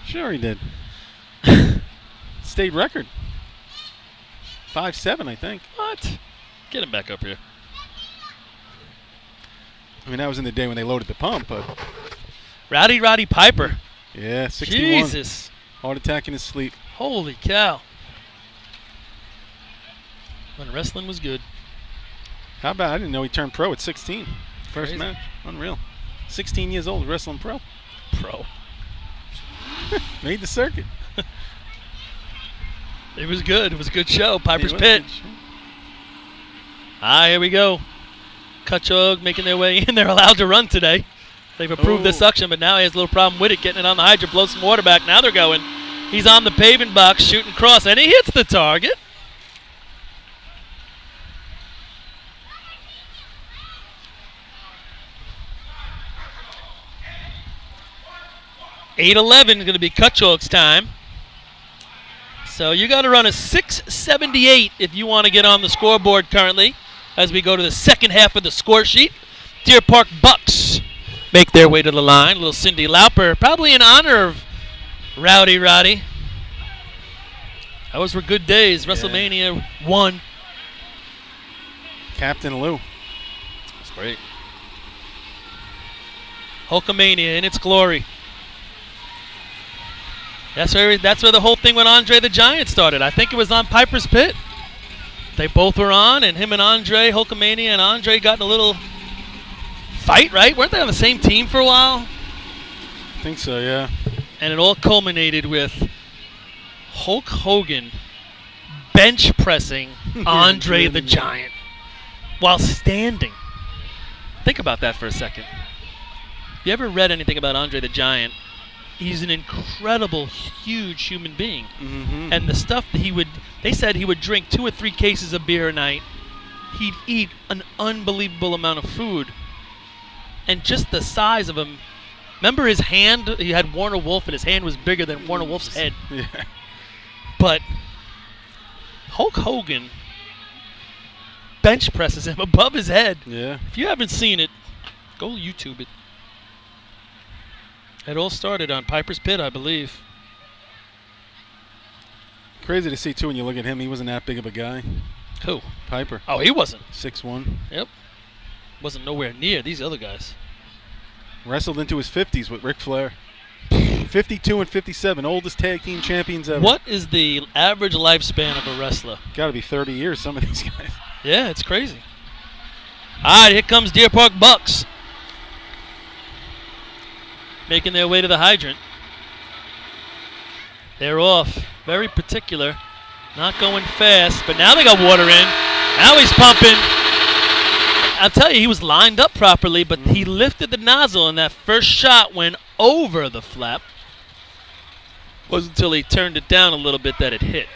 [SPEAKER 5] Sure he did. State record. 5.7, I think.
[SPEAKER 2] What? Get him back up here.
[SPEAKER 5] I mean, that was in the day when they loaded the pump, but
[SPEAKER 2] Roddy Piper.
[SPEAKER 5] yeah, 61.
[SPEAKER 2] Jesus.
[SPEAKER 5] Heart attack in his sleep.
[SPEAKER 2] Holy cow. When wrestling was good.
[SPEAKER 5] How about, I didn't know he turned pro at 16. First
[SPEAKER 2] Crazy.
[SPEAKER 5] match. Unreal. 16 years old, wrestling pro.
[SPEAKER 2] Pro.
[SPEAKER 5] Made the circuit.
[SPEAKER 2] It was good. It was a good show. Piper's
[SPEAKER 5] He was
[SPEAKER 2] Pit.
[SPEAKER 5] good.
[SPEAKER 2] Here we go. Kutchog making their way in. They're allowed to run today. They've approved the
[SPEAKER 5] Oh.
[SPEAKER 2] suction, but now he has a little problem with it, getting it on the hydrant, blow some water back. Now they're going. He's on the paving box, shooting cross, and he hits the target. $8:11 is going to be Kutchog's time. So you got to run a 6:78 if you want to get on the scoreboard currently as we go to the second half of the score sheet. Deer Park Bucks make their way to the line. Little Cindy Lauper, probably in honor of Rowdy Roddy. Those were good days. WrestleMania 1.
[SPEAKER 5] Captain Lou.
[SPEAKER 2] That's great. Hulkamania in its glory. That's where the whole thing with Andre the Giant started. I think it was on Piper's Pit. They both were on, and him and Andre, Hulkamania and Andre got in a little fight, right? Weren't they on the same team for a while?
[SPEAKER 5] I think so, yeah.
[SPEAKER 2] And it all culminated with Hulk Hogan bench pressing Andre the Giant while standing. Think about that for a second. You ever read anything about Andre the Giant? He's an incredible, huge human being.
[SPEAKER 5] Mm-hmm.
[SPEAKER 2] And the stuff that they said he would drink 2 or 3 cases of beer a night. He'd eat an unbelievable amount of food. And just the size of him. Remember his hand? He had Warner Wolf, and his hand was bigger than Warner Wolf's head.
[SPEAKER 5] Yeah.
[SPEAKER 2] But Hulk Hogan bench presses him above his head.
[SPEAKER 5] Yeah.
[SPEAKER 2] If you haven't seen it, go YouTube it. It all started on Piper's Pit, I believe.
[SPEAKER 5] Crazy to see, too, when you look at him. He wasn't that big of a guy.
[SPEAKER 2] Who?
[SPEAKER 5] Piper.
[SPEAKER 2] Oh, he wasn't.
[SPEAKER 5] 6'1".
[SPEAKER 2] Yep. Wasn't nowhere near these other guys.
[SPEAKER 5] Wrestled into his 50s with Ric Flair. 52 and 57, oldest tag team champions ever.
[SPEAKER 2] What is the average lifespan of a wrestler?
[SPEAKER 5] Got to be 30 years, some of these guys.
[SPEAKER 2] Yeah, it's crazy. All right, here comes Deer Park Bucks. Making their way to the hydrant. They're off. Very particular. Not going fast, but now they got water in. Now he's pumping. I'll tell you, he was lined up properly, but he lifted the nozzle, and that first shot went over the flap. Wasn't until he turned it down a little bit that it hit.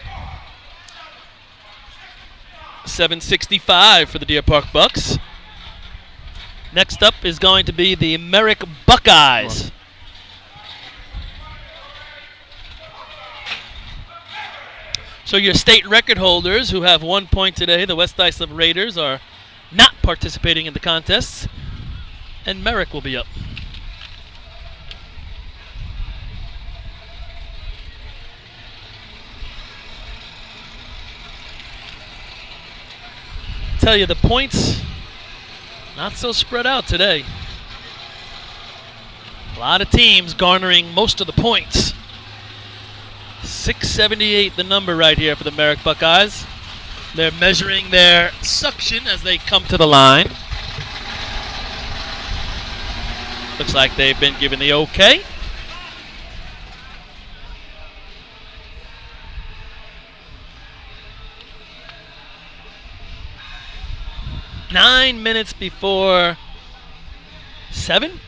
[SPEAKER 2] 765 for the Deer Park Bucks. Next up is going to be the Merrick Buckeyes. So your state record holders who have 1 point today, the West Islip Raiders, are not participating in the contests, and Merrick will be up. Tell you, the points not so spread out today. A lot of teams garnering most of the points. 678 the number right here for the Merrick Buckeyes. They're measuring their suction as they come to the line. Looks like they've been given the okay. Nine minutes before 7.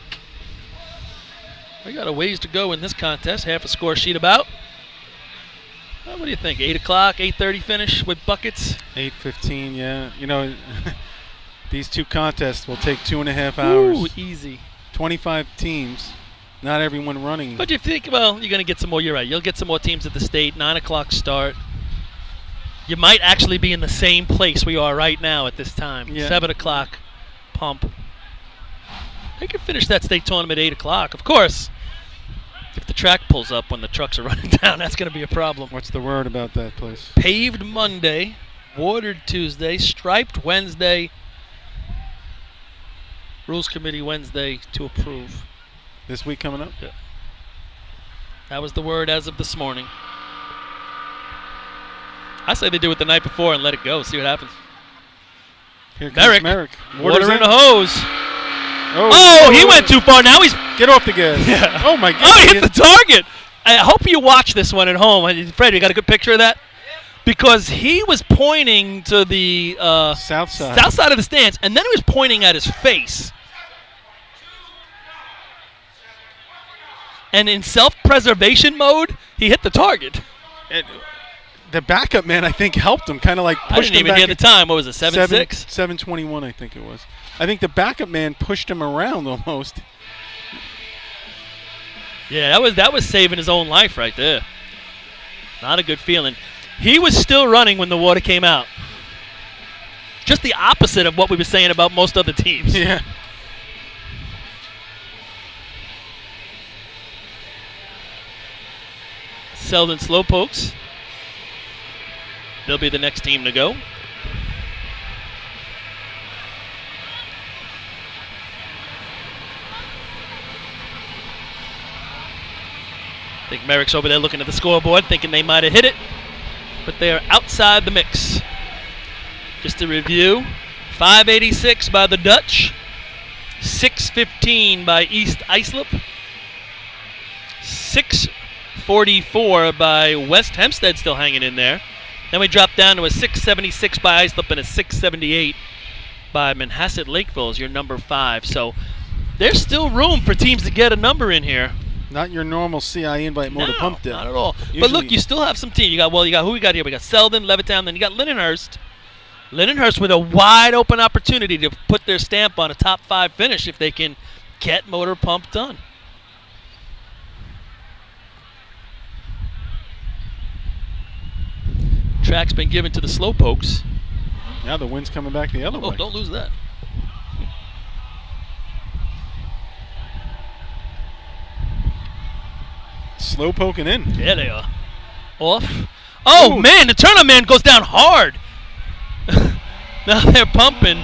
[SPEAKER 2] We got a ways to go in this contest. Half a score sheet about. What do you think? 8 o'clock, 8:30 finish with buckets?
[SPEAKER 5] 8:15, yeah. You know, these two contests will take 2.5 hours.
[SPEAKER 2] Ooh, easy.
[SPEAKER 5] 25 teams, not everyone running.
[SPEAKER 2] But you think, well, you're going to get some more. You're right. You'll get some more teams at the state. 9 o'clock start. You might actually be in the same place we are right now at this time.
[SPEAKER 5] Yeah.
[SPEAKER 2] 7 o'clock pump. They could finish that state tournament at 8 o'clock. Of course, If the track pulls up when the trucks are running down, that's going to be a problem.
[SPEAKER 5] What's the word about that place?
[SPEAKER 2] Paved Monday, watered Tuesday, striped Wednesday, Rules Committee Wednesday to approve.
[SPEAKER 5] This week coming up?
[SPEAKER 2] Yeah. That was the word as of this morning. I say they do it the night before and let it go. See what happens.
[SPEAKER 5] Here comes
[SPEAKER 2] Merrick.
[SPEAKER 5] Merrick.
[SPEAKER 2] Water in the hose.
[SPEAKER 5] Oh,
[SPEAKER 2] Oh, he went too far. Now he's...
[SPEAKER 5] Get off the gas.
[SPEAKER 2] Yeah.
[SPEAKER 5] Oh, my God.
[SPEAKER 2] Oh, he hit the target. I hope you watch this one at home. Fred, you got a good picture of that? Because he was pointing to the
[SPEAKER 5] South side.
[SPEAKER 2] south side of the stands, and then he was pointing at his face. And in self-preservation mode, he hit the target.
[SPEAKER 5] The backup man, I think, helped him, kind of like pushed
[SPEAKER 2] I didn't
[SPEAKER 5] him
[SPEAKER 2] even
[SPEAKER 5] back.
[SPEAKER 2] hear the time. What was it, 7-6?
[SPEAKER 5] 7:21, I think it was. I think the backup man pushed him around almost.
[SPEAKER 2] Yeah, that was saving his own life right there. Not a good feeling. He was still running when the water came out. Just the opposite of what we were saying about most other teams.
[SPEAKER 5] Yeah.
[SPEAKER 2] Selden Slowpokes. They'll be the next team to go. I think Merrick's over there looking at the scoreboard, thinking they might have hit it, but they are outside the mix. Just to review, 586 by the Dutch, 615 by East Islip, 644 by West Hempstead, still hanging in there. Then we drop down to a 676 by Islip and a 678 by Manhasset Lakeville as your number 5. So there's still room for teams to get a number in here.
[SPEAKER 5] Not your normal CI invite motor pump day.
[SPEAKER 2] Not at all. But
[SPEAKER 5] Usually-
[SPEAKER 2] look, you still have some teams. You got who we got here? We got Selden, Levittown, then you got Lindenhurst. Lindenhurst with a wide open opportunity to put their stamp on a top 5 finish if they can get motor pump done. Track's been given to the Slowpokes.
[SPEAKER 5] Now the wind's coming back the other
[SPEAKER 2] Oh,
[SPEAKER 5] way.
[SPEAKER 2] don't lose that.
[SPEAKER 5] Slow poking in.
[SPEAKER 2] Yeah, they are. Off. Oh,
[SPEAKER 5] Ooh.
[SPEAKER 2] man, the turn-on man goes down hard. Now they're pumping.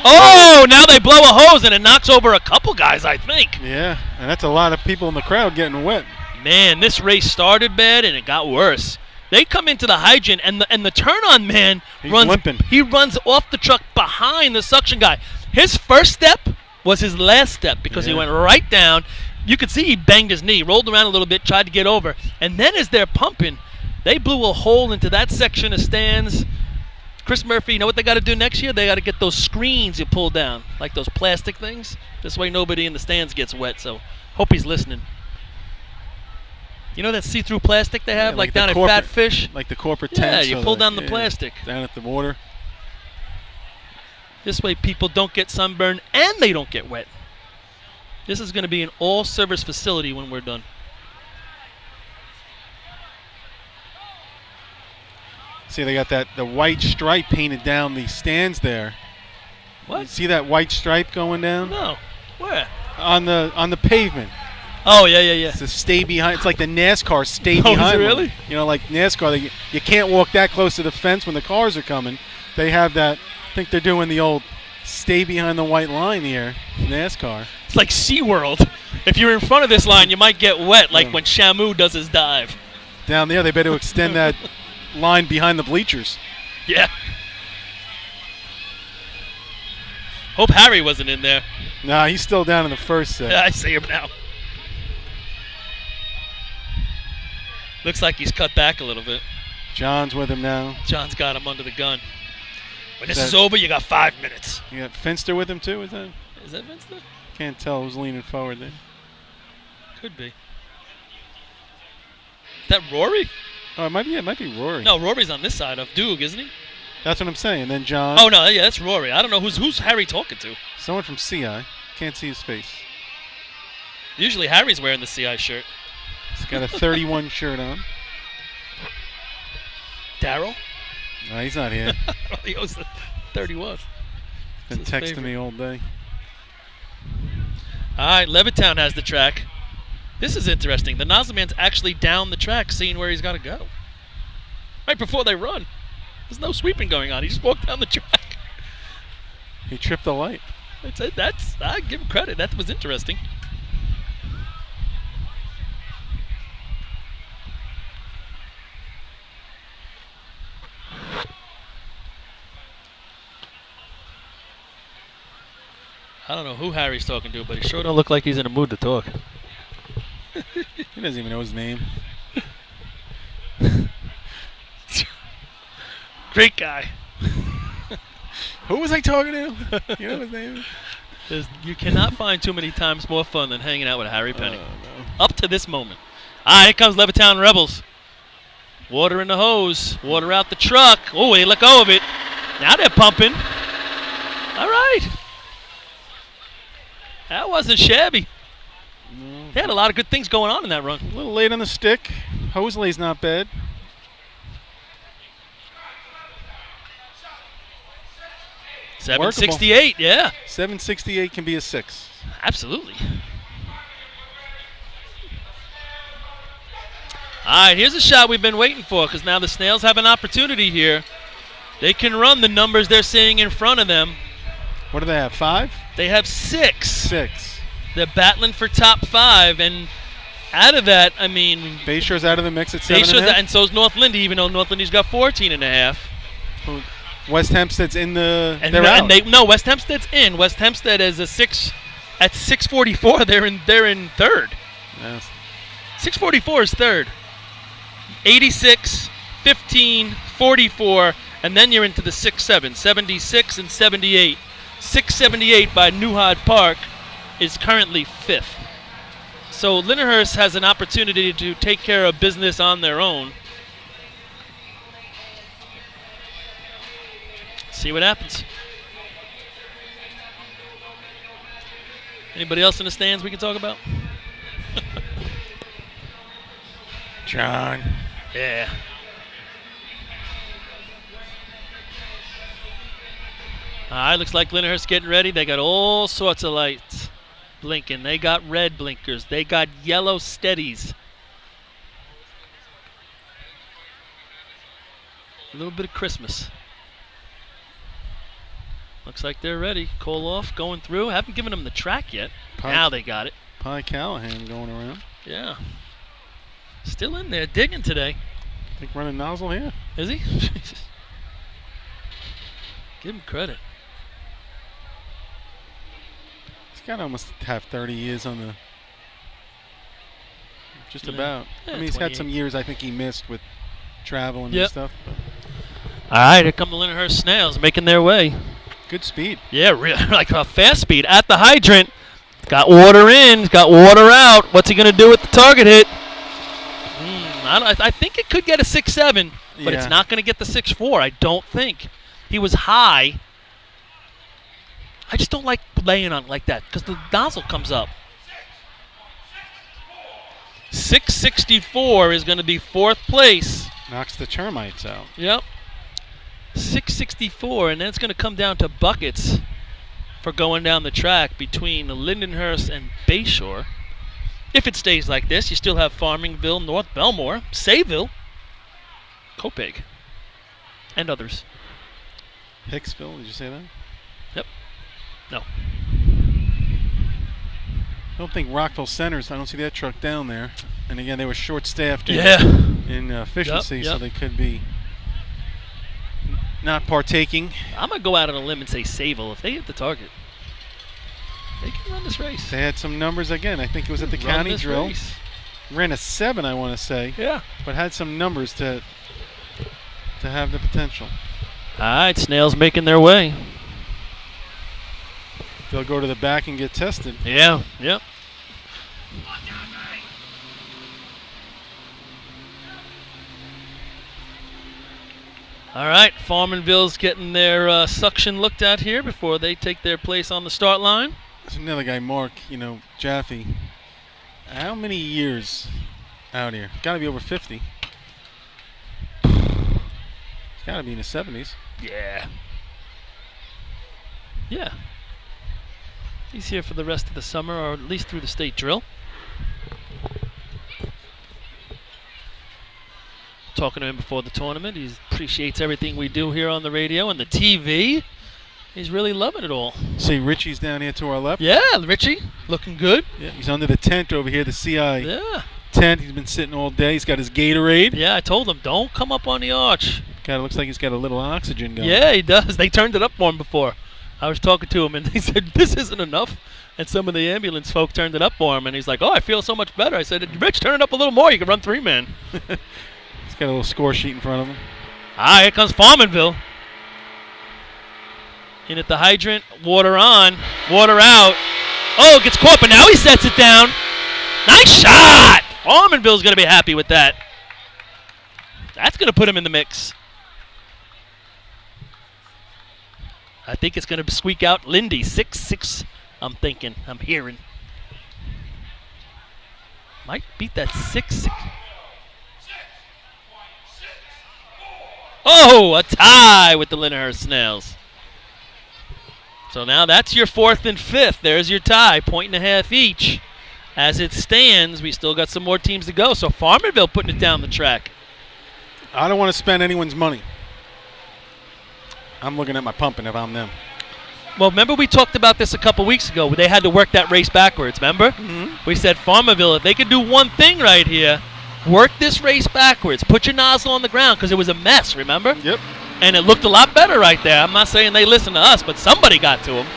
[SPEAKER 2] Oh, now they blow a hose and it knocks over a couple guys, I think.
[SPEAKER 5] Yeah, and that's a lot of people in the crowd getting wet.
[SPEAKER 2] Man, this race started bad and it got worse. They come into the hydrant and the turn-on man
[SPEAKER 5] He's
[SPEAKER 2] runs.
[SPEAKER 5] limping.
[SPEAKER 2] He runs off the truck behind the suction guy. His first step was his last step because he
[SPEAKER 5] Yeah.
[SPEAKER 2] went right down. You could see he banged his knee, rolled around a little bit, tried to get over. And then as they're pumping, they blew a hole into that section of stands. Chris Murphy, you know what they got to do next year? They got to get those screens you pull down, like those plastic things. This way nobody in the stands gets wet. So hope he's listening. You know that see-through plastic they have,
[SPEAKER 5] Yeah,
[SPEAKER 2] like
[SPEAKER 5] the
[SPEAKER 2] down at
[SPEAKER 5] corporate-
[SPEAKER 2] Fat Fish?
[SPEAKER 5] Like the corporate
[SPEAKER 2] Yeah,
[SPEAKER 5] tents.
[SPEAKER 2] you
[SPEAKER 5] so
[SPEAKER 2] pull
[SPEAKER 5] that-
[SPEAKER 2] down the
[SPEAKER 5] yeah,
[SPEAKER 2] plastic.
[SPEAKER 5] Down at the water.
[SPEAKER 2] This way people don't get sunburned and they don't get wet. This is going to be an all-service facility when we're done.
[SPEAKER 5] See, they got the white stripe painted down the stands there. You
[SPEAKER 2] What?
[SPEAKER 5] see that white stripe going down
[SPEAKER 2] No. Where?
[SPEAKER 5] on the pavement?
[SPEAKER 2] Oh, yeah.
[SPEAKER 5] It's a stay behind. It's like the NASCAR stay
[SPEAKER 2] Oh, is it
[SPEAKER 5] behind. one.
[SPEAKER 2] really?
[SPEAKER 5] You know, like NASCAR, you can't walk that close to the fence when the cars are coming. They have that. I think they're doing the old stay behind the white line here. NASCAR.
[SPEAKER 2] It's like SeaWorld. If you're in front of this line, you might get wet, like
[SPEAKER 5] Yeah.
[SPEAKER 2] when Shamu does his dive.
[SPEAKER 5] Down there, they better extend that line behind the bleachers.
[SPEAKER 2] Yeah. Hope Harry wasn't in there.
[SPEAKER 5] Nah, he's still down in the first set.
[SPEAKER 2] Yeah, I see him now. Looks like he's cut back a little bit.
[SPEAKER 5] John's with him now.
[SPEAKER 2] John's got him under the gun. When this
[SPEAKER 5] That-
[SPEAKER 2] is over, you got 5 minutes.
[SPEAKER 5] You got Finster with him too. Is that?
[SPEAKER 2] Is that Vince there?
[SPEAKER 5] Can't tell who's leaning forward there.
[SPEAKER 2] Could be. Is that Rory?
[SPEAKER 5] Oh, it might be. Yeah, it might be Rory.
[SPEAKER 2] No, Rory's on this side of Doug, isn't he?
[SPEAKER 5] That's what I'm saying. And then John.
[SPEAKER 2] Oh, no, yeah, that's Rory. I don't know who's Harry talking to.
[SPEAKER 5] Someone from CI. Can't see his face.
[SPEAKER 2] Usually Harry's wearing the CI shirt.
[SPEAKER 5] He's got a 31 shirt on.
[SPEAKER 2] Daryl?
[SPEAKER 5] No, he's not here.
[SPEAKER 2] He owes the 31.
[SPEAKER 5] Been
[SPEAKER 2] his
[SPEAKER 5] texting
[SPEAKER 2] favorite.
[SPEAKER 5] me all day.
[SPEAKER 2] All right, Levittown has the track. This is interesting. The nozzle man's actually down the track seeing where he's got to go. Right before they run. There's no sweeping going on. He just walked down the track.
[SPEAKER 5] He tripped the light.
[SPEAKER 2] I give him credit. That was interesting. I don't know who Harry's talking to, but he sure don't look like he's in a mood to talk.
[SPEAKER 5] He doesn't even know his name.
[SPEAKER 2] Great guy.
[SPEAKER 5] Who was I talking to? You know his name?
[SPEAKER 2] You cannot find too many times more fun than hanging out with Harry Penny.
[SPEAKER 5] No.
[SPEAKER 2] Up to this moment. Here comes Levittown Rebels. Water in the hose. Water out the truck. Oh, they let go of it. Now they're pumping. All right. That wasn't shabby.
[SPEAKER 5] No.
[SPEAKER 2] They had a lot of good things going on in that run.
[SPEAKER 5] A little late on the stick. Hose lay's not bad.
[SPEAKER 2] $768, yeah.
[SPEAKER 5] 768 can be a 6.
[SPEAKER 2] Absolutely. All right, here's a shot we've been waiting for because now the Snails have an opportunity here. They can run the numbers they're seeing in front of them.
[SPEAKER 5] What do they have, 5?
[SPEAKER 2] They have 6.
[SPEAKER 5] 6.
[SPEAKER 2] They're battling for top 5, and out of that, I mean,
[SPEAKER 5] Bayshore's out of the mix at 7.5.
[SPEAKER 2] and so's North Lindy, even though North Lindy's got 14.5.
[SPEAKER 5] West Hempstead's in the.
[SPEAKER 2] And
[SPEAKER 5] they're out.
[SPEAKER 2] West Hempstead's in. West Hempstead is a 6 at 6:44. They're in third.
[SPEAKER 5] Yes.
[SPEAKER 2] 6:44 is third. 86, 15, 44, and then you're into the 6-7, 76 and 78. 678 by Newhart Park is currently 5th. So Lindenhurst has an opportunity to take care of business on their own. See what happens. Anybody else in the stands we can talk about?
[SPEAKER 5] John.
[SPEAKER 2] Yeah. All right, looks like Lindenhurst getting ready. They got all sorts of lights blinking. They got red blinkers. They got yellow steadies. A little bit of Christmas. Looks like they're ready. Koloff going through. Haven't given them the track yet. Now they got it.
[SPEAKER 5] Pie Callahan going around.
[SPEAKER 2] Yeah. Still in there, digging today.
[SPEAKER 5] Think running nozzle here?
[SPEAKER 2] Is he? Give him credit.
[SPEAKER 5] He's got to almost have 30 years on the. Just about.
[SPEAKER 2] Yeah,
[SPEAKER 5] I mean, he's
[SPEAKER 2] 28.
[SPEAKER 5] had some years I think he missed with travel and stuff. But
[SPEAKER 2] All right, here come the Lindenhurst Snails making their way.
[SPEAKER 5] good speed.
[SPEAKER 2] Yeah, like a fast speed at the hydrant. Got water in, got water out. What's he going to do with the target hit? I think it could get a 6-7, but it's
[SPEAKER 5] Yeah.
[SPEAKER 2] not going to get the 6-4, I don't think. He was high. I just don't like laying on like that because the nozzle comes up. 664 is going to be 4th place.
[SPEAKER 5] Knocks the termites out.
[SPEAKER 2] Yep. 664, and then it's going to come down to buckets for going down the track between Lindenhurst and Bayshore. If it stays like this, you still have Farmingville, North Belmore, Sayville, Copeg, and others.
[SPEAKER 5] Hicksville, did you say that?
[SPEAKER 2] Yep. No.
[SPEAKER 5] I don't think Rockville Centers, I don't see that truck down there. And again, they were short-staffed in efficiency,
[SPEAKER 2] Yep,
[SPEAKER 5] so
[SPEAKER 2] yep.
[SPEAKER 5] they could be not partaking.
[SPEAKER 2] I'm going to go out on a limb and say Sayville. If they hit the target, they can run this race.
[SPEAKER 5] They had some numbers again. I think it was at the
[SPEAKER 2] Run
[SPEAKER 5] county
[SPEAKER 2] this
[SPEAKER 5] drill.
[SPEAKER 2] race.
[SPEAKER 5] Ran a 7, I want to say,
[SPEAKER 2] Yeah.
[SPEAKER 5] but had some numbers to have the potential.
[SPEAKER 2] All right, Snails making their way.
[SPEAKER 5] They'll go to the back and get tested.
[SPEAKER 2] Yeah, yep. All right, Farmanville's getting their suction looked at here before they take their place on the start line.
[SPEAKER 5] There's another guy, Mark, Jaffe. How many years out here? Got to be over 50. He's got to be in his 70s.
[SPEAKER 2] Yeah. Yeah. He's here for the rest of the summer, or at least through the state drill. Talking to him before the tournament. He appreciates everything we do here on the radio and the TV. He's really loving it all.
[SPEAKER 5] See, Richie's down here to our left.
[SPEAKER 2] Yeah, Richie, looking good.
[SPEAKER 5] Yeah, he's under the tent over here, the CI
[SPEAKER 2] Yeah.
[SPEAKER 5] tent. He's been sitting all day. He's got his Gatorade.
[SPEAKER 2] Yeah, I told him, don't come up on the arch.
[SPEAKER 5] Kind of looks like he's got a little oxygen going.
[SPEAKER 2] Yeah, he does. They turned it up for him before. I was talking to him, and he said, this isn't enough. And some of the ambulance folk turned it up for him, and he's like, oh, I feel so much better. I said, Rich, turn it up a little more. You can run 3-man.
[SPEAKER 5] He's got a little score sheet in front of him.
[SPEAKER 2] Here comes Farmanville. In at the hydrant, water on, water out. Oh, gets caught, but now he sets it down. Nice shot! Farmanville's going to be happy with that. That's going to put him in the mix. I think it's going to squeak out Lindy, 6-6. I'm thinking, I'm hearing. Might beat that 6-6. Oh, a tie with the Lyndhurst Snails. So now that's your 4th and 5th. There's your tie, 1.5 each. As it stands, we still got some more teams to go. So Farmerville putting it down the track.
[SPEAKER 5] I don't want to spend anyone's money. I'm looking at my pumping if I'm them.
[SPEAKER 2] Well, remember we talked about this a couple weeks ago where they had to work that race backwards, remember?
[SPEAKER 5] Mm-hmm.
[SPEAKER 2] We said Farmerville, if they could do one thing right here, work this race backwards. Put your nozzle on the ground because it was a mess, remember?
[SPEAKER 5] Yep.
[SPEAKER 2] And it looked a lot better right there. I'm not saying they listened to us, but somebody got to them.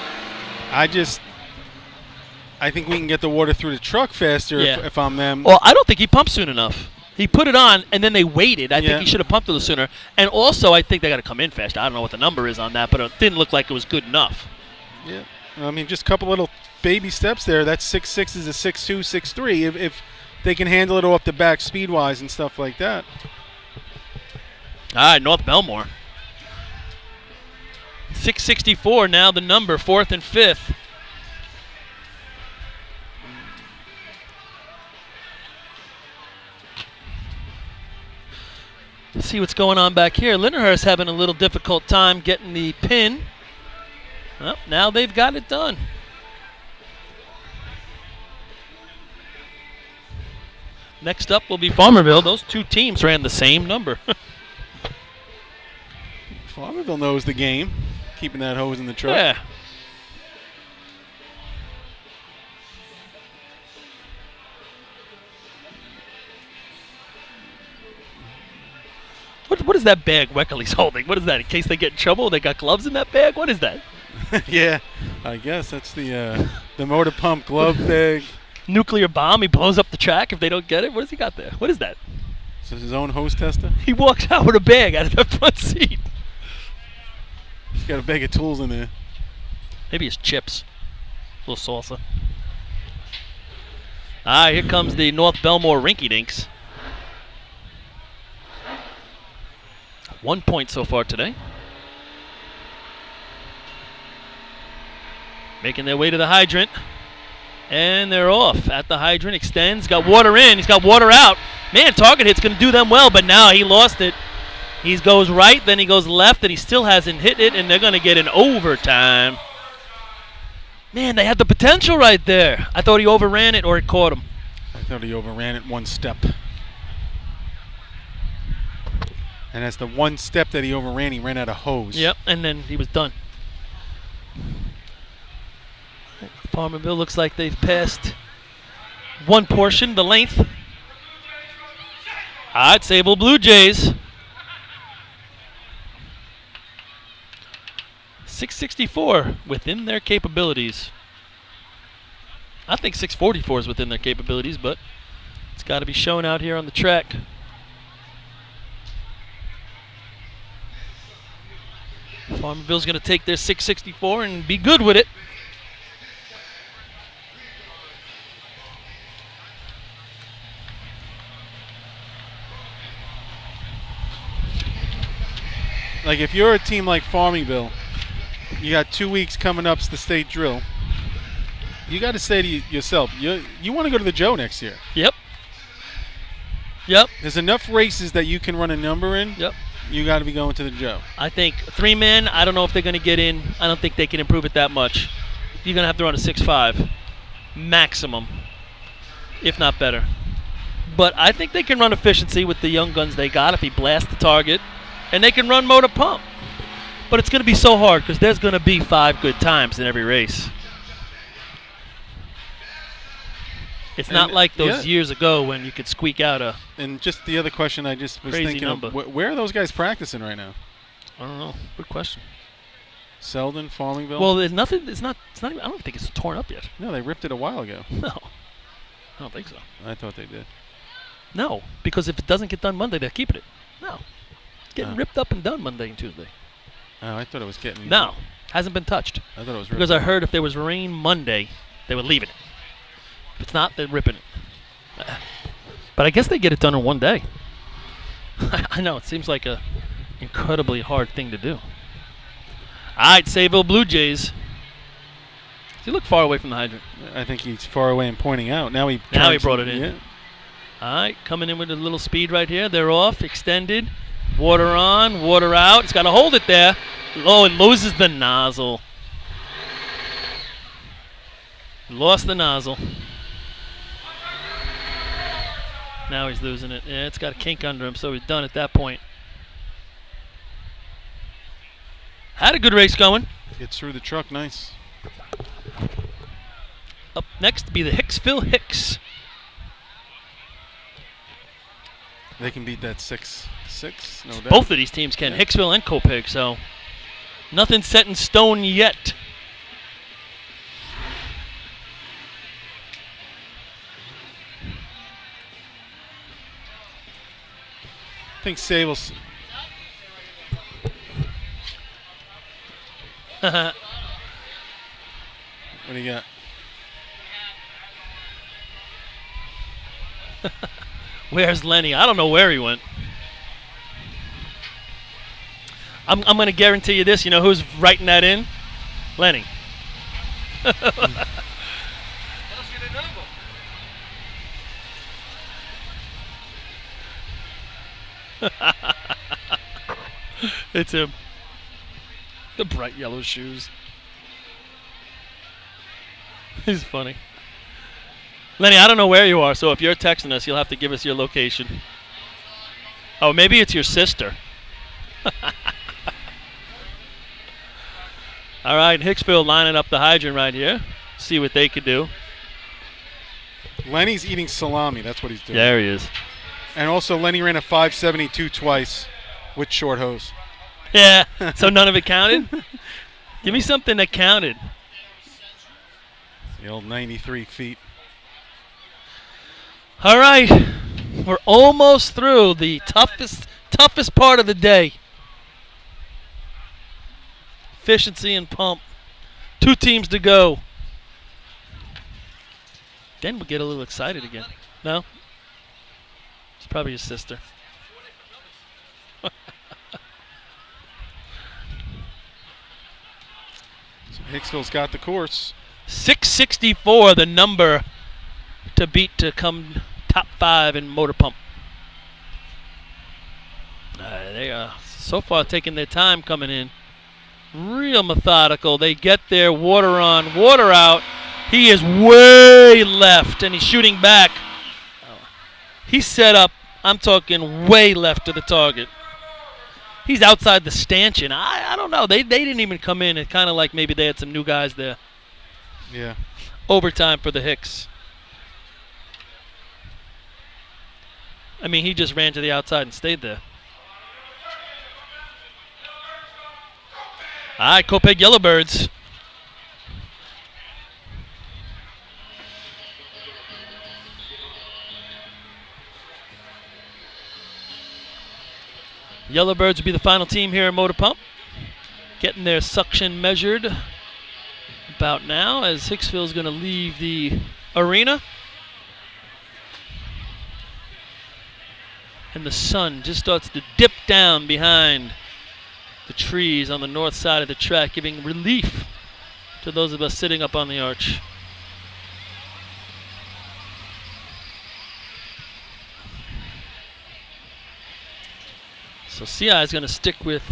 [SPEAKER 5] I think we can get the water through the truck faster if I'm them.
[SPEAKER 2] Well, I don't think he pumped soon enough. He put it on, and then they waited. I think he should have pumped a little sooner. And also, I think they got to come in faster. I don't know what the number is on that, but it didn't look like it was good enough.
[SPEAKER 5] Yeah. I mean, just a couple little baby steps there. That 6.6 is a 6.2, 6.3. If they can handle it off the back speed-wise and stuff like that.
[SPEAKER 2] All right, North Belmore. 664 now the number, 4th and 5th. Let's see what's going on back here. Lyndhurst having a little difficult time getting the pin. Well, now they've got it done. Next up will be Farmerville. Those two teams ran the same number.
[SPEAKER 5] Farmerville knows the game, keeping that hose in the truck.
[SPEAKER 2] Yeah. What is that bag Weckerly's holding? What is that? In case they get in trouble, they got gloves in that bag? What is that?
[SPEAKER 5] Yeah, I guess that's the motor pump glove bag.
[SPEAKER 2] Nuclear bomb. He blows up the track if they don't get it. What does he got there? What is that?
[SPEAKER 5] Is this his own hose tester?
[SPEAKER 2] He walks out with a bag out of the front seat.
[SPEAKER 5] He's got a bag of tools in there.
[SPEAKER 2] Maybe it's chips. A little salsa. Here comes the North Belmore Rinky Dinks. 1 point so far today. Making their way to the hydrant. And they're off at the hydrant. Extends. Got water in. He's got water out. Man, target hit's going to do them well, but now he lost it. He goes right, then he goes left, and he still hasn't hit it, and they're going to get an overtime. Man, they had the potential right there. I thought he overran it or it caught him.
[SPEAKER 5] I thought he overran it one step. And as the one step that he overran, he ran out of hose.
[SPEAKER 2] Yep, and then he was done. Farmerville looks like they've passed one portion, the length. All right, Sable Blue Jays. 664 within their capabilities. I think 644 is within their capabilities, but it's got to be shown out here on the track. Farmerville's going to take their 664 and be good with it.
[SPEAKER 5] Like if you're a team like Farmingville, you got 2 weeks coming up to the state drill. You got to say to yourself, you want to go to the Joe next year.
[SPEAKER 2] Yep.
[SPEAKER 5] There's enough races that you can run a number in.
[SPEAKER 2] Yep.
[SPEAKER 5] You got to be going to the Joe.
[SPEAKER 2] I think 3-man, I don't know if they're going to get in. I don't think they can improve it that much. You're going to have to run a 6.5 maximum, if not better. But I think they can run efficiency with the young guns they got if he blasts the target. And they can run motor pump. But it's going to be so hard because there's going to be 5 good times in every race. It's not like those years ago when you could squeak out a
[SPEAKER 5] And just the other question I just was
[SPEAKER 2] crazy
[SPEAKER 5] thinking
[SPEAKER 2] number.
[SPEAKER 5] of, where are those guys practicing right now?
[SPEAKER 2] I don't know. Good question.
[SPEAKER 5] Selden, Farmingville?
[SPEAKER 2] Well, there's nothing. It's not even, I don't think it's torn up yet.
[SPEAKER 5] No, they ripped it a while ago.
[SPEAKER 2] No. I don't think so.
[SPEAKER 5] I thought they did.
[SPEAKER 2] No, because if it doesn't get done Monday, they're keeping it. No. It's getting ripped up and done Monday and Tuesday.
[SPEAKER 5] Oh, I thought it was getting...
[SPEAKER 2] No. Hasn't been touched.
[SPEAKER 5] I thought it was ripped.
[SPEAKER 2] Because I heard if there was rain Monday, they were leaving it. If it's not, they're ripping it. But I guess they get it done in one day. I know, it seems like a incredibly hard thing to do. All right, Sayville Blue Jays. You look far away from the hydrant.
[SPEAKER 5] I think he's far away and pointing out. Now he
[SPEAKER 2] brought it in.
[SPEAKER 5] Yeah.
[SPEAKER 2] All right, coming in with a little speed right here. They're off, extended. Water on, water out. It's got to hold it there. Oh, it loses the nozzle. Lost the nozzle. Now he's losing it. Yeah, it's got a kink under him, so he's done at that point. Had a good race going.
[SPEAKER 5] Gets through the truck, nice.
[SPEAKER 2] Up next to be the Hicksville Hicks.
[SPEAKER 5] They can beat that 6-6, no doubt.
[SPEAKER 2] Both of these teams can, Hicksville and Copeg, so nothing set in stone yet.
[SPEAKER 5] I think Sable's... What do you got?
[SPEAKER 2] Where's Lenny? I don't know where he went. I'm going to guarantee you this. You know who's writing that in? Lenny. It's him. The bright yellow shoes. He's funny. Lenny, I don't know where you are, so if you're texting us, you'll have to give us your location. Oh, maybe it's your sister. All right, Hicksville lining up the hydrant right here. See what they could do.
[SPEAKER 5] Lenny's eating salami. That's what he's doing.
[SPEAKER 2] There he is.
[SPEAKER 5] And also, Lenny ran a 5.72 twice with short hose.
[SPEAKER 2] Yeah, so none of it counted? Give me something that counted.
[SPEAKER 5] The old 93 feet.
[SPEAKER 2] All right, we're almost through the toughest part of the day. Efficiency and pump. 2 teams to go. Then we'll get a little excited again. No? It's probably his sister.
[SPEAKER 5] So Hicksville's got the course.
[SPEAKER 2] 664, the number to beat to come top 5 in motor pump. They are so far taking their time coming in. Real methodical. They get there, water on, water out. He is way left, and he's shooting back. He's set up, I'm talking way left to the target. He's outside the stanchion. I don't know. They didn't even come in. It's kind of like maybe they had some new guys there.
[SPEAKER 5] Yeah.
[SPEAKER 2] Overtime for the Hicks. I mean, he just ran to the outside and stayed there. All right, Copeg Yellowbirds. Yellowbirds will be the final team here in Motor Pump. Getting their suction measured about now as Hicksville's going to leave the arena. And the sun just starts to dip down behind the trees on the north side of the track, giving relief to those of us sitting up on the arch. So CI is going to stick with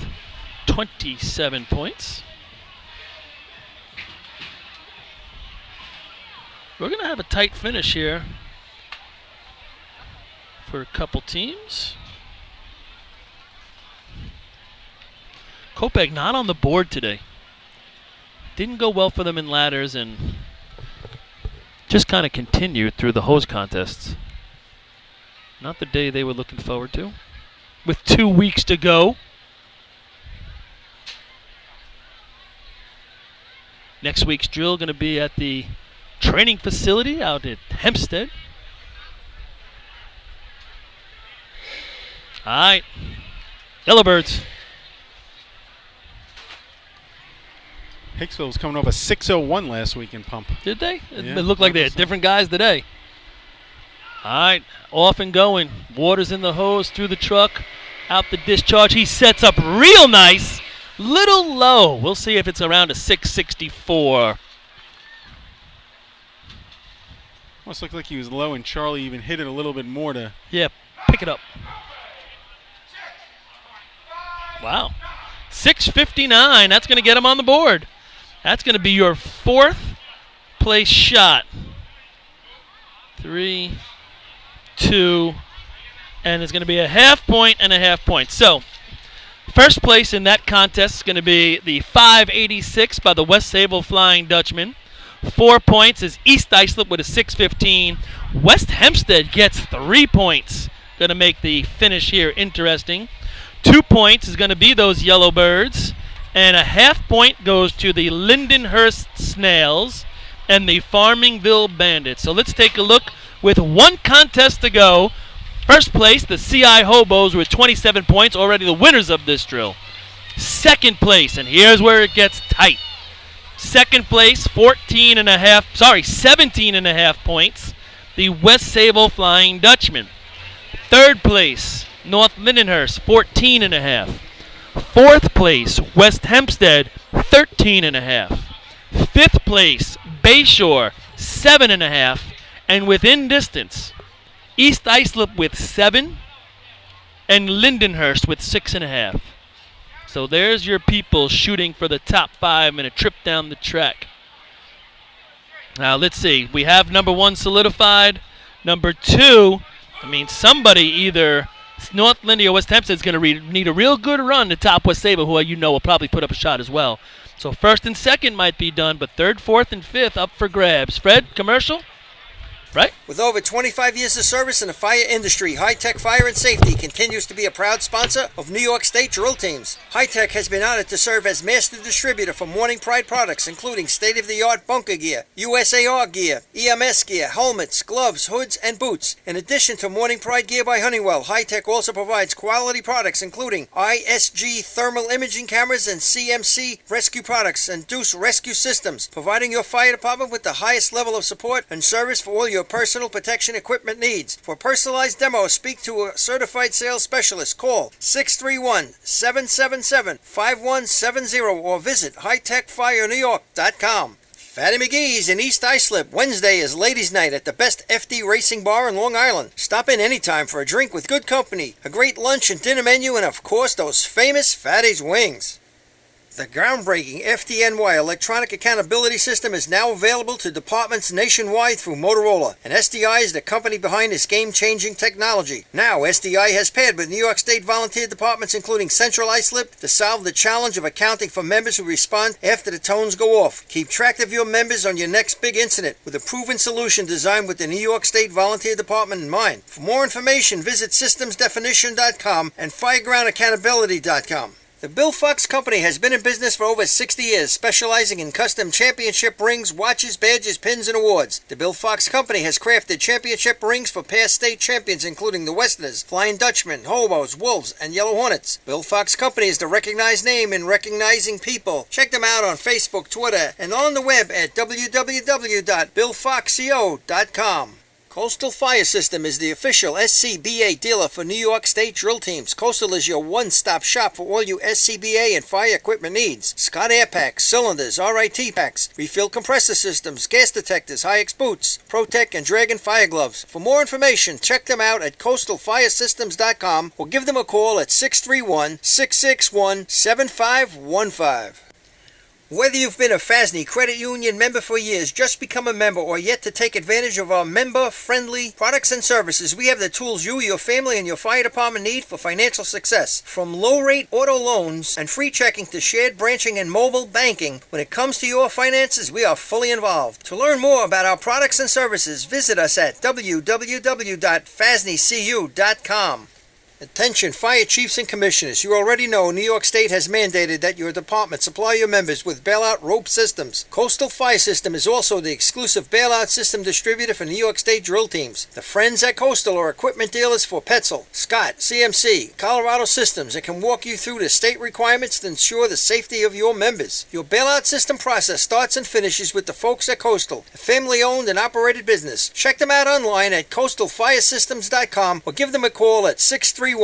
[SPEAKER 2] 27 points. We're going to have a tight finish here. for a couple teams. Kopech not on the board today. Didn't go well for them in ladders and just kind of continued through the hose contests. Not the day they were looking forward to. With 2 weeks to go. Next week's drill going to be at the training facility out at Hempstead. All right. Yellowbirds.
[SPEAKER 5] Hicksville was coming off a 6:01 last week in pump.
[SPEAKER 2] Did they?
[SPEAKER 5] Yeah,
[SPEAKER 2] It looked like they had different guys today. All right. Off and going. Water's in the hose through the truck. Out the discharge. He sets up real nice. Little low. We'll see if it's around a 664.
[SPEAKER 5] Almost looked like he was low, and Charlie even hit it a little bit more to.
[SPEAKER 2] Yeah, pick it up. Wow. 659. That's going to get him on the board. That's going to be your 4th place shot. 3, 2, and it's going to be a half point and a half point. So, first place in that contest is going to be the 586 by the West Sable Flying Dutchman. 4 points is East Islip with a 615. West Hempstead gets 3 points. Going to make the finish here interesting. 2 points is going to be those Yellowbirds. And a half point goes to the Lindenhurst Snails and the Farmingville Bandits. So let's take a look with one contest to go. First place, the CI Hobos with 27 points, already the winners of this drill. Second place, and here's where it gets tight. Second place, 17 and a half points, the West Sable Flying Dutchman. Third place, North Lindenhurst, 14 and a half. Fourth place, West Hempstead, 13 and a half. Fifth place, Bayshore, 7 and a half. And within distance, East Islip with 7 and Lindenhurst with 6 and a half. So there's your people shooting for the top 5 in a trip down the track. Now let's see. We have number 1 solidified. Number 2, somebody either North Lindy or West Hempstead is going to need a real good run to top West Sable, who will probably put up a shot as well. So first and second might be done, but third, fourth, and fifth up for grabs. Fred, commercial? Right?
[SPEAKER 3] With over 25 years of service in the fire industry, High Tech Fire and Safety continues to be a proud sponsor of New York State drill teams. High Tech has been honored to serve as master distributor for Morning Pride products, including state-of-the-art bunker gear, USAR gear, EMS gear, helmets, gloves, hoods, and boots. In addition to Morning Pride gear by Honeywell, High Tech also provides quality products including ISG thermal imaging cameras and CMC rescue products and Deuce rescue systems, providing your fire department with the highest level of support and service for all your personal protection equipment needs. For personalized demos, speak to a certified sales specialist. Call 631-777-5170 or visit hightechfirenewyork.com. Fatty McGee's in East Islip. Wednesday is ladies' night at the best FD racing bar in Long Island. Stop in anytime for a drink with good company, a great lunch and dinner menu, and of course those famous Fatty's wings. The groundbreaking FDNY electronic accountability system is now available to departments nationwide through Motorola, and SDI is the company behind this game-changing technology. Now, SDI has paired with New York State volunteer departments including Central Islip to solve the challenge of accounting for members who respond after the tones go off. Keep track of your members on your next big incident with a proven solution designed with the New York State Volunteer Department in mind. For more information, visit systemsdefinition.com and firegroundaccountability.com. The Bill Fox Company has been in business for over 60 years, specializing in custom championship rings, watches, badges, pins, and awards. The Bill Fox Company has crafted championship rings for past state champions including the Westerners, Flying Dutchmen, Hobos, Wolves, and Yellow Hornets. Bill Fox Company is the recognized name in recognizing people. Check them out on Facebook, Twitter, and on the web at www.billfoxco.com. Coastal Fire System is the official SCBA dealer for New York State drill teams. Coastal is your one-stop shop for all your SCBA and fire equipment needs. Scott Air Packs, cylinders, RIT packs, refill compressor systems, gas detectors, Hi-X boots, ProTech, and Dragon fire gloves. For more information, check them out at coastalfiresystems.com or give them a call at 631-661-7515. Whether you've been a FASNY Credit Union member for years, just become a member, or yet to take advantage of our member-friendly products and services, we have the tools you, your family, and your fire department need for financial success. From low-rate auto loans and free checking to shared branching and mobile banking, when it comes to your finances, we are fully involved. To learn more about our products and services, visit us at www.fasnycu.com. Attention fire chiefs and commissioners, you already know New York State has mandated that your department supply your members with bailout rope systems. Coastal Fire System is also the exclusive bailout system distributor for New York State drill teams. The friends at Coastal are equipment dealers for Petzl, Scott, CMC, Colorado Systems, and can walk you through the state requirements to ensure the safety of your members. Your bailout system process starts and finishes with the folks at Coastal, a family-owned and operated business. Check them out online at coastalfiresystems.com or give them a call at 631-661-7515.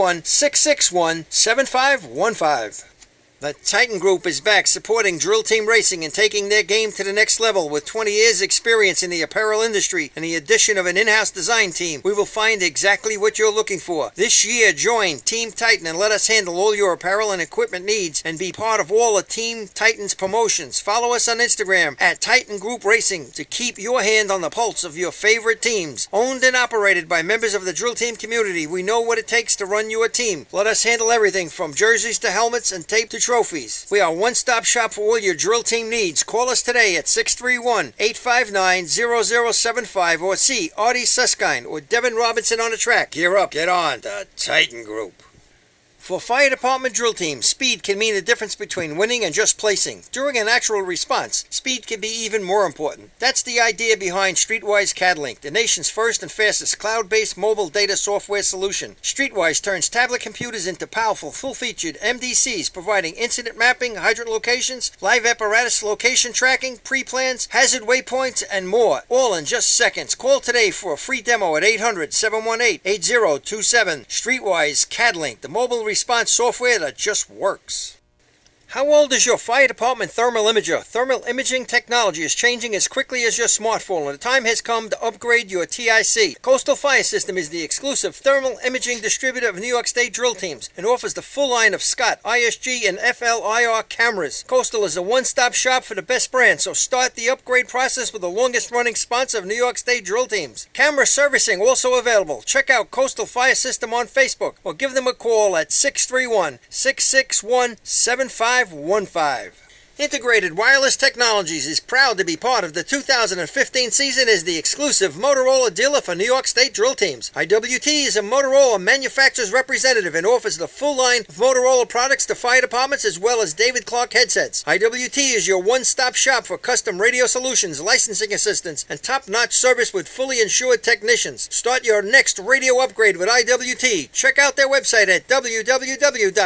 [SPEAKER 3] The Titan Group is back supporting drill team racing and taking their game to the next level. With 20 years experience in the apparel industry and the addition of an in-house design team, we will find exactly what you're looking for. This year, join Team Titan and let us handle all your apparel and equipment needs and be part of all of Team Titan's promotions. Follow us on Instagram at Titan Group Racing to keep your hand on the pulse of your favorite teams. Owned and operated by members of the drill team community, we know what it takes to run your team. Let us handle everything from jerseys to helmets and tape to trophies. We are a one-stop shop for all your drill team needs. Call us today at 631-859-0075 or see Artie Suskind or Devin Robinson on the track. Gear up, get on. The Titan Group. For fire department drill teams, speed can mean the difference between winning and just placing. During an actual response, speed can be even more important. That's the idea behind Streetwise CADlink, the nation's first and fastest cloud-based mobile data software solution. Streetwise turns tablet computers into powerful, full-featured MDCs, providing incident mapping, hydrant locations, live apparatus location tracking, pre-plans, hazard waypoints, and more, all in just seconds. Call today for a free demo at 800-718-8027. Streetwise CADlink, the mobile response software that just works. How old is your fire department thermal imager? Thermal imaging technology is changing as quickly as your smartphone, and the time has come to upgrade your TIC. Coastal Fire System is the exclusive thermal imaging distributor of New York State drill teams and offers the full line of Scott, ISG, and FLIR cameras. Coastal is a one-stop shop for the best brand, so start the upgrade process with the longest-running sponsor of New York State drill teams. Camera servicing also available. Check out Coastal Fire System on Facebook or give them a call at 631-661-7515. Integrated Wireless Technologies is proud to be part of the 2015 season as the exclusive Motorola dealer for New York State drill teams. IWT is a Motorola manufacturer's representative and offers the full line of Motorola products to fire departments as well as David Clark headsets. IWT is your one-stop shop for custom radio solutions, licensing assistance, and top-notch service with fully insured technicians. Start your next radio upgrade with IWT. Check out their website at www.goiwt.com.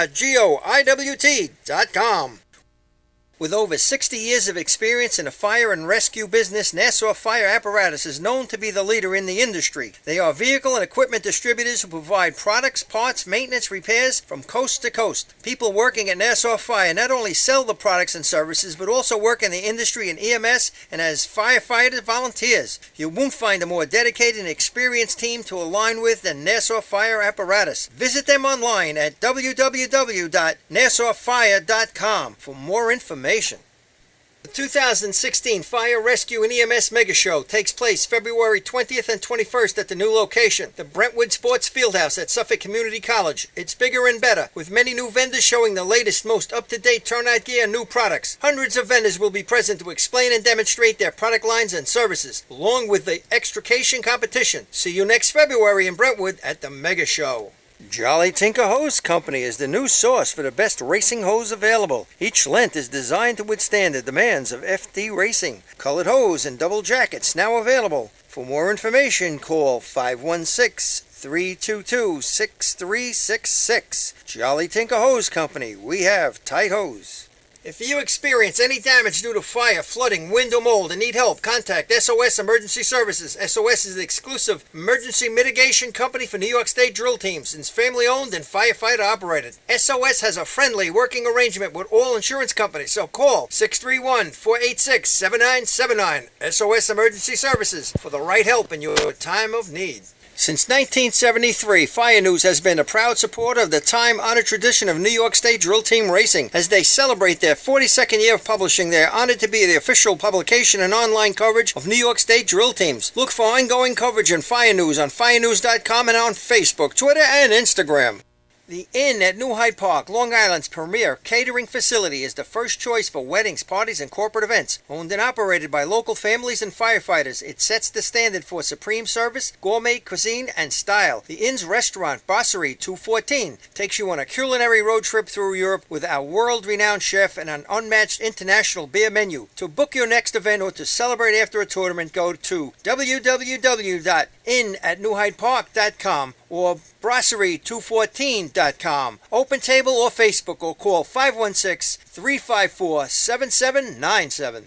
[SPEAKER 3] With over 60 years of experience in the fire and rescue business, Nassau Fire Apparatus is known to be the leader in the industry. They are vehicle and equipment distributors who provide products, parts, maintenance, repairs from coast to coast. People working at Nassau Fire not only sell the products and services, but also work in the industry in EMS and as firefighter volunteers. You won't find a more dedicated and experienced team to align with than Nassau Fire Apparatus. Visit them online at www.nassauFire.com for more information. The 2016 Fire Rescue and EMS Mega Show takes place February 20th and 21st at the new location, the Brentwood Sports Fieldhouse at Suffolk Community College. It's bigger and better, with many new vendors showing the latest, most up-to-date turnout gear and new products. Hundreds of vendors will be present to explain and demonstrate their product lines and services, along with the extrication competition. See you next February in Brentwood at the Mega Show. Jolly Tinker Hose Company is the new source for the best racing hose available. Each length is designed to withstand the demands of FD racing. Colored hose and double jackets now available. For more information, call 516-322-6366. Jolly Tinker Hose Company. We have tight hose. If you experience any damage due to fire, flooding, wind, or mold and need help, contact SOS Emergency Services. SOS is the exclusive emergency mitigation company for New York State drill teams and is family-owned and firefighter operated. SOS has a friendly working arrangement with all insurance companies, so call 631-486-7979. SOS Emergency Services for the right help in your time of need. Since 1973, Fire News has been a proud supporter of the time-honored tradition of New York State Drill Team Racing. As they celebrate their 42nd year of publishing, they are honored to be the official publication and online coverage of New York State Drill Teams. Look for ongoing coverage in Fire News on firenews.com and on Facebook, Twitter, and Instagram. The Inn at New Hyde Park, Long Island's premier catering facility, is the first choice for weddings, parties, and corporate events. Owned and operated by local families and firefighters, it sets the standard for supreme service, gourmet cuisine, and style. The Inn's restaurant, Brasserie 214, takes you on a culinary road trip through Europe with our world-renowned chef and an unmatched international beer menu. To book your next event or to celebrate after a tournament, go to www.innatnewhydepark.com or brasserie214.com. Open table or Facebook, or call 516-354-7797.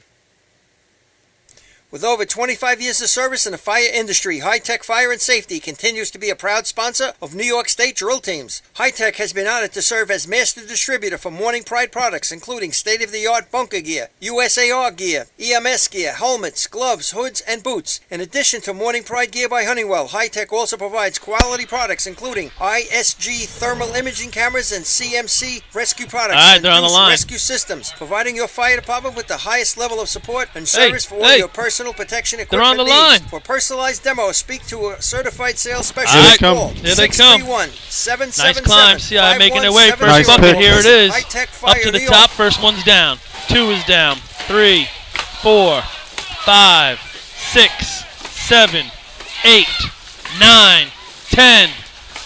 [SPEAKER 3] With over 25 years of service in the fire industry, High Tech Fire and Safety continues to be a proud sponsor of New York State Drill Teams. High Tech has been honored to serve as master distributor for Morning Pride products, including state-of-the-art bunker gear, USAR gear, EMS gear, helmets, gloves, hoods, and boots. In addition to Morning Pride gear by Honeywell, High Tech also provides quality products, including ISG thermal imaging cameras and CMC rescue products.
[SPEAKER 2] All right, they're on the line.
[SPEAKER 3] Rescue systems, providing your fire department with the highest level of support and service for all your personal protection equipment.
[SPEAKER 2] They're on the
[SPEAKER 3] needs.
[SPEAKER 2] line.
[SPEAKER 3] For personalized demos, speak to a certified sales
[SPEAKER 2] All
[SPEAKER 3] specialist.
[SPEAKER 2] right,
[SPEAKER 3] Call
[SPEAKER 2] here they come.
[SPEAKER 3] 631-777-5177.
[SPEAKER 2] Nice climb. CI making their way. First
[SPEAKER 5] Nice
[SPEAKER 2] bucket.
[SPEAKER 5] pick.
[SPEAKER 2] Here it is.
[SPEAKER 3] High Tech
[SPEAKER 2] Up
[SPEAKER 3] Fire
[SPEAKER 2] to the
[SPEAKER 3] New
[SPEAKER 2] top.
[SPEAKER 3] York.
[SPEAKER 2] First one's down. 2 is down. 3, 4, 5, 6, 7, 8, 9, 10,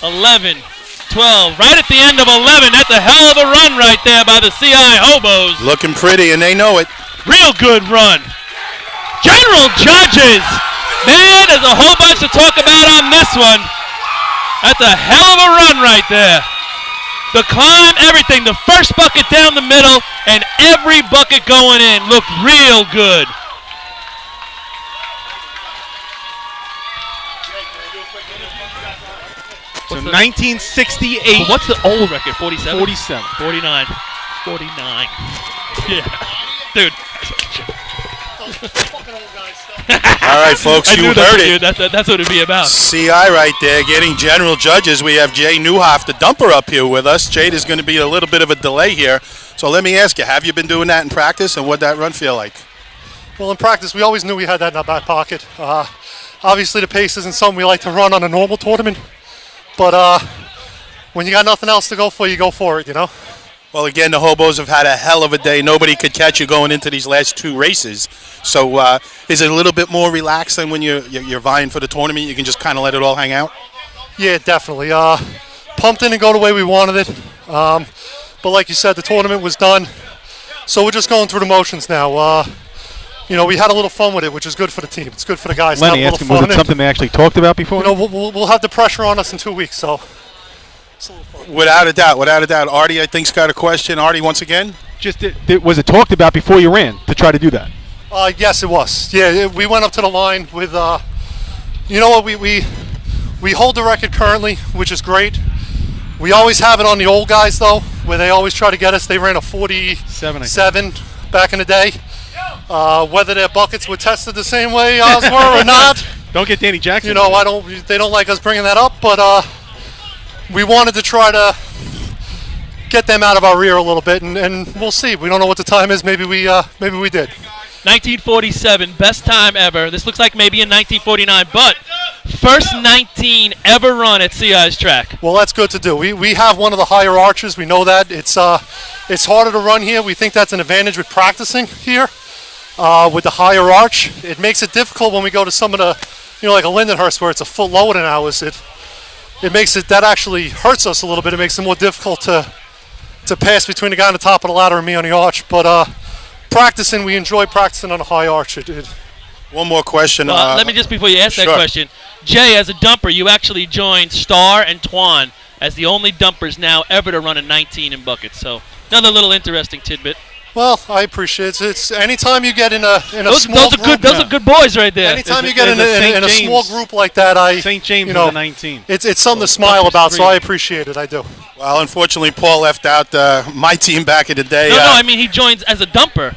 [SPEAKER 2] 11, 12. Right at the end of 11. That's a hell of a run right there by the CI Hobos.
[SPEAKER 1] Looking pretty, and they know it.
[SPEAKER 2] Real good run. General judges. Man, there's a whole bunch to talk about on this one. That's a hell of a run right there. The climb, everything. The first bucket down the middle and every bucket going in looked real good.
[SPEAKER 5] So 1968.
[SPEAKER 2] What's the old record? 47?
[SPEAKER 5] 47.
[SPEAKER 2] 49. 49. Yeah. Dude.
[SPEAKER 1] All right, folks,
[SPEAKER 2] I
[SPEAKER 1] you
[SPEAKER 2] knew that,
[SPEAKER 1] heard
[SPEAKER 2] dude.
[SPEAKER 1] it.
[SPEAKER 2] That's what it'd be about.
[SPEAKER 1] CI right there getting general judges. We have Jay Newhoff, the dumper, up here with us. Jay, there's going to be a little bit of a delay here. So let me ask you, have you been doing that in practice, and what'd that run feel like?
[SPEAKER 6] Well, in practice, we always knew we had that in our back pocket. Obviously, the pace isn't something we like to run on a normal tournament, but when you got nothing else to go for, you go for it, you know?
[SPEAKER 1] Well, again, the Hobos have had a hell of a day. Nobody could catch you going into these last 2 races. So is it a little bit more relaxed than when you're vying for the tournament? You can just kind of let it all hang out?
[SPEAKER 6] Yeah, definitely. Pumped in and go the way we wanted it. But like you said, the tournament was done, so we're just going through the motions now. You know, we had a little fun with it, which is good for the team. It's good for the guys. to have
[SPEAKER 5] Lenny,
[SPEAKER 6] a
[SPEAKER 5] ask
[SPEAKER 6] little
[SPEAKER 5] him, was
[SPEAKER 6] fun.
[SPEAKER 5] it something they actually talked about before?
[SPEAKER 6] You know, we'll have the pressure on us in 2 weeks, so.
[SPEAKER 1] Without a doubt, without a doubt. Artie, I think's got a question. Artie, once again?
[SPEAKER 5] Just was it talked about before you ran to try to do that?
[SPEAKER 6] Yes, it was. Yeah, we went up to the line with, you know what, we hold the record currently, which is great. We always have it on the old guys, though, where they always try to get us. They ran a 47 back in the day. Whether their buckets were tested the same way ours were or not.
[SPEAKER 5] Don't get Danny Jackson.
[SPEAKER 6] You know, they don't like us bringing that up, but we wanted to try to get them out of our rear a little bit, and we'll see. We don't know what the time is. Maybe we did.
[SPEAKER 2] 1947, best time ever. This looks like maybe in 1949, but first 19 ever run at CI's track.
[SPEAKER 6] Well, that's good to do. We have one of the higher arches. We know that. It's harder to run here. We think that's an advantage with practicing here with the higher arch. It makes it difficult when we go to some of the, you know, like a Lindenhurst where it's a foot lower than ours. It makes it, that actually hurts us a little bit. It makes it more difficult to pass between the guy on the top of the ladder and me on the arch. But practicing, we enjoy practicing on a high arch.
[SPEAKER 1] One more question.
[SPEAKER 2] Well, let me just, before you ask that question, Jay, as a dumper, you actually joined Starr and Twan as the only dumpers now ever to run a 19 in buckets. So another little interesting tidbit.
[SPEAKER 6] Well, I appreciate it. It's anytime you get in a small
[SPEAKER 2] those are
[SPEAKER 6] group.
[SPEAKER 2] Those are good boys right there.
[SPEAKER 6] Anytime you get in a small group like that,
[SPEAKER 5] St. James
[SPEAKER 6] you know,
[SPEAKER 5] is a 19.
[SPEAKER 6] It's something to smile about. So I appreciate it. I do.
[SPEAKER 1] Well, unfortunately, Paul left out my team back in the day.
[SPEAKER 2] No, I mean he joins as a dumper.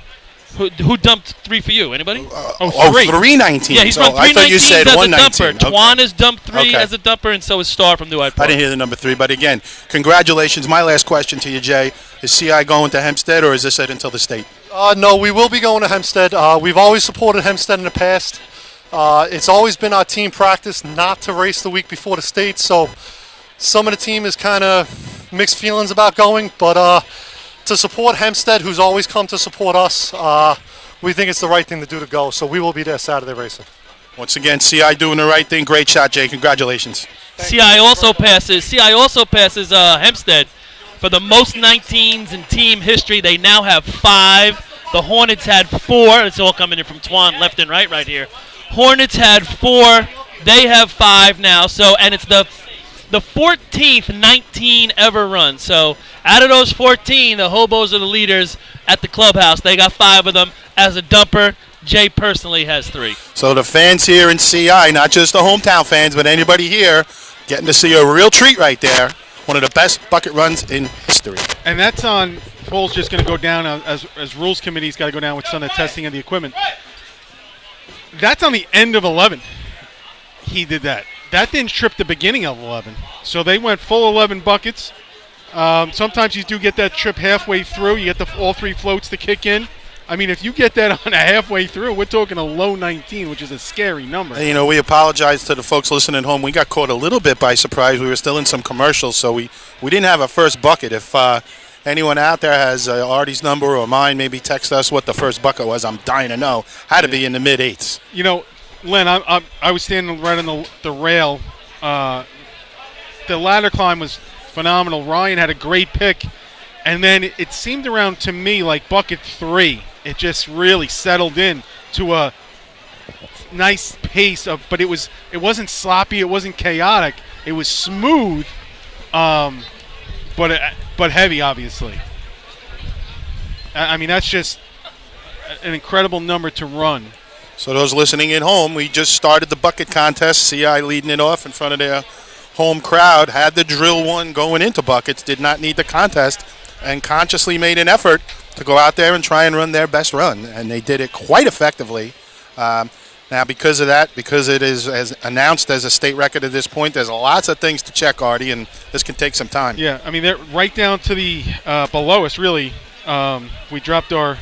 [SPEAKER 2] Who dumped 3 for you? Anybody?
[SPEAKER 1] 319.
[SPEAKER 2] Yeah, he's
[SPEAKER 1] so
[SPEAKER 2] run 319s
[SPEAKER 1] I thought you said
[SPEAKER 2] as
[SPEAKER 1] 119.
[SPEAKER 2] a dumper. Twan has dumped 3
[SPEAKER 1] Okay.
[SPEAKER 2] as a dumper, and so is Star from New Hyde
[SPEAKER 1] I
[SPEAKER 2] Park.
[SPEAKER 1] didn't hear the number 3, but again, congratulations. My last question to you, Jay, is CI going to Hempstead, or is this it until the state?
[SPEAKER 6] No, we will be going to Hempstead. We've always supported Hempstead in the past. It's always been our team practice not to race the week before the state, so some of the team is kind of mixed feelings about going, but to support Hempstead, who's always come to support us, we think it's the right thing to do to go, so we will be there Saturday racing.
[SPEAKER 1] Once again, CI doing the right thing. Great shot, Jay. Congratulations.
[SPEAKER 2] CI also passes Hempstead for the most 19s in team history. They now have 5. The Hornets had 4. It's all coming in from Twan left and right here. Hornets had 4. They have 5 now. So, and it's the 14th 19 ever run. So out of those 14, the Hobos are the leaders at the clubhouse. They got 5 of them. As a dumper, Jay personally has 3.
[SPEAKER 1] So the fans here in CI, not just the hometown fans, but anybody here, getting to see a real treat right there. One of the best bucket runs in history.
[SPEAKER 5] And that's on. Paul's just going to go down as rules committee's got to go down with some of the testing of the equipment. That's on the end of 11. He did that. That didn't trip the beginning of 11. So they went full 11 buckets. Sometimes you do get that trip halfway through. You get all 3 floats to kick in. I mean, if you get that on a halfway through, we're talking a low 19, which is a scary number.
[SPEAKER 1] You know, we apologize to the folks listening at home. We got caught a little bit by surprise. We were still in some commercials, so we didn't have a first bucket. If anyone out there has Artie's number or mine, maybe text us what the first bucket was. I'm dying to know. Had to be in the mid-8s.
[SPEAKER 5] You know, Len, I was standing right on the rail. The ladder climb was phenomenal. Ryan had a great pick. And then it seemed around to me like bucket 3. It just really settled in to a nice pace but it wasn't sloppy, it wasn't chaotic. It was smooth, but heavy, obviously. I mean, that's just an incredible number to run.
[SPEAKER 1] So those listening at home, we just started the bucket contest. CI leading it off in front of their home crowd. Had the drill one going into buckets. Did not need the contest. And consciously made an effort to go out there and try and run their best run. And they did it quite effectively. Now, because of that, because it is as announced as a state record at this point, there's lots of things to check, Artie, and this can take some time.
[SPEAKER 5] Yeah, I mean, they're right down to the below us, really. We dropped our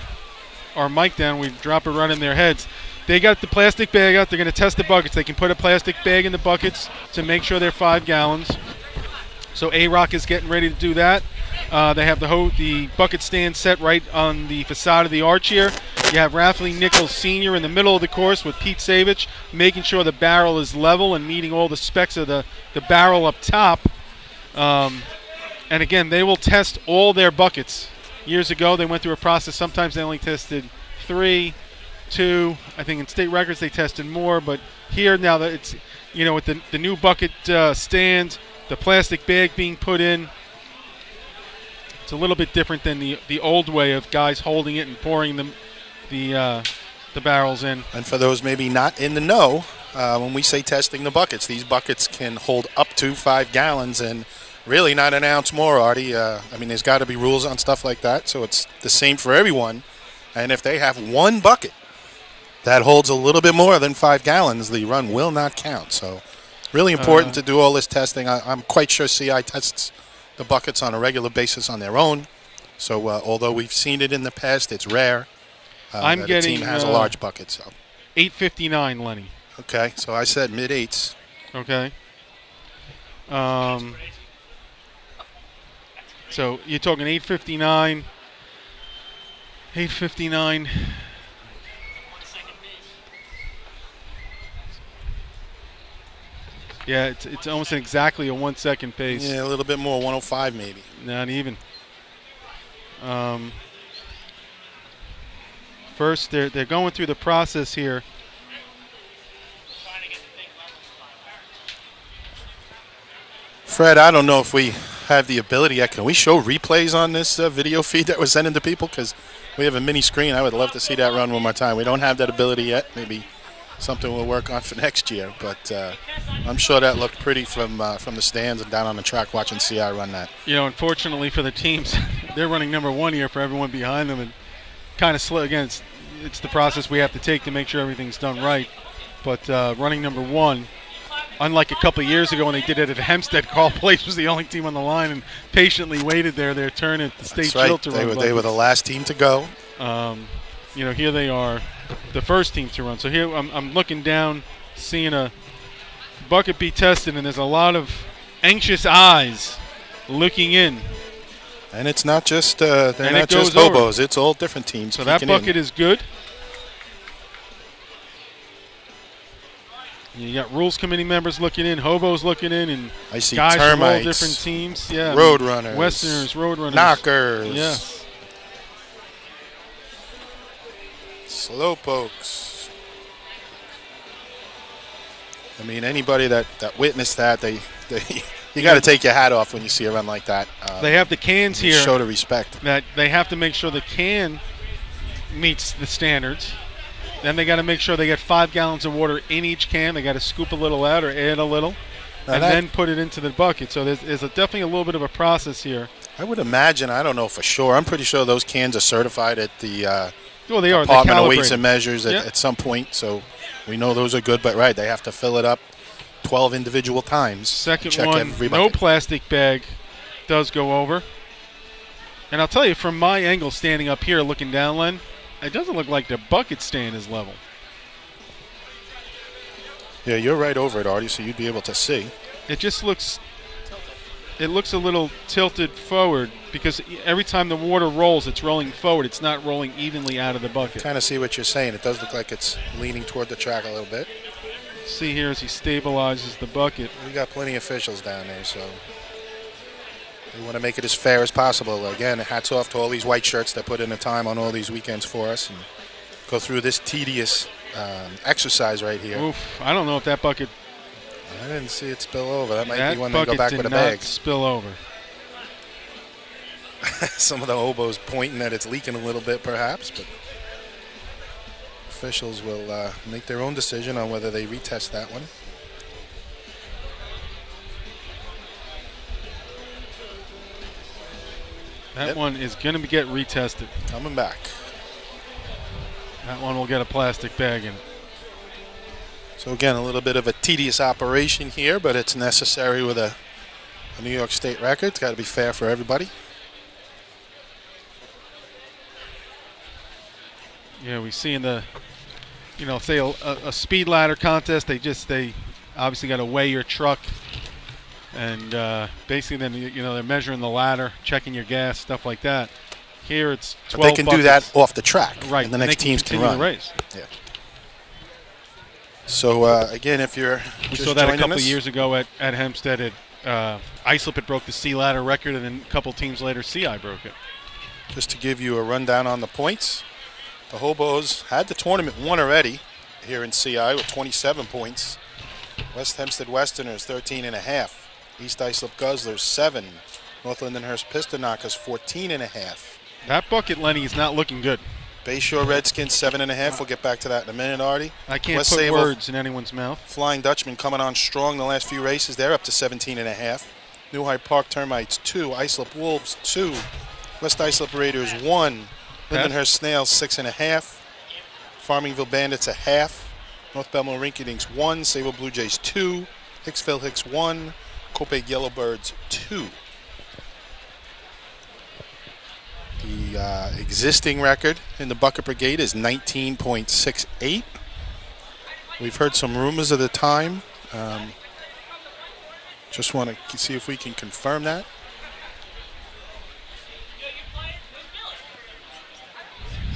[SPEAKER 5] mic down. We drop it right in their heads. They got the plastic bag out. They're going to test the buckets. They can put a plastic bag in the buckets to make sure they're 5 gallons. So A-Rock is getting ready to do that. They have the bucket stand set right on the facade of the arch here. You have Rafferty Nichols Sr. in the middle of the course with Pete Savich, making sure the barrel is level and meeting all the specs of the barrel up top. And again, they will test all their buckets. Years ago, they went through a process. Sometimes they only tested 3, 2. I think in state records they tested more. But here now that it's, you know, with the new bucket stand, the plastic bag being put in, it's a little bit different than the old way of guys holding it and pouring the barrels in.
[SPEAKER 1] And for those maybe not in the know, when we say testing the buckets, these buckets can hold up to 5 gallons and really not an ounce more, Artie. I mean, there's got to be rules on stuff like that, so it's the same for everyone. And if they have one bucket that holds a little bit more than 5 gallons, the run will not count. So really important to do all this testing. I'm quite sure CI tests the buckets on a regular basis on their own. So although we've seen it in the past, it's rare that a team has a large bucket. So
[SPEAKER 5] 8:59, Lenny.
[SPEAKER 1] Okay, so I said mid-8s.
[SPEAKER 5] Okay. So you're talking 8:59. 8:59. Yeah, it's almost exactly a 1 second pace.
[SPEAKER 1] Yeah, a little bit more, 105 maybe.
[SPEAKER 5] Not even. First, they're going through the process here.
[SPEAKER 1] Fred, I don't know if we have the ability yet. Can we show replays on this video feed that we're sending to people? Because we have a mini screen. I would love to see that run one more time. We don't have that ability yet. Maybe something we'll work on for next year. But I'm sure that looked pretty from the stands and down on the track watching CI run that.
[SPEAKER 5] You know, unfortunately for the teams, they're running number 1 here for everyone behind them, and kind of slow. Again, it's the process we have to take to make sure everything's done right. But running number 1, unlike a couple of years ago when they did it at Hempstead, Carl Place was the only team on the line and patiently waited their turn at the state
[SPEAKER 1] That's
[SPEAKER 5] drill
[SPEAKER 1] right.
[SPEAKER 5] to
[SPEAKER 1] They
[SPEAKER 5] run.
[SPEAKER 1] were the last team to go.
[SPEAKER 5] Here they are, the first team to run. So here I'm looking down, seeing a bucket be tested, and there's a lot of anxious eyes looking in.
[SPEAKER 1] And it's not just they're
[SPEAKER 5] And
[SPEAKER 1] not
[SPEAKER 5] it goes
[SPEAKER 1] just hobos. It's all different teams.
[SPEAKER 5] So that
[SPEAKER 1] peeking in.
[SPEAKER 5] bucket is good. You got rules committee members looking in, hobos looking in, and
[SPEAKER 1] I see
[SPEAKER 5] guys from all
[SPEAKER 1] termites,
[SPEAKER 5] different teams. Yeah,
[SPEAKER 1] road runners,
[SPEAKER 5] Westerners, road runners,
[SPEAKER 1] knockers,
[SPEAKER 5] yes,
[SPEAKER 1] slowpokes. I mean, anybody that witnessed that, they you got to take your hat off when you see a run like that.
[SPEAKER 5] They have the cans here.
[SPEAKER 1] Show the respect.
[SPEAKER 5] That they have to make sure the can meets the standards. Then they got to make sure they get 5 gallons of water in each can. They got to scoop a little out or add a little, and then put it into the bucket. So there's definitely a little bit of a process here.
[SPEAKER 1] I would imagine. I don't know for sure. I'm pretty sure those cans are certified at the
[SPEAKER 5] They are.
[SPEAKER 1] Department of Weights
[SPEAKER 5] calibrated.
[SPEAKER 1] and Measures at some point. So we know those are good. But right, they have to fill it up 12 individual times.
[SPEAKER 5] Second
[SPEAKER 1] check
[SPEAKER 5] one,
[SPEAKER 1] every
[SPEAKER 5] no
[SPEAKER 1] bucket.
[SPEAKER 5] plastic bag does go over. And I'll tell you, from my angle standing up here looking down, Len, it doesn't look like the bucket stand is level.
[SPEAKER 1] Yeah, you're right over it, Artie, so you'd be able to see.
[SPEAKER 5] It just looks a little tilted forward because every time the water rolls, it's rolling forward. It's not rolling evenly out of the bucket.
[SPEAKER 1] Kind of see what you're saying. It does look like it's leaning toward the track a little bit.
[SPEAKER 5] See here as he stabilizes the bucket.
[SPEAKER 1] We got plenty of officials down there, so we want to make it as fair as possible. Again, hats off to all these white shirts that put in the time on all these weekends for us and go through this tedious exercise right here.
[SPEAKER 5] Oof, I don't know if that bucket.
[SPEAKER 1] I didn't see it spill over. That might
[SPEAKER 5] That
[SPEAKER 1] be when they go
[SPEAKER 5] bucket
[SPEAKER 1] back
[SPEAKER 5] did
[SPEAKER 1] with a
[SPEAKER 5] not
[SPEAKER 1] bag.
[SPEAKER 5] spill over.
[SPEAKER 1] Some of the hobos pointing that it's leaking a little bit, perhaps, but officials will make their own decision on whether they retest that one.
[SPEAKER 5] That one is going to get retested.
[SPEAKER 1] Coming back.
[SPEAKER 5] That one will get a plastic bag in it.
[SPEAKER 1] So again, a little bit of a tedious operation here, but it's necessary with a New York State record. It's got to be fair for everybody.
[SPEAKER 5] Yeah, we see in the, say a speed ladder contest, they obviously got to weigh your truck, and basically then they're measuring the ladder, checking your gas, stuff like that. Here it's 12
[SPEAKER 1] But they can do that
[SPEAKER 5] buckets.
[SPEAKER 1] off the track,
[SPEAKER 5] Right?
[SPEAKER 1] and the
[SPEAKER 5] and
[SPEAKER 1] next
[SPEAKER 5] they
[SPEAKER 1] teams can
[SPEAKER 5] continue
[SPEAKER 1] run.
[SPEAKER 5] the race.
[SPEAKER 1] Yeah. So again, if you're
[SPEAKER 5] We
[SPEAKER 1] just
[SPEAKER 5] saw that a
[SPEAKER 1] joining
[SPEAKER 5] couple
[SPEAKER 1] us,
[SPEAKER 5] of years ago at Hempstead. Islip had broke the C ladder record, and then a couple teams later, CI broke it.
[SPEAKER 1] just to give you a rundown on the points, the Hobos had the tournament won already here in CI with 27 points. West Hempstead Westerners 13.5. East Islip Guzzlers 7. North Lindenhurst Piston Knockers 14.5.
[SPEAKER 5] That bucket, Lenny, is not looking good.
[SPEAKER 1] Bayshore Redskins 7.5. We'll get back to that in a minute, Artie.
[SPEAKER 5] I can't
[SPEAKER 1] West
[SPEAKER 5] put
[SPEAKER 1] Sable
[SPEAKER 5] words in anyone's mouth.
[SPEAKER 1] Flying Dutchman coming on strong the last few races. They're up to 17.5. New Hyde Park Termites 2. Islip Wolves 2. West Islip Raiders 1. Lindenhurst Snails 6.5. Farmingville Bandits 0.5. North Belmont Rinky-Dinks 1. Sable Blue Jays 2. Hicksville Hicks 1. Copaig Yellowbirds 2. The existing record in the Bucket Brigade is 19.68. We've heard some rumors of the time. Just want to see if we can confirm that.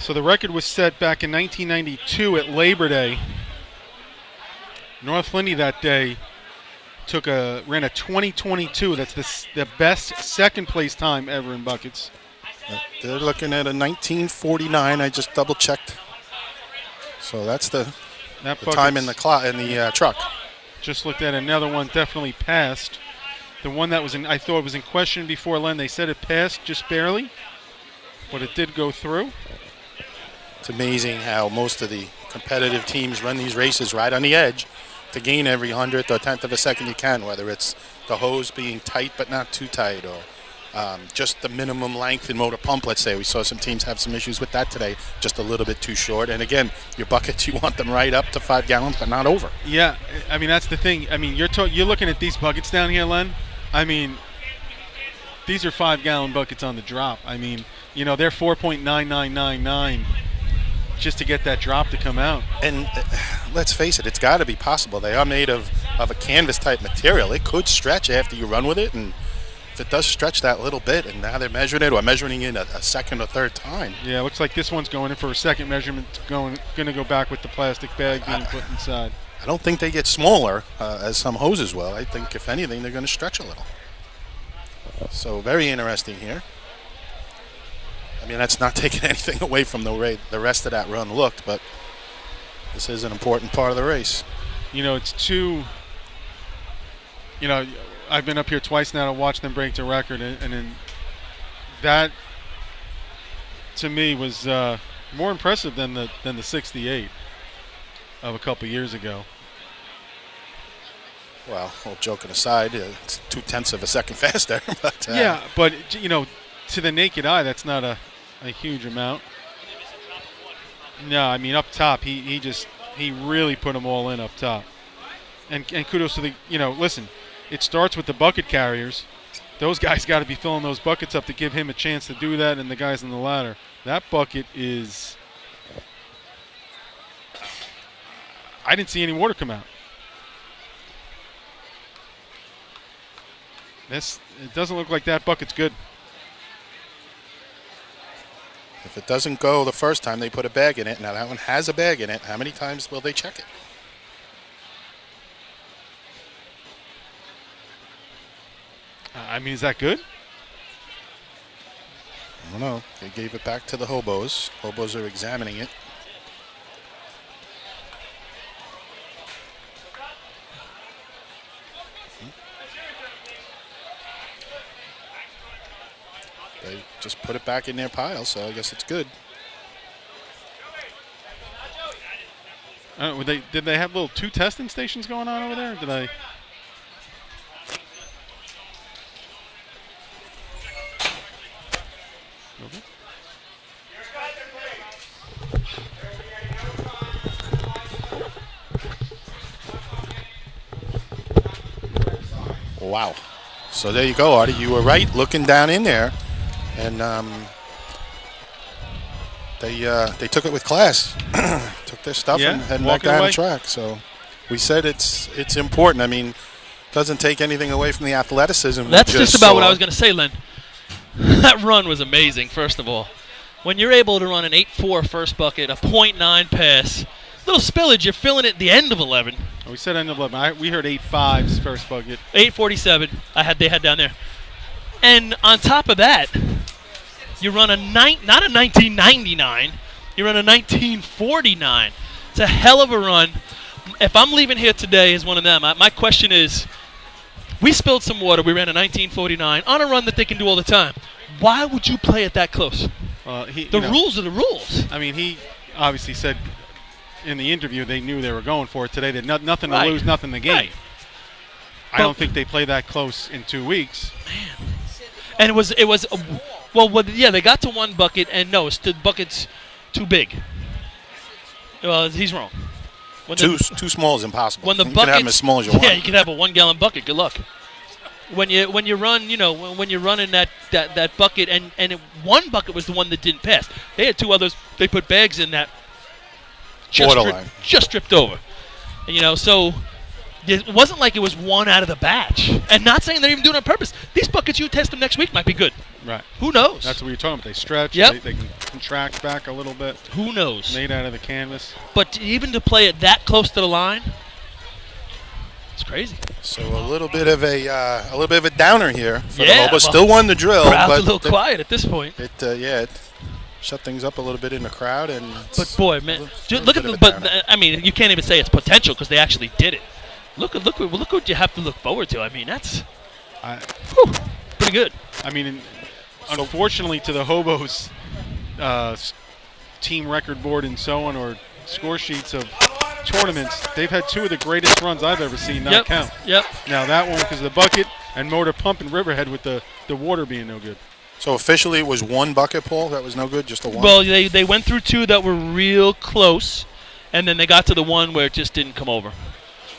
[SPEAKER 5] So the record was set back in 1992 at Labor Day. North Lindy that day ran a 2022. That's the best second place time ever in buckets.
[SPEAKER 1] They're looking at a 1949. I just double checked. So that's the time in the truck.
[SPEAKER 5] Just looked at another one, definitely passed. The one that I thought was in question before, Len, they said it passed just barely, but it did go through.
[SPEAKER 1] It's amazing how most of the competitive teams run these races right on the edge to gain every 100th or 10th of a second you can, whether it's the hose being tight but not too tight, or just the minimum length in motor pump, let's say. We saw some teams have some issues with that today, just a little bit too short. And again, your buckets, you want them right up to 5 gallons, but not over.
[SPEAKER 5] Yeah, I mean, that's the thing. I mean, you're looking at these buckets down here, Len. I mean, these are 5-gallon buckets on the drop. I mean, you know, they're 4.9999 just to get that drop to come out.
[SPEAKER 1] And let's face it, it's got to be possible. They are made of a canvas-type material. It could stretch after you run with it, and if it does stretch that little bit, and now they're measuring it or measuring it a second or third time.
[SPEAKER 5] Yeah, it looks like this one's going in for a second measurement, going to go back with the plastic bag being put inside.
[SPEAKER 1] I don't think they get smaller as some hoses will. I think, if anything, they're going to stretch a little. So very interesting here. I mean, that's not taking anything away from the way the rest of that run looked, but this is an important part of the race.
[SPEAKER 5] You know, it's too, you know, I've been up here twice now to watch them break the record, and then that, to me, was more impressive than the 68 of a couple years ago.
[SPEAKER 1] Well, joking aside, it's 0.2 of a second faster. But,
[SPEAKER 5] yeah, but, you know, to the naked eye, that's not a huge amount. No, I mean, up top, he really put them all in up top. And kudos to the, you know, listen, it starts with the bucket carriers. Those guys got to be filling those buckets up to give him a chance to do that, and the guys in the ladder. That bucket is, I didn't see any water come out. It doesn't look like that bucket's good.
[SPEAKER 1] If it doesn't go the first time, they put a bag in it. Now that one has a bag in it. How many times will they check it?
[SPEAKER 5] I mean, is that good?
[SPEAKER 1] I don't know. They gave it back to the hobos. Hobos are examining it. They just put it back in their pile, so I guess it's good.
[SPEAKER 5] Did they have little 2 testing stations going on over there? Did I? Okay.
[SPEAKER 1] Wow. So there you go, Artie. You were right looking down in there. And they took it with class. Took their stuff and heading back down the track. So we said it's important. I mean, doesn't take anything away from the athleticism.
[SPEAKER 2] That's just about what I was going to say, Len. That run was amazing, first of all. When you're able to run an 8.4 first bucket, a 0.9 pass, little spillage, you're filling it at the end of 11.
[SPEAKER 5] We said end of 11. We heard 8.5's first bucket.
[SPEAKER 2] 8.47 they had down there. And on top of that, you run not a 1999, you run a 1949. It's a hell of a run. If I'm leaving here today as one of them, my question is, we spilled some water, we ran a 1949 on a run that they can do all the time. Why would you play it that close? The rules are the rules.
[SPEAKER 5] I mean, he obviously said in the interview they knew they were going for it today. They had nothing to lose, nothing to gain.
[SPEAKER 2] Right.
[SPEAKER 5] I don't think they play that close in 2 weeks.
[SPEAKER 2] Man. And they got to 1 bucket, and no, the bucket's too big. Well, he's wrong.
[SPEAKER 1] Too small is impossible.
[SPEAKER 2] When the
[SPEAKER 1] you can have them as small as you want.
[SPEAKER 2] Yeah, you can have a 1-gallon bucket. Good luck. When you run, when you're running that bucket, and 1 bucket was the one that didn't pass. They had 2 others. They put bags in that. Just dripped over. So it wasn't like it was 1 out of the batch. And not saying they're even doing it on purpose. These buckets, you test them next week, might be good.
[SPEAKER 5] Right.
[SPEAKER 2] Who knows?
[SPEAKER 5] That's what you're talking about. They stretch.
[SPEAKER 2] Yep.
[SPEAKER 5] They can contract back a little bit.
[SPEAKER 2] Who knows?
[SPEAKER 5] Made out of the canvas.
[SPEAKER 2] But even to play it that close to the line, it's crazy.
[SPEAKER 1] So a little bit of a downer here for the Lobos.
[SPEAKER 2] Well,
[SPEAKER 1] still won the drill,
[SPEAKER 2] crowd's
[SPEAKER 1] but
[SPEAKER 2] a little quiet at this point.
[SPEAKER 1] It shut things up a little bit in the crowd, and
[SPEAKER 2] but boy, man, look at the. But I mean, you can't even say it's potential because they actually did it. Look what you have to look forward to. I mean, that's pretty good.
[SPEAKER 5] I mean, unfortunately, to the Hobos team record board and so on, or score sheets of tournaments, they've had 2 of the greatest runs I've ever seen not count.
[SPEAKER 2] Yep.
[SPEAKER 5] Now that one because of the bucket, and motor pump in Riverhead with the water being no good.
[SPEAKER 1] So officially it was one bucket, Paul? That was no good, just a one?
[SPEAKER 2] Well, they went through two that were real close, and then they got to the one where it just didn't come over.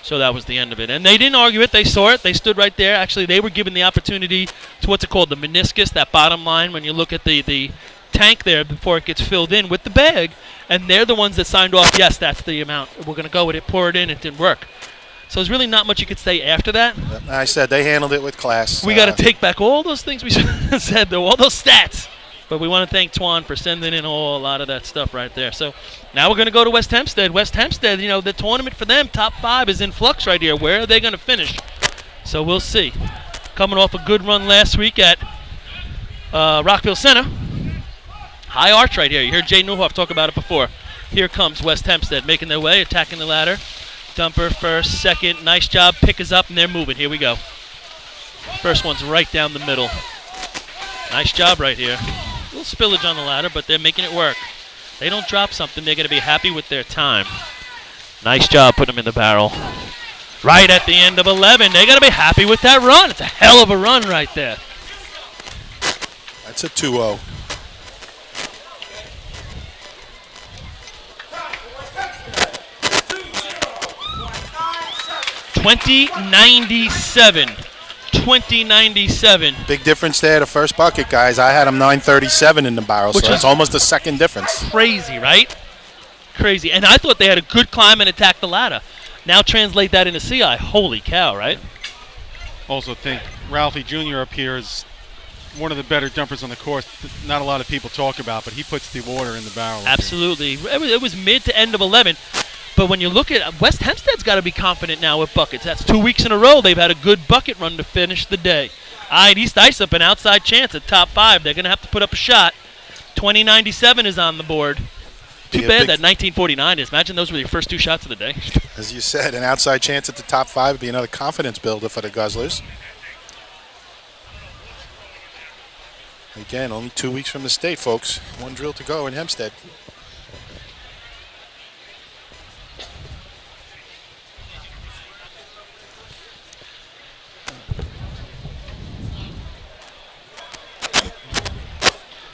[SPEAKER 2] So that was the end of it. And they didn't argue it. They saw it. They stood right there. Actually, they were given the opportunity to what's it called, the meniscus, that bottom line, when you look at the tank there before it gets filled in with the bag. And they're the ones that signed off, yes, that's the amount. We're going to go with it, pour it in. It didn't work. So there's really not much you could say after that.
[SPEAKER 1] I said they handled it with class.
[SPEAKER 2] We got to take back all those things we said, though, all those stats. But we want to thank Twan for sending in a lot of that stuff right there. So now we're going to go to West Hempstead. West Hempstead, the tournament for them, top 5 is in flux right here. Where are they going to finish? So we'll see. Coming off a good run last week at Rockville Center. High arch right here. You heard Jay Newhoff talk about it before. Here comes West Hempstead making their way, attacking the ladder. Dumper first, second. Nice job. Pick is up, and they're moving. Here we go. First one's right down the middle. Nice job right here. A little spillage on the ladder, but they're making it work. They don't drop something, they're going to be happy with their time. Nice job putting them in the barrel. Right at the end of 11. They're going to be happy with that run. It's a hell of a run right there.
[SPEAKER 1] That's a 2-0. $20.97. Big difference there, the first bucket, guys. I had him 937 in the barrel,
[SPEAKER 2] Which
[SPEAKER 1] so
[SPEAKER 2] is
[SPEAKER 1] that's almost a second difference.
[SPEAKER 2] Crazy, right? Crazy. And I thought they had a good climb and attack the ladder. Now translate that into CI. Holy cow, right?
[SPEAKER 5] Also think Ralphie Jr. up here is one of the better dumpers on the course. Not a lot of people talk about, but he puts the water in the barrel.
[SPEAKER 2] Absolutely. It was mid to end of 11. But when you look at West Hempstead's got to be confident now with buckets. That's 2 weeks in a row they've had a good bucket run to finish the day. All right, East Islip, an outside chance at top 5. They're going to have to put up a shot. 2097 is on the board. Too bad that 1949 is. Imagine those were your first 2 shots of the day.
[SPEAKER 1] As you said, an outside chance at the top 5 would be another confidence builder for the Guzzlers. Again, only 2 weeks from the state, folks. 1 drill to go in Hempstead.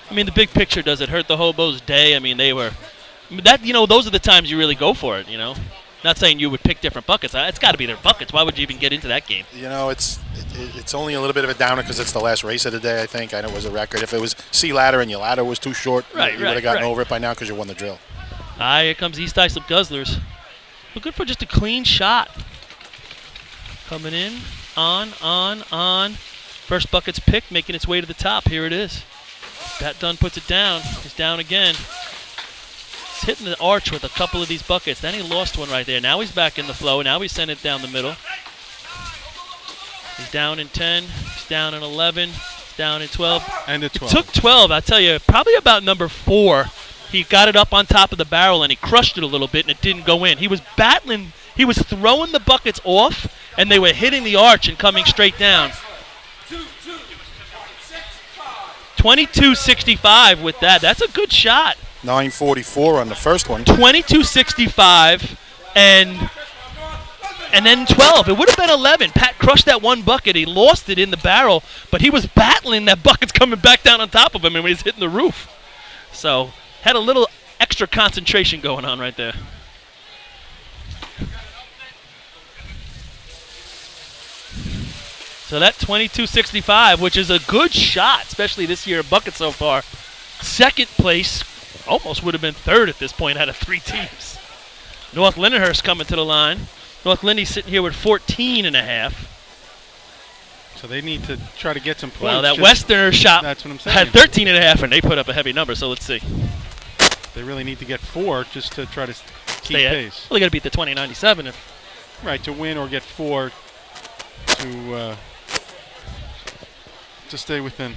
[SPEAKER 2] I mean, the big picture, does it hurt the Hobos' day? I mean, they were that. Those are the times you really go for it. Not saying you would pick different buckets. It's got to be their buckets. Why would you even get into that game?
[SPEAKER 1] It's only a little bit of a downer because it's the last race of the day. I think. I know it was a record. If it was C ladder and your ladder was too short, you would have gotten over it by now because you won the drill.
[SPEAKER 2] Here comes East Islip Guzzlers. Looking for just a clean shot. Coming in, on. First bucket's picked, making its way to the top. Here it is. Bat Dunn puts it down. He's down again. He's hitting the arch with a couple of these buckets. Then he lost one right there. Now he's back in the flow. Now he's sending it down the middle. He's down in 10. He's down in 11. He's down in 12.
[SPEAKER 5] And at 12.
[SPEAKER 2] It took 12, I tell you, probably about number 4. He got it up on top of the barrel and he crushed it a little bit and it didn't go in. He was battling. He was throwing the buckets off and they were hitting the arch and coming straight down. 22.65 with that. That's a good shot.
[SPEAKER 1] 944 on the first one.
[SPEAKER 2] 22.65 and then 12. It would have been 11. Pat crushed that one bucket. He lost it in the barrel, but he was battling that bucket's coming back down on top of him and when he's hitting the roof. So had a little extra concentration going on right there. So that 22.65, which is a good shot, especially this year, bucket so far. Second place, almost would have been third at this point out of 3 teams. North Lindenhurst coming to the line. North Lindy's sitting here with 14.5.
[SPEAKER 5] So they need to try to get some points.
[SPEAKER 2] Well, that Westerner shot
[SPEAKER 5] that's what I'm saying.
[SPEAKER 2] had 13.5, and they put up a heavy number, so let's see.
[SPEAKER 5] They really need to get 4 just to try to keep
[SPEAKER 2] Stay
[SPEAKER 5] pace.
[SPEAKER 2] Well, they got to beat the 20.97.
[SPEAKER 5] Right, to win or get 4 to stay within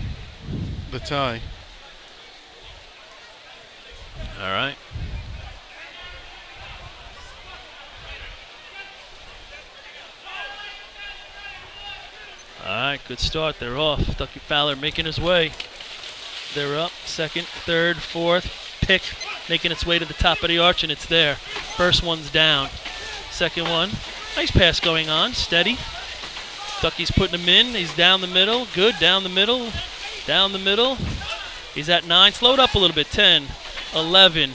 [SPEAKER 5] the tie.
[SPEAKER 2] All right. All right, good start. They're off. Ducky Fowler making his way. They're up. Second, third, fourth. Pick making its way to the top of the arch, and it's there. First one's down. Second one. Nice pass going on. Steady. Ducky's putting him in. He's down the middle. Good, down the middle. Down the middle. He's at 9. Slowed up a little bit. 10, 11,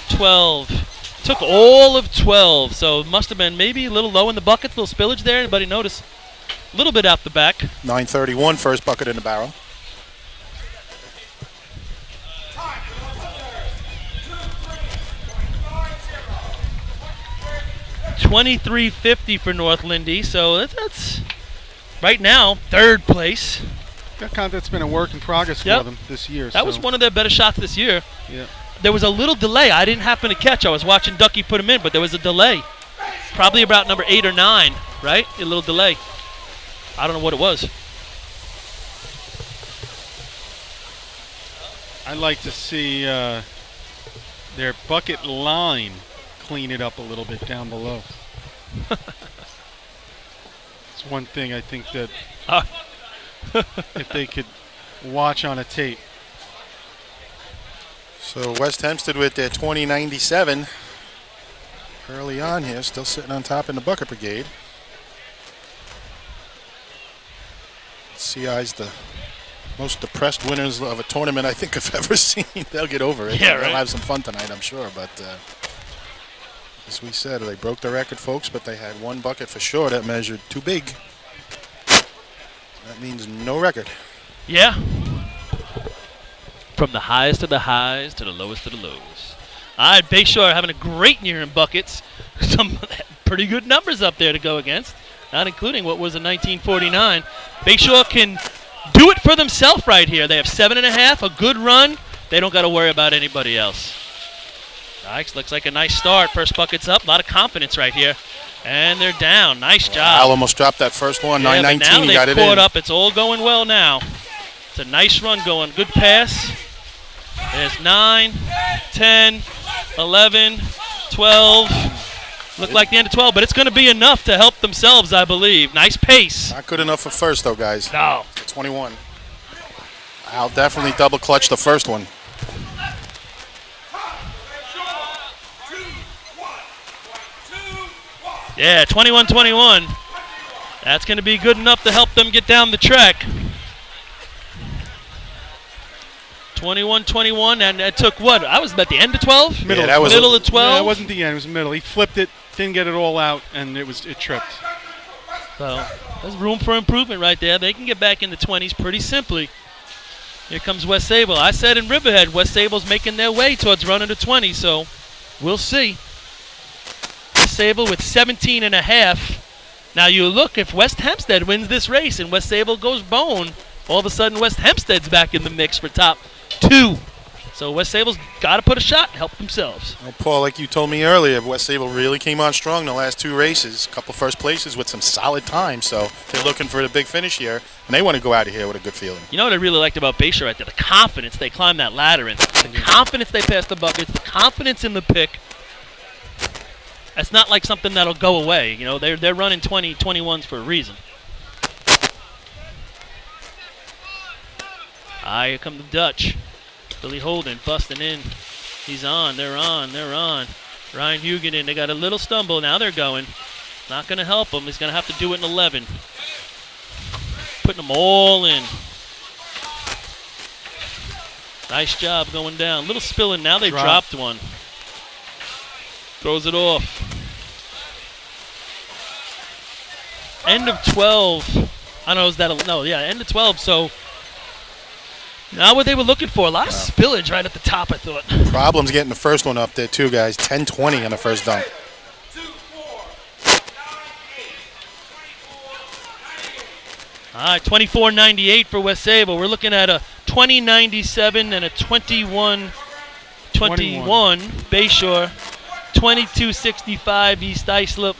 [SPEAKER 2] 12. Took all of 12, so it must have been maybe a little low in the buckets. A little spillage there. Anybody notice? A little bit out the back.
[SPEAKER 1] 9:31, first bucket in the barrel.
[SPEAKER 2] $23.50 for North Lindy, so that's right now third place.
[SPEAKER 5] That's been a work in progress for them this year.
[SPEAKER 2] That was one of their better shots this year.
[SPEAKER 5] Yeah.
[SPEAKER 2] There was a little delay. I didn't happen to catch. I was watching Ducky put him in, but there was a delay. Probably about number 8 or 9, right? A little delay. I don't know what it was.
[SPEAKER 5] I'd like to see their bucket line clean it up a little bit down below. It's one thing I think that if they could watch on a tape.
[SPEAKER 1] So West Hempstead with their 2097 early on here, still sitting on top in the bucket brigade. CI's the most depressed winners of a tournament I think I've ever seen. They'll get over it.
[SPEAKER 2] Yeah, right.
[SPEAKER 1] They'll have some fun tonight, I'm sure. But as we said, they broke the record, folks, but they had one bucket for sure that measured too big. That means no record.
[SPEAKER 2] Yeah. From the highest of the highs to the lowest of the lows. All right, Bayshore having a great year in buckets. Some pretty good numbers up there to go against, not including what was a 1949. Bayshore can do it for themselves right here. They have 7.5, a good run. They don't got to worry about anybody else. Nice, looks like a nice start. First bucket's up, a lot of confidence right here. And they're down. Nice job.
[SPEAKER 1] Al almost dropped that first one.
[SPEAKER 2] Yeah,
[SPEAKER 1] 9:19,
[SPEAKER 2] now
[SPEAKER 1] he got it
[SPEAKER 2] caught
[SPEAKER 1] in.
[SPEAKER 2] up. It's all going well now. It's a nice run going. Good pass. There's 9, 10, 11, 12. Look like the end of 12, but it's going to be enough to help themselves, I believe. Nice pace.
[SPEAKER 1] Not good enough for first, though, guys.
[SPEAKER 2] No.
[SPEAKER 1] 21. Al definitely double clutched the first one.
[SPEAKER 2] Yeah, 21-21. That's going to be good enough to help them get down the track. 21-21, and it took what? I was at the end of 12?
[SPEAKER 1] Yeah, that was
[SPEAKER 2] middle of 12?
[SPEAKER 5] Yeah, it wasn't the end. It was the middle. He flipped it, didn't get it all out, and it tripped.
[SPEAKER 2] So there's room for improvement right there. They can get back in the 20s pretty simply. Here comes West Sable. I said in Riverhead, West Sable's making their way towards running to 20, so we'll see. West Sable with 17.5. Now you look, if West Hempstead wins this race and West Sable goes bone, all of a sudden West Hempstead's back in the mix for top 2. So West Sable's got to put a shot and help themselves.
[SPEAKER 1] Well, Paul, like you told me earlier, West Sable really came on strong in the last 2 races. A couple first places with some solid time. So they're looking for the big finish here, and they want to go out of here with a good feeling.
[SPEAKER 2] You know what I really liked about Bayshore right there? The confidence they climbed that ladder in. The confidence they passed the buckets. The confidence in the pick. That's not like something that'll go away. You know, they're running 20-21s for a reason. Here come the Dutch. Billy Holden busting in. He's on. They're on. Ryan Huguenin, they got a little stumble. Now they're going. Not going to help him. He's going to have to do it in 11. Putting them all in. Nice job going down. Little spilling. Now they dropped one. Throws it off. End of 12. I don't know, is that end of 12. So not what they were looking for. A lot of spillage right at the top, I thought.
[SPEAKER 1] Problems getting the first one up there, too, guys. 10-20 on the first dunk.
[SPEAKER 2] All right, 24.98 for West Sable. We're looking at a 20.97 and a 21.21 Bayshore. 22.65 East Islip,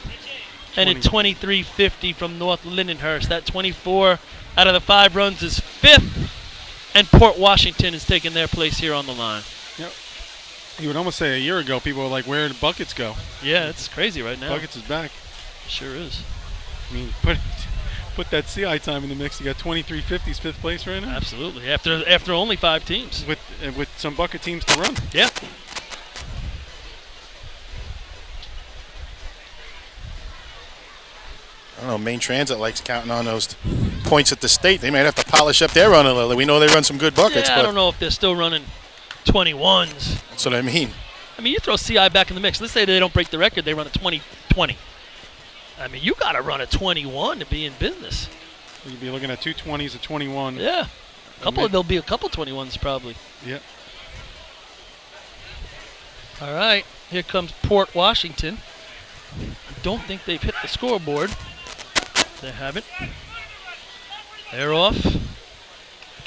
[SPEAKER 2] and a 23.50 from North Lindenhurst. That 24 out of the 5 runs is 5th, and Port Washington is taking their place here on the line.
[SPEAKER 5] Yep. You would almost say a year ago, people were like, where did Buckets go?
[SPEAKER 2] Yeah, it's crazy right now.
[SPEAKER 5] Buckets is back.
[SPEAKER 2] Sure is.
[SPEAKER 5] I mean, put that CI time in the mix. You got 23.50's 5th place right now.
[SPEAKER 2] Absolutely. After only 5 teams.
[SPEAKER 5] With some bucket teams to run.
[SPEAKER 2] Yeah.
[SPEAKER 1] I don't know, Maine Transit likes counting on those points at the state. They might have to polish up their run a little. We know they run some good buckets,
[SPEAKER 2] Yeah,
[SPEAKER 1] but
[SPEAKER 2] I don't know if they're still running 21s.
[SPEAKER 1] that's what I mean.
[SPEAKER 2] I mean, you throw CI back in the mix. Let's say they don't break the record, they run a 20-20. I mean, you got to run a 21 to be in business.
[SPEAKER 5] You'd be looking at 2 20s, a 21.
[SPEAKER 2] Yeah. There'll be a couple 21s probably.
[SPEAKER 5] Yep.
[SPEAKER 2] All right, here comes Port Washington. I don't think they've hit the scoreboard. They haven't. They're off.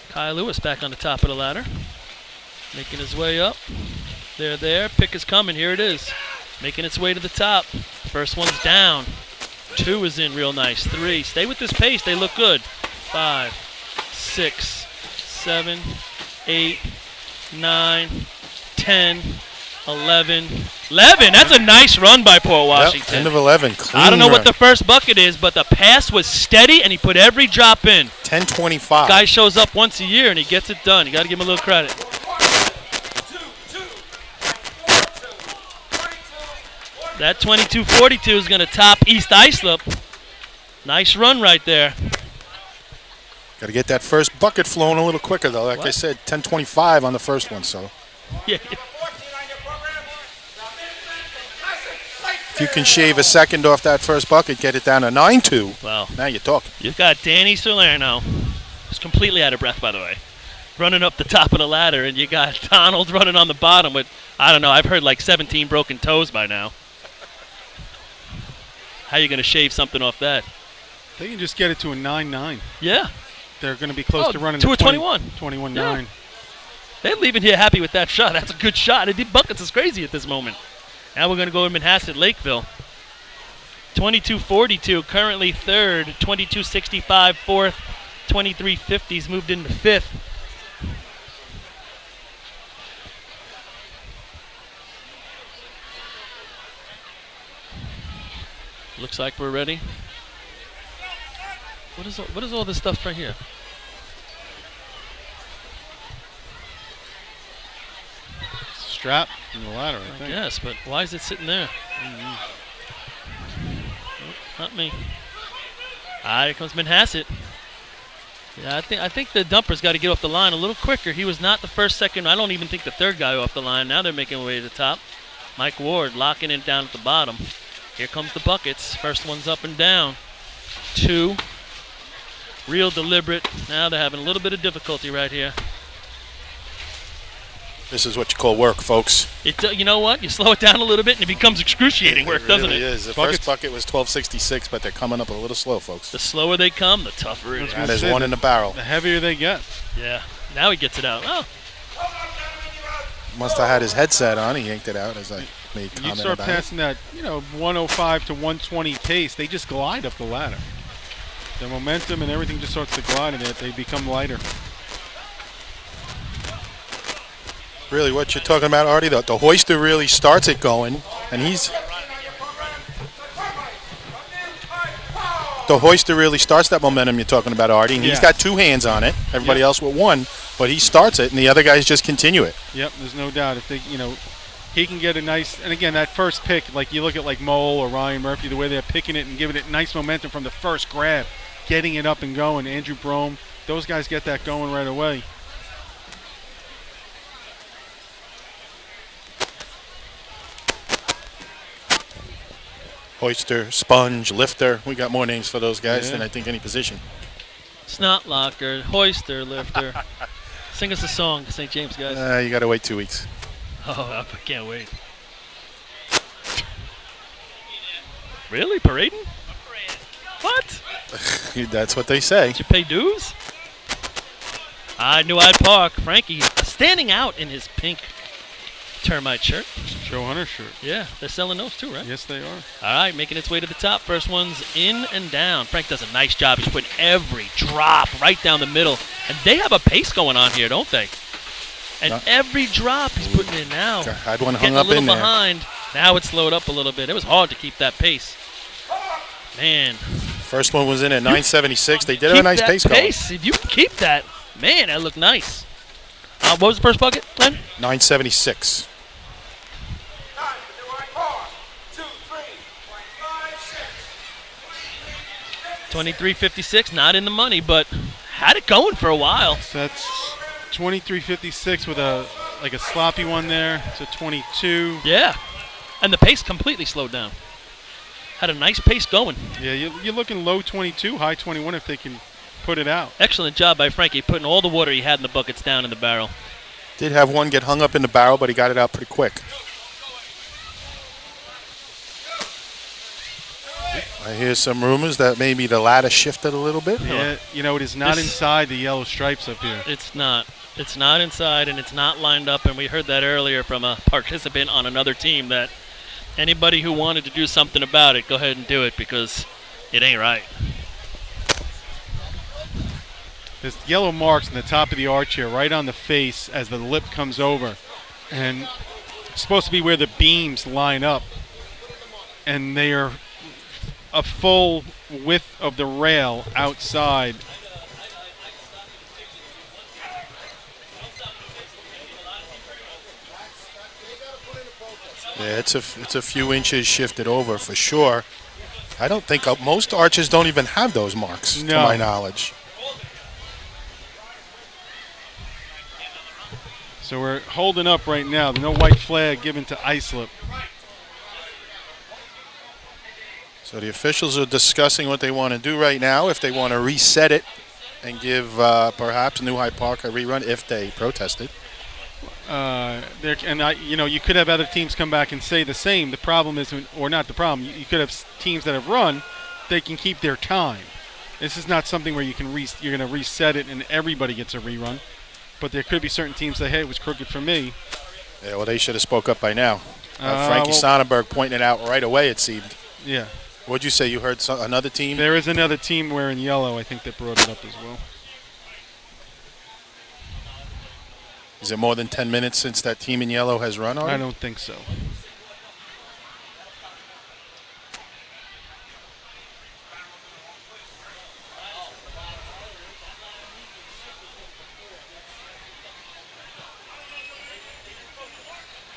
[SPEAKER 2] Kyle Lewis back on the top of the ladder. Making his way up. They're there. Pick is coming. Here it is. Making its way to the top. First one's down. 2 is in real nice. 3. Stay with this pace. They look good. 5, 6, 7, 8, 9, 10, 11. 11. That's a nice run by Port Washington.
[SPEAKER 1] Yep, end of 11. Clean
[SPEAKER 2] I don't know
[SPEAKER 1] run.
[SPEAKER 2] what the first bucket is, but the pass was steady, and he put every drop in.
[SPEAKER 1] 10:25.
[SPEAKER 2] Guy shows up once a year, and he gets it done. You got to give him a little credit. That 22-42 is going to top East Islip. Nice run right there.
[SPEAKER 1] Got to get that first bucket flowing a little quicker, though. Like I
[SPEAKER 2] What?
[SPEAKER 1] said, 10:25 on the first one, so.
[SPEAKER 2] Yeah.
[SPEAKER 1] If you can shave a second off that first bucket, get it down to 9-2.
[SPEAKER 2] Well,
[SPEAKER 1] Now you're talking.
[SPEAKER 2] you've got Danny Salerno, who's completely out of breath, by the way, running up the top of the ladder, and you got Donald running on the bottom with, I don't know, I've heard like 17 broken toes by now. How you going to shave something off that?
[SPEAKER 5] They can just get it to a 9-9.
[SPEAKER 2] Yeah.
[SPEAKER 5] They're going to be close to running
[SPEAKER 2] to a
[SPEAKER 5] 20
[SPEAKER 2] 21.
[SPEAKER 5] 21-9.
[SPEAKER 2] Yeah. They're leaving here happy with that shot. That's a good shot. The buckets is crazy at this moment. Now we're going to go to Manhasset Lakeville. 22-42, currently third. 22-65, fourth. 23-50's moved into fifth. Looks like we're ready. What is all this stuff right here?
[SPEAKER 5] Strap from the ladder, I think.
[SPEAKER 2] Yes, but why is it sitting there? Nope, not me. Here comes Manhasset. Yeah, I think the dumper's got to get off the line a little quicker. He was not the first, second. I don't even think the third guy off the line. Now they're making their way to the top. Mike Ward locking it down at the bottom. Here comes the buckets. First one's up and down. 2. Real deliberate. Now they're having a little bit of difficulty right here.
[SPEAKER 1] This is what you call work, folks.
[SPEAKER 2] You know what? You slow it down a little bit and it becomes excruciating work, doesn't
[SPEAKER 1] really
[SPEAKER 2] it?
[SPEAKER 1] is. The
[SPEAKER 5] Buckets.
[SPEAKER 1] first bucket was 12.66, but they're coming up a little slow, folks.
[SPEAKER 2] The slower they come, the tougher it is.
[SPEAKER 1] Now there's one in the barrel.
[SPEAKER 5] The heavier they get.
[SPEAKER 2] Yeah. Now he gets it out. Oh,
[SPEAKER 1] Must have had his headset on. He yanked it out as I made
[SPEAKER 5] You
[SPEAKER 1] comment
[SPEAKER 5] start
[SPEAKER 1] about
[SPEAKER 5] passing that, 105 to 120 pace, they just glide up the ladder. The momentum and everything just starts to glide in it. They become lighter.
[SPEAKER 1] Really, what you're talking about, Artie, the hoister really starts it going, and the hoister really starts that momentum you're talking about, Artie, and he's
[SPEAKER 5] Yeah.
[SPEAKER 1] got 2 hands on it. Everybody
[SPEAKER 5] Yep.
[SPEAKER 1] else with 1, but he starts it, and the other guys just continue it.
[SPEAKER 5] Yep, there's no doubt. If they, he can get a nice, and again, that first pick, like you look at like Mole or Ryan Murphy, the way they're picking it and giving it nice momentum from the first grab, getting it up and going. Andrew Brome, those guys get that going right away.
[SPEAKER 1] Hoister, sponge, lifter. We got more names for those guys
[SPEAKER 5] Yeah.
[SPEAKER 1] than I think any position.
[SPEAKER 2] snot locker, hoister, lifter. Sing us a song, St. James guys.
[SPEAKER 1] You got to wait 2 weeks.
[SPEAKER 2] Oh, I can't wait. Really? Parading? What?
[SPEAKER 1] That's what they say.
[SPEAKER 2] Did you pay dues? New Hyde Park. Frankie standing out in his pink termite shirt.
[SPEAKER 5] Joe Hunter shirt.
[SPEAKER 2] Yeah, they're selling those too, right?
[SPEAKER 5] Yes, they are.
[SPEAKER 2] All right, making its way to the top. First one's in and down. Frank does a nice job. He's putting every drop right down the middle. And they have a pace going on here, don't they? And every drop he's putting in now.
[SPEAKER 1] Had one hung
[SPEAKER 2] Getting
[SPEAKER 1] up
[SPEAKER 2] a little
[SPEAKER 1] in there.
[SPEAKER 2] behind. Now it's slowed up a little bit. It was hard to keep that pace. Man.
[SPEAKER 1] First one was in at 9.76. They did have a
[SPEAKER 2] Keep
[SPEAKER 1] nice
[SPEAKER 2] that
[SPEAKER 1] pace going.
[SPEAKER 2] If you can keep that, man, that looked nice. What was the first bucket, Glenn?
[SPEAKER 1] 9.76.
[SPEAKER 2] 23.56, not in the money, but had it going for a while.
[SPEAKER 5] So that's 23.56 with a sloppy one there. So 22.
[SPEAKER 2] Yeah, and the pace completely slowed down. Had a nice pace going.
[SPEAKER 5] Yeah, you're looking low 22, high 21 if they can put it out.
[SPEAKER 2] Excellent job by Frankie putting all the water he had in the buckets down in the barrel.
[SPEAKER 1] Did have one get hung up in the barrel, but he got it out pretty quick. I hear some rumors that maybe the ladder shifted a little bit.
[SPEAKER 5] Yeah, it is not inside the yellow stripes up here.
[SPEAKER 2] It's not. It's not inside, and it's not lined up, and we heard that earlier from a participant on another team that anybody who wanted to do something about it, go ahead and do it because it ain't right.
[SPEAKER 5] There's yellow marks on the top of the arch here, right on the face as the lip comes over. And it's supposed to be where the beams line up. And they are a full width of the rail outside.
[SPEAKER 1] Yeah, it's a few inches shifted over for sure. I don't think most arches don't even have those marks, to my knowledge.
[SPEAKER 5] So we're holding up right now. No white flag given to Islip.
[SPEAKER 1] So the officials are discussing what they want to do right now, if they want to reset it and give perhaps New Hyde Park a rerun if they protested.
[SPEAKER 5] You could have other teams come back and say the same. The problem is, or not the problem, you could have teams that have run, they can keep their time. This is not something where you're going to reset it and everybody gets a rerun. But there could be certain teams that, hey, it was crooked for me.
[SPEAKER 1] Yeah, well, they should have spoke up by now. Frankie Sonnenberg pointed it out right away, it seemed.
[SPEAKER 5] Yeah.
[SPEAKER 1] What'd you say? You heard another team?
[SPEAKER 5] There is another team wearing yellow, I think, that brought it up as well.
[SPEAKER 1] Is it more than 10 minutes since that team in yellow has run already?
[SPEAKER 5] I don't think so.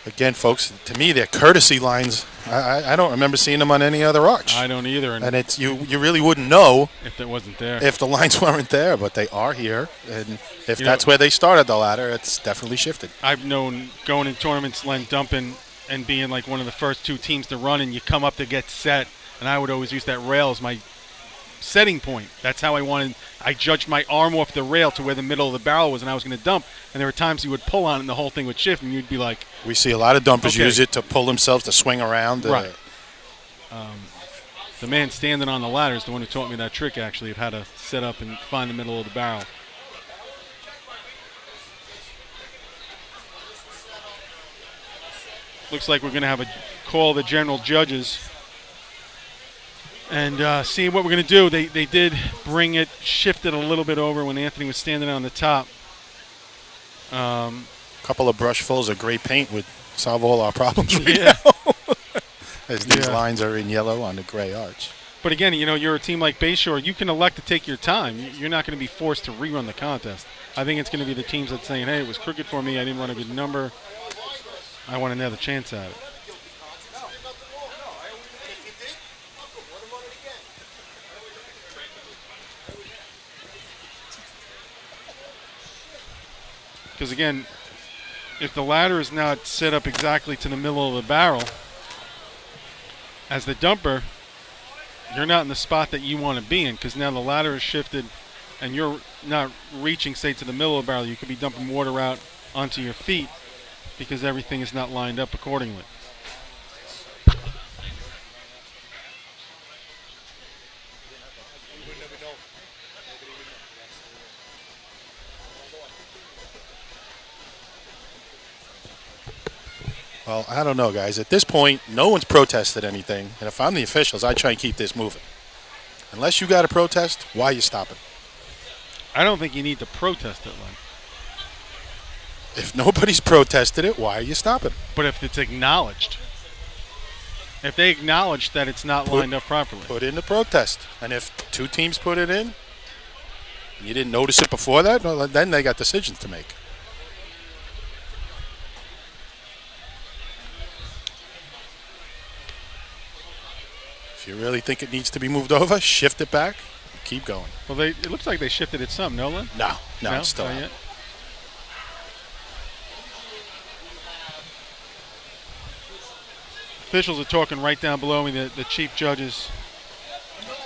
[SPEAKER 1] Again, folks, to me, they're courtesy lines. I don't remember seeing them on any other arch.
[SPEAKER 5] I don't either.
[SPEAKER 1] And it's you really wouldn't know
[SPEAKER 5] if it wasn't there.
[SPEAKER 1] If the lines weren't there, but they are here. And if that's where they started the ladder, it's definitely shifted.
[SPEAKER 5] I've known going in tournaments, Len, dumping and being like one of the first two teams to run, and you come up to get set, and I would always use that rail as my setting point. That's how I judged my arm off the rail to where the middle of the barrel was, and I was going to dump. And there were times you would pull on it and the whole thing would shift, and you'd be like...
[SPEAKER 1] We see a lot of dumpers use it to pull themselves, to swing around.
[SPEAKER 5] Right. The man standing on the ladder is the one who taught me that trick, actually, of how to set up and find the middle of the barrel. Looks like we're going to have a call of the general judges. And see what we're going to do. They did bring it, shift it a little bit over when Anthony was standing on the top.
[SPEAKER 1] A couple of brushfuls of gray paint would solve all our problems right now. As these lines are in yellow on the gray arch.
[SPEAKER 5] But again, you're a team like Bayshore. You can elect to take your time. You're not going to be forced to rerun the contest. I think it's going to be the teams that's saying, hey, it was crooked for me. I didn't run a good number. I want another chance at it. Because again, if the ladder is not set up exactly to the middle of the barrel, as the dumper, you're not in the spot that you want to be in, because now the ladder is shifted and you're not reaching, say, to the middle of the barrel. You could be dumping water out onto your feet because everything is not lined up accordingly.
[SPEAKER 1] Well, I don't know, guys. At this point, no one's protested anything. And if I'm the officials, I try and keep this moving. Unless you got to protest, why are you stopping?
[SPEAKER 5] I don't think you need to protest it, Len.
[SPEAKER 1] If nobody's protested it, why are you stopping?
[SPEAKER 5] But if it's acknowledged. If they acknowledge that it's not lined up properly.
[SPEAKER 1] Put in the protest. And if two teams put it in, and you didn't notice it before that, well, then they got decisions to make. If you really think it needs to be moved over, shift it back. keep going.
[SPEAKER 5] Well, it looks like they shifted it some, no, Lynn?
[SPEAKER 1] No, it's still
[SPEAKER 5] not
[SPEAKER 1] out.
[SPEAKER 5] yet. Officials are talking right down below me, the chief judges.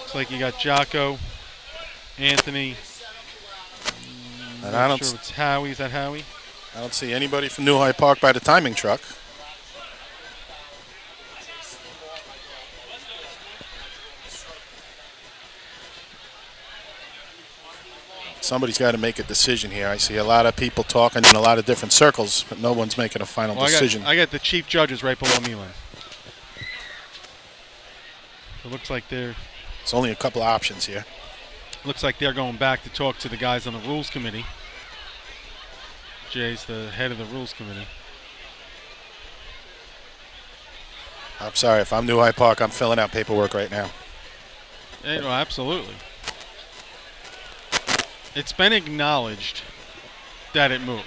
[SPEAKER 5] Looks like you got Jocko, Anthony.
[SPEAKER 1] And
[SPEAKER 5] Not sure if it's Howie. Is that Howie?
[SPEAKER 1] I don't see anybody from New Hyde Park by the timing truck. Somebody's got to make a decision here. I see a lot of people talking in a lot of different circles, but no one's making a final decision.
[SPEAKER 5] I got the chief judges right below me, Lynn. It looks like
[SPEAKER 1] There's only a couple of options here.
[SPEAKER 5] Looks like they're going back to talk to the guys on the rules committee. Jay's the head of the rules committee.
[SPEAKER 1] I'm sorry, if I'm New Hyde Park, I'm filling out paperwork right now.
[SPEAKER 5] Well, absolutely. It's been acknowledged that it moved.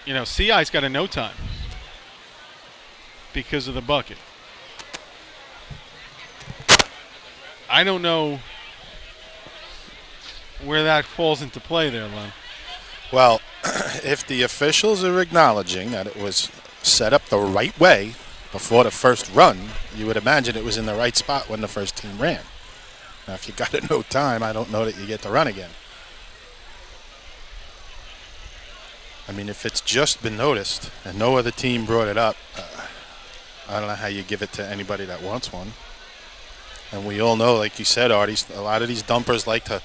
[SPEAKER 5] You know, CI's got a no time because of the bucket. I don't know where that falls into play there, Len.
[SPEAKER 1] Well, if the officials are acknowledging that it was set up the right way before the first run, you would imagine it was in the right spot when the first team ran. Now, if you got a no time, I don't know that you get to run again. I mean, if it's just been noticed and no other team brought it up, I don't know how you give it to anybody that wants one. And we all know, like you said, Artie, a lot of these dumpers like to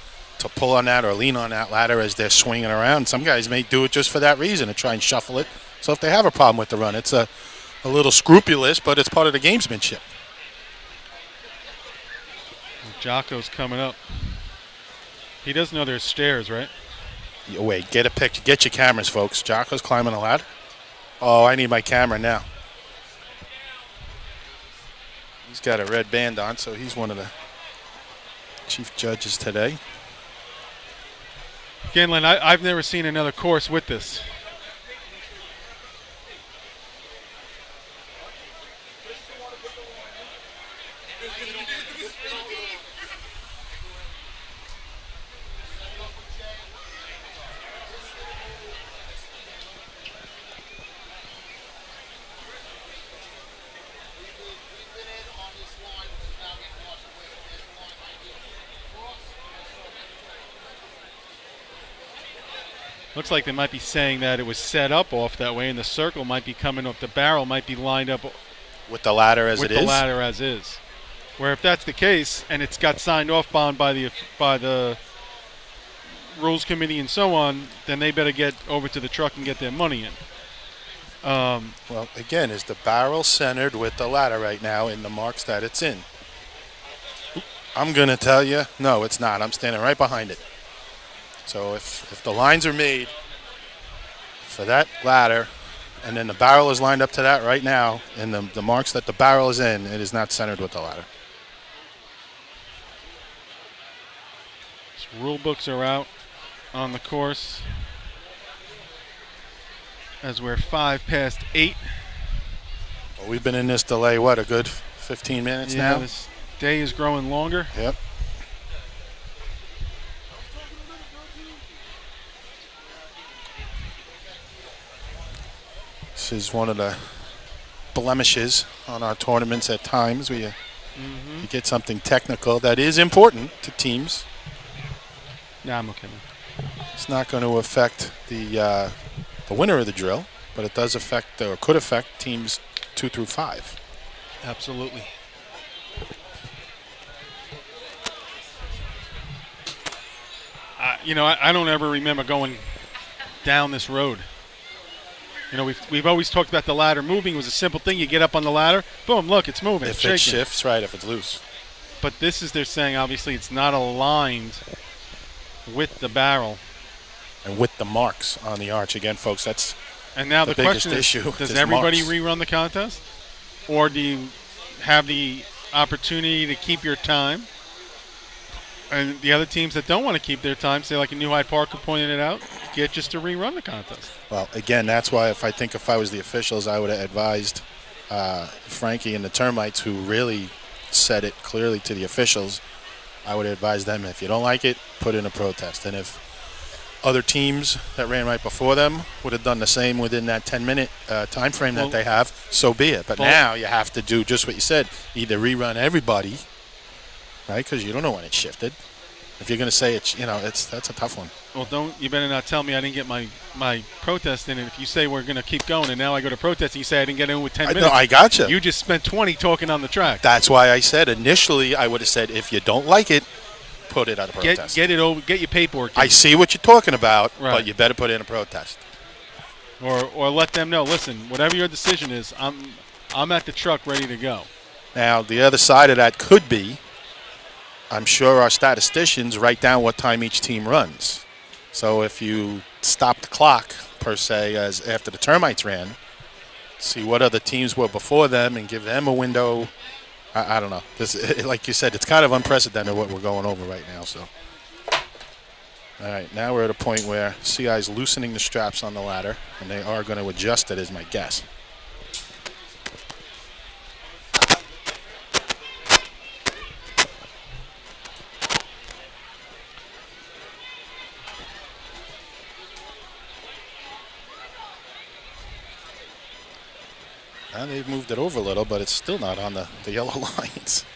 [SPEAKER 1] pull on that or lean on that ladder as they're swinging around. Some guys may do it just for that reason, to try and shuffle it. So if they have a problem with the run, it's a little scrupulous, but it's part of the gamesmanship.
[SPEAKER 5] Jocko's coming up. He does know there's stairs, right?
[SPEAKER 1] Wait, get a picture. Get your cameras, folks. Jocko's climbing a ladder. Oh, I need my camera now. He's got a red band on, so he's one of the chief judges today.
[SPEAKER 5] Again, Len, I've never seen another course with this. Looks like they might be saying that it was set up off that way, and the circle might be coming off the barrel, might be lined up
[SPEAKER 1] with the ladder as
[SPEAKER 5] with
[SPEAKER 1] it
[SPEAKER 5] the
[SPEAKER 1] is.
[SPEAKER 5] ladder as is. Where if that's the case, and it's got signed off on by the rules committee and so on, then they better get over to the truck and get their money in.
[SPEAKER 1] Well, again, is the barrel centered with the ladder right now in the marks that it's in? I'm going to tell you, no, it's not. I'm standing right behind it. So if the lines are made for that ladder and then the barrel is lined up to that right now and the marks that the barrel is in, it is not centered with the ladder.
[SPEAKER 5] Rule books are out on the course as we're 8:05.
[SPEAKER 1] Well, we've been in this delay, a good 15 minutes now?
[SPEAKER 5] This day is growing longer.
[SPEAKER 1] Yep. This is one of the blemishes on our tournaments at times. We you get something technical that is important to teams.
[SPEAKER 5] Nah, I'm okay.
[SPEAKER 1] It's not going to affect the winner of the drill, but it does affect or could affect teams 2 through 5.
[SPEAKER 5] Absolutely. I don't ever remember going down this road. You know, we've always talked about the ladder moving. It was a simple thing. You get up on the ladder, boom, look, it's moving.
[SPEAKER 1] If
[SPEAKER 5] it's
[SPEAKER 1] it
[SPEAKER 5] shaking.
[SPEAKER 1] shifts, right, if it's loose.
[SPEAKER 5] But they're saying, obviously, it's not aligned with the barrel.
[SPEAKER 1] And with the marks on the arch. Again, folks, that's
[SPEAKER 5] and now the
[SPEAKER 1] biggest
[SPEAKER 5] question is,
[SPEAKER 1] issue.
[SPEAKER 5] does
[SPEAKER 1] is
[SPEAKER 5] everybody
[SPEAKER 1] marks.
[SPEAKER 5] rerun the contest? Or do you have the opportunity to keep your time And the other teams that don't want to keep their time, say like New Hyde Park who pointed it out, get just to rerun the contest.
[SPEAKER 1] Well, again, that's why if I was the officials, I would have advised Frankie and the Termites, who really said it clearly to the officials. I would advise them, if you don't like it, put in a protest. And if other teams that ran right before them would have done the same within that 10-minute time frame that they have, so be it. But now you have to do just what you said, either rerun everybody, right, because you don't know when it's shifted. If you're going to say it's, that's a tough one.
[SPEAKER 5] Well, you better not tell me I didn't get my protest in. And if you say we're going to keep going and now I go to protest and you say I didn't get in with 10 minutes.
[SPEAKER 1] No, I got you.
[SPEAKER 5] You just spent 20 talking on the track.
[SPEAKER 1] That's why I said initially I would have said if you don't like it, put it on a protest.
[SPEAKER 5] Get it over. Get your paperwork in.
[SPEAKER 1] I see what you're talking about,
[SPEAKER 5] right.
[SPEAKER 1] But you better put in a protest.
[SPEAKER 5] Or let them know, listen, whatever your decision is, I'm at the truck ready to go.
[SPEAKER 1] Now, the other side of that could be, I'm sure our statisticians write down what time each team runs. So if you stop the clock, per se, as after the Termites ran, see what other teams were before them and give them a window. I don't know. This, like you said, it's kind of unprecedented what we're going over right now. So, all right, now we're at a point where CI's loosening the straps on the ladder, and they are going to adjust it, is my guess. Now they've moved it over a little, but it's still not on the yellow lines.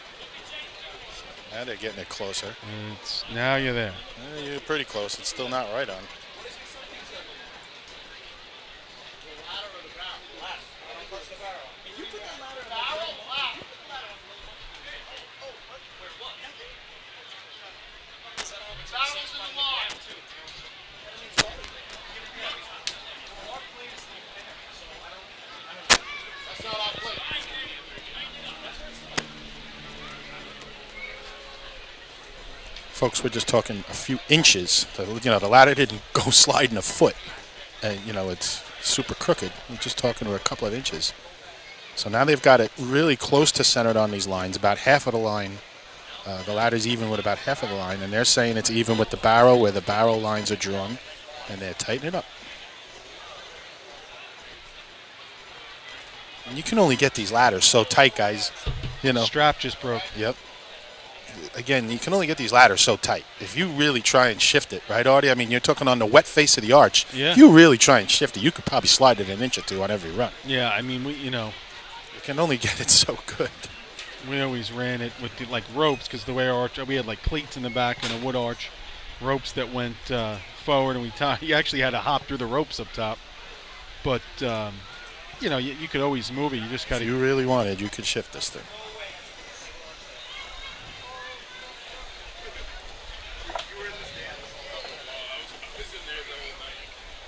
[SPEAKER 1] Now they're getting it closer.
[SPEAKER 5] Now you're there.
[SPEAKER 1] You're pretty close. It's still not right on. Folks, we're just talking a few inches. The ladder didn't go sliding a foot. And, it's super crooked. We're just talking a couple of inches. So now they've got it really close to centered on these lines, about half of the line. The ladder's even with about half of the line, and they're saying it's even with the barrel where the barrel lines are drawn, and they're tightening it up. And you can only get these ladders so tight, guys.
[SPEAKER 5] Strap just broke.
[SPEAKER 1] Yep. Again, you can only get these ladders so tight. If you really try and shift it, right, Artie? I mean, you're talking on the wet face of the arch.
[SPEAKER 5] Yeah.
[SPEAKER 1] If you really try and shift it, you could probably slide it an inch or two on every run.
[SPEAKER 5] Yeah, I mean,
[SPEAKER 1] You can only get it so good.
[SPEAKER 5] We always ran it with ropes because the way our arch, we had cleats in the back and a wood arch, ropes that went forward, and you actually had to hop through the ropes up top. But you could always move it. You just got to.
[SPEAKER 1] If you really wanted, you could shift this thing.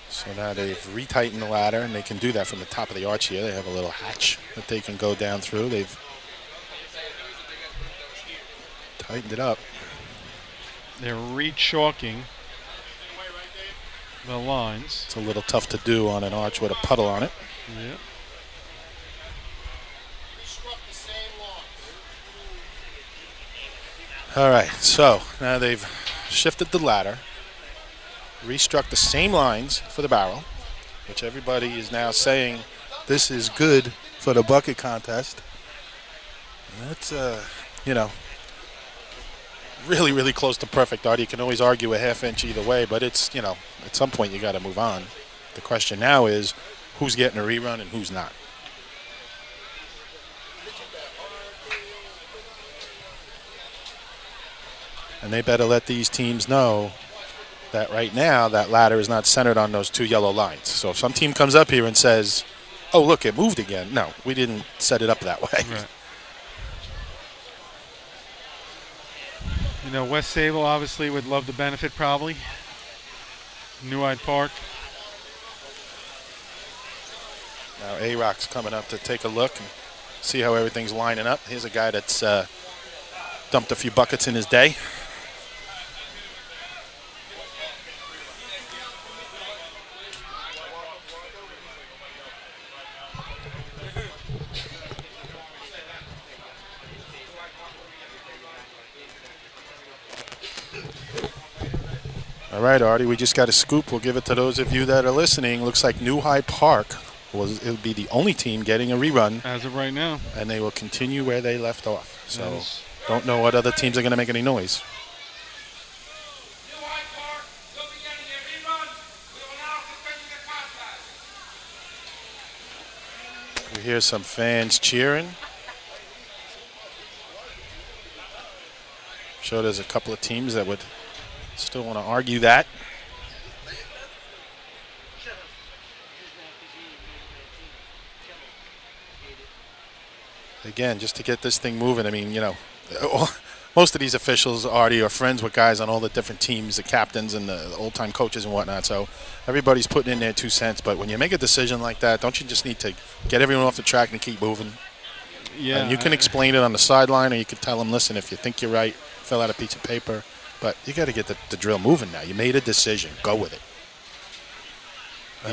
[SPEAKER 1] So now they've retightened the ladder, and they can do that from the top of the arch here. They have a little hatch that they can go down through. They've tightened it up.
[SPEAKER 5] They're re-chalking the lines.
[SPEAKER 1] It's a little tough to do on an arch with a puddle on it.
[SPEAKER 5] Yeah.
[SPEAKER 1] All right, so now they've shifted the ladder, restruck the same lines for the barrel, which everybody is now saying this is good for the bucket contest. And that's, really, really close to perfect, Artie. You can always argue a half inch either way, but it's, at some point you got to move on. The question now is who's getting a rerun and who's not. And they better let these teams know that right now that ladder is not centered on those two yellow lines. So if some team comes up here and says, oh, look, it moved again. No, we didn't set it up that way.
[SPEAKER 5] Right. West Sable obviously would love the benefit probably. New Hyde Park.
[SPEAKER 1] Now A-Rock's coming up to take a look and see how everything's lining up. Here's a guy that's dumped a few buckets in his day. All right, Artie, we just got a scoop. We'll give it to those of you that are listening. Looks like New Hyde Park it'll be the only team getting a rerun,
[SPEAKER 5] As of right now.
[SPEAKER 1] and they will continue where they left off. So
[SPEAKER 5] Yes.
[SPEAKER 1] don't know what other teams are going to make any noise. We hear some fans cheering. Sure, there's a couple of teams that would still want to argue that. Again, just to get this thing moving, I mean, you know, most of these officials already are friends with guys on all the different teams, the captains and the old-time coaches and whatnot, so everybody's putting in their 2 cents. But when you make a decision like that, don't you just need to get everyone off the track and keep moving?
[SPEAKER 5] Yeah.
[SPEAKER 1] And you can explain it on the sideline, or you can tell them, listen, if you think you're right, fill out a piece of paper. But you got to get the drill moving now. You made a decision. Go with it.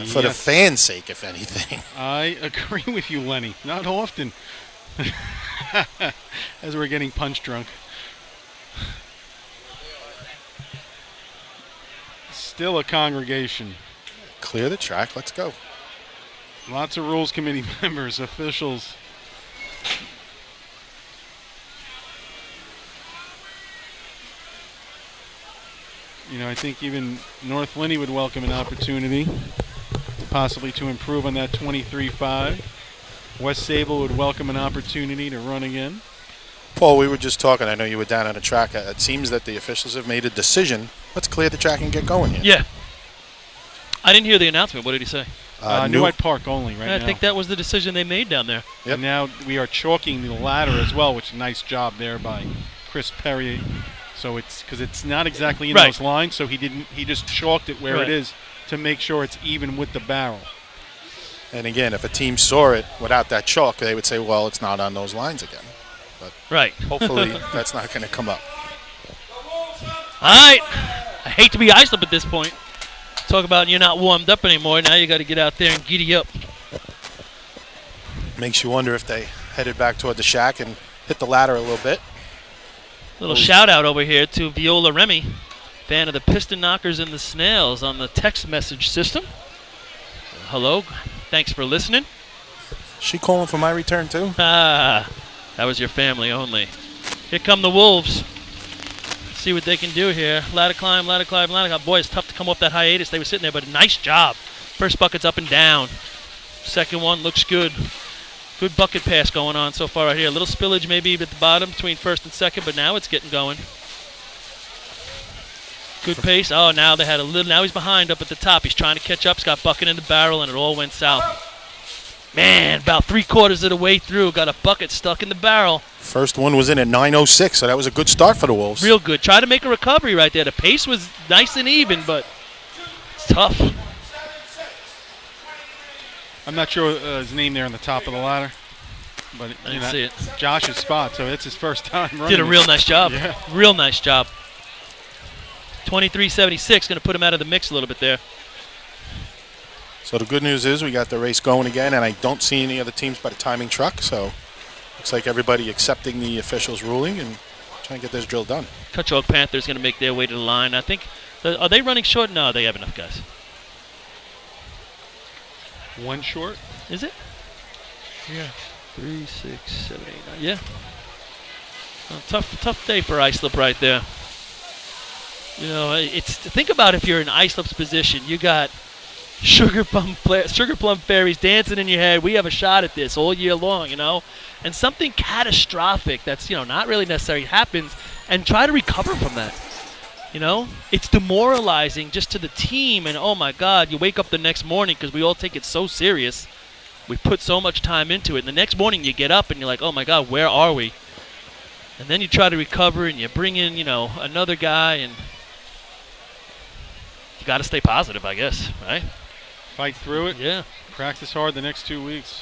[SPEAKER 1] For the
[SPEAKER 5] Yes.
[SPEAKER 1] fans' sake, if anything.
[SPEAKER 5] I agree with you, Lenny. Not often. As we're getting punch drunk. Still a congregation.
[SPEAKER 1] Clear the track. Let's go.
[SPEAKER 5] Lots of rules committee members, officials. You know, I think even North Linney would welcome an opportunity possibly to improve on that 23-5. West Sable would welcome an opportunity to run again.
[SPEAKER 1] Paul, we were just talking. I know you were down on the track. It seems that the officials have made a decision. Let's clear the track and get going here.
[SPEAKER 2] Yeah. I didn't hear the announcement. What did he say?
[SPEAKER 5] New Hyde Park only right
[SPEAKER 2] I
[SPEAKER 5] now.
[SPEAKER 2] think that was the decision they made down there.
[SPEAKER 1] Yep.
[SPEAKER 5] And now we are chalking the ladder as well, which is a nice job there by Chris Perry. So it's because it's not exactly in
[SPEAKER 2] Right.
[SPEAKER 5] those lines, so he just chalked it where
[SPEAKER 2] Right.
[SPEAKER 5] it is to make sure it's even with the barrel.
[SPEAKER 1] And again, if a team saw it without that chalk, they would say, well, it's not on those lines again.
[SPEAKER 2] Right.
[SPEAKER 1] Hopefully that's not going to come up.
[SPEAKER 2] All right. I hate to be Islip at this point. Talk about you're not warmed up anymore. Now you got to get out there and giddy up.
[SPEAKER 1] Makes you wonder if they headed back toward the shack and hit the ladder a little bit.
[SPEAKER 2] Little shout out over here to Viola Remy, fan of the Piston Knockers and the Snails on the text message system. Hello. Thanks for listening.
[SPEAKER 1] She calling for my return too?
[SPEAKER 2] Ah, that was your family only. Here come the Wolves. See what they can do here. Ladder climb, ladder climb, ladder climb. Boy, it's tough to come off that hiatus. They were sitting there, but nice job. First bucket's up and down. Second one looks good. Good bucket pass going on so far right here. A little spillage maybe at the bottom between first and second, but now it's getting going. Good pace. Oh, now they had a little. Now he's behind up at the top. He's trying to catch up. He's got bucket in the barrel, and it all went south. Man, about 3/4 of the way through, got a bucket stuck in the barrel.
[SPEAKER 1] First one was in at 9:06, so that was a good start for the Wolves.
[SPEAKER 2] Real good. Try to make a recovery right there. The pace was nice and even, but it's tough.
[SPEAKER 5] I'm not sure his name there on the top of the ladder, but
[SPEAKER 2] I didn't see it.
[SPEAKER 5] Josh's spot, so it's his first time running.
[SPEAKER 2] Did a real nice job.
[SPEAKER 5] Yeah.
[SPEAKER 2] Real nice job. 23-76, going to put him out of the mix a little bit there.
[SPEAKER 1] So the good news is we got the race going again, and I don't see any other teams by the timing truck, so looks like everybody accepting the officials' ruling and trying to get this drill done.
[SPEAKER 2] Cutchalk Panthers going to make their way to the line. I think, are they running short? No, they have enough guys.
[SPEAKER 5] One short.
[SPEAKER 2] Is it?
[SPEAKER 1] Yeah.
[SPEAKER 2] 3, 6, 7, 8, 9. Yeah. Well, tough day for Islip right there. You know, it's think about if you're in Islip's position. You got Sugar Plum Fairies dancing in your head. We have a shot at this all year long, you know. And something catastrophic that's, you know, not really necessary happens, and try to recover from that. You know, it's demoralizing just to the team, and oh my God, you wake up the next morning because we all take it so serious. We put so much time into it, and the next morning you get up and you're like, oh my God, where are we? And then you try to recover, and you bring in, you know, another guy, and you got to stay positive, I guess, right?
[SPEAKER 5] Fight through it.
[SPEAKER 2] Yeah.
[SPEAKER 5] Practice hard the next 2 weeks.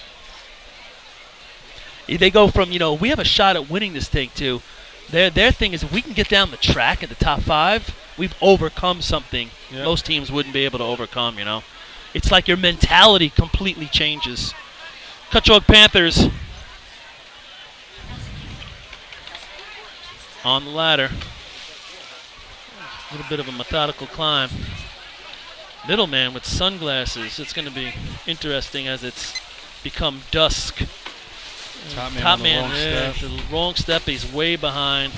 [SPEAKER 2] They go from, you know, we have a shot at winning this thing to their thing is if we can get down the track at the top 5, we've overcome something most teams wouldn't be able to overcome, you know. It's like your mentality completely changes. Cutchalk Panthers on the ladder. A little bit of a methodical climb. Middleman with sunglasses. It's going to be interesting as it's become dusk.
[SPEAKER 5] Top man on the wrong
[SPEAKER 2] yeah,
[SPEAKER 5] step.
[SPEAKER 2] the wrong step. He's way behind.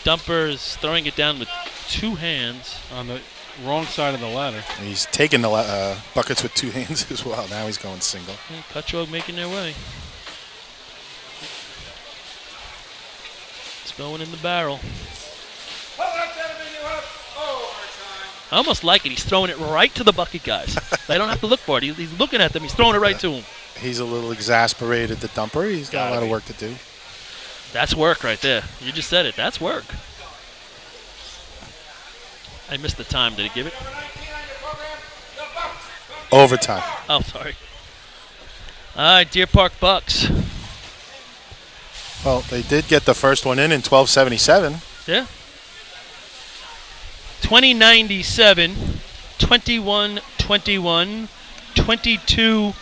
[SPEAKER 2] Dumper is throwing it down with two hands.
[SPEAKER 5] On the wrong side of the ladder.
[SPEAKER 1] He's taking the buckets with two hands as well. Now he's going single.
[SPEAKER 2] And Cutchogue making their way. It's going in the barrel. I almost like it. He's throwing it right to the bucket guys. They don't have to look for it. He's looking at them. He's throwing it right to them.
[SPEAKER 1] He's a little exasperated, the dumper. He's got a lot of work to do.
[SPEAKER 2] That's work right there. You just said it. That's work. I missed the time. Did he give it?
[SPEAKER 1] Overtime.
[SPEAKER 2] Oh, sorry. All right, Deer Park Bucks.
[SPEAKER 1] Well, they did get the first one in 1277.
[SPEAKER 2] Yeah. 2097, 21-21, 22-42,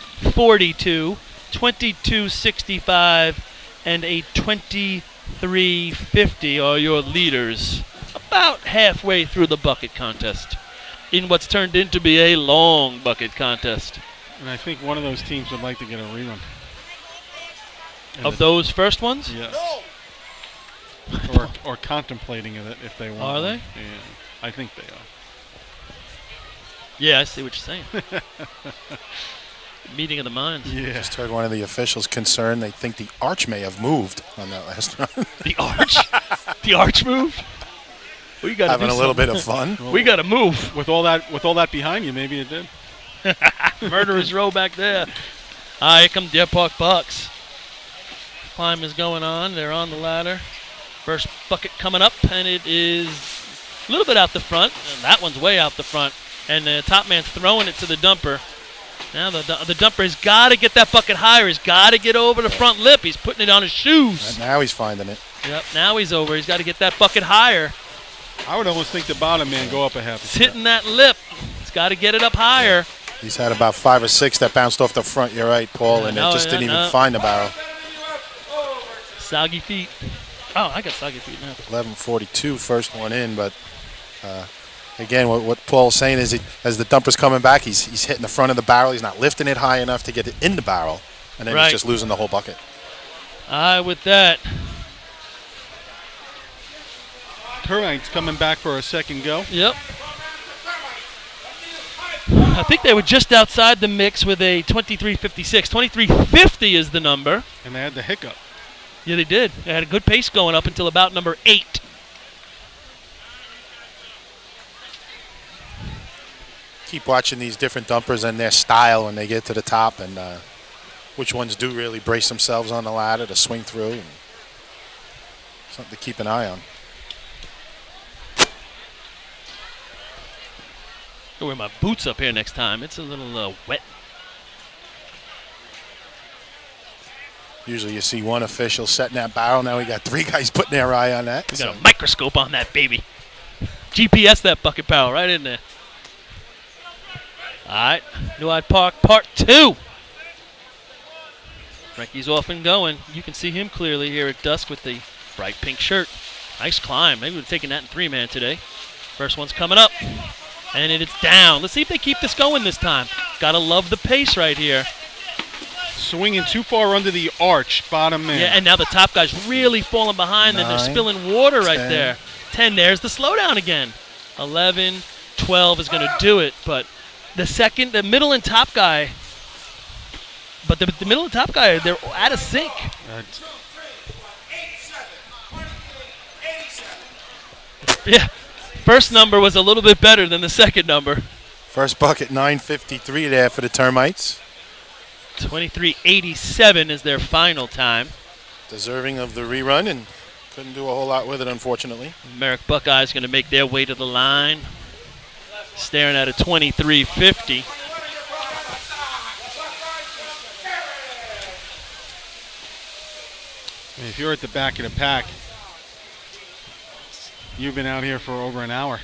[SPEAKER 2] 22-65, and a 23-50 are your leaders. About halfway through the bucket contest in what's turned into be a long bucket contest.
[SPEAKER 5] And I think one of those teams would like to get a rerun.
[SPEAKER 2] Of those first ones?
[SPEAKER 5] Yeah. Or contemplating it if they want.
[SPEAKER 2] Are they?
[SPEAKER 5] Yeah, I think they are.
[SPEAKER 2] Yeah, I see what you're saying. Meeting of the minds.
[SPEAKER 5] Yeah.
[SPEAKER 1] Just heard one of the officials concerned. They think the arch may have moved on that last run.
[SPEAKER 2] The arch? The arch moved? We got
[SPEAKER 1] Having a little bit of fun.
[SPEAKER 2] We got to move.
[SPEAKER 5] With all that behind you, maybe it did.
[SPEAKER 2] Murderer's row back there. All right, here come Deer Park Bucks. Climb is going on. They're on the ladder. First bucket coming up, and it is a little bit out the front. And that one's way out the front. And the top man's throwing it to the dumper. Now the dumper has got to get that bucket higher. He's got to get over the front lip. He's putting it on his shoes.
[SPEAKER 1] And now he's finding it.
[SPEAKER 2] Yep, now he's over. He's got to get that bucket higher.
[SPEAKER 5] I would almost think the bottom man go up a half a
[SPEAKER 2] It's
[SPEAKER 5] step.
[SPEAKER 2] hitting that lip. He's got to get it up higher.
[SPEAKER 1] He's had about 5 or 6 that bounced off the front. You're right, Paul,
[SPEAKER 2] Yeah,
[SPEAKER 1] and
[SPEAKER 2] no,
[SPEAKER 1] it just didn't
[SPEAKER 2] yeah,
[SPEAKER 1] even find the barrel.
[SPEAKER 2] Soggy feet. Oh, I got soggy feet now.
[SPEAKER 1] 11:42, first one in, but again, what Paul's saying is as the dumper's coming back, he's hitting the front of the barrel. He's not lifting it high enough to get it in the barrel, and then
[SPEAKER 2] Right.
[SPEAKER 1] he's just losing the whole bucket.
[SPEAKER 2] With that.
[SPEAKER 5] Termites coming back for a second go.
[SPEAKER 2] Yep. I think they were just outside the mix with a 23.56. 23.50 is the number.
[SPEAKER 5] And they had the hiccup.
[SPEAKER 2] Yeah, they did. They had a good pace going up until about number 8.
[SPEAKER 1] Keep watching these different dumpers and their style when they get to the top, and which ones do really brace themselves on the ladder to swing through. And something to keep an eye on.
[SPEAKER 2] I'll wear my boots up here next time. It's a little wet.
[SPEAKER 1] Usually you see one official setting that barrel. Now we got 3 guys putting their eye on that.
[SPEAKER 2] We got a microscope on that baby. GPS that bucket barrel right in there. All right, New Hyde Park Part 2. Frankie's off and going. You can see him clearly here at dusk with the bright pink shirt. Nice climb. Maybe we're taking that in 3-man today. First one's coming up, and it is down. Let's see if they keep this going this time. Gotta love the pace right here.
[SPEAKER 5] Swinging too far under the arch, bottom man.
[SPEAKER 2] Yeah, and now the top guy's really falling behind, and they're
[SPEAKER 1] 9,
[SPEAKER 2] spilling water right
[SPEAKER 1] 10.
[SPEAKER 2] there. 10, there's the slowdown again. 11, 12 is going to do it, but the middle and top guy, the middle and top guy, they're out of sync. Yeah, first number was a little bit better than the second number.
[SPEAKER 1] First bucket, 9:53 there for the Termites.
[SPEAKER 2] 23.87 is their final time.
[SPEAKER 1] Deserving of the rerun, and couldn't do a whole lot with it, unfortunately.
[SPEAKER 2] Merrick Buckeyes going to make their way to the line. Staring at a 23.50.
[SPEAKER 5] If you're at the back of the pack, you've been out here for over an hour.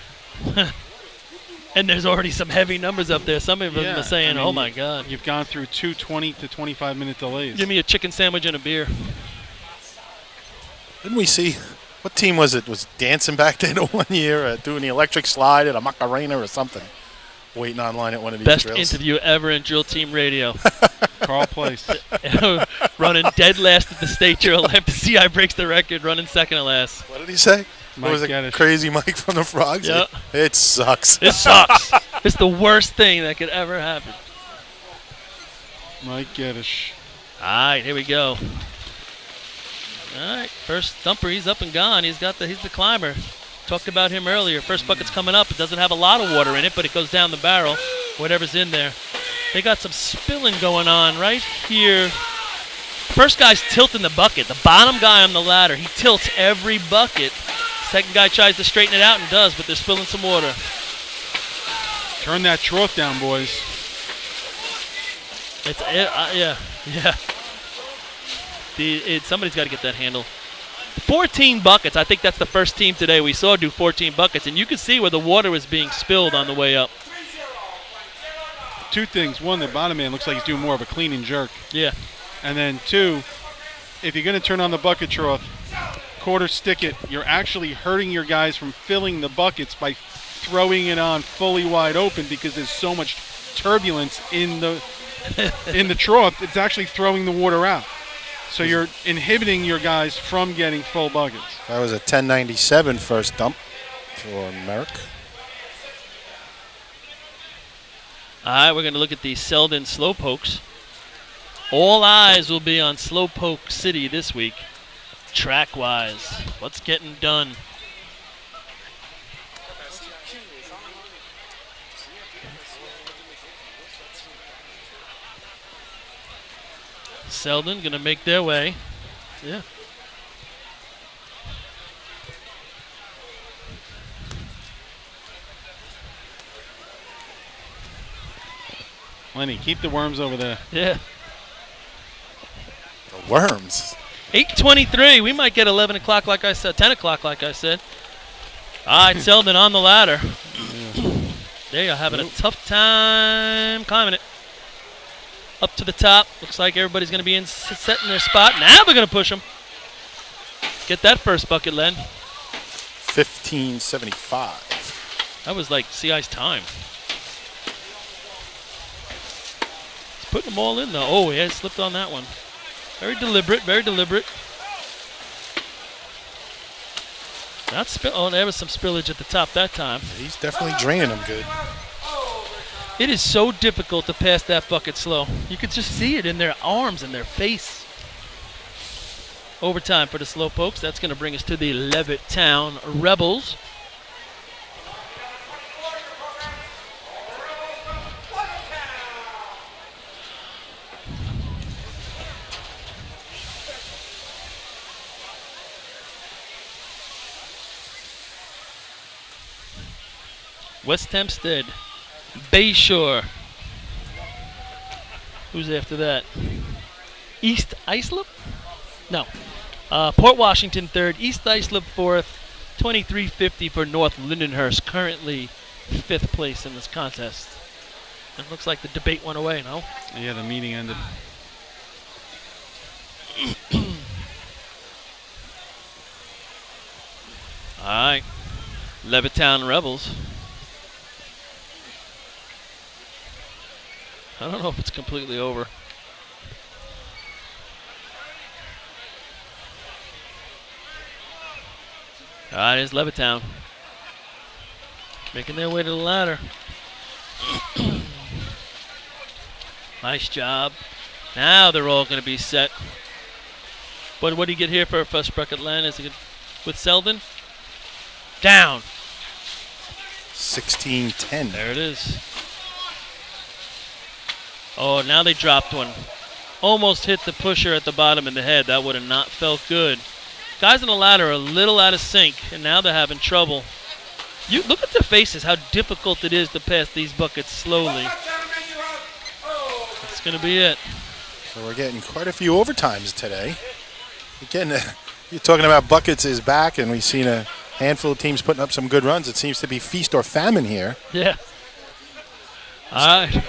[SPEAKER 2] And there's already some heavy numbers up there. Some of them are saying, oh my God.
[SPEAKER 5] You've gone through 2 20 to 25 minute delays.
[SPEAKER 2] Give me a chicken sandwich and a beer.
[SPEAKER 1] Didn't we see What team was it? Was dancing back there the one year, doing the electric slide at a Macarena or something? Waiting online at one of these
[SPEAKER 2] Best
[SPEAKER 1] drills.
[SPEAKER 2] interview ever in drill team radio.
[SPEAKER 5] Carl Place.
[SPEAKER 2] Running dead last at the state drill after CI breaks the record, running second to last.
[SPEAKER 1] What did he say?
[SPEAKER 5] Mike
[SPEAKER 1] What was it?
[SPEAKER 5] Geddes.
[SPEAKER 1] Crazy Mike from the Frogs?
[SPEAKER 2] Yep.
[SPEAKER 1] It sucks.
[SPEAKER 2] This sucks. It's the worst thing that could ever happen.
[SPEAKER 5] Mike Geddes.
[SPEAKER 2] All right, here we go. All right, first thumper, he's up and gone. He's the climber. Talked about him earlier. First bucket's coming up. It doesn't have a lot of water in it, but it goes down the barrel, whatever's in there. They got some spilling going on right here. First guy's tilting the bucket. The bottom guy on the ladder, he tilts every bucket. Second guy tries to straighten it out and does, but they're spilling some water.
[SPEAKER 5] Turn that trough down, boys.
[SPEAKER 2] Yeah. Somebody's got to get that handle. 14 buckets. I think that's the first team today we saw do 14 buckets, and you can see where the water was being spilled on the way up.
[SPEAKER 5] Two things. One, the bottom man looks like he's doing more of a clean and jerk.
[SPEAKER 2] Yeah.
[SPEAKER 5] And then two, if you're going to turn on the bucket trough, quarter stick it, you're actually hurting your guys from filling the buckets by throwing it on fully wide open because there's so much turbulence in the trough. It's actually throwing the water out. So you're inhibiting your guys from getting full buckets.
[SPEAKER 1] That was a 1097 first dump for Merrick.
[SPEAKER 2] All right, we're going to look at the Selden Slowpokes. All eyes will be on Slowpoke City this week, track-wise. What's getting done? Selden going to make their way. Yeah.
[SPEAKER 5] Lenny, keep the worms over there.
[SPEAKER 2] Yeah.
[SPEAKER 1] The worms.
[SPEAKER 2] 8:23. We might get 11 o'clock like I said, 10 o'clock like I said. All right, Selden on the ladder. They are having a tough time climbing it. Up to the top. Looks like everybody's going to be set in their spot. Now they're going to push them. Get that first bucket, Len.
[SPEAKER 1] 1575.
[SPEAKER 2] That was like CI's time. He's putting them all in, though. Oh, yeah, slipped on that one. Very deliberate, very deliberate. Not spill. Oh, there was some spillage at the top that time.
[SPEAKER 1] He's definitely draining them good.
[SPEAKER 2] It is so difficult to pass that bucket slow. You could just see it in their arms and their face. Overtime for the Slowpokes. That's going to bring us to the Levittown Rebels. West Hempstead. Bayshore. Who's after that? East Islip? No. Port Washington third. East Islip fourth. 2350 for North Lindenhurst. Currently fifth place in this contest. It looks like the debate went away, no?
[SPEAKER 5] Yeah, the meeting ended.
[SPEAKER 2] All right. Levittown Rebels. I don't know if it's completely over. All right, here's Levittown. Making their way to the ladder. Nice job. Now they're all going to be set. What do you get here for a first bucket, Len? Is it with Selden? Down.
[SPEAKER 1] 1610.
[SPEAKER 2] There it is. Oh, now they dropped one. Almost hit the pusher at the bottom in the head. That would have not felt good. Guys on the ladder are a little out of sync, and now they're having trouble. You look at their faces, how difficult it is to pass these buckets slowly. That's going to be it.
[SPEAKER 1] So we're getting quite a few overtimes today. Again, you're talking about buckets is back, and we've seen a handful of teams putting up some good runs. It seems to be feast or famine here.
[SPEAKER 2] Yeah. All right.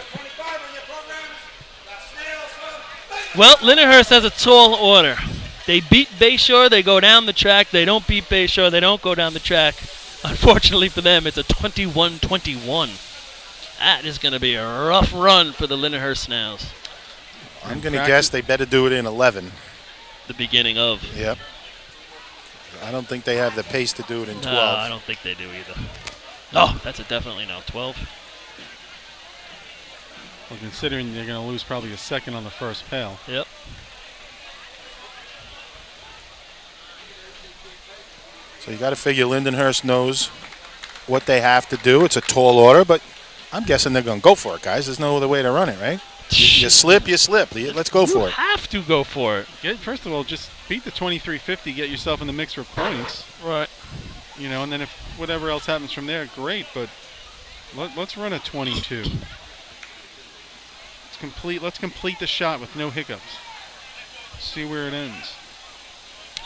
[SPEAKER 2] Well, Lindenhurst has a tall order. They beat Bayshore, they go down the track. They don't beat Bayshore, they don't go down the track. Unfortunately for them, it's a 21-21. That is going to be a rough run for the Lindenhurst Snails.
[SPEAKER 1] I'm going to guess they better do it in 11.
[SPEAKER 2] The beginning of.
[SPEAKER 1] Yep. I don't think they have the pace to do it in 12.
[SPEAKER 2] No, I don't think they do either. Oh, that's a definitely no. 12.
[SPEAKER 5] Well, considering they're going to lose probably a second on the first pail.
[SPEAKER 2] Yep.
[SPEAKER 1] So you got to figure Lindenhurst knows what they have to do. It's a tall order, but I'm guessing they're going to go for it, guys. There's no other way to run it, right? You slip, you slip. Let's go for
[SPEAKER 2] You
[SPEAKER 1] it.
[SPEAKER 2] have to go for it.
[SPEAKER 5] First of all, just beat the 2350, get yourself in the mix for points.
[SPEAKER 2] Right.
[SPEAKER 5] You know, and then if whatever else happens from there, great. But let's run a 22. Let's complete the shot with no hiccups. See where it ends.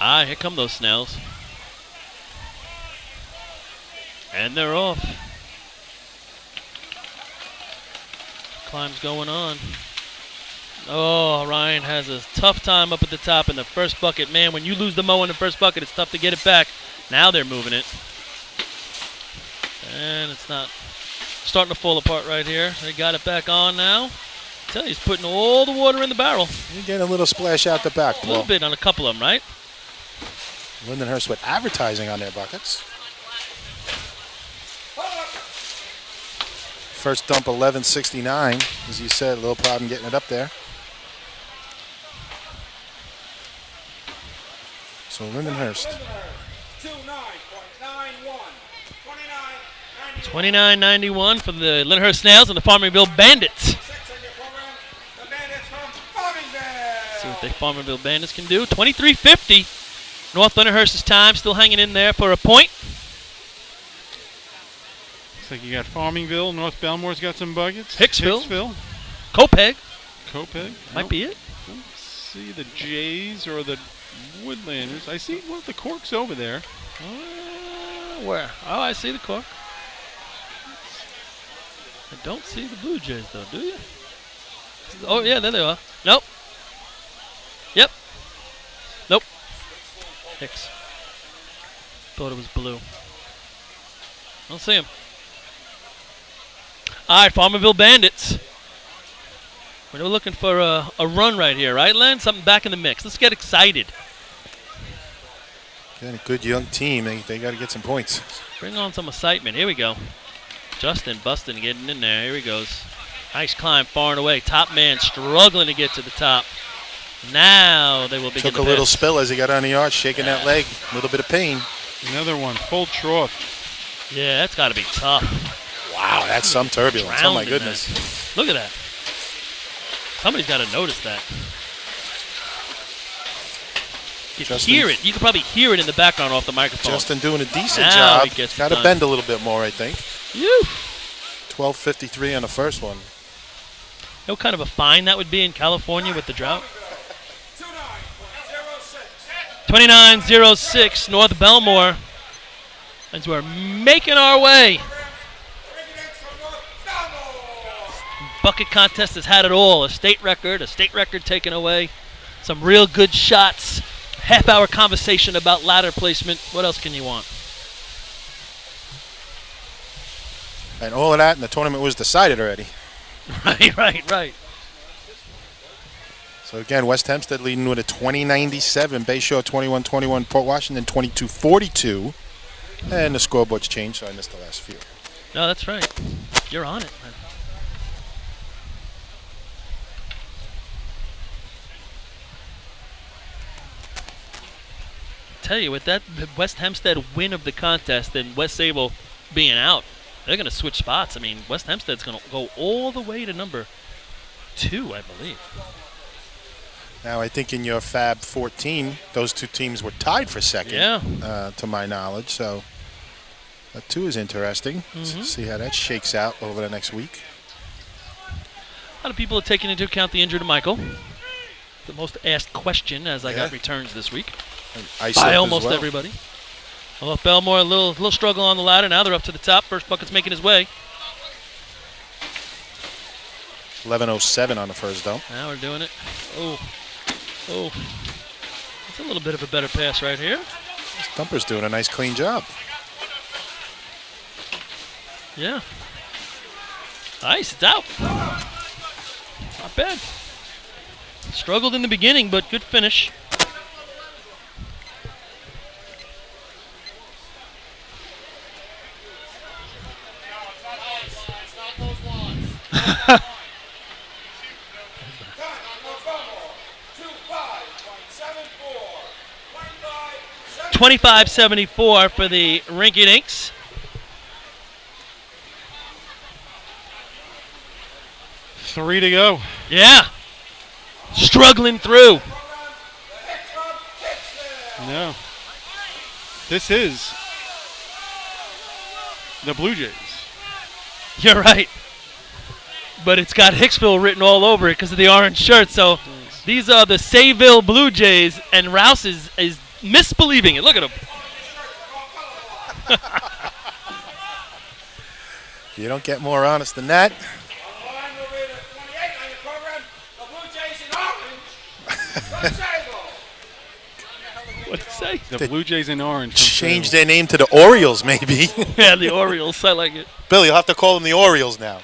[SPEAKER 2] Ah, here come those Snails. And they're off. Climb's going on. Oh, Ryan has a tough time up at the top in the first bucket. Man, when you lose the mow in the first bucket, it's tough to get it back. Now they're moving it. And it's not starting to fall apart right here. They got it back on now. I tell you, he's putting all the water in the barrel.
[SPEAKER 1] You're getting a little splash out the back,
[SPEAKER 2] A little bit on a couple of them, right?
[SPEAKER 1] Lindenhurst with advertising on their buckets. First dump 11.69. As you said, a little problem getting it up there. So Lindenhurst.
[SPEAKER 2] 29.91 for the Lindenhurst Snails and the Farmingville Bandits. See what the Farmingville Bandits can do. 23.50. North Lindenhurst's time still hanging in there for a point.
[SPEAKER 5] Looks like you got Farmingville. North Belmore's got some buckets.
[SPEAKER 2] Hicksville. Copeg. Might be it.
[SPEAKER 5] Don't see the Jays or the Woodlanders. I see one of the Corks over there.
[SPEAKER 2] Where? Oh, I see the cork. I don't see the Blue Jays, though, do you? Oh, yeah, there they are. Nope. Yep. Nope. Hicks. Thought it was blue. I don't see him. All right, Farmerville Bandits. We're looking for a run right here, right, Len? Something back in the mix. Let's get excited.
[SPEAKER 1] Got a good young team. They got to get some points.
[SPEAKER 2] Bring on some excitement. Here we go. Justin Bustin getting in there. Here he goes. Nice climb far and away. Top man struggling to get to the top. Now they will begin
[SPEAKER 1] Took
[SPEAKER 2] to
[SPEAKER 1] a little
[SPEAKER 2] pass.
[SPEAKER 1] spill as he got on the arch, shaking that leg. A little bit of pain.
[SPEAKER 5] Another one, full trough.
[SPEAKER 2] Yeah, that's got to be tough.
[SPEAKER 1] Wow, that's some turbulence. Oh,
[SPEAKER 2] Drowned
[SPEAKER 1] my
[SPEAKER 2] in
[SPEAKER 1] goodness.
[SPEAKER 2] that. Look at that. Somebody's got to notice that. You can
[SPEAKER 1] Justin-
[SPEAKER 2] hear it. You can probably hear it in the background off the microphone.
[SPEAKER 1] Justin doing a decent
[SPEAKER 2] Now he
[SPEAKER 1] job.
[SPEAKER 2] gets
[SPEAKER 1] Got to
[SPEAKER 2] done.
[SPEAKER 1] bend a little bit more, I think.
[SPEAKER 2] Phew.
[SPEAKER 1] 12.53 on the first one.
[SPEAKER 2] You know what kind of a fine that would be in California with the drought? 29.06 North Belmore. As we're making our way. Bucket contest has had it all. A state record taken away. Some real good shots. Half-hour conversation about ladder placement. What else can you want?
[SPEAKER 1] And all of that, and the tournament was decided already.
[SPEAKER 2] Right.
[SPEAKER 1] So again, West Hempstead leading with a 20.97. Bayshore 21-21. Port Washington 22-42. And the scoreboard's changed, so I missed the last few.
[SPEAKER 2] No, that's right. You're on it, man. Tell you, with that West Hempstead win of the contest and West Sable being out, they're going to switch spots. I mean, West Hempstead's going to go all the way to number 2, I believe.
[SPEAKER 1] Now, I think in your Fab 14, those two teams were tied for second, to my knowledge. So that, too, is interesting. See how that shakes out over the next week.
[SPEAKER 2] A lot of people are taking into account the injury to Michael. The most asked question as I got returns this week.
[SPEAKER 1] Islip
[SPEAKER 2] By
[SPEAKER 1] as
[SPEAKER 2] almost
[SPEAKER 1] well.
[SPEAKER 2] everybody. Well, Belmore, a little struggle on the ladder. Now they're up to the top. First bucket's making his way.
[SPEAKER 1] 11.07 on the first dump.
[SPEAKER 2] Now we're doing it. Oh. It's a little bit of a better pass right here.
[SPEAKER 1] Stumper's doing a nice clean job.
[SPEAKER 2] Yeah. Nice, it's out. Not bad. Struggled in the beginning, but good finish. $25.74 for the Rinky Dinks.
[SPEAKER 5] Three to go.
[SPEAKER 2] Yeah. Struggling through.
[SPEAKER 5] No. This is the Blue Jays.
[SPEAKER 2] You're right. But it's got Hicksville written all over it because of the orange shirt. So these are the Sayville Blue Jays, and Rouse is misbelieving it. Look at him.
[SPEAKER 1] You don't get more honest than that.
[SPEAKER 2] What did he say?
[SPEAKER 5] The Blue Jays in orange.
[SPEAKER 1] Change their name to the Orioles, maybe.
[SPEAKER 2] Yeah, the Orioles. I like it.
[SPEAKER 1] Billy, you'll have to call them the Orioles now.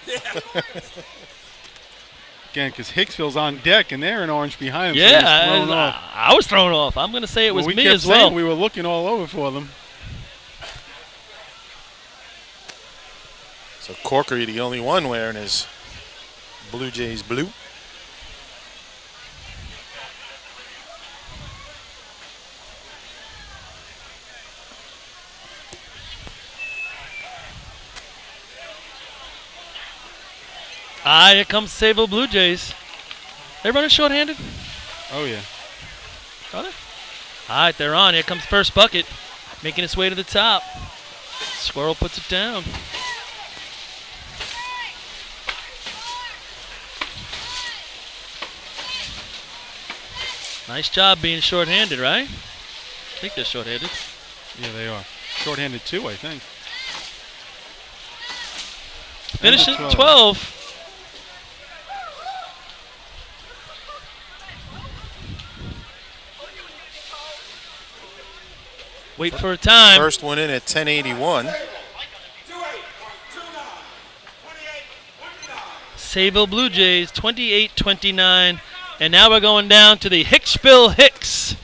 [SPEAKER 5] Again, because Hicksville's on deck and they're in orange behind him.
[SPEAKER 2] Yeah, I was thrown off. I'm going to say it was me as well.
[SPEAKER 5] We were looking all over for them.
[SPEAKER 1] So Corkery, the only one wearing his Blue Jays blue.
[SPEAKER 2] Here comes Sayville Blue Jays. They running shorthanded?
[SPEAKER 5] Oh, yeah.
[SPEAKER 2] Are they? All right, they're on. Here comes first bucket, making its way to the top. Squirrel puts it down. Nice job being shorthanded, right? I think they're shorthanded.
[SPEAKER 5] Yeah, they are. Shorthanded too, I think.
[SPEAKER 2] Finish at 12. Wait for a time.
[SPEAKER 1] First one in at 10:81.
[SPEAKER 2] Sayville Blue Jays, 28-29. And now we're going down to the Hicksville Hicks.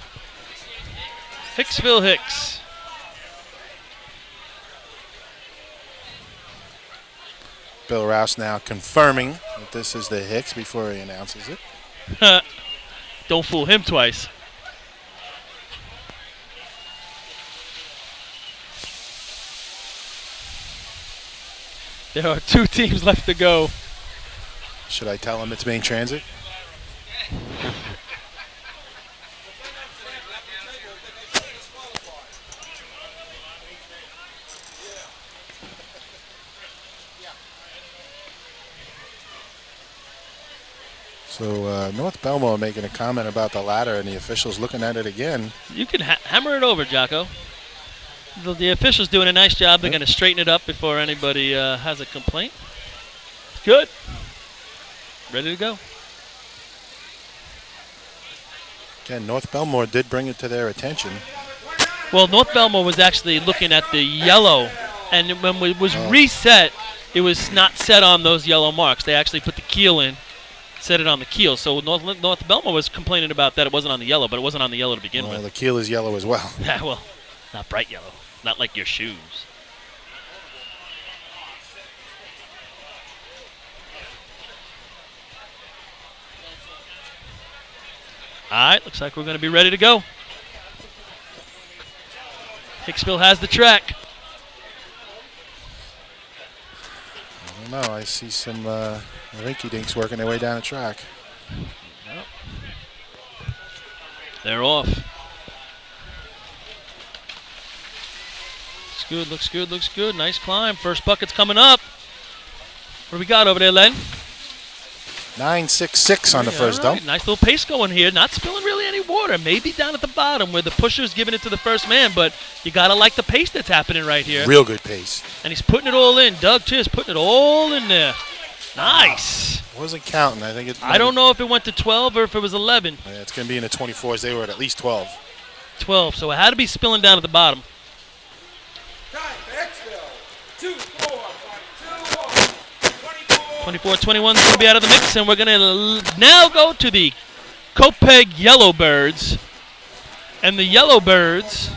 [SPEAKER 2] Hicksville Hicks.
[SPEAKER 1] Bill Rouse now confirming that this is the Hicks before he announces it.
[SPEAKER 2] Don't fool him twice. There are 2 teams left to go.
[SPEAKER 1] Should I tell him it's main transit? So North Belmore making a comment about the ladder and the officials looking at it again.
[SPEAKER 2] You can hammer it over, Jocko. The officials doing a nice job. They're going to straighten it up before anybody has a complaint. Good. Ready to go.
[SPEAKER 1] Again, North Belmore did bring it to their attention.
[SPEAKER 2] Well, North Belmore was actually looking at the yellow, and when it was reset, it was not set on those yellow marks. They actually put the keel in, set it on the keel. So North Belmore was complaining about that it wasn't on the yellow, but it wasn't on the yellow to begin
[SPEAKER 1] Well,
[SPEAKER 2] with.
[SPEAKER 1] the keel is yellow as well.
[SPEAKER 2] Yeah, well, not bright yellow. Not like your shoes. All right, looks like we're going to be ready to go. Hicksville has the track.
[SPEAKER 1] I don't know. I see some rinky dinks working their way down the track.
[SPEAKER 2] Yep. They're off. Looks good, looks good, looks good. Nice climb. First bucket's coming up. What do we got over there, Len?
[SPEAKER 1] 9.66 on the first
[SPEAKER 2] All right,
[SPEAKER 1] dump.
[SPEAKER 2] nice little pace going here. Not spilling really any water. Maybe down at the bottom where the pusher's giving it to the first man, but you got to like the pace that's happening right here.
[SPEAKER 1] Real good pace.
[SPEAKER 2] And he's putting it all in. Doug, too, is putting it all in there. Nice.
[SPEAKER 1] Wasn't counting. I think it.
[SPEAKER 2] I don't know if it went to 12 or if it was 11.
[SPEAKER 1] Yeah, it's going to be in the 24s. They were at least 12.
[SPEAKER 2] 12. So it had to be spilling down at the bottom. 24-21 is going to be out of the mix, and we're going to now go to the Copeg Yellowbirds. And the Yellowbirds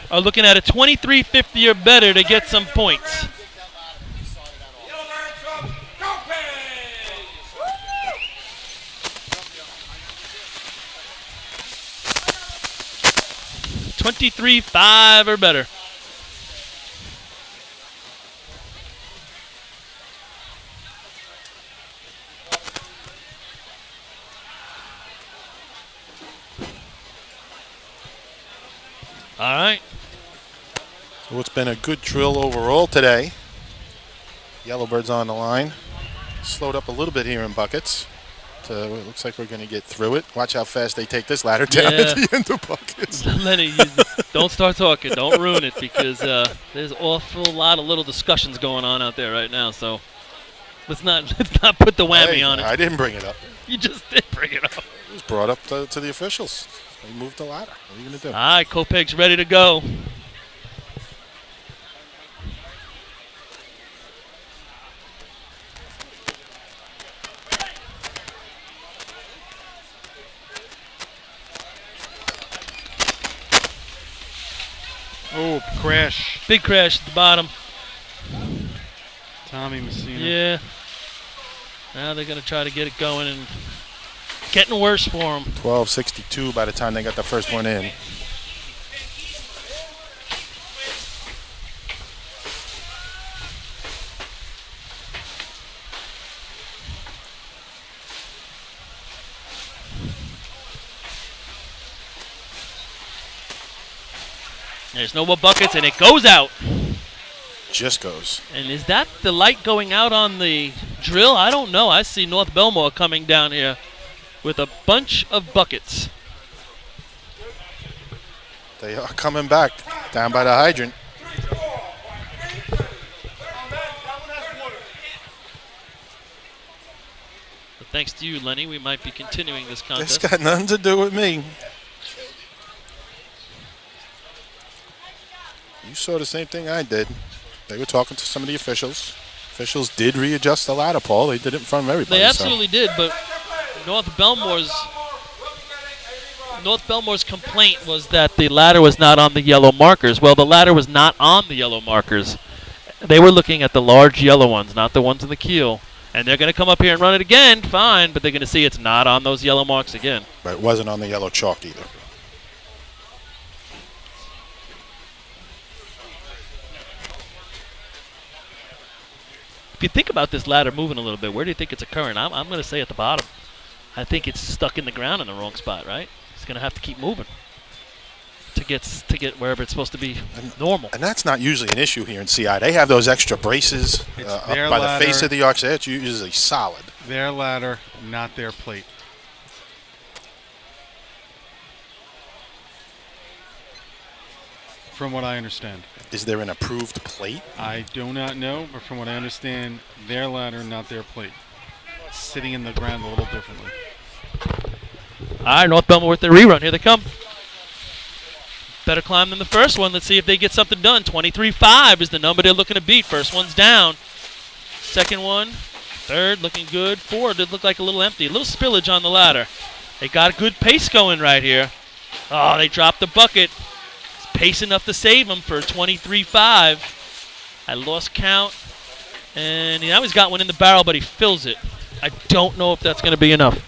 [SPEAKER 2] are looking at a 23.50 or better to get some points. $23.5 or better. All right.
[SPEAKER 1] So it's been a good drill overall today. Yellowbird's on the line. Slowed up a little bit here in buckets. So it looks like we're going to get through it. Watch how fast they take this ladder down at the end of buckets.
[SPEAKER 2] Lenny, don't start talking. Don't ruin it, because there's an awful lot of little discussions going on out there right now. So let's not put the whammy on it.
[SPEAKER 1] I didn't bring it up.
[SPEAKER 2] You just did bring it up.
[SPEAKER 1] It was brought up to the officials. They moved the ladder. What are you going to do?
[SPEAKER 2] All right, Copeg's ready to go.
[SPEAKER 5] Oh, crash.
[SPEAKER 2] Big crash at the bottom.
[SPEAKER 5] Tommy Messina.
[SPEAKER 2] Yeah. Now they're going to try to get it going, and getting worse for them.
[SPEAKER 1] 12.62 by the time they got the first one in.
[SPEAKER 2] There's no more buckets, and it goes out.
[SPEAKER 1] Just goes.
[SPEAKER 2] And is that the light going out on the drill? I don't know. I see North Belmore coming down here with a bunch of buckets.
[SPEAKER 1] They are coming back down by the hydrant.
[SPEAKER 2] But thanks to you, Lenny, we might be continuing this
[SPEAKER 1] This
[SPEAKER 2] contest.
[SPEAKER 1] got nothing to do with me. You saw the same thing I did. They were talking to some of the officials. Officials did readjust the ladder, Paul. They did it in front of everybody.
[SPEAKER 2] They absolutely did, but North Belmore's complaint was that the ladder was not on the yellow markers. Well, the ladder was not on the yellow markers. They were looking at the large yellow ones, not the ones in the keel. And they're going to come up here and run it again, fine, but they're going to see it's not on those yellow marks again.
[SPEAKER 1] But it wasn't on the yellow chalk either.
[SPEAKER 2] If you think about this ladder moving a little bit, where do you think it's occurring? I'm going to say at the bottom. I think it's stuck in the ground in the wrong spot, right? It's going to have to keep moving to get wherever it's supposed to be normal.
[SPEAKER 1] And that's not usually an issue here in CI. They have those extra braces up by the face of the arch. That's usually solid.
[SPEAKER 5] Their ladder, not their plate. From what I understand.
[SPEAKER 1] Is there an approved plate?
[SPEAKER 5] I do not know, but from what I understand, their ladder, not their plate. It's sitting in the ground a little differently.
[SPEAKER 2] All right, North Belmore with their rerun. Here they come. Better climb than the first one. Let's see if they get something done. 23.5 is the number they're looking to beat. First one's down. Second one, third, looking good. Four did look like a little empty. A little spillage on the ladder. They got a good pace going right here. Oh, they dropped the bucket. It's pace enough to save them for 23.5. I lost count. And now he's got one in the barrel, but he fills it. I don't know if that's going to be enough.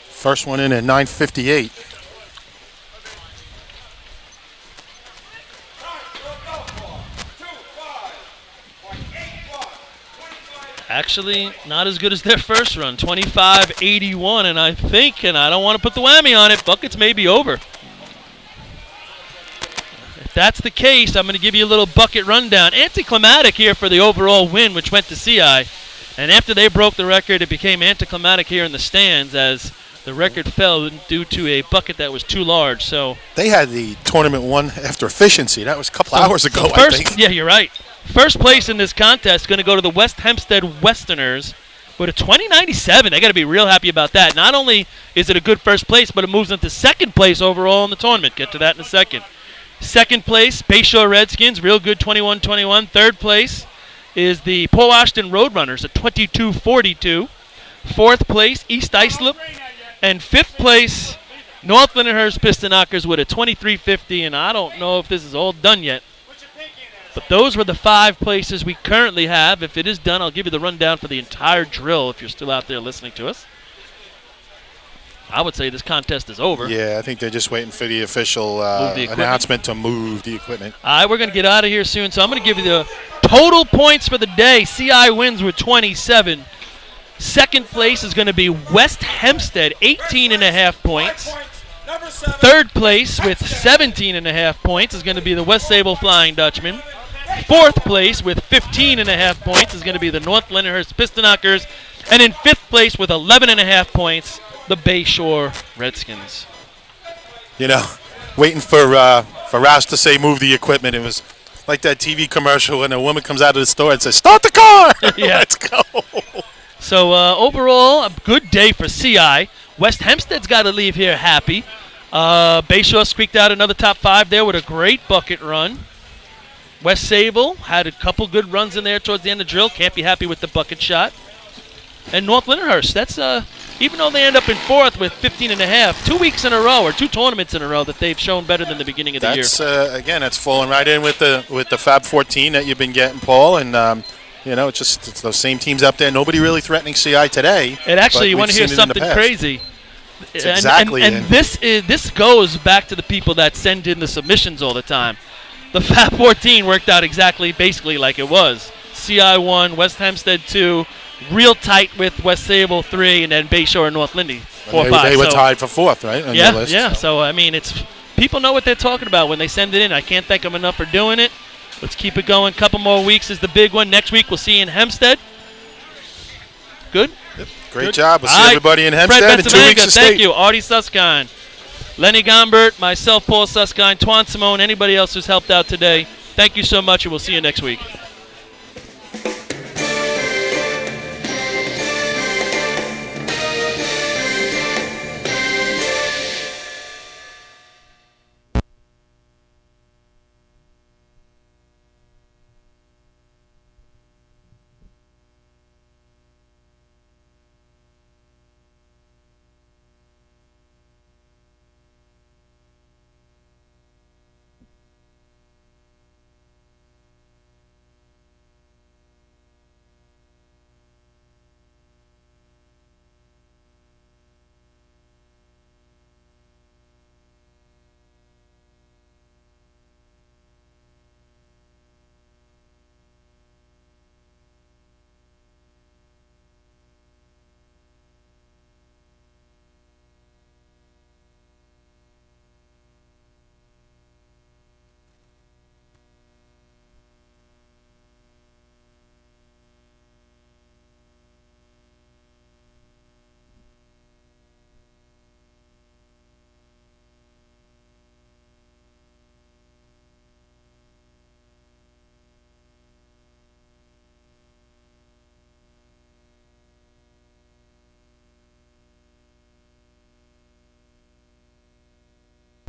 [SPEAKER 1] First one in at 9:58.
[SPEAKER 2] Actually, not as good as their first run, 25.81, and I think, and I don't want to put the whammy on it, buckets may be over. If that's the case, I'm going to give you a little bucket rundown. Anticlimactic here for the overall win, which went to CI. And after they broke the record, it became anticlimactic here in the stands as the record fell due to a bucket that was too large. So
[SPEAKER 1] They had the tournament won after efficiency. That was a couple hours ago, I think.
[SPEAKER 2] Yeah, you're right. First place in this contest is going to go to the West Hempstead Westerners with a 20.97. They got to be real happy about that. Not only is it a good first place, but it moves into second place overall in the tournament. Get to that in a second. Second place, Bayshore Redskins, real good 21-21. Third place is the Port Washington Roadrunners at 22-42. Fourth place, East Islip. And fifth place, North Lindenhurst Piston Knockers with a 23.50. And I don't know if this is all done yet. But those were the 5 places we currently have. If it is done, I'll give you the rundown for the entire drill if you're still out there listening to us. I would say this contest is over.
[SPEAKER 1] Yeah, I think they're just waiting for the official announcement to move the equipment.
[SPEAKER 2] All right, we're going to get out of here soon, so I'm going to give you the total points for the day. CI wins with 27. Second place is going to be West Hempstead, 18.5 points. Third place with 17.5 points is going to be the West Sable Flying Dutchman. Fourth place with 15.5 points is going to be the North Lindenhurst Piston Knockers. And in fifth place with 11.5 points, the Bayshore Redskins.
[SPEAKER 1] You know, waiting for Roush to say move the equipment. It was like that TV commercial when a woman comes out of the store and says, "Start the car!"
[SPEAKER 2] Yeah.
[SPEAKER 1] Let's go.
[SPEAKER 2] So overall, a good day for CI. West Hempstead's got to leave here happy. Bayshore squeaked out another top 5 there with a great bucket run. West Sable had a couple good runs in there towards the end of the drill. Can't be happy with the bucket shot. And North Lindenhurst, that's even though they end up in 4th with 15.5, 2 weeks in a row or 2 tournaments in a row that they've shown better than the beginning of the year.
[SPEAKER 1] Again, that's falling right in with the Fab 14 that you've been getting, Paul, and it's those same teams up there. Nobody really threatening CI today.
[SPEAKER 2] And actually, you want to hear something crazy? And this goes back to the people that send in the submissions all the time. The Fab 14 worked out basically like it was. CI 1, West Hempstead 2, real tight with West Sable 3, and then Bayshore and North Lindy 4, 5.
[SPEAKER 1] They were tied for 4th, right? On your list,
[SPEAKER 2] yeah. So I mean, people know what they're talking about when they send it in. I can't thank them enough for doing it. Let's keep it going. Couple more weeks is the big one. Next week we'll see you in Hempstead. Good?
[SPEAKER 1] Yep. Great job. We'll see everybody in Hempstead
[SPEAKER 2] Fred
[SPEAKER 1] in 2 weeks of
[SPEAKER 2] thank
[SPEAKER 1] state.
[SPEAKER 2] you. Artie Suskind, Lenny Gombert, myself, Paul Suskind, Twan Simone, anybody else who's helped out today. Thank you so much, and we'll see you next week.